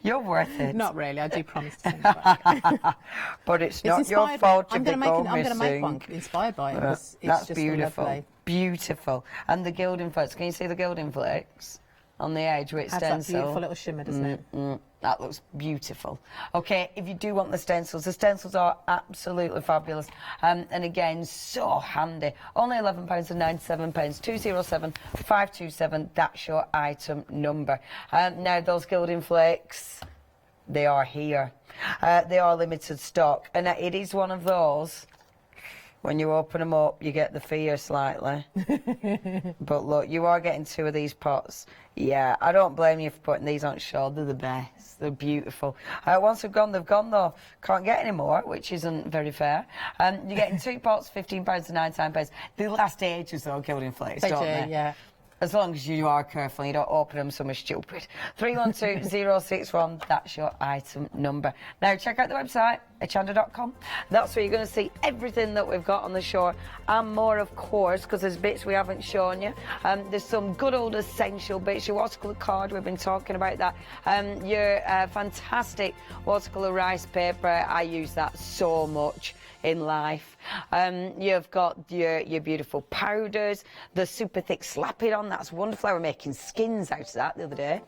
You're worth it. Not really. I do promise to send it back. But it's not your fault to be going I'm going to make one missing. inspired by it. It's That's just beautiful. lovely. Beautiful. And the gilding flakes. Can you see the gilding flakes? on the edge with Adds stencil. that beautiful little shimmer, doesn't it? That looks beautiful. Okay, if you do want the stencils are absolutely fabulous. And again, so handy. Only £11.97, 207 527, that's your item number. Now, those gilding flakes, they are here. They are limited stock, and it is one of those, when you open them up, you get the fear slightly. But look, you are getting 2 of these pots. Yeah, I don't blame you for putting these on show. They're the best. They're beautiful. Once they've gone, though. Can't get any more, which isn't very fair. You're getting 2 pots, £15 to £99. They last ages, though, gilding flakes, don't they? Yeah. As long as you are careful, you don't open them somewhere stupid. 312061, that's your item number. Now, check out the website, hochanda.com. That's where you're going to see everything that we've got on the show and more, of course, because there's bits we haven't shown you. There's some good old essential bits. Your watercolour card, we've been talking about that. Your fantastic watercolour rice paper, I use that so much in life. You've got your beautiful powders, the super thick slap-it on, that's wonderful. I was making skins out of that the other day.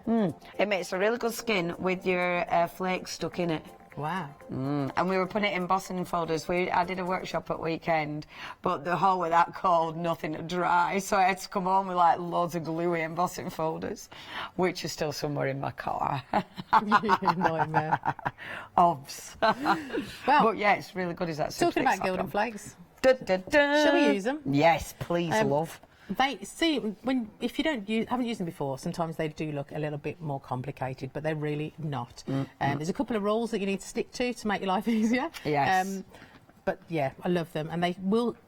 Really? It makes a really good skin with your flakes stuck in it. Wow. And we were putting it in embossing folders. I did a workshop at weekend, but the whole with that cold, nothing to dry, so I had to come home with like loads of gluey embossing folders, which are still somewhere in my car. Nightmare. Obs. Well, but yeah, it's really good. Is that talking about gilding flakes? Shall Shall we use them? Yes, please, love. They if you haven't used them before, sometimes they do look a little bit more complicated, but they're really not. There's a couple of rules that you need to stick to make your life easier. Yes. But yeah, I love them, and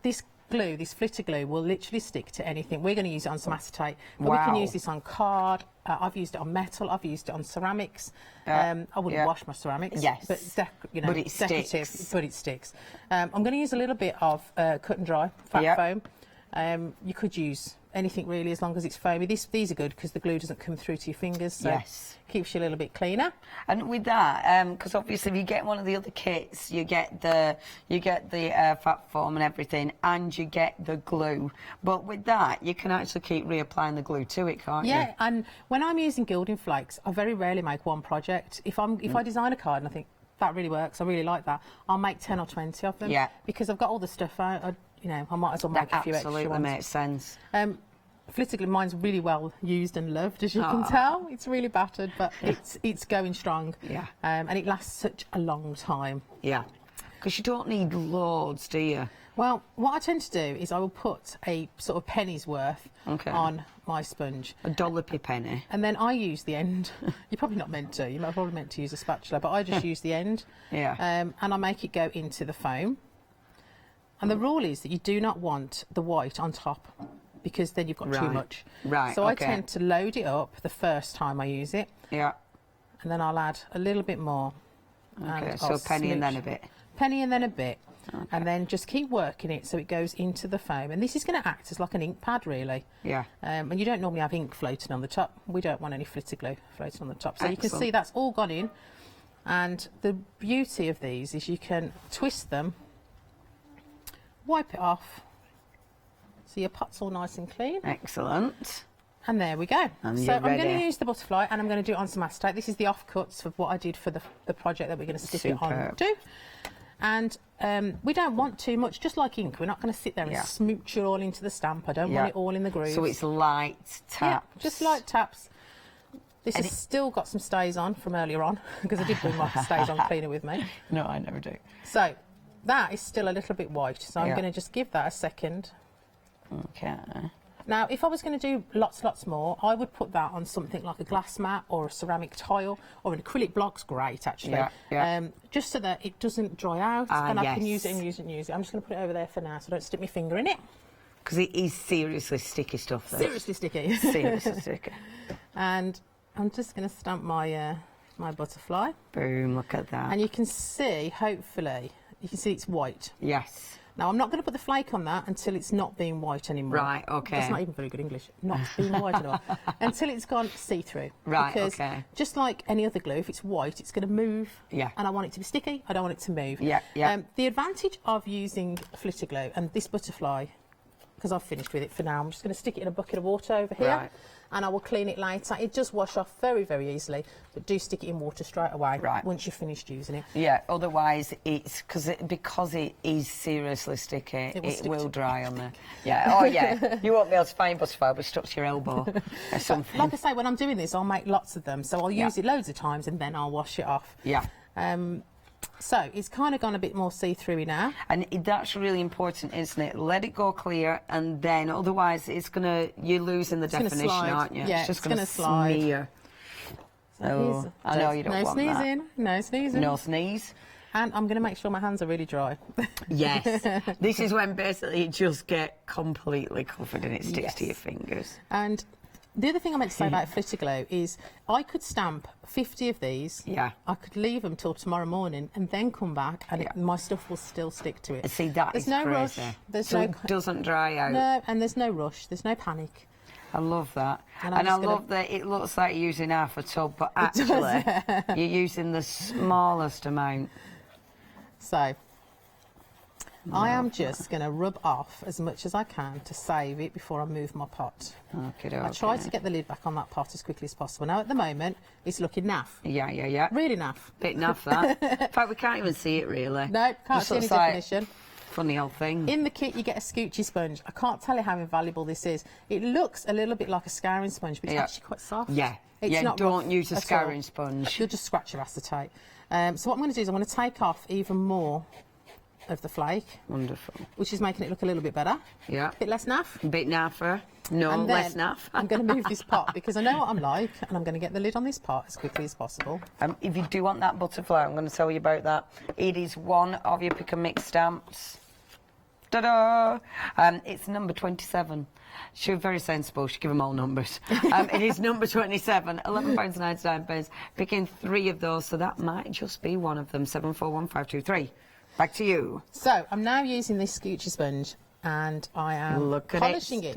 this flitter glue will literally stick to anything. We're going to use it on some acetate, but we can use this on card. I've used it on metal. I've used it on ceramics. I wouldn't wash my ceramics. Yes. But it decorative, sticks. but it sticks. I'm going to use a little bit of cut and dry fat foam. You could use anything really, as long as it's foamy. These are good because the glue doesn't come through to your fingers, so keeps you a little bit cleaner. And with that, because obviously if you get one of the other kits, you get the fat foam and everything, and you get the glue. But with that, you can actually keep reapplying the glue to it, can't you? Yeah, and when I'm using gilding flakes, I very rarely make one project. If I design a card and I think that really works, I really like that, I'll make 10 or 20 of them. Yeah. Because I've got all the stuff out. I might as well make a few extra ones. Absolutely makes sense. Flitter glue, mine's really well used and loved, as you can tell. It's really battered, but it's going strong. Yeah. And it lasts such a long time. Yeah. Because you don't need loads, do you? Well, what I tend to do is I will put a sort of penny's worth on my sponge. A dollopy penny. And then I use the end. You're probably not meant to. You're probably meant to use a spatula, but I just use the end. Yeah. And I make it go into the foam. And the rule is that you do not want the white on top, because then you've got too much. Right. So I tend to load it up the first time I use it. Yeah. And then I'll add a little bit more. Okay, so penny and then a bit. Penny and then a bit. Okay. And then just keep working it so it goes into the foam. And this is going to act as like an ink pad, really. Yeah. And you don't normally have ink floating on the top. We don't want any flitter glue floating on the top. So you can see that's all gone in. And the beauty of these is you can twist them, wipe it off, so your pot's all nice and clean. Excellent. And there we go. And so I'm going to use the butterfly, and I'm going to do it on some acetate. This is the offcuts of what I did for the project that we're going to stick it on to. And we don't want too much, just like ink. We're not going to sit there and smooch it all into the stamp. I don't want it all in the grooves. So it's light taps. Yeah, just light taps. This has still got some stays on from earlier on, because I did bring my stays on cleaner with me. No, I never do. So that is still a little bit white, so I'm going to just give that a second. Okay. Now, if I was going to do lots more, I would put that on something like a glass mat or a ceramic tile, or an acrylic block's great, actually. Just so that it doesn't dry out, and I can use it and use it and use it. I'm just going to put it over there for now, so I don't stick my finger in it. Because it is seriously sticky stuff, though. Seriously sticky. Seriously sticky. And I'm just going to stamp my my butterfly. Boom, look at that. And you can see, hopefully, you can see it's white. Yes. Now, I'm not going to put the flake on that until it's not being white anymore. Right, okay. That's not even very good English. Not being white at all. Until it's gone see-through. Right, because okay. just like any other glue, if it's white, it's going to move. Yeah. And I want it to be sticky. I don't want it to move. Yeah, yeah. The advantage of using flitter glue, and this butterfly because I've finished with it for now. I'm just going to stick it in a bucket of water over here, and I will clean it later. It does wash off very, very easily, but do stick it in water straight away once you've finished using it. Yeah, otherwise it's because it is seriously sticky, it will dry on there. Yeah, oh yeah, you won't be able to find butterfly, but stuck to your elbow or something. Like I say, when I'm doing this, I'll make lots of them, so I'll use it loads of times and then I'll wash it off. Yeah. So it's kind of gone a bit more see-through now. And that's really important, isn't it? Let it go clear, and then otherwise you're losing the definition, aren't you? Yeah, it's just going to slide. Smear. So I know you don't want that. No sneezing. No sneeze. And I'm going to make sure my hands are really dry. Yes. This is when basically you just get completely covered and it sticks to your fingers. And the other thing I meant to say about Flitter Glue is I could stamp 50 of these. Yeah. I could leave them till tomorrow morning and then come back and my stuff will still stick to it. See, there's no crazy. rush. There's so no it doesn't dry out. No, and there's no rush. There's no panic. I love that. And I love that it looks like you're using half a tub, but actually you're using the smallest amount. So I am just going to rub off as much as I can to save it before I move my pot. Okay. I try to get the lid back on that pot as quickly as possible. Now, at the moment, it's looking naff. Yeah. Really naff. Bit naff, that. In fact, we can't even see it, really. No, can't see any definition. Funny old thing. In the kit, you get a scoochy sponge. I can't tell you how invaluable this is. It looks a little bit like a scouring sponge, but it's actually quite soft. Yeah. It's not don't use a scouring sponge. You'll just scratch your acetate. So what I'm going to do is I'm going to take off even more of the flake. Wonderful. Which is making it look a little bit better. Yeah. A bit less naff. A bit naffer. No, less naff. I'm going to move this pot because I know what I'm like, and I'm going to get the lid on this pot as quickly as possible. If you do want that butterfly, I'm going to tell you about that. It is one of your pick and mix stamps. Ta-da! It's number 27. She was very sensible. She gave them all numbers. It is number 27, £11.99. Picking 3 of those, so that might just be one of them. 741523. Back to you. So I'm now using this scoochy sponge, and I am polishing it.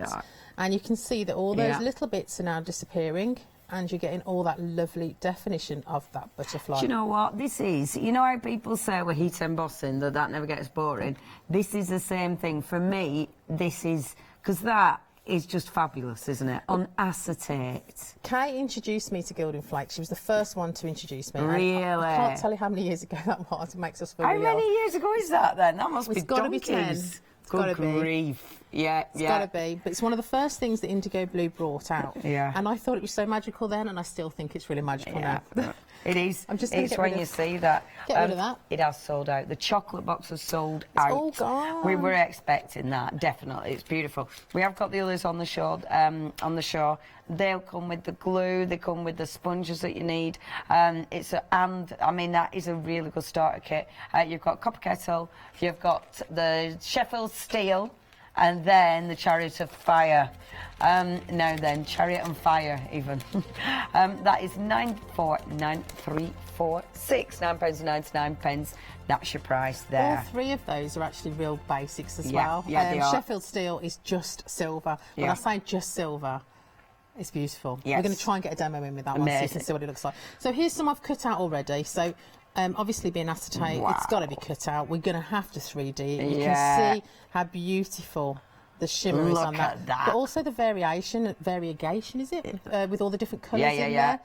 And you can see that all those little bits are now disappearing, and you're getting all that lovely definition of that butterfly. Do you know what this is? You know how people say we're heat embossing, that never gets boring? This is the same thing. For me, this is... Because that is just fabulous, isn't it? On acetate. Kay introduced me to Gilding Flakes. She was the first one to introduce me. Really? I can't tell you how many years ago that was. It makes us feel How real. many years ago is that then? That must be It's got to be donkeys. 10. Good grief. Yeah, It's got to be. But it's one of the first things that Indigo Blue brought out. Yeah. And I thought it was so magical then, and I still think it's really magical now. It is. I'm just it's when you see that. Get rid of that. It has sold out. The chocolate box has sold out. It's all gone. We were expecting that, definitely. It's beautiful. We have got the others on the show. They'll come with the glue. They come with the sponges that you need. I mean, that is a really good starter kit. You've got copper kettle. You've got the Sheffield steel. And then the Chariot of Fire. Now then, Chariot and Fire, even. That is 949346, £9.99. That's your price there. All 3 of those are actually real basics as Yeah, well. yeah, they are. Sheffield steel is just silver. When I say just silver, it's beautiful. Yes. We're going to try and get a demo in with that one so you can see what it looks like. So here's some I've cut out already. So obviously being acetate, it's got to be cut out. We're going to have to 3D it. You can see how beautiful the shimmer is on that. But also the variegation, is it? With all the different colours in there.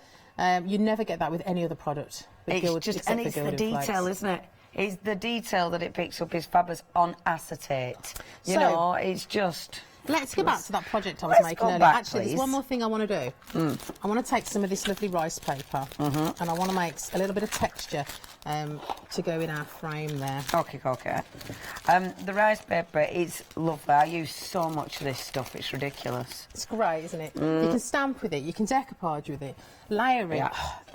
You never get that with any other product. It's the detail, isn't it? It's the detail that it picks up is fabulous on acetate. You know, it's just... Let's go back to that project I was making earlier. Actually, there's one more thing I want to do. I want to take some of this lovely rice paper and I want to make a little bit of texture to go in our frame there. Okay. The rice paper is lovely. I use so much of this stuff, it's ridiculous. It's great, isn't it? You can stamp with it, you can decoupage with it, layer it.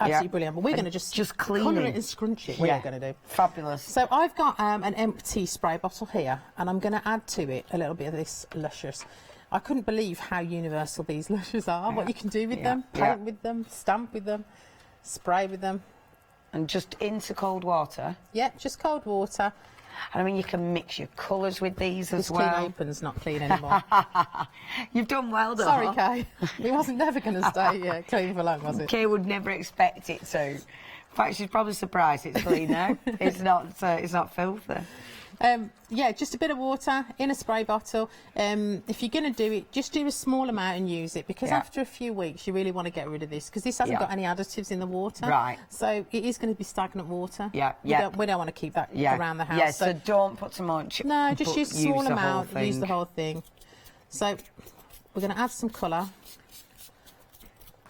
Absolutely brilliant. But we're going to just clean it and scrunch it. We're going to do. Fabulous. So I've got an empty spray bottle here, and I'm going to add to it a little bit of this Luscious. I couldn't believe how universal these Luscious are, what you can do with them, paint with them, stamp with them, spray with them. And just into cold water? Yeah, just cold water. And I mean, you can mix your colours with these as well. This clean apron's not clean anymore. You've done well, though. Sorry, Kay. It wasn't never going to stay clean for long, was it? Kay would never expect it to. In fact, she's probably surprised it's clean now. It's not filthy. Yeah, just a bit of water in a spray bottle. If you're going to do it, just do a small amount and use it, because after a few weeks you really want to get rid of this, because this hasn't got any additives in the water. Right. So it is going to be stagnant water. Yeah, We don't want to keep that around the house. Yeah, so don't put too much. No, just use a small the amount, whole use the thing. whole thing. So we're going to add some colour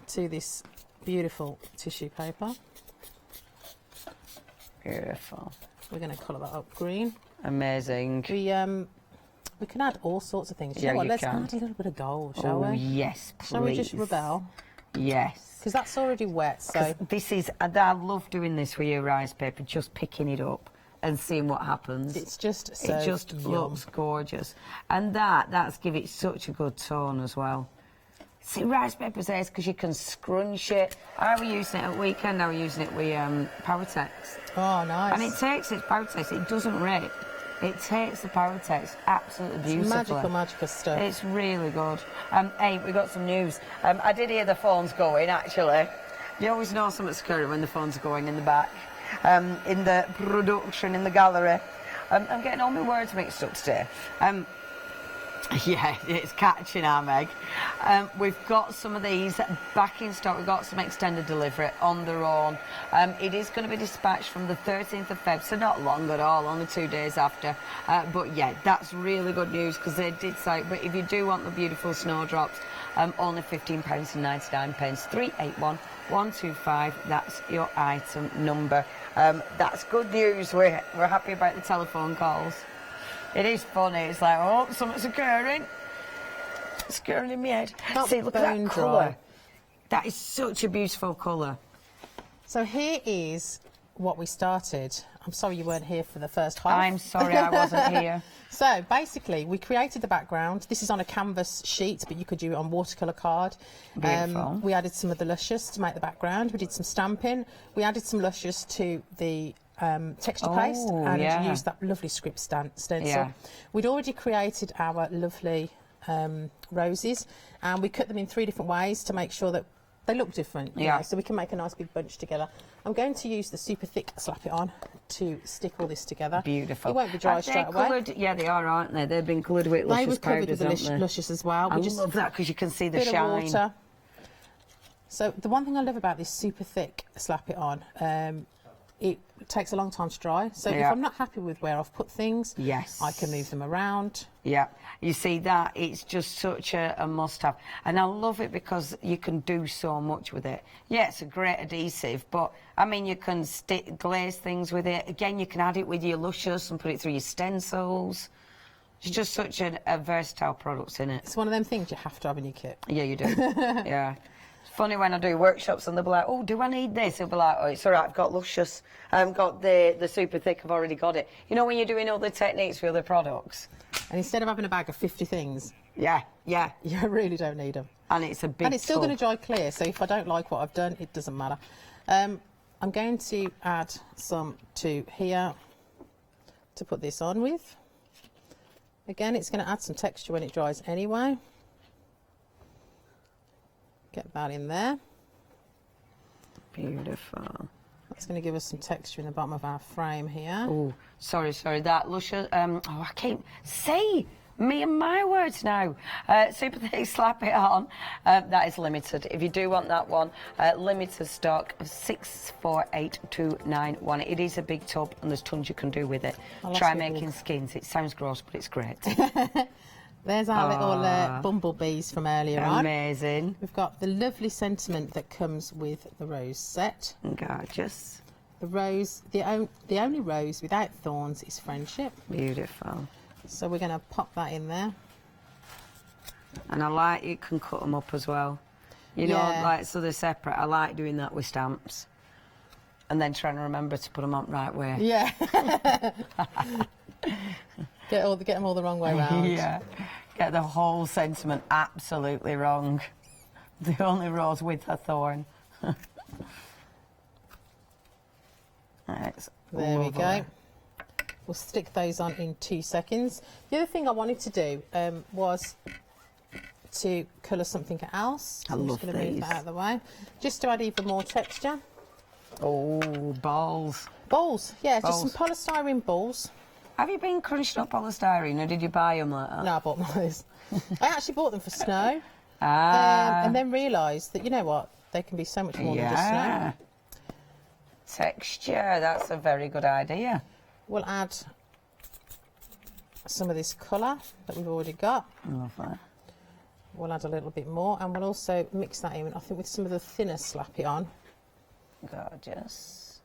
to this beautiful tissue paper. Beautiful. We're going to colour that up green. Amazing. We can add all sorts of things. Yeah, You know what? you Let's can. add a little bit of gold, shall Oh, we? yes, please. Shall we just rebel? Yes. Because that's already wet, so... This is... I love doing this with your rice paper, just picking it up and seeing what happens. It's just so It just yum. looks gorgeous. And that's give it such a good tone as well. See, rice paper's ace because you can scrunch it. I was using it at weekend, I was using it with Powertex. Oh, nice. And it takes its Powertex, it doesn't rip. It takes the Powertex absolutely beautifully. It's magical stuff. It's really good. Hey, we got some news. I did hear the phones going, actually. You always know something's scary when the phone's going in the back. In the production, in the gallery. I'm getting all my words mixed up today. Yeah, it's catching our Meg. We've got some of these back in stock. We've got some extended delivery on their own. It is going to be dispatched from the 13th of Feb, so not long at all, only 2 days after. But yeah, that's really good news, because they did say, but if you do want the beautiful snowdrops, only £15.99, 381 125, that's your item number. That's good news. We're happy about the telephone calls. It is funny. It's like, oh, something's occurring. It's occurring in my head. See, look at that colour. That is such a beautiful colour. So here is what we started. I'm sorry you weren't here for the first half. I'm sorry I wasn't here. So basically, we created the background. This is on a canvas sheet, but you could do it on watercolour card. Beautiful. We added some of the luscious to make the background. We did some stamping. We added some luscious to the texture paste and used that lovely script stencil. Yeah. We'd already created our lovely roses, and we cut them in 3 different ways to make sure that they look different. You know, so we can make a nice big bunch together. I'm going to use the super thick Slap It On to stick all this together. Beautiful. It won't be dry straight away. Coloured, yeah, they are, aren't they? They've been coloured with luscious They were covered powders, with aren't they? luscious as well. I We just love that because you can see the bit shine. of water. So the one thing I love about this super thick Slap It On, it takes a long time to dry. So if I'm not happy with where I've put things, I can move them around. Yeah, you see that, it's just such a must-have. And I love it because you can do so much with it. Yeah, it's a great adhesive, but, I mean, you can glaze things with it. Again, you can add it with your luscious and put it through your stencils. It's just such a versatile product, isn't it? It's one of them things you have to have in your kit. Yeah, you do. Yeah. Funny when I do workshops and they'll be like, oh, do I need this? They'll be like, oh, it's all right, I've got luscious. I've got the super thick, I've already got it. You know when you're doing other techniques for other products? And instead of having a bag of 50 things... Yeah. You really don't need them. And it's a big And it's still going to dry clear, so if I don't like what I've done, it doesn't matter. I'm going to add some to here to put this on with. Again, it's going to add some texture when it dries anyway. Get that in there. Beautiful. That's going to give us some texture in the bottom of our frame here. Oh, sorry, that luscious. Oh, I can't say me and my words now. Super thick, Slap It On. That is limited. If you do want that one, limited stock of 648291. It is a big tub, and there's tons you can do with it. Try making skins. It sounds gross, but it's great. There's our little bumblebees from earlier on. Amazing. We've got the lovely sentiment that comes with the rose set. Gorgeous. The rose, the only rose without thorns is friendship. Beautiful. So we're going to pop that in there. And I like you can cut them up as well. You know, like so they're separate. I like doing that with stamps. And then trying to remember to put them up right way. Yeah. Get them all the wrong way round. Yeah. Get the whole sentiment absolutely wrong. The only rose with a thorn. There we go. We'll stick those on in 2 seconds. The other thing I wanted to do was to colour something else. So I'm just going to move that out of the way. Just to add even more texture. Oh, balls. Balls, yeah, just some polystyrene balls. Have you been crunching up polystyrene, or did you buy them later? No, I bought those. I actually bought them for snow. And then realised that, you know what, they can be so much more than just snow. Texture, that's a very good idea. We'll add some of this colour that we've already got. Lovely. We'll add a little bit more, and we'll also mix that in, I think, with some of the thinner Slap It On. Gorgeous.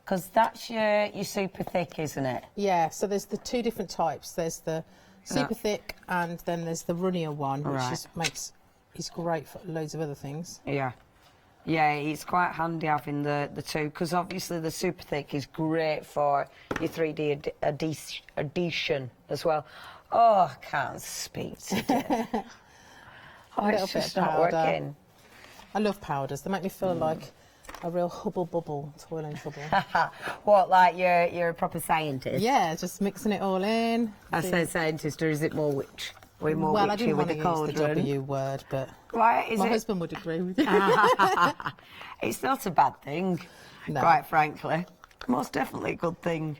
Because that's your super thick, isn't it? Yeah, so there's the two different types. There's the super thick, and then there's the runnier one, which is great for loads of other things. Yeah. Yeah, it's quite handy having the two, because obviously the super thick is great for your 3D adhesion as well. Oh, I can't speak today. It's just not working. I love powders. They make me feel like a real hubble bubble, toil and trouble. What, like you're a proper scientist? Yeah, just mixing it all in. I say scientist, or is it more witch? We're more well, I witchy didn't with want the to use the cauldron. W word, but my husband would agree with you. It's not a bad thing, quite frankly. Most definitely a good thing.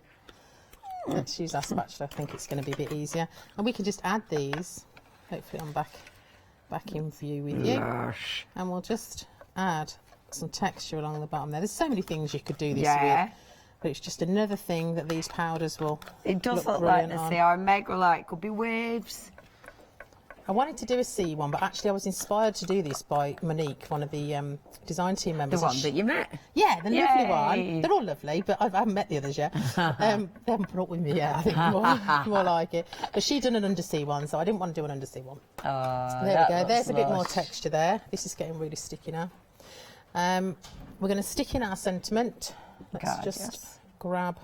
Let's use our spatula. I think it's going to be a bit easier. And we can just add these. Hopefully I'm back in view with you. Gosh. And we'll just add some texture along the bottom there. There's so many things you could do this with. But it's just another thing that these powders will It does look like the sea. I mega like could be waves. I wanted to do a sea one, but actually I was inspired to do this by Monique, one of the design team members. The one that you met? Yeah, the lovely one. They're all lovely, but I haven't met the others yet. They haven't put up with me yet, I think, more like it. But she'd done an undersea one, so I didn't want to do an undersea one. So there we go. There's a bit more texture there. This is getting really sticky now. We're going to stick in our sentiment. Let's just grab...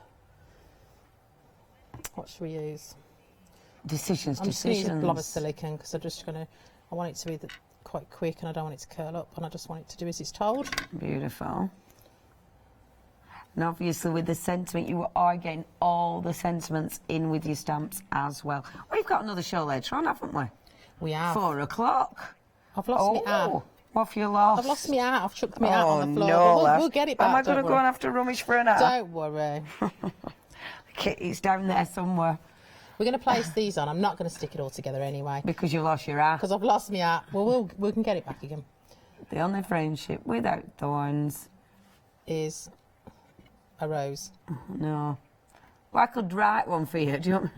What should we use? Decisions. I'm just going to use a blob of silicone because I want it to be quite quick and I don't want it to curl up, and I just want it to do as it's told. Beautiful. And obviously with the sentiment, you are getting all the sentiments in with your stamps as well. We've got another show later on, haven't we? We have. 4 o'clock. I've lost me out. What have you lost? I've lost me out. I've chucked me out on the floor. No, we'll get it back. Am I going to go and have to rummage for an hour? Don't worry. Kitty's down there somewhere. We're going to place these on. I'm not going to stick it all together anyway. Because you lost your hat. Because I've lost me hat. Well, we can get it back again. The only friendship without thorns is a rose. No. Well, I could write one for you. Do you want...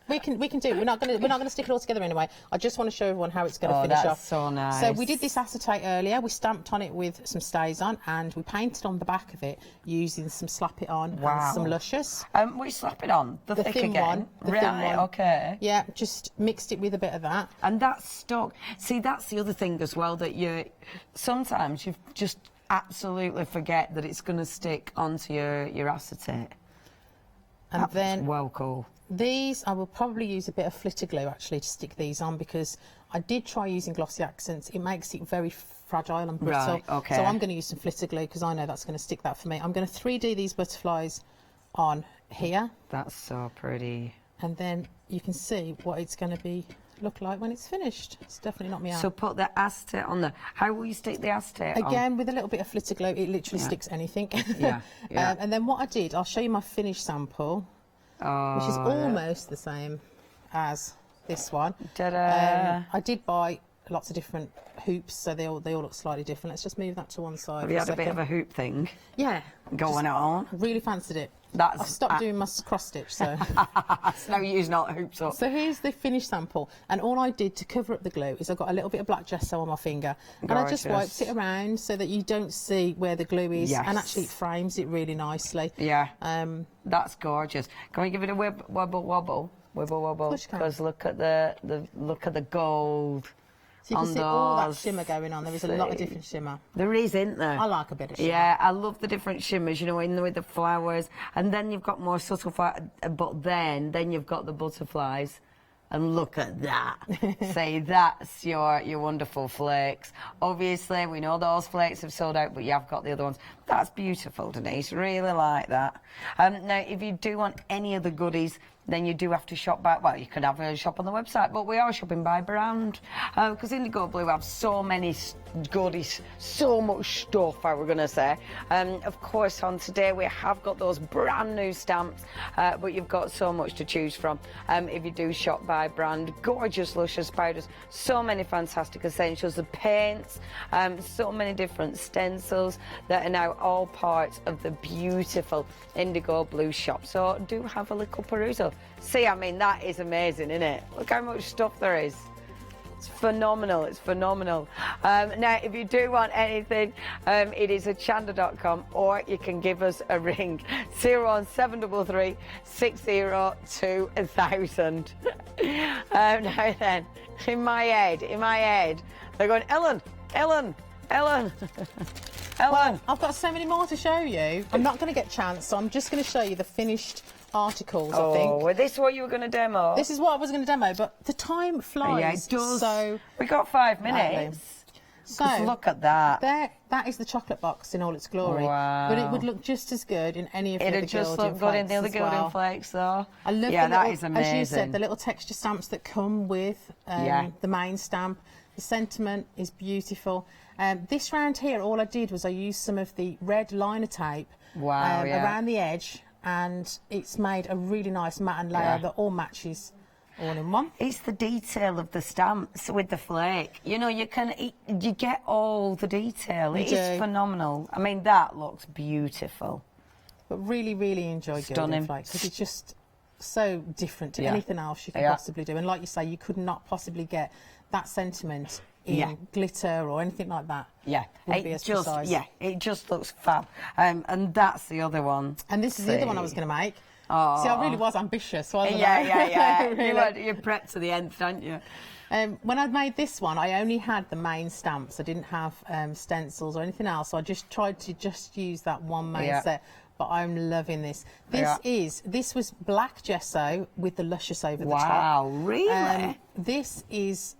We can do it. We're not going to stick it all together anyway. I just want to show everyone how it's going to finish off. That's so nice. So we did this acetate earlier. We stamped on it with some stays on, and we painted on the back of it using some Slap It On and some Luscious. We Slap It On the thick thin again. one. The right, thin one. Okay. Yeah, just mixed it with a bit of that. And that's stuck. See, that's the other thing as well, that sometimes you just absolutely forget that it's going to stick onto your acetate. And then well cool. These, I will probably use a bit of flitter glue actually to stick these on, because I did try using glossy accents. It makes it very fragile and brittle. Right, okay. So I'm going to use some flitter glue because I know that's going to stick that for me. I'm going to 3D these butterflies on here. That's so pretty. And then you can see what it's going to look like when it's finished. It's definitely not me out. So put the acetate on there. How will you stick the acetate on? Again, with a little bit of flitter glue, it literally sticks anything. Yeah. And then what I did, I'll show you my finished sample. Which is almost the same as this one. I did buy lots of different hoops, so they all look slightly different. Let's just move that to one side. Have you had a bit of a hoop thing? Yeah. Going on? Really fancied it. I've stopped doing my cross stitch, so... It's no use not hoops up. So here's the finished sample, and all I did to cover up the glue is I got a little bit of black gesso on my finger, and I just wiped it around so that you don't see where the glue is, and actually it frames it really nicely. Yeah, that's gorgeous. Can we give it a wobble wobble? Wibble wobble, because look at the gold. So you can see all that shimmer going on. There is a lot of different shimmer. There is, isn't there? I like a bit of shimmer. Yeah, I love the different shimmers, you know, in there with the flowers. And then you've got more subtle flowers, but then you've got the butterflies. And look at that. Say, that's your wonderful flakes. Obviously, we know those flakes have sold out, but you have got the other ones. That's beautiful, Denise. Really like that. Now, if you do want any of the goodies, then you do have to shop by, well, you could have a shop on the website, but we are shopping by brand. Because Indigo Blue have so many goodies, so much stuff, I were going to say. Of course, on today, we have got those brand new stamps, but you've got so much to choose from. If you do shop by brand, gorgeous, luscious powders, so many fantastic essentials, the paints, so many different stencils that are now all part of the beautiful Indigo Blue shop. So do have a little perusal. See, I mean, that is amazing, isn't it? Look how much stuff there is. It's phenomenal, it's phenomenal. Now, if you do want anything, it is hochanda.com, or you can give us a ring, 01733 602 1000. Now then, in my head, they're going, Ellen. Ellen. Well, I've got so many more to show you. I'm not going to get a chance, so I'm just going to show you the finished articles, I think. Oh, this is what you were going to demo? This is what I was going to demo, but the time flies. Yeah, it does. So we got 5 minutes. So look at that. That is the chocolate box in all its glory. Wow. But it would look just as good in any of the other just gilding look good in the other flakes as gilding well. flakes, though. I love that is amazing. As you said, the little texture stamps that come with the main stamp. The sentiment is beautiful. This round here, all I did was I used some of the red liner tape around the edge, and it's made a really nice matte and layer that all matches all in one. It's the detail of the stamps with the flake. You know, you get all the detail. It is phenomenal. I mean, that looks beautiful. But really, really enjoy gilding flakes because it's just so different to anything else you could possibly do. And like you say, you could not possibly get that sentiment in glitter or anything like that. Yeah, it just looks fab. And that's the other one. And this is the other one I was going to make. Oh. See, I really was ambitious, wasn't I? Yeah. Really. You're prepped to the nth, aren't you? When I made this one, I only had the main stamps. I didn't have stencils or anything else, so I just tried to use that one main set. But I'm loving this. This was black gesso with the luscious over the top. Wow, really? This is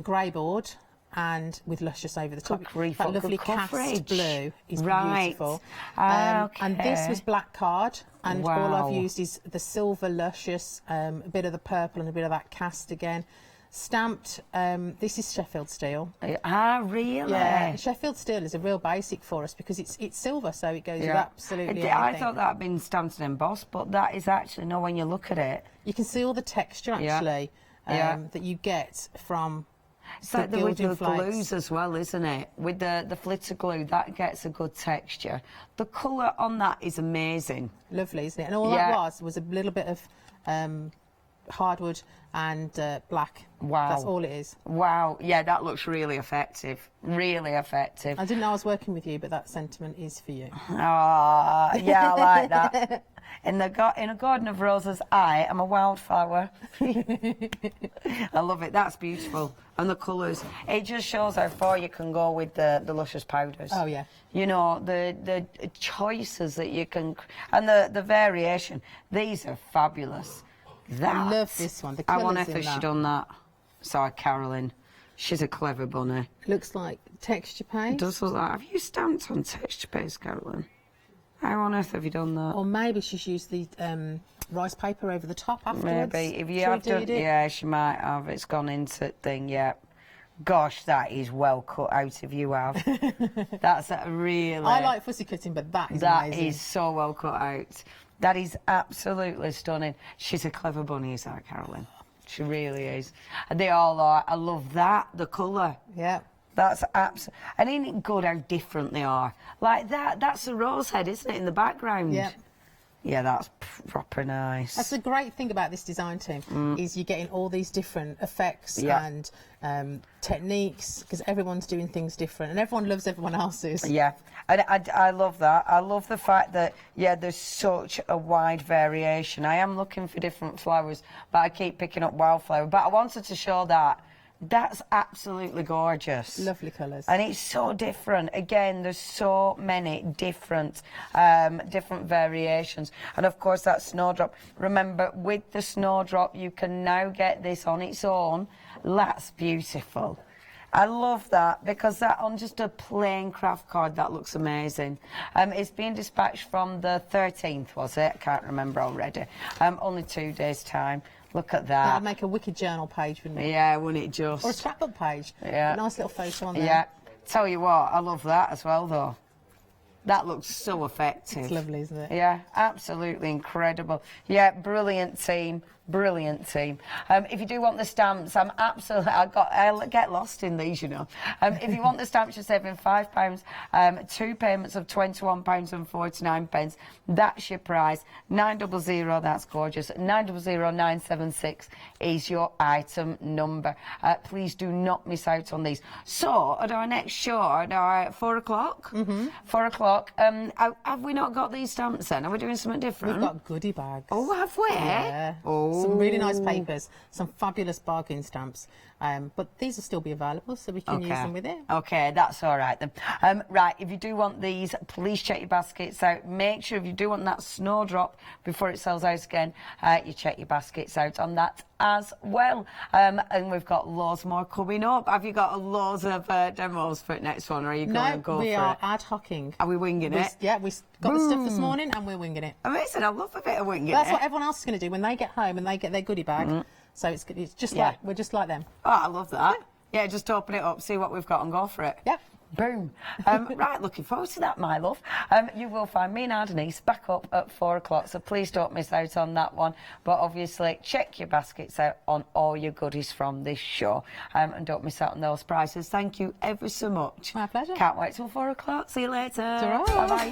grey board and with luscious over the top. That lovely cast blue is beautiful. And this was black card, and all I've used is the silver luscious, a bit of the purple and a bit of that cast again. Stamped, this is Sheffield steel. Really? Yeah, Sheffield steel is a real basic for us because it's silver, so it goes with absolutely anything. I thought that had been stamped and embossed, but that is actually, no, when you look at it. You can see all the texture, actually, that you get from It's like the with the glues as well, isn't it? With the flitter glue, that gets a good texture. The colour on that is amazing. Lovely, isn't it? And all that was a little bit of hardwood and black. Wow. That's all it is. Wow. Yeah, that looks really effective. Really effective. I didn't know I was working with you, but that sentiment is for you. Ah, yeah, I like that. In a garden of roses, I am a wildflower. I love it. That's beautiful. And the colours. It just shows how far you can go with the luscious powders. Oh, yeah. You know, the choices that you can... And the variation. These are fabulous. I love this one. The colours I wonder if she'd done that. Sorry, Carolyn. She's a clever bunny. Looks like texture paste. It does look like... Have you stamped on texture paste, Carolyn? How on earth have you done that? Or maybe she's used the rice paper over the top afterwards. Maybe. If you have done it, yeah, she might have. It's gone into thing, yeah. Gosh, that is well cut out if you have. That's a really... I like fussy cutting, but that is amazing. That is so well cut out. That is absolutely stunning. She's a clever bunny, is that, Carolyn? She really is. And they all are. I love that, the colour. Yeah. That's absolutely... And ain't it good how different they are? Like that, that's a rose head, isn't it, in the background? Yeah. Yeah, that's proper nice. That's the great thing about this design team, is you're getting all these different effects and techniques, because everyone's doing things different, and everyone loves everyone else's. Yeah, and I love that. I love the fact that, yeah, there's such a wide variation. I am looking for different flowers, but I keep picking up wildflower. But I wanted to show that. That's absolutely gorgeous. Lovely colours. And it's so different. Again, there's so many different variations. And of course, that snowdrop. Remember, with the snowdrop, you can now get this on its own. That's beautiful. I love that, because that on just a plain craft card, that looks amazing. It's being dispatched from the 13th, was it? I can't remember already. Only 2 days' time. Look at that. That'd make a wicked journal page, wouldn't it? Yeah, wouldn't it just? Or a scrapbook page. Yeah. A nice little photo on there. Yeah. Tell you what, I love that as well, though. That looks so effective. It's lovely, isn't it? Yeah, absolutely incredible. Yeah, brilliant team. Brilliant team. If you do want the stamps, I'll get lost in these, you know. If you want the stamps, you're saving £5, 2 payments of £21.49. That's your price. 900, that's gorgeous. 900-976 is your item number. Please do not miss out on these. So, at our next show, at our 4 o'clock, 4 o'clock, have we not got these stamps then? Are we doing something different? We've got goodie bags. Oh, have we? Yeah. Oh. Some really nice papers, some fabulous bargain stamps, but these will still be available, so we can use them with it. Okay, that's all right then. Right, if you do want these, please check your baskets out. Make sure if you do want that snowdrop before it sells out again, you check your baskets out on that as well. And we've got loads more coming up. Have you got loads of demos for it next one, or are you going to go for it? No, we are ad hocing. Are we winging it? Yeah, we got the stuff this morning and we're winging it. Amazing, I love a bit of winging That's what everyone else is going to do when they get home and they get their goodie bag. So it's just like, we're just like them. Oh, I love that. Yeah, just open it up, see what we've got and go for it. Yeah. Boom. Right, looking forward to that, my love. You will find me and our Denise back up at 4 o'clock, so please don't miss out on that one. But obviously, check your baskets out on all your goodies from this show, and don't miss out on those prices. Thank you ever so much. My pleasure. Can't wait till 4 o'clock. See you later. Ta-ra. Bye-bye.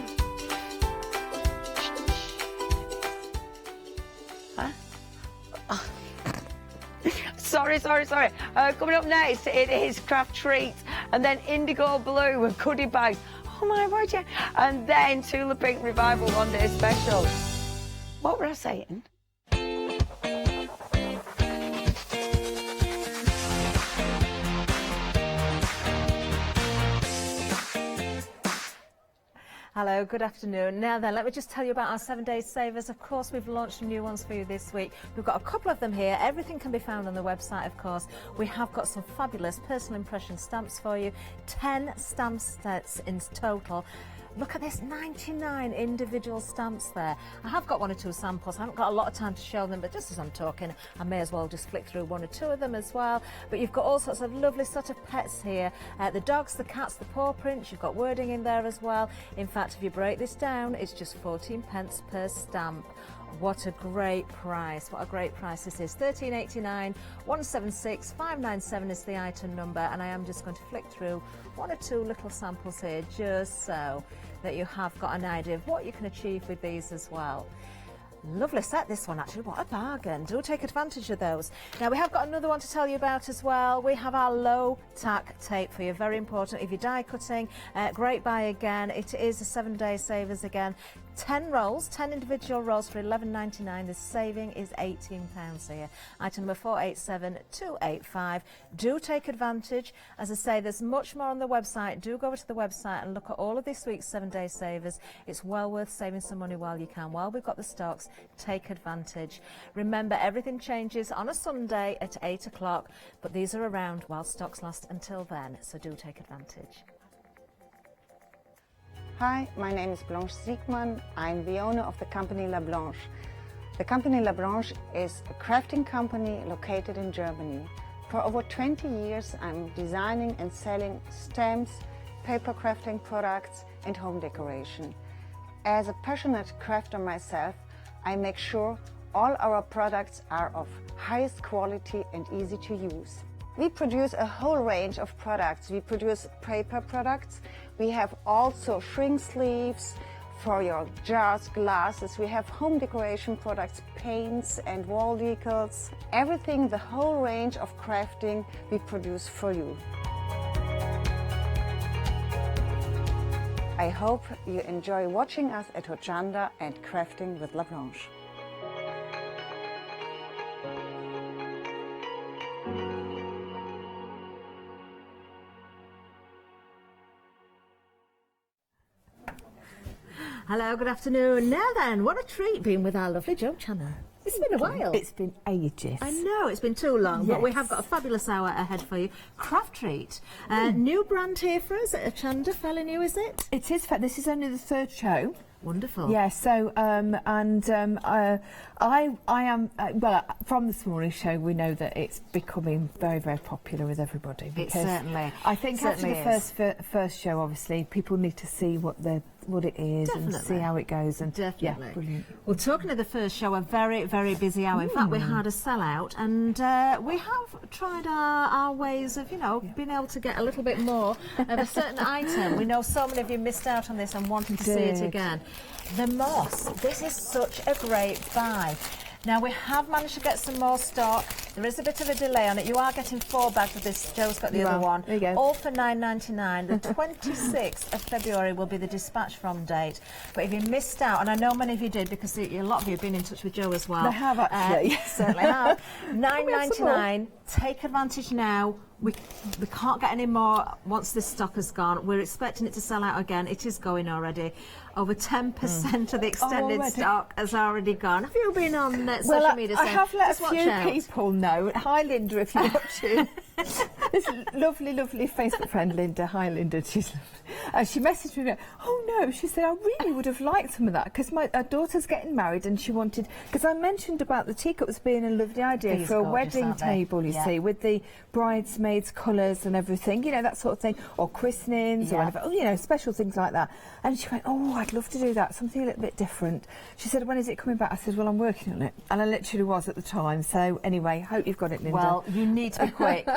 Sorry. Coming up next, it is Craftreat, and then Indigo Blue and goodie bags. Oh my word, yeah. And then Tula Pink Revival One Day Special. What were I saying? Hello, good afternoon. Now then, let me just tell you about our 7-day savers. Of course, we've launched some new ones for you this week. We've got a couple of them here. Everything can be found on the website, of course. We have got some fabulous personal impression stamps for you. 10 stamp sets in total. Look at this, 99 individual stamps there. I have got 1 or 2 samples. I haven't got a lot of time to show them, but just as I'm talking, I may as well just flick through 1 or 2 of them as well. But you've got all sorts of lovely sort of pets here. The dogs, the cats, the paw prints. You've got wording in there as well. In fact, if you break this down, it's just 14p per stamp. What a great price. What a great price this is. £13.89, 176 597 is the item number, and I am just going to flick through 1 or 2 little samples here just so that you have got an idea of what you can achieve with these as well. Lovely set, this one, actually. What a bargain. Do take advantage of those. Now, we have got another one to tell you about as well. We have our low tack tape for you. Very important if you're die cutting. Great buy again. It is a 7-day savers again. 10 rolls, 10 individual rolls for £11.99. The saving is £18 here. Item number 487285. Do take advantage. As I say, there's much more on the website. Do go over to the website and look at all of this week's 7-day savers. It's well worth saving some money while you can. While we've got the stocks, take advantage. Remember, everything changes on a Sunday at 8 o'clock, but these are around while stocks last until then, so do take advantage. Hi, my name is Blanche Siegmann. I'm the owner of the company La Blanche. The company La Blanche is a crafting company located in Germany. For over 20 years, I'm designing and selling stamps, paper crafting products, and home decoration. As a passionate crafter myself, I make sure all our products are of highest quality and easy to use. We produce a whole range of products. We produce paper products. We have also shrink sleeves for your jars, glasses. We have home decoration products, paints and wall decals. Everything, the whole range of crafting we produce for you. I hope you enjoy watching us at Hochanda and crafting with La Blanche. Hello, good afternoon. Now then, what a treat being with our lovely Jo Channer. It's been a while. It's been ages. I know, it's been too long, but we Yes. have got a fabulous hour ahead for you. Craftreat, new brand here for us at Hochanda, fairly new, is it? It is. This is only the 3rd show. Wonderful. Yeah, so, I am, well, from this morning's show, we know that it's becoming very, very popular with everybody. Because certainly- I think certainly after the first show, obviously, people need to see what it is and see how it goes. And Definitely. Yeah, brilliant. Well, talking of the first show, a very, very busy hour. In fact, we had a sellout, and we have tried our ways of, being able to get a little bit more of a certain item. We know so many of you missed out on this and wanting to see it again. The moss. This is such a great buy. Now, we have managed to get some more stock. There is a bit of a delay on it. You are getting 4 bags of this. Joe's got the other one. There you go. All for $9.99. The 26th of February will be the dispatch from date. But if you missed out, and I know many of you did because a lot of you have been in touch with Joe as well. They have, actually. Certainly have. $9.99. Take advantage now. We can't get any more once this stock has gone. We're expecting it to sell out again. It is going already. Over 10% of the extended stock has already gone. Have you been on social media? I have let "Just a few watch out"? people know. Hi, Linda, if you're watching. This lovely, lovely Facebook friend, Linda. Hi, Linda. She's lovely. She messaged me, oh no, she said, I really would have liked some of that because my daughter's getting married and she wanted, because I mentioned about the teacups being a lovely idea These for a gorgeous, wedding aren't they? table, you see, with the bridesmaids' colours and everything, that sort of thing, or christenings or whatever, special things like that. And she went, oh, I'd love to do that, something a little bit different. She said, when is it coming back? I said, well, I'm working on it. And I literally was at the time. So anyway, hope you've got it, Linda. Well, you need to be quick.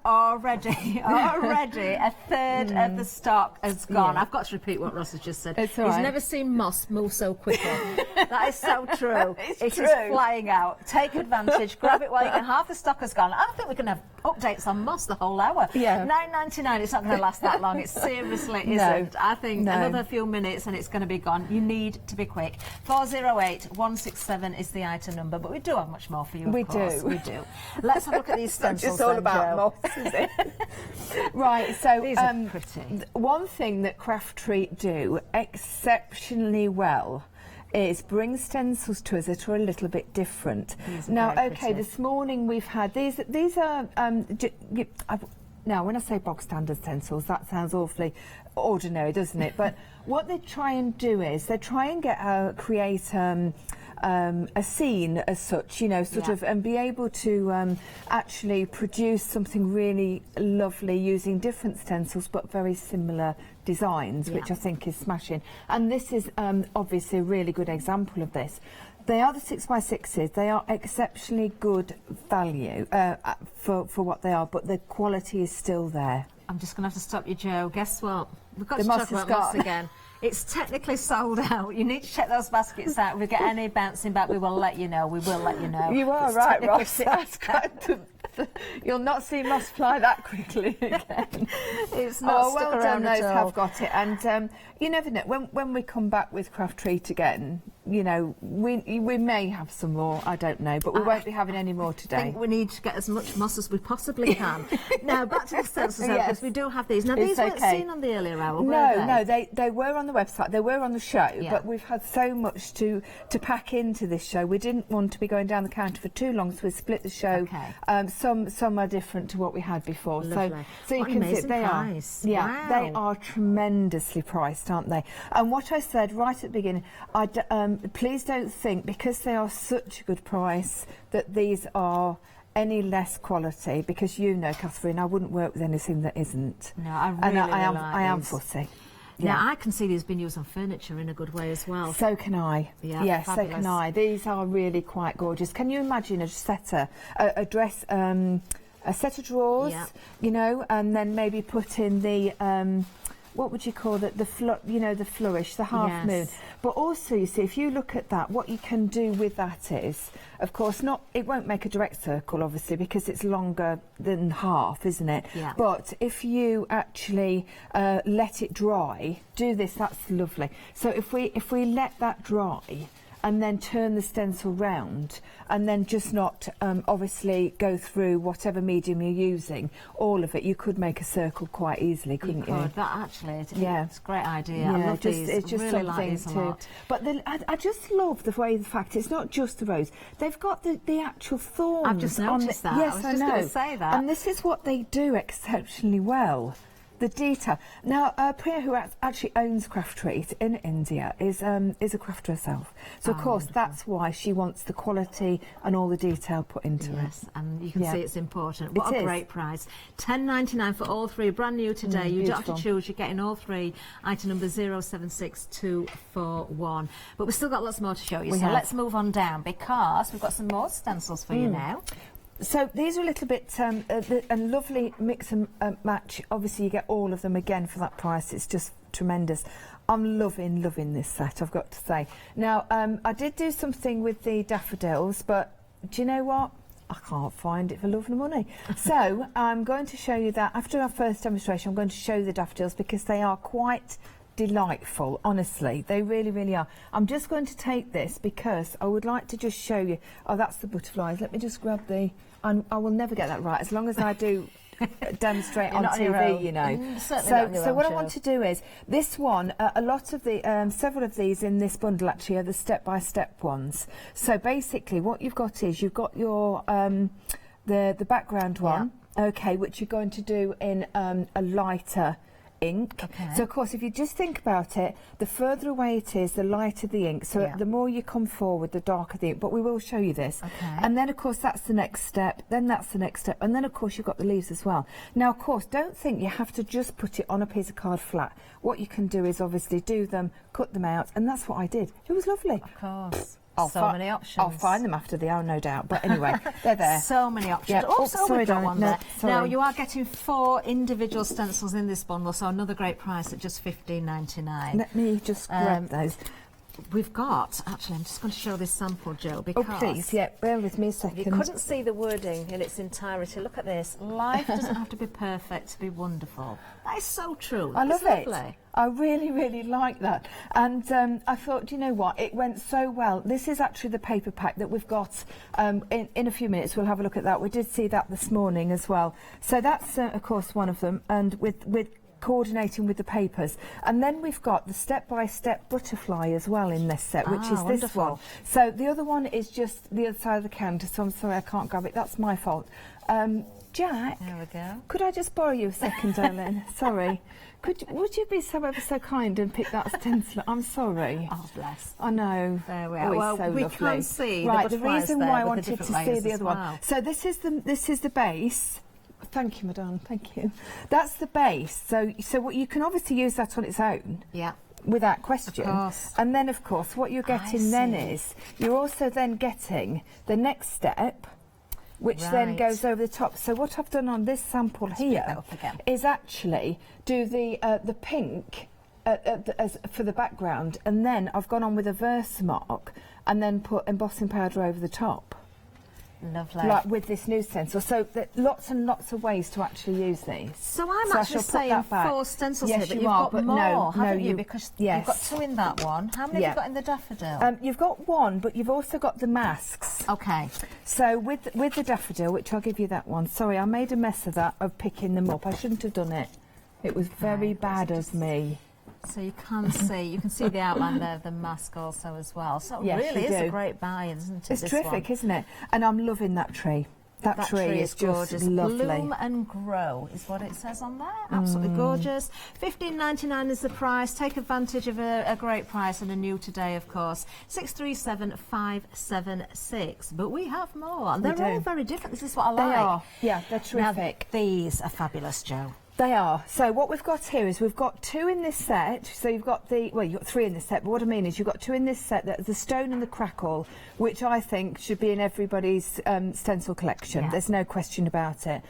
Already, a third of the stock has gone. Yeah. I've got to repeat what Ross has just said. It's all He's right. never seen moss move so quickly. That is so true. It's It is true. flying out. Take advantage. Grab it while you can. Half the stock has gone. I think we can have updates on moss the whole hour. Yeah. $9.99. It's not going to last that long. It seriously isn't. I think another few minutes and it's going to be gone. You need to be quick. 408-167 is the item number, but we do have much more for you. Of course. We do. Let's have a look at these stencils. It's all then, about Joe. moss, is it? Right, so These are pretty. One thing that Craftreat do exceptionally well is bring stencils to us that are a little bit different. These are Now, very okay, pretty. this morning we've had these are now when I say bog standard stencils, that sounds awfully ordinary, doesn't it? But what they try and do is they try and create a scene as such, and be able to actually produce something really lovely using different stencils but very similar designs, which I think is smashing. And this is obviously a really good example of this. They are the 6x6s. They are exceptionally good value for what they are, but the quality is still there. I'm just going to have to stop you, Joe. Guess what? We've got The to moss talk has about moss gone. again. It's technically sold out. You need to check those baskets out. If we get any bouncing back, we will let you know. We will let you know. You are It's right, technically Ross. That's quite you'll not see moss fly that quickly again. It's not stuck well done, around at those all. have got it. And you never know. When we come back with Craftreat again, we may have some more. I don't know, but we won't be having any more I today. think we need to get as much moss as we possibly can. Now, back to the stencils, Yes. because we do have these. Now, It's these weren't okay. seen on the earlier hour, were No, they? they were on the website. They were on the show, Yeah. but we've had so much to pack into this show. We didn't want to be going down the counter for too long, so we split the show. Okay. Some are different to what we had before. Lovely. So you What can an see amazing they price. are. Yeah, Wow. they are tremendously priced, aren't they? And what I said right at the beginning, please don't think because they are such a good price that these are any less quality, because Catherine, I wouldn't work with anything that isn't. No, I really, and I like am these. fussy. Now, I can see these being used on furniture in a good way as well. So can I. Yeah, Yes, so fabulous. can I. These are really quite gorgeous. Can you imagine a setter, a dress, a set of drawers, Yeah. and then maybe put in the what would you call it? The flourish, the half moon. Yes. But also, you see, if you look at that, what you can do with that is, of course, it won't make a direct circle, obviously, because it's longer than half, isn't it? Yeah. But if you actually let it dry, do this. That's lovely. So if we let that dry, and then turn the stencil round, and then just not obviously go through whatever medium you're using, all of it. You could make a circle quite easily, couldn't you? You could. That actually, it's a great idea. Yeah, I love these. It's just really something like these a lot. But I just love the way, the fact it's not just the rose. They've got the actual thorns. I've just noticed that. Yes, I was I just know. going to say that. And this is what they do exceptionally well. The detail. Now, Priya, who actually owns Craftreat in India, is a crafter herself. So, of course, that's why she wants the quality and all the detail put into it. Yes, and you can see it's important. What It a is. great price. $10.99 for all three, brand new today. You don't have to choose, you're getting all three. Item number 076241. But we've still got lots more to show you, so let's move on down, because we've got some more stencils for you now. So these are a little bit a lovely mix and match. Obviously, you get all of them again for that price. It's just tremendous. I'm loving this set, I've got to say. Now, I did do something with the daffodils, but do you know what? I can't find it for love nor money. So I'm going to show you that. After our first demonstration, I'm going to show you the daffodils because they are quite delightful, honestly. They really, really are. I'm just going to take this because I would like to just show you. Oh, that's the butterflies. Let me just grab the... I will never get that right, as long as I do demonstrate on TV, you know. So what I want to do is, this one, a lot of the, several of these in this bundle actually are the step-by-step ones. So basically what you've got is, you've got your, the background one, okay, which you're going to do in a lighter ink. So of course, if you just think about it, the further away it is, the lighter the ink. So the more you come forward, the darker the ink. But we will show you this. And then of course that's the next step, then that's the next step, and then of course you've got the leaves as well. Now of course, don't think you have to just put it on a piece of card flat. What you can do is obviously do them, cut them out, and that's what I did. It was lovely. Of course. So many options. I'll find them after the hour, no doubt. But anyway, they're there. So many options. Yeah. Also, sorry, we've got one there. sorry. Now, you are getting 4 individual stencils in this bundle, so another great price at just $15.99. Let me just grab those. We've got, actually, I'm just going to show this sample, Jo, because... Oh, please, bear with me a second. You couldn't see the wording in its entirety. Look at this. Life doesn't have to be perfect to be wonderful. That is so true. I love it. Lovely. I really, really like that. And I thought, do you know what? It went so well. This is actually the paper pack that we've got. In a few minutes, we'll have a look at that. We did see that this morning as well. So that's, of course, one of them. And with coordinating with the papers, and then we've got the step-by-step butterfly as well in this set, which is this one. So the other one is just the other side of the counter, so I'm sorry I can't grab it, that's my fault. Jack, there we go. Could I just borrow you a second, darling? Sorry. Would you be so ever so kind and pick that stencil? I'm sorry. Oh, bless. I know. There we are. Well, so we lovely. can see the reason why I wanted to see the other well. one. So this is the base. Thank you, madame. Thank you. That's the base. So what you can obviously use that on its own. Yeah. Without question. Of course. And then, of course, what you're getting then is you're also then getting the next step, which then goes over the top. So what I've done on this sample here is actually do the pink for the background, and then I've gone on with a Versamark and then put embossing powder over the top. Lovely. Like with this new stencil. So lots and lots of ways to actually use these. So I'm actually saying 4 stencils here, but you've got more, haven't you? Because you've got 2 in that one. How many have you got in the daffodil? You've got 1, but you've also got the masks. Okay. So with the daffodil, which I'll give you that one. Sorry, I made a mess of that, of picking them up. I shouldn't have done it. It was very bad of me. So you can see the outline there of the mask also as well. So it really is a great buy, isn't it? It's terrific, isn't it? And I'm loving that tree. That tree is gorgeous. Just lovely. Bloom and grow is what it says on there. Absolutely gorgeous. $15.99 is the price. Take advantage of a great price and a new today, of course. 637576. But we have more. And they're all very different. This is what I like. They are. Yeah, they're terrific. Now, these are fabulous, Jo. They are. So what we've got here is we've got 2 in this set. So you've got you've got 3 in this set, but what I mean is you've got 2 in this set. The stone and the crackle, which I think should be in everybody's stencil collection. Yeah. There's no question about it.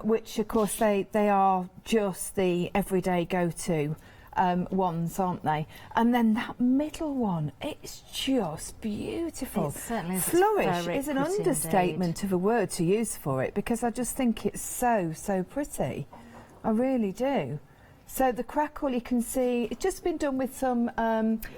Which of course they are just the everyday go-to ones, aren't they? And then that middle one, it's just beautiful. It certainly is. Flourish is an understatement of a word to use for it, because I just think it's so pretty. I really do. So the crackle, you can see, it's just been done with some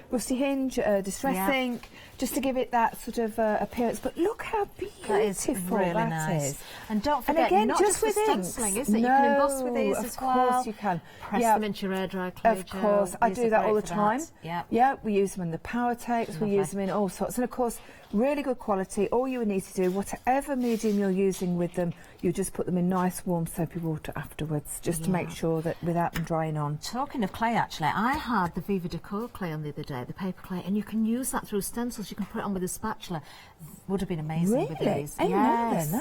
rusty hinge, distress ink, just to give it that sort of appearance. But look how beautiful that is really nice. And don't forget, again, not just with stenciling, is it? You can emboss with these as well. Of course you can. Press them into your air dry clay. Of course, I do that all the time. Yep. Yeah, we use them in the power tapes, we use them in all sorts. And of course, really good quality. All you would need to do, whatever medium you're using with them, you just put them in nice warm soapy water afterwards, just to make sure that without them drying on. Talking of clay, actually, I had the Viva Decor clay on the other day, the paper clay, and you can use that through stencils. You can put it on with a spatula. Would have been amazing with these. Yes.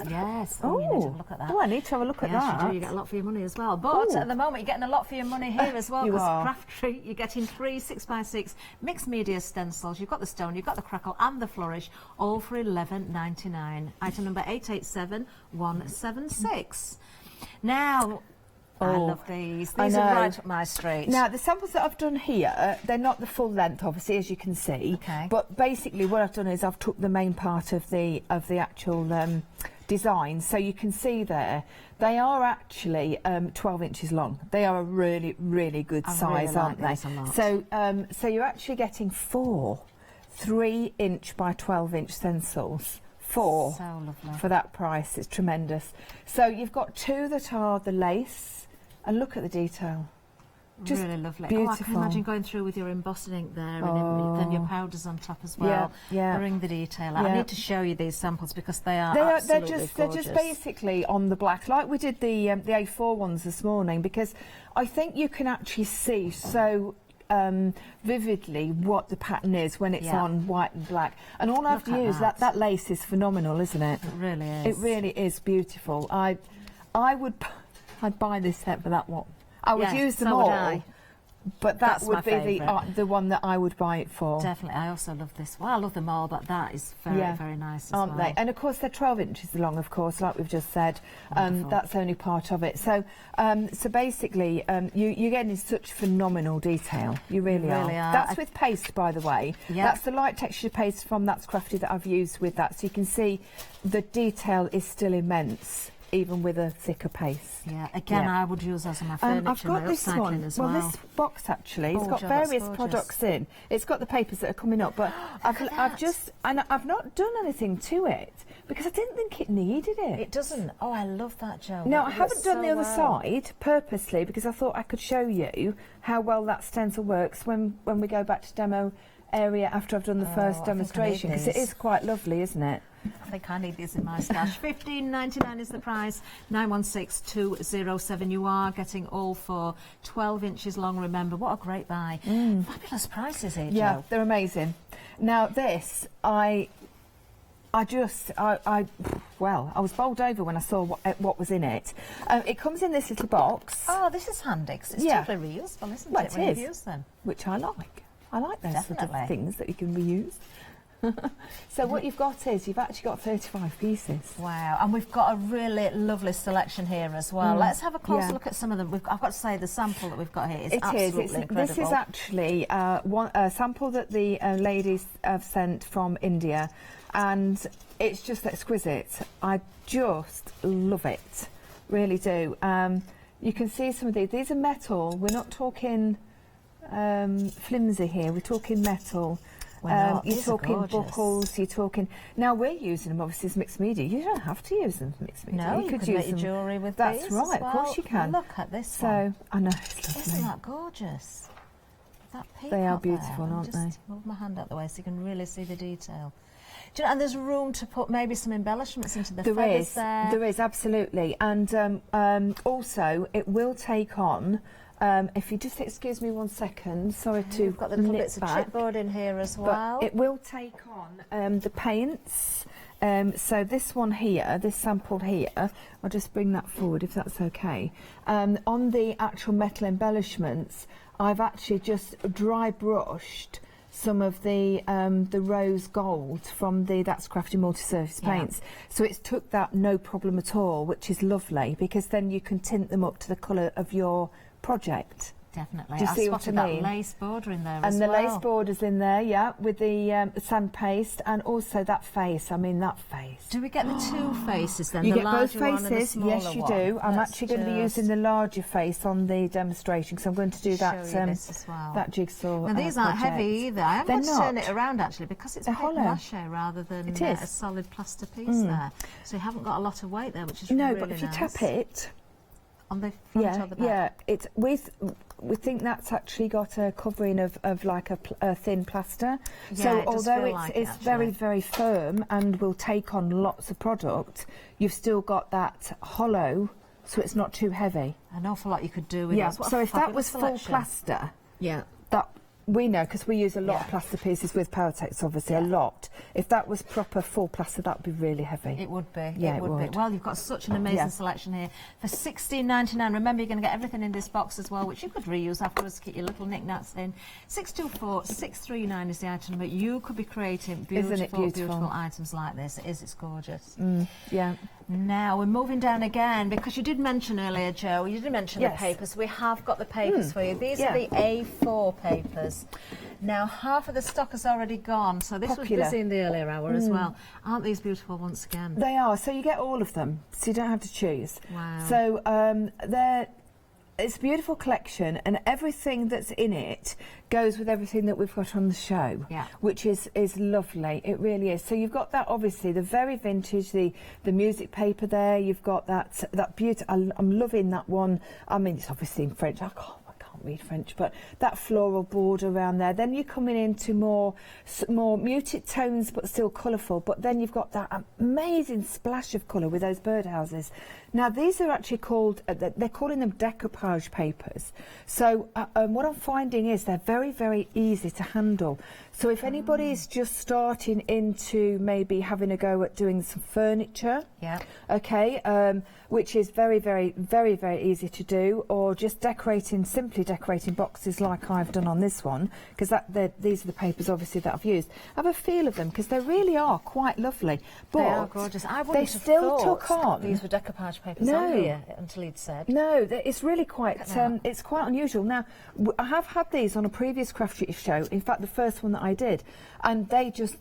Oh, you need to have a look at that. Oh, I need to have a look at that. You do. You get a lot for your money as well. But at the moment, you're getting a lot for your money here as well. You because are. Craftreat, you're getting 3 6x6 mixed media stencils. You've got the stone, you've got the crackle, and the flourish, all for $11.99. Item number 887176. Now, I love these. These are right up my street. Now, the samples that I've done here, they're not the full length, obviously, as you can see. Okay. But basically, what I've done is I've took the main part of the actual design. So you can see there, they are actually 12 inches long. They are a really, really good size, aren't they? So, so you're actually getting 4 3-inch by 12-inch stencils. 4 for that price. It's tremendous. So you've got 2 that are the lace, and look at the detail. Just really lovely. Beautiful. Oh, I can imagine going through with your embossing ink there, and then your powders on top as well. Bring the detail out. I need to show you these samples because they are absolutely gorgeous. They're just basically on the black, like we did the A4 ones this morning, because I think you can actually see so vividly what the pattern is when it's on white and black. And all I have to use, that lace is phenomenal, isn't it? It really is. It really is beautiful. I'd buy this set for that one. I would use them all, but that would be the one that I would buy it for. Definitely. I also love this. Well, I love them all, but that is very, very nice as well. Aren't they? And of course, they're 12 inches long, of course, like we've just said. That's only part of it. So, so basically, you're getting such phenomenal detail. You really are. That's with paste, by the way. That's the light texture paste from That's Crafty that I've used with that. So you can see the detail is still immense, even with a thicker paste. Yeah, again, I would use those on my furniture. I've got this one. As well, this box actually, it's got various products in. It's got the papers that are coming up, but I've not done anything to it because I didn't think it needed it. It doesn't. Oh, I love that, Jo. No, I haven't done the other side purposely because I thought I could show you how well that stencil works when we go back to demo area after I've done the first demonstration, because it is quite lovely, isn't it? I think I need these in my stash. $15.99 is the price. 916207. You are getting all for 12 inches long. Remember, what a great buy! Fabulous prices here, Yeah, Jo. they're amazing. Now this, I was bowled over when I saw what was in it. It comes in this little box. Oh, this is handy because it's totally reusable, isn't it? It is. Use them. Which I like. I like those sort of things that you can reuse. So what you've got is you've actually got 35 pieces. Wow, and we've got a really lovely selection here as well. Let's have a closer look at some of them. I've got to say the sample that we've got here is absolutely incredible. This is actually a sample that the ladies have sent from India, and it's just exquisite. I just love it, really do. You can see some of these. These are metal. We're not talking flimsy here. We're talking metal. You're talking buckles, you're talking... Now, we're using them, obviously, as mixed media. You don't have to use them as mixed media. No, you could make your jewellery with these. That's right, well. Of course you can. Look at this one. I know, it's lovely. Isn't that gorgeous? That peacock they are beautiful, there. aren't they? Just move my hand out the way so you can really see the detail. Do you know, and there's room to put maybe some embellishments into the feathers there. There is, absolutely. And also, it will take on... if you just excuse me 1 second, sorry to We've got the little bits of chipboard in here as well. But it will take on the paints. So this one here, this sample here, I'll just bring that forward if that's okay. On the actual metal embellishments, I've actually just dry brushed some of the rose gold from the That's Crafty multi-surface paints. So it's took that no problem at all, which is lovely, because then you can tint them up to the colour of your project. Definitely. Do you see I what I spotted mean? that lace border in there and as the well. lace borders in there, yeah, with the sand paste, and also that face. I mean, that face. Do we get the two faces then? You the get both larger one and the faces. smaller Yes, you one? do. I'm Let's actually going to be using the larger face on the demonstration because I'm going to do that. show you this as well. That jigsaw. Now these aren't project. heavy either. I They're haven't not. turned it around actually because it's They're paper hollow. mache rather than It is. a solid plaster piece there. So you haven't got a lot of weight there, which is No, really but if you nice. tap it. On the front or the back? Yeah, it's we think that's actually got a covering of like a thin plaster. Yeah, so it does although feel like it's it, very, actually. very firm and will take on lots of product, you've still got that hollow, so it's not too heavy. An awful lot you could do with Yeah, this. What a so if that fabulous was full selection. plaster, Yeah. that we know because we use a lot of plaster pieces with Powertex, obviously a lot. If that was proper full plaster, that would be really heavy. It would be. Yeah, it would be. Well, you've got such an amazing selection here for $16.99. Remember, you're going to get everything in this box as well, which you could reuse afterwards to get your little knickknacks in. 624-639 is the item number. You could be creating Isn't it beautiful, beautiful? beautiful items like this. It is. It's gorgeous. Yeah. Now we're moving down again because you did mention earlier, Joe. You did mention the papers. We have got the papers for you. These are the A4 papers. Now half of the stock has already gone, so this Popular. was busy in the earlier hour as well. Aren't these beautiful once again? They are. So you get all of them, so you don't have to choose. Wow. So it's a beautiful collection, and everything that's in it goes with everything that we've got on the show, which is lovely. It really is. So you've got that, obviously, the very vintage, the music paper there. You've got that beautiful. I'm loving that one. I mean, it's obviously in French. I can't read French, but that floral border around there. Then you're coming into more muted tones, but still colourful. But then you've got that amazing splash of colour with those birdhouses. Now these are actually called, they're calling them decoupage papers. So what I'm finding is they're very, very easy to handle. So if anybody is just starting into maybe having a go at doing some furniture, okay, which is very, very, very, very easy to do, or just simply decorating boxes like I've done on this one, because these are the papers obviously that I've used. Have a feel of them because they really are quite lovely. But they are gorgeous. I wouldn't they have still thought took on. these were decoupage papers on here until he'd said. No, it's really quite it's quite unusual. Now I have had these on a previous Craftreat show. In fact, the first one that I did, and they just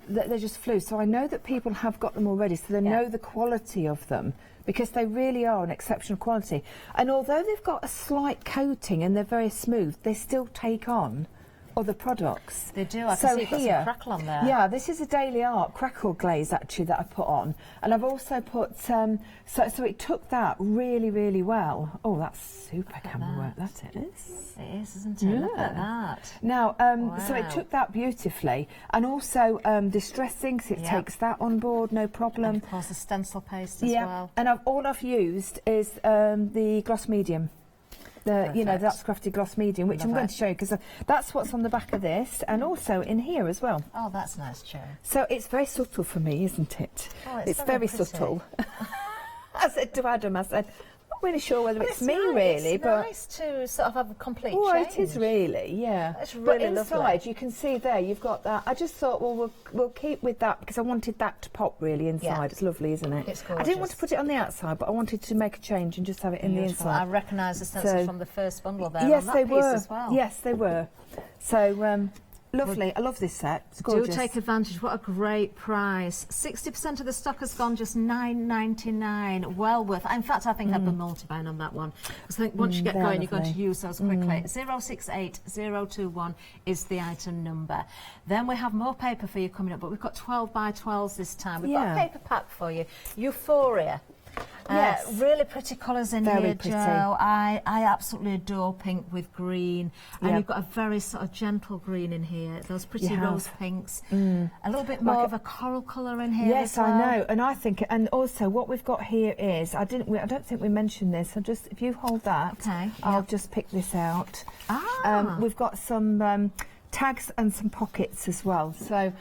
flew. So I know that people have got them already, so they know the quality of them, because they really are an exceptional quality. And although they've got a slight coating and they're very smooth, they still take on other products. They do. I can see you've got some crackle on there. Yeah, this is a Daily Art crackle glaze actually that I put on, and I've also put so it took that really, really well. Oh, that's super camera work. That is. It is, isn't it? Look at that. Now, so it took that beautifully, and also distress inks. It takes that on board, no problem. And of course, the stencil paste as well. And all I've used is the gloss medium. That's crafted gloss medium, which I'm going to show you because that's what's on the back of this, and also in here as well. Oh, that's nice, Joe. So it's very subtle for me, isn't it? Oh, it's very subtle. I said to Adam, I'm not really sure whether it's me nice. really, it's but nice to sort of have a complete change. Oh, it is really, yeah. It's really but inside, lovely. you can see there, you've got that. I just thought, well, we'll keep with that because I wanted that to pop really inside. Yeah. It's lovely, isn't it? It's gorgeous. I didn't want to put it on the outside, but I wanted to make a change and just have it in the inside. I recognise the stencils from the first bundle there. Yes, on that they piece were. As well. Yes, they were. So. Lovely. I love this set. It's gorgeous. Do take advantage. What a great price. 60% of the stock has gone, just $9.99. Well worth. In fact, I think I'd be multi-buying on that one. Because I think once you get going, you're going to use those quickly. 068021 is the item number. Then we have more paper for you coming up, but we've got 12 by 12s this time. We've got a paper pack for you. Euphoria. Yes. Really pretty colours in Very here, pretty. Joe. I absolutely adore pink with green. And you've got a very sort of gentle green in here. Those pretty rose pinks. A little bit more of a coral colour in here. Yes, as well. I know. And I think, and also what we've got here is, I don't think we mentioned this. If you hold that, I'll just pick this out. We've got some tags and some pockets as well. So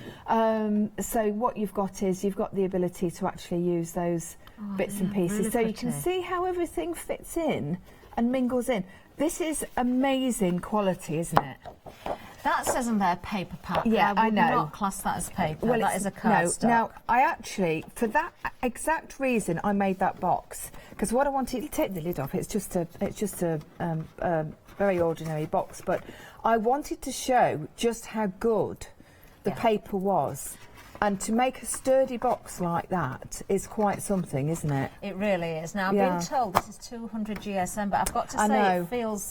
what you've got is you've got the ability to actually use those bits and pieces. Really so you pretty. can see how everything fits in and mingles in. This is amazing quality, isn't it? That says in there paper pack. Yeah, I would know. not class that as paper. Well, that is a cardstock. Now, I actually, for that exact reason, I made that box because what I wanted to take the lid off. It's just a very ordinary box, but I wanted to show just how good the paper was. And to make a sturdy box like that is quite something, isn't it? It really is. Now, I've been told this is 200 GSM, but I've got to say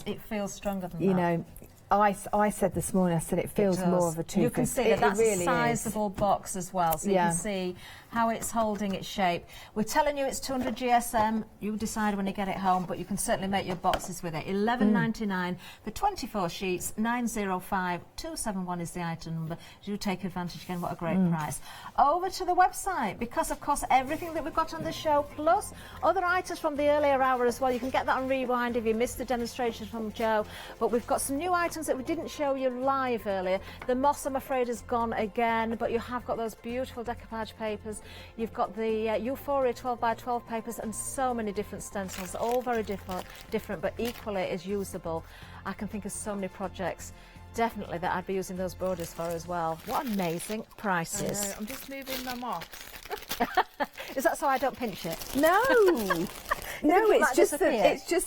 it feels stronger than that. You know, I said this morning, I said it feels more of a 250. You can see that that's really a sizable box as well, so you can see how it's holding its shape. We're telling you it's 200 GSM. You decide when you get it home, but you can certainly make your boxes with it. $11.99 for 24 sheets. 905-271 is the item number. Do take advantage again. What a great price. Over to the website, because of course everything that we've got on the show, plus other items from the earlier hour as well. You can get that on rewind if you missed the demonstration from Joe. But we've got some new items that we didn't show you live earlier. The moss, I'm afraid, is gone again, but you have got those beautiful decoupage papers. You've got the Euphoria 12x12 papers and so many different stencils, all very different, but equally as usable. I can think of so many projects, definitely, that I'd be using those borders for as well. What amazing prices. I know, I'm just moving them off. Is that so I don't pinch it? No, no, it's just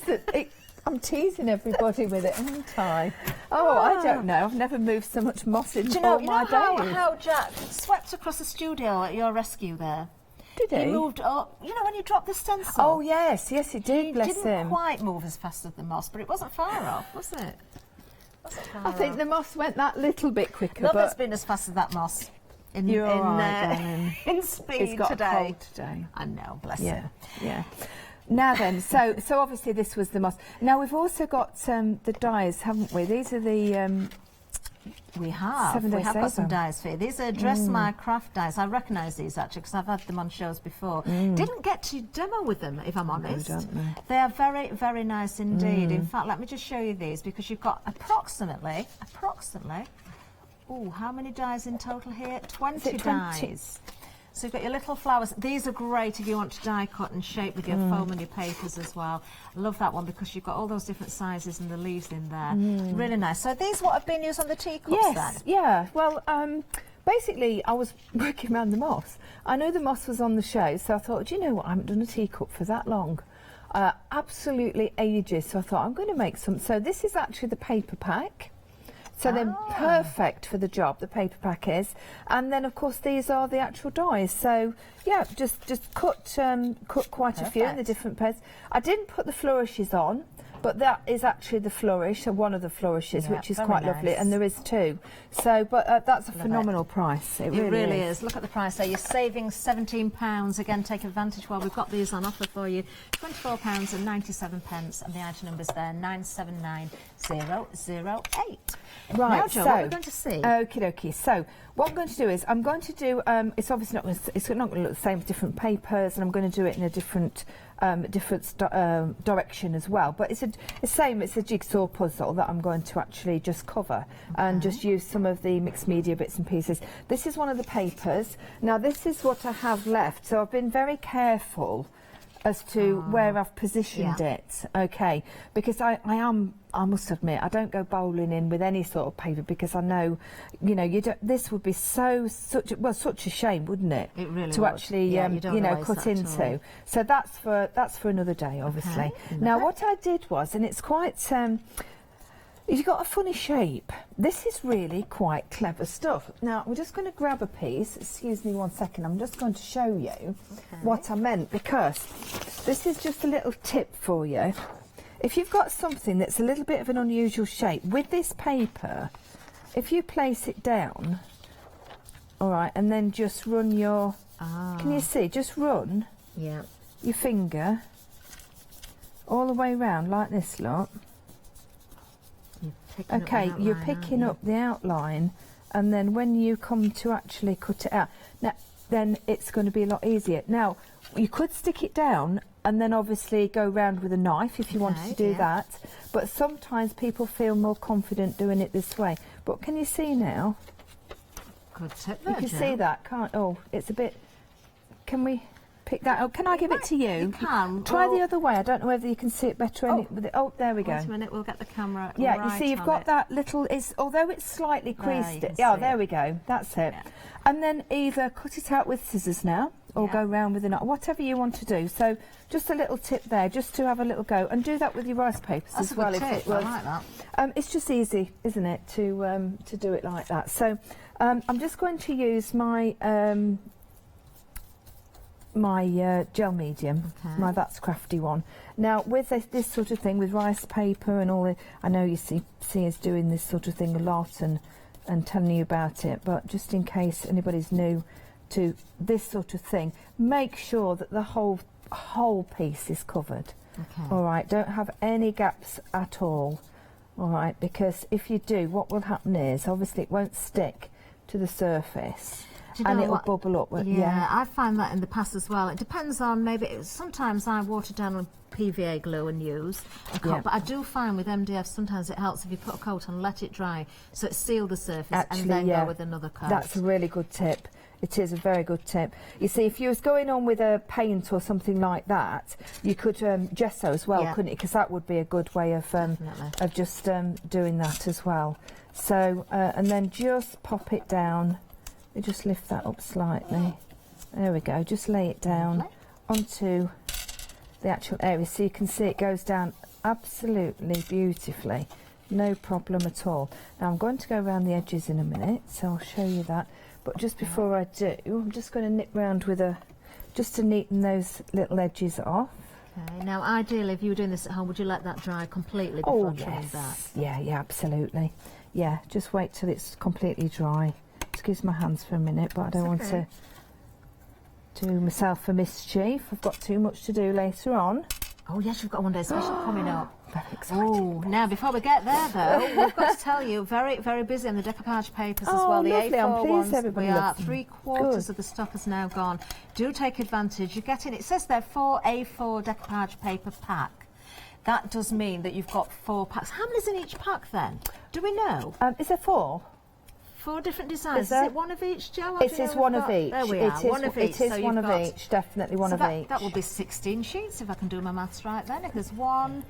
that I'm teasing everybody with it, aren't I? Oh, I don't know. I've never moved so much moss in all my days. How Jack swept across the studio at your rescue there? Did he? He moved up. You know when you dropped the stencil? Oh, yes, he did, bless him. He didn't quite move as fast as the moss, but it wasn't far off, was it? I think the moss went that little bit quicker. Nothing's been as fast as that moss. In speed He's got today. A cold today. I know, bless him. Yeah. Now then, so obviously this was the moss. Now we've also got the dies, haven't we? These are the we have got some dies for you. These are Dress My Craft dies. I recognise these actually because I've had them on shows before. Didn't get to demo with them, if I'm honest. No, don't they? They are very, very nice indeed. In fact, let me just show you these because you've got approximately. Oh, how many dies in total here? 20 dies. So you've got your little flowers. These are great if you want to die cut and shape with your foam and your papers as well. I love that one because you've got all those different sizes and the leaves in there. Really nice. So these what have been used on the teacups then? Yeah. Well, basically I was working around the moss. I know the moss was on the show, so I thought, do you know what? I haven't done a teacup for that long. Absolutely ages. So I thought I'm going to make some. So this is actually the paper pack. So they're perfect for the job, the paper pack is. And then, of course, these are the actual dies. So, yeah, just cut quite a few in the different pairs. I didn't put the flourishes on, but that is actually the flourish, so one of the flourishes, which is quite lovely, and there is two. So, but that's a phenomenal price. It really is. Look at the price there. You're saving £17. Again, take advantage while we've got these on offer for you. £24.97, and the item number's there, 979008. Right, now, Jo, what we're going to see? Okie dokie. So, what I'm going to do is, I'm going to do, it's obviously not going to look the same with different papers, and I'm going to do it in a different direction as well. But it's a jigsaw puzzle that I'm going to actually just cover and just use some of the mixed media bits and pieces. This is one of the papers. Now, this is what I have left, so I've been very careful as to where I've positioned it, okay, because I must admit, I don't go bowling in with any sort of paper because I know, you know, this would be such a shame, wouldn't it? It really to would. actually, cut into. So that's for another day, obviously. Okay. Now, what I did was, and it's quite. You've got a funny shape. This is really quite clever stuff. Now, we're just going to grab a piece. Excuse me 1 second. I'm just going to show you what I meant, because this is just a little tip for you. If you've got something that's a little bit of an unusual shape, with this paper, if you place it down, all right, and then just run your... Can you see? Just run your finger all the way round like this, look. Okay, you're picking up the outline, and then when you come to actually cut it out, then it's going to be a lot easier. Now, you could stick it down and then obviously go round with a knife if you wanted to do that, but sometimes people feel more confident doing it this way. But can you see now? Good tip there, you can see that, can't? Oh, it's a bit... Can we... pick that up? Can I give it to you? You can. Try the other way. I don't know whether you can see it better. Oh, there we go. Wait a minute, we'll get the camera. Yeah, right, you see, you've got that little. Although it's slightly creased. There we go. That's it. Yeah. And then either cut it out with scissors now, or go round with a knot, whatever you want to do. So just a little tip there, just to have a little go, and do that with your rice papers That's as well. That's a good tip. I like that. It's just easy, isn't it, to do it like that. So I'm just going to use my my gel medium, my That's Crafty one. Now with this sort of thing, with rice paper and all, I know you see us doing this sort of thing a lot and telling you about it, but just in case anybody's new to this sort of thing, make sure that the whole piece is covered. All right, don't have any gaps at all. All right, because if you do, what will happen is obviously it won't stick to the surface. And it'll bubble up. Yeah, I find that in the past as well. It depends on sometimes I water down with PVA glue and use a coat, but I do find with MDF sometimes it helps if you put a coat on, let it dry, so it seal the surface and then go with another coat. That's a really good tip. It is a very good tip. You see, if you was going on with a paint or something like that, you could gesso as well, couldn't you? Because that would be a good way of just doing that as well. So, and then just pop it down. You just lift that up slightly. There we go. Just lay it down onto the actual area, so you can see it goes down absolutely beautifully. No problem at all. Now I'm going to go around the edges in a minute, so I'll show you that. But just before I do, I'm just going to nip round with just to neaten those little edges off. Okay. Now, ideally, if you were doing this at home, would you let that dry completely before trimming that? Yeah, absolutely. Yeah, just wait till it's completely dry. Excuse my hands for a minute, but I don't want to do myself a mischief. I've got too much to do later on. Oh yes, you've got one day special coming up. Very exciting. Oh, now before we get there though, we've got to tell you, very, very busy on the decoupage papers as well. The Lovely. A4 I'm pleased ones, everybody we are loves them. 3/4 of the stock has now gone. Do take advantage. You're getting, it says there, 4 A4 decoupage paper pack. That does mean that you've got 4 packs. How many's in each pack then? Do we know? Is there 4? 4 different designs. Is it one of each, Jo? It is one of each. There we are. One of each. It is one of each. Definitely one of each. That will be 16 sheets if I can do my maths right then. If there's one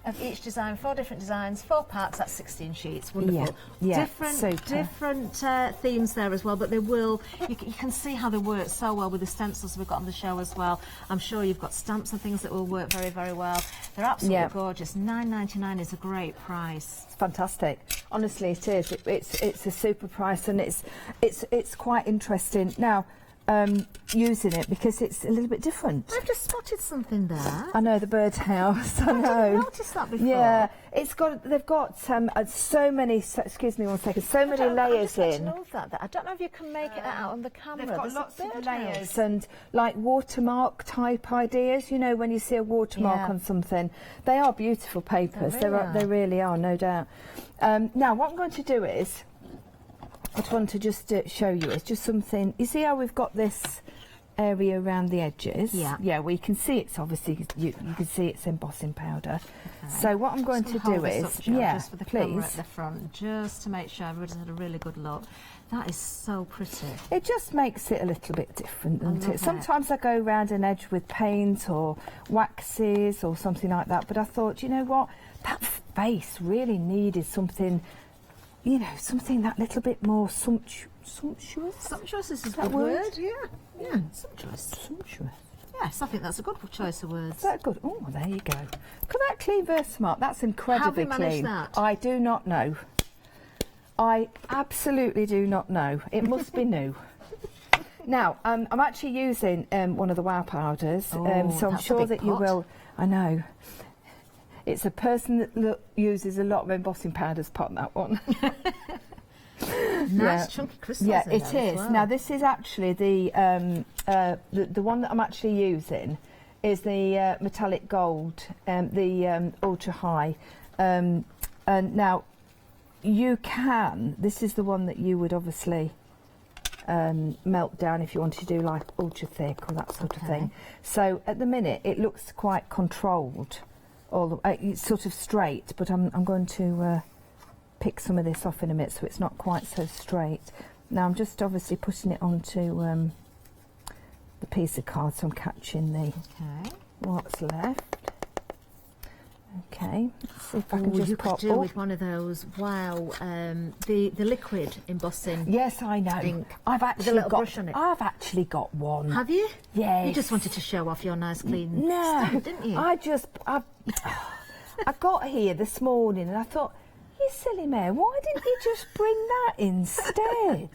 of each design, 4 different designs, 4 parts, that's 16 sheets. Wonderful. Yeah, different themes there as well, but they will, you can see how they work so well with the stencils we've got on the show as well. I'm sure you've got stamps and things that will work very, very well. They're absolutely gorgeous. £9.99 is a great price. It's fantastic. Honestly, it is. It's a super price, and it's quite interesting. Now, using it because it's a little bit different. I've just spotted something there. I know, the birdhouse. I know. I didn't notice that before. Yeah, they've got so many. Excuse me one second. So many layers in. I don't know if you can make it out on the camera. They've got lots of layers and like watermark type ideas. You know, when you see a watermark on something, they are beautiful papers. They really are, no doubt. Now, what I'm going to do is, I want to just show you, it's just something, you see how we've got this area around the edges? Yeah, well you can see it's obviously, you can see it's embossing powder. Okay. So what I'm going to do is, just for the camera at the front, just to make sure everybody's had a really good look. That is so pretty. It just makes it a little bit different, doesn't it? Sometimes I go around an edge with paint or waxes or something like that, but I thought, you know what, that face really needed something, you know, something that little bit more sumptuous. Sumptuous is a good word. Yeah, sumptuous. Yes, I think that's a good choice of words. Is that good? Oh, there you go. Look at that clean Versamark. That's incredibly How have you clean. managed that? I do not know. I absolutely do not know. It must be new. Now, I'm actually using one of the Wow powders, so I'm sure that you will. I know. It's a person that uses a lot of embossing powders pot, that one. Nice chunky crystals. Yeah, in it there is. as well. Now this is actually the one that I'm actually using is the metallic gold, the ultra high. And now you can. This is the one that you would obviously melt down if you wanted to do like ultra thick or that sort of thing. So at the minute it looks quite controlled. It's sort of straight, but I'm going to pick some of this off in a minute so it's not quite so straight. Now I'm just obviously putting it onto the piece of card, so I'm catching the what's left. Okay, let's see if I can you just could pop do up. with one of those. Wow, the liquid embossing. Yes, I know. Ink. I've With a actually little got. brush on it. I've actually got one. Have you? Yes. You just wanted to show off your nice clean No, stuff, didn't you? I got here this morning and I thought, you silly mare, why didn't you just bring that instead?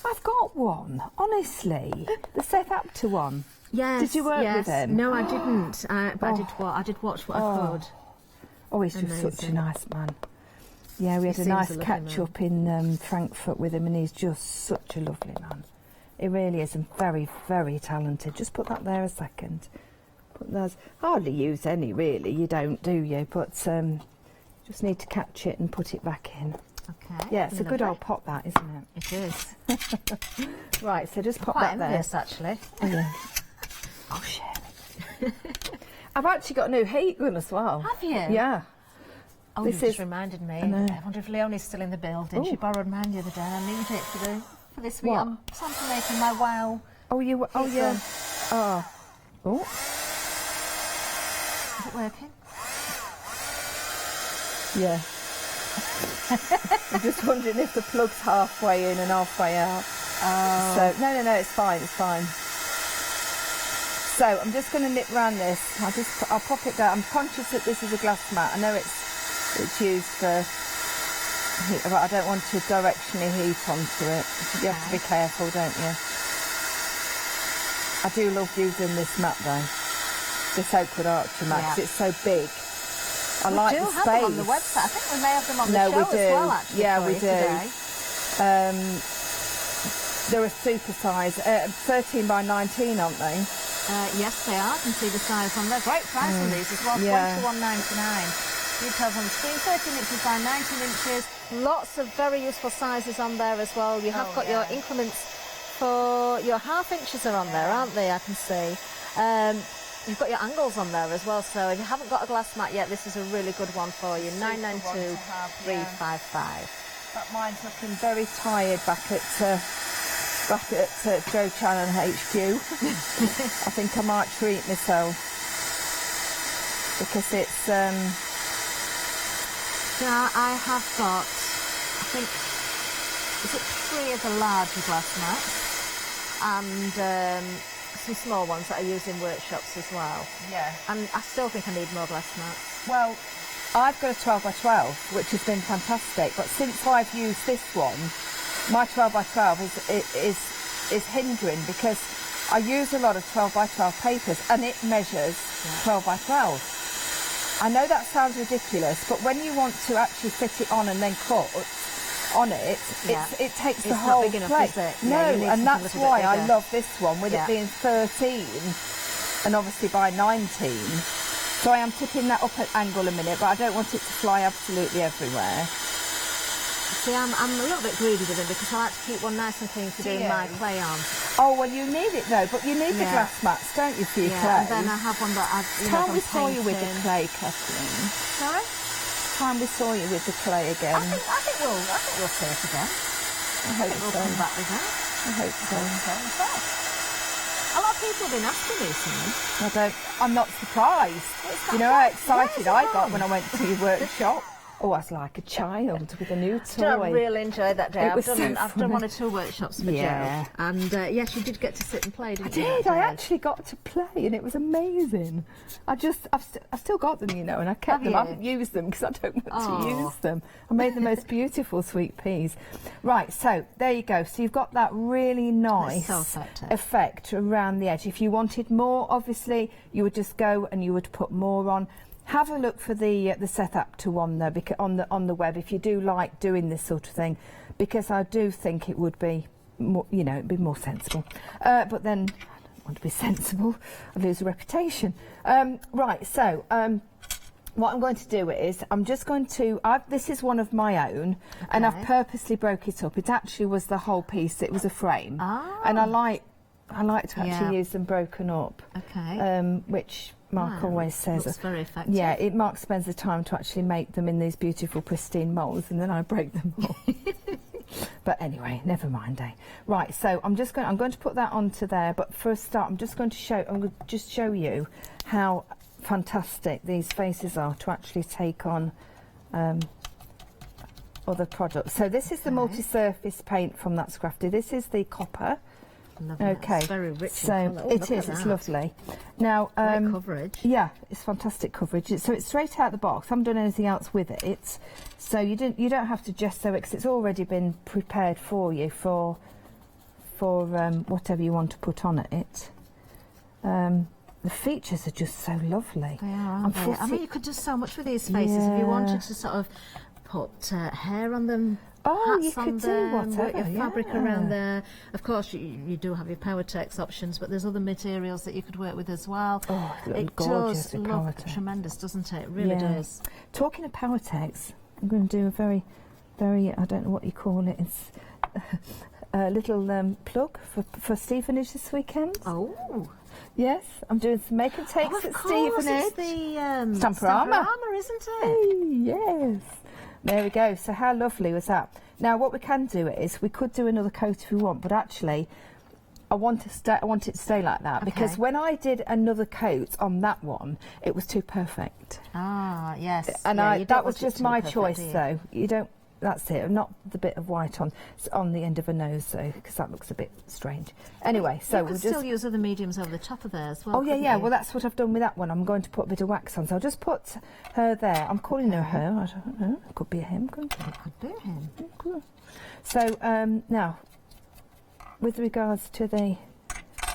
I've got one, honestly. The Seth Apter one. Yes. Did you work with him? No, I didn't. But I did watch what I could. Oh, he's just such a nice man. Yeah, we had a nice catch-up in Frankfurt with him, and he's just such a lovely man. He really is, and very, very talented. Just put that there a second. Put those. Hardly use any, really. You don't, do you? But just need to catch it and put it back in. Okay. Yeah, it's a good old pot, that, isn't it? It is. Right, so just pop Quite that envious, there. actually. Oh, yeah. Oh, shit. I've actually got a new heat gun as well. Have you? Yeah. Oh, This you just is- reminded me. I know. I wonder if Leonie's still in the building. She Ooh. borrowed mine the other day. I need it for this week. What? I'm sample making my wow. Oh, you. Oh, Heat yeah. gun. Oh. Oh. Is it working? Yeah. I'm just wondering if the plug's halfway in and halfway out. Oh. So no, it's fine. It's fine. So I'm just going to nip round this. I'll pop it down. I'm conscious that this is a glass mat. I know it's used for heat, but I don't want to directionally heat onto it. You have to be careful, don't you? I do love using this mat though. This Oakwood Archer mat, 'cause it's so big. I like the space. We do have them on the website. I think we may have them on the No, show we do. as well, actually. Yeah, for we you do. Today. They're a super size, 13 by 19, aren't they? Yes, they are. I can see the size on there. Great price on these as well. Yeah. £21.99. Details on the screen. 13 inches by 19 inches. Lots of very useful sizes on there as well. You have got your increments for your half inches are on there, aren't they? I can see. You've got your angles on there as well. So if you haven't got a glass mat yet, this is a really good one for you. 992 355. But mine's looking very tired back at Joe Chan HQ. I think I might treat myself because it's. Yeah, I have got, I think, is it 3 of the larger glass mats and some small ones that I use in workshops as well. Yeah. And I still think I need more glass mats. Well, I've got a 12 by 12, which has been fantastic. But since I've used this one, my 12 by 12 is hindering because I use a lot of 12 by 12 papers and it measures 12 by 12. I know that sounds ridiculous, but when you want to actually fit it on and then cut on it, it takes the whole not big enough, place. is it? No, Yeah, you need and something that's a little why bit I bigger. love this one, with it being 13 and obviously by 19. So I am tipping that up at angle a minute, but I don't want it to fly absolutely everywhere. See, I'm a little bit greedy with it because I like to keep one nice and clean for doing my clay on. Oh, well, you need it though, but you need the glass mats, don't you, for your clay? And then I have one that I've, Time we saw you with the clay, Kathleen. Sorry? Time we saw you with the clay again. I think we'll see it again. I hope we'll so. come back with that. I hope so. A lot of people have been asking me something. I'm not surprised. You know how excited I got when I went to your workshop? Oh, I was like a child with a new toy. I really enjoyed that day. It was I've done one or two workshops for Yeah. Jo. And yes, you did get to sit and play, didn't you? I did. I actually got to play, and it was amazing. I've still got them, you know, and I kept them. I haven't used them because I don't want to use them. I made the most beautiful sweet peas. Right, so there you go. So you've got that really nice effect around the edge. If you wanted more, obviously, you would just go and you would put more on. Have a look for the Seth Apter one there, because on the web, if you do like doing this sort of thing, because I do think it would be more, you know, it'd be more sensible. But then I don't want to be sensible; I lose a reputation. Right, so what I'm going to do is I'm just going to. This is one of my own, and I've purposely broke it up. It actually was the whole piece. It was a frame, and I like to actually use them broken up. Okay. Which Mark always says. Looks very effective. Yeah, Mark spends the time to actually make them in these beautiful pristine moulds, and then I break them up. But anyway, never mind, eh? Right, so I'm going to put that onto there. But for a start, I'm just going to show you how fantastic these faces are to actually take on other products. So this is the multi-surface paint from That's Crafty. This is the copper. Lovely. Okay, It's very rich so in colour. Oh, it look is. at It's that. lovely. Now, Great coverage. Yeah, it's fantastic coverage. So it's straight out the box. I haven't done anything else with it. So you don't have to just sew it because it's already been prepared for you for whatever you want to put on it. The features are just so lovely. They are, aren't they? I mean, you could do so much with these faces if you wanted to sort of put hair on them. Oh, hats you could on do them, whatever, work your fabric yeah. around there. Of course, you do have your Powertex options, but there's other materials that you could work with as well. Oh, it gorgeous does with look Powertex. tremendous, doesn't it? It really Yeah. does. Talking of Powertex, I'm going to do a very, I don't know what you call it. It's a little plug for Stevenage this weekend. Oh. Yes, I'm doing some make and takes at Stevenage. It's the Stamperama, isn't it? Hey, yes. There we go. So how lovely was that? Now what we can do is we could do another coat if we want, but actually I want it to stay like that because when I did another coat on that one, it was too perfect. Ah, yes. And yeah, that was just my choice, though. You don't. That's it. Not the bit of white on the end of a nose, though, because that looks a bit strange. Anyway, so you we'll could just still use other mediums over the top of there as well. Oh yeah, couldn't yeah. you? Well, that's what I've done with that one. I'm going to put a bit of wax on, so I'll just put her there. I'm calling her her. I don't know. It could be a him. Couldn't it? It could be a him. So now, with regards to the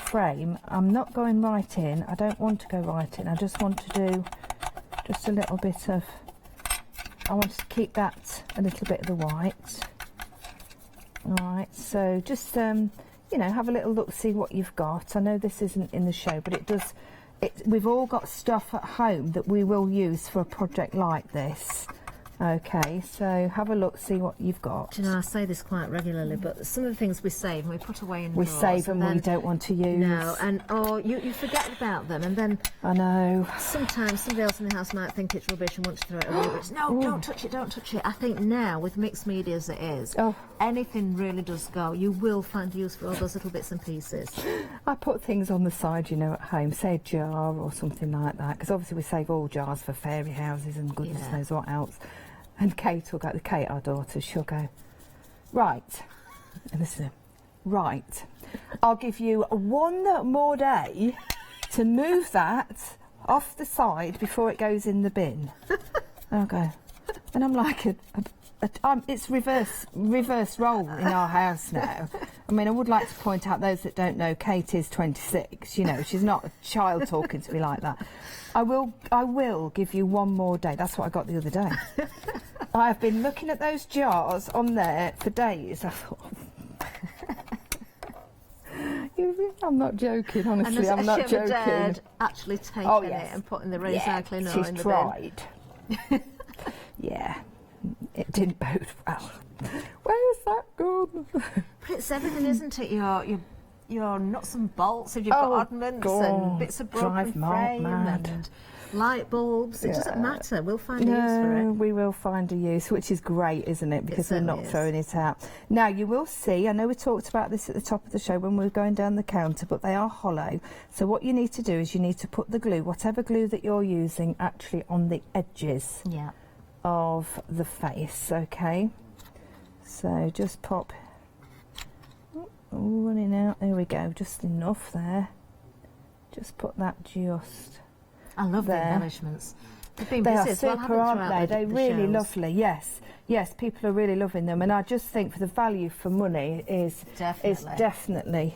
frame, I'm not going right in. I don't want to go right in. I just want to do just a little bit of. I want to keep that a little bit of the white. All right. So just you know, have a little look, see what you've got. I know this isn't in the show, but it does. We've all got stuff at home that we will use for a project like this. Okay, so have a look, see what you've got. Do you know, I say this quite regularly, but some of the things we save and we put away in We drawers, save them and we don't want to use. No, and you forget about them, and then I know. Sometimes somebody else in the house might think it's rubbish and want to throw it away, but it's, no, don't touch it, don't touch it. I think now, with mixed media as it is, anything really does go. You will find use for all those little bits and pieces. I put things on the side, you know, at home, say a jar or something like that, because obviously we save all jars for fairy houses and goodness knows what else. And Kate will go, our daughter, she'll go, right, and listen, right, I'll give you one more day to move that off the side before it goes in the bin. I'll go, and I'm like, it's reverse role in our house now. I mean, I would like to point out, those that don't know, Kate is 26, you know, she's not a child talking to me like that. I will give you one more day. That's what I got the other day. I have been looking at those jars on there for days. I thought, I'm not joking, honestly, I'm not joking. Dad actually taking it and putting the recycling or in the tried. Yeah, it didn't bode well. Where's that gone? But it's everything, isn't it? Your nuts and bolts, if you've got oddments and bits of broken frame and light bulbs, it doesn't matter, we'll find a use for it. We will find a use, which is great, isn't it? Because we're not throwing it out. Now, you will see, I know we talked about this at the top of the show when we were going down the counter, but they are hollow. So what you need to do is you need to put the glue, whatever glue that you're using, actually on the edges of the face, okay? So just pop... Oh, running out. There we go. Just enough there. Just put that just. I love there. the embellishments. They've been They busy are as well, super, haven't aren't they? They're the really shows. lovely. Yes, yes. People are really loving them, and I just think for the value for money is definitely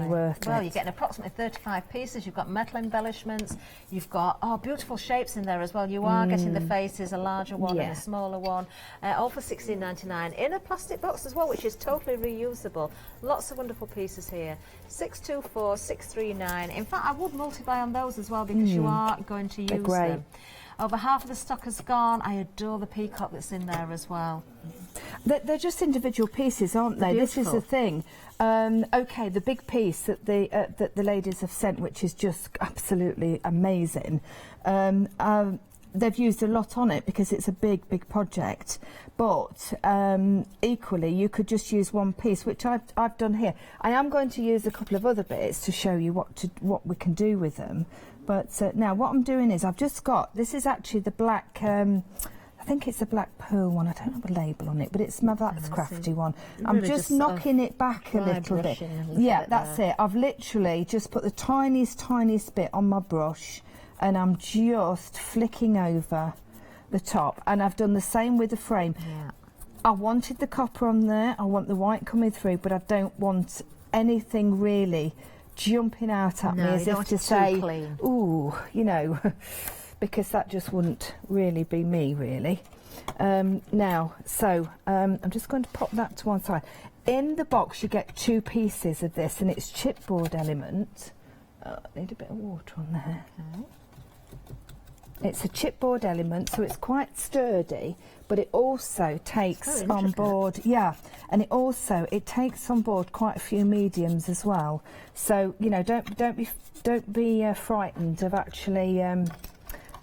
worth it. Well, you're getting approximately 35 pieces. You've got metal embellishments. You've got beautiful shapes in there as well. You are getting the faces, a larger one and a smaller one, all for $16.99 in a plastic box as well, which is totally reusable. Lots of wonderful pieces here. 624, 639. In fact, I would multiply on those as well because you are going to use them. Over half of the stock has gone. I adore the peacock that's in there as well. They're just individual pieces, aren't they? This is the thing. Okay, the big piece that the ladies have sent, which is just absolutely amazing. They've used a lot on it because it's a big project. But equally, you could just use one piece, which I've done here. I am going to use a couple of other bits to show you what we can do with them. But now what I'm doing is I've just got, this is actually the black, I think it's a black pearl one, I don't have a label on it, but it's my That's Crafty one. I'm Really just knocking it back a little bit. Yeah, that's it. I've literally just put the tiniest bit on my brush and I'm just flicking over the top, and I've done the same with the frame. Yeah. I wanted the copper on there, I want the white coming through, but I don't want anything really jumping out at me as if to say, ooh, you know, because that just wouldn't really be me, really. Now, so I'm just going to pop that to one side. In the box you get 2 pieces of this, and it's chipboard element. I need a bit of water on there. Okay. It's a chipboard element, so it's quite sturdy, but it also takes on board, and it takes on board quite a few mediums as well. So you know, don't be frightened of actually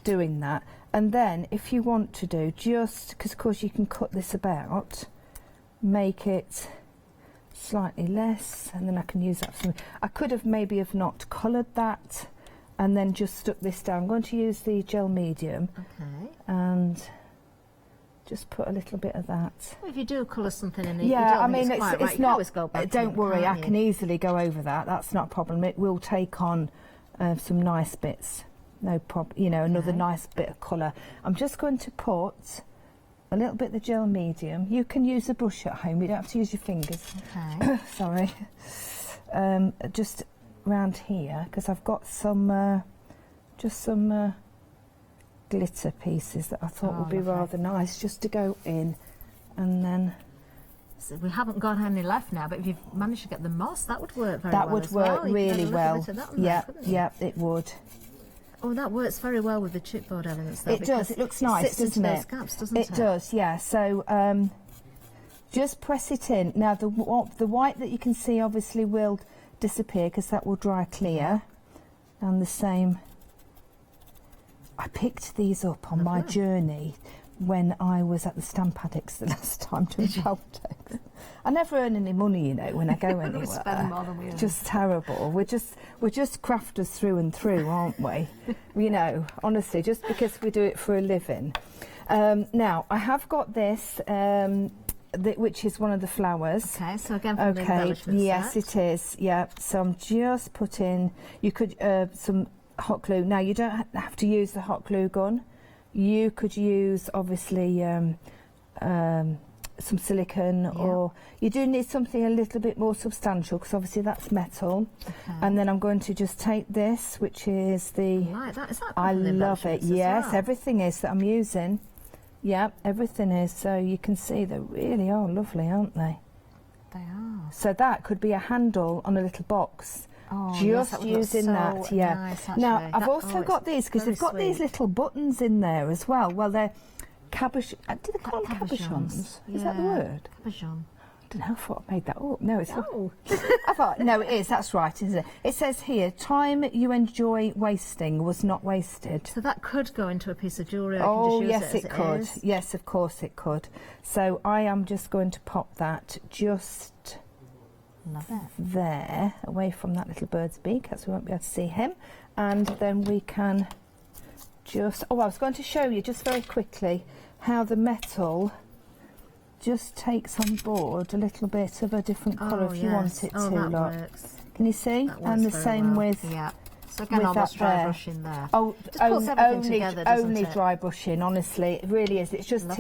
doing that. And then if you want to do, just because of course you can cut this about, make it slightly less, and then I can use that for something. I could have maybe not coloured that and then just stuck this down. I'm going to use the gel medium and just put a little bit of that. Well, if you do colour something in it, yeah, I mean, it's not. Don't worry, I can easily go over that. That's not a problem. It will take on some nice bits. No problem. You know, another nice bit of colour. I'm just going to put a little bit of the gel medium. You can use a brush at home. You don't have to use your fingers. Okay. Sorry. Just round here, because I've got some just some glitter pieces that I thought would be rather nice just to go in, and then so we haven't got any left now, but if you've managed to get the moss, that would work very well. That would work really well. Yeah, it would. Oh, that works very well with the chipboard elements though. It does. It looks nice, doesn't it? Those gaps, doesn't it? It does, yeah. So just press it in. Now the white that you can see obviously will disappear because that will dry clear, and the same. I picked these up on my journey when I was at the stamp addicts the last time doing politics. I never earn any money, you know, when I go anywhere. We spend more than we earn. Just terrible. We're just crafters through and through, aren't we? You know, honestly, just because we do it for a living. Now I have got this. Which is one of the flowers. Okay, so again from the embellishment yes, set. it is. Yeah, so I'm just putting. You could some hot glue. Now you don't have to use the hot glue gun. You could use obviously some silicone, or you do need something a little bit more substantial because obviously that's metal. Okay. And then I'm going to just take this, which is the. I like that. Is that I love it. Yes, well? Everything is that I'm using. Yeah, everything is. So you can see they really are lovely, aren't they? They are. So that could be a handle on a little box. Oh, just yes, that using so that, yeah. Nice, now I've also got these because they've got these little buttons in there as well. Well, they're cabochons. Do they call them cabochons? Is that the word? Cabochon. I don't know. I thought I made that up. No, it's not. I thought, no, it is. That's right, isn't it? It says here, time you enjoy wasting was not wasted. So that could go into a piece of jewellery. Oh, yes, it could. Yes, of course it could. So I am just going to pop that just there, away from that little bird's beak, as we won't be able to see him. And then we can just... Oh, I was going to show you just very quickly how the metal just takes on board a little bit of a different colour if you want it to. That look. works. Can you see? That works and the very same well. with So again, almost dry brushing there. Oh, just pulls everything together, doesn't only it? dry brushing, honestly, it really is. It's just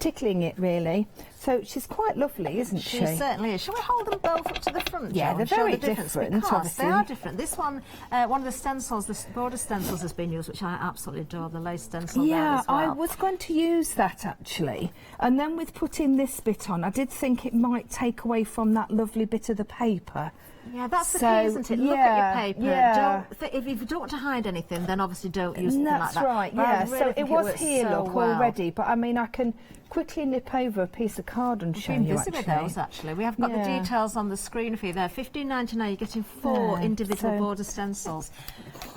tickling it, really. So she's quite lovely, isn't she? She certainly is. Shall we hold them both up to the front, Yeah, Jo, they're and show very the difference? different, Because obviously. they are different. This one, one of the stencils, the border stencils has been used, which I absolutely adore, the lace stencil there as well. I was going to use that, actually. And then with putting this bit on, I did think it might take away from that lovely bit of the paper. Yeah, that's the key, isn't it? Look at your paper. Yeah. If you don't want to hide anything, then obviously don't use something like that. That's right, But I yeah. really So it think was works here, so look, well. already. But I mean, I can quickly nip over a piece of card and show you, busy with those, actually. We have got the details on the screen for you there. $15.99, you're getting 4 individual border stencils.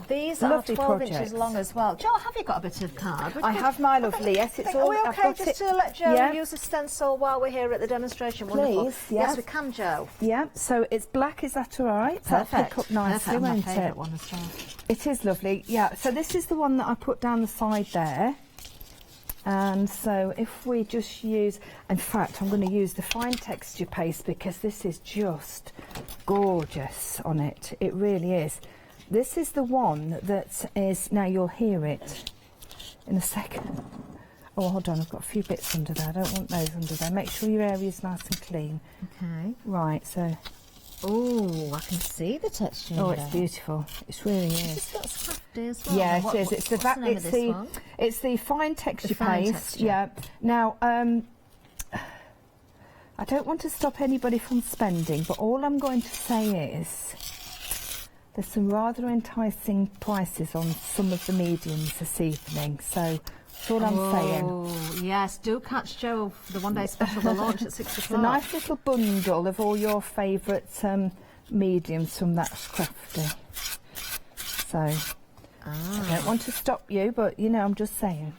These Lovely are 12 project. inches long as well. Jo, have you got a bit of card? I have my lovely, yes, it's Are all... we I've okay got just it- to let Jo Yeah. use a stencil while we're here at the demonstration? Wonderful. Please, yeah. Yes, we can, Jo. Yeah, so it's black, is that all right? That'll Perfect. pick up nicely, Perfect. My won't favourite it? one as well. It is lovely, yeah. So this is the one that I put down the side there. And so if we just use, in fact, I'm going to use the fine texture paste because this is just gorgeous on it. It really is. This is the one that is, now you'll hear it in a second. Oh, hold on, I've got a few bits under there. I don't want those under there. Make sure your area's nice and clean. Okay. Right, so... Oh, I can see the texture. Oh, in it's there. beautiful. It really is. This looks crafty as well. Yeah, What- it is. It's the what's the name of this one? it's the fine texture fine paste. texture. Yeah. Now, I don't want to stop anybody from spending, but all I'm going to say is there's some rather enticing prices on some of the mediums this evening. So that's all I'm saying. Oh, yes. Do catch Jo for the one-day special, the launch at 6 It's o'clock. a nice little bundle of all your favourite mediums from That's Crafty. So I don't want to stop you, but you know, I'm just saying.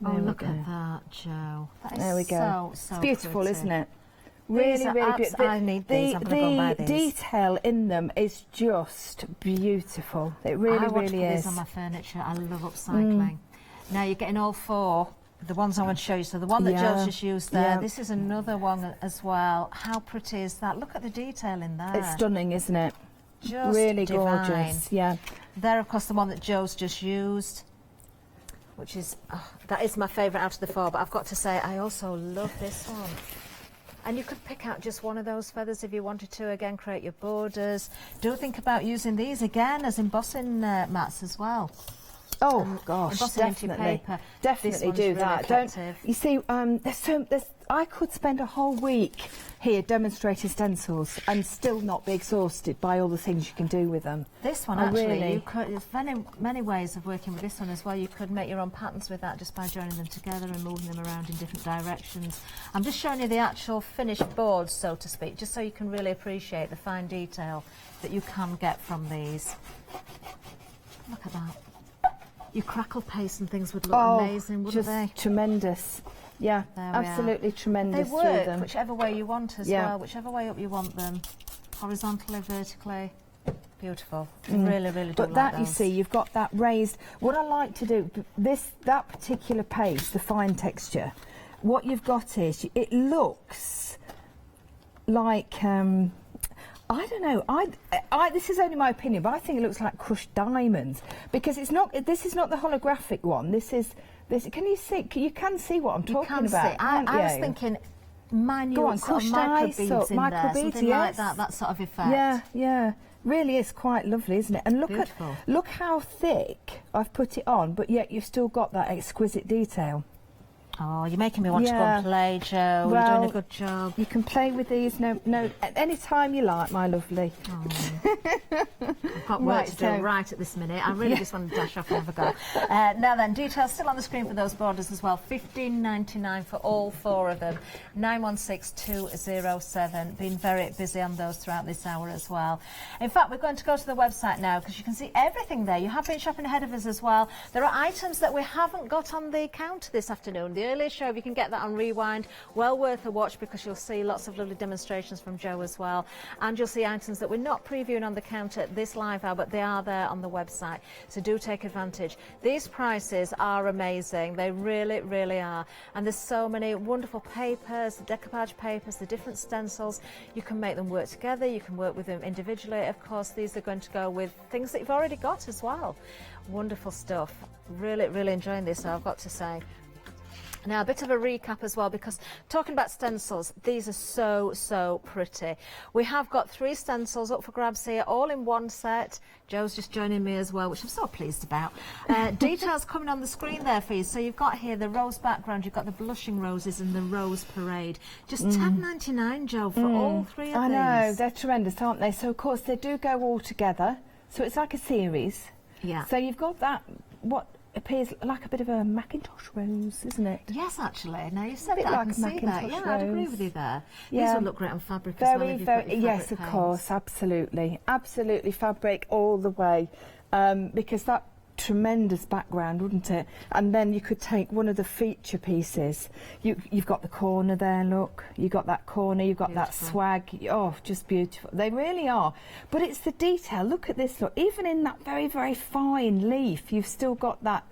Oh, There we look go. at that, Jo. That is There we go. so It's beautiful, pretty. isn't it? These Really, are really abs- beautiful. I need these. I'm gonna go and buy these. Detail in them is just beautiful. It really, I want to really put is. these on my furniture. I love upcycling. Now you're getting all four. The ones I want to show you. So the one that Yeah. Jo's just used there. Yeah. This is another one as well. How pretty is that? Look at the detail in there. It's stunning, isn't it? Just really divine. gorgeous. Yeah. There, of course, the one that Jo's just used, which is, that is my favourite out of the four, but I've got to say, I also love this one. And you could pick out just one of those feathers if you wanted to, again, create your borders. Do think about using these again as embossing mats as well. Oh gosh, embossing into your definitely, paper. This definitely one's do really that. Don't effective. you see? I could spend a whole week here demonstrating stencils and still not be exhausted by all the things you can do with them. This one, I actually, really- you could, there's many ways of working with this one as well. You could make your own patterns with that just by joining them together and moving them around in different directions. I'm just showing you the actual finished board, so to speak, just so you can really appreciate the fine detail that you can get from these. Look at that. Your crackle paste and things would look amazing, wouldn't just they? tremendous. Yeah, There we absolutely are. tremendous. They through work them. whichever way you want as Yeah. well, whichever way up you want them. Horizontally, vertically. Beautiful. Mm. Really, really do But like that, you those. see, you've got that raised. What I like to do, that particular paste, the fine texture, what you've got is, it looks like, I don't know, this is only my opinion, but I think it looks like crushed diamonds, because it's not, this is not the holographic one, this, can you see, you can see what I'm talking can about, see. can't I was you? thinking minute Go on, sort of crushed ice microbeads or in there, microbeads, something like that sort of effect. Yeah, yeah. Really is quite lovely, isn't it? And Beautiful. look how thick I've put it on, but yet you've still got that exquisite detail. Oh, you're making me want to go and play, Jo. You're doing a good job. You can play with these at any time you like, my lovely. I've got work to do right at this minute. I really just want to dash off and have a go. Now then, details still on the screen for those borders as well. $15.99 for all four of them. 916207. Been very busy on those throughout this hour as well. In fact, we're going to go to the website now because you can see everything there. You have been shopping ahead of us as well. There are items that we haven't got on the counter this afternoon. The earlier show, if you can get that on rewind, well worth a watch because you'll see lots of lovely demonstrations from Jo as well. And you'll see items that we're not previewing on the counter at this live hour, but they are there on the website. So do take advantage. These prices are amazing. They really, really are. And there's so many wonderful papers, the decoupage papers, the different stencils. You can make them work together. You can work with them individually. Of course, these are going to go with things that you've already got as well. Wonderful stuff. Really, really enjoying this, I've got to say. Now, a bit of a recap as well, because talking about stencils, these are so pretty. We have got 3 stencils up for grabs here, all in one set. Jo's just joining me as well, which I'm so pleased about. Details coming on the screen there for you. So you've got here the rose background, you've got the blushing roses and the rose parade. Just £10.99, Jo, for all 3 of these. I know, they're tremendous, aren't they? So, of course, they do go all together. So it's like a series. Yeah. So you've got that, appears like a bit of a Macintosh rose, isn't it? Yes, actually. Now you said Bit that, like I can a see that. Macintosh Yeah, I'd agree rose. with you there. Yeah. These would look great on fabric as well. If you've got your Yes, fabric of paints. course, absolutely, absolutely, fabric all the way, because that tremendous background, wouldn't it? And then you could take one of the feature pieces. You've got the corner there, look. You've got that corner, you've got that swag. Oh, just beautiful. They really are. But it's the detail. Look at this, look. Even in that very, very fine leaf, you've still got that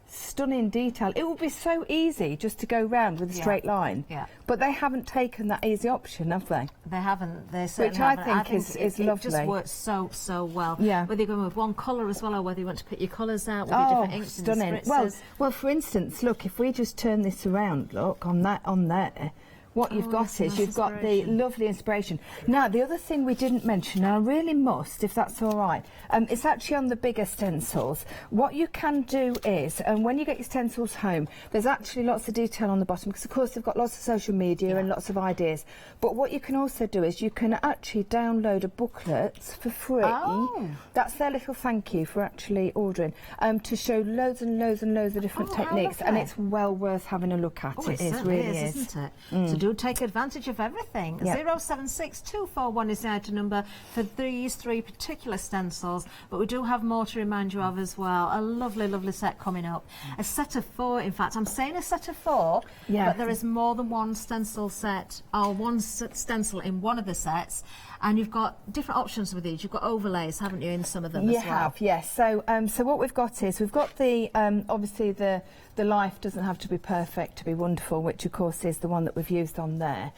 stunning detail. It would be so easy just to go round with a straight line. Yeah. But they haven't taken that easy option, have they? They haven't. They certainly Which I haven't. think is lovely. It just works so well. Yeah. Whether you're going with one colour as well, or whether you want to put your colours out with your different inks stunning. and your spritzers. Well, for instance, look, if we just turn this around, look, on there, what you've got is you've got the lovely inspiration. Now, the other thing we didn't mention, and I really must, if that's all right, it's actually on the bigger stencils. What you can do is, when you get your stencils home, there's actually lots of detail on the bottom, because of course they've got lots of social media and lots of ideas. But what you can also do is you can actually download a booklet for free. Oh. That's their little thank you for actually ordering, to show loads and loads and loads of different techniques, and it's well worth having a look at. Oh, it really is, isn't it? So do take advantage of everything. 076241 is the item number for these three particular stencils, but we do have more to remind you of as well. A lovely set coming up. A set of 4, in fact. I'm saying a set of 4, but there is more than one stencil set, or one stencil in one of the sets, and you've got different options with these. You've got overlays, haven't you, in some of them as well? You have, yes. So, so what we've got is, we've got the, obviously the life doesn't have to be perfect to be wonderful, which of course is the one that we've used on there.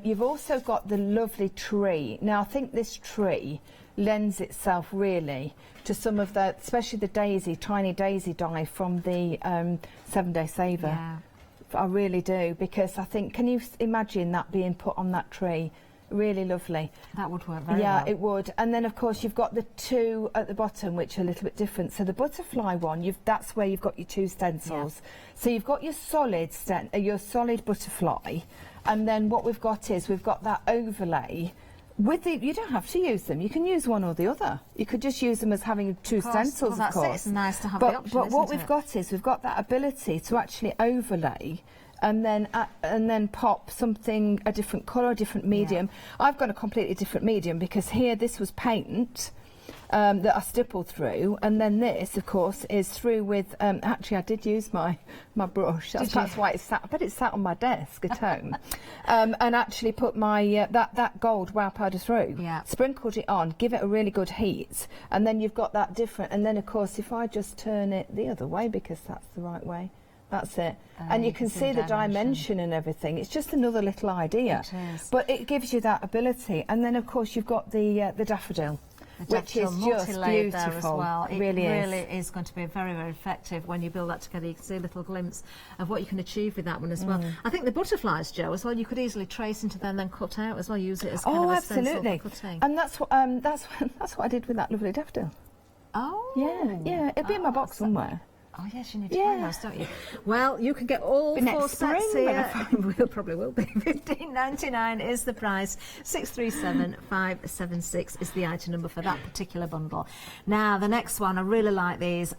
You've also got the lovely tree. Now, I think this tree lends itself really to some of the, especially the daisy, tiny daisy die from the 7-Day Saver. Yeah. I really do, because I think, can you imagine that being put on that tree? Really lovely. That would work very well. Yeah, it would. And then, of course, you've got the 2 at the bottom, which are a little bit different. So the butterfly one, that's where you've got your 2 stencils. Yeah. So you've got your solid butterfly, and then what we've got is we've got that overlay. With the, you don't have to use them. You can use one or the other. You could just use them as having 2 stencils, well, of course. It's nice to have the option, but what we've got is we've got that ability to actually overlay and then pop something, a different colour, a different medium. Yeah. I've got a completely different medium, because here this was paint that I stippled through, and then this, of course, is through with, actually I did use my brush, that's why it sat, I bet it sat on my desk at home, and actually put my, that gold wow powder through, sprinkled it on, give it a really good heat, and then you've got that different, and then of course if I just turn it the other way, because that's the right way, that's it. And you can see the dimension and everything. It's just another little idea. It is. But it gives you that ability. And then, of course, you've got the daffodil, which is just beautiful. There as well. It really is going to be very effective when you build that together. You can see a little glimpse of what you can achieve with that one as well. I think the butterflies, Jo, as well, you could easily trace into them, then cut out as well. Use it as kind of a stencil for cutting. And that's what I did with that lovely daffodil. Oh. Yeah. It'll be in my box somewhere. Oh yes, you need to find those, don't you? Well, you can get all 4 sets here. We probably will be. $15.99 is the price. 637576 is the item number for that particular bundle. Now, the next one, I really like these.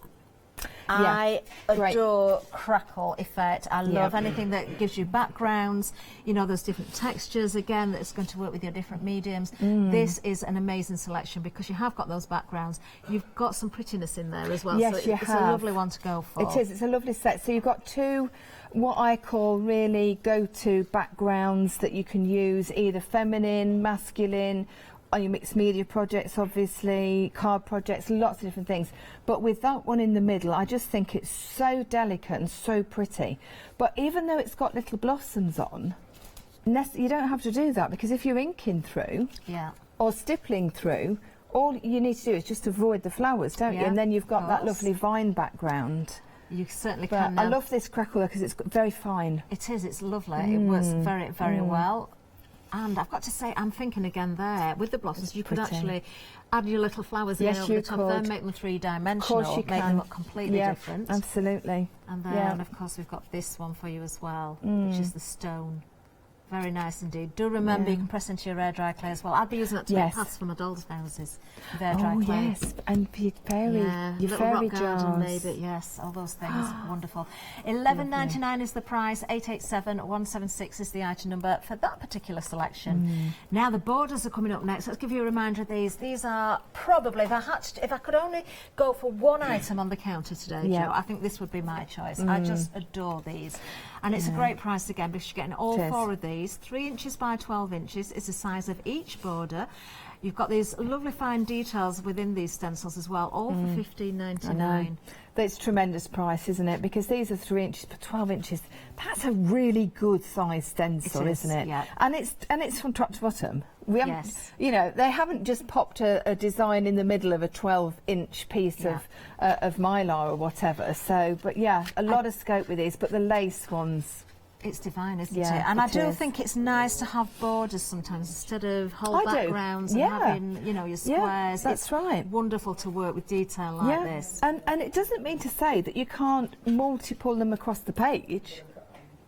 I adore crackle effect. I love anything that gives you backgrounds, you know, those different textures, again, that's going to work with your different mediums. This is an amazing selection, because you have got those backgrounds. You've got some prettiness in there as well, yes, so it's a lovely one to go for. It is, it's a lovely set. So you've got 2 what I call really go-to backgrounds that you can use, either feminine, masculine, on your mixed media projects, obviously, card projects, lots of different things. But with that one in the middle, I just think it's so delicate and so pretty. But even though it's got little blossoms on, you don't have to do that, because if you're inking through or stippling through, all you need to do is just avoid the flowers, don't you? And then you've got that lovely vine background. You certainly can. I love this crackle because it's very fine. It is, it's lovely. It works very well. And I've got to say, I'm thinking again there, with the blossoms, you could actually add your little flowers in over the top of them, make them 3-dimensional, make them look completely different. Absolutely. And then, of course, we've got this one for you as well, which is the stone. Very nice indeed. Do remember you can press into your air dry clay as well. I'd be using that to make paths for my dolls' houses with air dry clay. Yes, and your fairy, your your little fairy rock garden jars. maybe, yes, all those things. Wonderful. $11.99 is the price, 887-176 is the item number for that particular selection. Now the borders are coming up next. Let's give you a reminder of these. These are probably, if I could only go for one item on the counter today, Jo, I think this would be my choice. I just adore these. And it's a great price again because you're getting all four of these. 3 inches by 12 inches is the size of each border. You've got these lovely fine details within these stencils as well, all for $15.99. That's a tremendous price, isn't it? Because these are 3 inches per 12 inches. That's a really good size stencil, isn't it? Yeah. And it's from top to bottom. We haven't, you know, they haven't just popped a design in the middle of a 12-inch piece of mylar or whatever. So, but yeah, a lot of scope with these. But the lace ones. It's divine, isn't it? And I do think it's nice to have borders sometimes instead of whole backgrounds and having, you know, your squares. Yeah, that's right. Wonderful to work with detail like this. And it doesn't mean to say that you can't multi-pull them across the page.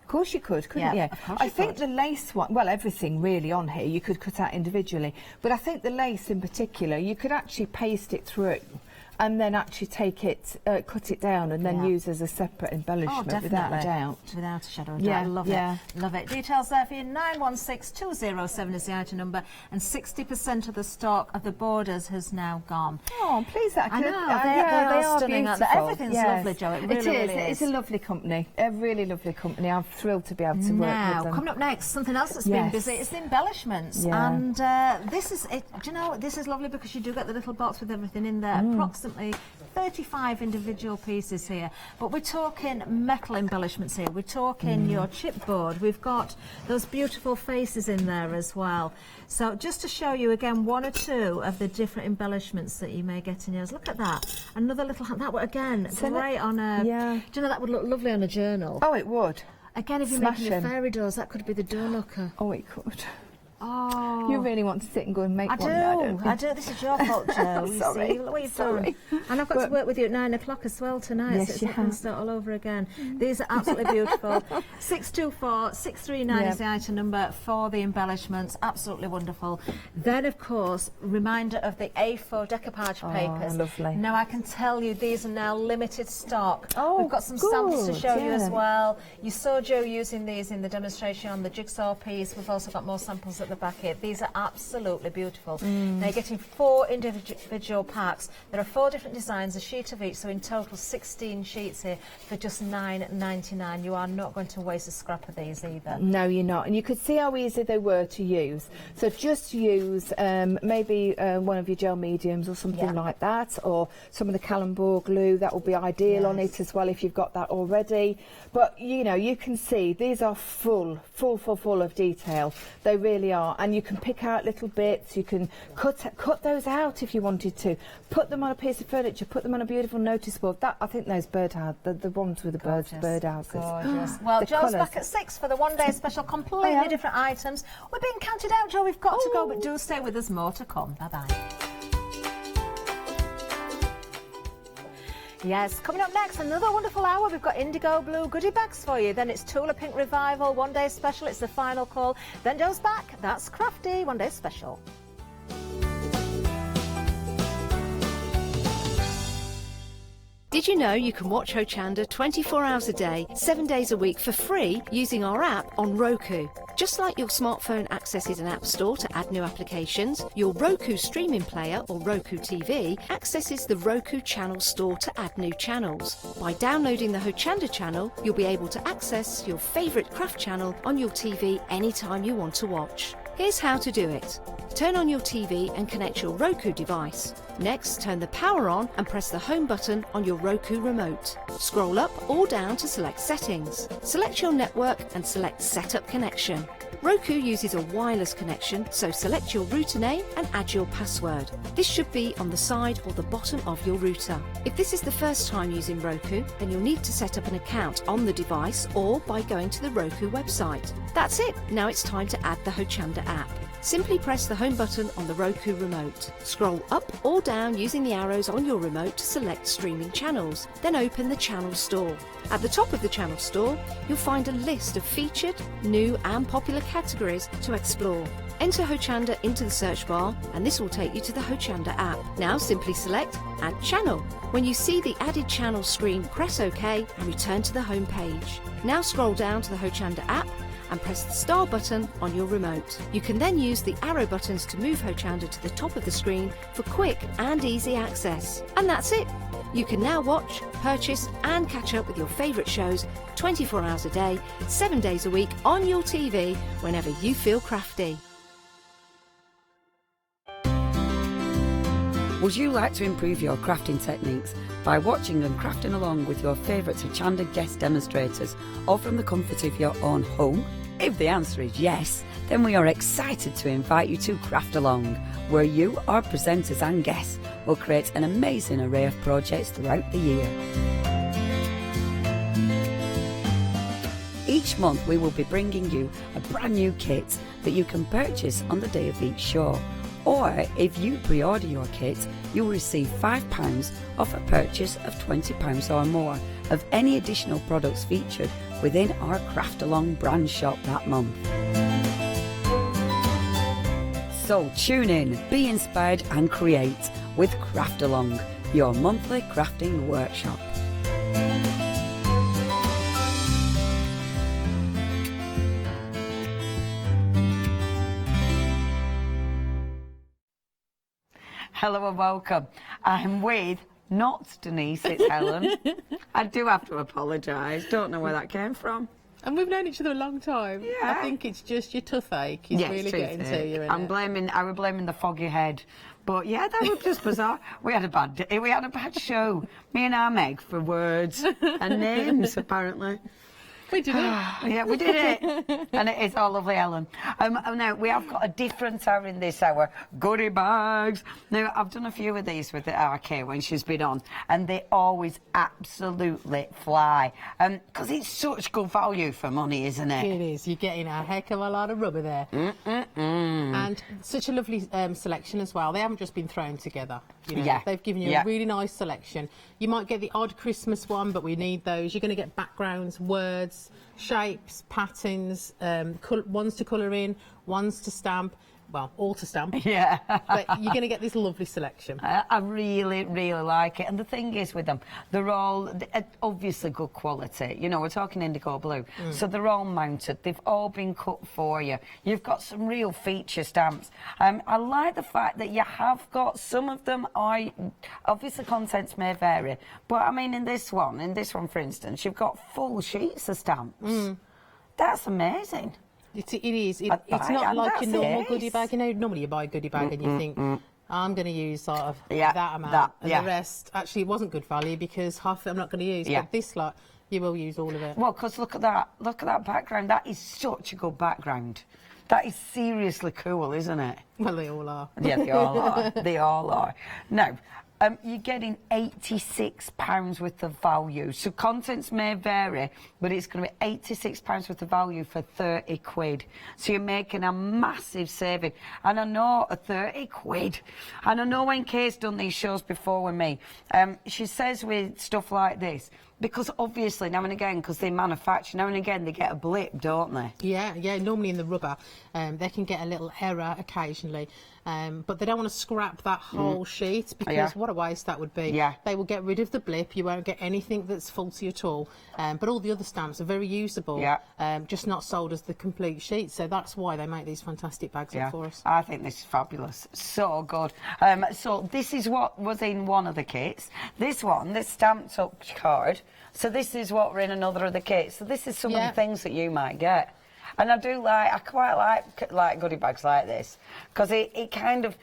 Of course you could, couldn't you? Of course I think the lace one, well, everything really on here you could cut out individually, but I think the lace in particular, you could actually paste it through and then actually take it, cut it down and then use as a separate embellishment without a doubt. Without a shadow of doubt. Love it. Love it. Details there for you. 916207 is the item number, and 60% of the stock of the borders has now gone. Oh, I'm pleased that I know, they are stunning. Everything's lovely, Jo. It really is. It's a lovely company, a really lovely company. I'm thrilled to be able to work with them. Coming up next, something else that's been busy is the embellishments. And this is it. Do you know, this is lovely because you do get the little box with everything in there. Approximately 35 individual pieces here, but we're talking metal embellishments here. We're talking your chipboard. We've got those beautiful faces in there as well. So just to show you again one or two of the different embellishments that you may get in yours. Look at that. Another little, that would again great on a, do you know that would look lovely on a journal? Oh, it would. Again, if you're making your fairy doors, that could be the door knocker. Oh, it could. Oh. You really want to sit and go and make one now, don't you? I do. This is your fault, Jo. Sorry. Look what you've done. And I've got to work with you at 9 o'clock as well tonight. Yes, so it's you not going to have. start all over again. These are absolutely beautiful. 624639 is the item number for the embellishments. Absolutely wonderful. Then, of course, reminder of the A4 decoupage papers. Lovely. Now, I can tell you these are now limited stock. Oh, we've got some samples to show you as well. You saw Jo using these in the demonstration on the jigsaw piece. We've also got more samples at the back here. These are absolutely beautiful. Now, you're getting 4 individual packs. There are 4 different designs, a sheet of each, so in total 16 sheets here for just $9.99. You are not going to waste a scrap of these either. No, you're not. And you could see how easy they were to use. So just use maybe one of your gel mediums or something like that, or some of the Calembore glue. That will be ideal on it as well if you've got that already. But, you know, you can see these are full of detail. They really are. And you can pick out little bits. You can cut those out if you wanted to. Put them on a piece of furniture. Put them on a beautiful notice board. That, I think those the ones with the birdhouses. Gorgeous. Well, Jo's back at 6 for the one-day special. Completely different items. We're being counted out, Jo. We've got to go, but do stay with us. More to come. Bye-bye. Yes, coming up next, another wonderful hour. We've got Indigo Blue goodie bags for you. Then it's Tula Pink Revival, one-day special. It's the final call. Then Jo's back. That's Crafty, one-day special. Did you know you can watch Hochanda 24 hours a day, 7 days a week for free using our app on Roku? Just like your smartphone accesses an app store to add new applications, your Roku streaming player or Roku TV accesses the Roku channel store to add new channels. By downloading the Hochanda channel, you'll be able to access your favourite craft channel on your TV anytime you want to watch. Here's how to do it. Turn on your TV and connect your Roku device. Next, turn the power on and press the home button on your Roku remote. Scroll up or down to select Settings. Select your network and select Setup Connection. Roku uses a wireless connection, so select your router name and add your password. This should be on the side or the bottom of your router. If this is the first time using Roku, then you'll need to set up an account on the device or by going to the Roku website. That's it. Now it's time to add the Hochanda app. Simply press the home button on the Roku remote. Scroll up or down using the arrows on your remote to select streaming channels, then open the channel store. At the top of the channel store, you'll find a list of featured, new and popular categories to explore. Enter Hochanda into the search bar and this will take you to the Hochanda app. Now simply select Add Channel. When you see the added channel screen, press OK and return to the home page. Now scroll down to the Hochanda app and press the star button on your remote. You can then use the arrow buttons to move Hochanda to the top of the screen for quick and easy access. And that's it. You can now watch, purchase and catch up with your favourite shows 24 hours a day, 7 days a week on your TV whenever you feel crafty. Would you like to improve your crafting techniques by watching and crafting along with your favourite Hochanda guest demonstrators or from the comfort of your own home? If the answer is yes, then we are excited to invite you to Craft Along, where you, our presenters and guests, will create an amazing array of projects throughout the year. Each month we will be bringing you a brand new kit that you can purchase on the day of each show. Or if you pre-order your kit, you'll receive £5 off a purchase of £20 or more of any additional products featured within our Craft Along brand shop that month. So tune in, be inspired and create with Craft Along, your monthly crafting workshop. Hello and welcome. I'm with, not Denise, it's Helen. I do have to apologise, don't know where that came from. And we've known each other a long time. Yeah. I think it's just your toothache is really getting to you. I was blaming the foggy head. But yeah, that was just bizarre. We had a bad day. We had a bad show. Me and our Meg for words and names, apparently. We did it. Yeah, we did it. And it is all lovely, Ellen. Now, we have got a different hour in this hour. Goodie bags. Now, I've done a few of these with the RK when she's been on, and they always absolutely fly. Because it's such good value for money, isn't it? It is. You're getting a heck of a lot of rubber there. And such a lovely selection as well. They haven't just been thrown together. You know, they've given you a really nice selection. You might get the odd Christmas one, but we need those. You're going to get backgrounds, words, shapes, patterns, ones to colour in, ones to stamp. Well, all to stamp. Yeah. But you're going to get this lovely selection. I really, really like it. And the thing is with them, they're all obviously good quality. You know, we're talking Indigo Blue. So they're all mounted. They've all been cut for you. You've got some real feature stamps. I like the fact that you have got some of them. Obviously, contents may vary. But, I mean, in this one, for instance, you've got full sheets of stamps. That's amazing. It is. It's not like your normal goodie bag. You know, normally you buy a goodie bag and you think, I'm going to use sort of that amount. And the rest, actually, it wasn't good value because half of it I'm not going to use. But this lot, you will use all of it. Well, because look at that. Look at that background. That is such a good background. That is seriously cool, isn't it? Well, they all are. Yeah, they all are. They all are. Now, you're getting £86 worth of value. So contents may vary, but it's going to be £86 worth of value for 30 quid. So you're making a massive saving. And I know 30 quid. And I know when Kay's done these shows before with me, she says with stuff like this, because obviously now and again, because they manufacture, now and again they get a blip, don't they? Yeah, normally in the rubber, they can get a little error occasionally. But they don't want to scrap that whole sheet because what a waste that would be. They will get rid of the blip, you won't get anything that's faulty at all. But all the other stamps are very usable, just not sold as the complete sheet. So that's why they make these fantastic bags up for us. I think this is fabulous. So good. So this is what was in one of the kits. This one, this stamped up card. So this is what were in another of the kits. So this is some of the things that you might get. And I quite like goodie bags like this because it kind of,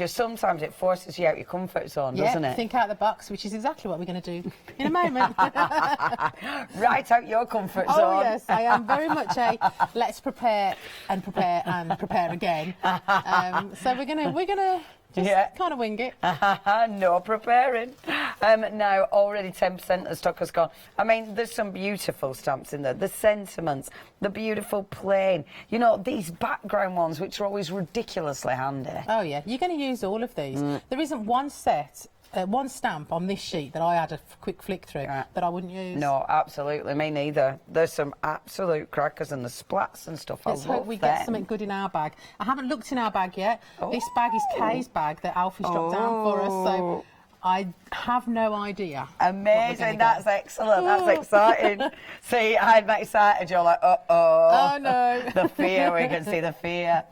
sometimes it forces you out your comfort zone, doesn't it? Think out the box, which is exactly what we're going to do in a moment. Right out your comfort zone. Oh yes, I am very much a let's prepare and prepare and prepare again. So we're gonna Just kind of wing it. No preparing. Now, already 10% of stock has gone. I mean, there's some beautiful stamps in there. The sentiments, the beautiful plain. You know, these background ones, which are always ridiculously handy. Oh, yeah. You're going to use all of these. There isn't one set... one stamp on this sheet that I had a quick flick through that I wouldn't use. No, absolutely, me neither. There's some absolute crackers and the splats and stuff. Let's hope we get something good in our bag. I haven't looked in our bag yet. This bag is Kay's bag that Alfie's dropped down for us, so I have no idea. Amazing, that's excellent, that's exciting. See, I'm excited, you're like, oh no. The fear, we can see the fear.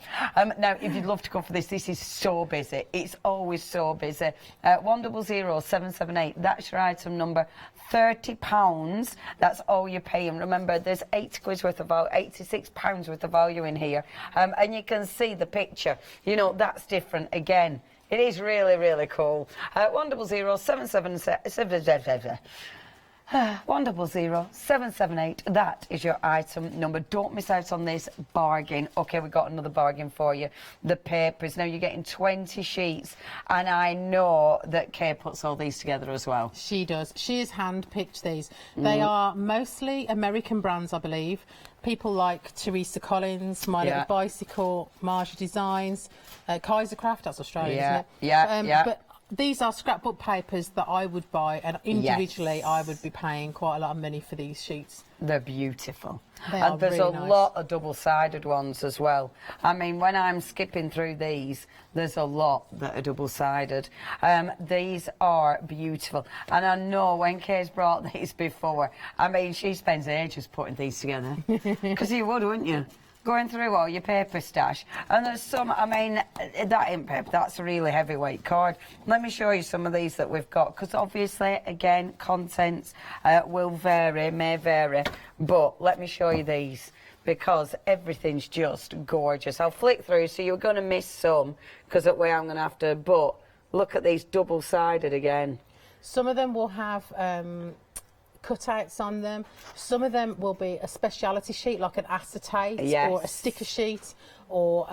Now, if you'd love to go for this is so busy. It's always so busy. 100778, that's your item number. £30, that's all you're paying. Remember, there's £80 worth of value, £86 worth of value in here. And you can see the picture. You know, that's different again. It is really, really cool. 100778. 100778. That is your item number. Don't miss out on this bargain. Okay, we've got another bargain for you. The papers. Now you're getting 20 sheets, and I know that Kay puts all these together as well. She does. She has hand-picked these. They are mostly American brands, I believe. People like Teresa Collins, My Little Bicycle, Marja Designs, Kaisercraft, that's Australian, isn't it? Yeah. But these are scrapbook papers that I would buy, and individually I would be paying quite a lot of money for these sheets. They're beautiful. And there's really a lot of double-sided ones as well. I mean, when I'm skipping through these, there's a lot that are double-sided. These are beautiful. And I know when Kay's brought these before, I mean, she spends ages putting these together. Because you would, wouldn't you? Going through all your paper stash. And there's some, I mean, that ink paper, that's a really heavyweight card. Let me show you some of these that we've got, because obviously, again, contents will vary, may vary, but let me show you these, because everything's just gorgeous. I'll flick through, so you're going to miss some, because that way I'm going to have to, but look at these double-sided again. Some of them will have... cutouts on them. Some of them will be a speciality sheet, like an acetate or a sticker sheet, or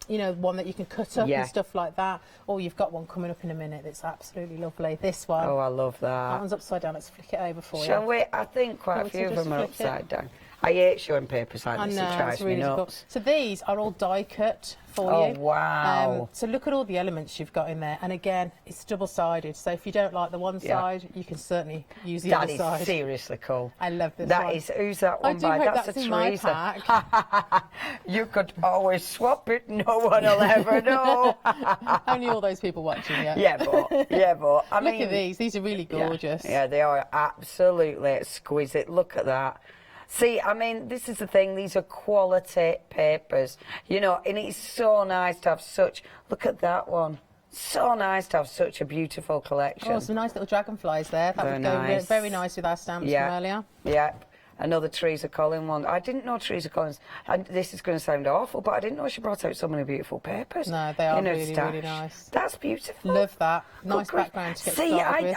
you know, one that you can cut up and stuff like that. Or you've got one coming up in a minute that's absolutely lovely. This one. Oh, I love that. That one's upside down. Let's flick it over for you. Shall we? I think quite a few of them are upside down. I hate showing papers like this. It drives me nuts. So these are all die cut for you. Oh, wow. So look at all the elements you've got in there. And again, it's double-sided. So if you don't like the one side, you can certainly use the other side. That is seriously cool. I love this one. That is, who's that one by? That's a in Teresa. my pack. You could always swap it. No one will ever know. Only all those people watching, Yeah, but I mean... Look at these. These are really gorgeous. Yeah, they are absolutely exquisite. Look at that. See, I mean, this is the thing, these are quality papers, you know, and it's so nice to have such, look at that one, so nice to have such a beautiful collection. Oh, some nice little dragonflies there. That would go very nice with our stamps from earlier. Yeah, another Teresa Collins one. I didn't know Teresa Collins, and this is going to sound awful, but I didn't know she brought out so many beautiful papers. No, they are really, really nice. That's beautiful. Love that. Nice background to get started with.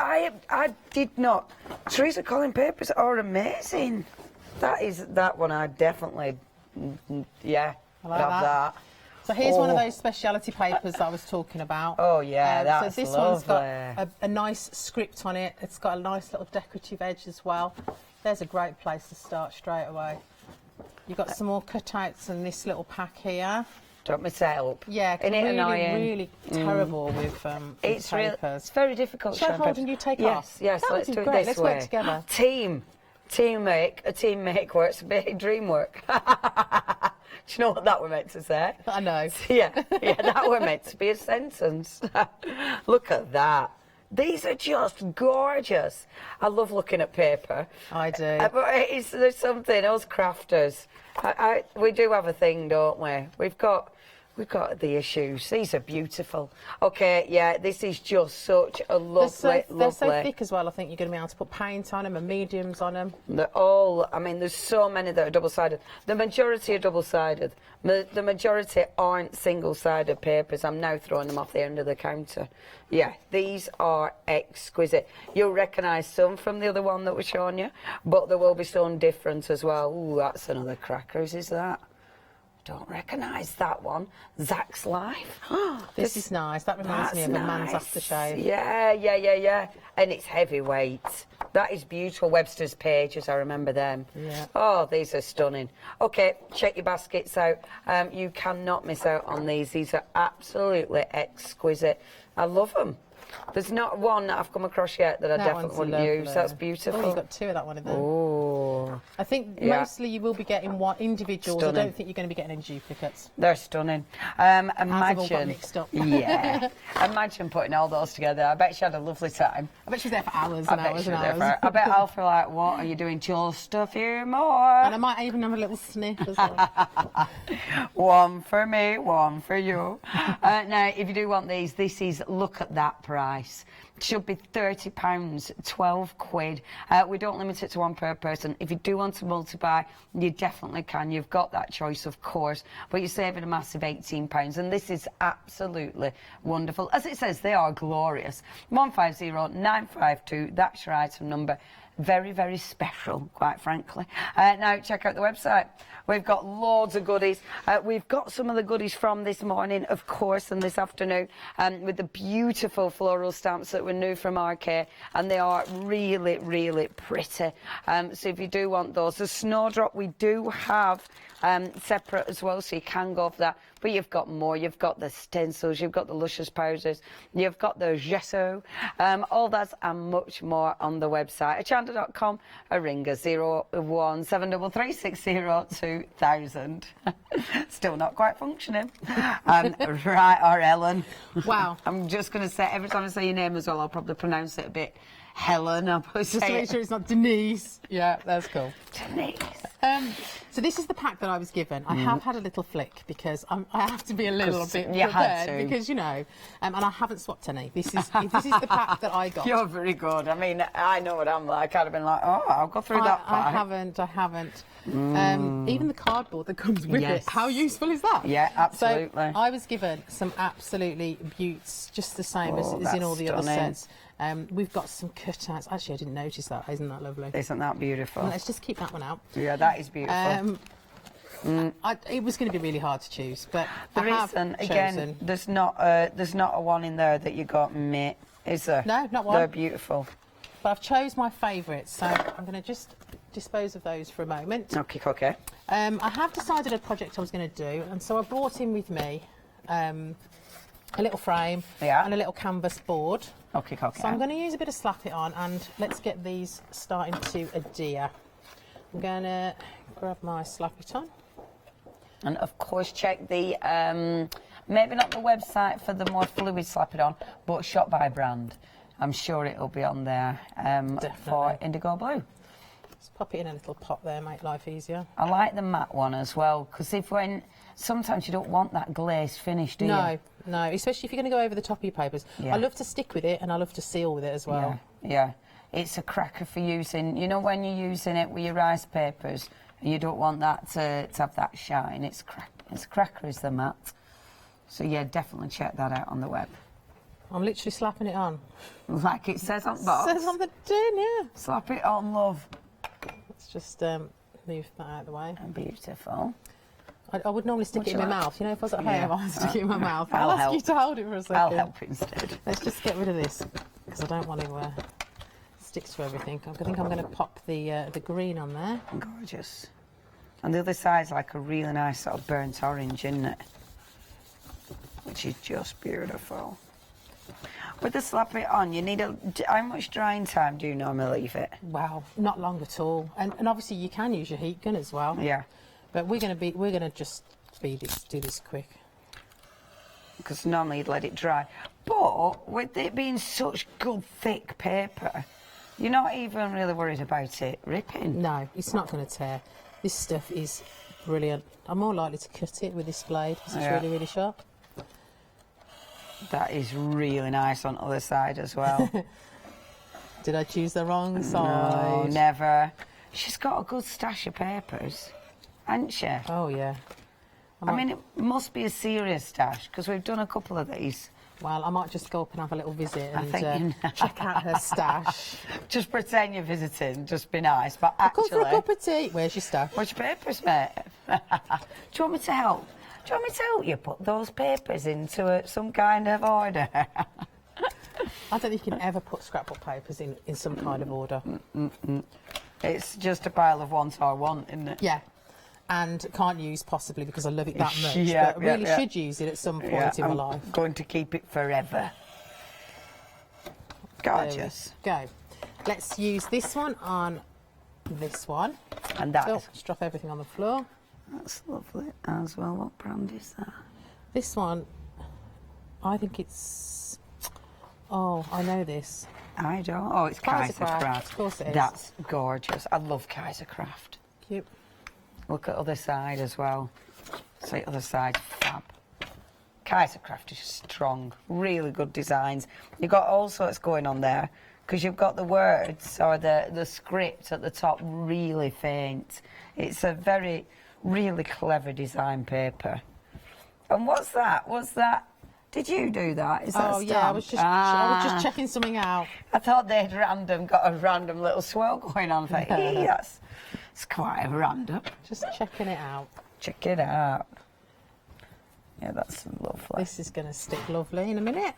I did not. Teresa Collins papers are amazing. That one I definitely, I like love that. So here's one of those speciality papers I was talking about. Oh yeah, that's so this lovely. one's got a nice script on it. It's got a nice little decorative edge as well. There's a great place to start straight away. You've got some more cutouts in this little pack here. Don't miss help. Yeah, really terrible with it's papers. It's very difficult. Shall I hold and you take off? Yes, let's do it great. this Let's way. Work together. Team make works, big dream work. Do you know what that were meant to say? I know. Yeah, that were meant to be a sentence. Look at that. These are just gorgeous. I love looking at paper. I do. But there's something, us crafters, we do have a thing, don't we? We've got the issues. These are beautiful. Okay, yeah, this is just such a lovely, They're so thick as well, I think you're going to be able to put paint on them and mediums on them. They're all, I mean, there's so many that are double-sided. The majority are double-sided. The majority aren't single-sided papers. I'm now throwing them off the end of the counter. Yeah, these are exquisite. You'll recognise some from the other one that we're showing you, but there will be some different as well. Ooh, that's another cracker. Is that? Don't recognise that one. Zach's Life. This is nice. That reminds me of a man's aftershave. Yeah. And it's heavyweight. That is beautiful. Webster's Pages, I remember them. Yeah. Oh, these are stunning. Okay, check your baskets out. You cannot miss out on these. These are absolutely exquisite. I love them. There's not one that I've come across yet that I definitely wouldn't use. That's beautiful. Oh, you've got two of that one in there. Oh. I think mostly you will be getting one individuals. Stunning. I don't think you're going to be getting any duplicates. They're stunning. Ours have all got Imagine. mixed up. Yeah. Imagine putting all those together. I bet she had a lovely time. I bet she was there for hours I and bet hours she and was there hours. for. I bet I'll feel like, what are you doing? Just a few more. And I might even have a little sniff as well. One for me, one for you. Now, if you do want these, this is, look at that price. Should be £30, 12 quid. We don't limit it to one per person. If you do want to multi-buy, you definitely can. You've got that choice, of course, but you're saving a massive £18. And this is absolutely wonderful. As it says, they are glorious. 150952, that's your item number. Very, very special, quite frankly. Now, check out the website. We've got loads of goodies. We've got some of the goodies from this morning, of course, and this afternoon, with the beautiful floral stamps that were new from RK, and they are really, really pretty. So if you do want those, the Snowdrop we do have separate as well, so you can go for that. But you've got more. You've got the stencils, you've got the luscious powders, you've got the gesso, all that and much more on the website. Hochanda.com, a ringer 01733602000. Still not quite functioning. Right, or Ellen. Wow. I'm just going to say, every time I say your name as well, I'll probably pronounce it a bit Helen. Just to make sure it's not Denise. Yeah, that's cool. Denise. So this is the pack that I was given. I have had a little flick because I have to be a little bit you had prepared to. because, you know, and I haven't swapped any. This is the pack that I got. You're very good. I mean, I know what I'm like. I'd have been like, oh, I'll go through that pack. I haven't. Even the cardboard that comes with it. How useful is that? Yeah, absolutely. So I was given some absolutely beauts, just the same as in all the other sets. We've got some cutouts. Actually, I didn't notice that. Isn't that lovely? Isn't that beautiful? Let's just keep that one out. Yeah, that is beautiful. It was going to be really hard to choose, but there isn't. Again, there's not a one in there that you got meh, is there? No, not one. They're beautiful. But I've chose my favourites, so I'm going to just dispose of those for a moment. Okay. I have decided a project I was going to do, and so I brought in with me a little frame and a little canvas board. Okay. So I'm going to use a bit of Slap It On, and let's get these starting to adhere. I'm going to grab my Slap It On. And of course, check the, maybe not the website for the more fluid Slap It On, but Shop by Brand. I'm sure it'll be on there for Indigo Blue. Let's pop it in a little pot there, make life easier. I like the matte one as well, because sometimes you don't want that glazed finish, do you? No, especially if you're going to go over the top of your papers. Yeah. I love to stick with it and I love to seal with it as well. Yeah. It's a cracker for using, you know, when you're using it with your rice papers, and you don't want that to have that shine. It's a cracker is the matte. So yeah, definitely check that out on the web. I'm literally slapping it on. Like it says on the box. It says on the tin, yeah. Slap it on, love. Let's just move that out of the way. Beautiful. I would normally stick it in my mouth. You know, if I was at home, I'd stick it in my mouth. I'll ask help. you to hold it for a second. I'll help instead. Let's just get rid of this, because I don't want to stick to everything. I think I'm going to pop the green on there. Gorgeous. And the other side's like a really nice sort of burnt orange, isn't it? Which is just beautiful. With the Slap It On, you need how much drying time do you normally leave it? Wow, not long at all. And obviously you can use your heat gun as well. Yeah. But we're gonna just do this quick. Because normally you'd let it dry. But with it being such good thick paper, you're not even really worried about it ripping. No, it's not going to tear. This stuff is brilliant. I'm more likely to cut it with this blade because it's really, really sharp. That is really nice on the other side as well. Did I choose the wrong side? No, never. She's got a good stash of papers, hasn't she? Oh, yeah. I mean, it must be a serious stash, because we've done a couple of these Well, I might just go up and have a little visit and check out her stash. Just pretend you're visiting, just be nice, but actually... Come for a cup of tea. Where's your stash? Where's your papers, mate? Do you want me to help? Do you want me to help you put those papers into some kind of order? I don't think you can ever put scrapbook papers in some kind of order. It's just a pile of ones I want, isn't it? Yeah. And can't use possibly because I love it that much. But really should use it at some point in my life. I'm going to keep it forever. Gorgeous. Go. Let's use this one on this one. And that. Just drop everything on the floor. That's lovely as well. What brand is that? This one, I think it's... Oh, I know this. I don't. Oh, it's Kaisercraft. Of course it is. That's gorgeous. I love Kaisercraft. Cute. Look at other side as well. See, other side, fab. Kaisercraft is strong. Really good designs. You've got all sorts going on there because you've got the words or the script at the top really faint. It's a very, really clever design paper. And what's that? What's that? Did you do that? Is that a stamp? Yeah, I was just checking something out. I thought they'd got a random little swirl going on. I thought, hey, that's quite a random. Just checking it out. Check it out. Yeah, that's lovely. This is going to stick lovely in a minute.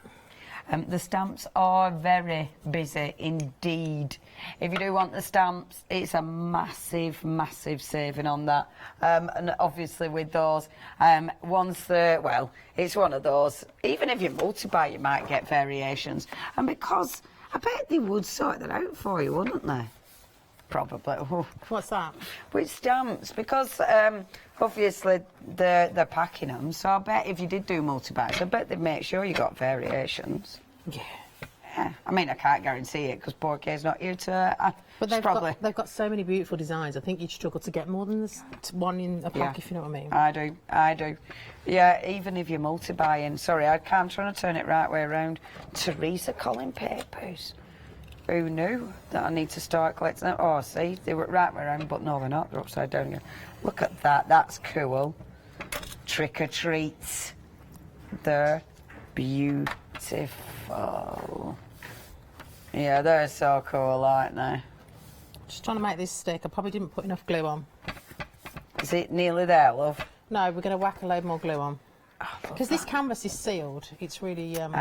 The stamps are very busy indeed. If you do want the stamps, it's a massive, massive saving on that. And obviously with those, well, it's one of those. Even if you multi-buy, you might get variations. And because I bet they would sort that out for you, wouldn't they? Probably. What's that? With stamps, because obviously they're packing them, so I bet if you did do multi-buys, I bet they'd make sure you got variations. Yeah. I mean, I can't guarantee it because poor Kay's not here to... but they've got so many beautiful designs. I think you'd struggle to get more than this one in a pack, if you know what I mean. I do. Yeah, even if you're multi-buying. Sorry, I'm trying to turn it right way around. Teresa Collin papers. Who knew that I need to start collecting them? Oh, see, they were right way around, but no, they're not. They're upside down again. Look at that. That's cool. Trick or treats. They're beautiful. Yeah, they're so cool, aren't they? Just trying to make this stick. I probably didn't put enough glue on. Is it nearly there, love? No, we're going to whack a load more glue on. Because this canvas is sealed. It's really, it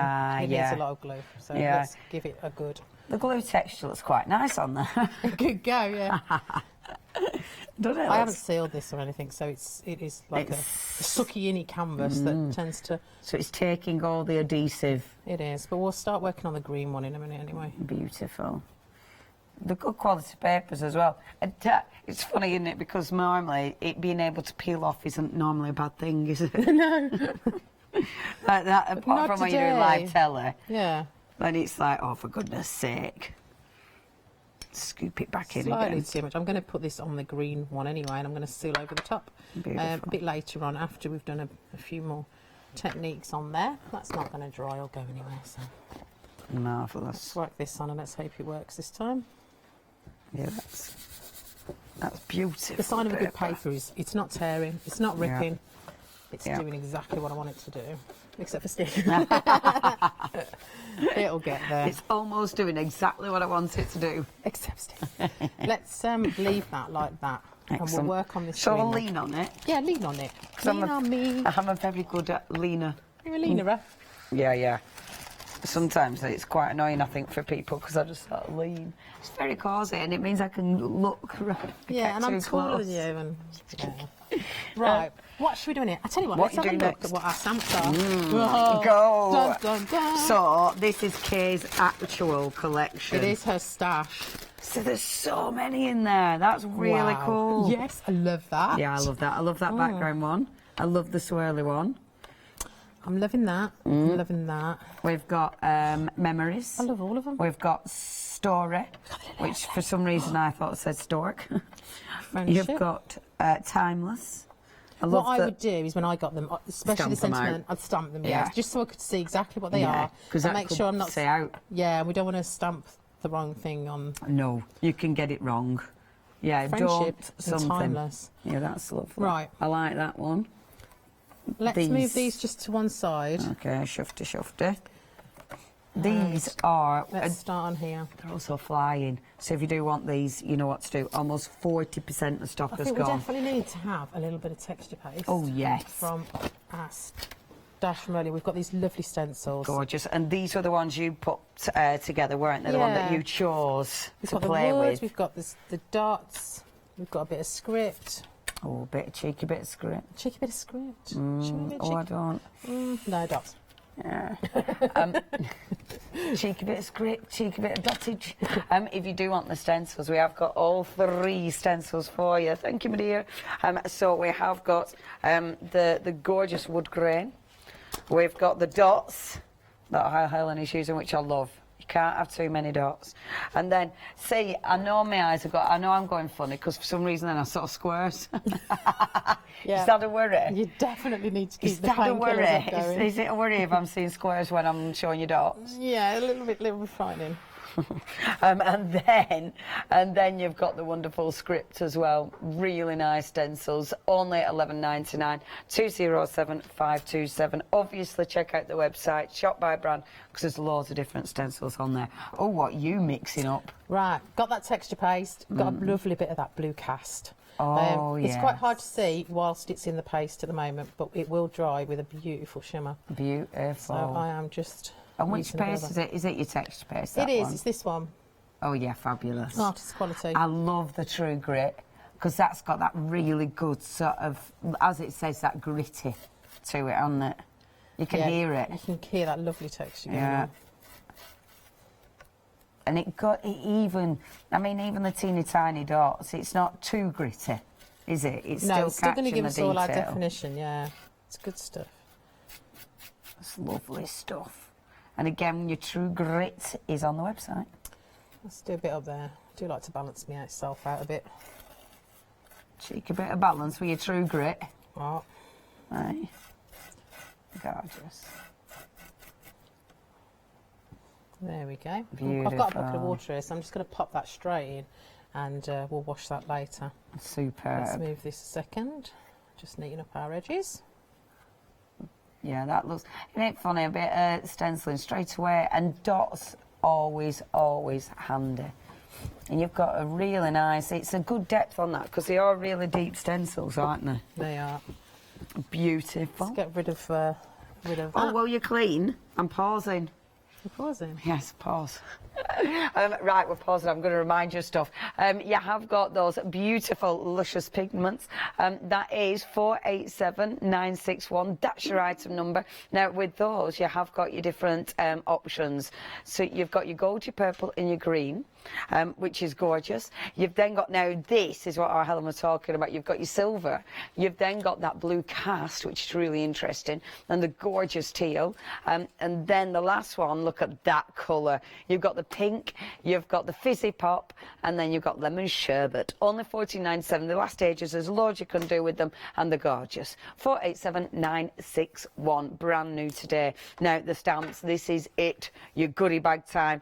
needs a lot of glue. So let's give it a good... The glue texture looks quite nice on there. Good go, yeah. Don't it? I haven't sealed this or anything, so it is like a sucky-inny canvas that tends to... So it's taking all the adhesive. It is, but we'll start working on the green one in a minute anyway. Beautiful. The good quality papers as well. And, it's funny, isn't it? Because normally it being able to peel off isn't normally a bad thing, is it? No. Like that, apart from when you're doing live telly. Yeah. Then it's like, oh, for goodness sake. Scoop it back in again. Slightly too much. I'm going to put this on the green one anyway, and I'm going to seal over the top. A bit later on, after we've done a few more techniques on there. That's not going to dry or go anywhere, so... Marvellous. Let's work this on and let's hope it works this time. Yeah, that's beautiful. The sign of a good paper is it's not tearing, it's not ripping, it's doing exactly what I want it to do, except for sticking. It'll get there. It's almost doing exactly what I want it to do. Except stick. Let's leave that like that. Excellent. And we'll work on this. Shall I lean on it? Yeah, lean on it. Lean on me. I'm a very good leaner. You're a leanerer. Yeah. Sometimes it's quite annoying, I think, for people because I just sort of lean. It's very cosy and it means I can look right. Yeah, and I'm taller than you. And, right, what should we do in it? I tell you what, let's have a look at what our stamps are. Go! Dun, dun, dun. So, this is Kay's actual collection. It is her stash. So there's so many in there. That's really cool. Yes, I love that. Yeah, I love that. I love that background one. I love the swirly one. I'm loving that. I'm loving that. We've got memories. I love all of them. We've got story, which for some reason I thought said stork. Friendship. You've got timeless. What I would do is when I got them, especially the sentiment, I'd stamp them, just so I could see exactly what they are. Because make sure I'm not say out. Yeah, we don't want to stamp the wrong thing on. No, you can get it wrong. Yeah, Friendship don't and timeless. Yeah, that's lovely. Right. I like that one. Let's move these just to one side. Okay, shufty. These are... Let's start on here. They're also flying. So if you do want these, you know what to do. Almost 40% of stock has gone. I think we definitely need to have a little bit of texture paste. Oh, yes. From our stash from earlier. We've got these lovely stencils. Gorgeous. And these were the ones you put together, weren't they? The one that you chose to play with. We've got the dots. We've got a bit of script. Oh, a cheeky bit of script. Cheeky bit of script. I don't. No dots. Yeah. Cheeky bit of script, cheeky bit of dottage. If you do want the stencils, we have got all 3 stencils for you. Thank you, my dear. So we have got the gorgeous wood grain. We've got the dots that Helen is using, which I love. You can't have too many dots. And then, see, I know my eyes have got... I know I'm going funny because for some reason then I saw squares. Is that a worry? You definitely need to keep Is the that a worry? going. Is it a worry if I'm seeing squares when I'm showing you dots? Yeah, a little bit frightening. And then you've got the wonderful script as well. Really nice stencils, only $11.99, 207527. Obviously, check out the website, shop by brand, because there's loads of different stencils on there. Oh, what you mixing up? Right, got that texture paste, got a lovely bit of that blue cast. Oh, It's quite hard to see whilst it's in the paste at the moment, but it will dry with a beautiful shimmer. Beautiful. So I am just... And which paste is it? Is it your texture paste? It is. It's this one. Oh yeah, fabulous. Artist quality. I love the True Grit because that's got that really good sort of, as it says, that gritty to it, hasn't it? You can hear it. You can hear that lovely texture. Yeah. And it got it even. I mean, even the teeny tiny dots. It's not too gritty, is it? It's no, still it's still going to give us all our detail. definition. Yeah, it's good stuff. It's lovely stuff. And again, your True Grit is on the website. Let's do a bit up there. I do like to balance myself out a bit. Cheeky bit of balance with your True Grit. Oh. Right. Gorgeous. There we go. Beautiful. I've got a bucket of water here, so I'm just going to pop that straight in and we'll wash that later. Superb. Let's move this a second. Just neaten up our edges. Yeah, that looks... Isn't it funny? A bit of stenciling straight away. And dots, always handy. And you've got a really nice... It's a good depth on that, because they are really deep stencils, aren't they? They are. Beautiful. Let's get rid of Oh, well, you're clean. I'm pausing. You're pausing? Yes, pause. Right, we're pausing. I'm going to remind you of stuff. You have got those beautiful, luscious pigments. That is 487961. That's your item number. Now, with those, you have got your different options. So you've got your gold, your purple, and your green, which is gorgeous. You've then got, now this is what our Helen was talking about. You've got your silver. You've then got that blue cast, which is really interesting, and the gorgeous teal. And then the last one, look at that colour. You've got the pink, you've got the fizzy pop, and then you've got lemon sherbet. Only $14.97. The last stages, there's loads you can do with them, and they're gorgeous. 487961, brand new today. Now, the stamps, this is it, your goodie bag time.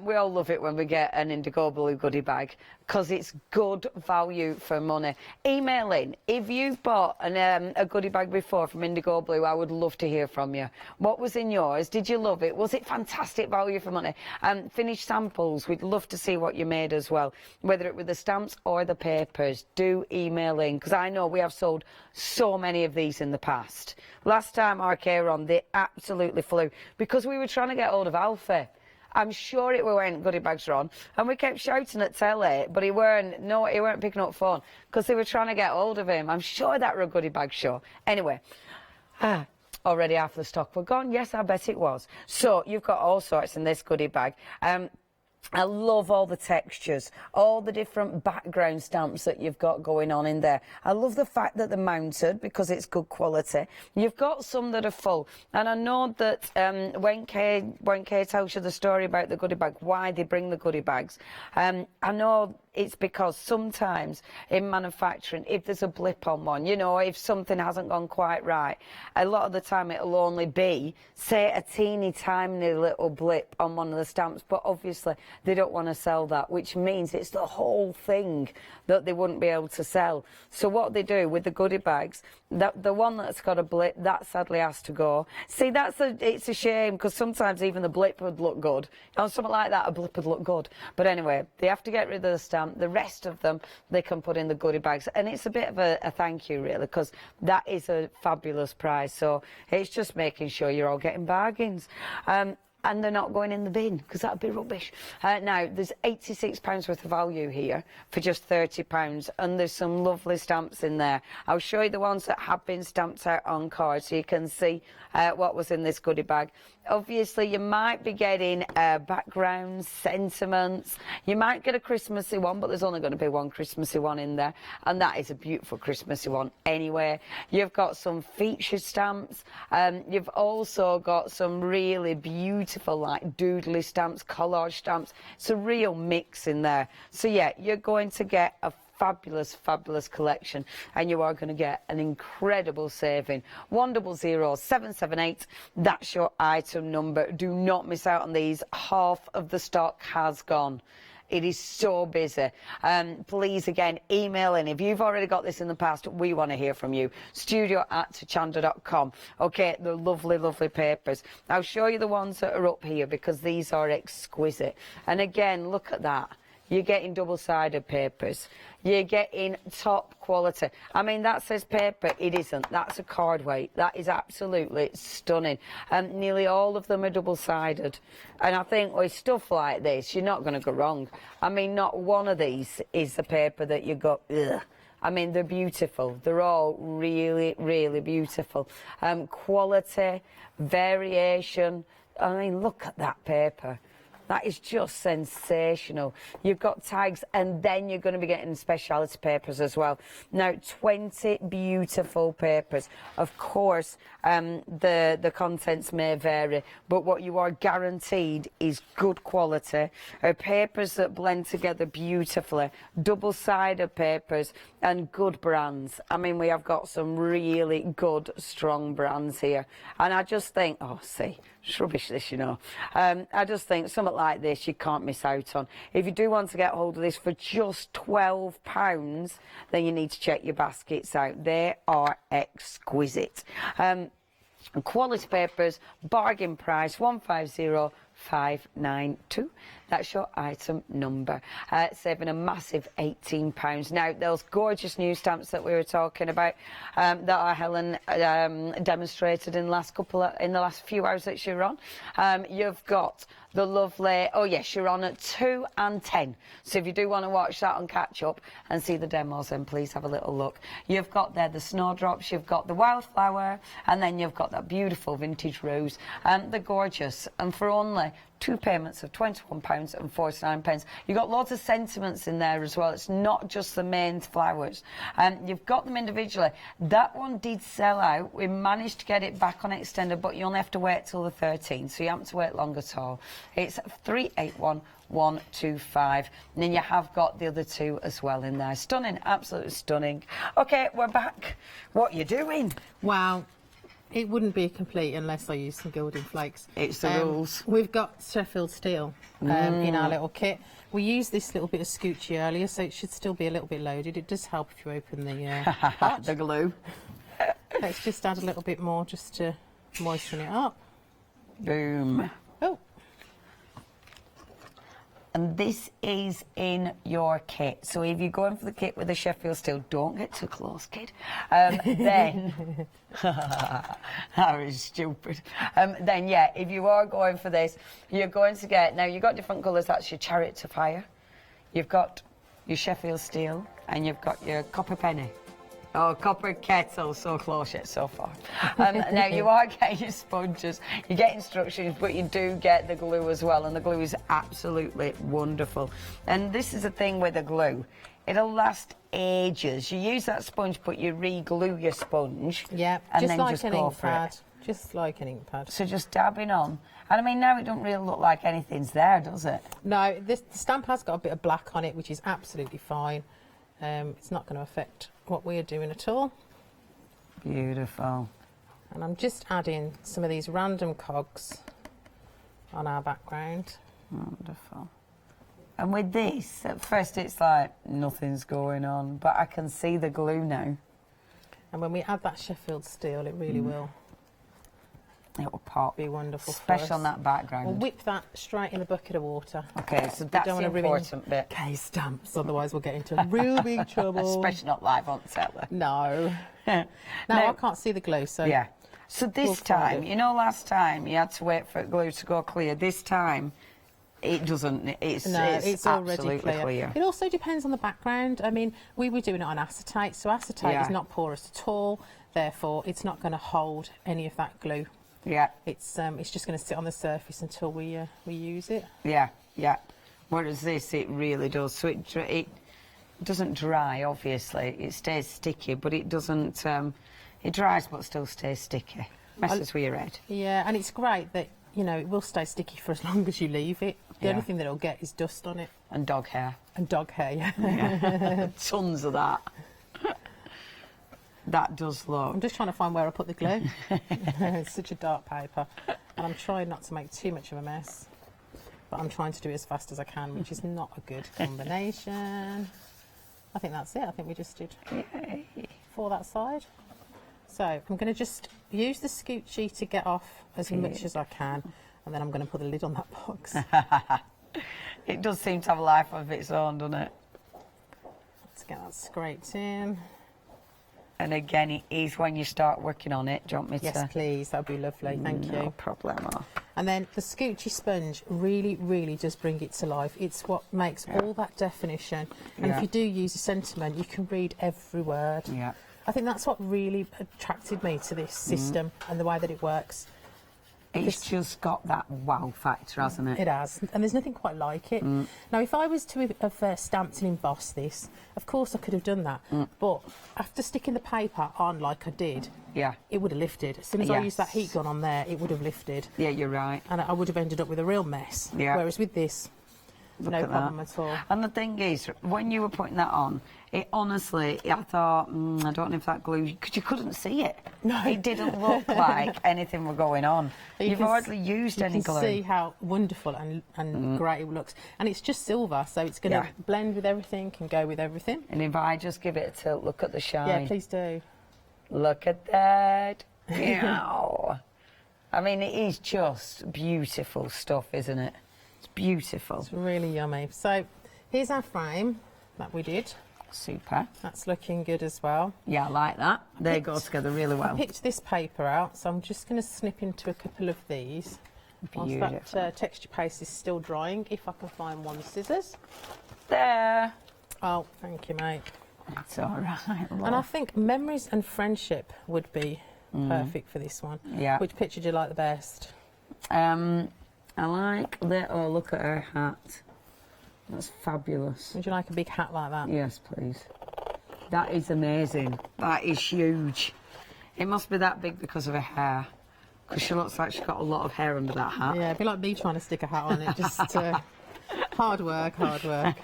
We all love it when we get an Indigo Blue goodie bag, because it's good value for money. Email in. If you've bought a goodie bag before from Indigo Blue, I would love to hear from you. What was in yours? Did you love it? Was it fantastic value for money? Finished samples, we'd love to see what you made as well. Whether it were the stamps or the papers, do email in, because I know we have sold so many of these in the past. Last time RK were on, they absolutely flew, because we were trying to get hold of Alfie. I'm sure it weren't goodie bags were on, and we kept shouting at telly, but he weren't picking up phone, because they were trying to get hold of him. I'm sure that were a goodie bag show. Anyway, already half the stock were gone. Yes, I bet it was. So you've got all sorts in this goodie bag. I love all the textures, all the different background stamps that you've got going on in there. I love the fact that they're mounted, because it's good quality. You've got some that are full, and I know that when Kay tells you the story about the goodie bag, why they bring the goodie bags, I know it's because sometimes in manufacturing, if there's a blip on one, you know, if something hasn't gone quite right, a lot of the time it'll only be, say, a teeny tiny little blip on one of the stamps, but obviously they don't want to sell that, which means it's the whole thing that they wouldn't be able to sell. So what they do with the goodie bags, the one that's got a blip, that sadly has to go. See, it's a shame, because sometimes even the blip would look good. On something like that, a blip would look good. But anyway, they have to get rid of the stamp. The rest of them, they can put in the goodie bags. And it's a bit of a thank you, really, because that is a fabulous prize. So it's just making sure you're all getting bargains. And they're not going in the bin, because that'd be rubbish. Now, there's £86 worth of value here for just £30, and there's some lovely stamps in there. I'll show you the ones that have been stamped out on cards so you can see what was in this goodie bag. Obviously, you might be getting backgrounds, sentiments. You might get a Christmassy one, but there's only going to be one Christmassy one in there, and that is a beautiful Christmassy one anyway. You've got some featured stamps. You've also got some really beautiful, like, doodly stamps, collage stamps. It's a real mix in there. So, yeah, you're going to get a fabulous collection, and you are going to get an incredible saving. 100778, that's your item number. Do not miss out on these. Half of the stock has gone. It is so busy. Please, again, email in. If you've already got this in the past, we want to hear from you. studio@hochanda.com. Okay, the lovely papers. I'll show you the ones that are up here, because these are exquisite. And again, look at that. You're getting double-sided papers. You're getting top quality. I mean, that says paper. It isn't. That's a card weight. That is absolutely stunning. Nearly all of them are double-sided. And I think with stuff like this, you're not going to go wrong. I mean, not one of these is the paper that you go, ugh. I mean, they're beautiful. They're all really beautiful. Quality, variation. I mean, look at that paper. That is just sensational. You've got tags, and then you're going to be getting speciality papers as well. Now, 20 beautiful papers. Of course, the contents may vary, but what you are guaranteed is good quality. Papers that blend together beautifully. Double-sided papers and good brands. I mean, we have got some really good, strong brands here. And I just think, oh, see, it's rubbish this, you know. I just think something like this you can't miss out on. If you do want to get hold of this for just £12, then you need to check your baskets out. They are exquisite. Quality papers, bargain price, 150592. That's your item number, saving a massive £18. Now, those gorgeous new stamps that we were talking about, that our Helen demonstrated in the last few hours that she were on. You've got the lovely, oh yes, you're on at 2 and 10. So if you do want to watch that on catch up and see the demos, then please have a little look. You've got there the snowdrops, you've got the wildflower, and then you've got that beautiful vintage rose. They're gorgeous, and for only 2 payments of £21.49. You've got lots of sentiments in there as well. It's not just the main flowers. You've got them individually. That one did sell out. We managed to get it back on extended, but you only have to wait till the 13th, so you haven't to wait long at all. It's 381125, and then you have got the other two as well in there. Stunning, absolutely stunning. Okay, we're back. What are you doing? Wow. It wouldn't be complete unless I use some gilding flakes. It's the rules. We've got Sheffield steel in our little kit. We used this little bit of Scoochie earlier, so it should still be a little bit loaded. It does help if you open the pot. The glue. Let's just add a little bit more just to moisten it up. Boom. Oh. And this is in your kit. So if you're going for the kit with the Sheffield steel, don't get too close, kid. Then, that was stupid. Then, yeah, if you are going for this, you're going to get, now you've got different colours. That's your Chariot to Fire. You've got your Sheffield steel, and you've got your copper penny. Oh, copper kettle, so close yet so far. Now, you are getting your sponges, you get instructions, but you do get the glue as well, and the glue is absolutely wonderful. And this is the thing with the glue. It'll last ages. You use that sponge, but you re-glue your sponge. Yeah, and just then like just an go ink for pad. it. Just like an ink pad. So just dabbing on. And I mean, now it don't really look like anything's there, does it? No, the stamp has got a bit of black on it, which is absolutely fine. It's not going to affect what we're doing at all. Beautiful. And I'm just adding some of these random cogs on our background. Wonderful. And with this, at first it's like nothing's going on, but I can see the glue now. And when we add that Sheffield steel, it really will. It will pop. Be wonderful. Especially on that background. We'll whip that straight in the bucket of water. Okay, so that's the important bit. K-stamps, otherwise we'll get into real big trouble. Especially not live on seller. No. No, I can't see the glue, so... Yeah. So this time, you know last time you had to wait for glue to go clear, this time it doesn't, it's already absolutely clear. It also depends on the background. I mean, we were doing it on acetate, so acetate is not porous at all, therefore it's not going to hold any of that glue. Yeah. It's just going to sit on the surface until we use it. Yeah, yeah. Whereas this, it really does. So it doesn't dry, obviously. It stays sticky, but it doesn't... it dries but still stays sticky. Messes with your head. Yeah, and it's great that, you know, it will stay sticky for as long as you leave it. The only thing that it'll get is dust on it. And dog hair. And dog hair, yeah. Tons of that. That does look... I'm just trying to find where I put the glue. It's such a dark paper. And I'm trying not to make too much of a mess. But I'm trying to do it as fast as I can, which is not a good combination. I think that's it. I think we just did for that side. So I'm going to just use the scoochie to get off as much as I can. And then I'm going to put the lid on that box. It does seem to have a life of its own, doesn't it? Let's get that scraped in. And again, it is when you start working on it. Do you want me to? Yes, please. That would be lovely. Thank you. No problemo. And then the scoochie sponge really, really does bring it to life. It's what makes all that definition. And if you do use a sentiment, you can read every word. Yeah. I think that's what really attracted me to this system and the way that it works. It's just got that wow factor, hasn't it? It has, and there's nothing quite like it. Now, if I was to have stamped and embossed this, of course I could have done that, but after sticking the paper on like I did, it would have lifted. As soon as I used that heat gun on there, it would have lifted. Yeah, you're right. And I would have ended up with a real mess. Yeah. Whereas with this, no problem at all. And the thing is, when you were putting that on, it honestly, I thought, I don't know if that glue, because you couldn't see it. No. It didn't look like anything were going on. You've hardly used any glue. You can see how wonderful and great it looks. And it's just silver, so it's going to blend with everything, can go with everything. And if I just give it a tilt, look at the shine. Yeah, please do. Look at that. Meow. I mean, it is just beautiful stuff, isn't it? It's beautiful. It's really yummy. So here's our frame that we did. Super. That's looking good as well. Yeah, I like that. They go together really well. I picked this paper out, so I'm just going to snip into a couple of these. Beautiful. Whilst that texture paste is still drying, if I can find one scissors. There. Oh, thank you, mate. That's all right. And I think memories and friendship would be perfect for this one. Yeah. Which picture do you like the best? I like that. Oh, look at her hat. That's fabulous. Would you like a big hat like that? Yes, please. That is amazing. That is huge. It must be that big because of her hair. Because she looks like she's got a lot of hair under that hat. Yeah, it'd be like me trying to stick a hat on it. Just hard work, hard work.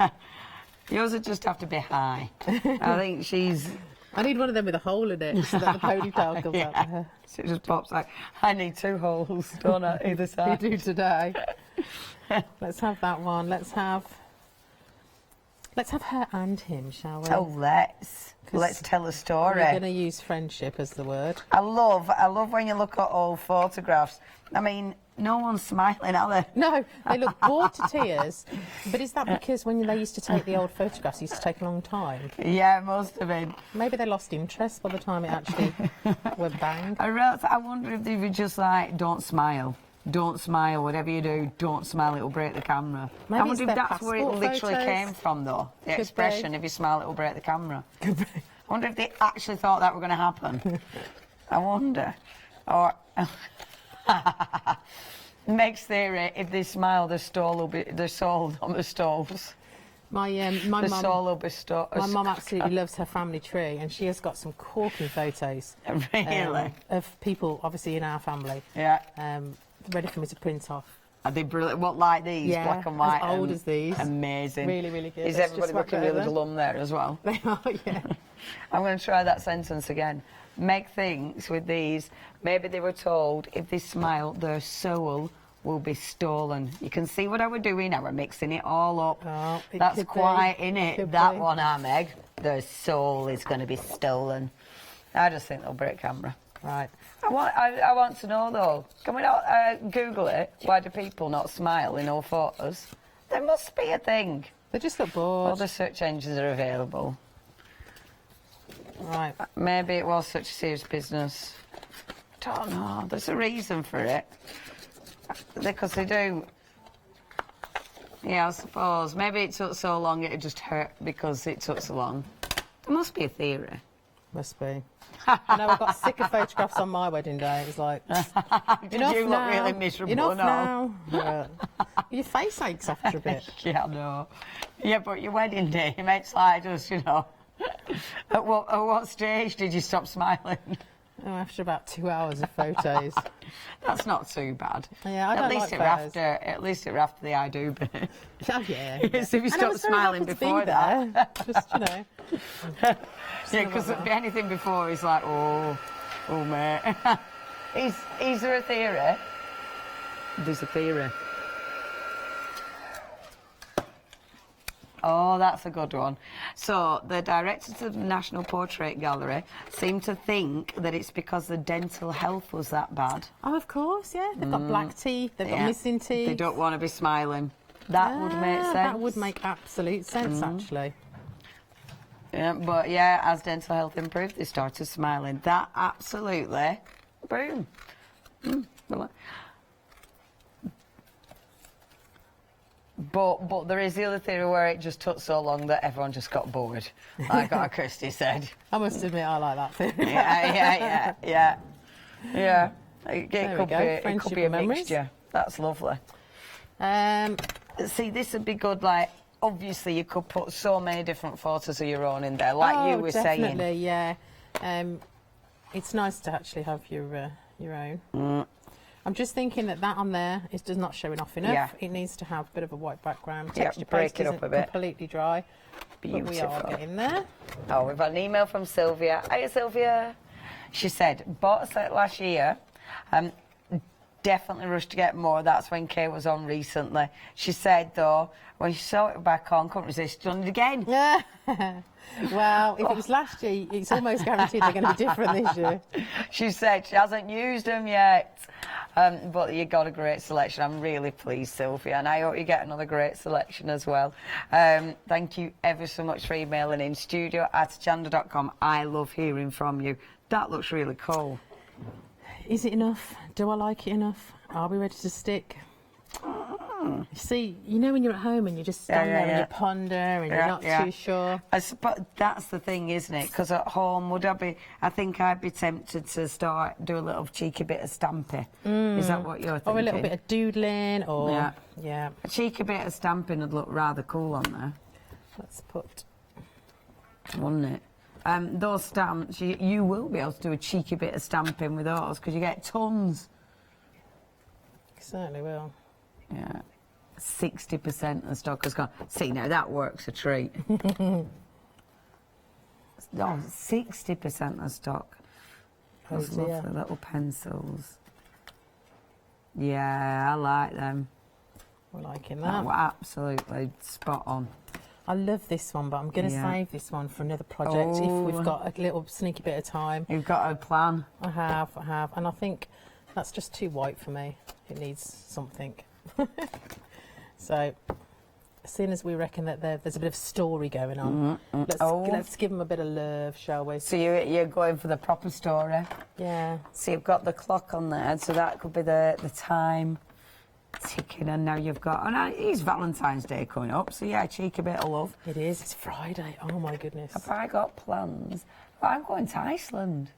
Yours would just have to be high. I think she's... I need one of them with a hole in it so that the ponytail comes out there. So it just pops like, I need 2 holes, don't I, either side. You do today. Let's have that one. Let's have her and him, shall we? Oh, let's tell a story. We're going to use friendship as the word. I love when you look at old photographs. I mean, no one's smiling, are they? No, they look bored to tears. But is that because when they used to take the old photographs, it used to take a long time? Yeah, it must have been. Maybe they lost interest by the time it actually went bang. I wonder if they were just like, don't smile. Don't smile, whatever you do, don't smile, it'll break the camera. Maybe I wonder if that's where it literally photos. came from, though. The expression, if you smile, it'll break the camera. Could be. I wonder if they actually thought that were going to happen. I wonder. Or... Meg's theory, if they smile, they're sold on the stalls. My mum absolutely loves her family tree, and she has got some corking photos. Really? Of people, obviously, in our family. Yeah. Ready for me to print off. Are they brilliant? What, like these? Yeah, black and white? as old as these. Amazing. Really, really good. Is everybody looking really glum there as well? They are, yeah. I'm going to try that sentence again. Meg thinks with these, maybe they were told if they smile, their soul will be stolen. You can see what I were doing. I were mixing it all up. Oh, That's quite in it. That be. one, Meg. The soul is going to be stolen. I just think they'll break camera. Right. I want to know though. Can we not Google it? Why do people not smile in all photos? There must be a thing. They just look bored. All the search engines are available. Right. Maybe it was such a serious business. I don't know. There's a reason for it. Because they do. Yeah, I suppose. Maybe it took so long it just hurt because it took so long. There must be a theory. Must be. I know I got sick of photographs on my wedding day. It was like, enough you look now. really miserable Enough now. Yeah. Your face aches after a bit. Yeah, I know. Yeah, but your wedding day, it makes like just, you know. At what stage did you stop smiling? Oh, after about 2 hours of photos. That's not too bad. Yeah, I don't like photos. At least it were after the I do bit. Oh, yeah. So if you stop smiling before that. Just, you know. Yeah, because anything before is like, oh mate. Is there a theory? There's a theory. Oh, that's a good one. So, the directors of the National Portrait Gallery seem to think that it's because the dental health was that bad. Oh, of course, yeah. They've got black teeth, they've got missing teeth. They don't want to be smiling. That would make sense. That would make absolute sense, actually. Yeah, but yeah, as dental health improved, they started smiling. That absolutely, boom. But there is the other theory where it just took so long that everyone just got bored, like what Kirsty said. I must admit, I like that theory. Yeah. It could be a mixture. That's lovely. See, this would be good, like, obviously you could put so many different photos of your own in there, like you were saying. Definitely, yeah. It's nice to actually have your own. I'm just thinking that on there is just not showing off enough. Yeah. It needs to have a bit of a white background. Yeah, Texture break paste it up isn't a bit. completely dry. Beautiful. But we are getting there. Oh, we've got an email from Sylvia. Hiya, Sylvia. She said, bought a set last year. Definitely rushed to get more. That's when Kay was on recently. She said, though, when she saw it back on, couldn't resist, done it again. Well, if it was last year, it's almost guaranteed they're going to be different this year. She said she hasn't used them yet. But you got a great selection. I'm really pleased, Sylvia, and I hope you get another great selection as well. Thank you ever so much for emailing in, studio@hochanda.com. I love hearing from you. That looks really cool. Is it enough? Do I like it enough? Are we ready to stick? You see, you know when you're at home and you just stand there and you ponder and you're not too sure. I suppose that's the thing, isn't it? Because at home, I think I'd be tempted to do a little cheeky bit of stamping. Is that what you're thinking? Or a little bit of doodling, or a cheeky bit of stamping would look rather cool on there. Let's put, wouldn't it? Those stamps, you will be able to do a cheeky bit of stamping with those because you get tons. Certainly will. Yeah. 60% of the stock has gone. See, now that works a treat. No, 60% of stock. Those lovely little pencils. Yeah, I like them. We're liking that. Oh, absolutely spot on. I love this one, but I'm going to save this one for another project if we've got a little sneaky bit of time. You've got a plan? I have. And I think that's just too white for me. It needs something. So, as soon as we reckon that there's a bit of story going on, let's give them a bit of love, shall we? So you're going for the proper story? Yeah. So you've got the clock on there, so that could be the time ticking, and now you've got... And it's Valentine's Day coming up, so yeah, a cheeky bit of love. It is. It's Friday. Oh, my goodness. Have I got plans? I'm going to Iceland.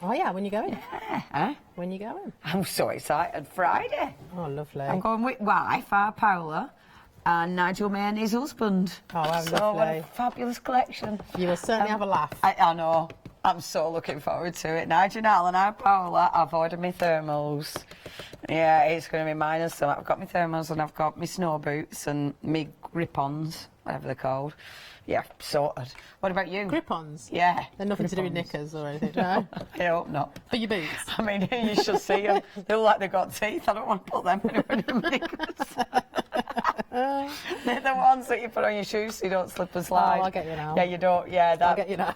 Oh, yeah, when you going? Yeah. Huh? When you going? I'm so excited. Friday. Oh, lovely. I'm going with wife, our Paola, and Nigel May and his husband. Oh, how so lovely. What a fabulous collection. You will certainly have a laugh. I know. I'm so looking forward to it. Nigel and our Paola, I've ordered my thermals. Yeah, it's going to be mine and some. I've got my thermals and I've got my snow boots and my grip-ons. whatever they're called. Yeah, sorted. What about you? Grip-ons? Yeah. They're nothing to do with knickers or anything, no? I hope not. For your boots? I mean, you should see them. They look like they've got teeth. I don't want to put them anywhere near my knickers. They're the ones that you put on your shoes so you don't slip and slide. Oh, I'll get you now. Yeah, you don't. Yeah, I'll get you now.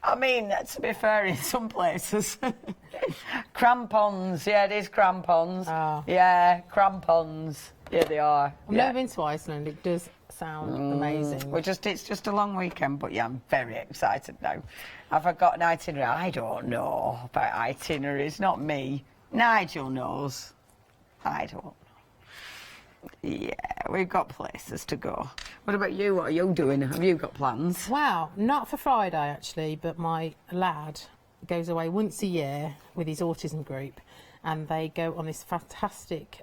I mean, to be fair, in some places. Crampons. Yeah, it is crampons. Oh. Yeah, crampons. Yeah, they are. I've never been to Iceland. It does sound amazing. It's just a long weekend, but yeah, I'm very excited now. Have I got an itinerary? I don't know about itineraries. Not me. Nigel knows. I don't know. Yeah, we've got places to go. What about you? What are you doing? Have you got plans? Wow, not for Friday actually, but my lad goes away once a year with his autism group, and they go on this fantastic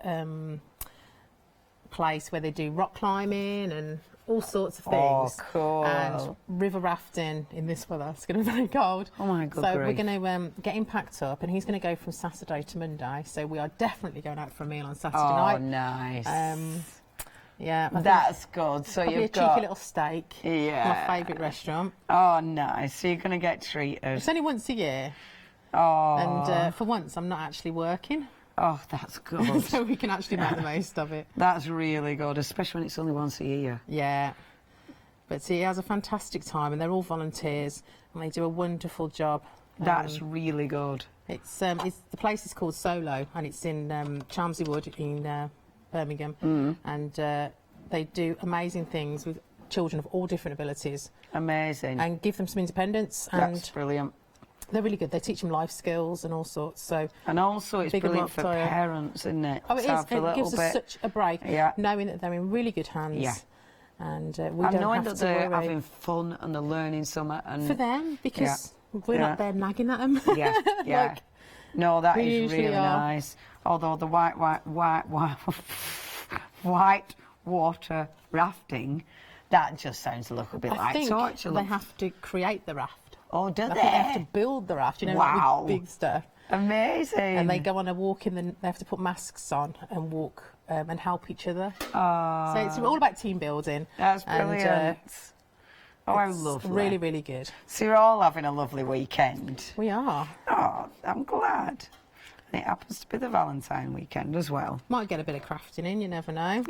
place where they do rock climbing and all sorts of things. Oh, cool. And river rafting in this weather. It's going to be very cold. Oh my God. So we're going to get him packed up, and he's going to go from Saturday to Monday. So we are definitely going out for a meal on Saturday night. Oh, nice. Yeah, that's good. So probably you've a got cheeky little steak. Yeah. My favourite restaurant. Oh, nice. So you're going to get treated. It's only once a year. Oh. And for once, I'm not actually working. Oh, that's good. So we can actually make the most of it. That's really good, especially when it's only once a year. Yeah. But he has a fantastic time, and they're all volunteers, and they do a wonderful job. That's really good. It's the place is called Solo, and it's in Chelmsford Wood in Birmingham, and they do amazing things with children of all different abilities. Amazing. And give them some independence. And that's brilliant. They're really good. They teach them life skills and all sorts. So and also it's brilliant for parents, isn't it? Oh, it is. It gives us such a break, knowing that they're in really good hands. Yeah. And we don't knowing have that to they're worry. having fun and they're learning something. And for them, because we're not there nagging at them. Yeah, yeah. Like, no, that we is really usually are. nice. Although the white water rafting, that just sounds a little bit like torture. They have to create the raft. Oh, do they? They have to build the raft, you know, Wow. like with big stuff. Amazing. And they go on a walk in the. They have to put masks on and walk and help each other. Oh. So it's all about team building. That's brilliant. And, oh, I it's love that. really, really good. So you're all having a lovely weekend. We are. Oh, I'm glad. And it happens to be the Valentine weekend as well. Might get a bit of crafting in, you never know.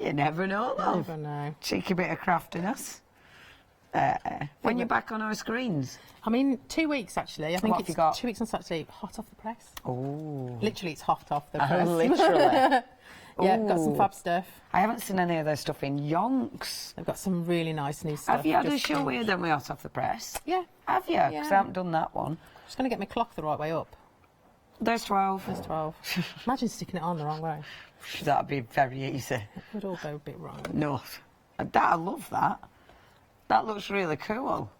You never know, love. Never know. Cheeky bit of craftiness. When you're back on our screens? I'm in 2 weeks, actually. I think What have it's you got? 2 weeks on Saturday. Hot off the press. Oh. Literally, it's hot off the press. Literally. Yeah, got some fab stuff. I haven't seen any of their stuff in yonks. They've got some really nice new stuff. Have you had a just show launched. with them with hot off the press? Yeah. Have you? Because I haven't done that one. Just going to get my clock the right way up. There's 12. There's 12. Imagine sticking it on the wrong way. That'd be very easy. It would all go a bit wrong. No. I love that. That looks really cool.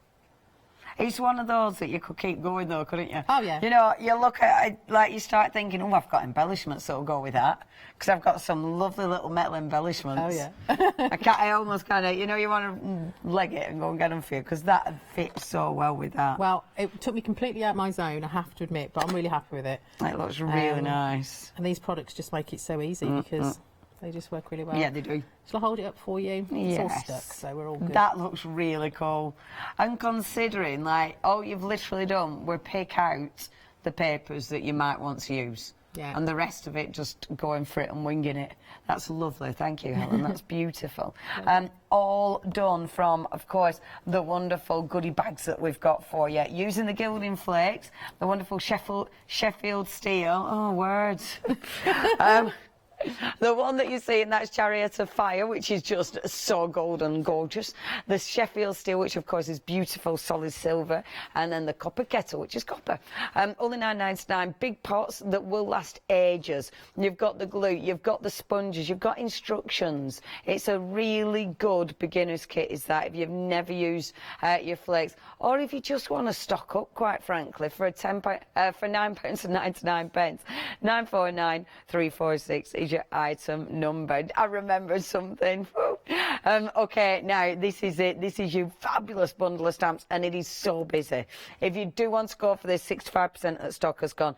It's one of those that you could keep going though, couldn't you? Oh, yeah. You know, you look at it, like you start thinking, oh, I've got embellishments that'll go with that. Because I've got some lovely little metal embellishments. Oh, yeah. I almost kind of, you know, you want to leg it and go and get them for you, because that fits so well with that. Well, it took me completely out of my zone, I have to admit, but I'm really happy with it. It looks really nice. And these products just make it so easy because they just work really well. Yeah, they do. Shall I hold it up for you? It's all Yes. stuck, so we're all good. That looks really cool. And considering, like, all you've literally done were pick out the papers that you might want to use. Yeah. And the rest of it just going for it and winging it. That's lovely. Thank you, Helen. That's beautiful. All done from, of course, the wonderful goodie bags that we've got for you. Using the gilding flakes, the wonderful Sheffield steel. Oh, words. The one that you see in that's Chariot of Fire, which is just so golden gorgeous. The Sheffield steel, which of course is beautiful solid silver, and then the copper kettle, which is copper. Only $9.99. Big pots that will last ages. You've got the glue, you've got the sponges, you've got instructions. It's a really good beginner's kit, is that, if you've never used your flakes, or if you just want to stock up, quite frankly, for £9.99. 949346 is your item number. I remembered something. Okay, now this is it. This is your fabulous bundle of stamps, and it is so busy. If you do want to go for this, 65% of the stock has gone.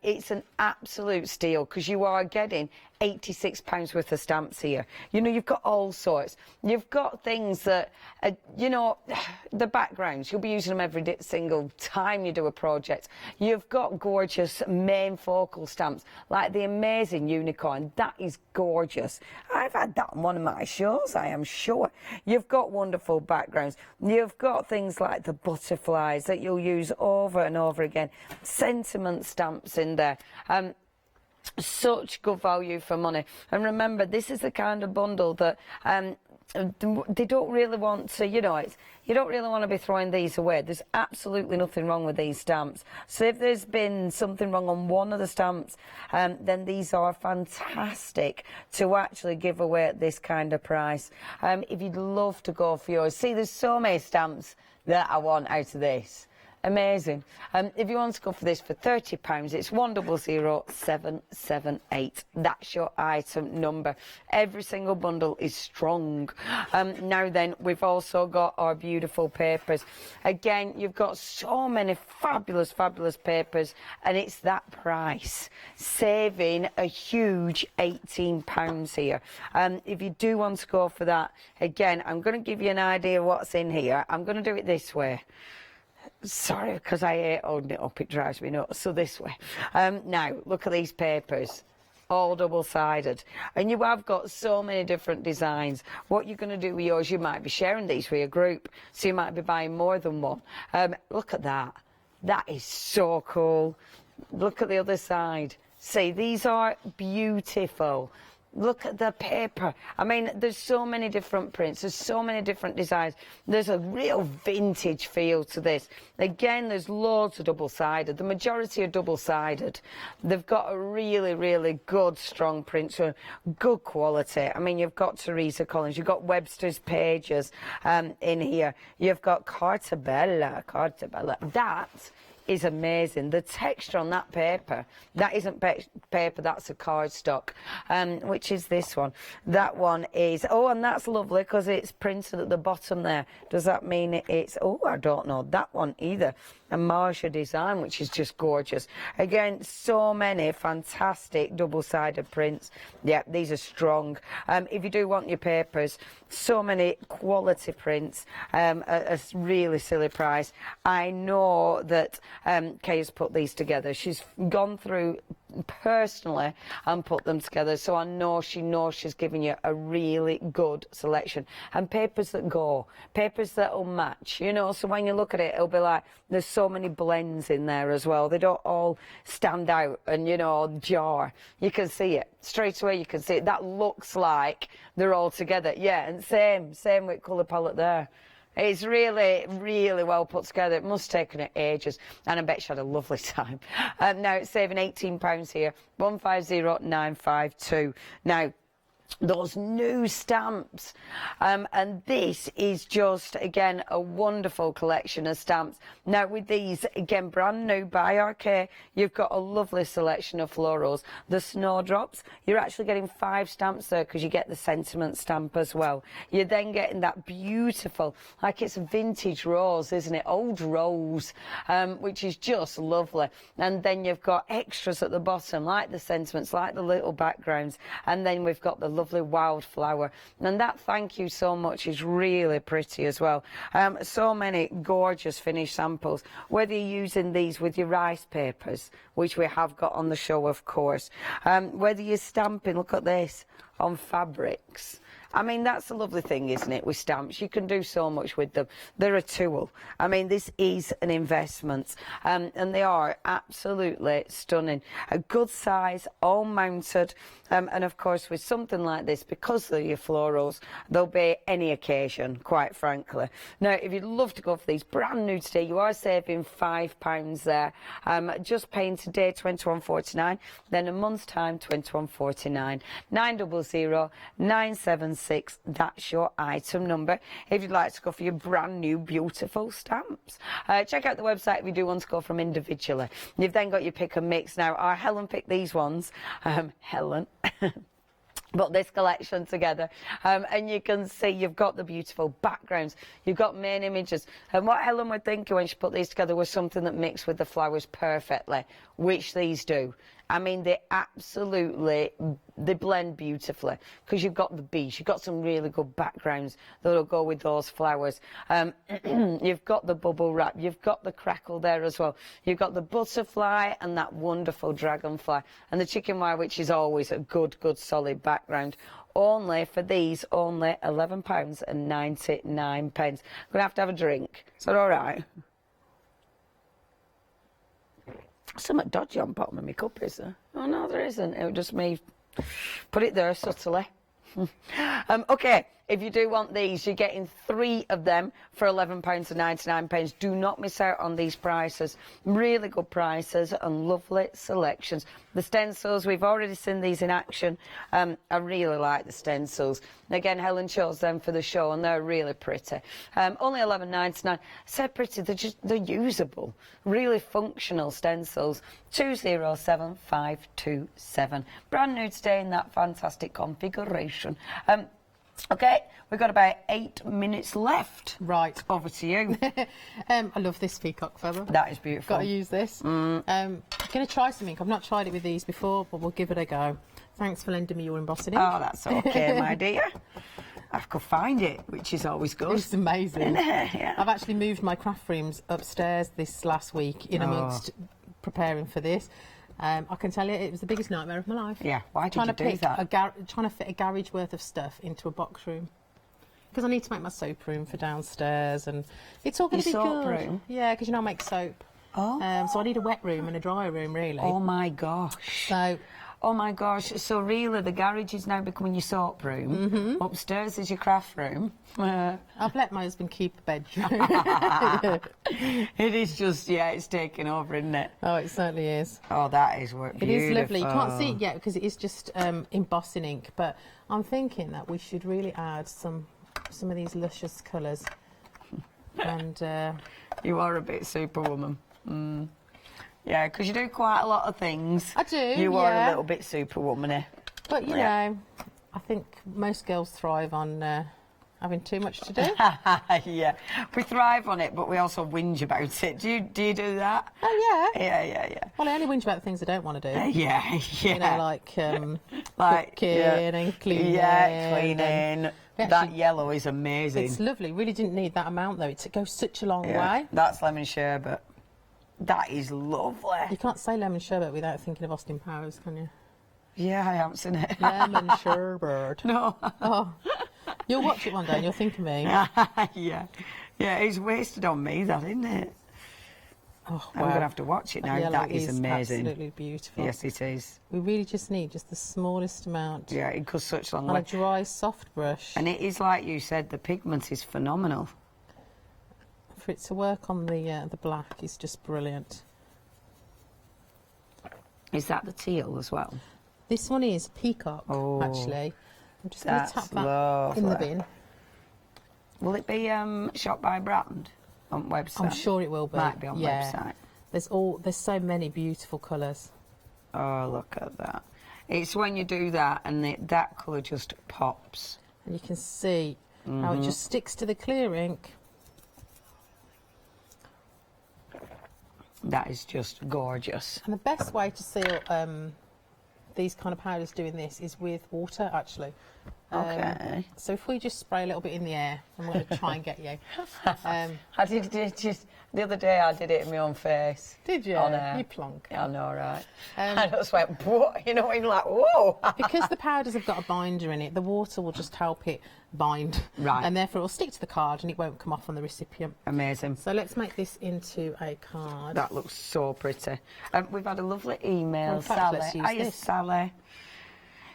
It's an absolute steal, because you are getting £86 worth of stamps here. You know, you've got all sorts. You've got things that, you know, the backgrounds, you'll be using them every single time you do a project. You've got gorgeous main focal stamps, like the amazing unicorn. That is gorgeous. I've had that on one of my shows, I am sure. You've got wonderful backgrounds. You've got things like the butterflies that you'll use over and over again. Sentiment stamps in there. Such good value for money. And remember, this is the kind of bundle that they don't really want to, you know, you don't really want to be throwing these away. There's absolutely nothing wrong with these stamps. So if there's been something wrong on one of the stamps, then these are fantastic to actually give away at this kind of price. If you'd love to go for yours, see, there's so many stamps that I want out of this. Amazing. If you want to go for this for £30, it's 100778. That's your item number. Every single bundle is strong. Now then, we've also got our beautiful papers. Again, you've got so many fabulous, fabulous papers, and it's that price. Saving a huge £18 here. If you do want to go for that, again, I'm going to give you an idea of what's in here. I'm going to do it this way. Sorry, because I hate holding it up, it drives me nuts. So this way. Now, look at these papers. All double-sided. And you have got so many different designs. What you're going to do with yours, you might be sharing these with a group. So you might be buying more than one. Look at that. That is so cool. Look at the other side. See, these are beautiful. Look at the paper. I mean, there's so many different prints. There's so many different designs. There's a real vintage feel to this. Again, there's loads of double-sided. The majority are double-sided. They've got a really, really good, strong print. So good quality. I mean, you've got Teresa Collins. You've got Webster's Pages in here. You've got Cartabella. That is amazing. The texture on that paper, that isn't paper, that's a cardstock, which is this one. That one is, oh, and that's lovely because it's printed at the bottom there. Does that mean it's, oh, I don't know that one either. A Marcia design, which is just gorgeous. Again, so many fantastic double-sided prints. Yeah, these are strong. If you do want your papers, so many quality prints at a really silly price. I know that Kay has put these together. She's gone through personally and put them together, so I know she's giving you a really good selection, and papers that go, papers that will match, you know, so when you look at it, it'll be like there's so many blends in there as well. They don't all stand out and, you know, jar. You can see it straight away. You can see it. That looks like they're all together. Yeah, and same with colour palette there. It's really, really well put together. It must have taken her ages, and I bet she had a lovely time. Now it's saving £18 here, 150952. Now, those new stamps, and this is just, again, a wonderful collection of stamps. Now with these, again, brand new by RK, you've got a lovely selection of florals. The snowdrops, you're actually getting 5 stamps there because you get the sentiment stamp as well. You're then getting that beautiful, like it's a vintage rose, isn't it, old rose, which is just lovely. And then you've got extras at the bottom, like the sentiments, like the little backgrounds, and then we've got the lovely wildflower, and that thank you so much is really pretty as well. So many gorgeous finished samples, whether you're using these with your rice papers, which we have got on the show of course, whether you're stamping, look at this, on fabrics. I mean, that's a lovely thing, isn't it, with stamps? You can do so much with them. They're a tool. I mean, this is an investment, and they are absolutely stunning. A good size, all mounted, and of course, with something like this, because they're your florals, they'll be any occasion, quite frankly. Now, if you'd love to go for these brand new today, you are saving £5 there. Just paying today £21.49, then a month's time £21.49. 900 976. That's your item number if you'd like to go for your brand new beautiful stamps. Check out the website if you do want to go from individually. You've then got your pick and mix. Now, our Helen picked these ones. Helen. Put this collection together, and you can see you've got the beautiful backgrounds, you've got main images, and what Helen would think when she put these together was something that mixed with the flowers perfectly, which these do. I mean, they blend beautifully because you've got the beach, you've got some really good backgrounds that'll go with those flowers. You've got the bubble wrap, you've got the crackle there as well. You've got the butterfly and that wonderful dragonfly and the chicken wire, which is always a good solid background. Only for these, only £11.99. I'm going to have a drink. Is that all right? Something dodgy on bottom of my cup, is there? Oh, no, there isn't. It was just me put it there subtly. OK, if you do want these, you're getting 3 of them for £11.99. Do not miss out on these prices. Really good prices and lovely selections. The stencils, we've already seen these in action. I really like the stencils. Again, Helen chose them for the show and they're really pretty. Only £11.99. So pretty, they're usable. Really functional stencils. 207527. Brand new today in that fantastic configuration. OK, we've got about 8 minutes left. Right. Over to you. I love this peacock feather. That is beautiful. Got to use this. I'm going to try something. I've not tried it with these before, but we'll give it a go. Thanks for lending me your embossing ink. Oh, that's OK, my dear. I could find it, which is always good. It's amazing. Yeah. I've actually moved my craft rooms upstairs this last week in amongst preparing for this. I can tell you it was the biggest nightmare of my life. Yeah, why did you do that? Trying to fit a garage worth of stuff into a box room. Because I need to make my soap room for downstairs and it's all going to be soap good. room? Yeah, because you know I make soap. Oh. So I need a wet room and a dry room, really. Oh, my gosh. So... Oh, my gosh. So, really, the garage is now becoming your soap room. Upstairs is your craft room. I've let my husband keep a bedroom. It is just, yeah, it's taking over, isn't it? Oh, it certainly is. Oh, that is beautiful. It is lovely. You can't see it yet because it is just embossing ink, but I'm thinking that we should really add some of these luscious colours. And you are a bit superwoman. Yeah, because you do quite a lot of things. I do, You are a little bit superwoman-y. But, you know, I think most girls thrive on having too much to do. Yeah, we thrive on it, but we also whinge about it. Do you do that? Oh, yeah. Yeah. Well, I only whinge about the things I don't want to do. Yeah. You know, like cooking and cleaning. Yeah, cleaning. That yellow is amazing. It's lovely. Really didn't need that amount, though. It goes such a long way. That's lemon sherbet. That is lovely. You can't say lemon sherbet without thinking of Austin Powers, can you? Yeah, I haven't seen it. Lemon sherbet. No. Oh, you'll watch it one day and you'll think of me. Yeah, it's wasted on me, that, isn't it? Oh, wow. I'm going to have to watch it now. That is amazing. Absolutely beautiful. Yes, it is. We really just need the smallest amount. Yeah, it goes such long on way. A dry, soft brush. And it is like you said, the pigment is phenomenal. For it to work on the black is just brilliant. Is that the teal as well? This one is peacock, actually. I'm just going to tap that lovely. in the bin. Will it be shot by brand on website? I'm sure it will be. Might be on website. There's so many beautiful colours. Oh, look at that. It's when you do that and that colour just pops. And you can see how it just sticks to the clear ink. That is just gorgeous. And the best way to seal these kind of powders doing this is with water, actually. Okay. So if we just spray a little bit in the air, I'm going to try and get you. I did just the other day. I did it in my own face. Did you? On air. You plonk. I know, right? I just went, what? You know, when you're like, whoa. Because the powders have got a binder in it, the water will just help it bind. Right. And therefore it will stick to the card and it won't come off on the recipient. Amazing. So let's make this into a card. That looks so pretty. We've had a lovely email, Well, in fact, Sally. let's use Hiya, this. Sally.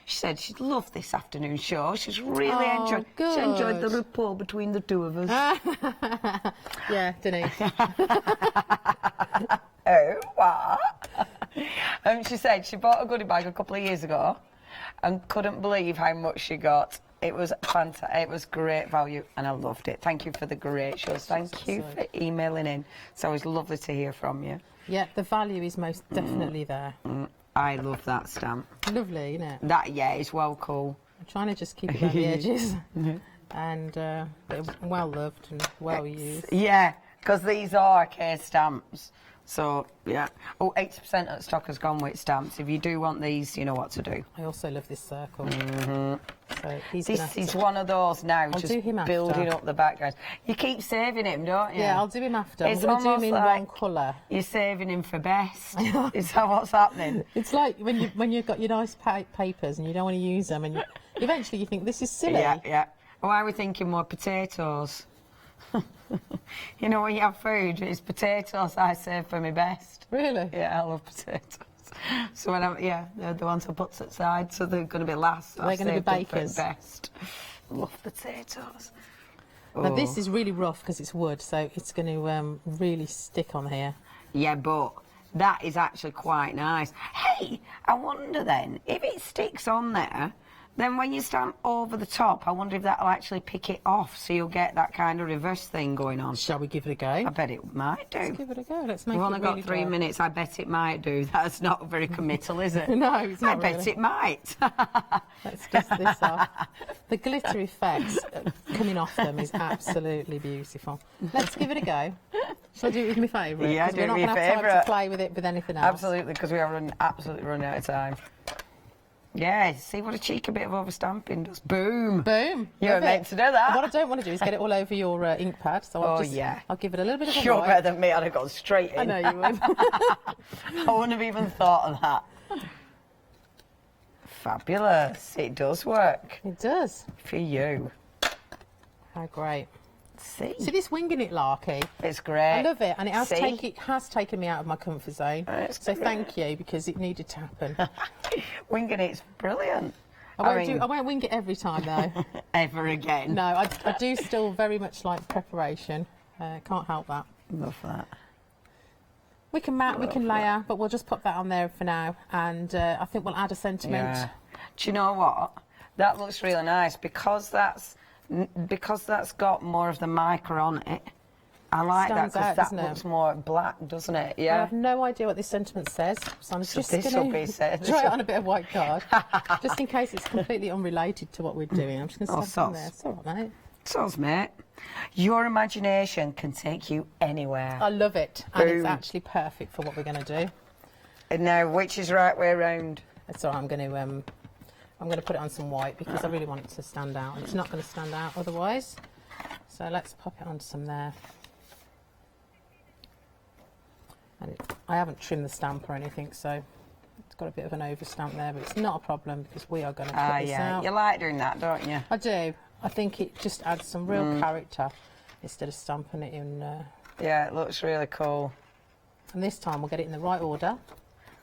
She said she'd love this afternoon show. She's really enjoyed. Good. She enjoyed the rapport between the two of us. Yeah, Denise. Oh, what? She said she bought a goodie bag a couple of years ago and couldn't believe how much she got. It was fantastic. It was great value and I loved it. Thank you for the great shows. Thank you for emailing in. It's always lovely to hear from you. Yeah, the value is most definitely there. I love that stamp. Lovely, isn't it? That, yeah, it's well cool. I'm trying to just keep it on the edges. And they're well loved and well used. Yeah, because these are case stamps. So, yeah. Oh, 80% of the stock has gone with stamps. If you do want these, you know what to do. I also love this circle. So This is one of those now, just building up the background. You keep saving him, don't you? Yeah, I'll do him after. It's I'm going to do him in like one colour. You're saving him for best. Is that what's happening? It's like when you've got your nice papers and you don't want to use them, and eventually you think, this is silly. Yeah, yeah. Oh, I was thinking more potatoes. You know, when you have food, it's potatoes I save for my best. Really? Yeah, I love potatoes. So when they're the ones I put aside, so they're going to be last. They're going to be bakers. Best. Love potatoes. Now this is really rough because it's wood, so it's going to really stick on here. Yeah, but that is actually quite nice. Hey, I wonder then, if it sticks on there, then when you stamp over the top, I wonder if that'll actually pick it off, so you'll get that kind of reverse thing going on. Shall we give it a go? I bet it might do. Let's give it a go. Let's make it We've only really got 3 minutes. I bet it might do. That's not very committal, is it? No, it's not I bet really. it might. Let's dust this off. The glitter effects coming off them is absolutely beautiful. Let's give it a go. Shall I do it with my favourite? Yeah, do it with your We're not going to have time favourite. to play with it with anything else. Absolutely, because we are absolutely running out of time. Yeah, see what a cheeky bit of overstamping does. Boom. Boom. You're meant to do that. What I don't want to do is get it all over your ink pad, so I'll give it a little bit of a You're wipe. better than me, I'd have gone straight in. I know you would. I wouldn't have even thought of that. Fabulous. It does work. It does. For you. How great. See this winging it larky? It's great. I love it, and it has taken me out of my comfort zone. So great. thank you, because it needed to happen. Winging it's brilliant. I won't wing it every time though. Ever again. No, I do still very much like preparation. Can't help that. Love that. We can mat, we can layer, but we'll just put that on there for now, and I think we'll add a sentiment. Yeah. Do you know what? That looks really nice because that's got more of the mica on it. I like that because that looks more black, doesn't it? Yeah. I have no idea what this sentiment says, so I'm just going to try it on a bit of white card, just in case it's completely unrelated to what we're doing. I'm just going to stick it on there. It's all right, mate. Soz, mate. Your imagination can take you anywhere. I love it, and it's actually perfect for what we're going to do. And now, which is right way around? That's all right. I'm going to put it on some white because I really want it to stand out. It's not going to stand out otherwise. So let's pop it onto some there. And I haven't trimmed the stamp or anything, so it's got a bit of an overstamp there, but it's not a problem because we are going to cut this out. You like doing that, don't you? I do. I think it just adds some real character instead of stamping it in. Yeah, it looks really cool. And this time we'll get it in the right order.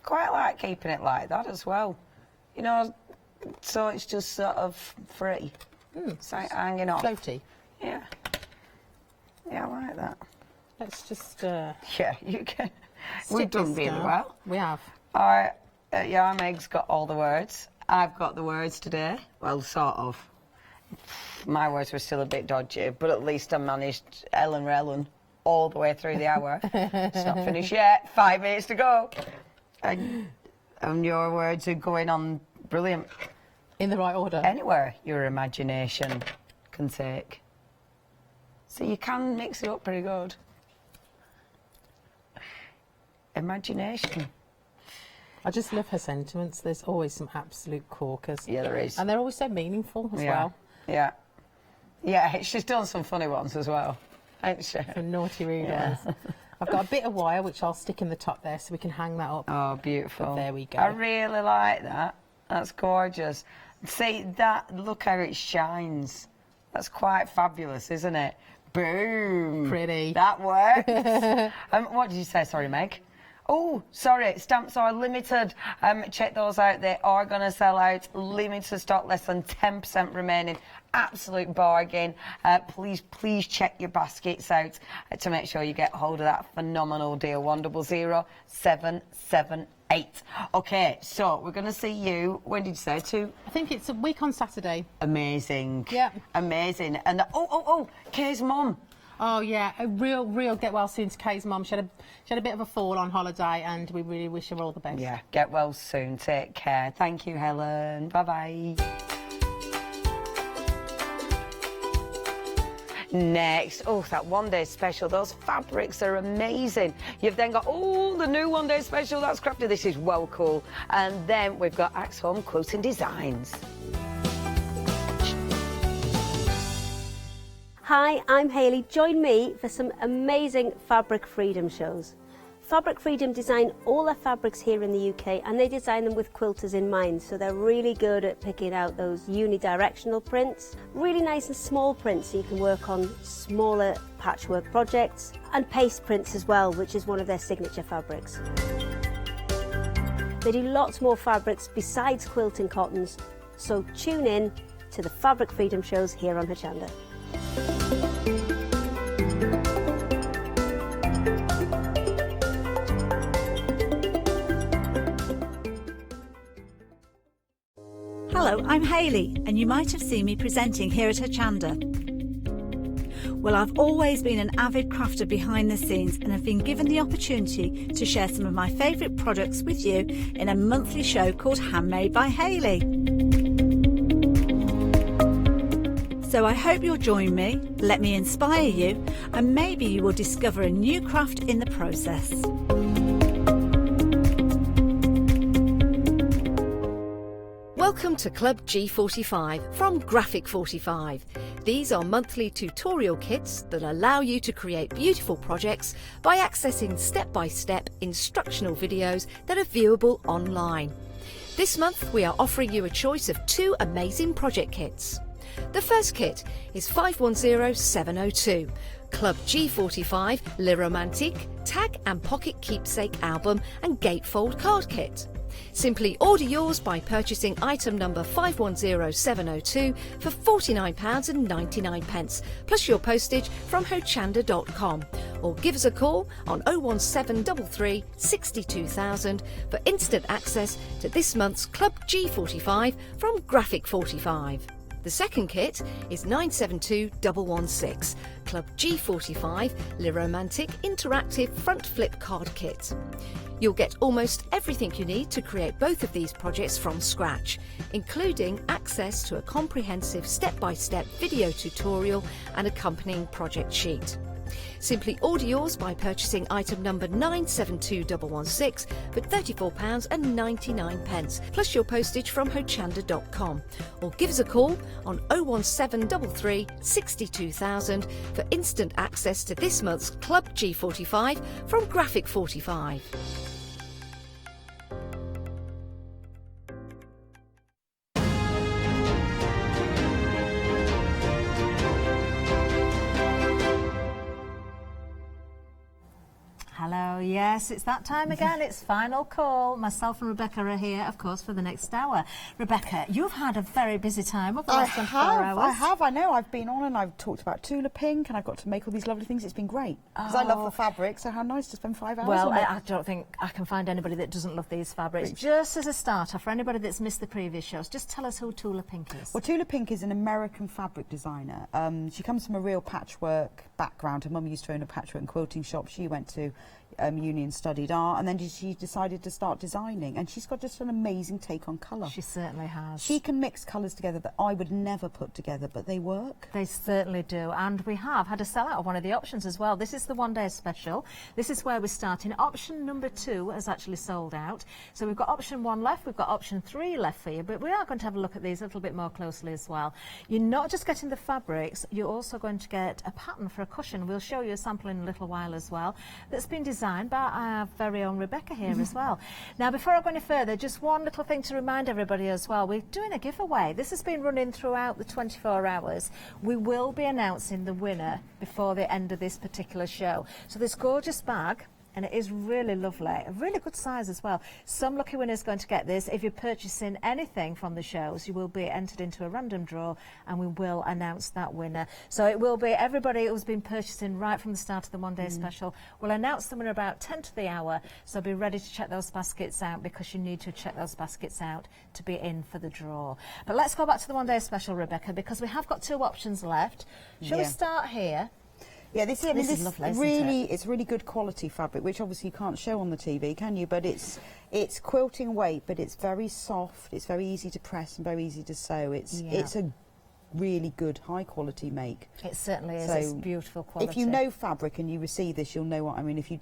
Quite like keeping it like that as well. You know, so it's just sort of free. It's like hanging off. Floaty. Yeah. Yeah, I like that. Let's just... Yeah, you can. We've done really well. We have. Our Meg's got all the words. I've got the words today. Well, sort of. My words were still a bit dodgy, but at least I managed Ellen all the way through the hour. It's not finished yet. 5 minutes to go. And your words are going on brilliant. In the right order? Anywhere your imagination can take. So you can mix it up pretty good. Imagination. I just love her sentiments. There's always some absolute corkers. Yeah, there is. And they're always so meaningful as well. Yeah. Yeah, she's done some funny ones as well, ain't she? Some naughty rude ones. I've got a bit of wire which I'll stick in the top there so we can hang that up. Oh, beautiful. But there we go. I really like that. That's gorgeous. See, look how it shines. That's quite fabulous, isn't it? Boom. Pretty. That works. What did you say? Sorry, Meg. Oh, sorry, stamps are limited. Check those out. They are going to sell out. Limited stock, less than 10% remaining. Absolute bargain. Please check your baskets out to make sure you get hold of that phenomenal deal. 100 778. Okay, so we're going to see you. When did you say? I think it's a week on Saturday. Amazing. Yeah. Amazing. And Kay's mum. Oh yeah, a real get well soon to Kay's mum. She had a bit of a fall on holiday, and we really wish her all the best. Yeah, get well soon. Take care. Thank you, Helen. Bye bye. Next, oh, that one-day special. Those fabrics are amazing. You've then got, oh, the new one-day special. That's crafty. This is well cool. And then we've got Axe Home Quilting Designs. Hi, I'm Hayley. Join me for some amazing fabric freedom shows. Fabric Freedom design all their fabrics here in the UK, and they design them with quilters in mind, so they're really good at picking out those unidirectional prints, really nice and small prints so you can work on smaller patchwork projects, and paste prints as well, which is one of their signature fabrics. They do lots more fabrics besides quilting cottons, so tune in to the Fabric Freedom shows here on Hochanda. Hello, I'm Hayley, and you might have seen me presenting here at Hochanda. Well, I've always been an avid crafter behind the scenes and have been given the opportunity to share some of my favourite products with you in a monthly show called Handmade by Hayley. So I hope you'll join me, let me inspire you, and maybe you will discover a new craft in the process. Welcome to Club G45 from Graphic 45. These are monthly tutorial kits that allow you to create beautiful projects by accessing step-by-step instructional videos that are viewable online. This month we are offering you a choice of 2 amazing project kits. The first kit is 510702, Club G45 Le Romantique Tag and Pocket Keepsake Album and Gatefold Card Kit. Simply order yours by purchasing item number 510702 for £49.99 plus your postage from hochanda.com, or give us a call on 01733 62000 for instant access to this month's Club G45 from Graphic 45. The second kit is 972116, Club G45 Le Romantique Interactive Front Flip Card Kit. You'll get almost everything you need to create both of these projects from scratch, including access to a comprehensive step-by-step video tutorial and accompanying project sheet. Simply order yours by purchasing item number 972116 for £34.99 plus your postage from hochanda.com, or give us a call on 01733 62000 for instant access to this month's Club G45 from Graphic 45. Hello, yes, it's that time again. It's final call. Myself and Rebecca are here, of course, for the next hour. Rebecca, you've had a very busy time over the last 24 hours. I know. I've been on and I've talked about Tula Pink and I've got to make all these lovely things. It's been great. Because I love the fabric, so how nice to spend 5 hours on it. Well, I don't think I can find anybody that doesn't love these fabrics. Just as a starter, for anybody that's missed the previous shows, just tell us who Tula Pink is. Well, Tula Pink is an American fabric designer. She comes from a real patchwork background. Her mum used to own a patchwork and quilting shop. She went to uni and studied art, and then she decided to start designing, and she's got just an amazing take on colour. She certainly has. She can mix colours together that I would never put together, but they work. They certainly do, and we have had a sellout of one of the options as well. This is the one-day special. This is where we're starting. Option number 2 has actually sold out, so we've got option 1 left, we've got option 3 left for you, but we are going to have a look at these a little bit more closely as well. You're not just getting the fabrics, you're also going to get a pattern for a cushion. We'll show you a sample in a little while as well, that's been designed by our very own Rebecca here as well. Now, before I go any further, just one little thing to remind everybody as well. We're doing a giveaway. This has been running throughout the 24 hours. We will be announcing the winner before the end of this particular show. So this gorgeous bag, and it is really lovely, a really good size as well. Some lucky winner is going to get this. If you're purchasing anything from the shows, you will be entered into a random draw, and we will announce that winner. So it will be everybody who's been purchasing right from the start of the one-day special. We'll announce them in about 10 to the hour, so be ready to check those baskets out, because you need to check those baskets out to be in for the draw. But let's go back to the one-day special, Rebecca, because we have got 2 options left. Shall we start here? Yeah, this is lovely, it's really good quality fabric, which obviously you can't show on the TV, can you? But it's quilting weight, but it's very soft. It's very easy to press and very easy to sew. It's a really good, high-quality make. It certainly is. So it's beautiful quality. If you know fabric and you receive this, you'll know what I mean. If you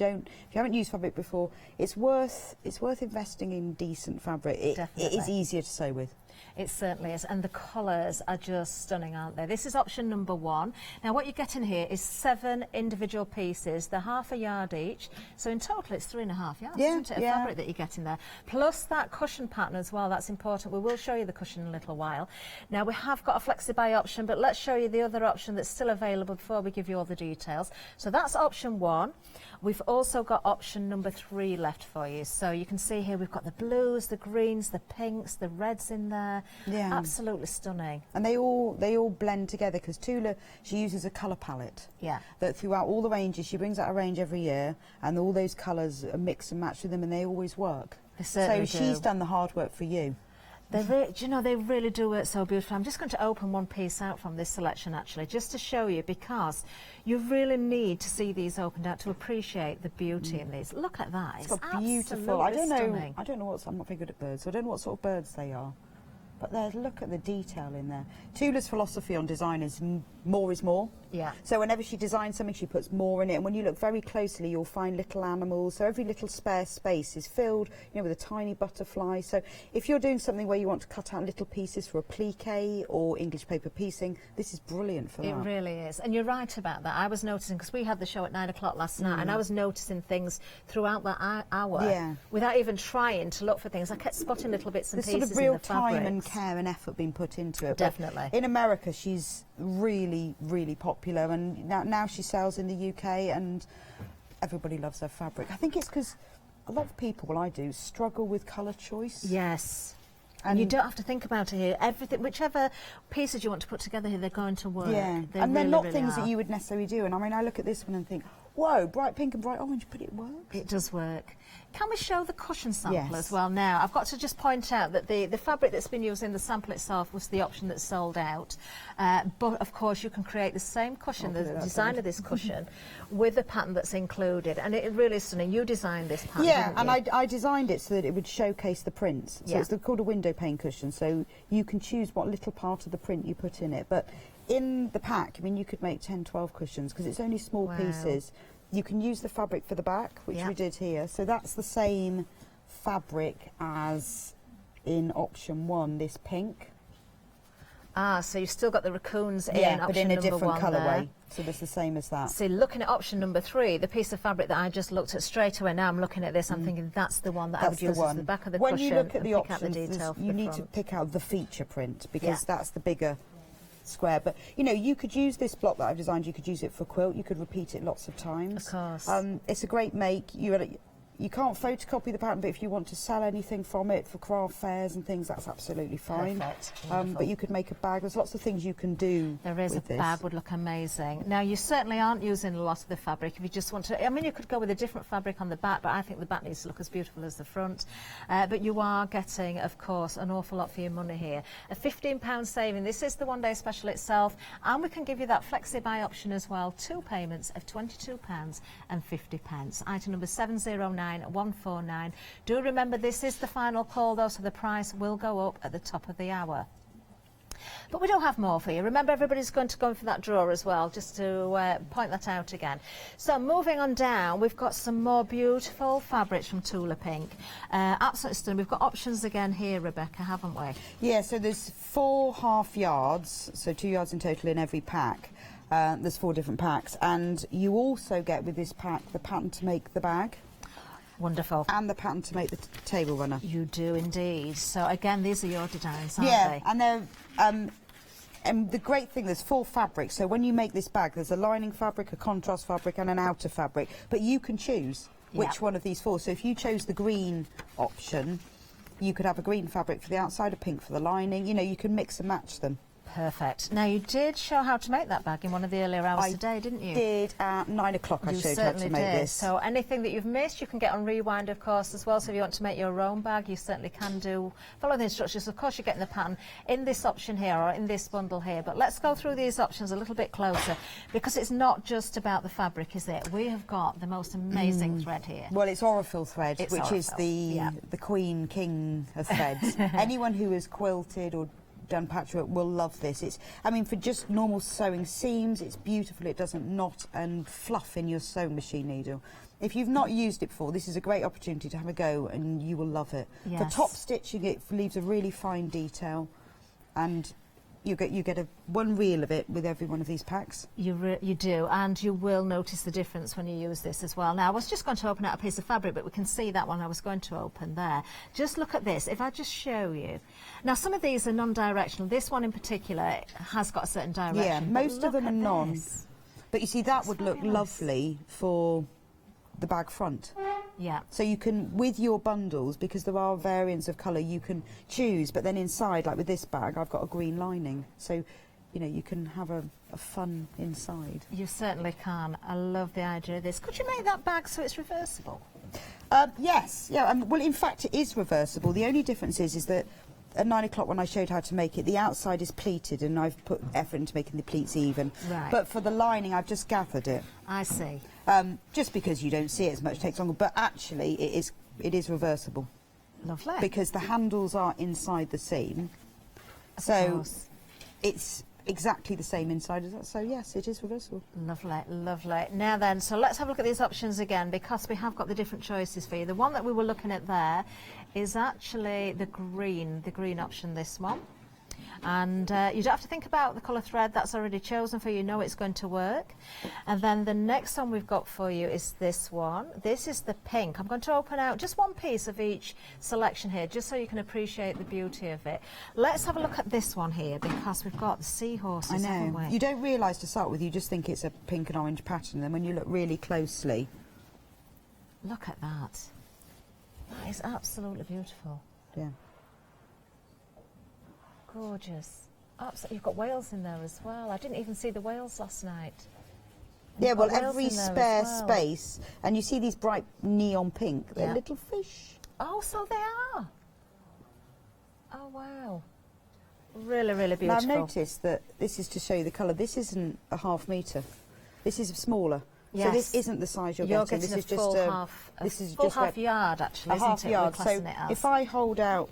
haven't used fabric before, it's worth investing in decent fabric. It is easier to sew with. It certainly is, and the colours are just stunning, aren't they? This is option number 1. Now what you get in here is 7 individual pieces. They're half a yard each, so in total it's 3.5 yards, isn't it, of fabric that you get in there. Plus that cushion pattern as well, that's important. We will show you the cushion in a little while. Now we have got a Flexi buy option, but let's show you the other option that's still available before we give you all the details. So that's option 1. We've also got option number 3 left for you. So you can see here we've got the blues, the greens, the pinks, the reds in there. Yeah. Absolutely stunning. And they all blend together because Tula, she uses a colour palette. Yeah. That throughout all the ranges, she brings out a range every year, and all those colours are mixed and matched with them, and they always work. They certainly so do. She's done the hard work for you. Do you know, they really do work so beautifully. I'm just going to open one piece out from this selection, actually, just to show you, because you really need to see these opened out to appreciate the beauty in these. Look at that. It's got beautiful. I don't stunning. know I'm not very good at birds, so I don't know what sort of birds they are. But look at the detail in there. Tula's philosophy on design is more is more. Yeah. So whenever she designs something, she puts more in it. And when you look very closely, you'll find little animals. So every little spare space is filled, with a tiny butterfly. So if you're doing something where you want to cut out little pieces for a pliqué or English paper piecing, this is brilliant for that. It really is. And you're right about that. I was noticing, because we had the show at 9 o'clock last night, and I was noticing things throughout that hour without even trying to look for things. I kept spotting little bits and There's pieces sort of real in the time fabrics. and care and effort being put into it. Definitely. But in America, she's really, really popular, and now she sells in the UK, and everybody loves her fabric. I think it's because a lot of people, well, I do, struggle with colour choice. Yes. And you don't have to think about it here. Everything, whichever pieces you want to put together here, they're going to work. Yeah, and they're not things that you would necessarily do. And I mean, I look at this one and think, whoa, bright pink and bright orange, but it works. It does work. Can we show the cushion sample as well now? I've got to just point out that the fabric that's been used in the sample itself was the option that's sold out. But of course you can create the same cushion, the design of this cushion, with the pattern that's included. And it really is stunning. You designed this pattern, didn't you? And I designed it so that it would showcase the prints. So it's called a window pane cushion. So you can choose what little part of the print you put in it. But in the pack, I mean, you could make 10, 12 cushions because it's only small pieces. You can use the fabric for the back, which we did here. So that's the same fabric as in option 1, this pink. Ah, so you've still got the raccoons in option but in a different colourway. So it's the same as that. See, looking at option number 3, the piece of fabric that I just looked at straight away, now I'm looking at this, I'm thinking that's the one that I would use as the back of the cushion. When you look at the options, you need to pick out the feature print, because that's the bigger square. But you could use this block that I've designed, you could use it for quilt, you could repeat it lots of times. Of course. It's a great make. You can't photocopy the pattern, but if you want to sell anything from it for craft fairs and things, that's absolutely fine. Perfect. But you could make a bag. There's lots of things you can do. There is. with this. Bag would look amazing. Now, you certainly aren't using a lot of the fabric. If you just want to, I mean, you could go with a different fabric on the back, but I think the back needs to look as beautiful as the front. But you are getting, of course, an awful lot for your money here. A £15 saving. This is the one-day special itself, and we can give you that Flexi buy option as well. 2 payments of £22.50. Item number 709149. Do remember, this is the final call though, so the price will go up at the top of the hour. But we don't have more for you. Remember, everybody's going to go in for that drawer as well, just to point that out again. So moving on down, we've got some more beautiful fabrics from Tula Pink. Absolutely stunning. We've got options again here, Rebecca, haven't we? Yeah, so there's 4 half yards, so 2 yards in total in every pack. There's 4 different packs, and you also get with this pack the pattern to make the bag. Wonderful. And the pattern to make the table runner. You do indeed. So again, these are your designs, aren't they? Yeah, and they're and the great thing, there's 4 fabrics. So when you make this bag, there's a lining fabric, a contrast fabric, and an outer fabric. But you can choose which one of these 4. So if you chose the green option, you could have a green fabric for the outside, a pink for the lining. You can mix and match them. Perfect. Now, you did show how to make that bag in one of the earlier hours today, didn't you? I did at 9 o'clock. I showed how to make this. So anything that you've missed, you can get on rewind, of course, as well. So if you want to make your own bag, you certainly can do. Follow the instructions. Of course, you're getting the pattern in this option here or in this bundle here. But let's go through these options a little bit closer, because it's not just about the fabric, is it? We have got the most amazing thread here. Well, it's Orifil thread, which is the queen, king of threads. Anyone who has quilted or done patchwork will love this. It's, I mean, for just normal sewing seams, it's beautiful. It doesn't knot and fluff in your sewing machine needle. If you've not used it before, this is a great opportunity to have a go, and you will love it. Yes. For top stitching, it leaves a really fine detail, and you get one reel of it with every one of these packs. You do, and you will notice the difference when you use this as well. Now, I was just going to open out a piece of fabric, but we can see that one I was going to open there. Just look at this. If I just show you. Now, some of these are non-directional. This one in particular has got a certain direction. Yeah, most of them are non. But you see, that would look lovely for the bag front. Yeah. So you can, with your bundles, because there are variants of colour, you can choose, but then inside, like with this bag, I've got a green lining. So, you know, you can have a fun inside. You certainly can. I love the idea of this. Could you make that bag so it's reversible? Yes. Yeah. Well, in fact, it is reversible. The only difference is that at 9 o'clock when I showed how to make it, the outside is pleated, and I've put effort into making the pleats even. Right. But for the lining, I've just gathered it. I see. Just because you don't see it as much, it takes longer. But actually, it is reversible. Lovely. Because the handles are inside the seam, so it's exactly the same inside as that. So yes, it is reversible. Lovely, lovely. Now then, so let's have a look at these options again, because we have got the different choices for you. The one that we were looking at there is actually the green option, this one. And you don't have to think about the colour thread, that's already chosen for you, know it's going to work. And then the next one we've got for you is this one. This is the pink. I'm going to open out just one piece of each selection here, just so you can appreciate the beauty of it. Let's have a look at this one here, because we've got the seahorses. I know. You don't realise to start with, you just think it's a pink and orange pattern, and then when you look really closely... Look at that. That is absolutely beautiful. Yeah. Gorgeous. Absolutely. You've got whales in there as well. I didn't even see the whales last night. Yeah, well, every spare space, and you see these bright neon pink, they're little fish. Oh, so they are. Oh, wow. Really, really beautiful. Now, I've noticed that this is to show you the colour. This isn't a half metre. This is smaller. Yes. So this isn't the size you're getting. This is just full half yard, actually, isn't half it? yard. We're So classing it as. if I hold out,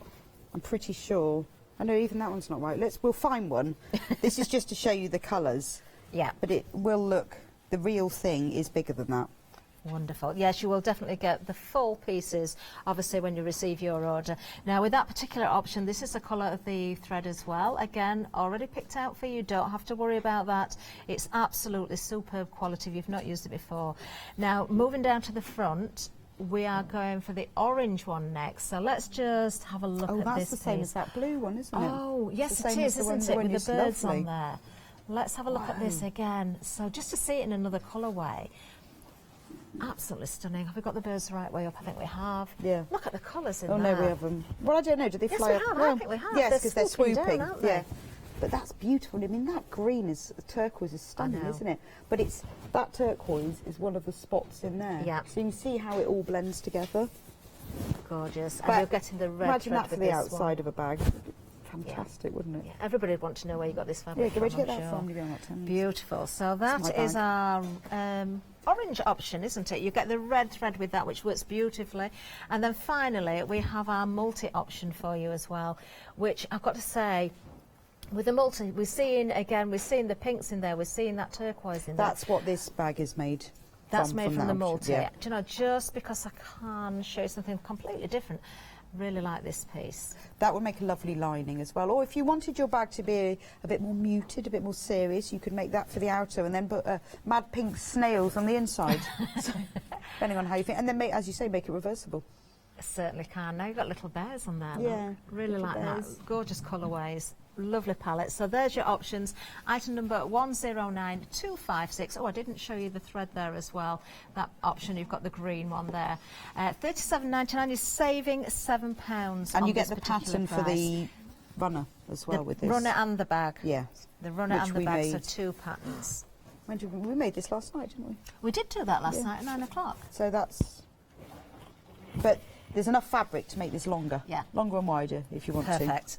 I'm pretty sure. I know even that one's not right. We'll find one. This is just to show you the colours. Yeah. But it will look. The real thing is bigger than that. Wonderful. Yes, you will definitely get the full pieces, obviously, when you receive your order. Now, with that particular option, this is the colour of the thread as well. Again, already picked out for you. Don't have to worry about that. It's absolutely superb quality if you've not used it before. Now, moving down to the front, we are going for the orange one next. So let's just have a look at this. Oh, that's the same as that blue one, isn't it? Oh, yes, it is, isn't it, with the birds on there. Let's have a look at this again. So just to see it in another colourway. Absolutely stunning. Have we got the birds the right way up? I think we have. Yeah. Look at the colours in there. Oh, no, we haven't. Well, I don't know. Do they fly up? Yes, we have. I think we have. Yes, because they're swooping. Down, aren't they? Yeah. But that's beautiful. I mean, that green turquoise is stunning, isn't it? But that turquoise is one of the spots in there. Yeah. So you can see how it all blends together. Gorgeous. But and you're getting the red imagine thread that for with the this outside one. of a bag. Fantastic, wouldn't it? Yeah. Everybody would want to know where you got this fabric Yeah, where'd from, you get I'm that sure. from? You're not telling me. Beautiful. So that is our orange option, isn't it? You get the red thread with that, which works beautifully. And then finally, we have our multi option for you as well, which I've got to say, with the multi, we're seeing the pinks in there, we're seeing that turquoise in there. That's what this bag is made from. That's made from the multi. Yeah. Do you know, just because I can show you something completely different, really like this piece. That would make a lovely lining as well. Or if you wanted your bag to be a bit more muted, a bit more serious, you could make that for the outer and then put mad pink snails on the inside, depending on how you think. And then, as you say, make it reversible. Certainly can. Now you've got little bears on there. Yeah, really like bears. that. Gorgeous colourways. Lovely palette. So there's your options. Item number 109256. Oh, I didn't show you the thread there as well. That option, you've got the green one there. £37.99. You're saving £7. And you get the pattern for the runner as well with this. Runner and the bag. Yeah. The runner and the bag, so two patterns. We made this last night, didn't we? We did do that last night at 9 o'clock. So that's... But there's enough fabric to make this longer. Yeah. Longer and wider if you want to. Perfect.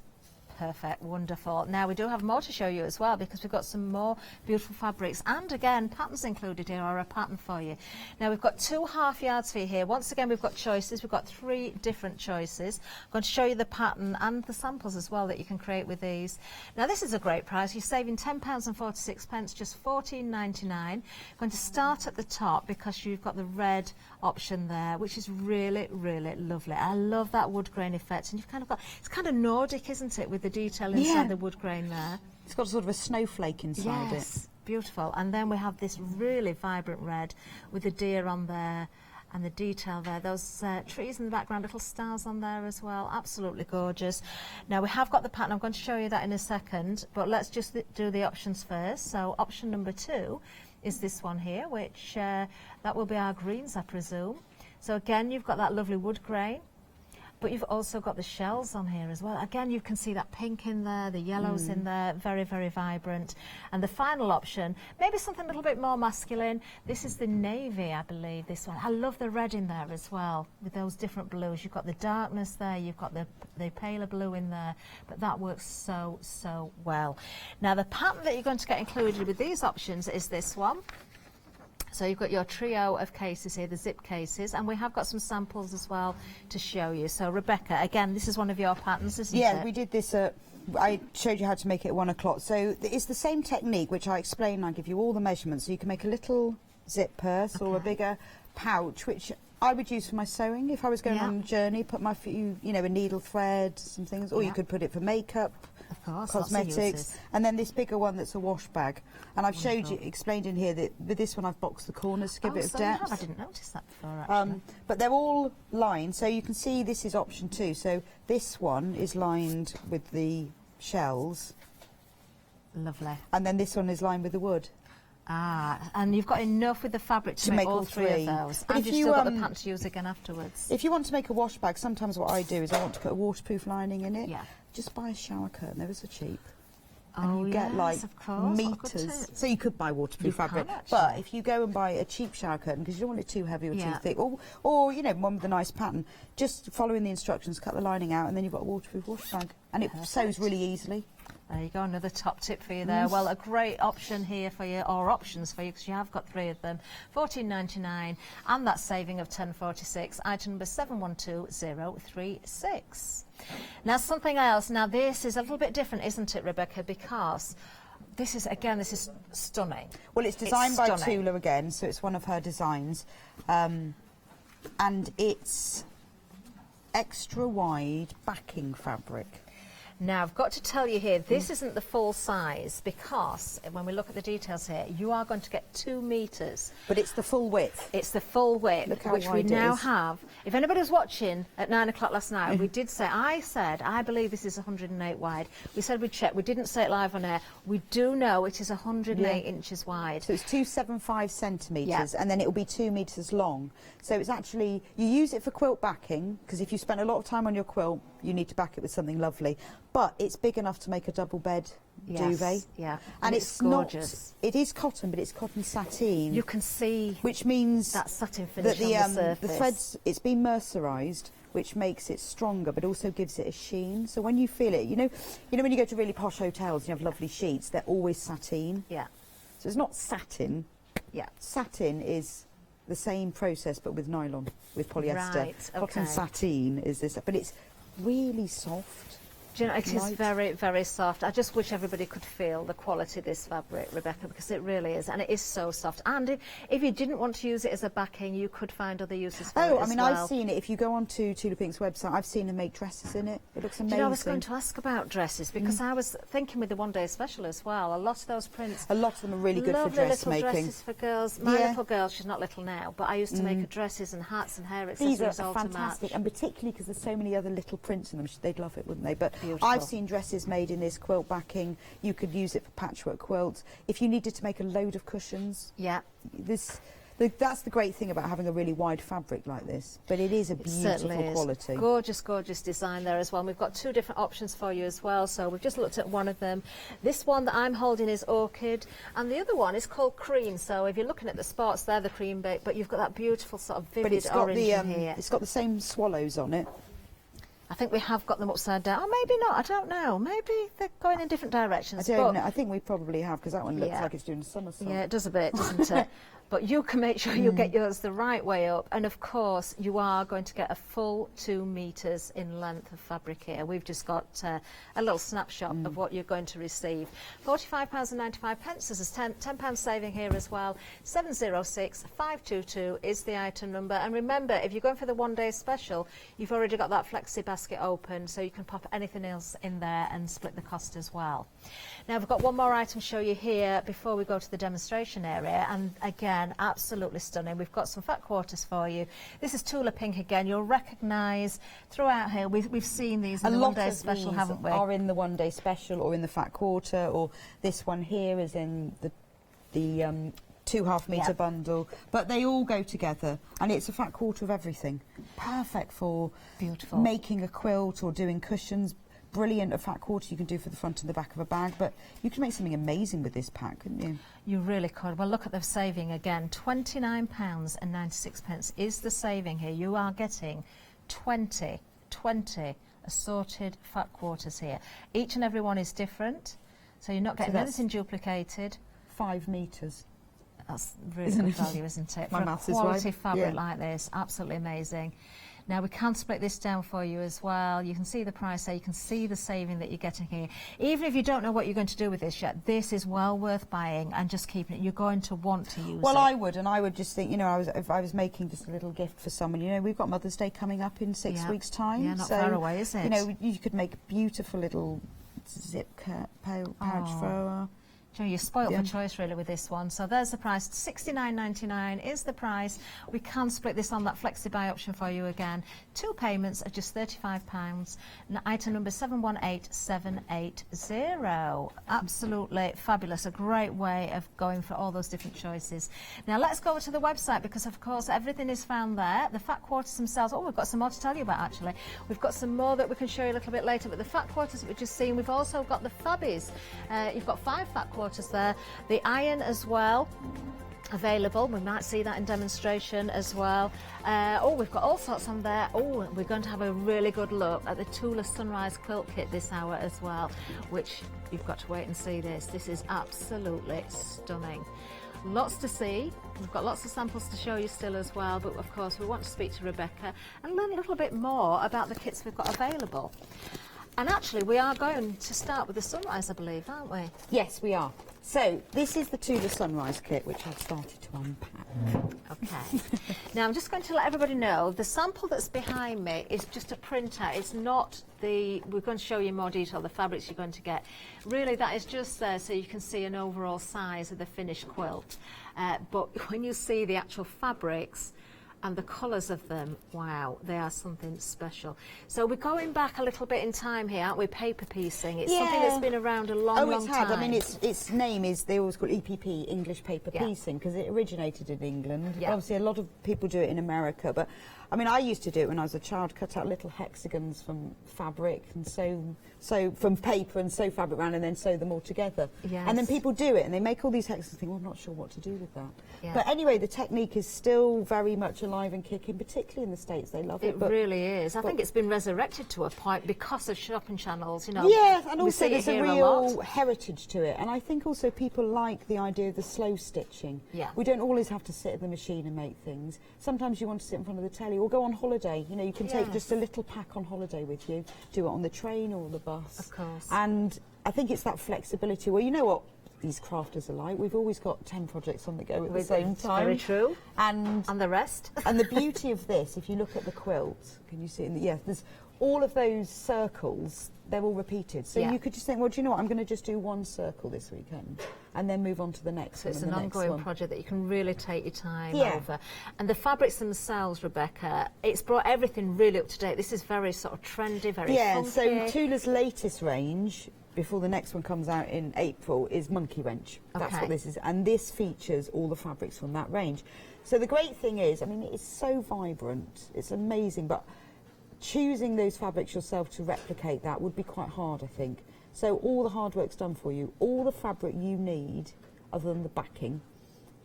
Perfect, wonderful. Now we do have more to show you as well, because we've got some more beautiful fabrics and again patterns included here, or a pattern for you. Now we've got 2 half yards for you here. Once again we've got choices, we've got 3 different choices. I'm going to show you the pattern and the samples as well that you can create with these. Now this is a great price, you're saving £10.46, just $14.99. I'm going to start at the top because you've got the red option there, which is really, really lovely. I love that wood grain effect, and you've kind of got, it's kind of Nordic, isn't it, with the detail inside the wood grain there. It's got sort of a snowflake inside it. Beautiful. And then we have this really vibrant red with the deer on there and the detail there. Those trees in the background, little stars on there as well. Absolutely gorgeous. Now we have got the pattern. I'm going to show you that in a second, but let's just do the options first. So option number 2 is this one here, which that will be our greens, I presume. So again, you've got that lovely wood grain, but you've also got the shells on here as well. Again, you can see that pink in there, the yellows in there, very, very vibrant. And the final option, maybe something a little bit more masculine. This is the navy, I believe, this one. I love the red in there as well, with those different blues. You've got the darkness there, you've got the paler blue in there, but that works so, so well. Now, the pattern that you're going to get included with these options is this one. So you've got your trio of cases here, the zip cases, and we have got some samples as well to show you. So Rebecca, again, this is one of your patterns, isn't it? Yeah, we did this I showed you how to make it at 1 o'clock. So it's the same technique which I explain. I give you all the measurements, so you can make a little zip purse or a bigger pouch, which I would use for my sewing if I was going on a journey. Put my few, you know, a needle thread, some things, or you could put it for makeup. Of course, cosmetics, and then this bigger one that's a wash bag. And I've showed you, explained in here that with this one I've boxed the corners to give it a bit of depth. I didn't notice that before, actually. But they're all lined, so you can see this is option 2. So this one is lined with the shells. Lovely. And then this one is lined with the wood. Ah, and you've got enough with the fabric to make all 3 of those. But and you've still got the pattern to use again afterwards. If you want to make a wash bag, sometimes what I do is I want to put a waterproof lining in it. Just buy a shower curtain, they're so cheap. And you get like meters. So you could buy waterproof fabric, but if you go and buy a cheap shower curtain, because you don't want it too heavy or too thick, or you know, one with a nice pattern, just following the instructions, cut the lining out, and then you've got a waterproof wash bag, and it sews really easily. There you go, another top tip for you there. Well, a great option here for you, or options for you, because you have got 3 of them. $14.99, and that saving of $10.46. Item number 712036. Now, something else. Now, this is a little bit different, isn't it, Rebecca? Because this is, again, this is stunning. Well, it's designed by Tula again, so it's one of her designs, and it's extra wide backing fabric. Now, I've got to tell you here, this isn't the full size, because when we look at the details here, you are going to get 2 metres. But it's the full width. It's the full width, which we now have. If anybody was watching at 9 o'clock last night, we did say, I believe this is 108 wide. We said we'd check. We didn't say it live on air. We do know it is 108 inches wide. So it's 275 centimetres, and then it will be 2 metres long. So it's actually, you use it for quilt backing, because if you spend a lot of time on your quilt, you need to back it with something lovely. But it's big enough to make a double bed duvet. And it's gorgeous. It is cotton, but it's cotton sateen. You can see, which means that satin finish that on the surface. The threads, it's been mercerised, which makes it stronger, but also gives it a sheen. So when you feel it, you know when you go to really posh hotels, and you have lovely sheets. They're always sateen. Yeah. So it's not satin. Yeah. Satin is the same process, but with nylon, with polyester. Right. Cotton sateen is this, but it's really soft. Do you know, it is very, very soft. I just wish everybody could feel the quality of this fabric, Rebecca, because it really is, and it is so soft. And if you didn't want to use it as a backing, you could find other uses for it as well. I've seen it. If you go onto Tula Pink's website, I've seen them make dresses in it. It looks amazing. Do you know, I was going to ask about dresses, because I was thinking with the one-day special as well, a lot of those prints... A lot of them are really good for dressmaking. Little dresses for girls. My little girl, she's not little now, but I used to make her dresses and hats and hair accessories. These are fantastic, and particularly because there's so many other little prints in them. They'd love it, wouldn't they? But beautiful. I've seen dresses made in this quilt backing. You could use it for patchwork quilts. If you needed to make a load of cushions, that's the great thing about having a really wide fabric like this. But it is a beautiful quality. Gorgeous, gorgeous design there as well. And we've got 2 different options for you as well. So we've just looked at one of them. This one that I'm holding is orchid, and the other one is called cream. So if you're looking at the spots, they're the cream bit, but you've got that beautiful sort of vivid orange in here. It's got the same swallows on it. I think we have got them upside down. Oh, maybe not. I don't know. Maybe they're going in different directions. I don't know. I think we probably have, because that one looks like it's doing a somersault. Yeah, it does a bit, doesn't it? But you can make sure you get yours the right way up. And of course, you are going to get a full 2 metres in length of fabric here. We've just got a little snapshot of what you're going to receive. £45.95. There's a £10 saving here as well. 706 522 is the item number. And remember, if you're going for the one-day special, you've already got that Flexi basket open, so you can pop anything else in there and split the cost as well. Now, we've got one more item to show you here before we go to the demonstration area. And again, absolutely stunning. We've got some fat quarters for you. This is Tula Pink again. You'll recognise throughout here, we've seen these in the one-day special, haven't we? Are in the one-day special or in the fat quarter, or this one here is in the 2 half-metre bundle. But they all go together, and it's a fat quarter of everything. Perfect for making a quilt or doing cushions. Brilliant, a fat quarter you can do for the front and the back of a bag, but you can make something amazing with this pack, couldn't you? You really could. Well, look at the saving again. £29.96 is the saving here. You are getting 20 assorted fat quarters here. Each and every one is different, so you're not getting anything duplicated. 5 metres. That's really good value, isn't it? My maths is right. Quality fabric like this, absolutely amazing. Now, we can split this down for you as well. You can see the price there. You can see the saving that you're getting here. Even if you don't know what you're going to do with this yet, this is well worth buying and just keeping it. You're going to want to use it. Well, I would just think, you know, if I was making just a little gift for someone, you know, we've got Mother's Day coming up in 6 weeks' time. Yeah, not far away, is it? You know, you could make a beautiful little zip pouch for You're spoilt for choice really with this one. So there's the price. £69.99 is the price. We can split this on that Flexi buy option for you again. 2 payments at just £35. And item number 718780. Absolutely fabulous. A great way of going for all those different choices. Now let's go to the website, because of course everything is found there. The fat quarters themselves. Oh, we've got some more to tell you about actually. We've got some more that we can show you a little bit later. But the fat quarters that we've just seen, we've also got the fabbies. You've got 5 fat quarters there, the iron as well available. We might see that in demonstration as well. Oh, we've got all sorts on there. Oh, we're going to have a really good look at the Tula Sunrise quilt kit this hour as well, which you've got to wait and see this. This is absolutely stunning. Lots to see. We've got lots of samples to show you still as well, but of course we want to speak to Rebecca and learn a little bit more about the kits we've got available. And actually, we are going to start with the Sunrise, I believe, aren't we? Yes, we are. So, this is the Tula Sunrise kit, which I've started to unpack. Okay. Now, I'm just going to let everybody know, the sample that's behind me is just a printout. It's not the... We're going to show you in more detail the fabrics you're going to get. Really, that is just there so you can see an overall size of the finished quilt. But when you see the actual fabrics, and the colours of them, wow, they are something special. So we're going back a little bit in time here, aren't we? Paper piecing. It's something that's been around a long time. I mean, its name is, they always call it EPP, English paper piecing, because it originated in England. Obviously, a lot of people do it in America, but I mean, I used to do it when I was a child, cut out little hexagons from fabric and sew from paper and sew fabric around and then sew them all together. Yes. And then people do it and they make all these hexagons and think, well, I'm not sure what to do with that. Yeah. But anyway, the technique is still very much alive and kicking, particularly in the States. They love it. It really is. I think it's been resurrected to a point because of shopping channels, you know. Yeah, and also there's a real heritage to it. And I think also people like the idea of the slow stitching. Yeah. We don't always have to sit at the machine and make things. Sometimes you want to sit in front of the telly or go on holiday. You know, you can take just a little pack on holiday with you, do it on the train or the bus. Of course. And I think it's that flexibility. Well, you know what these crafters are like. We've always got 10 projects on the go at the same time. Very true. And the rest. And the beauty of this, if you look at the quilt, can you see it? There's all of those circles, they're all repeated. So you could just think, well, do you know what, I'm going to just do one circle this weekend and then move on to the next one. So it's an ongoing project that you can really take your time over. And the fabrics themselves, Rebecca, it's brought everything really up to date. This is very sort of trendy, very funky. So Tula's latest range, before the next one comes out in April, is Monkey Wrench. That's what this is. And this features all the fabrics from that range. So the great thing is, I mean, it's so vibrant, it's amazing, but choosing those fabrics yourself to replicate that would be quite hard, I think. So all the hard work's done for you. All the fabric you need, other than the backing,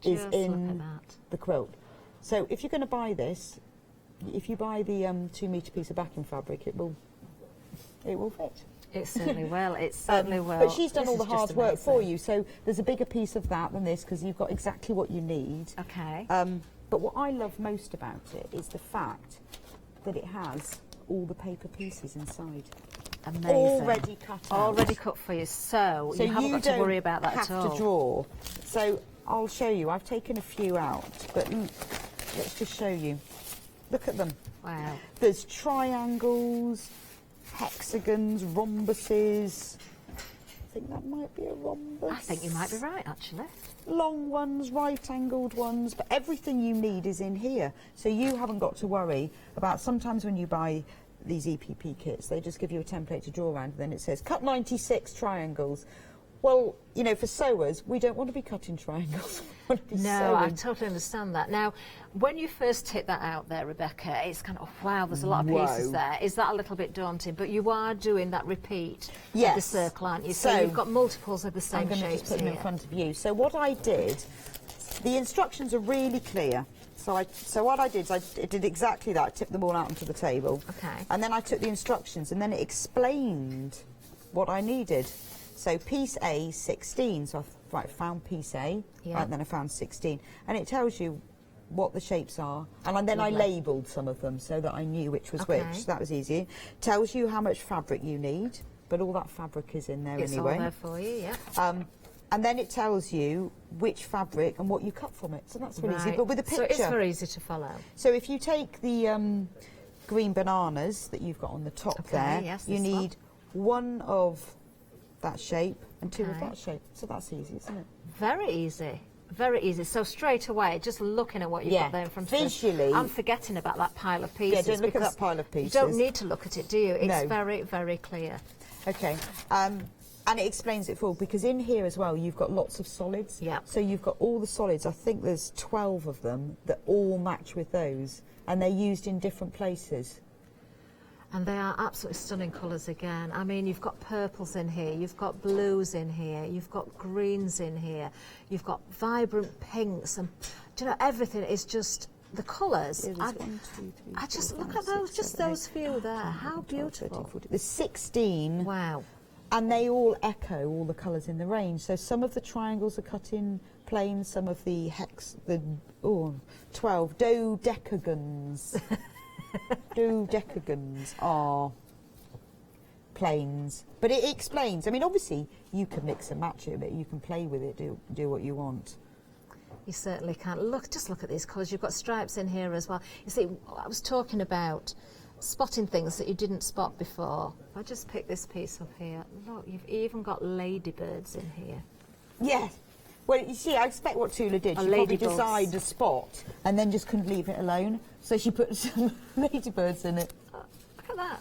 is in the quilt. So if you're going to buy this, if you buy the 2 metre piece of backing fabric, it will it will fit. It certainly will. It certainly will. But she's done all the This is hard just work amazing. for you, so there's a bigger piece of that than this because you've got exactly what you need. Okay. But what I love most about it is the fact that it has all the paper pieces inside. Amazing. Already cut out. Already cut for you, so you haven't got to worry about that at all. have to draw. So I'll show you. I've taken a few out, but let's just show you. Look at them. Wow. There's triangles, hexagons, rhombuses. I think that might be a rhombus. I think you might be right, actually. Long ones, right-angled ones, but everything you need is in here. So you haven't got to worry about, sometimes when you buy these EPP kits, they just give you a template to draw around, and then it says, cut 96 triangles. Well, you know, for sewers, we don't want to be cutting triangles. We want to be No, I sewing. totally understand that. Now, when you first hit that out there, Rebecca, it's kind of, wow, there's a lot of pieces there. Is that a little bit daunting? But you are doing that repeat of the circle, aren't you? So you've got multiples of the same I'm going to shapes just put them in here. front of you. So what I did, the instructions are really clear. So what I did is I did exactly that. I tipped them all out onto the table. Okay. And then I took the instructions and then it explained what I needed. So piece A, 16. So I found piece A, right, then I found 16. And it tells you what the shapes are. And then I labelled some of them so that I knew which was which. So that was easy. Tells you how much fabric you need, but all that fabric is in there anyway. It's all there for you, yeah. And then it tells you which fabric and what you cut from it. So that's really easy, but with a picture. So it's very easy to follow. So if you take the green bananas that you've got on the top there, you need one of that shape and two of that shape. So that's easy, isn't it? Very easy. Very easy. So straight away, just looking at what you've got there in front of us, visually, I'm forgetting about that pile of pieces. Yeah, don't look at that pile of pieces. You don't need to look at it, do you? It's No. very, very clear. Okay. And it explains it full, because in here as well you've got lots of solids. Yeah. So you've got all the solids, I think there's 12 of them that all match with those, and they're used in different places. And they are absolutely stunning colours again. I mean, you've got purples in here, you've got blues in here, you've got greens in here, you've got vibrant pinks, and do you know, everything is just the colours. I just look at those, just those few there. How beautiful. There's 16. Wow. And they all echo all the colours in the range. So some of the triangles are cut in plain, some of the 12 dodecagons. Dodecagons are planes. But it explains. I mean, obviously, you can mix and match it a bit. You can play with it, do what you want. You certainly can. Look, just look at these colours. You've got stripes in here as well. You see, I was talking about spotting things that you didn't spot before. I just picked this piece up here. Look, you've even got ladybirds in here. Yeah. Well, you see, I expect what Tula did. She probably decided a spot and then just couldn't leave it alone. So she put some ladybirds in it. Look at that.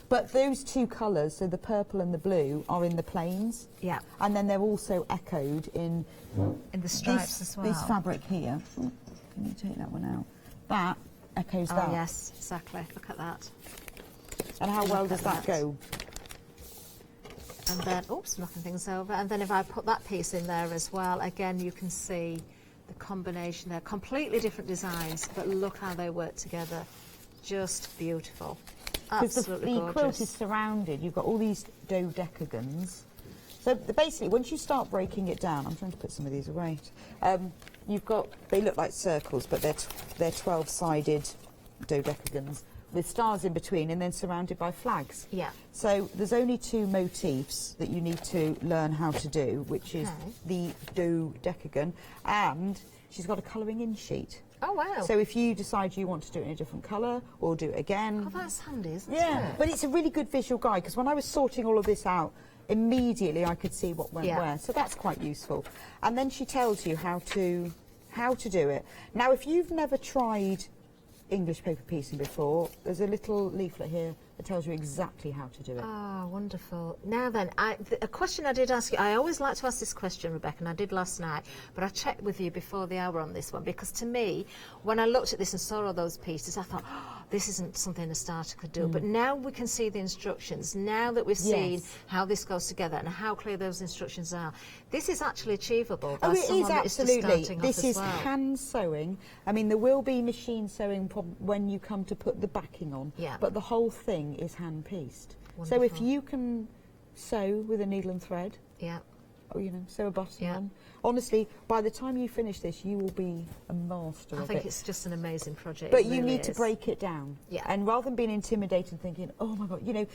But those two colours, so the purple and the blue, are in the plains. Yeah. And then they're also echoed in the stripes as well. This fabric here. Ooh, can you take that one out? That echoes that. Oh, yes, exactly. Look at that. And how well does that go? And then, oops, knocking things over. And then if I put that piece in there as well, again, you can see the combination there. Completely different designs, but look how they work together. Just beautiful. Absolutely Because the quilt is surrounded. You've got all these dodecagons. So basically, once you start breaking it down, I'm trying to put some of these away. You've got, they look like circles, but they're 12-sided dodecagons with stars in between and then surrounded by flags. Yeah. So there's only two motifs that you need to learn how to do, which is the dodecagon, and she's got a colouring in sheet. Oh, wow. So if you decide you want to do it in a different colour or do it again. Oh, that's handy, isn't it? Yeah, but it's a really good visual guide, because when I was sorting all of this out, immediately I could see what went where. So that's quite useful. And then she tells you how to do it. Now, if you've never tried English paper piecing before, there's a little leaflet here that tells you exactly how to do it. Oh, wonderful. Now then, a question I did ask you, I always like to ask this question, Rebecca, and I did last night, but I checked with you before the hour on this one, because to me, when I looked at this and saw all those pieces, I thought, oh, this isn't something a starter could do. But now we can see the instructions, now that we've seen how this goes together and how clear those instructions are, this is actually achievable by someone that is just starting off This is as well. hand sewing. I mean, there will be machine sewing when you come to put the backing on, but the whole thing is hand pieced. So if Wonderful. you can sew with a needle and thread, Yeah. or you know, sew a button Yeah. on. Honestly, by the time you finish this, you will be a master I of think it. it's just an amazing project. But it you really need to is. break it down. Yeah. And rather than being intimidated and thinking, oh my God, you know,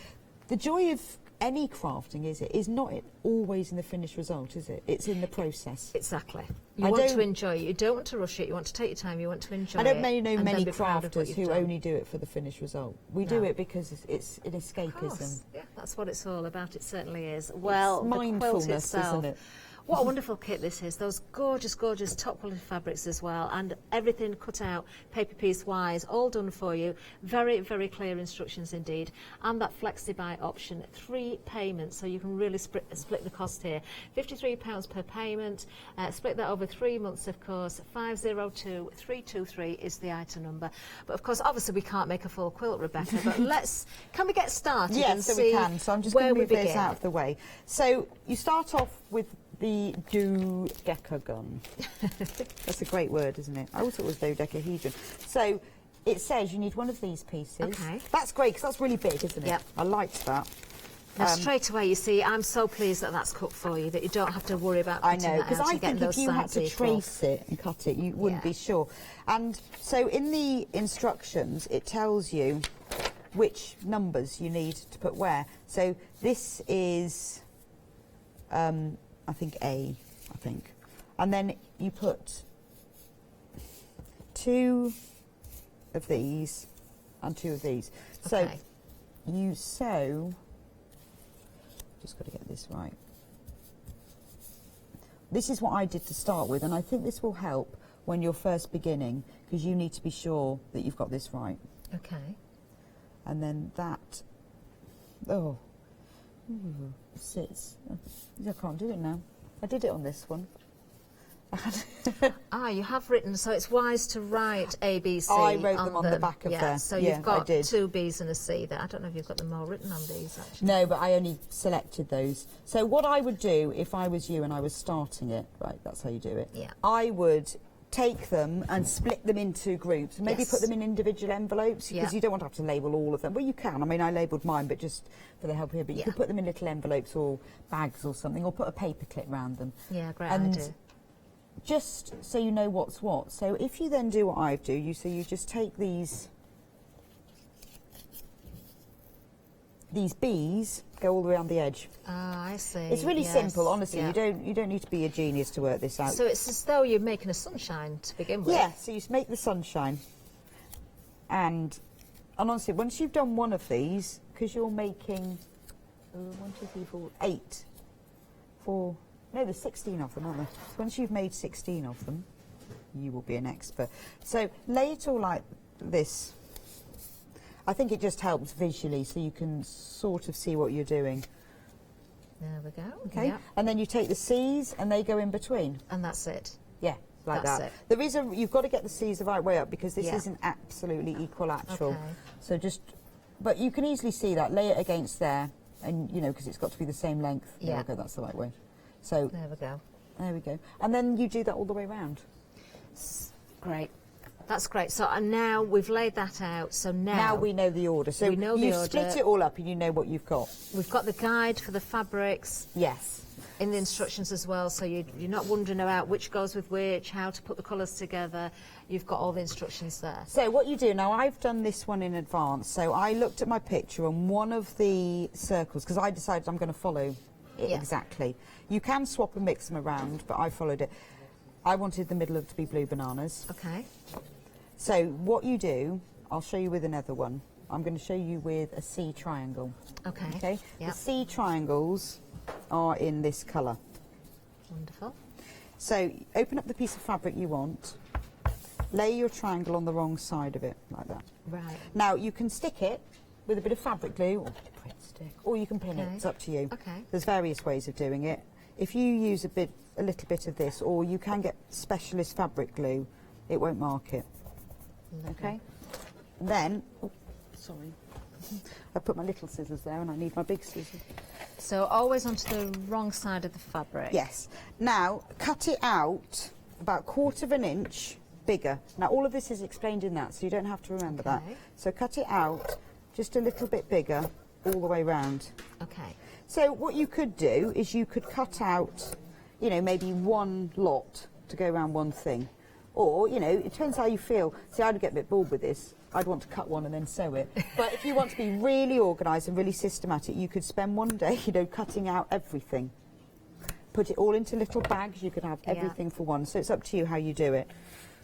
the joy of any crafting is not always in the finished result, is it? It's in the process. Exactly. You want to enjoy it. You don't want to rush it. You want to take your time. You want to enjoy it. I don't know and many then be proud of what crafters you've who done. only do it for the finished result. We No. do it because it's an Of escapism. course. Yeah, that's what it's all about. It certainly is. Well, It's the quilt mindfulness, itself. isn't it? What a wonderful kit this is. Those gorgeous, gorgeous top quality fabrics as well, and everything cut out, paper piece wise, all done for you. Very, very clear instructions indeed. And that Flexi buy option, 3 payments, so you can really split the cost here. £53 per payment. Split that over 3 months, of course. 502323 is the item number. But of course, obviously, we can't make a full quilt, Rebecca. But can we get started? Yes, and so see we can. So I'm just going where to we move this begin? out of the way. So you start off with the dodecagon. That's a great word, isn't it? I also thought it was dodecahedron. So it says you need one of these pieces. Okay. That's great because that's really big, isn't it? Yep. I liked that. Now, straight away, you see, I'm so pleased that that's cut for you, that you don't have to worry about I cutting know, that because out I and getting think if those you had sides to equal. trace it and cut it, you wouldn't be sure. And so in the instructions, it tells you which numbers you need to put where. So this is, I think A, and then you put 2 of these and 2 of these. So you sew, just got to get this right. This is what I did to start with, and I think this will help when you're first beginning, because you need to be sure that you've got this right. Okay. And then that, sits. I can't do it now. I did it on this one. You have written, so it's wise to write A, B, C. I wrote them on the back of there. So Yeah, you've got I did. 2 B's and a C there. I don't know if you've got them all written on these, actually. No, but I only selected those. So what I would do if I was you and I was starting it, right, that's how you do it. Yeah. I would take them and split them into groups. Maybe Yes. put them in individual envelopes, because Yeah. you don't want to have to label all of them. Well, you can. I mean, I labelled mine, but just for the help here. But you Yeah. could put them in little envelopes or bags or something, or put a paper clip round them. Yeah, great and idea. just so you know what's what. So if you then do what I do, you just take these B's, go all the way around the edge. I see. It's really Yes. simple, honestly. Yeah. You don't need to be a genius to work this out. So it's as though you're making a sunshine to begin with. Yeah, so you make the sunshine. And honestly, once you've done one of these, because you're making 1, 2, 3, 4, 8, 4, no, there's 16 of them, aren't there? So once you've made 16 of them, you will be an expert. So lay it all like this. I think it just helps visually, so you can sort of see what you're doing. There we go. Okay, Yep. and then you take the C's and they go in between. And that's it. Yeah, like That's that. it. The reason you've got to get the C's the right way up, because this Yeah. isn't absolutely equilateral. Okay. So but you can easily see that. Lay it against there, and you know, because it's got to be the same length. There Yeah. we go. That's the right way. So There we go. there we go. And then you do that all the way around. Great. That's great. So and now we've laid that out. So Now we know the order. So we know the you order. split it all up, and you know what you've got. We've got the guide for the fabrics. Yes. In the instructions as well, so you're not wondering about which goes with which, how to put the colours together. You've got all the instructions there. So what you do now, I've done this one in advance. So I looked at my picture and one of the circles, because I decided I'm going to follow it exactly. You can swap and mix them around, but I followed it. I wanted the middle to be blue bananas. Okay. So what you do, I'll show you with another one. I'm going to show you with a C triangle. Okay. Okay. Yep. The C triangles are in this colour. Wonderful. So open up the piece of fabric you want, lay your triangle on the wrong side of it, like that. Right. Now you can stick it with a bit of fabric glue, or Pritt stick, or you can pin it. Okay. It's up to you. Okay. There's various ways of doing it. If you use a little bit of this, or you can get specialist fabric glue, it won't mark it. Okay. Then, sorry, I put my little scissors there, and I need my big scissors. So always onto the wrong side of the fabric. Yes. Now cut it out about 1/4 of an inch bigger. Now all of this is explained in that, so you don't have to remember that. So cut it out just a little bit bigger all the way round. Okay. So what you could do is you could cut out, you know, maybe one lot to go around one thing. Or, you know, it depends how you feel. See, I'd get a bit bored with this. I'd want to cut one and then sew it. But if you want to be really organised and really systematic, you could spend one day, you know, cutting out everything. Put it all into little bags. You could have everything for one. So it's up to you how you do it.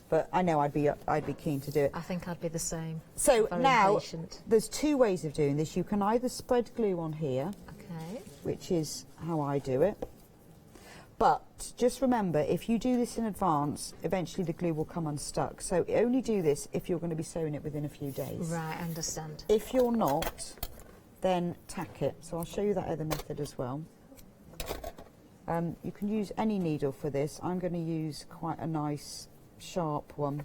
But I know I'd be keen to do it. I think I'd be the same. So Very now, impatient. there's two ways of doing this. You can either spread glue on here, Okay. which is how I do it. But just remember, if you do this in advance, eventually the glue will come unstuck. So only do this if you're going to be sewing it within a few days. Right, I understand. If you're not, then tack it. So I'll show you that other method as well. You can use any needle for this. I'm going to use quite a nice sharp one.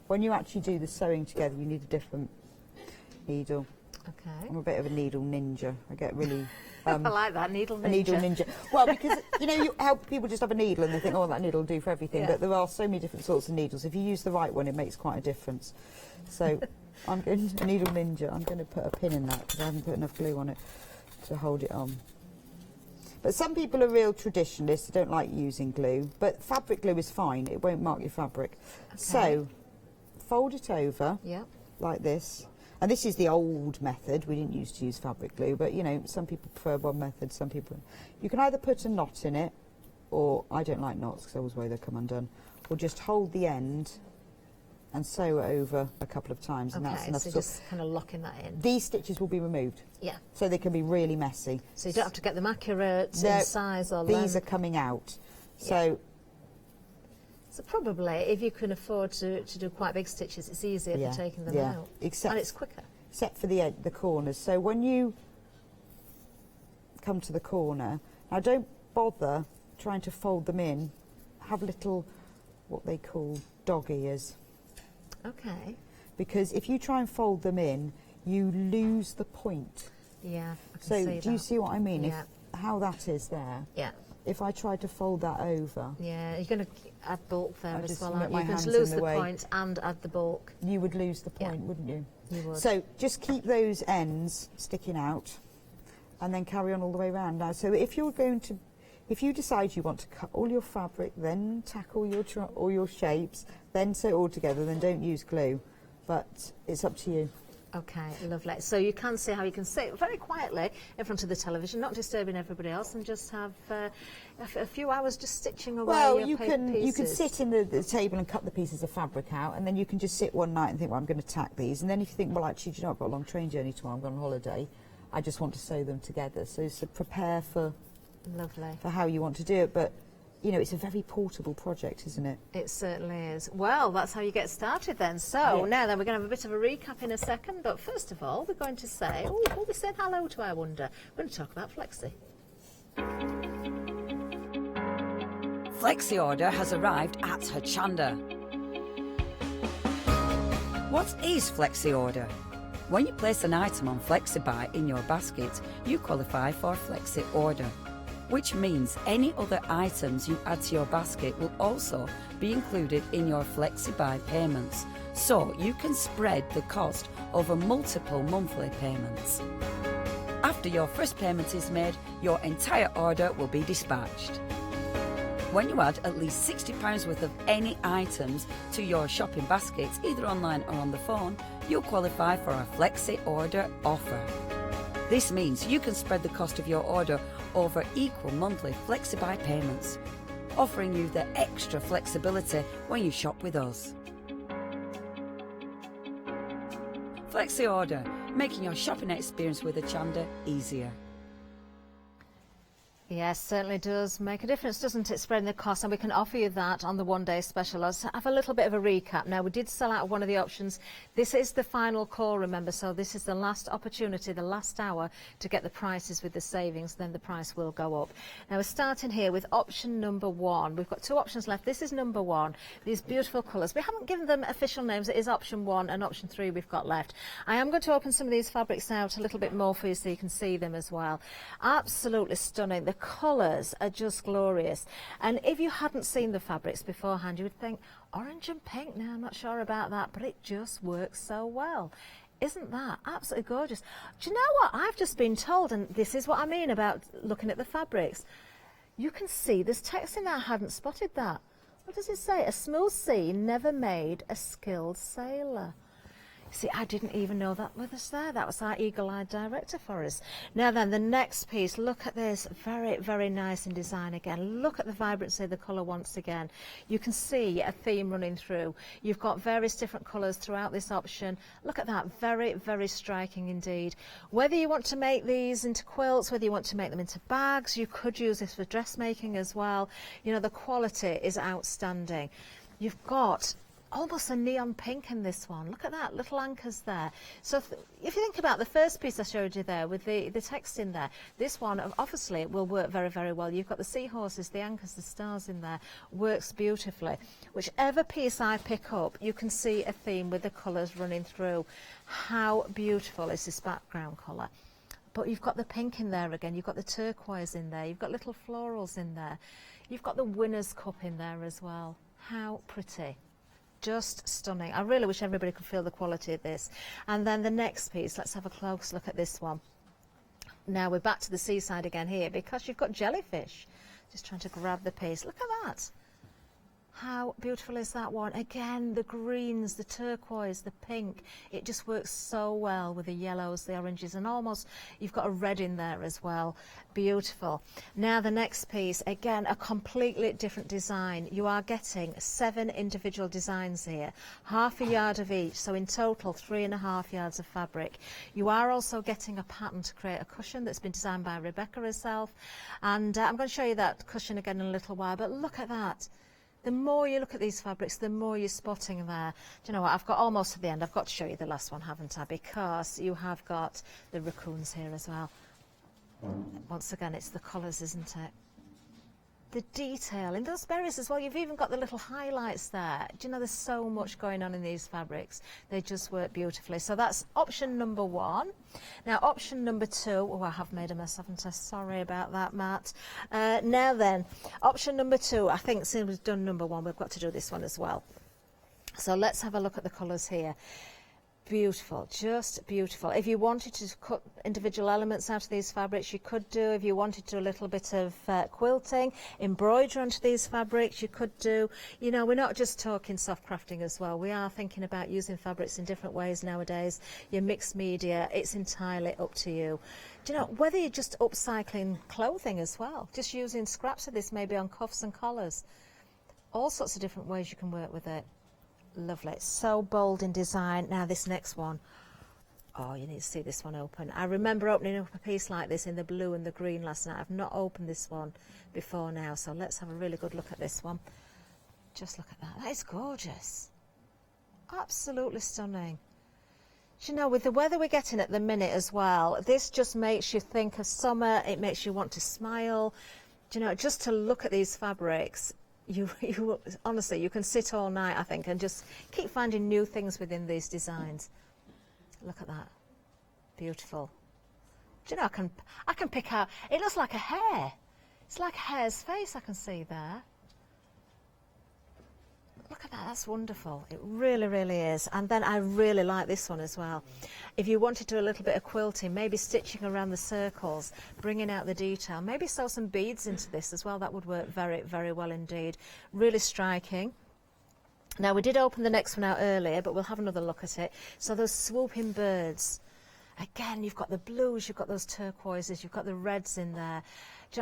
When you actually do the sewing together, you need a different needle. Okay. I'm a bit of a needle ninja. I get really... I like that, needle ninja. A needle ninja. Well, because, you know, how people just have a needle and they think, oh, that needle will do for everything. Yeah. But there are so many different sorts of needles. If you use the right one, it makes quite a difference. So I'm going to needle ninja. I'm going to put a pin in that because I haven't put enough glue on it to hold it on. But some people are real traditionalists. They don't like using glue. But fabric glue is fine. It won't mark your fabric. Okay. So fold it over like this. And this is the old method. We didn't used to use fabric glue, but, you know, some people prefer one method, some people... You can either put a knot in it, or I don't like knots because I always worry they'll come undone, or just hold the end and sew it over a couple of times, and that's enough. So just kind of locking that in. These stitches will be removed. Yeah. So they can be really messy. So you don't have to get them accurate in size or length. These are coming out. So... So probably, if you can afford to do quite big stitches, it's easier for taking them out. And it's quicker. Except for the corners. So when you come to the corner, now don't bother trying to fold them in. Have little, what they call dog ears. Okay. Because if you try and fold them in, you lose the point. Yeah, I can so see do you see what I mean? Yeah. How that is there? Yeah. If I try to fold that over... Yeah, you're going to add bulk there as well, aren't you? You're going to lose the point and add the bulk. You would lose the point, wouldn't you? You would. So just keep those ends sticking out and then carry on all the way around. Now, so if you're going to... If you decide you want to cut all your fabric, then tack all your shapes, then sew it all together, then don't use glue. But it's up to you. Okay, lovely. So you can see how you can sit very quietly in front of the television, not disturbing everybody else, and just have a few hours just stitching away your you paper pieces. You can sit in the table and cut the pieces of fabric out, and then you can just sit one night and think, well, I'm going to tack these. And then if you think, well, actually, do you know, I've got a long train journey tomorrow, I'm going on holiday, I just want to sew them together. So prepare for how you want to do it. But you know, it's a very portable project, isn't it? It certainly is. Well, that's how you get started then. So now then, we're going to have a bit of a recap in a second, but first of all, we're going to say, we said hello to, I wonder. We're going to talk about Flexi. Flexi order has arrived at Hochanda. What is Flexi order? When you place an item on Flexi Buy in your basket, you qualify for Flexi order, which means any other items you add to your basket will also be included in your Flexi Buy payments, so you can spread the cost over multiple monthly payments. After your first payment is made, your entire order will be dispatched. When you add at least £60 worth of any items to your shopping baskets, either online or on the phone, you'll qualify for our Flexi order offer. This means you can spread the cost of your order over equal monthly Flexi Buy payments, offering you the extra flexibility when you shop with us. Flexi Order, making your shopping experience with Hochanda easier. Yes, certainly does make a difference, doesn't it, spreading the cost, and we can offer you that on the one-day special. Let's have a little bit of a recap. Now, we did sell out one of the options. This is the final call, remember, so this is the last opportunity, the last hour to get the prices with the savings, then the price will go up. Now, we're starting here with option number 1. We've got 2 options left. This is number 1, these beautiful colours. We haven't given them official names. It is option 1 and option 3 we've got left. I am going to open some of these fabrics out a little bit more for you so you can see them as well. Absolutely stunning. The colours are just glorious, and if you hadn't seen the fabrics beforehand, you would think orange and pink. Now, I'm not sure about that, but it just works so well. Isn't that absolutely gorgeous? Do you know what? I've just been told, and this is what I mean about looking at the fabrics. You can see there's text in there. I hadn't spotted that. What does it say? A smooth sea never made a skilled sailor. See, I didn't even know that was there. That was our eagle-eyed director for us. Now then, the next piece, look at this. Very, very nice in design again. Look at the vibrancy of the colour once again. You can see a theme running through. You've got various different colours throughout this option. Look at that. Very, very striking indeed. Whether you want to make these into quilts, whether you want to make them into bags, you could use this for dressmaking as well. You know, the quality is outstanding. You've got almost a neon pink in this one. Look at that, little anchors there. So if you think about the first piece I showed you there with the text in there, this one obviously will work very, very well. You've got the seahorses, the anchors, the stars in there. Works beautifully. Whichever piece I pick up, you can see a theme with the colours running through. How beautiful is this background colour? But you've got the pink in there again, you've got the turquoise in there, you've got little florals in there. You've got the winner's cup in there as well. How pretty. Just stunning. I really wish everybody could feel the quality of this. And then the next piece, let's have a close look at this one. Now we're back to the seaside again here because you've got jellyfish. Just trying to grab the piece. Look at that. How beautiful is that one? Again, the greens, the turquoise, the pink. It just works so well with the yellows, the oranges, and almost you've got a red in there as well. Beautiful. Now the next piece, again, a completely different design. You are getting 7 individual designs here, half a yard of each, so in total 3.5 yards of fabric. You are also getting a pattern to create a cushion that's been designed by Rebecca herself, and I'm going to show you that cushion again in a little while, but look at that. The more you look at these fabrics, the more you're spotting there. Do you know what? I've got almost to the end. I've got to show you the last one, haven't I? Because you have got the raccoons here as well. Once again, it's the colours, isn't it? The detail in those berries as well. You've even got the little highlights there. Do you know, there's so much going on in these fabrics. They just work beautifully. So that's option number 1. Now option number 2. Oh, I have made a mess, haven't I? Sorry about that, Matt. Now then, option number 2. I think since we've done number 1, we've got to do this one as well. So let's have a look at the colours here. Beautiful, just beautiful. If you wanted to cut individual elements out of these fabrics, you could do. If you wanted to do a little bit of quilting, embroidery onto these fabrics, you could do. You know, we're not just talking soft crafting as well. We are thinking about using fabrics in different ways nowadays. Your mixed media, it's entirely up to you. Do you know, whether you're just upcycling clothing as well, just using scraps of this maybe on cuffs and collars. All sorts of different ways you can work with it. Lovely. It's so bold in design. Now this next one. Oh, you need to see this one open. I remember opening up a piece like this in the blue and the green last night. I've not opened this one before now, so let's have a really good look at this one. Just look at that. That is gorgeous. Absolutely stunning. Do you know, with the weather we're getting at the minute as well, this just makes you think of summer. It makes you want to smile. Do you know, just to look at these fabrics, you honestly, you can sit all night, I think, and just keep finding new things within these designs. Look at that. Beautiful. Do you know, I can pick out, it looks like a hare. It's like a hare's face I can see there. Look at that, that's wonderful. It really, really is. And then I really like this one as well. If you want to do a little bit of quilting, maybe stitching around the circles, bringing out the detail, maybe sew some beads into this as well. That would work very, very well indeed. Really striking. Now, we did open the next one out earlier, but we'll have another look at it. So those swooping birds. Again, you've got the blues, you've got those turquoises, you've got the reds in there.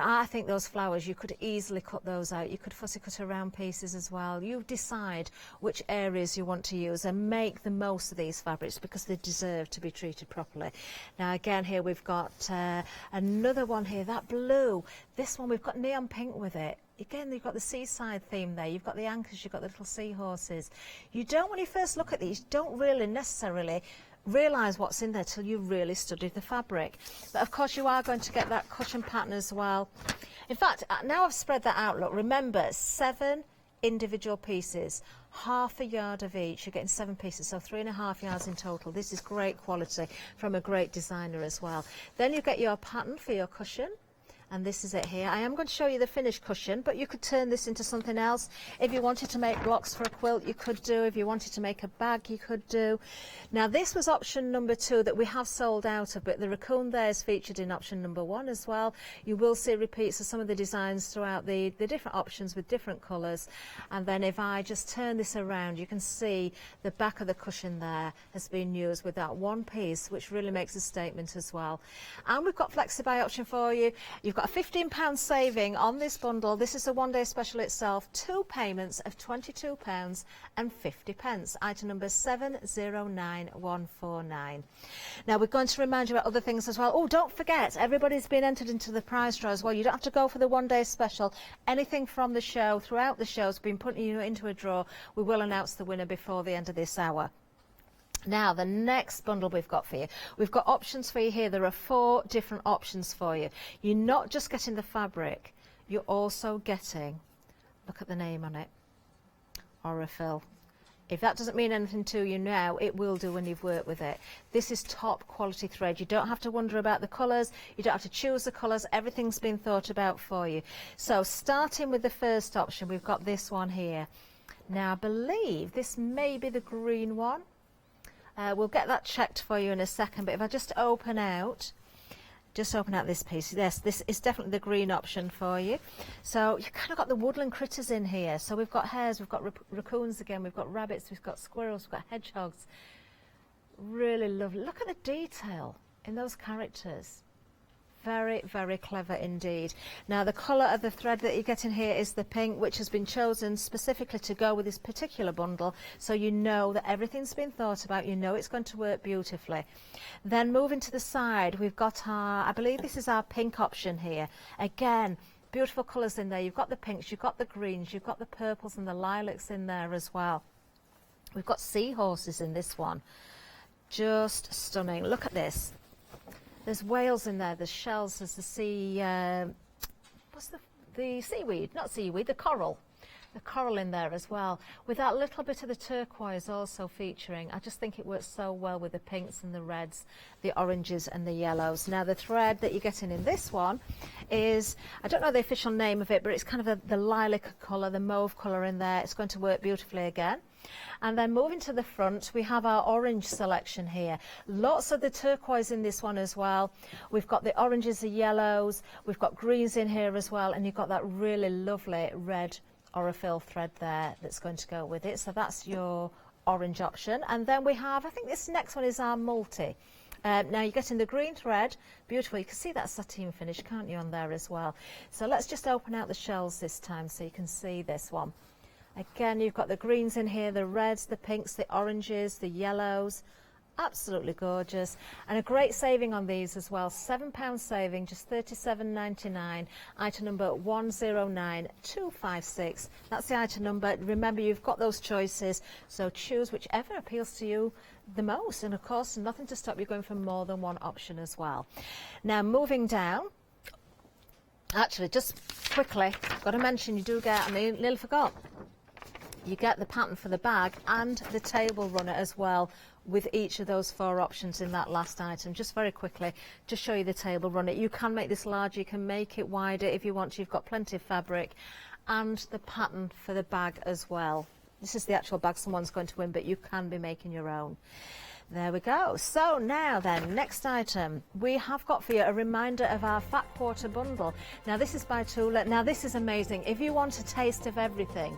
I think those flowers, you could easily cut those out. You could fussy cut around pieces as well. You decide which areas you want to use and make the most of these fabrics because they deserve to be treated properly. Now again, here we've got another one here, that blue. This one, we've got neon pink with it. Again, you've got the seaside theme there. You've got the anchors, you've got the little seahorses. You don't, when you first look at these, you don't really necessarily realise what's in there till you really study the fabric. But of course you are going to get that cushion pattern as well. In fact, now I've spread that out, look, remember 7 individual pieces, half a yard of each. You're getting 7 pieces, so 3.5 yards in total. This is great quality from a great designer as well. Then you get your pattern for your cushion. And this is it here. I am going to show you the finished cushion, but you could turn this into something else. If you wanted to make blocks for a quilt, you could do. If you wanted to make a bag, you could do. Now, this was option number 2 that we have sold out of, but the raccoon there is featured in option number 1 as well. You will see repeats of some of the designs throughout the different options with different colours. And then if I just turn this around, you can see the back of the cushion there has been used with that one piece, which really makes a statement as well. And we've got Flexi buy option for you. You've got a £15 saving on this bundle. This is a one-day special itself. 2 payments of £22.50. Item number 709149. Now we're going to remind you about other things as well. Oh, don't forget, everybody's been entered into the prize draw as well. You don't have to go for the one-day special. Anything from the show, throughout the show, has been putting you into a draw. We will announce the winner before the end of this hour. Now, the next bundle we've got for you, we've got options for you here. There are 4 different options for you. You're not just getting the fabric, you're also getting, look at the name on it, Aurifil. If that doesn't mean anything to you now, it will do when you've worked with it. This is top quality thread. You don't have to wonder about the colours. You don't have to choose the colours. Everything's been thought about for you. So starting with the first option, we've got this one here. Now, I believe this may be the green one. We'll get that checked for you in a second, but if I just open out this piece, yes, this is definitely the green option for you. So you've kind of got the woodland critters in here. So we've got hares, we've got raccoons again, we've got rabbits, we've got squirrels, we've got hedgehogs. Really lovely. Look at the detail in those characters. Very, very clever indeed. Now, the colour of the thread that you get in here is the pink, which has been chosen specifically to go with this particular bundle, so you know that everything's been thought about, you know it's going to work beautifully. Then moving to the side, we've got our, I believe this is our pink option here. Again, beautiful colours in there. You've got the pinks, you've got the greens, you've got the purples and the lilacs in there as well. We've got seahorses in this one. Just stunning. Look at this. There's whales in there, there's shells, there's the sea, what's the seaweed? Not seaweed, the coral. The coral in there as well, with that little bit of the turquoise also featuring. I just think it works so well with the pinks and the reds, the oranges and the yellows. Now, the thread that you're getting in this one is, I don't know the official name of it, but it's kind of the lilac colour, the mauve colour in there. It's going to work beautifully again. And then moving to the front, we have our orange selection here. Lots of the turquoise in this one as well. We've got the oranges, the yellows, we've got greens in here as well, and you've got that really lovely red Aurifil thread there that's going to go with it. So that's your orange option. And then we have, I think this next one is our multi. Now you're getting the green thread, beautiful. You can see that sateen finish, can't you, on there as well. So let's just open out the shells this time so you can see this one. Again, you've got the greens in here, the reds, the pinks, the oranges, the yellows. Absolutely gorgeous. And a great saving on these as well. £7 saving, just $37.99. Item number 109256. That's the item number. Remember, you've got those choices, so choose whichever appeals to you the most. And of course, nothing to stop you going for more than one option as well. Now, moving down. Actually, just quickly, got to mention you do get, I nearly forgot, you get the pattern for the bag and the table runner as well with each of those 4 options in that last item. Just very quickly, just show you the table runner. You can make this larger, you can make it wider if you want to. You've got plenty of fabric and the pattern for the bag as well. This is the actual bag someone's going to win, but you can be making your own. There we go. So now then, next item. We have got for you a reminder of our Fat Quarter bundle. Now this is by Tula. Now this is amazing. If you want a taste of everything,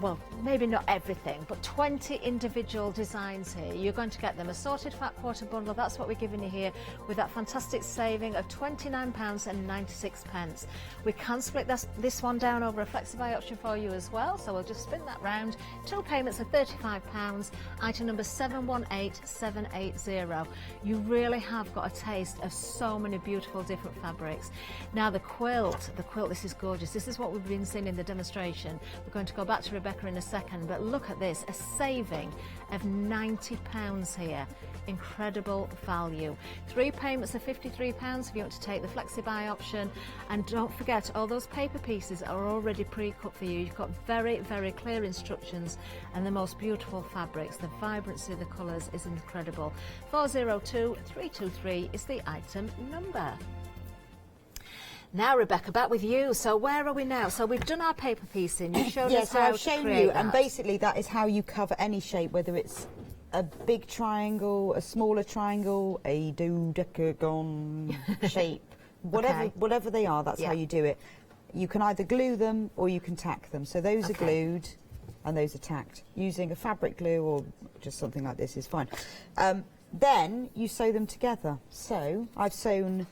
well, maybe not everything, but 20 individual designs here. You're going to get them. Assorted Fat Quarter bundle, that's what we're giving you here, with that fantastic saving of £29.96. We can split this one down over a Flexi buy option for you as well, so we'll just spin that round. 2 payments of £35, item number 718780. You really have got a taste of so many beautiful different fabrics. Now the quilt, this is gorgeous. This is what we've been seeing in the demonstration. We're going to go back to Rebecca in a second, but look at this, a saving of £90 here. Incredible value. 3 payments of £53 if you want to take the Flexi buy option, and don't forget all those paper pieces are already pre-cut for you. You've got very, very clear instructions and the most beautiful fabrics. The vibrancy of the colours is incredible. 402323 is the item number. Now, Rebecca, back with you. So where are we now? So we've done our paper piecing. You showed us so how I've to shown create you, that. and basically that is how you cover any shape, whether it's a big triangle, a smaller triangle, a dodecagon shape, whatever they are, that's how you do it. You can either glue them or you can tack them. So those are glued and those are tacked. Using a fabric glue or just something like this is fine. Then you sew them together. So I've sewn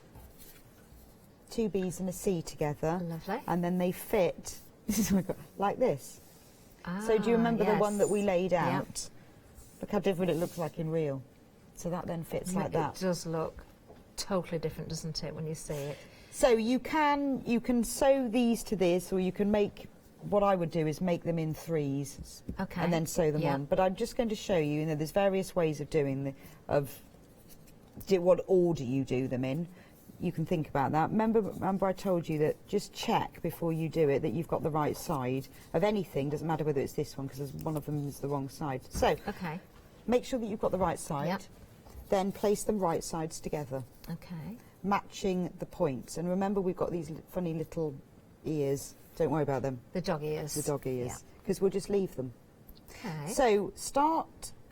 2 B's and a C together. Lovely. And then they fit like this. So do you remember the one that we laid out? Look how different it looks like in real. So that then fits like that. It does look totally different, doesn't it, when you see it? So you can sew these to this, or you can make, what I would do is make them in 3s and then sew them on. But I'm just going to show you, there's various ways of doing what order you do them in. You can think about that. Remember I told you that just check before you do it that you've got the right side of anything. Doesn't matter whether it's this one, because one of them is the wrong side. So make sure that you've got the right side. Then place them right sides together. Matching the points. And remember, we've got these funny little ears. Don't worry about them. The dog ears. The dog ears. Because we'll just leave them. So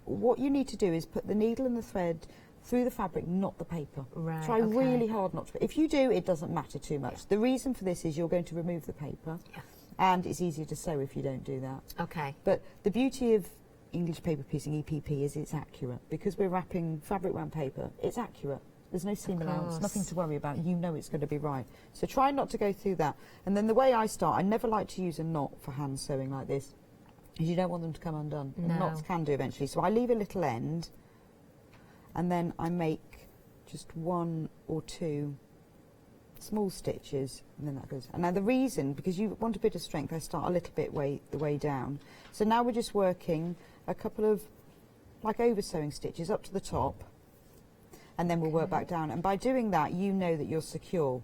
what you need to do is put the needle and the thread through the fabric, not the paper. Try really hard not to. If you do, it doesn't matter too much. The reason for this is you're going to remove the paper, and it's easier to sew if you don't do that. But the beauty of English paper piecing, EPP, is it's accurate. Because we're wrapping fabric around paper, it's accurate. There's no seam allowance, nothing to worry about. You know it's going to be right. So try not to go through that. And then the way I start, I never like to use a knot for hand sewing like this, because you don't want them to come undone. And knots can do eventually. So I leave a little end, and then I make just 1 or 2 small stitches, and then that goes. And now the reason, because you want a bit of strength, I start a little bit the way down. So now we're just working a couple of like over sewing stitches up to the top, and then we'll work back down. And by doing that, you know that you're secure,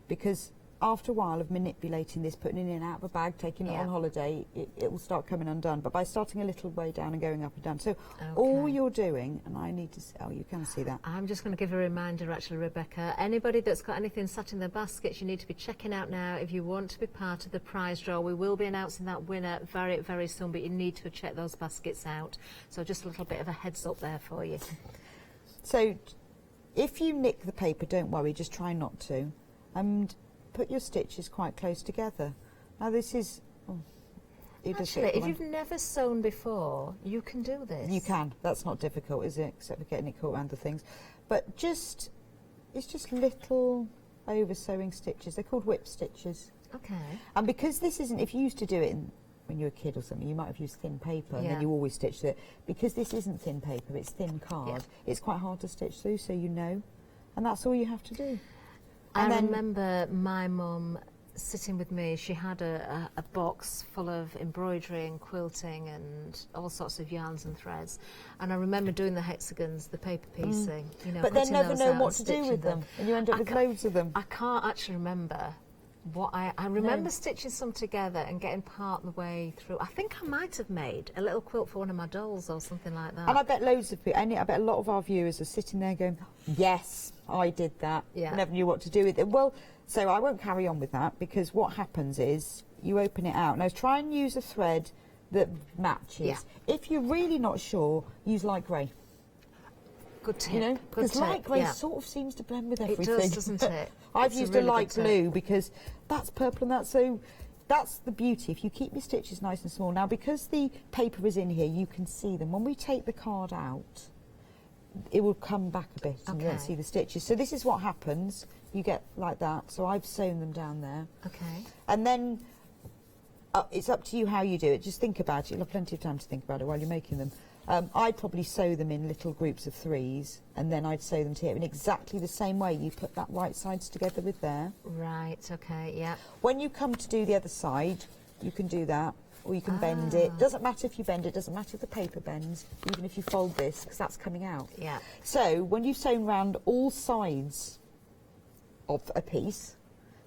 because after a while of manipulating this, putting it in and out of a bag, taking it on holiday, it will start coming undone. But by starting a little way down and going up and down, so all you're doing, and I need to, you can see that. I'm just going to give a reminder, actually, Rebecca. Anybody that's got anything sat in their baskets, you need to be checking out now if you want to be part of the prize draw. We will be announcing that winner very, very soon, but you need to check those baskets out. So just a little bit of a heads up there for you. So if you nick the paper, don't worry, just try not to. And put your stitches quite close together. Now this is... Actually, if you've never sewn before, you can do this. You can. That's not difficult, is it? Except for getting it caught around the things. But it's just little over sewing stitches. They're called whip stitches. And because this isn't... If you used to do it when you were a kid or something, you might have used thin paper and then you always stitched it. Because this isn't thin paper, it's thin card, it's quite hard to stitch through, so you know. And that's all you have to do. I remember my mum sitting with me. She had a box full of embroidery and quilting and all sorts of yarns and threads. And I remember doing the hexagons, the paper piecing. You know, but then never know what to do with them. And you end up with loads of them. I can't actually remember what I remember stitching some together and getting part of the way through. I think I might have made a little quilt for one of my dolls or something like that. And I bet loads of people, I bet a lot of our viewers are sitting there going, yes, I did that. Never knew what to do with it. Well, so I won't carry on with that, because what happens is you open it out. Now try and use a thread that matches. If you're really not sure, use light grey. Good tip. You know, because light grey sort of seems to blend with everything. It does, doesn't it? I've used a light blue because that's purple and that's so. That's the beauty. If you keep your stitches nice and small. Now, because the paper is in here, you can see them. When we take the card out, it will come back a bit and you won't see the stitches. So this is what happens. You get like that. So I've sewn them down there. And then it's up to you how you do it. Just think about it. You'll have plenty of time to think about it while you're making them. I'd probably sew them in little groups of 3s, and then I'd sew them here in exactly the same way. You put that right sides together with there. When you come to do the other side, you can do that, or you can bend it. Doesn't matter if you bend it, doesn't matter if the paper bends, even if you fold this, because that's coming out. So when you've sewn round all sides of a piece,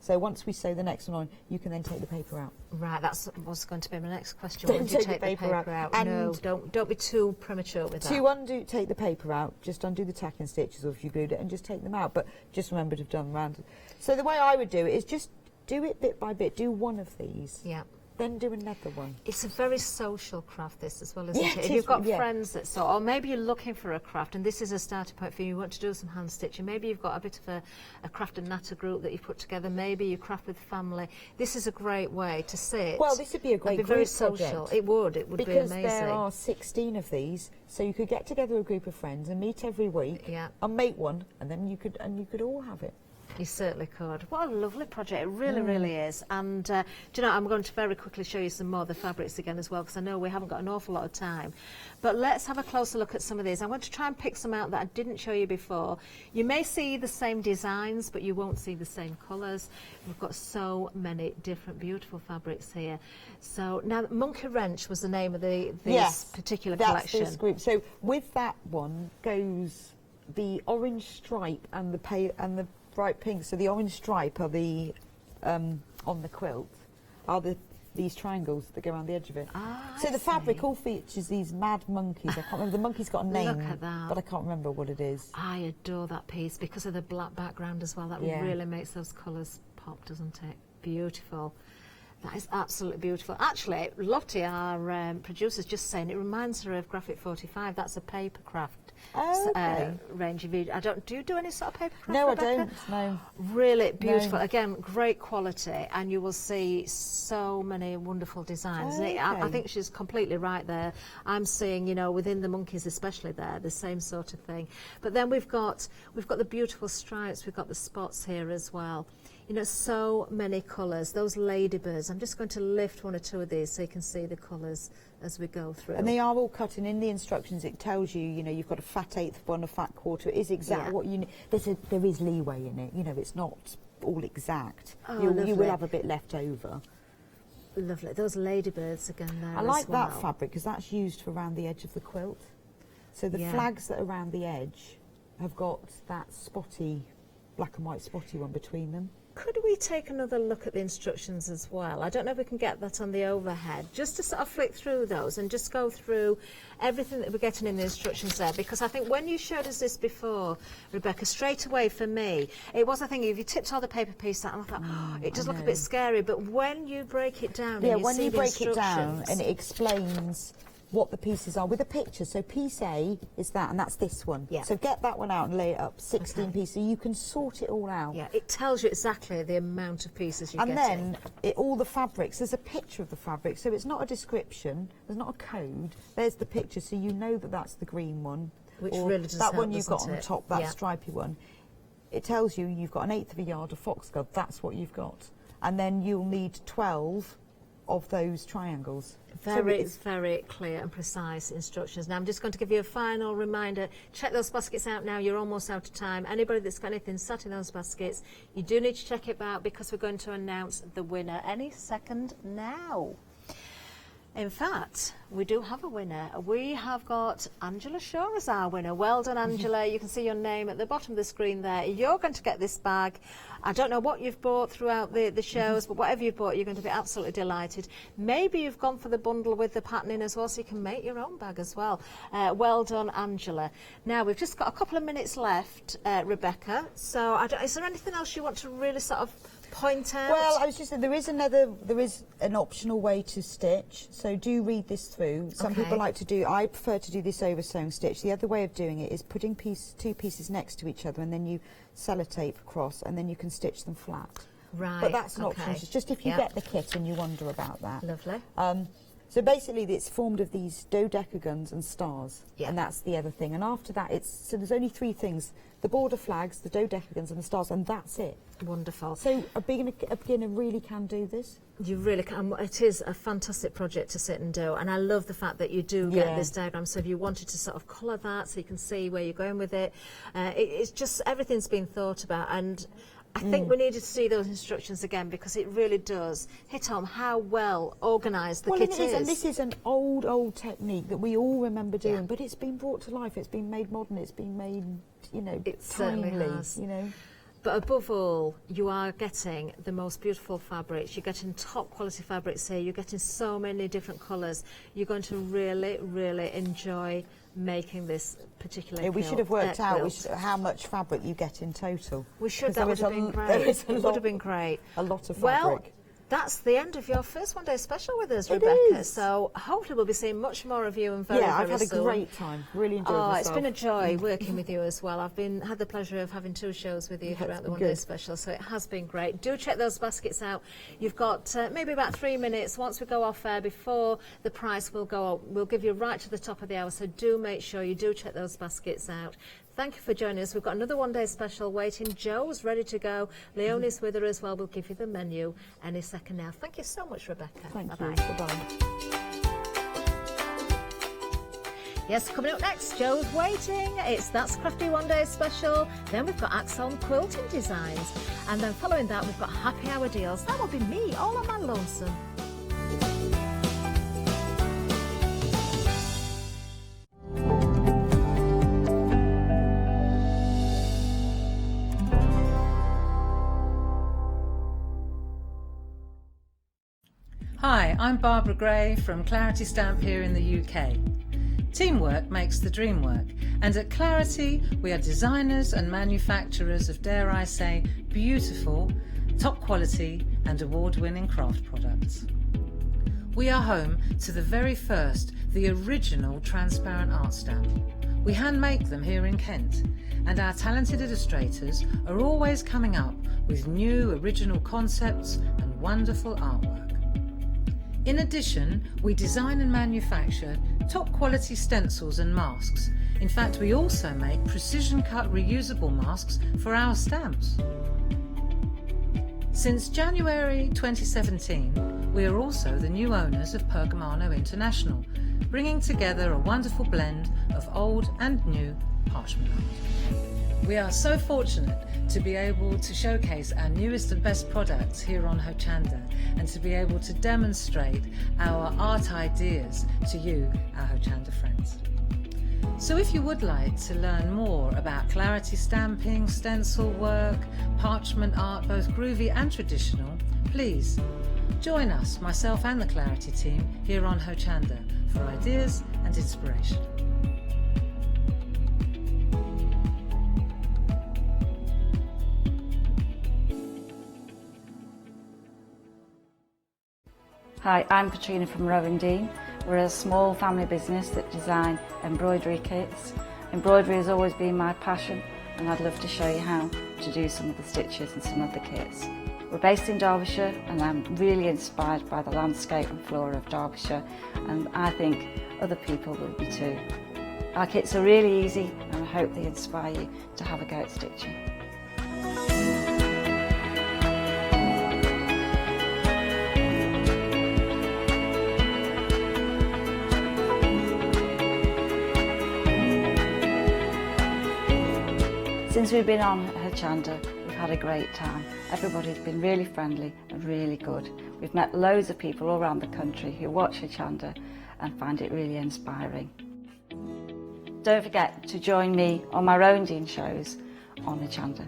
So once we sew the next one on, you can then take the paper out. Right, that was going to be my next question. Don't When do you take take the the paper paper out. out? No, don't be too premature with that. Take the paper out, just undo the tacking stitches, or if you glued it, and just take them out. But just remember to have done round. So the way I would do it is just do it bit by bit. Do one of these. Yeah. Then do another one. It's a very social craft, this, as well, isn't Yeah, it? it If is, you've got yeah. friends that sort, or maybe you're looking for a craft, and this is a starting point for you, you want to do some hand stitching, maybe you've got a bit of a craft and natter group that you put together, maybe you craft with family. This is a great way to sit. Well, this would be a great and be very group project. social. It would be because amazing. there are 16 of these, so you could get together a group of friends and meet every week and make one, and then you could all have it. You certainly could. What a lovely project. It really, really is. And do you know, I'm going to very quickly show you some more of the fabrics again as well, because I know we haven't got an awful lot of time. But let's have a closer look at some of these. I'm going to try and pick some out that I didn't show you before. You may see the same designs, but you won't see the same colours. We've got so many different beautiful fabrics here. So now, Monkey Wrench was the name of this particular collection. This group. So with that one goes the orange stripe and the bright pink. So the orange stripe are the on the quilt are these triangles that go around the edge of it. So the fabric all features these mad monkeys. I can't remember, the monkey's got a name, Look at that. but I can't remember what it is. I adore that piece because of the black background as well. That really makes those colours pop, doesn't it? Beautiful. That is absolutely beautiful. Actually, Lottie, our producer's just saying it reminds her of Graphic 45. That's a papercraft range of you. Do you do any sort of papercraft? No, Rebecca? I don't. No. Really beautiful. No. Again, great quality, and you will see so many wonderful designs. I think she's completely right there. I'm seeing, you know, within the monkeys especially there, the same sort of thing. But then we've got the beautiful stripes. We've got the spots here as well. You know, so many colours. Those ladybirds. I'm just going to lift one or two of these so you can see the colours as we go through. And they are all cut, and in the instructions it tells you, you know, you've got a fat eighth one, a fat quarter. It is exactly what you need. There is leeway in it. You know, it's not all exact. Oh, you lovely. will have a bit left over. Lovely. Those ladybirds again there. I like as well. that fabric because that's used for around the edge of the quilt. So the flags that are around the edge have got that spotty, black and white spotty one between them. Could we take another look at the instructions as well? I don't know if we can get that on the overhead, just to sort of flick through those and just go through everything that we're getting in the instructions there, because I think when you showed us this before, Rebecca, straight away for me, it was a thing, if you tipped all the paper piece out, and I thought, it does look a bit scary, but when you break it down and you see the break it down instructions, and it explains what the pieces are with a picture. So piece A is that, and that's this one. Yeah. So get that one out and lay it up, 16 pieces. So you can sort it all out. Yeah, it tells you exactly the amount of pieces you're getting. And then all the fabrics, there's a picture of the fabric, so it's not a description, there's not a code, there's the picture, so you know that that's the green one. Which or really does that help, one you've got doesn't on the it? top, that Yeah. stripy one. It tells you you've got an eighth of a yard of foxglove, that's what you've got. And then you'll need 12 of those triangles. Very clear and precise instructions. Now I'm just going to give you a final reminder. Check those baskets out now. You're almost out of time. Anybody that's got anything sat in those baskets, you do need to check it out because we're going to announce the winner any second now. In fact, we do have a winner. We have got Angela Shaw as our winner. Well done, Angela. You can see your name at the bottom of the screen there. You're going to get this bag. I don't know what you've bought throughout the shows, but whatever you've bought, you're going to be absolutely delighted. Maybe you've gone for the bundle with the patterning as well, so you can make your own bag as well. Well done, Angela. Now, we've just got a couple of minutes left, Rebecca. So is there anything else you want to really sort of point out? Well, I was just saying, there is an optional way to stitch, so do read this through. Some people like to do, I prefer to do this over sewn stitch. The other way of doing it is putting two pieces next to each other, and then you sellotape across, and then you can stitch them flat. Right. But that's an option. It's just if you get the kit and you wonder about that. Lovely. So basically it's formed of these dodecagons and stars, and that's the other thing. And after that, so there's only three things: the border flags, the dodecagons and the stars, and that's it. Wonderful. So a beginner really can do this. You really can. It is a fantastic project to sit and do, and I love the fact that you do get this diagram. So if you wanted to sort of colour that so you can see where you're going with it, it's just everything's been thought about, and I think we needed to see those instructions again because it really does hit home how well organised the kit is. And this is an old technique that we all remember doing, but it's been brought to life. It's been made modern. It's been made, you know, it certainly timely. has. You know. But above all, you are getting the most beautiful fabrics. You're getting top quality fabrics here. You're getting so many different colours. You're going to really, really enjoy making this particular we quilt, should have worked out quilt. how much fabric you get in total. We should. 'Cause That there would is have a been l- great. there is a It would lot- have been great. A lot of Well, fabric. that's the end of your first one day special with us, It Rebecca. is. So hopefully we'll be seeing much more of you and very, Yeah, I've very had a soon. great time. Really enjoyed myself. It's been a joy working with you as well. I've had the pleasure of having 2 shows with you throughout the one day good. special, so it has been great. Do check those baskets out. You've got maybe about 3 minutes once we go off air before the price will go up. We'll give you right to the top of the hour, so do make sure you do check those baskets out. Thank you for joining us. We've got another one day special waiting. Joe's ready to go. Leonie's with her as well. We'll give you the menu any second now. Thank you so much, Rebecca. Thank Bye-bye. you. Bye-bye. Yes, coming up next, Joe's waiting. It's That's Crafty One Day Special. Then we've got Axon Quilting Designs. And then following that, we've got Happy Hour Deals. That will be me, all on my lonesome. Hi, I'm Barbara Gray from Clarity Stamp here in the UK. Teamwork makes the dream work, and at Clarity we are designers and manufacturers of, dare I say, beautiful, top quality and award-winning craft products. We are home to the very first, the original transparent art stamp. We hand make them here in Kent, and our talented illustrators are always coming up with new original concepts and wonderful artwork. In addition, we design and manufacture top quality stencils and masks. In fact, we also make precision cut reusable masks for our stamps. Since January 2017, we are also the new owners of Pergamano International, bringing together a wonderful blend of old and new parchment art. We are so fortunate to be able to showcase our newest and best products here on Hochanda, and to be able to demonstrate our art ideas to you, our Hochanda friends. So if you would like to learn more about Clarity stamping, stencil work, parchment art, both groovy and traditional, please join us, myself and the Clarity team, here on Hochanda for ideas and inspiration. Hi, I'm Katrina from Rowan Dean. We're a small family business that design embroidery kits. Embroidery has always been my passion, and I'd love to show you how to do some of the stitches and some of the kits. We're based in Derbyshire, and I'm really inspired by the landscape and flora of Derbyshire, and I think other people will be too. Our kits are really easy, and I hope they inspire you to have a go at stitching. Since we've been on Hochanda, we've had a great time. Everybody's been really friendly and really good. We've met loads of people all around the country who watch Hochanda and find it really inspiring. Don't forget to join me on my own Dean shows on Hochanda.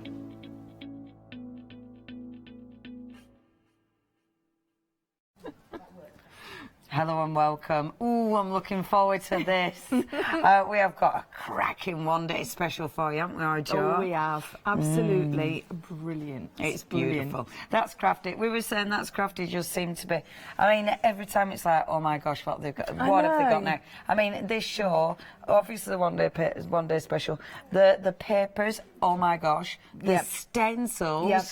Hello and welcome. Ooh, I'm looking forward to this. We have got a cracking one-day special for you, haven't we, Jo? Oh, we have. Absolutely brilliant. It's brilliant. beautiful. That's Crafty. We were saying That's Crafty just seemed to be... I mean, every time it's like, oh my gosh, what they've got, what have they got now? I mean, this show, obviously the one-day special, the papers, oh my gosh, the stencils... Yep.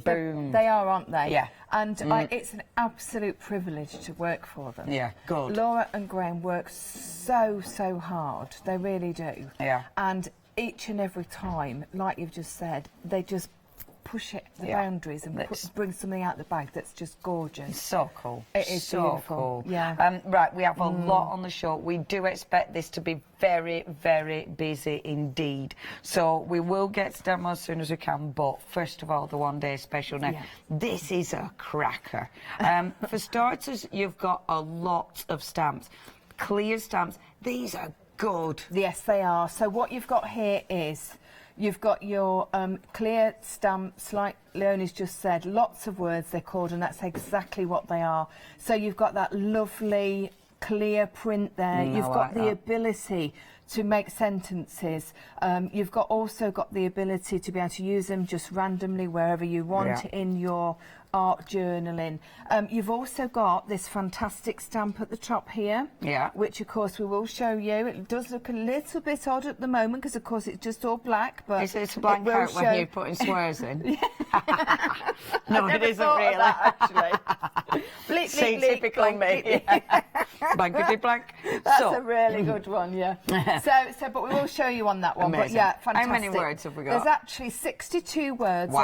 Boom. They are, aren't they? Yeah. And it's an absolute privilege to work for them. Yeah, good. Laura and Graham work so hard. They really do. Yeah. And each and every time, like you've just said, they just push it the boundaries and bring something out the bag that's just gorgeous. It's so cool. It is so beautiful. cool. Yeah. Right, we have a lot on the show. We do expect this to be very, very busy indeed. So we will get to demo as soon as we can, but first of all, the one-day special. Now, this is a cracker. For starters, you've got a lot of stamps. Clear stamps. These are good. Yes, they are. So what you've got here is You've got your clear stamps, like Leonie's just said, lots of words they're called, and that's exactly what they are. So you've got that lovely clear print there. You've got the ability to make sentences. You've also got the ability to be able to use them just randomly wherever you want in your art journaling. You've also got this fantastic stamp at the top here, which of course we will show you. It does look a little bit odd at the moment because of course it's just all black, but it's a blank out when you're putting squares in. No, it isn't really. That, actually. Bleak, See, typical me. Blankety blank. That's a really good one, yeah. But we will show you on that one. Amazing. But yeah, fantastic. How many words have we got? There's actually 62 words,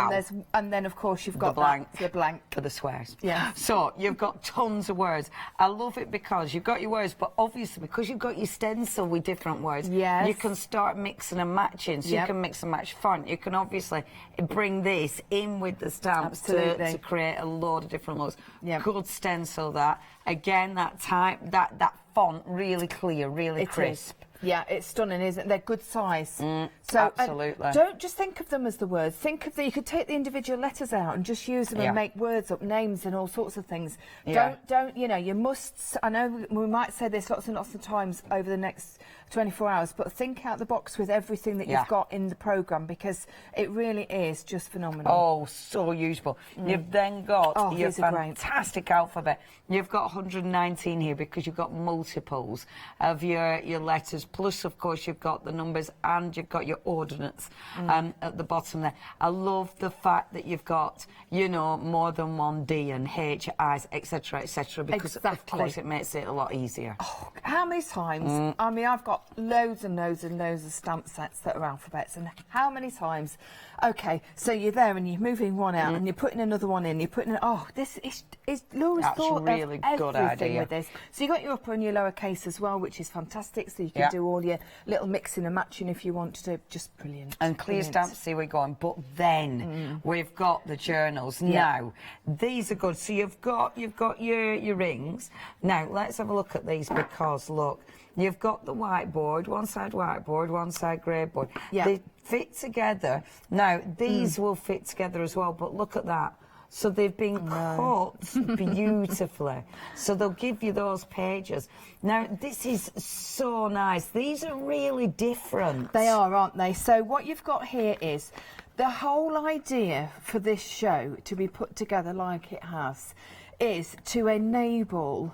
and then of course you've got the blank for the swears. Yeah. So you've got tons of words. I love it because you've got your words, but obviously because you've got your stencil with different words, you can start mixing and matching. So you can mix and match font. You can obviously bring this in with the stamps to create a load of different looks. Good stencil that. Again, that type, that font, really clear, really crisp. Yeah, it's stunning, isn't it? They're good size. So absolutely. Don't just think of them as the words. Think of you could take the individual letters out and just use them and make words up, names and all sorts of things. Don't, you know, you must, I know we might say this lots and lots of times over the next 24 hours, but think out the box with everything that you've got in the programme, because it really is just phenomenal. Oh, so useful. You've then got your fantastic alphabet. You've got 119 here because you've got multiples of your letters, plus of course you've got the numbers and you've got your ordinates at the bottom there. I love the fact that you've got, you know, more than one D and H, I's, etc., because of course it makes it a lot easier. Oh, how many times? I mean, I've got loads and loads and loads of stamp sets that are alphabets, and how many times? Okay, so you're there and you're moving one out and you're putting another one in, you're putting this is Laura's thought really of good everything idea with this. So you got your upper and your lower case as well, which is fantastic, so you can do all your little mixing and matching if you want to. Just brilliant. And clear stamps, see we're going. But then we've got the journals. Now, these are good. So you've got your rings. Now, let's have a look at these, because look, you've got the whiteboard, one side whiteboard, one side grey board. They fit together. Now, these will fit together as well, but look at that. So they've been cut beautifully. So they'll give you those pages. Now, this is so nice. These are really different. They are, aren't they? So what you've got here is the whole idea for this show to be put together like it has is to enable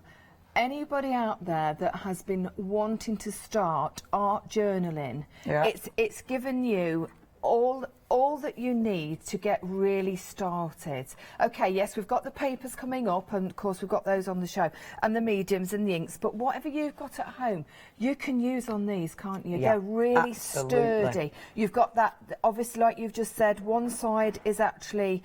anybody out there that has been wanting to start art journaling. It's given you all that you need to get really started. Okay, yes, we've got the papers coming up, and of course we've got those on the show, and the mediums and the inks, but whatever you've got at home, you can use on these, can't you? They're really sturdy. You've got that, obviously, like you've just said, one side is actually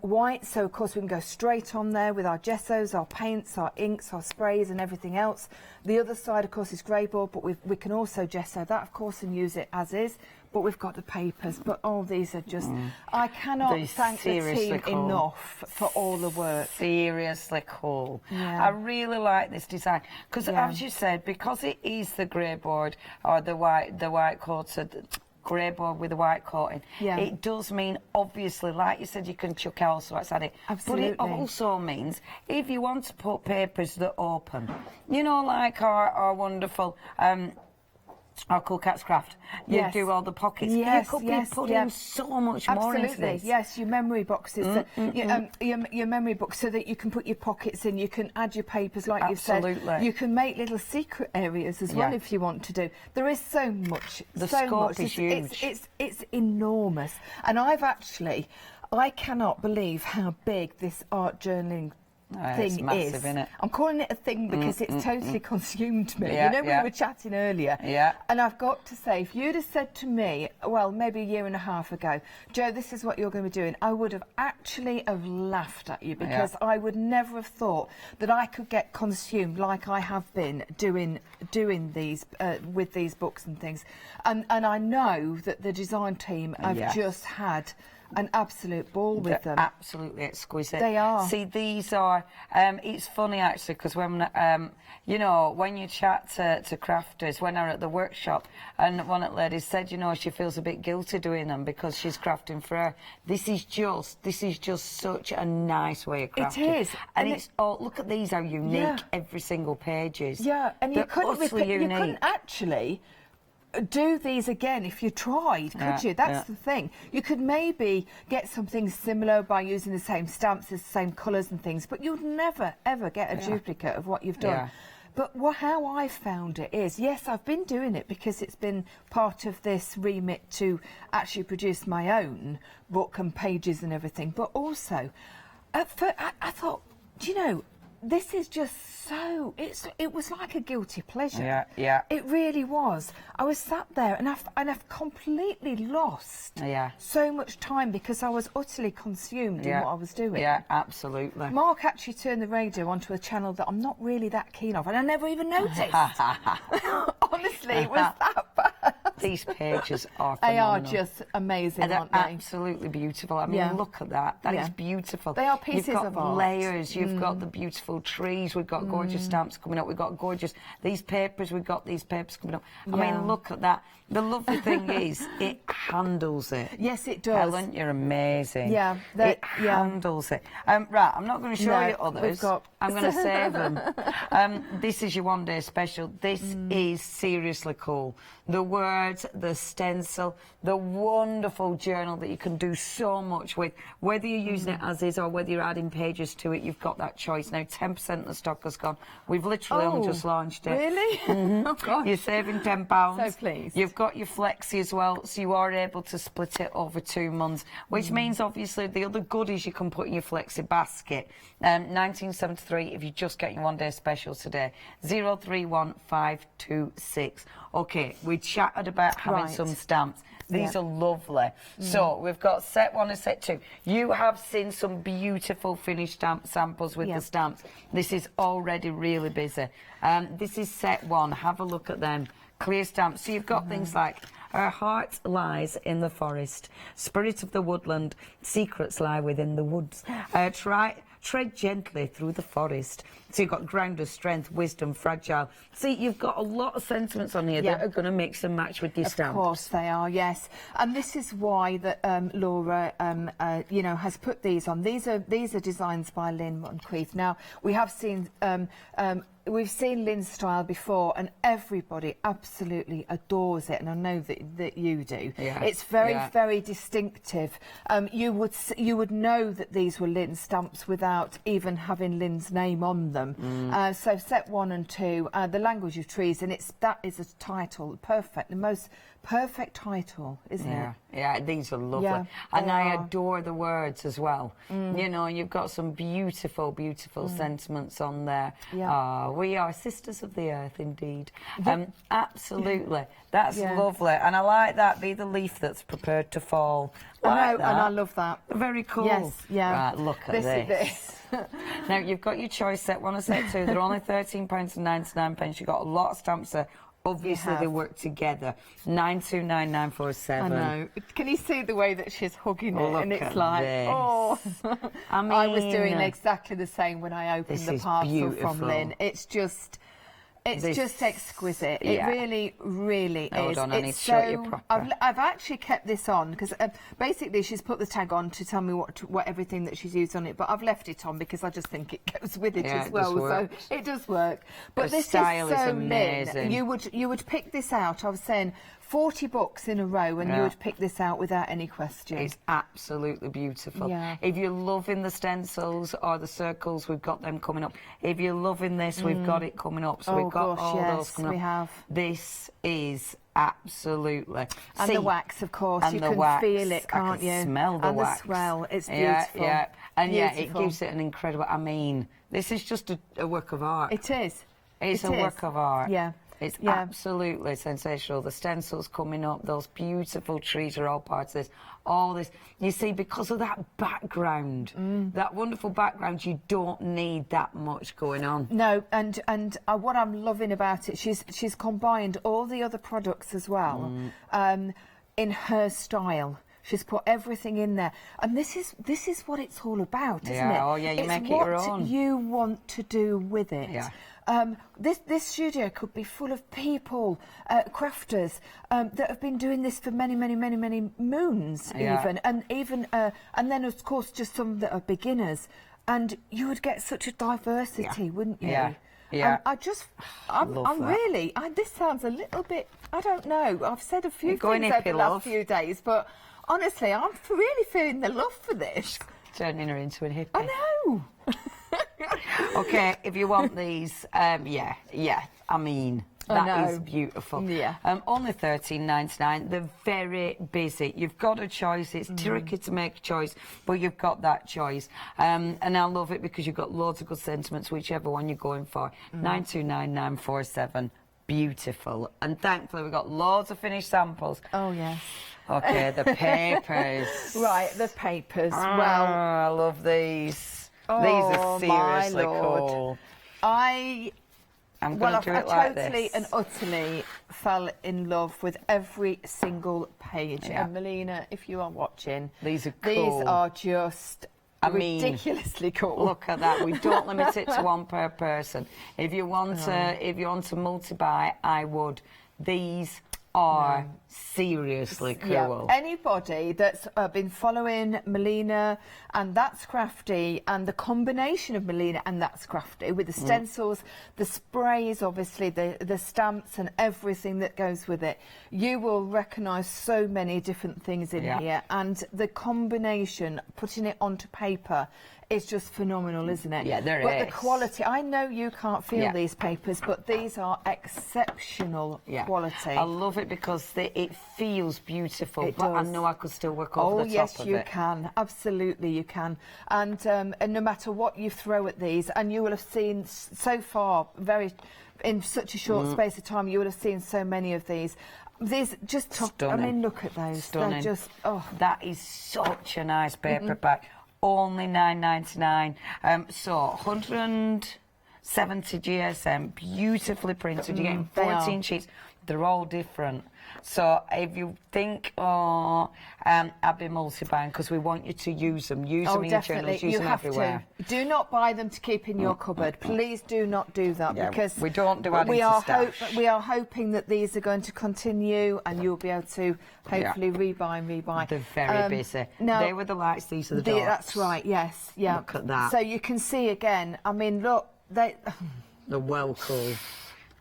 white, so of course we can go straight on there with our gessos, our paints, our inks, our sprays and everything else. The other side, of course, is grey board, but we can also gesso that, of course, and use it as is. But we've got the papers, but all these are just... I cannot thank the team enough for all the work. Seriously cool. I really like this design, because as you said, because it is the grey board, or the white coated grey board with the white coating, it does mean, obviously, like you said, you can chuck else outside it. Absolutely. But it also means, if you want to put papers that open, you know, like our wonderful... our Cool Cats Craft, you do all the pockets. You could be putting so much more into this. Yes, your memory boxes, your memory books, so that you can put your pockets in. You can add your papers, like you've said. You can make little secret areas as well if you want to do. There is so much. The scope is huge. It's enormous, and I cannot believe how big this art journaling thing it's massive, isn't it? I'm calling it a thing because it's totally consumed me. Yeah, you know, we were chatting earlier. Yeah. And I've got to say, if you'd have said to me, well, maybe a year and a half ago, Jo, this is what you're going to be doing, I would have actually laughed at you, because I would never have thought that I could get consumed like I have been doing these with these books and things. And I know that the design team have just had an absolute ball with them. Absolutely exquisite. They are. See, these are. It's funny actually because when you know, when you chat to crafters, when I'm at the workshop, and one of the ladies said, you know, she feels a bit guilty doing them because she's crafting for her. This is just such a nice way of crafting. It is, and it's all. Look at these, how unique every single page is. Yeah, and you couldn't actually do these again if you tried, could you? That's the thing. You could maybe get something similar by using the same stamps, the same colours and things, but you'd never, ever get a duplicate of what you've done. Yeah. But how I found it is, yes, I've been doing it because it's been part of this remit to actually produce my own book and pages and everything, but also, I thought, do you know, this is just so, it was like a guilty pleasure. Yeah, yeah. It really was. I was sat there and I've completely lost so much time because I was utterly consumed in what I was doing. Yeah, absolutely. Mark actually turned the radio onto a channel that I'm not really that keen of, and I never even noticed. Honestly, it was that bad. These pages are phenomenal. They are just amazing, and they're aren't they? absolutely beautiful. I mean, look at that. That is beautiful. They are pieces You've got of art. layers. You've got the beautiful trees. We've got gorgeous stamps coming up. We've got gorgeous these papers. We've got these papers coming up. I mean, look at that. The lovely thing is, it handles it. Yes, it does. Helen, you're amazing. Yeah, it handles it. Right, I'm not going to show you others. I'm going to save them. This is your one-day special. This is seriously cool. The words, the stencil, the wonderful journal that you can do so much with. Whether you're using it as is or whether you're adding pages to it, you've got that choice. Now, 10% of the stock has gone. We've literally only just launched it. Really? Mm-hmm. Oh, gosh. You're saving £10. So pleased. You've got your Flexi as well, so you are able to split it over 2 months, which means, obviously, the other goodies you can put in your Flexi basket. 1973, if you just get your one-day special today. 031526. OK, we chatted about having some stamps. These are lovely. So we've got set 1 and set 2. You have seen some beautiful finished stamp samples with the stamps. This is already really busy. This is set 1. Have a look at them. Clear stamps. So you've got things like her heart lies in the forest, spirit of the woodland, secrets lie within the woods. Tread gently through the forest. So you've got grounder, strength, wisdom, fragile. See, you've got a lot of sentiments on here that are going to mix and match with your stamps. Of course they are, yes. And this is why that Laura, you know, has put these on. These are designs by Lynn Moncrief. Now we have seen. We've seen Lynn's style before, and everybody absolutely adores it, and I know that you do. Yeah. It's very, very distinctive. You would know that these were Lynn's stamps without even having Lynn's name on them. So set 1 and 2, the language of trees, and that is a title, perfect, the most perfect title, isn't it? Yeah, these are lovely. Yeah, and I adore the words as well. You know, and you've got some beautiful, beautiful sentiments on there. Yeah. We are sisters of the earth, indeed. Absolutely. That's lovely. And I like that. Be the leaf that's prepared to fall. I know, and I love that. Very cool. Yes, yeah. Right, look at this. Now, you've got your choice set 1 and set 2. They're only £13.99. You've got a lot of stamps there. Obviously, they work together. 929947. I know. Can you see the way that she's hugging it? Look and it's at like, this. oh. I mean, I was doing exactly the same when I opened the parcel beautiful. from Lynn. It's just exquisite. It really, really Hold is. on, I need to show it you proper. I've actually kept this on because basically she's put the tag on to tell me what everything that she's used on it, but I've left it on because I just think it goes with it as well. So it does work. But the this style is so is amazing. Lynn. You would pick this out. I was saying 40 books in a row and you would pick this out without any question. It's absolutely beautiful. Yeah. If you're loving the stencils or the circles, we've got them coming up. If you're loving this, we've got it coming up. So we've got all those coming up. We have. This is absolutely. And the wax, of course. You can feel it, can't you? I can smell the wax. And the swell. It's beautiful. Yeah. And beautiful. it gives it an incredible... I mean, this is just a work of art. It is. It's a work of art. Yeah. It's absolutely sensational. The stencils coming up, those beautiful trees are all parts of this. All this, you see, because of that background, that wonderful background, you don't need that much going on. No, and what I'm loving about it, she's combined all the other products as well in her style. She's put everything in there, and this is what it's all about, isn't it? Oh yeah, you it's make it your own. What you want to do with it. Yeah. This studio could be full of people, crafters that have been doing this for many moons, even, and then of course just some that are beginners, and you would get such a diversity, wouldn't you? Yeah. Yeah. This sounds a little bit, I don't know, I've said a few going things over the love. last few days, but honestly, I'm really feeling the love for this. Turning her into a hippie. I know. Okay, if you want these, I mean, that is beautiful. Yeah. Only $13.99. They're very busy. You've got a choice. It's tricky to make a choice, but you've got that choice. And I love it because you've got loads of good sentiments, whichever one you're going for. 929947. Beautiful. And thankfully, we've got loads of finished samples. Oh, yes. Okay, the papers. Right, the papers. Well, I love these. Oh, these are seriously my Lord. cool. I totally and utterly fell in love with every single page. Yeah. And Melina, if you are watching, these are cool. These are just ridiculously cool. Look at that. We don't limit it to one per person. If you want to multi-buy, I would. These are seriously cool. Yeah. Anybody that's been following Melina and That's Crafty, and the combination of Melina and That's Crafty with the stencils, the sprays, obviously, the stamps and everything that goes with it, you will recognise so many different things in here, and the combination, putting it onto paper, it's just phenomenal, isn't it? Yeah, there But is. the quality, I know you can't feel these papers, but these are exceptional quality. I love it because it feels beautiful, It but I does. know I could still work over the top of it. Oh, yes, you can. Absolutely, you can. And no matter what you throw at these, and you will have seen so far, in such a short space of time, you will have seen so many of these. These just top. I mean, look at those. Stunning. They're just, That is such a nice paperback. Only $9.99. So 170 GSM, beautifully printed. You're getting 14 sheets. They're all different. So if you think, I'll be multi-buying, because we want you to use them. Use them in your journals, use them everywhere. Do not buy them to keep in your cupboard. Please do not do that, because we don't do adding to stash. We are hoping that these are going to continue, and you'll be able to hopefully rebuy and rebuy. They're very busy. Now, they were the lights, these are the darks. That's right, yes. Yeah. Look at that. So you can see again, I mean, look, they're well cool.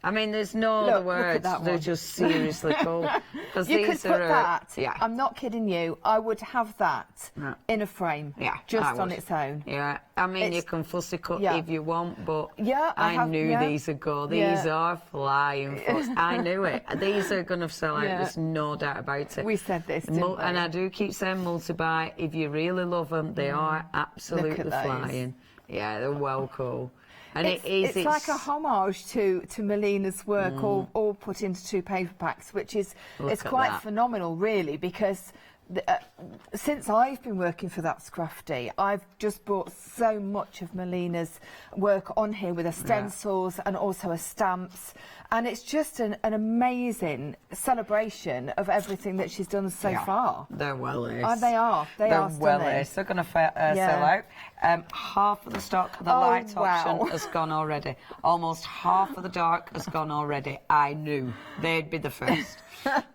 I mean, there's no other words. They're just seriously cool. You could put that. I'm not kidding you. I would have that in a frame, just on its own. Yeah, I mean, you can fussy cut if you want, but I knew these would go. These are flying fuss. I knew it. These are going to sell out. There's no doubt about it. We said this, didn't we? And I do keep saying multi-buy. If you really love them, they are absolutely flying. Yeah, they're well cool. And it's like a homage to Melina's work, all put into two paperbacks, which is quite phenomenal, really, because since I've been working for That's Crafty, I've just brought so much of Melina's work on here with her stencils and also her stamps, and it's just an amazing celebration of everything that she's done so far. They're well ace. They are. They're well ace. They're going to sell out. Half of the stock of the light option has gone already. Almost half of the dark has gone already. I knew they'd be the first.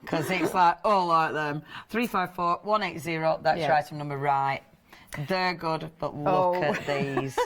Because it's like them. 354180, that's your item number, right. They're good, but look at these.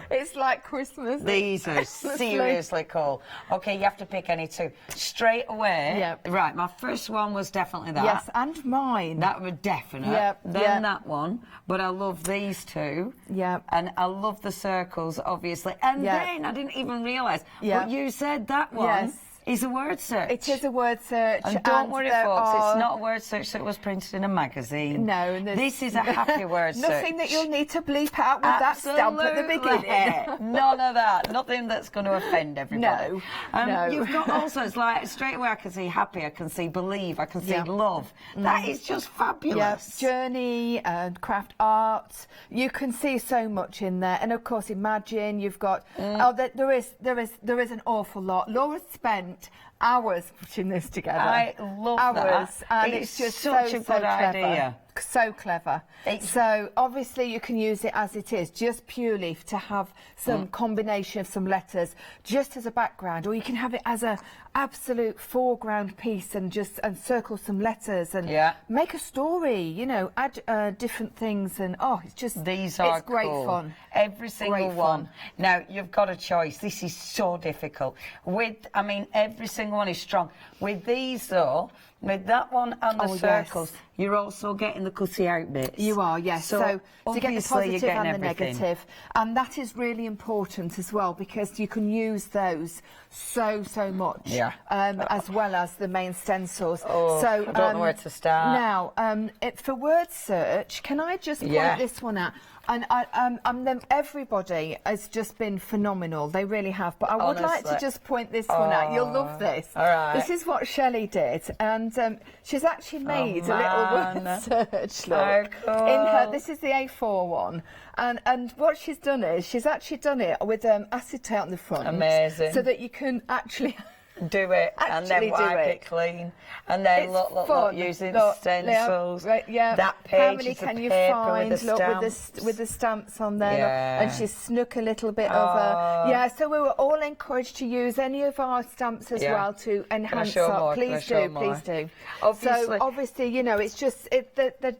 It's like Christmas. These are seriously cool. Okay, you have to pick any two. Straight away. Yep. Right, my first one was definitely that. Yes, and mine. That was definite. Yep. Then that one. But I love these two. Yeah. And I love the circles, obviously. And then I didn't even realise. But you said that one. It's a word search. It is a word search. And don't worry, folks, it's not a word search that was printed in a magazine. No. This is a happy word search. Nothing that you'll need to bleep out with that stamp at the beginning. None of that. Nothing that's going to offend everybody. No. You've got also, it's like, straight away I can see happy, I can see believe, I can see love. That is just fabulous. Journey and craft art. You can see so much in there. And of course, imagine you've got, there is an awful lot. Laura spent spent hours putting this together. I love hours, that. And It's it's just such so, a good so clever. idea. So clever. So obviously you can use it as it is, just purely to have some combination of some letters just as a background, or you can have it as a absolute foreground piece and just circle some letters and make a story, you know, add different things, and it's just these are it's great cool. fun. Every single Great one. fun. Now you've got a choice. This is so difficult. I mean, every single one is strong. With these though, with that one and the circles, you're also getting the cutty out bits. You are, yes. So to get the obviously you're positive getting and the everything. negative. And that is really important as well, because you can use those so much. As well as the main stencils. Oh, so I don't know where to start. Now, for word search, can I just point this one out? And everybody has just been phenomenal. They really have. But I would like to just point this one out. You'll love this. All right. This is what Shelley did, and she's actually made a little word search. Look, cool. in her. This is the A4 one, and what she's done is she's actually done it with acetate on the front. Amazing. So that you can actually. Do it and then wipe it clean, and then look using stencils. That page How many is can the you paper find? with the Look, stamps. with the stamps on there. Look, and she's snuck a little bit of Oh. So we were all encouraged to use any of our stamps as well to enhance show our. more? Please Can I do, show more? please do. Obviously. So obviously, you know, it's just they're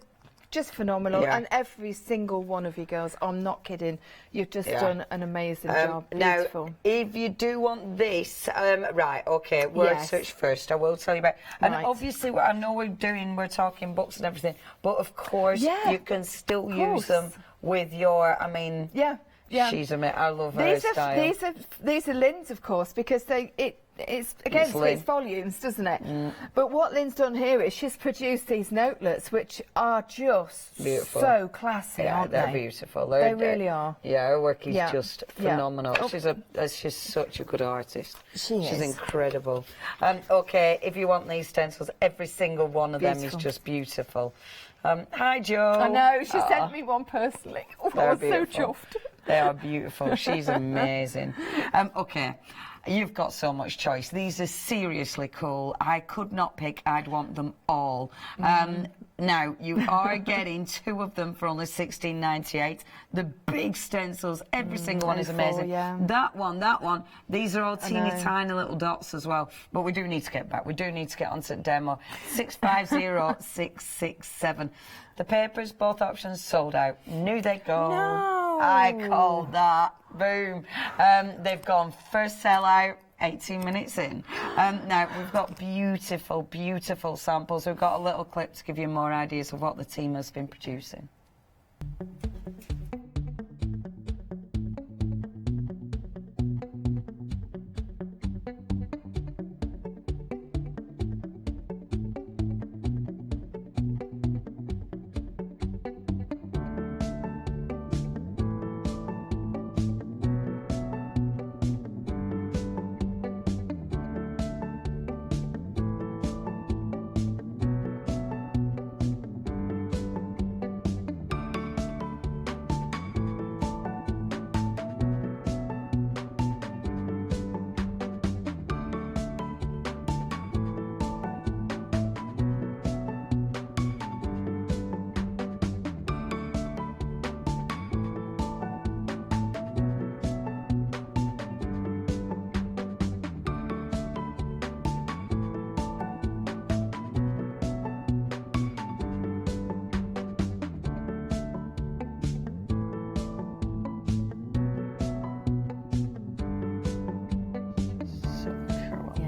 just phenomenal, Yeah. and every single one of you girls, I'm not kidding, you've just done an amazing job. Now, Beautiful. if you do want this, right, okay, word search first, I will tell you about. And Right. obviously, what I know we're talking books and everything, but of course, you can still use them with your, she's I love her style. These are Lynn's, of course, because it's against its volumes, doesn't it? But what Lynn's done here is she's produced these notelets, which are just Beautiful. so classy, aren't they're they? beautiful. They really are. Yeah, her work is just Yeah. phenomenal. Oh. She's such a good artist. She's incredible. Okay, if you want these stencils, every single one of them is Beautiful. just beautiful. Hi, Jo. I know, she sent me one personally. Oh, I They're was so beautiful. chuffed. They are beautiful. She's amazing. Okay. You've got so much choice. These are seriously cool. I could not pick. I'd want them all. Now, you are getting 2 of them for only $16.98. The big stencils, every single one is amazing. That one, these are all teeny tiny little dots as well. But we do need to get back. We do need to get onto the demo. 650667. The papers, both options sold out. Knew they'd go. No. I called that. Boom. They've gone first sellout. 18 minutes in. Now, we've got beautiful, beautiful samples. We've got a little clip to give you more ideas of what the team has been producing.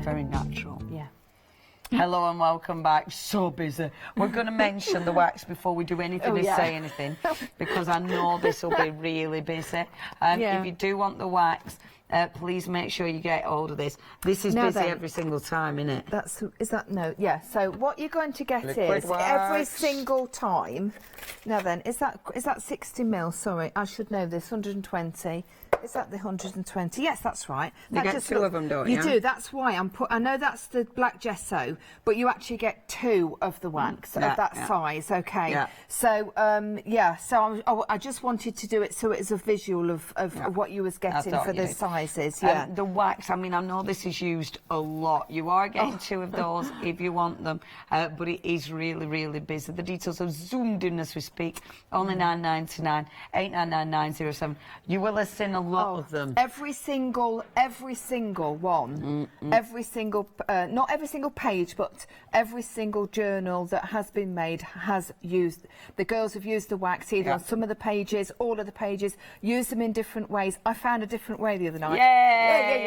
Very natural. Yeah. Hello and welcome back. So busy. We're going to mention the wax before we do anything say anything, because I know this will be really busy. If you do want the wax, please make sure you get hold of this. This is busy every single time, isn't it? So what you're going to get Liquid is wax. every single time. Now then, is that 60 mil? Sorry, I should know this. 120. Is that the 120? Yes, that's right. You get two of them, don't you? You do. That's why I know that's the black gesso, but you actually get 2 of the wax of that size. Okay. Yeah. So So I just wanted to do it so it is a visual of what you was getting for the sizes. Yeah. The wax. I mean, I know this is used a lot. You are getting 2 of those if you want them, but it is really, really busy. The details are zoomed in as we speak. Only $9.99, $899.907. You will have seen a lot of them. Every single one, every single, not every single page, but every single journal that has been made has used, the girls have used the wax either on some of the pages, all of the pages, use them in different ways. I found a different way the other night.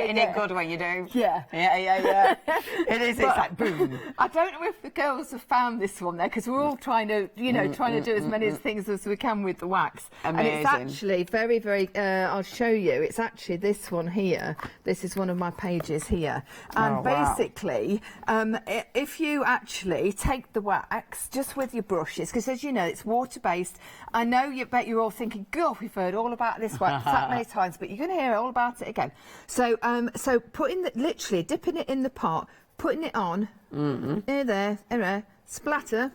Isn't it good when you do? Yeah. It is, it's like boom. I don't know if the girls have found this one there, because we're all trying to, trying to do as many things as we can with the wax. Amazing. And it's actually very, very, I'll show you, it's actually this one here. This is one of my pages here. And basically, if you actually take the wax just with your brushes, because as you know, it's water-based. I know you bet you're all thinking, God, we've heard all about this wax that many times, but you're going to hear all about it again. So, putting literally dipping it in the pot, putting it on, here, there, splatter.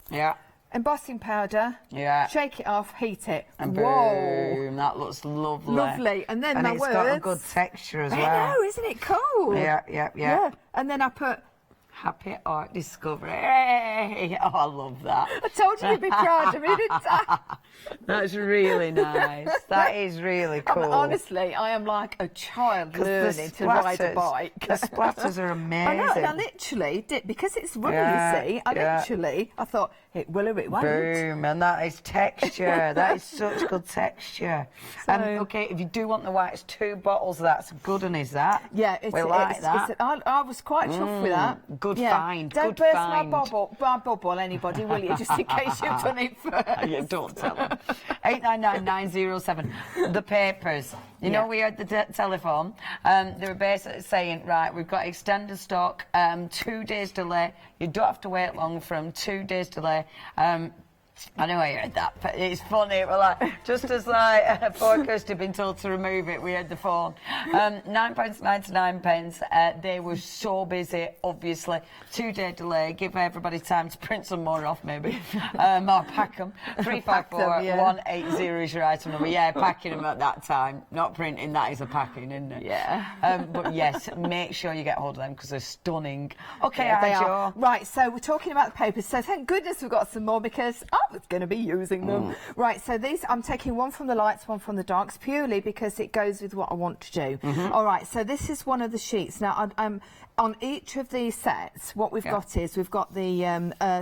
Yeah. Embossing powder. Yeah. Shake it off, heat it. And whoa. boom, that looks lovely. Lovely. And then my it's words. got a good texture as well. I know, isn't it cool? Yeah. And then I put Happy Art Discovery. Hey! Oh, I love that. I told you you'd be proud of me, didn't I? That's really nice. That is really cool. Honestly, I am like a child learning to ride a bike. The splatters are amazing. I know, and I literally did, because it's rubber, you see, I thought, it will or it won't. Boom, and that is texture. That is such good texture. Okay, if you do want the wax, 2 bottles of that's good, and is that? Yeah, we like that. I was quite chuffed with that. Good find. Don't burst my bubble, anybody, will you? Just in case you've done it first. Yeah, don't tell them. 899-907. The papers. You know, we had the telephone. They were basically saying, right, we've got extended stock, 2 days delay. You don't have to wait long for them, 2 days delay. I know I heard that, but it's funny. We're like, just as like poor Kirsty had been told to remove it, we had the phone. £9.99. They were so busy, obviously. 2-day delay. Give everybody time to print some more off, maybe. Or pack them. 354-180 is your item number. Yeah, packing them at that time. Not printing, that is a packing, isn't it? Yeah. But yes, make sure you get hold of them because they're stunning. Okay, they are. Right, so we're talking about the papers. So thank goodness we've got some more, because I was going to be using them. Right, so these, I'm taking one from the lights, one from the darks, purely because it goes with what I want to do. All right, so this is one of the sheets. Now, I'm on each of these sets, what we've got is we've got the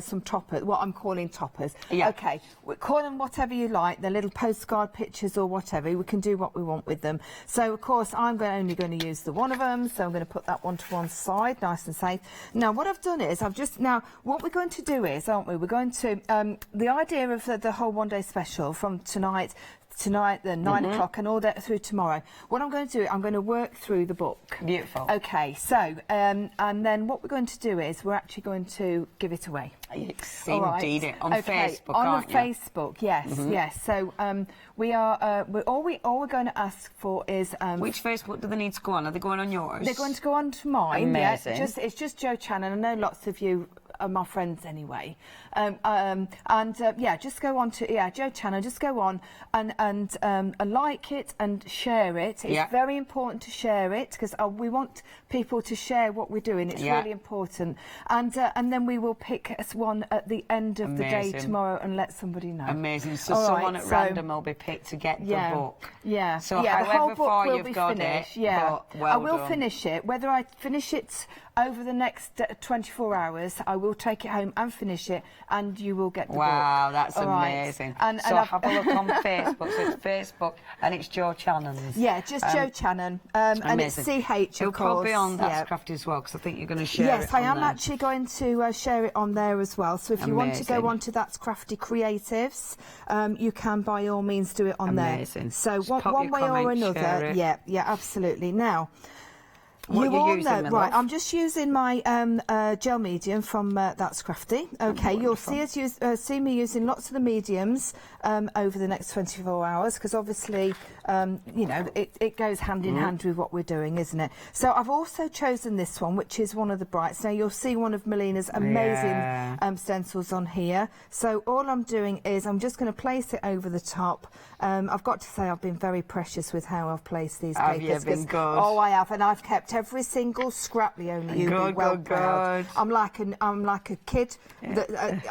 some toppers, what I'm calling toppers. Okay, we call them whatever you like. They're little postcard pictures or whatever. We can do what we want with them. So of course I'm only going to use the one of them. So I'm going to put that one to one side, nice and safe. Now what I've done is what we're going to do is, aren't we? We're going to the idea of the whole one-day special from tonight, the 9 o'clock, and all that through tomorrow. What I'm going to do, I'm going to work through the book. Beautiful. Okay, so, and then what we're going to do is we're actually going to give it away. Yes, indeed. On Facebook, on aren't you? Facebook, yes, yes. So we are, all we're going to ask for is... which Facebook do they need to go on? Are they going on yours? They're going to go on to mine. Amazing. Yeah, it's just Joe Channon. I know lots of you are my friends anyway. Just go on to Joe Channon. Just go on and like it and share it. It's very important to share it, because we want people to share what we're doing. It's really important. And then we will pick one at the end of the day tomorrow and let somebody know. Amazing. So someone at random will be picked to get the book. Yeah. So the whole however book far will you've be got finished. it, Yeah. I will finish it. Whether I finish it over the next 24 hours, I will take it home and finish it, and you will get the book. Wow, that's amazing. And have a look on Facebook. So it's Facebook, and it's Joe Channon's. Yeah, just Joe Channon. And it's CH, of course. You'll probably on That's Crafty as well, because I think you're going to share it on Yes, I am there. actually going to share it on there as well. So if you want to go on to That's Crafty Creatives, you can by all means do it on there. Amazing. So Just one pop way your or comment, share another. it. Yeah, absolutely. Now, what you're using, my right, love. I'm just using my gel medium from That's Crafty. Okay, you'll see me using lots of the mediums over the next 24 hours because obviously, you know, it goes hand in hand with what we're doing, isn't it? So I've also chosen this one, which is one of the brights. Now you'll see one of Melina's amazing stencils on here. So all I'm doing is I'm just going to place it over the top. I've got to say I've been very precious with how I've placed these papers. Have you been good? Oh, I have, and I've kept every single scrap, Leonie. You'd be well proud. I'm like a kid.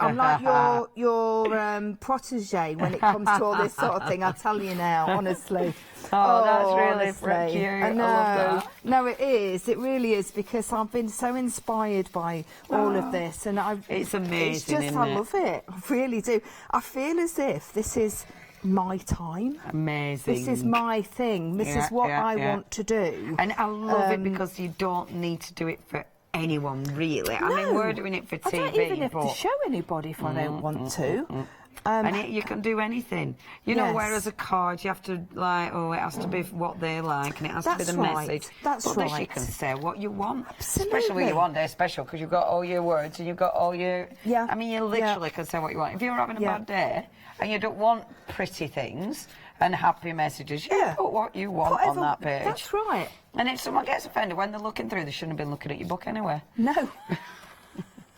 I'm like your protege when it comes to all this sort of thing. I tell you now, honestly. Oh, that's really honestly. cute. I know. I love that. No, it is. It really is because I've been so inspired by all of this, and it's amazing. It's just isn't I love it. I really do. I feel as if this is my time. Amazing. This is my thing. This is what I want to do. And I love it because you don't need to do it for anyone, really. No, I mean, we're doing it for TV. I don't even have to show anybody if I don't want to. And you can do anything. You know, whereas a card, you have to, like, it has to be what they like, and it has to be the message. That's but right. This you can say what you want. Absolutely. Especially when you want Day Special, because you've got all your words, and you've got all your... Yeah. I mean, you literally can say what you want. If you're having a bad day, and you don't want pretty things and happy messages, you put what you want on that page. That's right. And if someone gets offended when they're looking through, they shouldn't have been looking at your book anyway. No.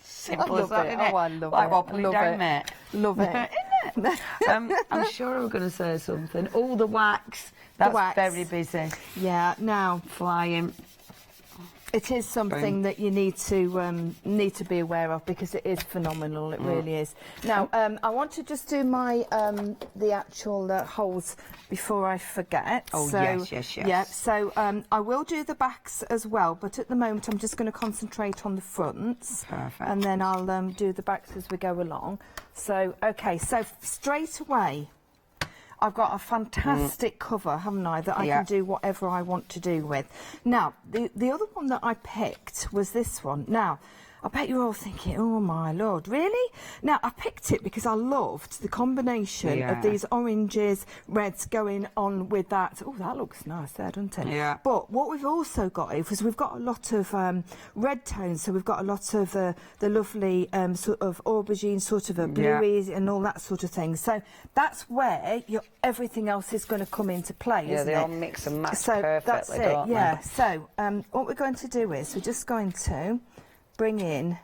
Simple as that, innit? Oh, I love like, it. well, put it down, mate. Love it. I'm sure I was going to say something. Oh, the wax. That's very busy. Yeah, now flying. It is something that you need to be aware of because it is phenomenal. It really is. Now, I want to just do my the actual holes before I forget. Oh, so, yes. Yeah. So I will do the backs as well, but at the moment I'm just going to concentrate on the fronts. Perfect. And then I'll do the backs as we go along. So okay. So straight away, I've got a fantastic cover, haven't I, that I can do whatever I want to do with. Now, the other one that I picked was this one. Now, I bet you're all thinking, oh my Lord, really? Now, I picked it because I loved the combination of these oranges, reds going on with that. Oh, that looks nice there, doesn't it? Yeah. But what we've also got is we've got a lot of red tones, so we've got a lot of the lovely sort of aubergine, sort of a bluey and all that sort of thing. So that's where everything else is going to come into play, isn't it? Yeah, they all mix and match so perfectly, that's it, don't they? So what we're going to do is we're just going to bring in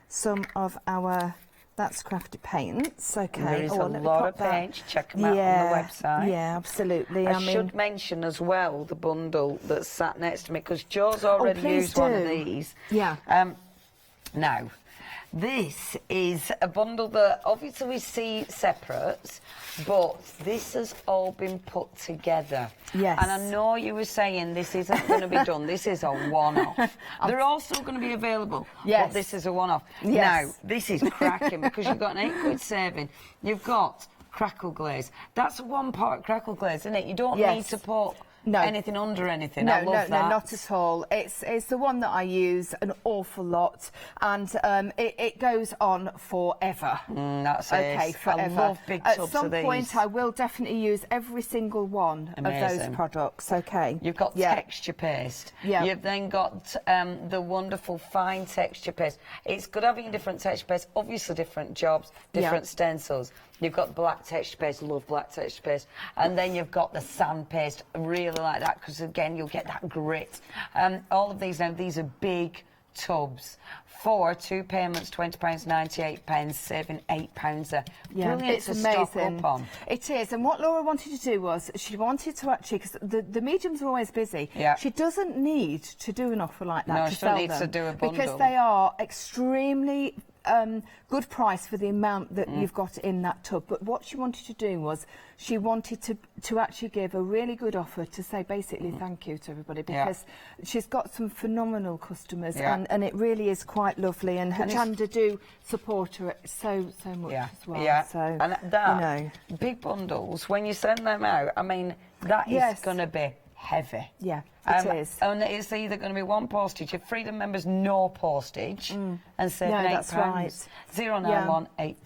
some of our That's Crafty paints. Okay. There is a lot of paints. Check them out on the website. Yeah, absolutely. I should mention as well the bundle that's sat next to me because Joe's already used one of these. Yeah. Now, this is a bundle that obviously we see separate, but this has all been put together. Yes. And I know you were saying this isn't going to be done. This is a one-off. They're all still going to be available, but this is a one-off. Yes. Now, this is cracking because you've got an £8 saving. You've got crackle glaze. That's a one-part crackle glaze, isn't it? You don't need to put anything under anything. No, I love that. No, not at all. It's the one that I use an awful lot, and it goes on forever. That's okay, it. forever. I love big tubs At some of these. point, I will definitely use every single one of those products. Okay. You've got texture paste. Yeah. You've then got the wonderful fine texture paste. It's good having different texture paste. Obviously, different jobs, different stencils. You've got black texture paste, love black texture paste. And then you've got the sand paste, really like that, because again, you'll get that grit. All of these now, these are big tubs. For 2 payments, £20.98, saving £8 there. Brilliant it's to amazing. stock up on. It is, and what Laura wanted to do was, she wanted to actually, because the mediums are always busy, she doesn't need to do an offer like that No, to she sell needs them, to do a bundle. because they are extremely good price for the amount that you've got in that tub. But what she wanted to do was she wanted to actually give a really good offer to say basically thank you to everybody, because she's got some phenomenal customers and it really is quite lovely, and Hochanda do support her so much as well. So, and that, big bundles, when you send them out, I mean, that is going to be heavy. Yeah, It is. And it's either going to be one postage, if Freedom members no postage, and save No, £8. that's right. 091847.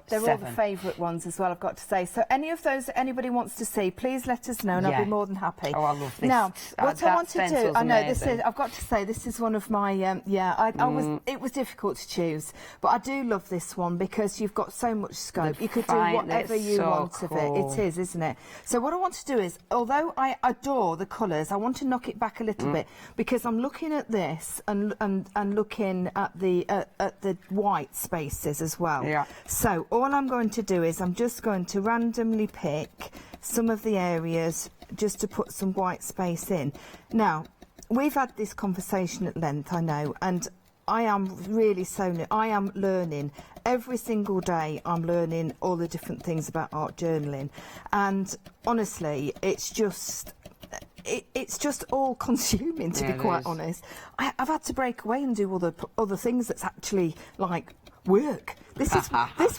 They're all the favourite ones as well, I've got to say. So any of those that anybody wants to see, please let us know and I'll be more than happy. Oh, I love this. Now, what I want to do, I know amazing. I've got to say, this is one of my, it was difficult to choose, but I do love this one because you've got so much scope. You could do whatever you want of it. It is, isn't it? So what I want to do is, although I adore the colours, I want to knock it back a little bit because I'm looking at this and looking at the white spaces as well. Yeah. So all I'm going to do is I'm just going to randomly pick some of the areas just to put some white space in. Now, we've had this conversation at length, I know, and I am really I am learning. Every single day I'm learning all the different things about art journaling. And honestly, it's just all consuming, to be quite honest. I've had to break away and do all the other things that's actually like work. This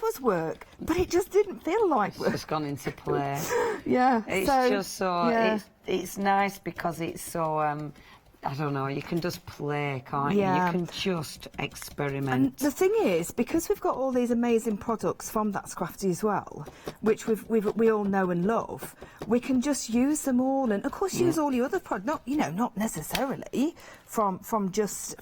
was work, but it just didn't feel like work. It's just gone into play. Yeah. It's just so it's nice because it's so I don't know, you can just play, can't you? You can just experiment. And the thing is, because we've got all these amazing products from That's Crafty as well, which we all know and love, we can just use them all, and of course use all your other products. Not necessarily from just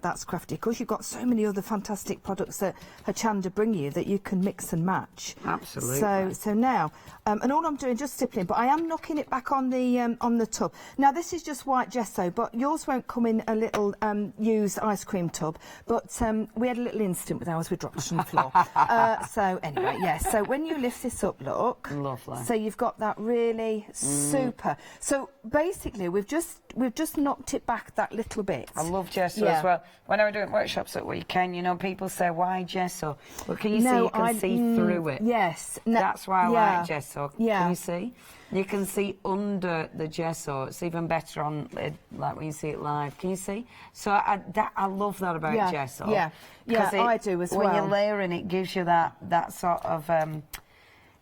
That's Crafty. Of course, you've got so many other fantastic products that Hochanda bring you that you can mix and match. Absolutely. So now, and all I'm doing just stippling, but I am knocking it back on the tub. Now this is just white gesso, but yours won't come in a little used ice cream tub. But we had a little incident with ours, we dropped it on the floor. So anyway, yes. So when you lift this up, look. Lovely. So you've got that really super. So basically, we've just knocked it back that little bit. I love gesso as well. When I was doing workshops at weekend, people say, why gesso? Well, can you see you can see through it? Yes. That's why I like gesso. Yeah. Can you see? You can see under the gesso. It's even better on, like when you see it live. Can you see? So I love that about gesso. Yeah, I do as well. When you're layering, it gives you that sort of...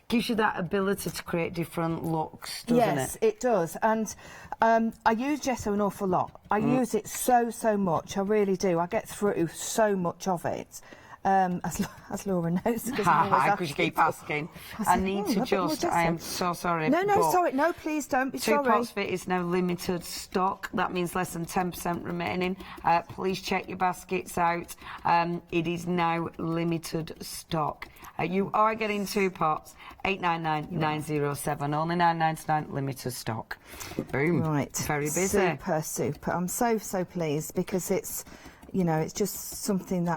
gives you that ability to create different looks, doesn't it? Yes, it does. And I use gesso an awful lot. I use it so much. I really do. I get through so much of it. As Laura knows, because you keep asking. I need to just. I am so sorry. No, sorry. No, please don't be sorry. 2 pots fit is now limited stock. That means less than 10% remaining. Please check your baskets out. It is now limited stock. You are getting 2 pots. 899-907. Only £9.99 limited stock. Boom. Right. Very busy. Super. I'm so pleased because it's, it's just something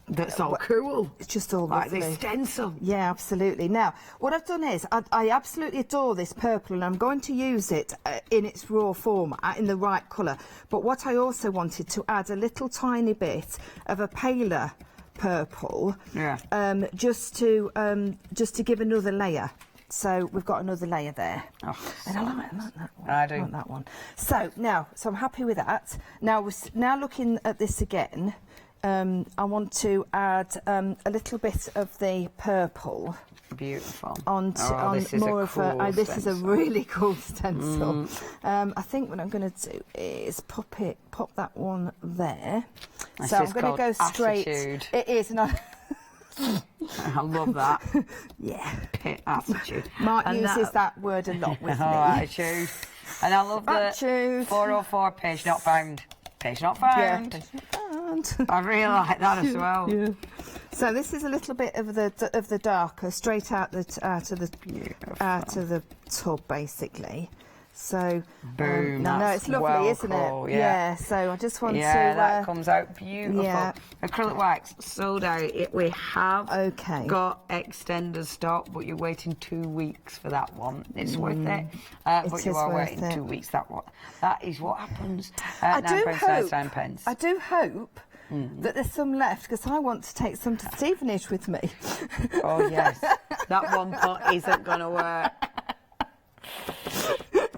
that's all cool. It's just all like lovely. This stencil. Yeah, absolutely. Now, what I've done is I absolutely adore this purple, and I'm going to use it in its raw format in the right colour. But what I also wanted to add a little tiny bit of a paler purple, just to give another layer. So we've got another layer there. Oh, and I like that one. I do. I like that one. So I'm happy with that. Now we're looking at this again. I want to add a little bit of the purple. Beautiful. This is a really cool stencil. I think what I'm going to do is pop that one there. So I'm going to go straight. Attitude. It is, and I love that. Yeah. Pit attitude. Mark uses that word a lot with me. Attitude. And I love the 404 page not found. Page not found. Yeah, page not found. I really like that as well. Yeah. So this is a little bit of the darker, straight out of the tub, basically. So boom. No, it's lovely, isn't it? Yeah. So I just want to. That comes out beautiful. Yeah. Acrylic wax sold out. We have got extended stock, but you're waiting 2 weeks for that one. It's worth it. But you are waiting 2 weeks. That is what happens. I do hope. Mm-hmm. That there's some left because I want to take some to Stevenage with me. Oh yes, that one pot isn't going to work.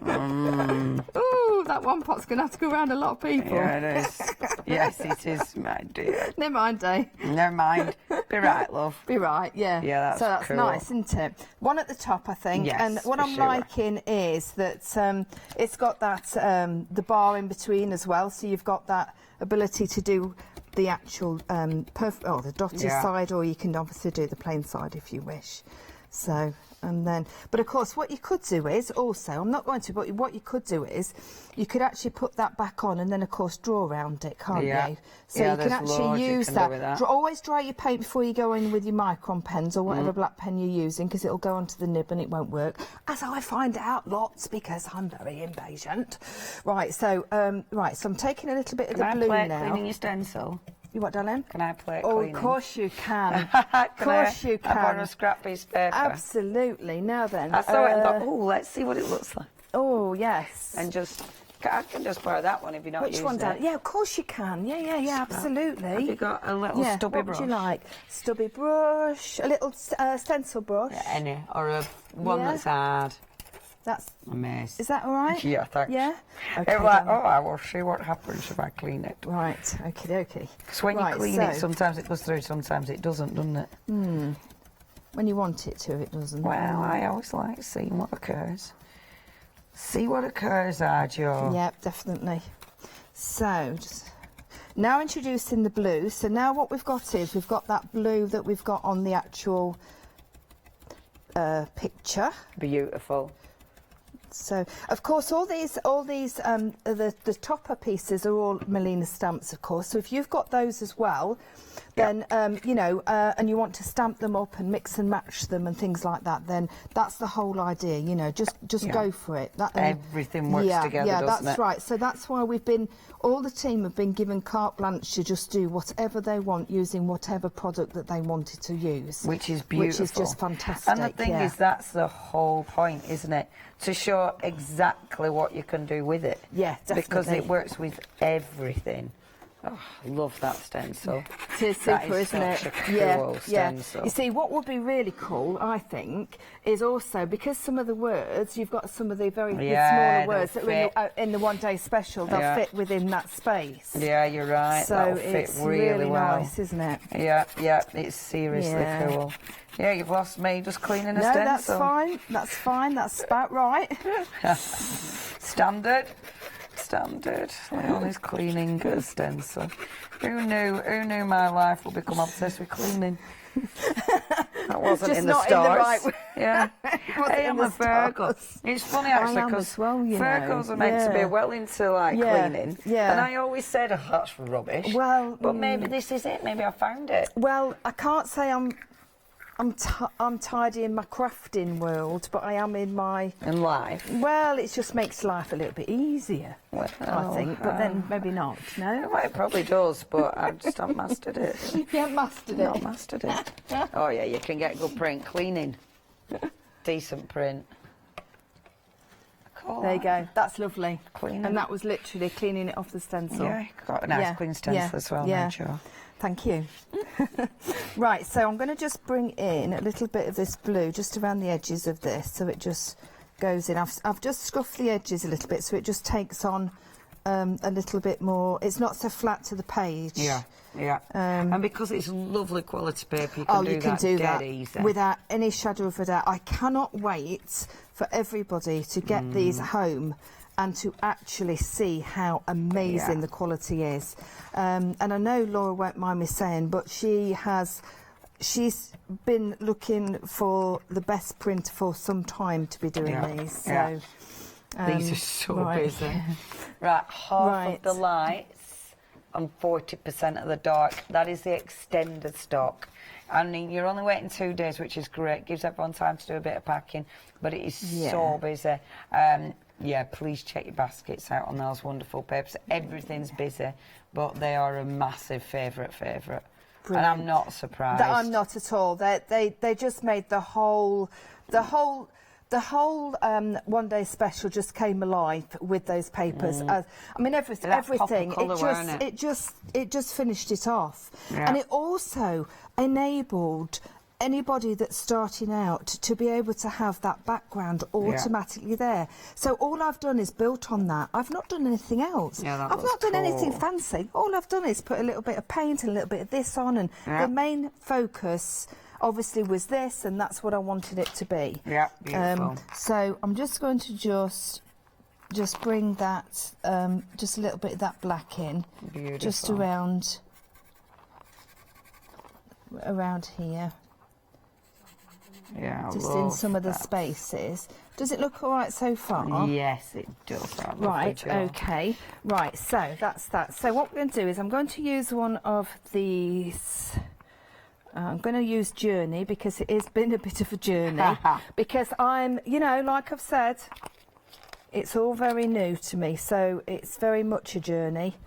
Ooh, that one pot's going to have to go around a lot of people. Yeah, it is. Yes, it is, my dear. Never mind, Dave. Never mind. Bit Be right, love. Be right, yeah. Yeah, that's so that's cool. nice, isn't it? One at the top, I think. Yes, and what for I'm sure. liking is that it's got that the bar in between as well, so you've got that ability to do the actual the dotted side, or you can obviously do the plain side if you wish. So, and then, but of course, what you could do is also, I'm not going to, but what you could do is, you could actually put that back on and then, of course, draw around it, can't you? So you can actually use that. Always dry your paint before you go in with your micron pens or whatever black pen you're using, because it'll go onto the nib and it won't work. As I find out lots, because I'm very impatient. Right, so so I'm taking a little bit of the blue now. Can I play cleaning your stencil? You what, darling? Can I play cleaning? Of course you can. Of course you can. I borrow a scrap piece of paper. Absolutely. Now then. I saw it and thought, oh, let's see what it looks like. Oh, yes. And I can just borrow that one if you're not using it. Which one, darling? Yeah, of course you can. Yeah, absolutely. Have you got a little stubby brush? What would you like? Stubby brush, a little stencil brush? Yeah, any, or one that's hard. That's amazing. Is that all right? Yeah, thanks. Yeah? Okay, it was like, I will see what happens if I clean it. Right, okie dokie. Because when you clean it, sometimes it goes through, sometimes it doesn't, doesn't it? When you want it to, it doesn't. Well, I always like seeing what occurs. See what occurs, Jo. Yep, definitely. So, just now introducing the blue. So now what we've got is, we've got that blue that we've got on the actual picture. Beautiful. So, of course, all these, the topper pieces are all Melina stamps, of course. So if you've got those as well, then, you know, and you want to stamp them up and mix and match them and things like that, then that's the whole idea, you know, just go for it. Everything works together, doesn't it? Yeah, that's right. So that's why all the team have been given carte blanche to just do whatever they want, using whatever product that they wanted to use. Which is beautiful. Which is just fantastic. And the thing is, that's the whole point, isn't it? To show exactly what you can do with it. Yeah, definitely. Because it works with everything. Oh, I love that stencil. It is super, isn't it? Such a cool stencil. You see, what would be really cool, I think, is also, because some of the words, you've got some of the very smaller words that are in the one-day special, they'll fit within that space. Yeah, you're right. So that'll fit it's really well. nice, isn't it? Yeah, it's seriously cool. Yeah, you've lost me just cleaning a stencil. No, that's fine. That's fine. That's about right. Standard. Leonie's cleaning a stencil. Who knew my life would become obsessed with cleaning? That wasn't just in the not stars. In the right way. Yeah. Hey, I'm a Virgo. It's funny actually because Virgos are meant to be well into cleaning. Yeah. And I always said, oh, that's rubbish. Well, but maybe this is it. Maybe I found it. Well, I can't say I'm tidy in my crafting world, but I am in my... In life? Well, it just makes life a little bit easier, I think, but then maybe not, no? Well, it probably does, but I just haven't mastered it. You haven't mastered it? Not mastered it. Oh, yeah, you can get good print cleaning. Decent print. Cool. There you go. That's lovely. Cleaning. And that was literally cleaning it off the stencil. Yeah, got a nice clean stencil as well, now, Jo. Thank you. Right, so I'm going to just bring in a little bit of this blue just around the edges of this, so it just goes in. I've just scuffed the edges a little bit, so it just takes on a little bit more. It's not so flat to the page. Yeah. And because it's lovely quality paper, you can do that easy. Without any shadow of a doubt. I cannot wait for everybody to get these home and to actually see how amazing the quality is. And I know Laura won't mind me saying, but she's been looking for the best print for some time to be doing these. So these are so busy. Right, half of the lights and 40% of the dark. That is the extended stock. I mean, you're only waiting 2 days, which is great. Gives everyone time to do a bit of packing, but it is so busy. Yeah, please check your baskets out on those wonderful papers. Everything's busy, but they are a massive favourite. Brilliant. And I'm not surprised. I'm not at all. They just made the whole one-day special just came alive with those papers. I mean, everything. It just finished it off, and it also enabled anybody that's starting out to be able to have that background automatically there. So all I've done is built on that. I've not done anything else. Yeah, I've not done anything fancy. All I've done is put a little bit of paint and a little bit of this on, and the main focus obviously was this, and that's what I wanted it to be. Yeah, beautiful. So I'm just going to just bring that, just a little bit of that black in. Beautiful. Just around here. Yeah, just in some of the spaces. Does it look all right so far? Yes, it does. Right, okay. Right, so that's that. So what we're going to do is I'm going to use one of these. I'm going to use Journey because it has been a bit of a journey. Because I'm, you know, like I've said, it's all very new to me, so it's very much a journey.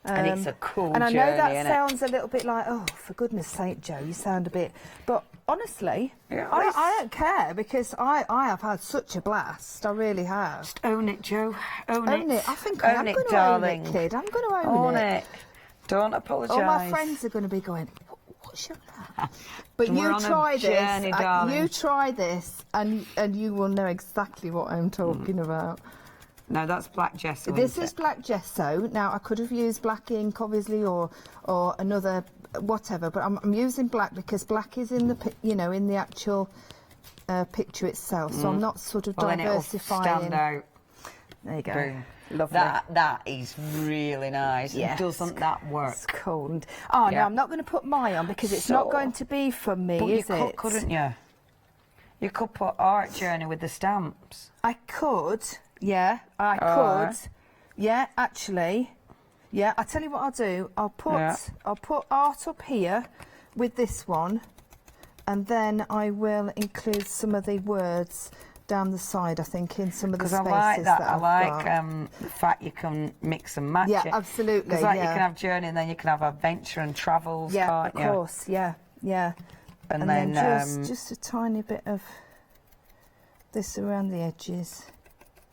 And it's a cool journey, and I know that sounds a little bit like, oh, for goodness sake, Jo, you sound a bit... But honestly, I don't care, because I have had such a blast. I really have. Just own it, Jo. Own it. I think I am going to own it, kid. I'm going to own it. Don't apologise. All my friends are going to be going, what's your plan? But We're you on a try journey, this. darling. You try this, and you will know exactly what I'm talking about. No, that's black gesso. This is black gesso. Now, I could have used black ink, obviously, or another whatever, but I'm using black because black is in the in the actual picture itself. So I'm not sort of diversifying. Then it'll stand out. There you go. Boom. Lovely. That is really nice. Yes. Doesn't that work? It's cool. And, no, I'm not going to put mine on because it's not going to be from me, is it? Couldn't you? You could put Art Journey with the stamps. I could. Yeah, I could. Yeah, actually. Yeah, I tell you what I'll do. I'll put art up here with this one, and then I will include some of the words down the side, I think, in some of the spaces. I like that. I've got. The fact you can mix and match it. Yeah, absolutely. Because you can have journey, and then you can have adventure and travels. Yeah, can't of you? course. Yeah, yeah. And then then just a tiny bit of this around the edges.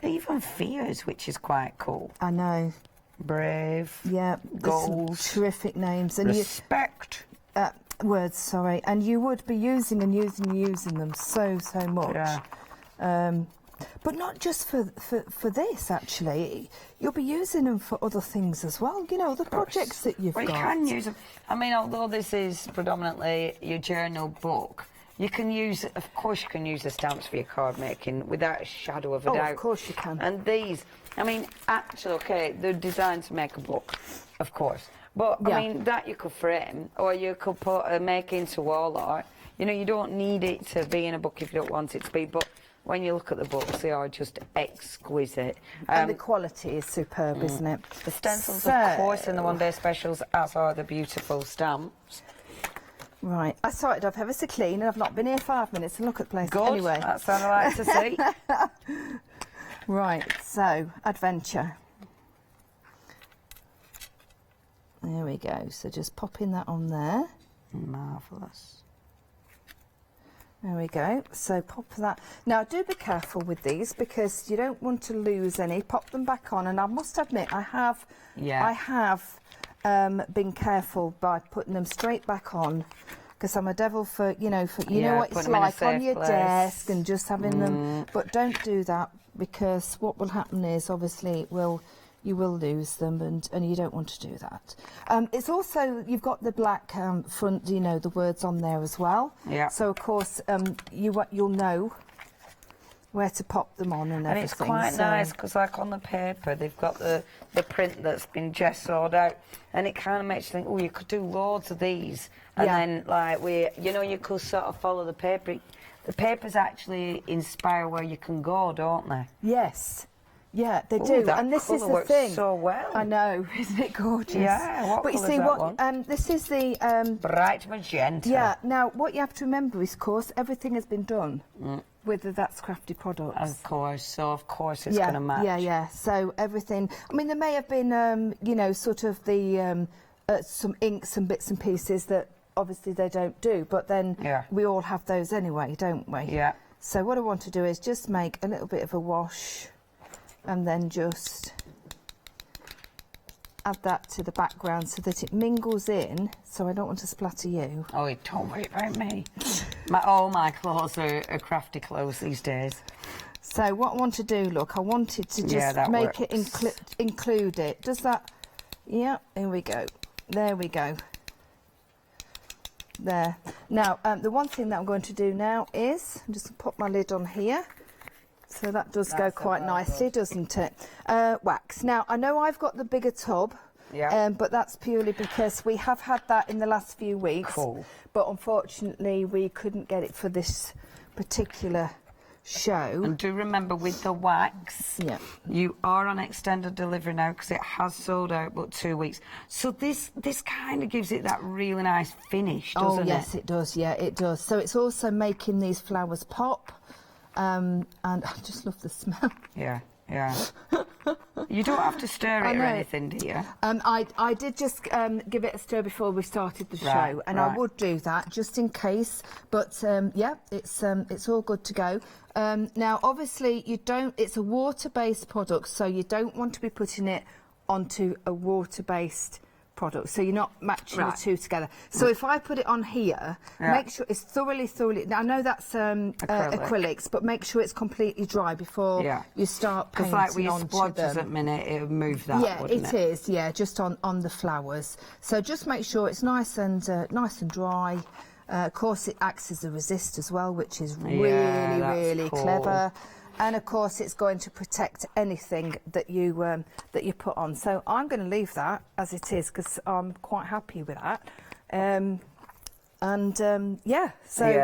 Even fears, which is quite cool. I know. Brave. Yeah. Goals. Terrific names. And respect. Words, sorry. And you would be using them so much. Yeah. But not just for this, actually. You'll be using them for other things as well. You know, the projects that you've got. You can use them. I mean, although this is predominantly your journal book, you can use, of course, you can use the stamps for your card making without a shadow of a doubt. Of course you can. And these, I mean, actually, okay, they're designed to make a book, of course. But, I mean, that you could frame, or you could put make into wall art. You know, you don't need it to be in a book if you don't want it to be, but when you look at the books, they are just exquisite. And the quality is superb, isn't it? The stencils, of course, in the one-day specials, as are the beautiful stamps. Right, I started off ever so clean, and I've not been here 5 minutes to look at the place. Good, anyway. That's what I like to see. Right, so, adventure. There we go, so just popping that on there. Marvellous. There we go, so pop that. Now, do be careful with these because you don't want to lose any. Pop them back on, and I must admit, I have been careful by putting them straight back on, because I'm a devil for you know what it's like on your desk and just having them. But don't do that, because what will happen is obviously you will lose them, and you don't want to do that. It's also, you've got the black front, you know, the words on there as well. Yeah. So of course you'll know where to pop them on and everything. And it's quite nice because, like, on the paper, they've got the print that's been gessoed out, and it kind of makes you think, oh, you could do loads of these, and then, like, you could sort of follow the paper. The papers actually inspire where you can go, don't they? Yes. Yeah, they Ooh, do, that and this is colour the works thing. so well. I know, isn't it gorgeous? Yeah, what but you colour's see, that what one? this is the bright magenta. Yeah. Now, what you have to remember is, of course, everything has been done with the That's Crafty products. Of course, so of course it's going to match. Yeah. So everything. I mean, there may have been, you know, sort of the some inks and bits and pieces that obviously they don't do, but then we all have those anyway, don't we? Yeah. So what I want to do is just make a little bit of a wash, and then just add that to the background so that it mingles in. So I don't want to splatter you. Oh, don't worry about me. All my clothes are crafty clothes these days. So what I want to do, look, I wanted to just make it include it. Does that? Yeah, here we go. There we go. There. Now, the one thing that I'm going to do now is just put my lid on here. So that does go quite nicely, doesn't it? Wax. Now, I know I've got the bigger tub, but that's purely because we have had that in the last few weeks. Cool. But unfortunately, we couldn't get it for this particular show. And do remember with the wax, you are on extended delivery now because it has sold out but 2 weeks. So this kind of gives it that really nice finish, doesn't it? Oh yes, it does. Yeah, it does. So it's also making these flowers pop, and I just love the smell. Yeah. You don't have to stir it or anything, do you? I did just give it a stir before we started the show, and I would do that just in case. But yeah, it's all good to go. Now, obviously, it's a water-based product, so you don't want to be putting it onto a water-based product, so you're not matching the two together. So if I put it on here, make sure it's thoroughly, now I know that's acrylics, but make sure it's completely dry before you start painting like with onto splodges them. at minute, it would move that, wouldn't it? Is, just on the flowers. So just make sure it's nice and dry. Of course, it acts as a resist as well, which is really cool. clever. And of course, it's going to protect anything that you put on. So I'm going to leave that as it is because I'm quite happy with that. So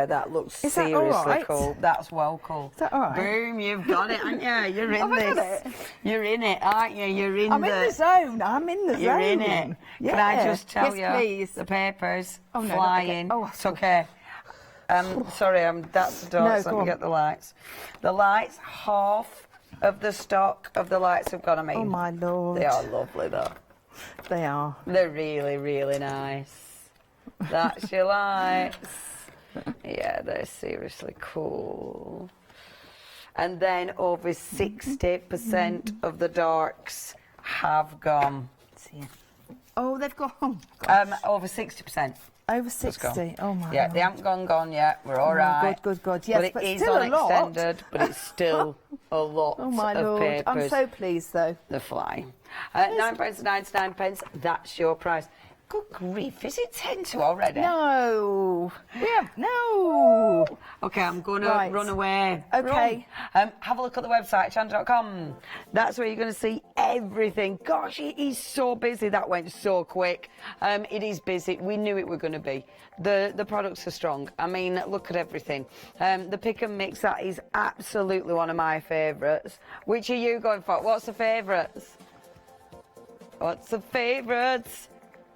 that looks is seriously that all right? cool. That's well cool. Is that all right? Boom, you've got it, haven't you? You're in this. You're in it, aren't you? You're in I'm in the zone. I'm in the zone. You're in it. Yeah. Can I just tell you? Please. The paper's no, flying. Oh, it's okay. Sorry, that's the door. No, so let me get the lights. The lights, half of the stock of the lights have gone, I mean. Oh, my Lord. They are lovely, though. They are. They're really, really nice. That's your lights. Yeah, they're seriously cool. And then over 60% of the darks have gone. Oh, they've gone. Over 60%. Over 60. Oh my. Yeah, they haven't gone yet. We're all right. Good. Yes, but it is still on a lot. extended, but it's still a lot Oh my of Lord. papers. I'm so pleased though. They're flying. £9.99. That's your price. Good grief, is it 10 to already? No. No. Okay, I'm going to run away. Okay. Have a look at the website, hochanda.com. That's where you're going to see everything. Gosh, it is so busy. That went so quick. It is busy. We knew it were going to be. The products are strong. I mean, look at everything. The pick and mix, that is absolutely one of my favourites. Which are you going for? What's the favourites? What's the favourites?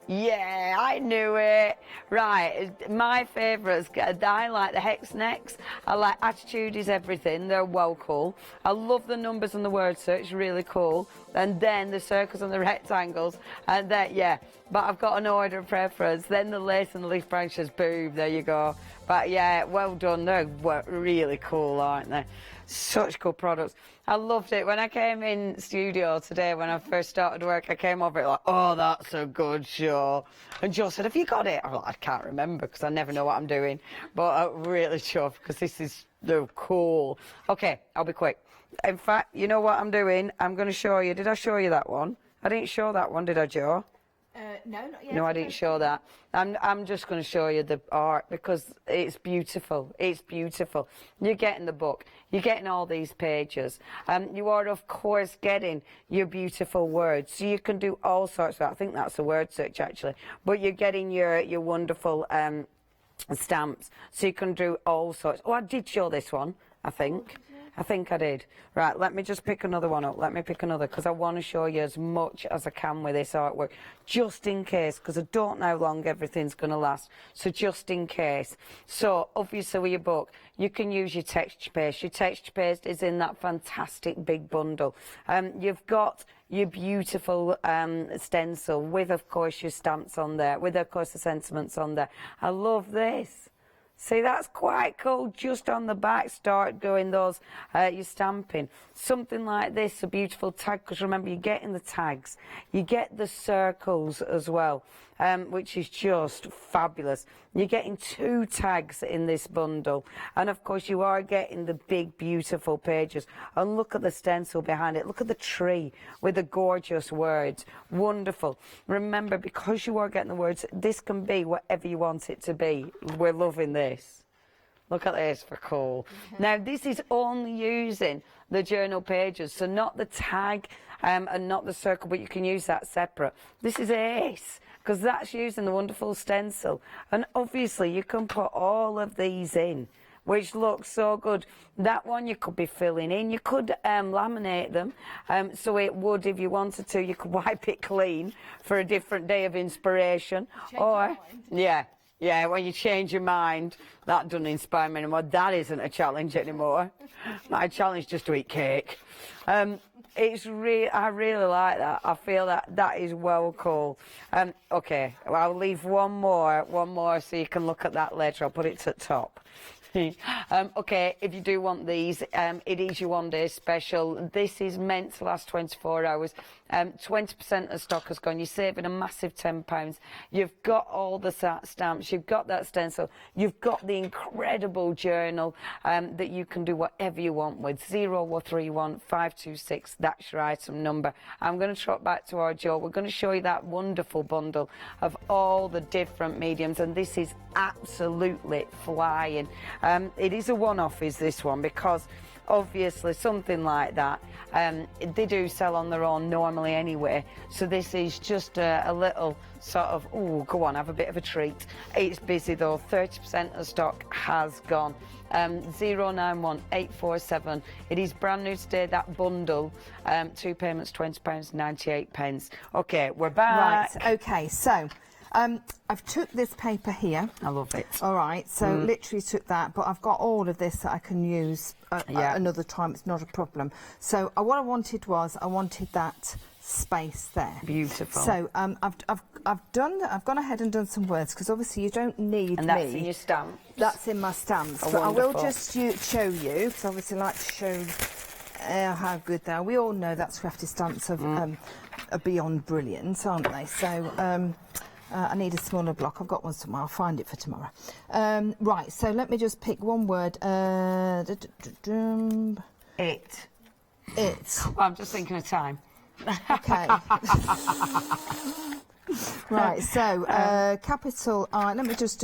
Yeah, I knew it. Right, my favourites, I like the hex necks. I like Attitude is Everything. They're well cool. I love the numbers and the word search, really cool. And then the circles and the rectangles. And then, but I've got an order of preference. Then the lace and the leaf branches, boom, there you go. But yeah, well done. They're really cool, aren't they? Such good products. I loved it. When I came in studio today, when I first started work, I came over it like, oh, that's a good show. And Joe said, have you got it? I'm like, I can't remember because I never know what I'm doing. But I'm really chuffed because they're cool. Okay, I'll be quick. In fact, you know what I'm doing? I'm going to show you. Did I show you that one? I didn't show that one, did I, Joe? No, not yet. No, I didn't show that. I'm just going to show you the art because it's beautiful. It's beautiful. You're getting the book. You're getting all these pages. You are, of course, getting your beautiful words. So you can do all sorts of, I think that's a word search, actually. But you're getting your wonderful stamps. So you can do all sorts. Oh, I did show this one, I think. I think I did. Right, let me just pick another one up. Let me pick another, because I want to show you as much as I can with this artwork, just in case, because I don't know how long everything's going to last. So just in case. So, obviously, with your book, you can use your texture paste. Your texture paste is in that fantastic big bundle. You've got your beautiful stencil with, of course, your stamps on there, with, of course, the sentiments on there. I love this. See, that's quite cool. Just on the back, start going those, you're stamping. Something like this, a beautiful tag, because remember, you're getting the tags. You get the circles as well. which is just fabulous. You're getting 2 tags in this bundle, and of course you are getting the big beautiful pages. And look at the stencil behind it. Look at the tree with the gorgeous words. Wonderful. Remember, because you are getting the words, this can be whatever you want it to be. We're loving this. Look at this for cool. Now, this is only using the journal pages, so not the tag and not the circle, but you can use that separate. This is ace, because that's using the wonderful stencil. And obviously, you can put all of these in, which looks so good. That one you could be filling in. You could laminate them, so it would, if you wanted to, you could wipe it clean for a different day of inspiration. Or, yeah, when you change your mind, that doesn't inspire me anymore. That isn't a challenge anymore. My challenge is just to eat cake. It's I really like that. I feel that is well cool. Okay, well, I'll leave one more so you can look at that later. I'll put it to the top. Okay, if you do want these, it is your one-day special. This is meant to last 24 hours. 20% of stock has gone. You're saving a massive £10. You've got all the stamps. You've got that stencil. You've got the incredible journal that you can do whatever you want with. 0131 526. That's your item number. I'm going to trot back to our Joe. We're going to show you that wonderful bundle of all the different mediums, and this is absolutely flying. It is a one-off, is this one, because obviously something like that they do sell on their own normally anyway, so this is just a little sort of, oh, go on, have a bit of a treat. It's busy though. 30% of stock has gone. 091847. It is brand new today, that bundle. 2 payments, £20.98. Okay, we're back. Right, okay, so I've took this paper here. I love it. All right, so literally took that, but I've got all of this that I can use another time. It's not a problem. So what I wanted that space there. Beautiful. So I've gone ahead and done some words, because obviously you don't need and that's in your stamps. That's in my stamps. But wonderful. I will just show you, because I obviously like to show how good they are. We all know that Crafty stamps are beyond brilliant, aren't they? So I need a smaller block. I've got one somewhere. I'll find it for tomorrow. Right, so let me just pick one word. It. Well, I'm just thinking of time. Okay. Right, so capital I. Let me just do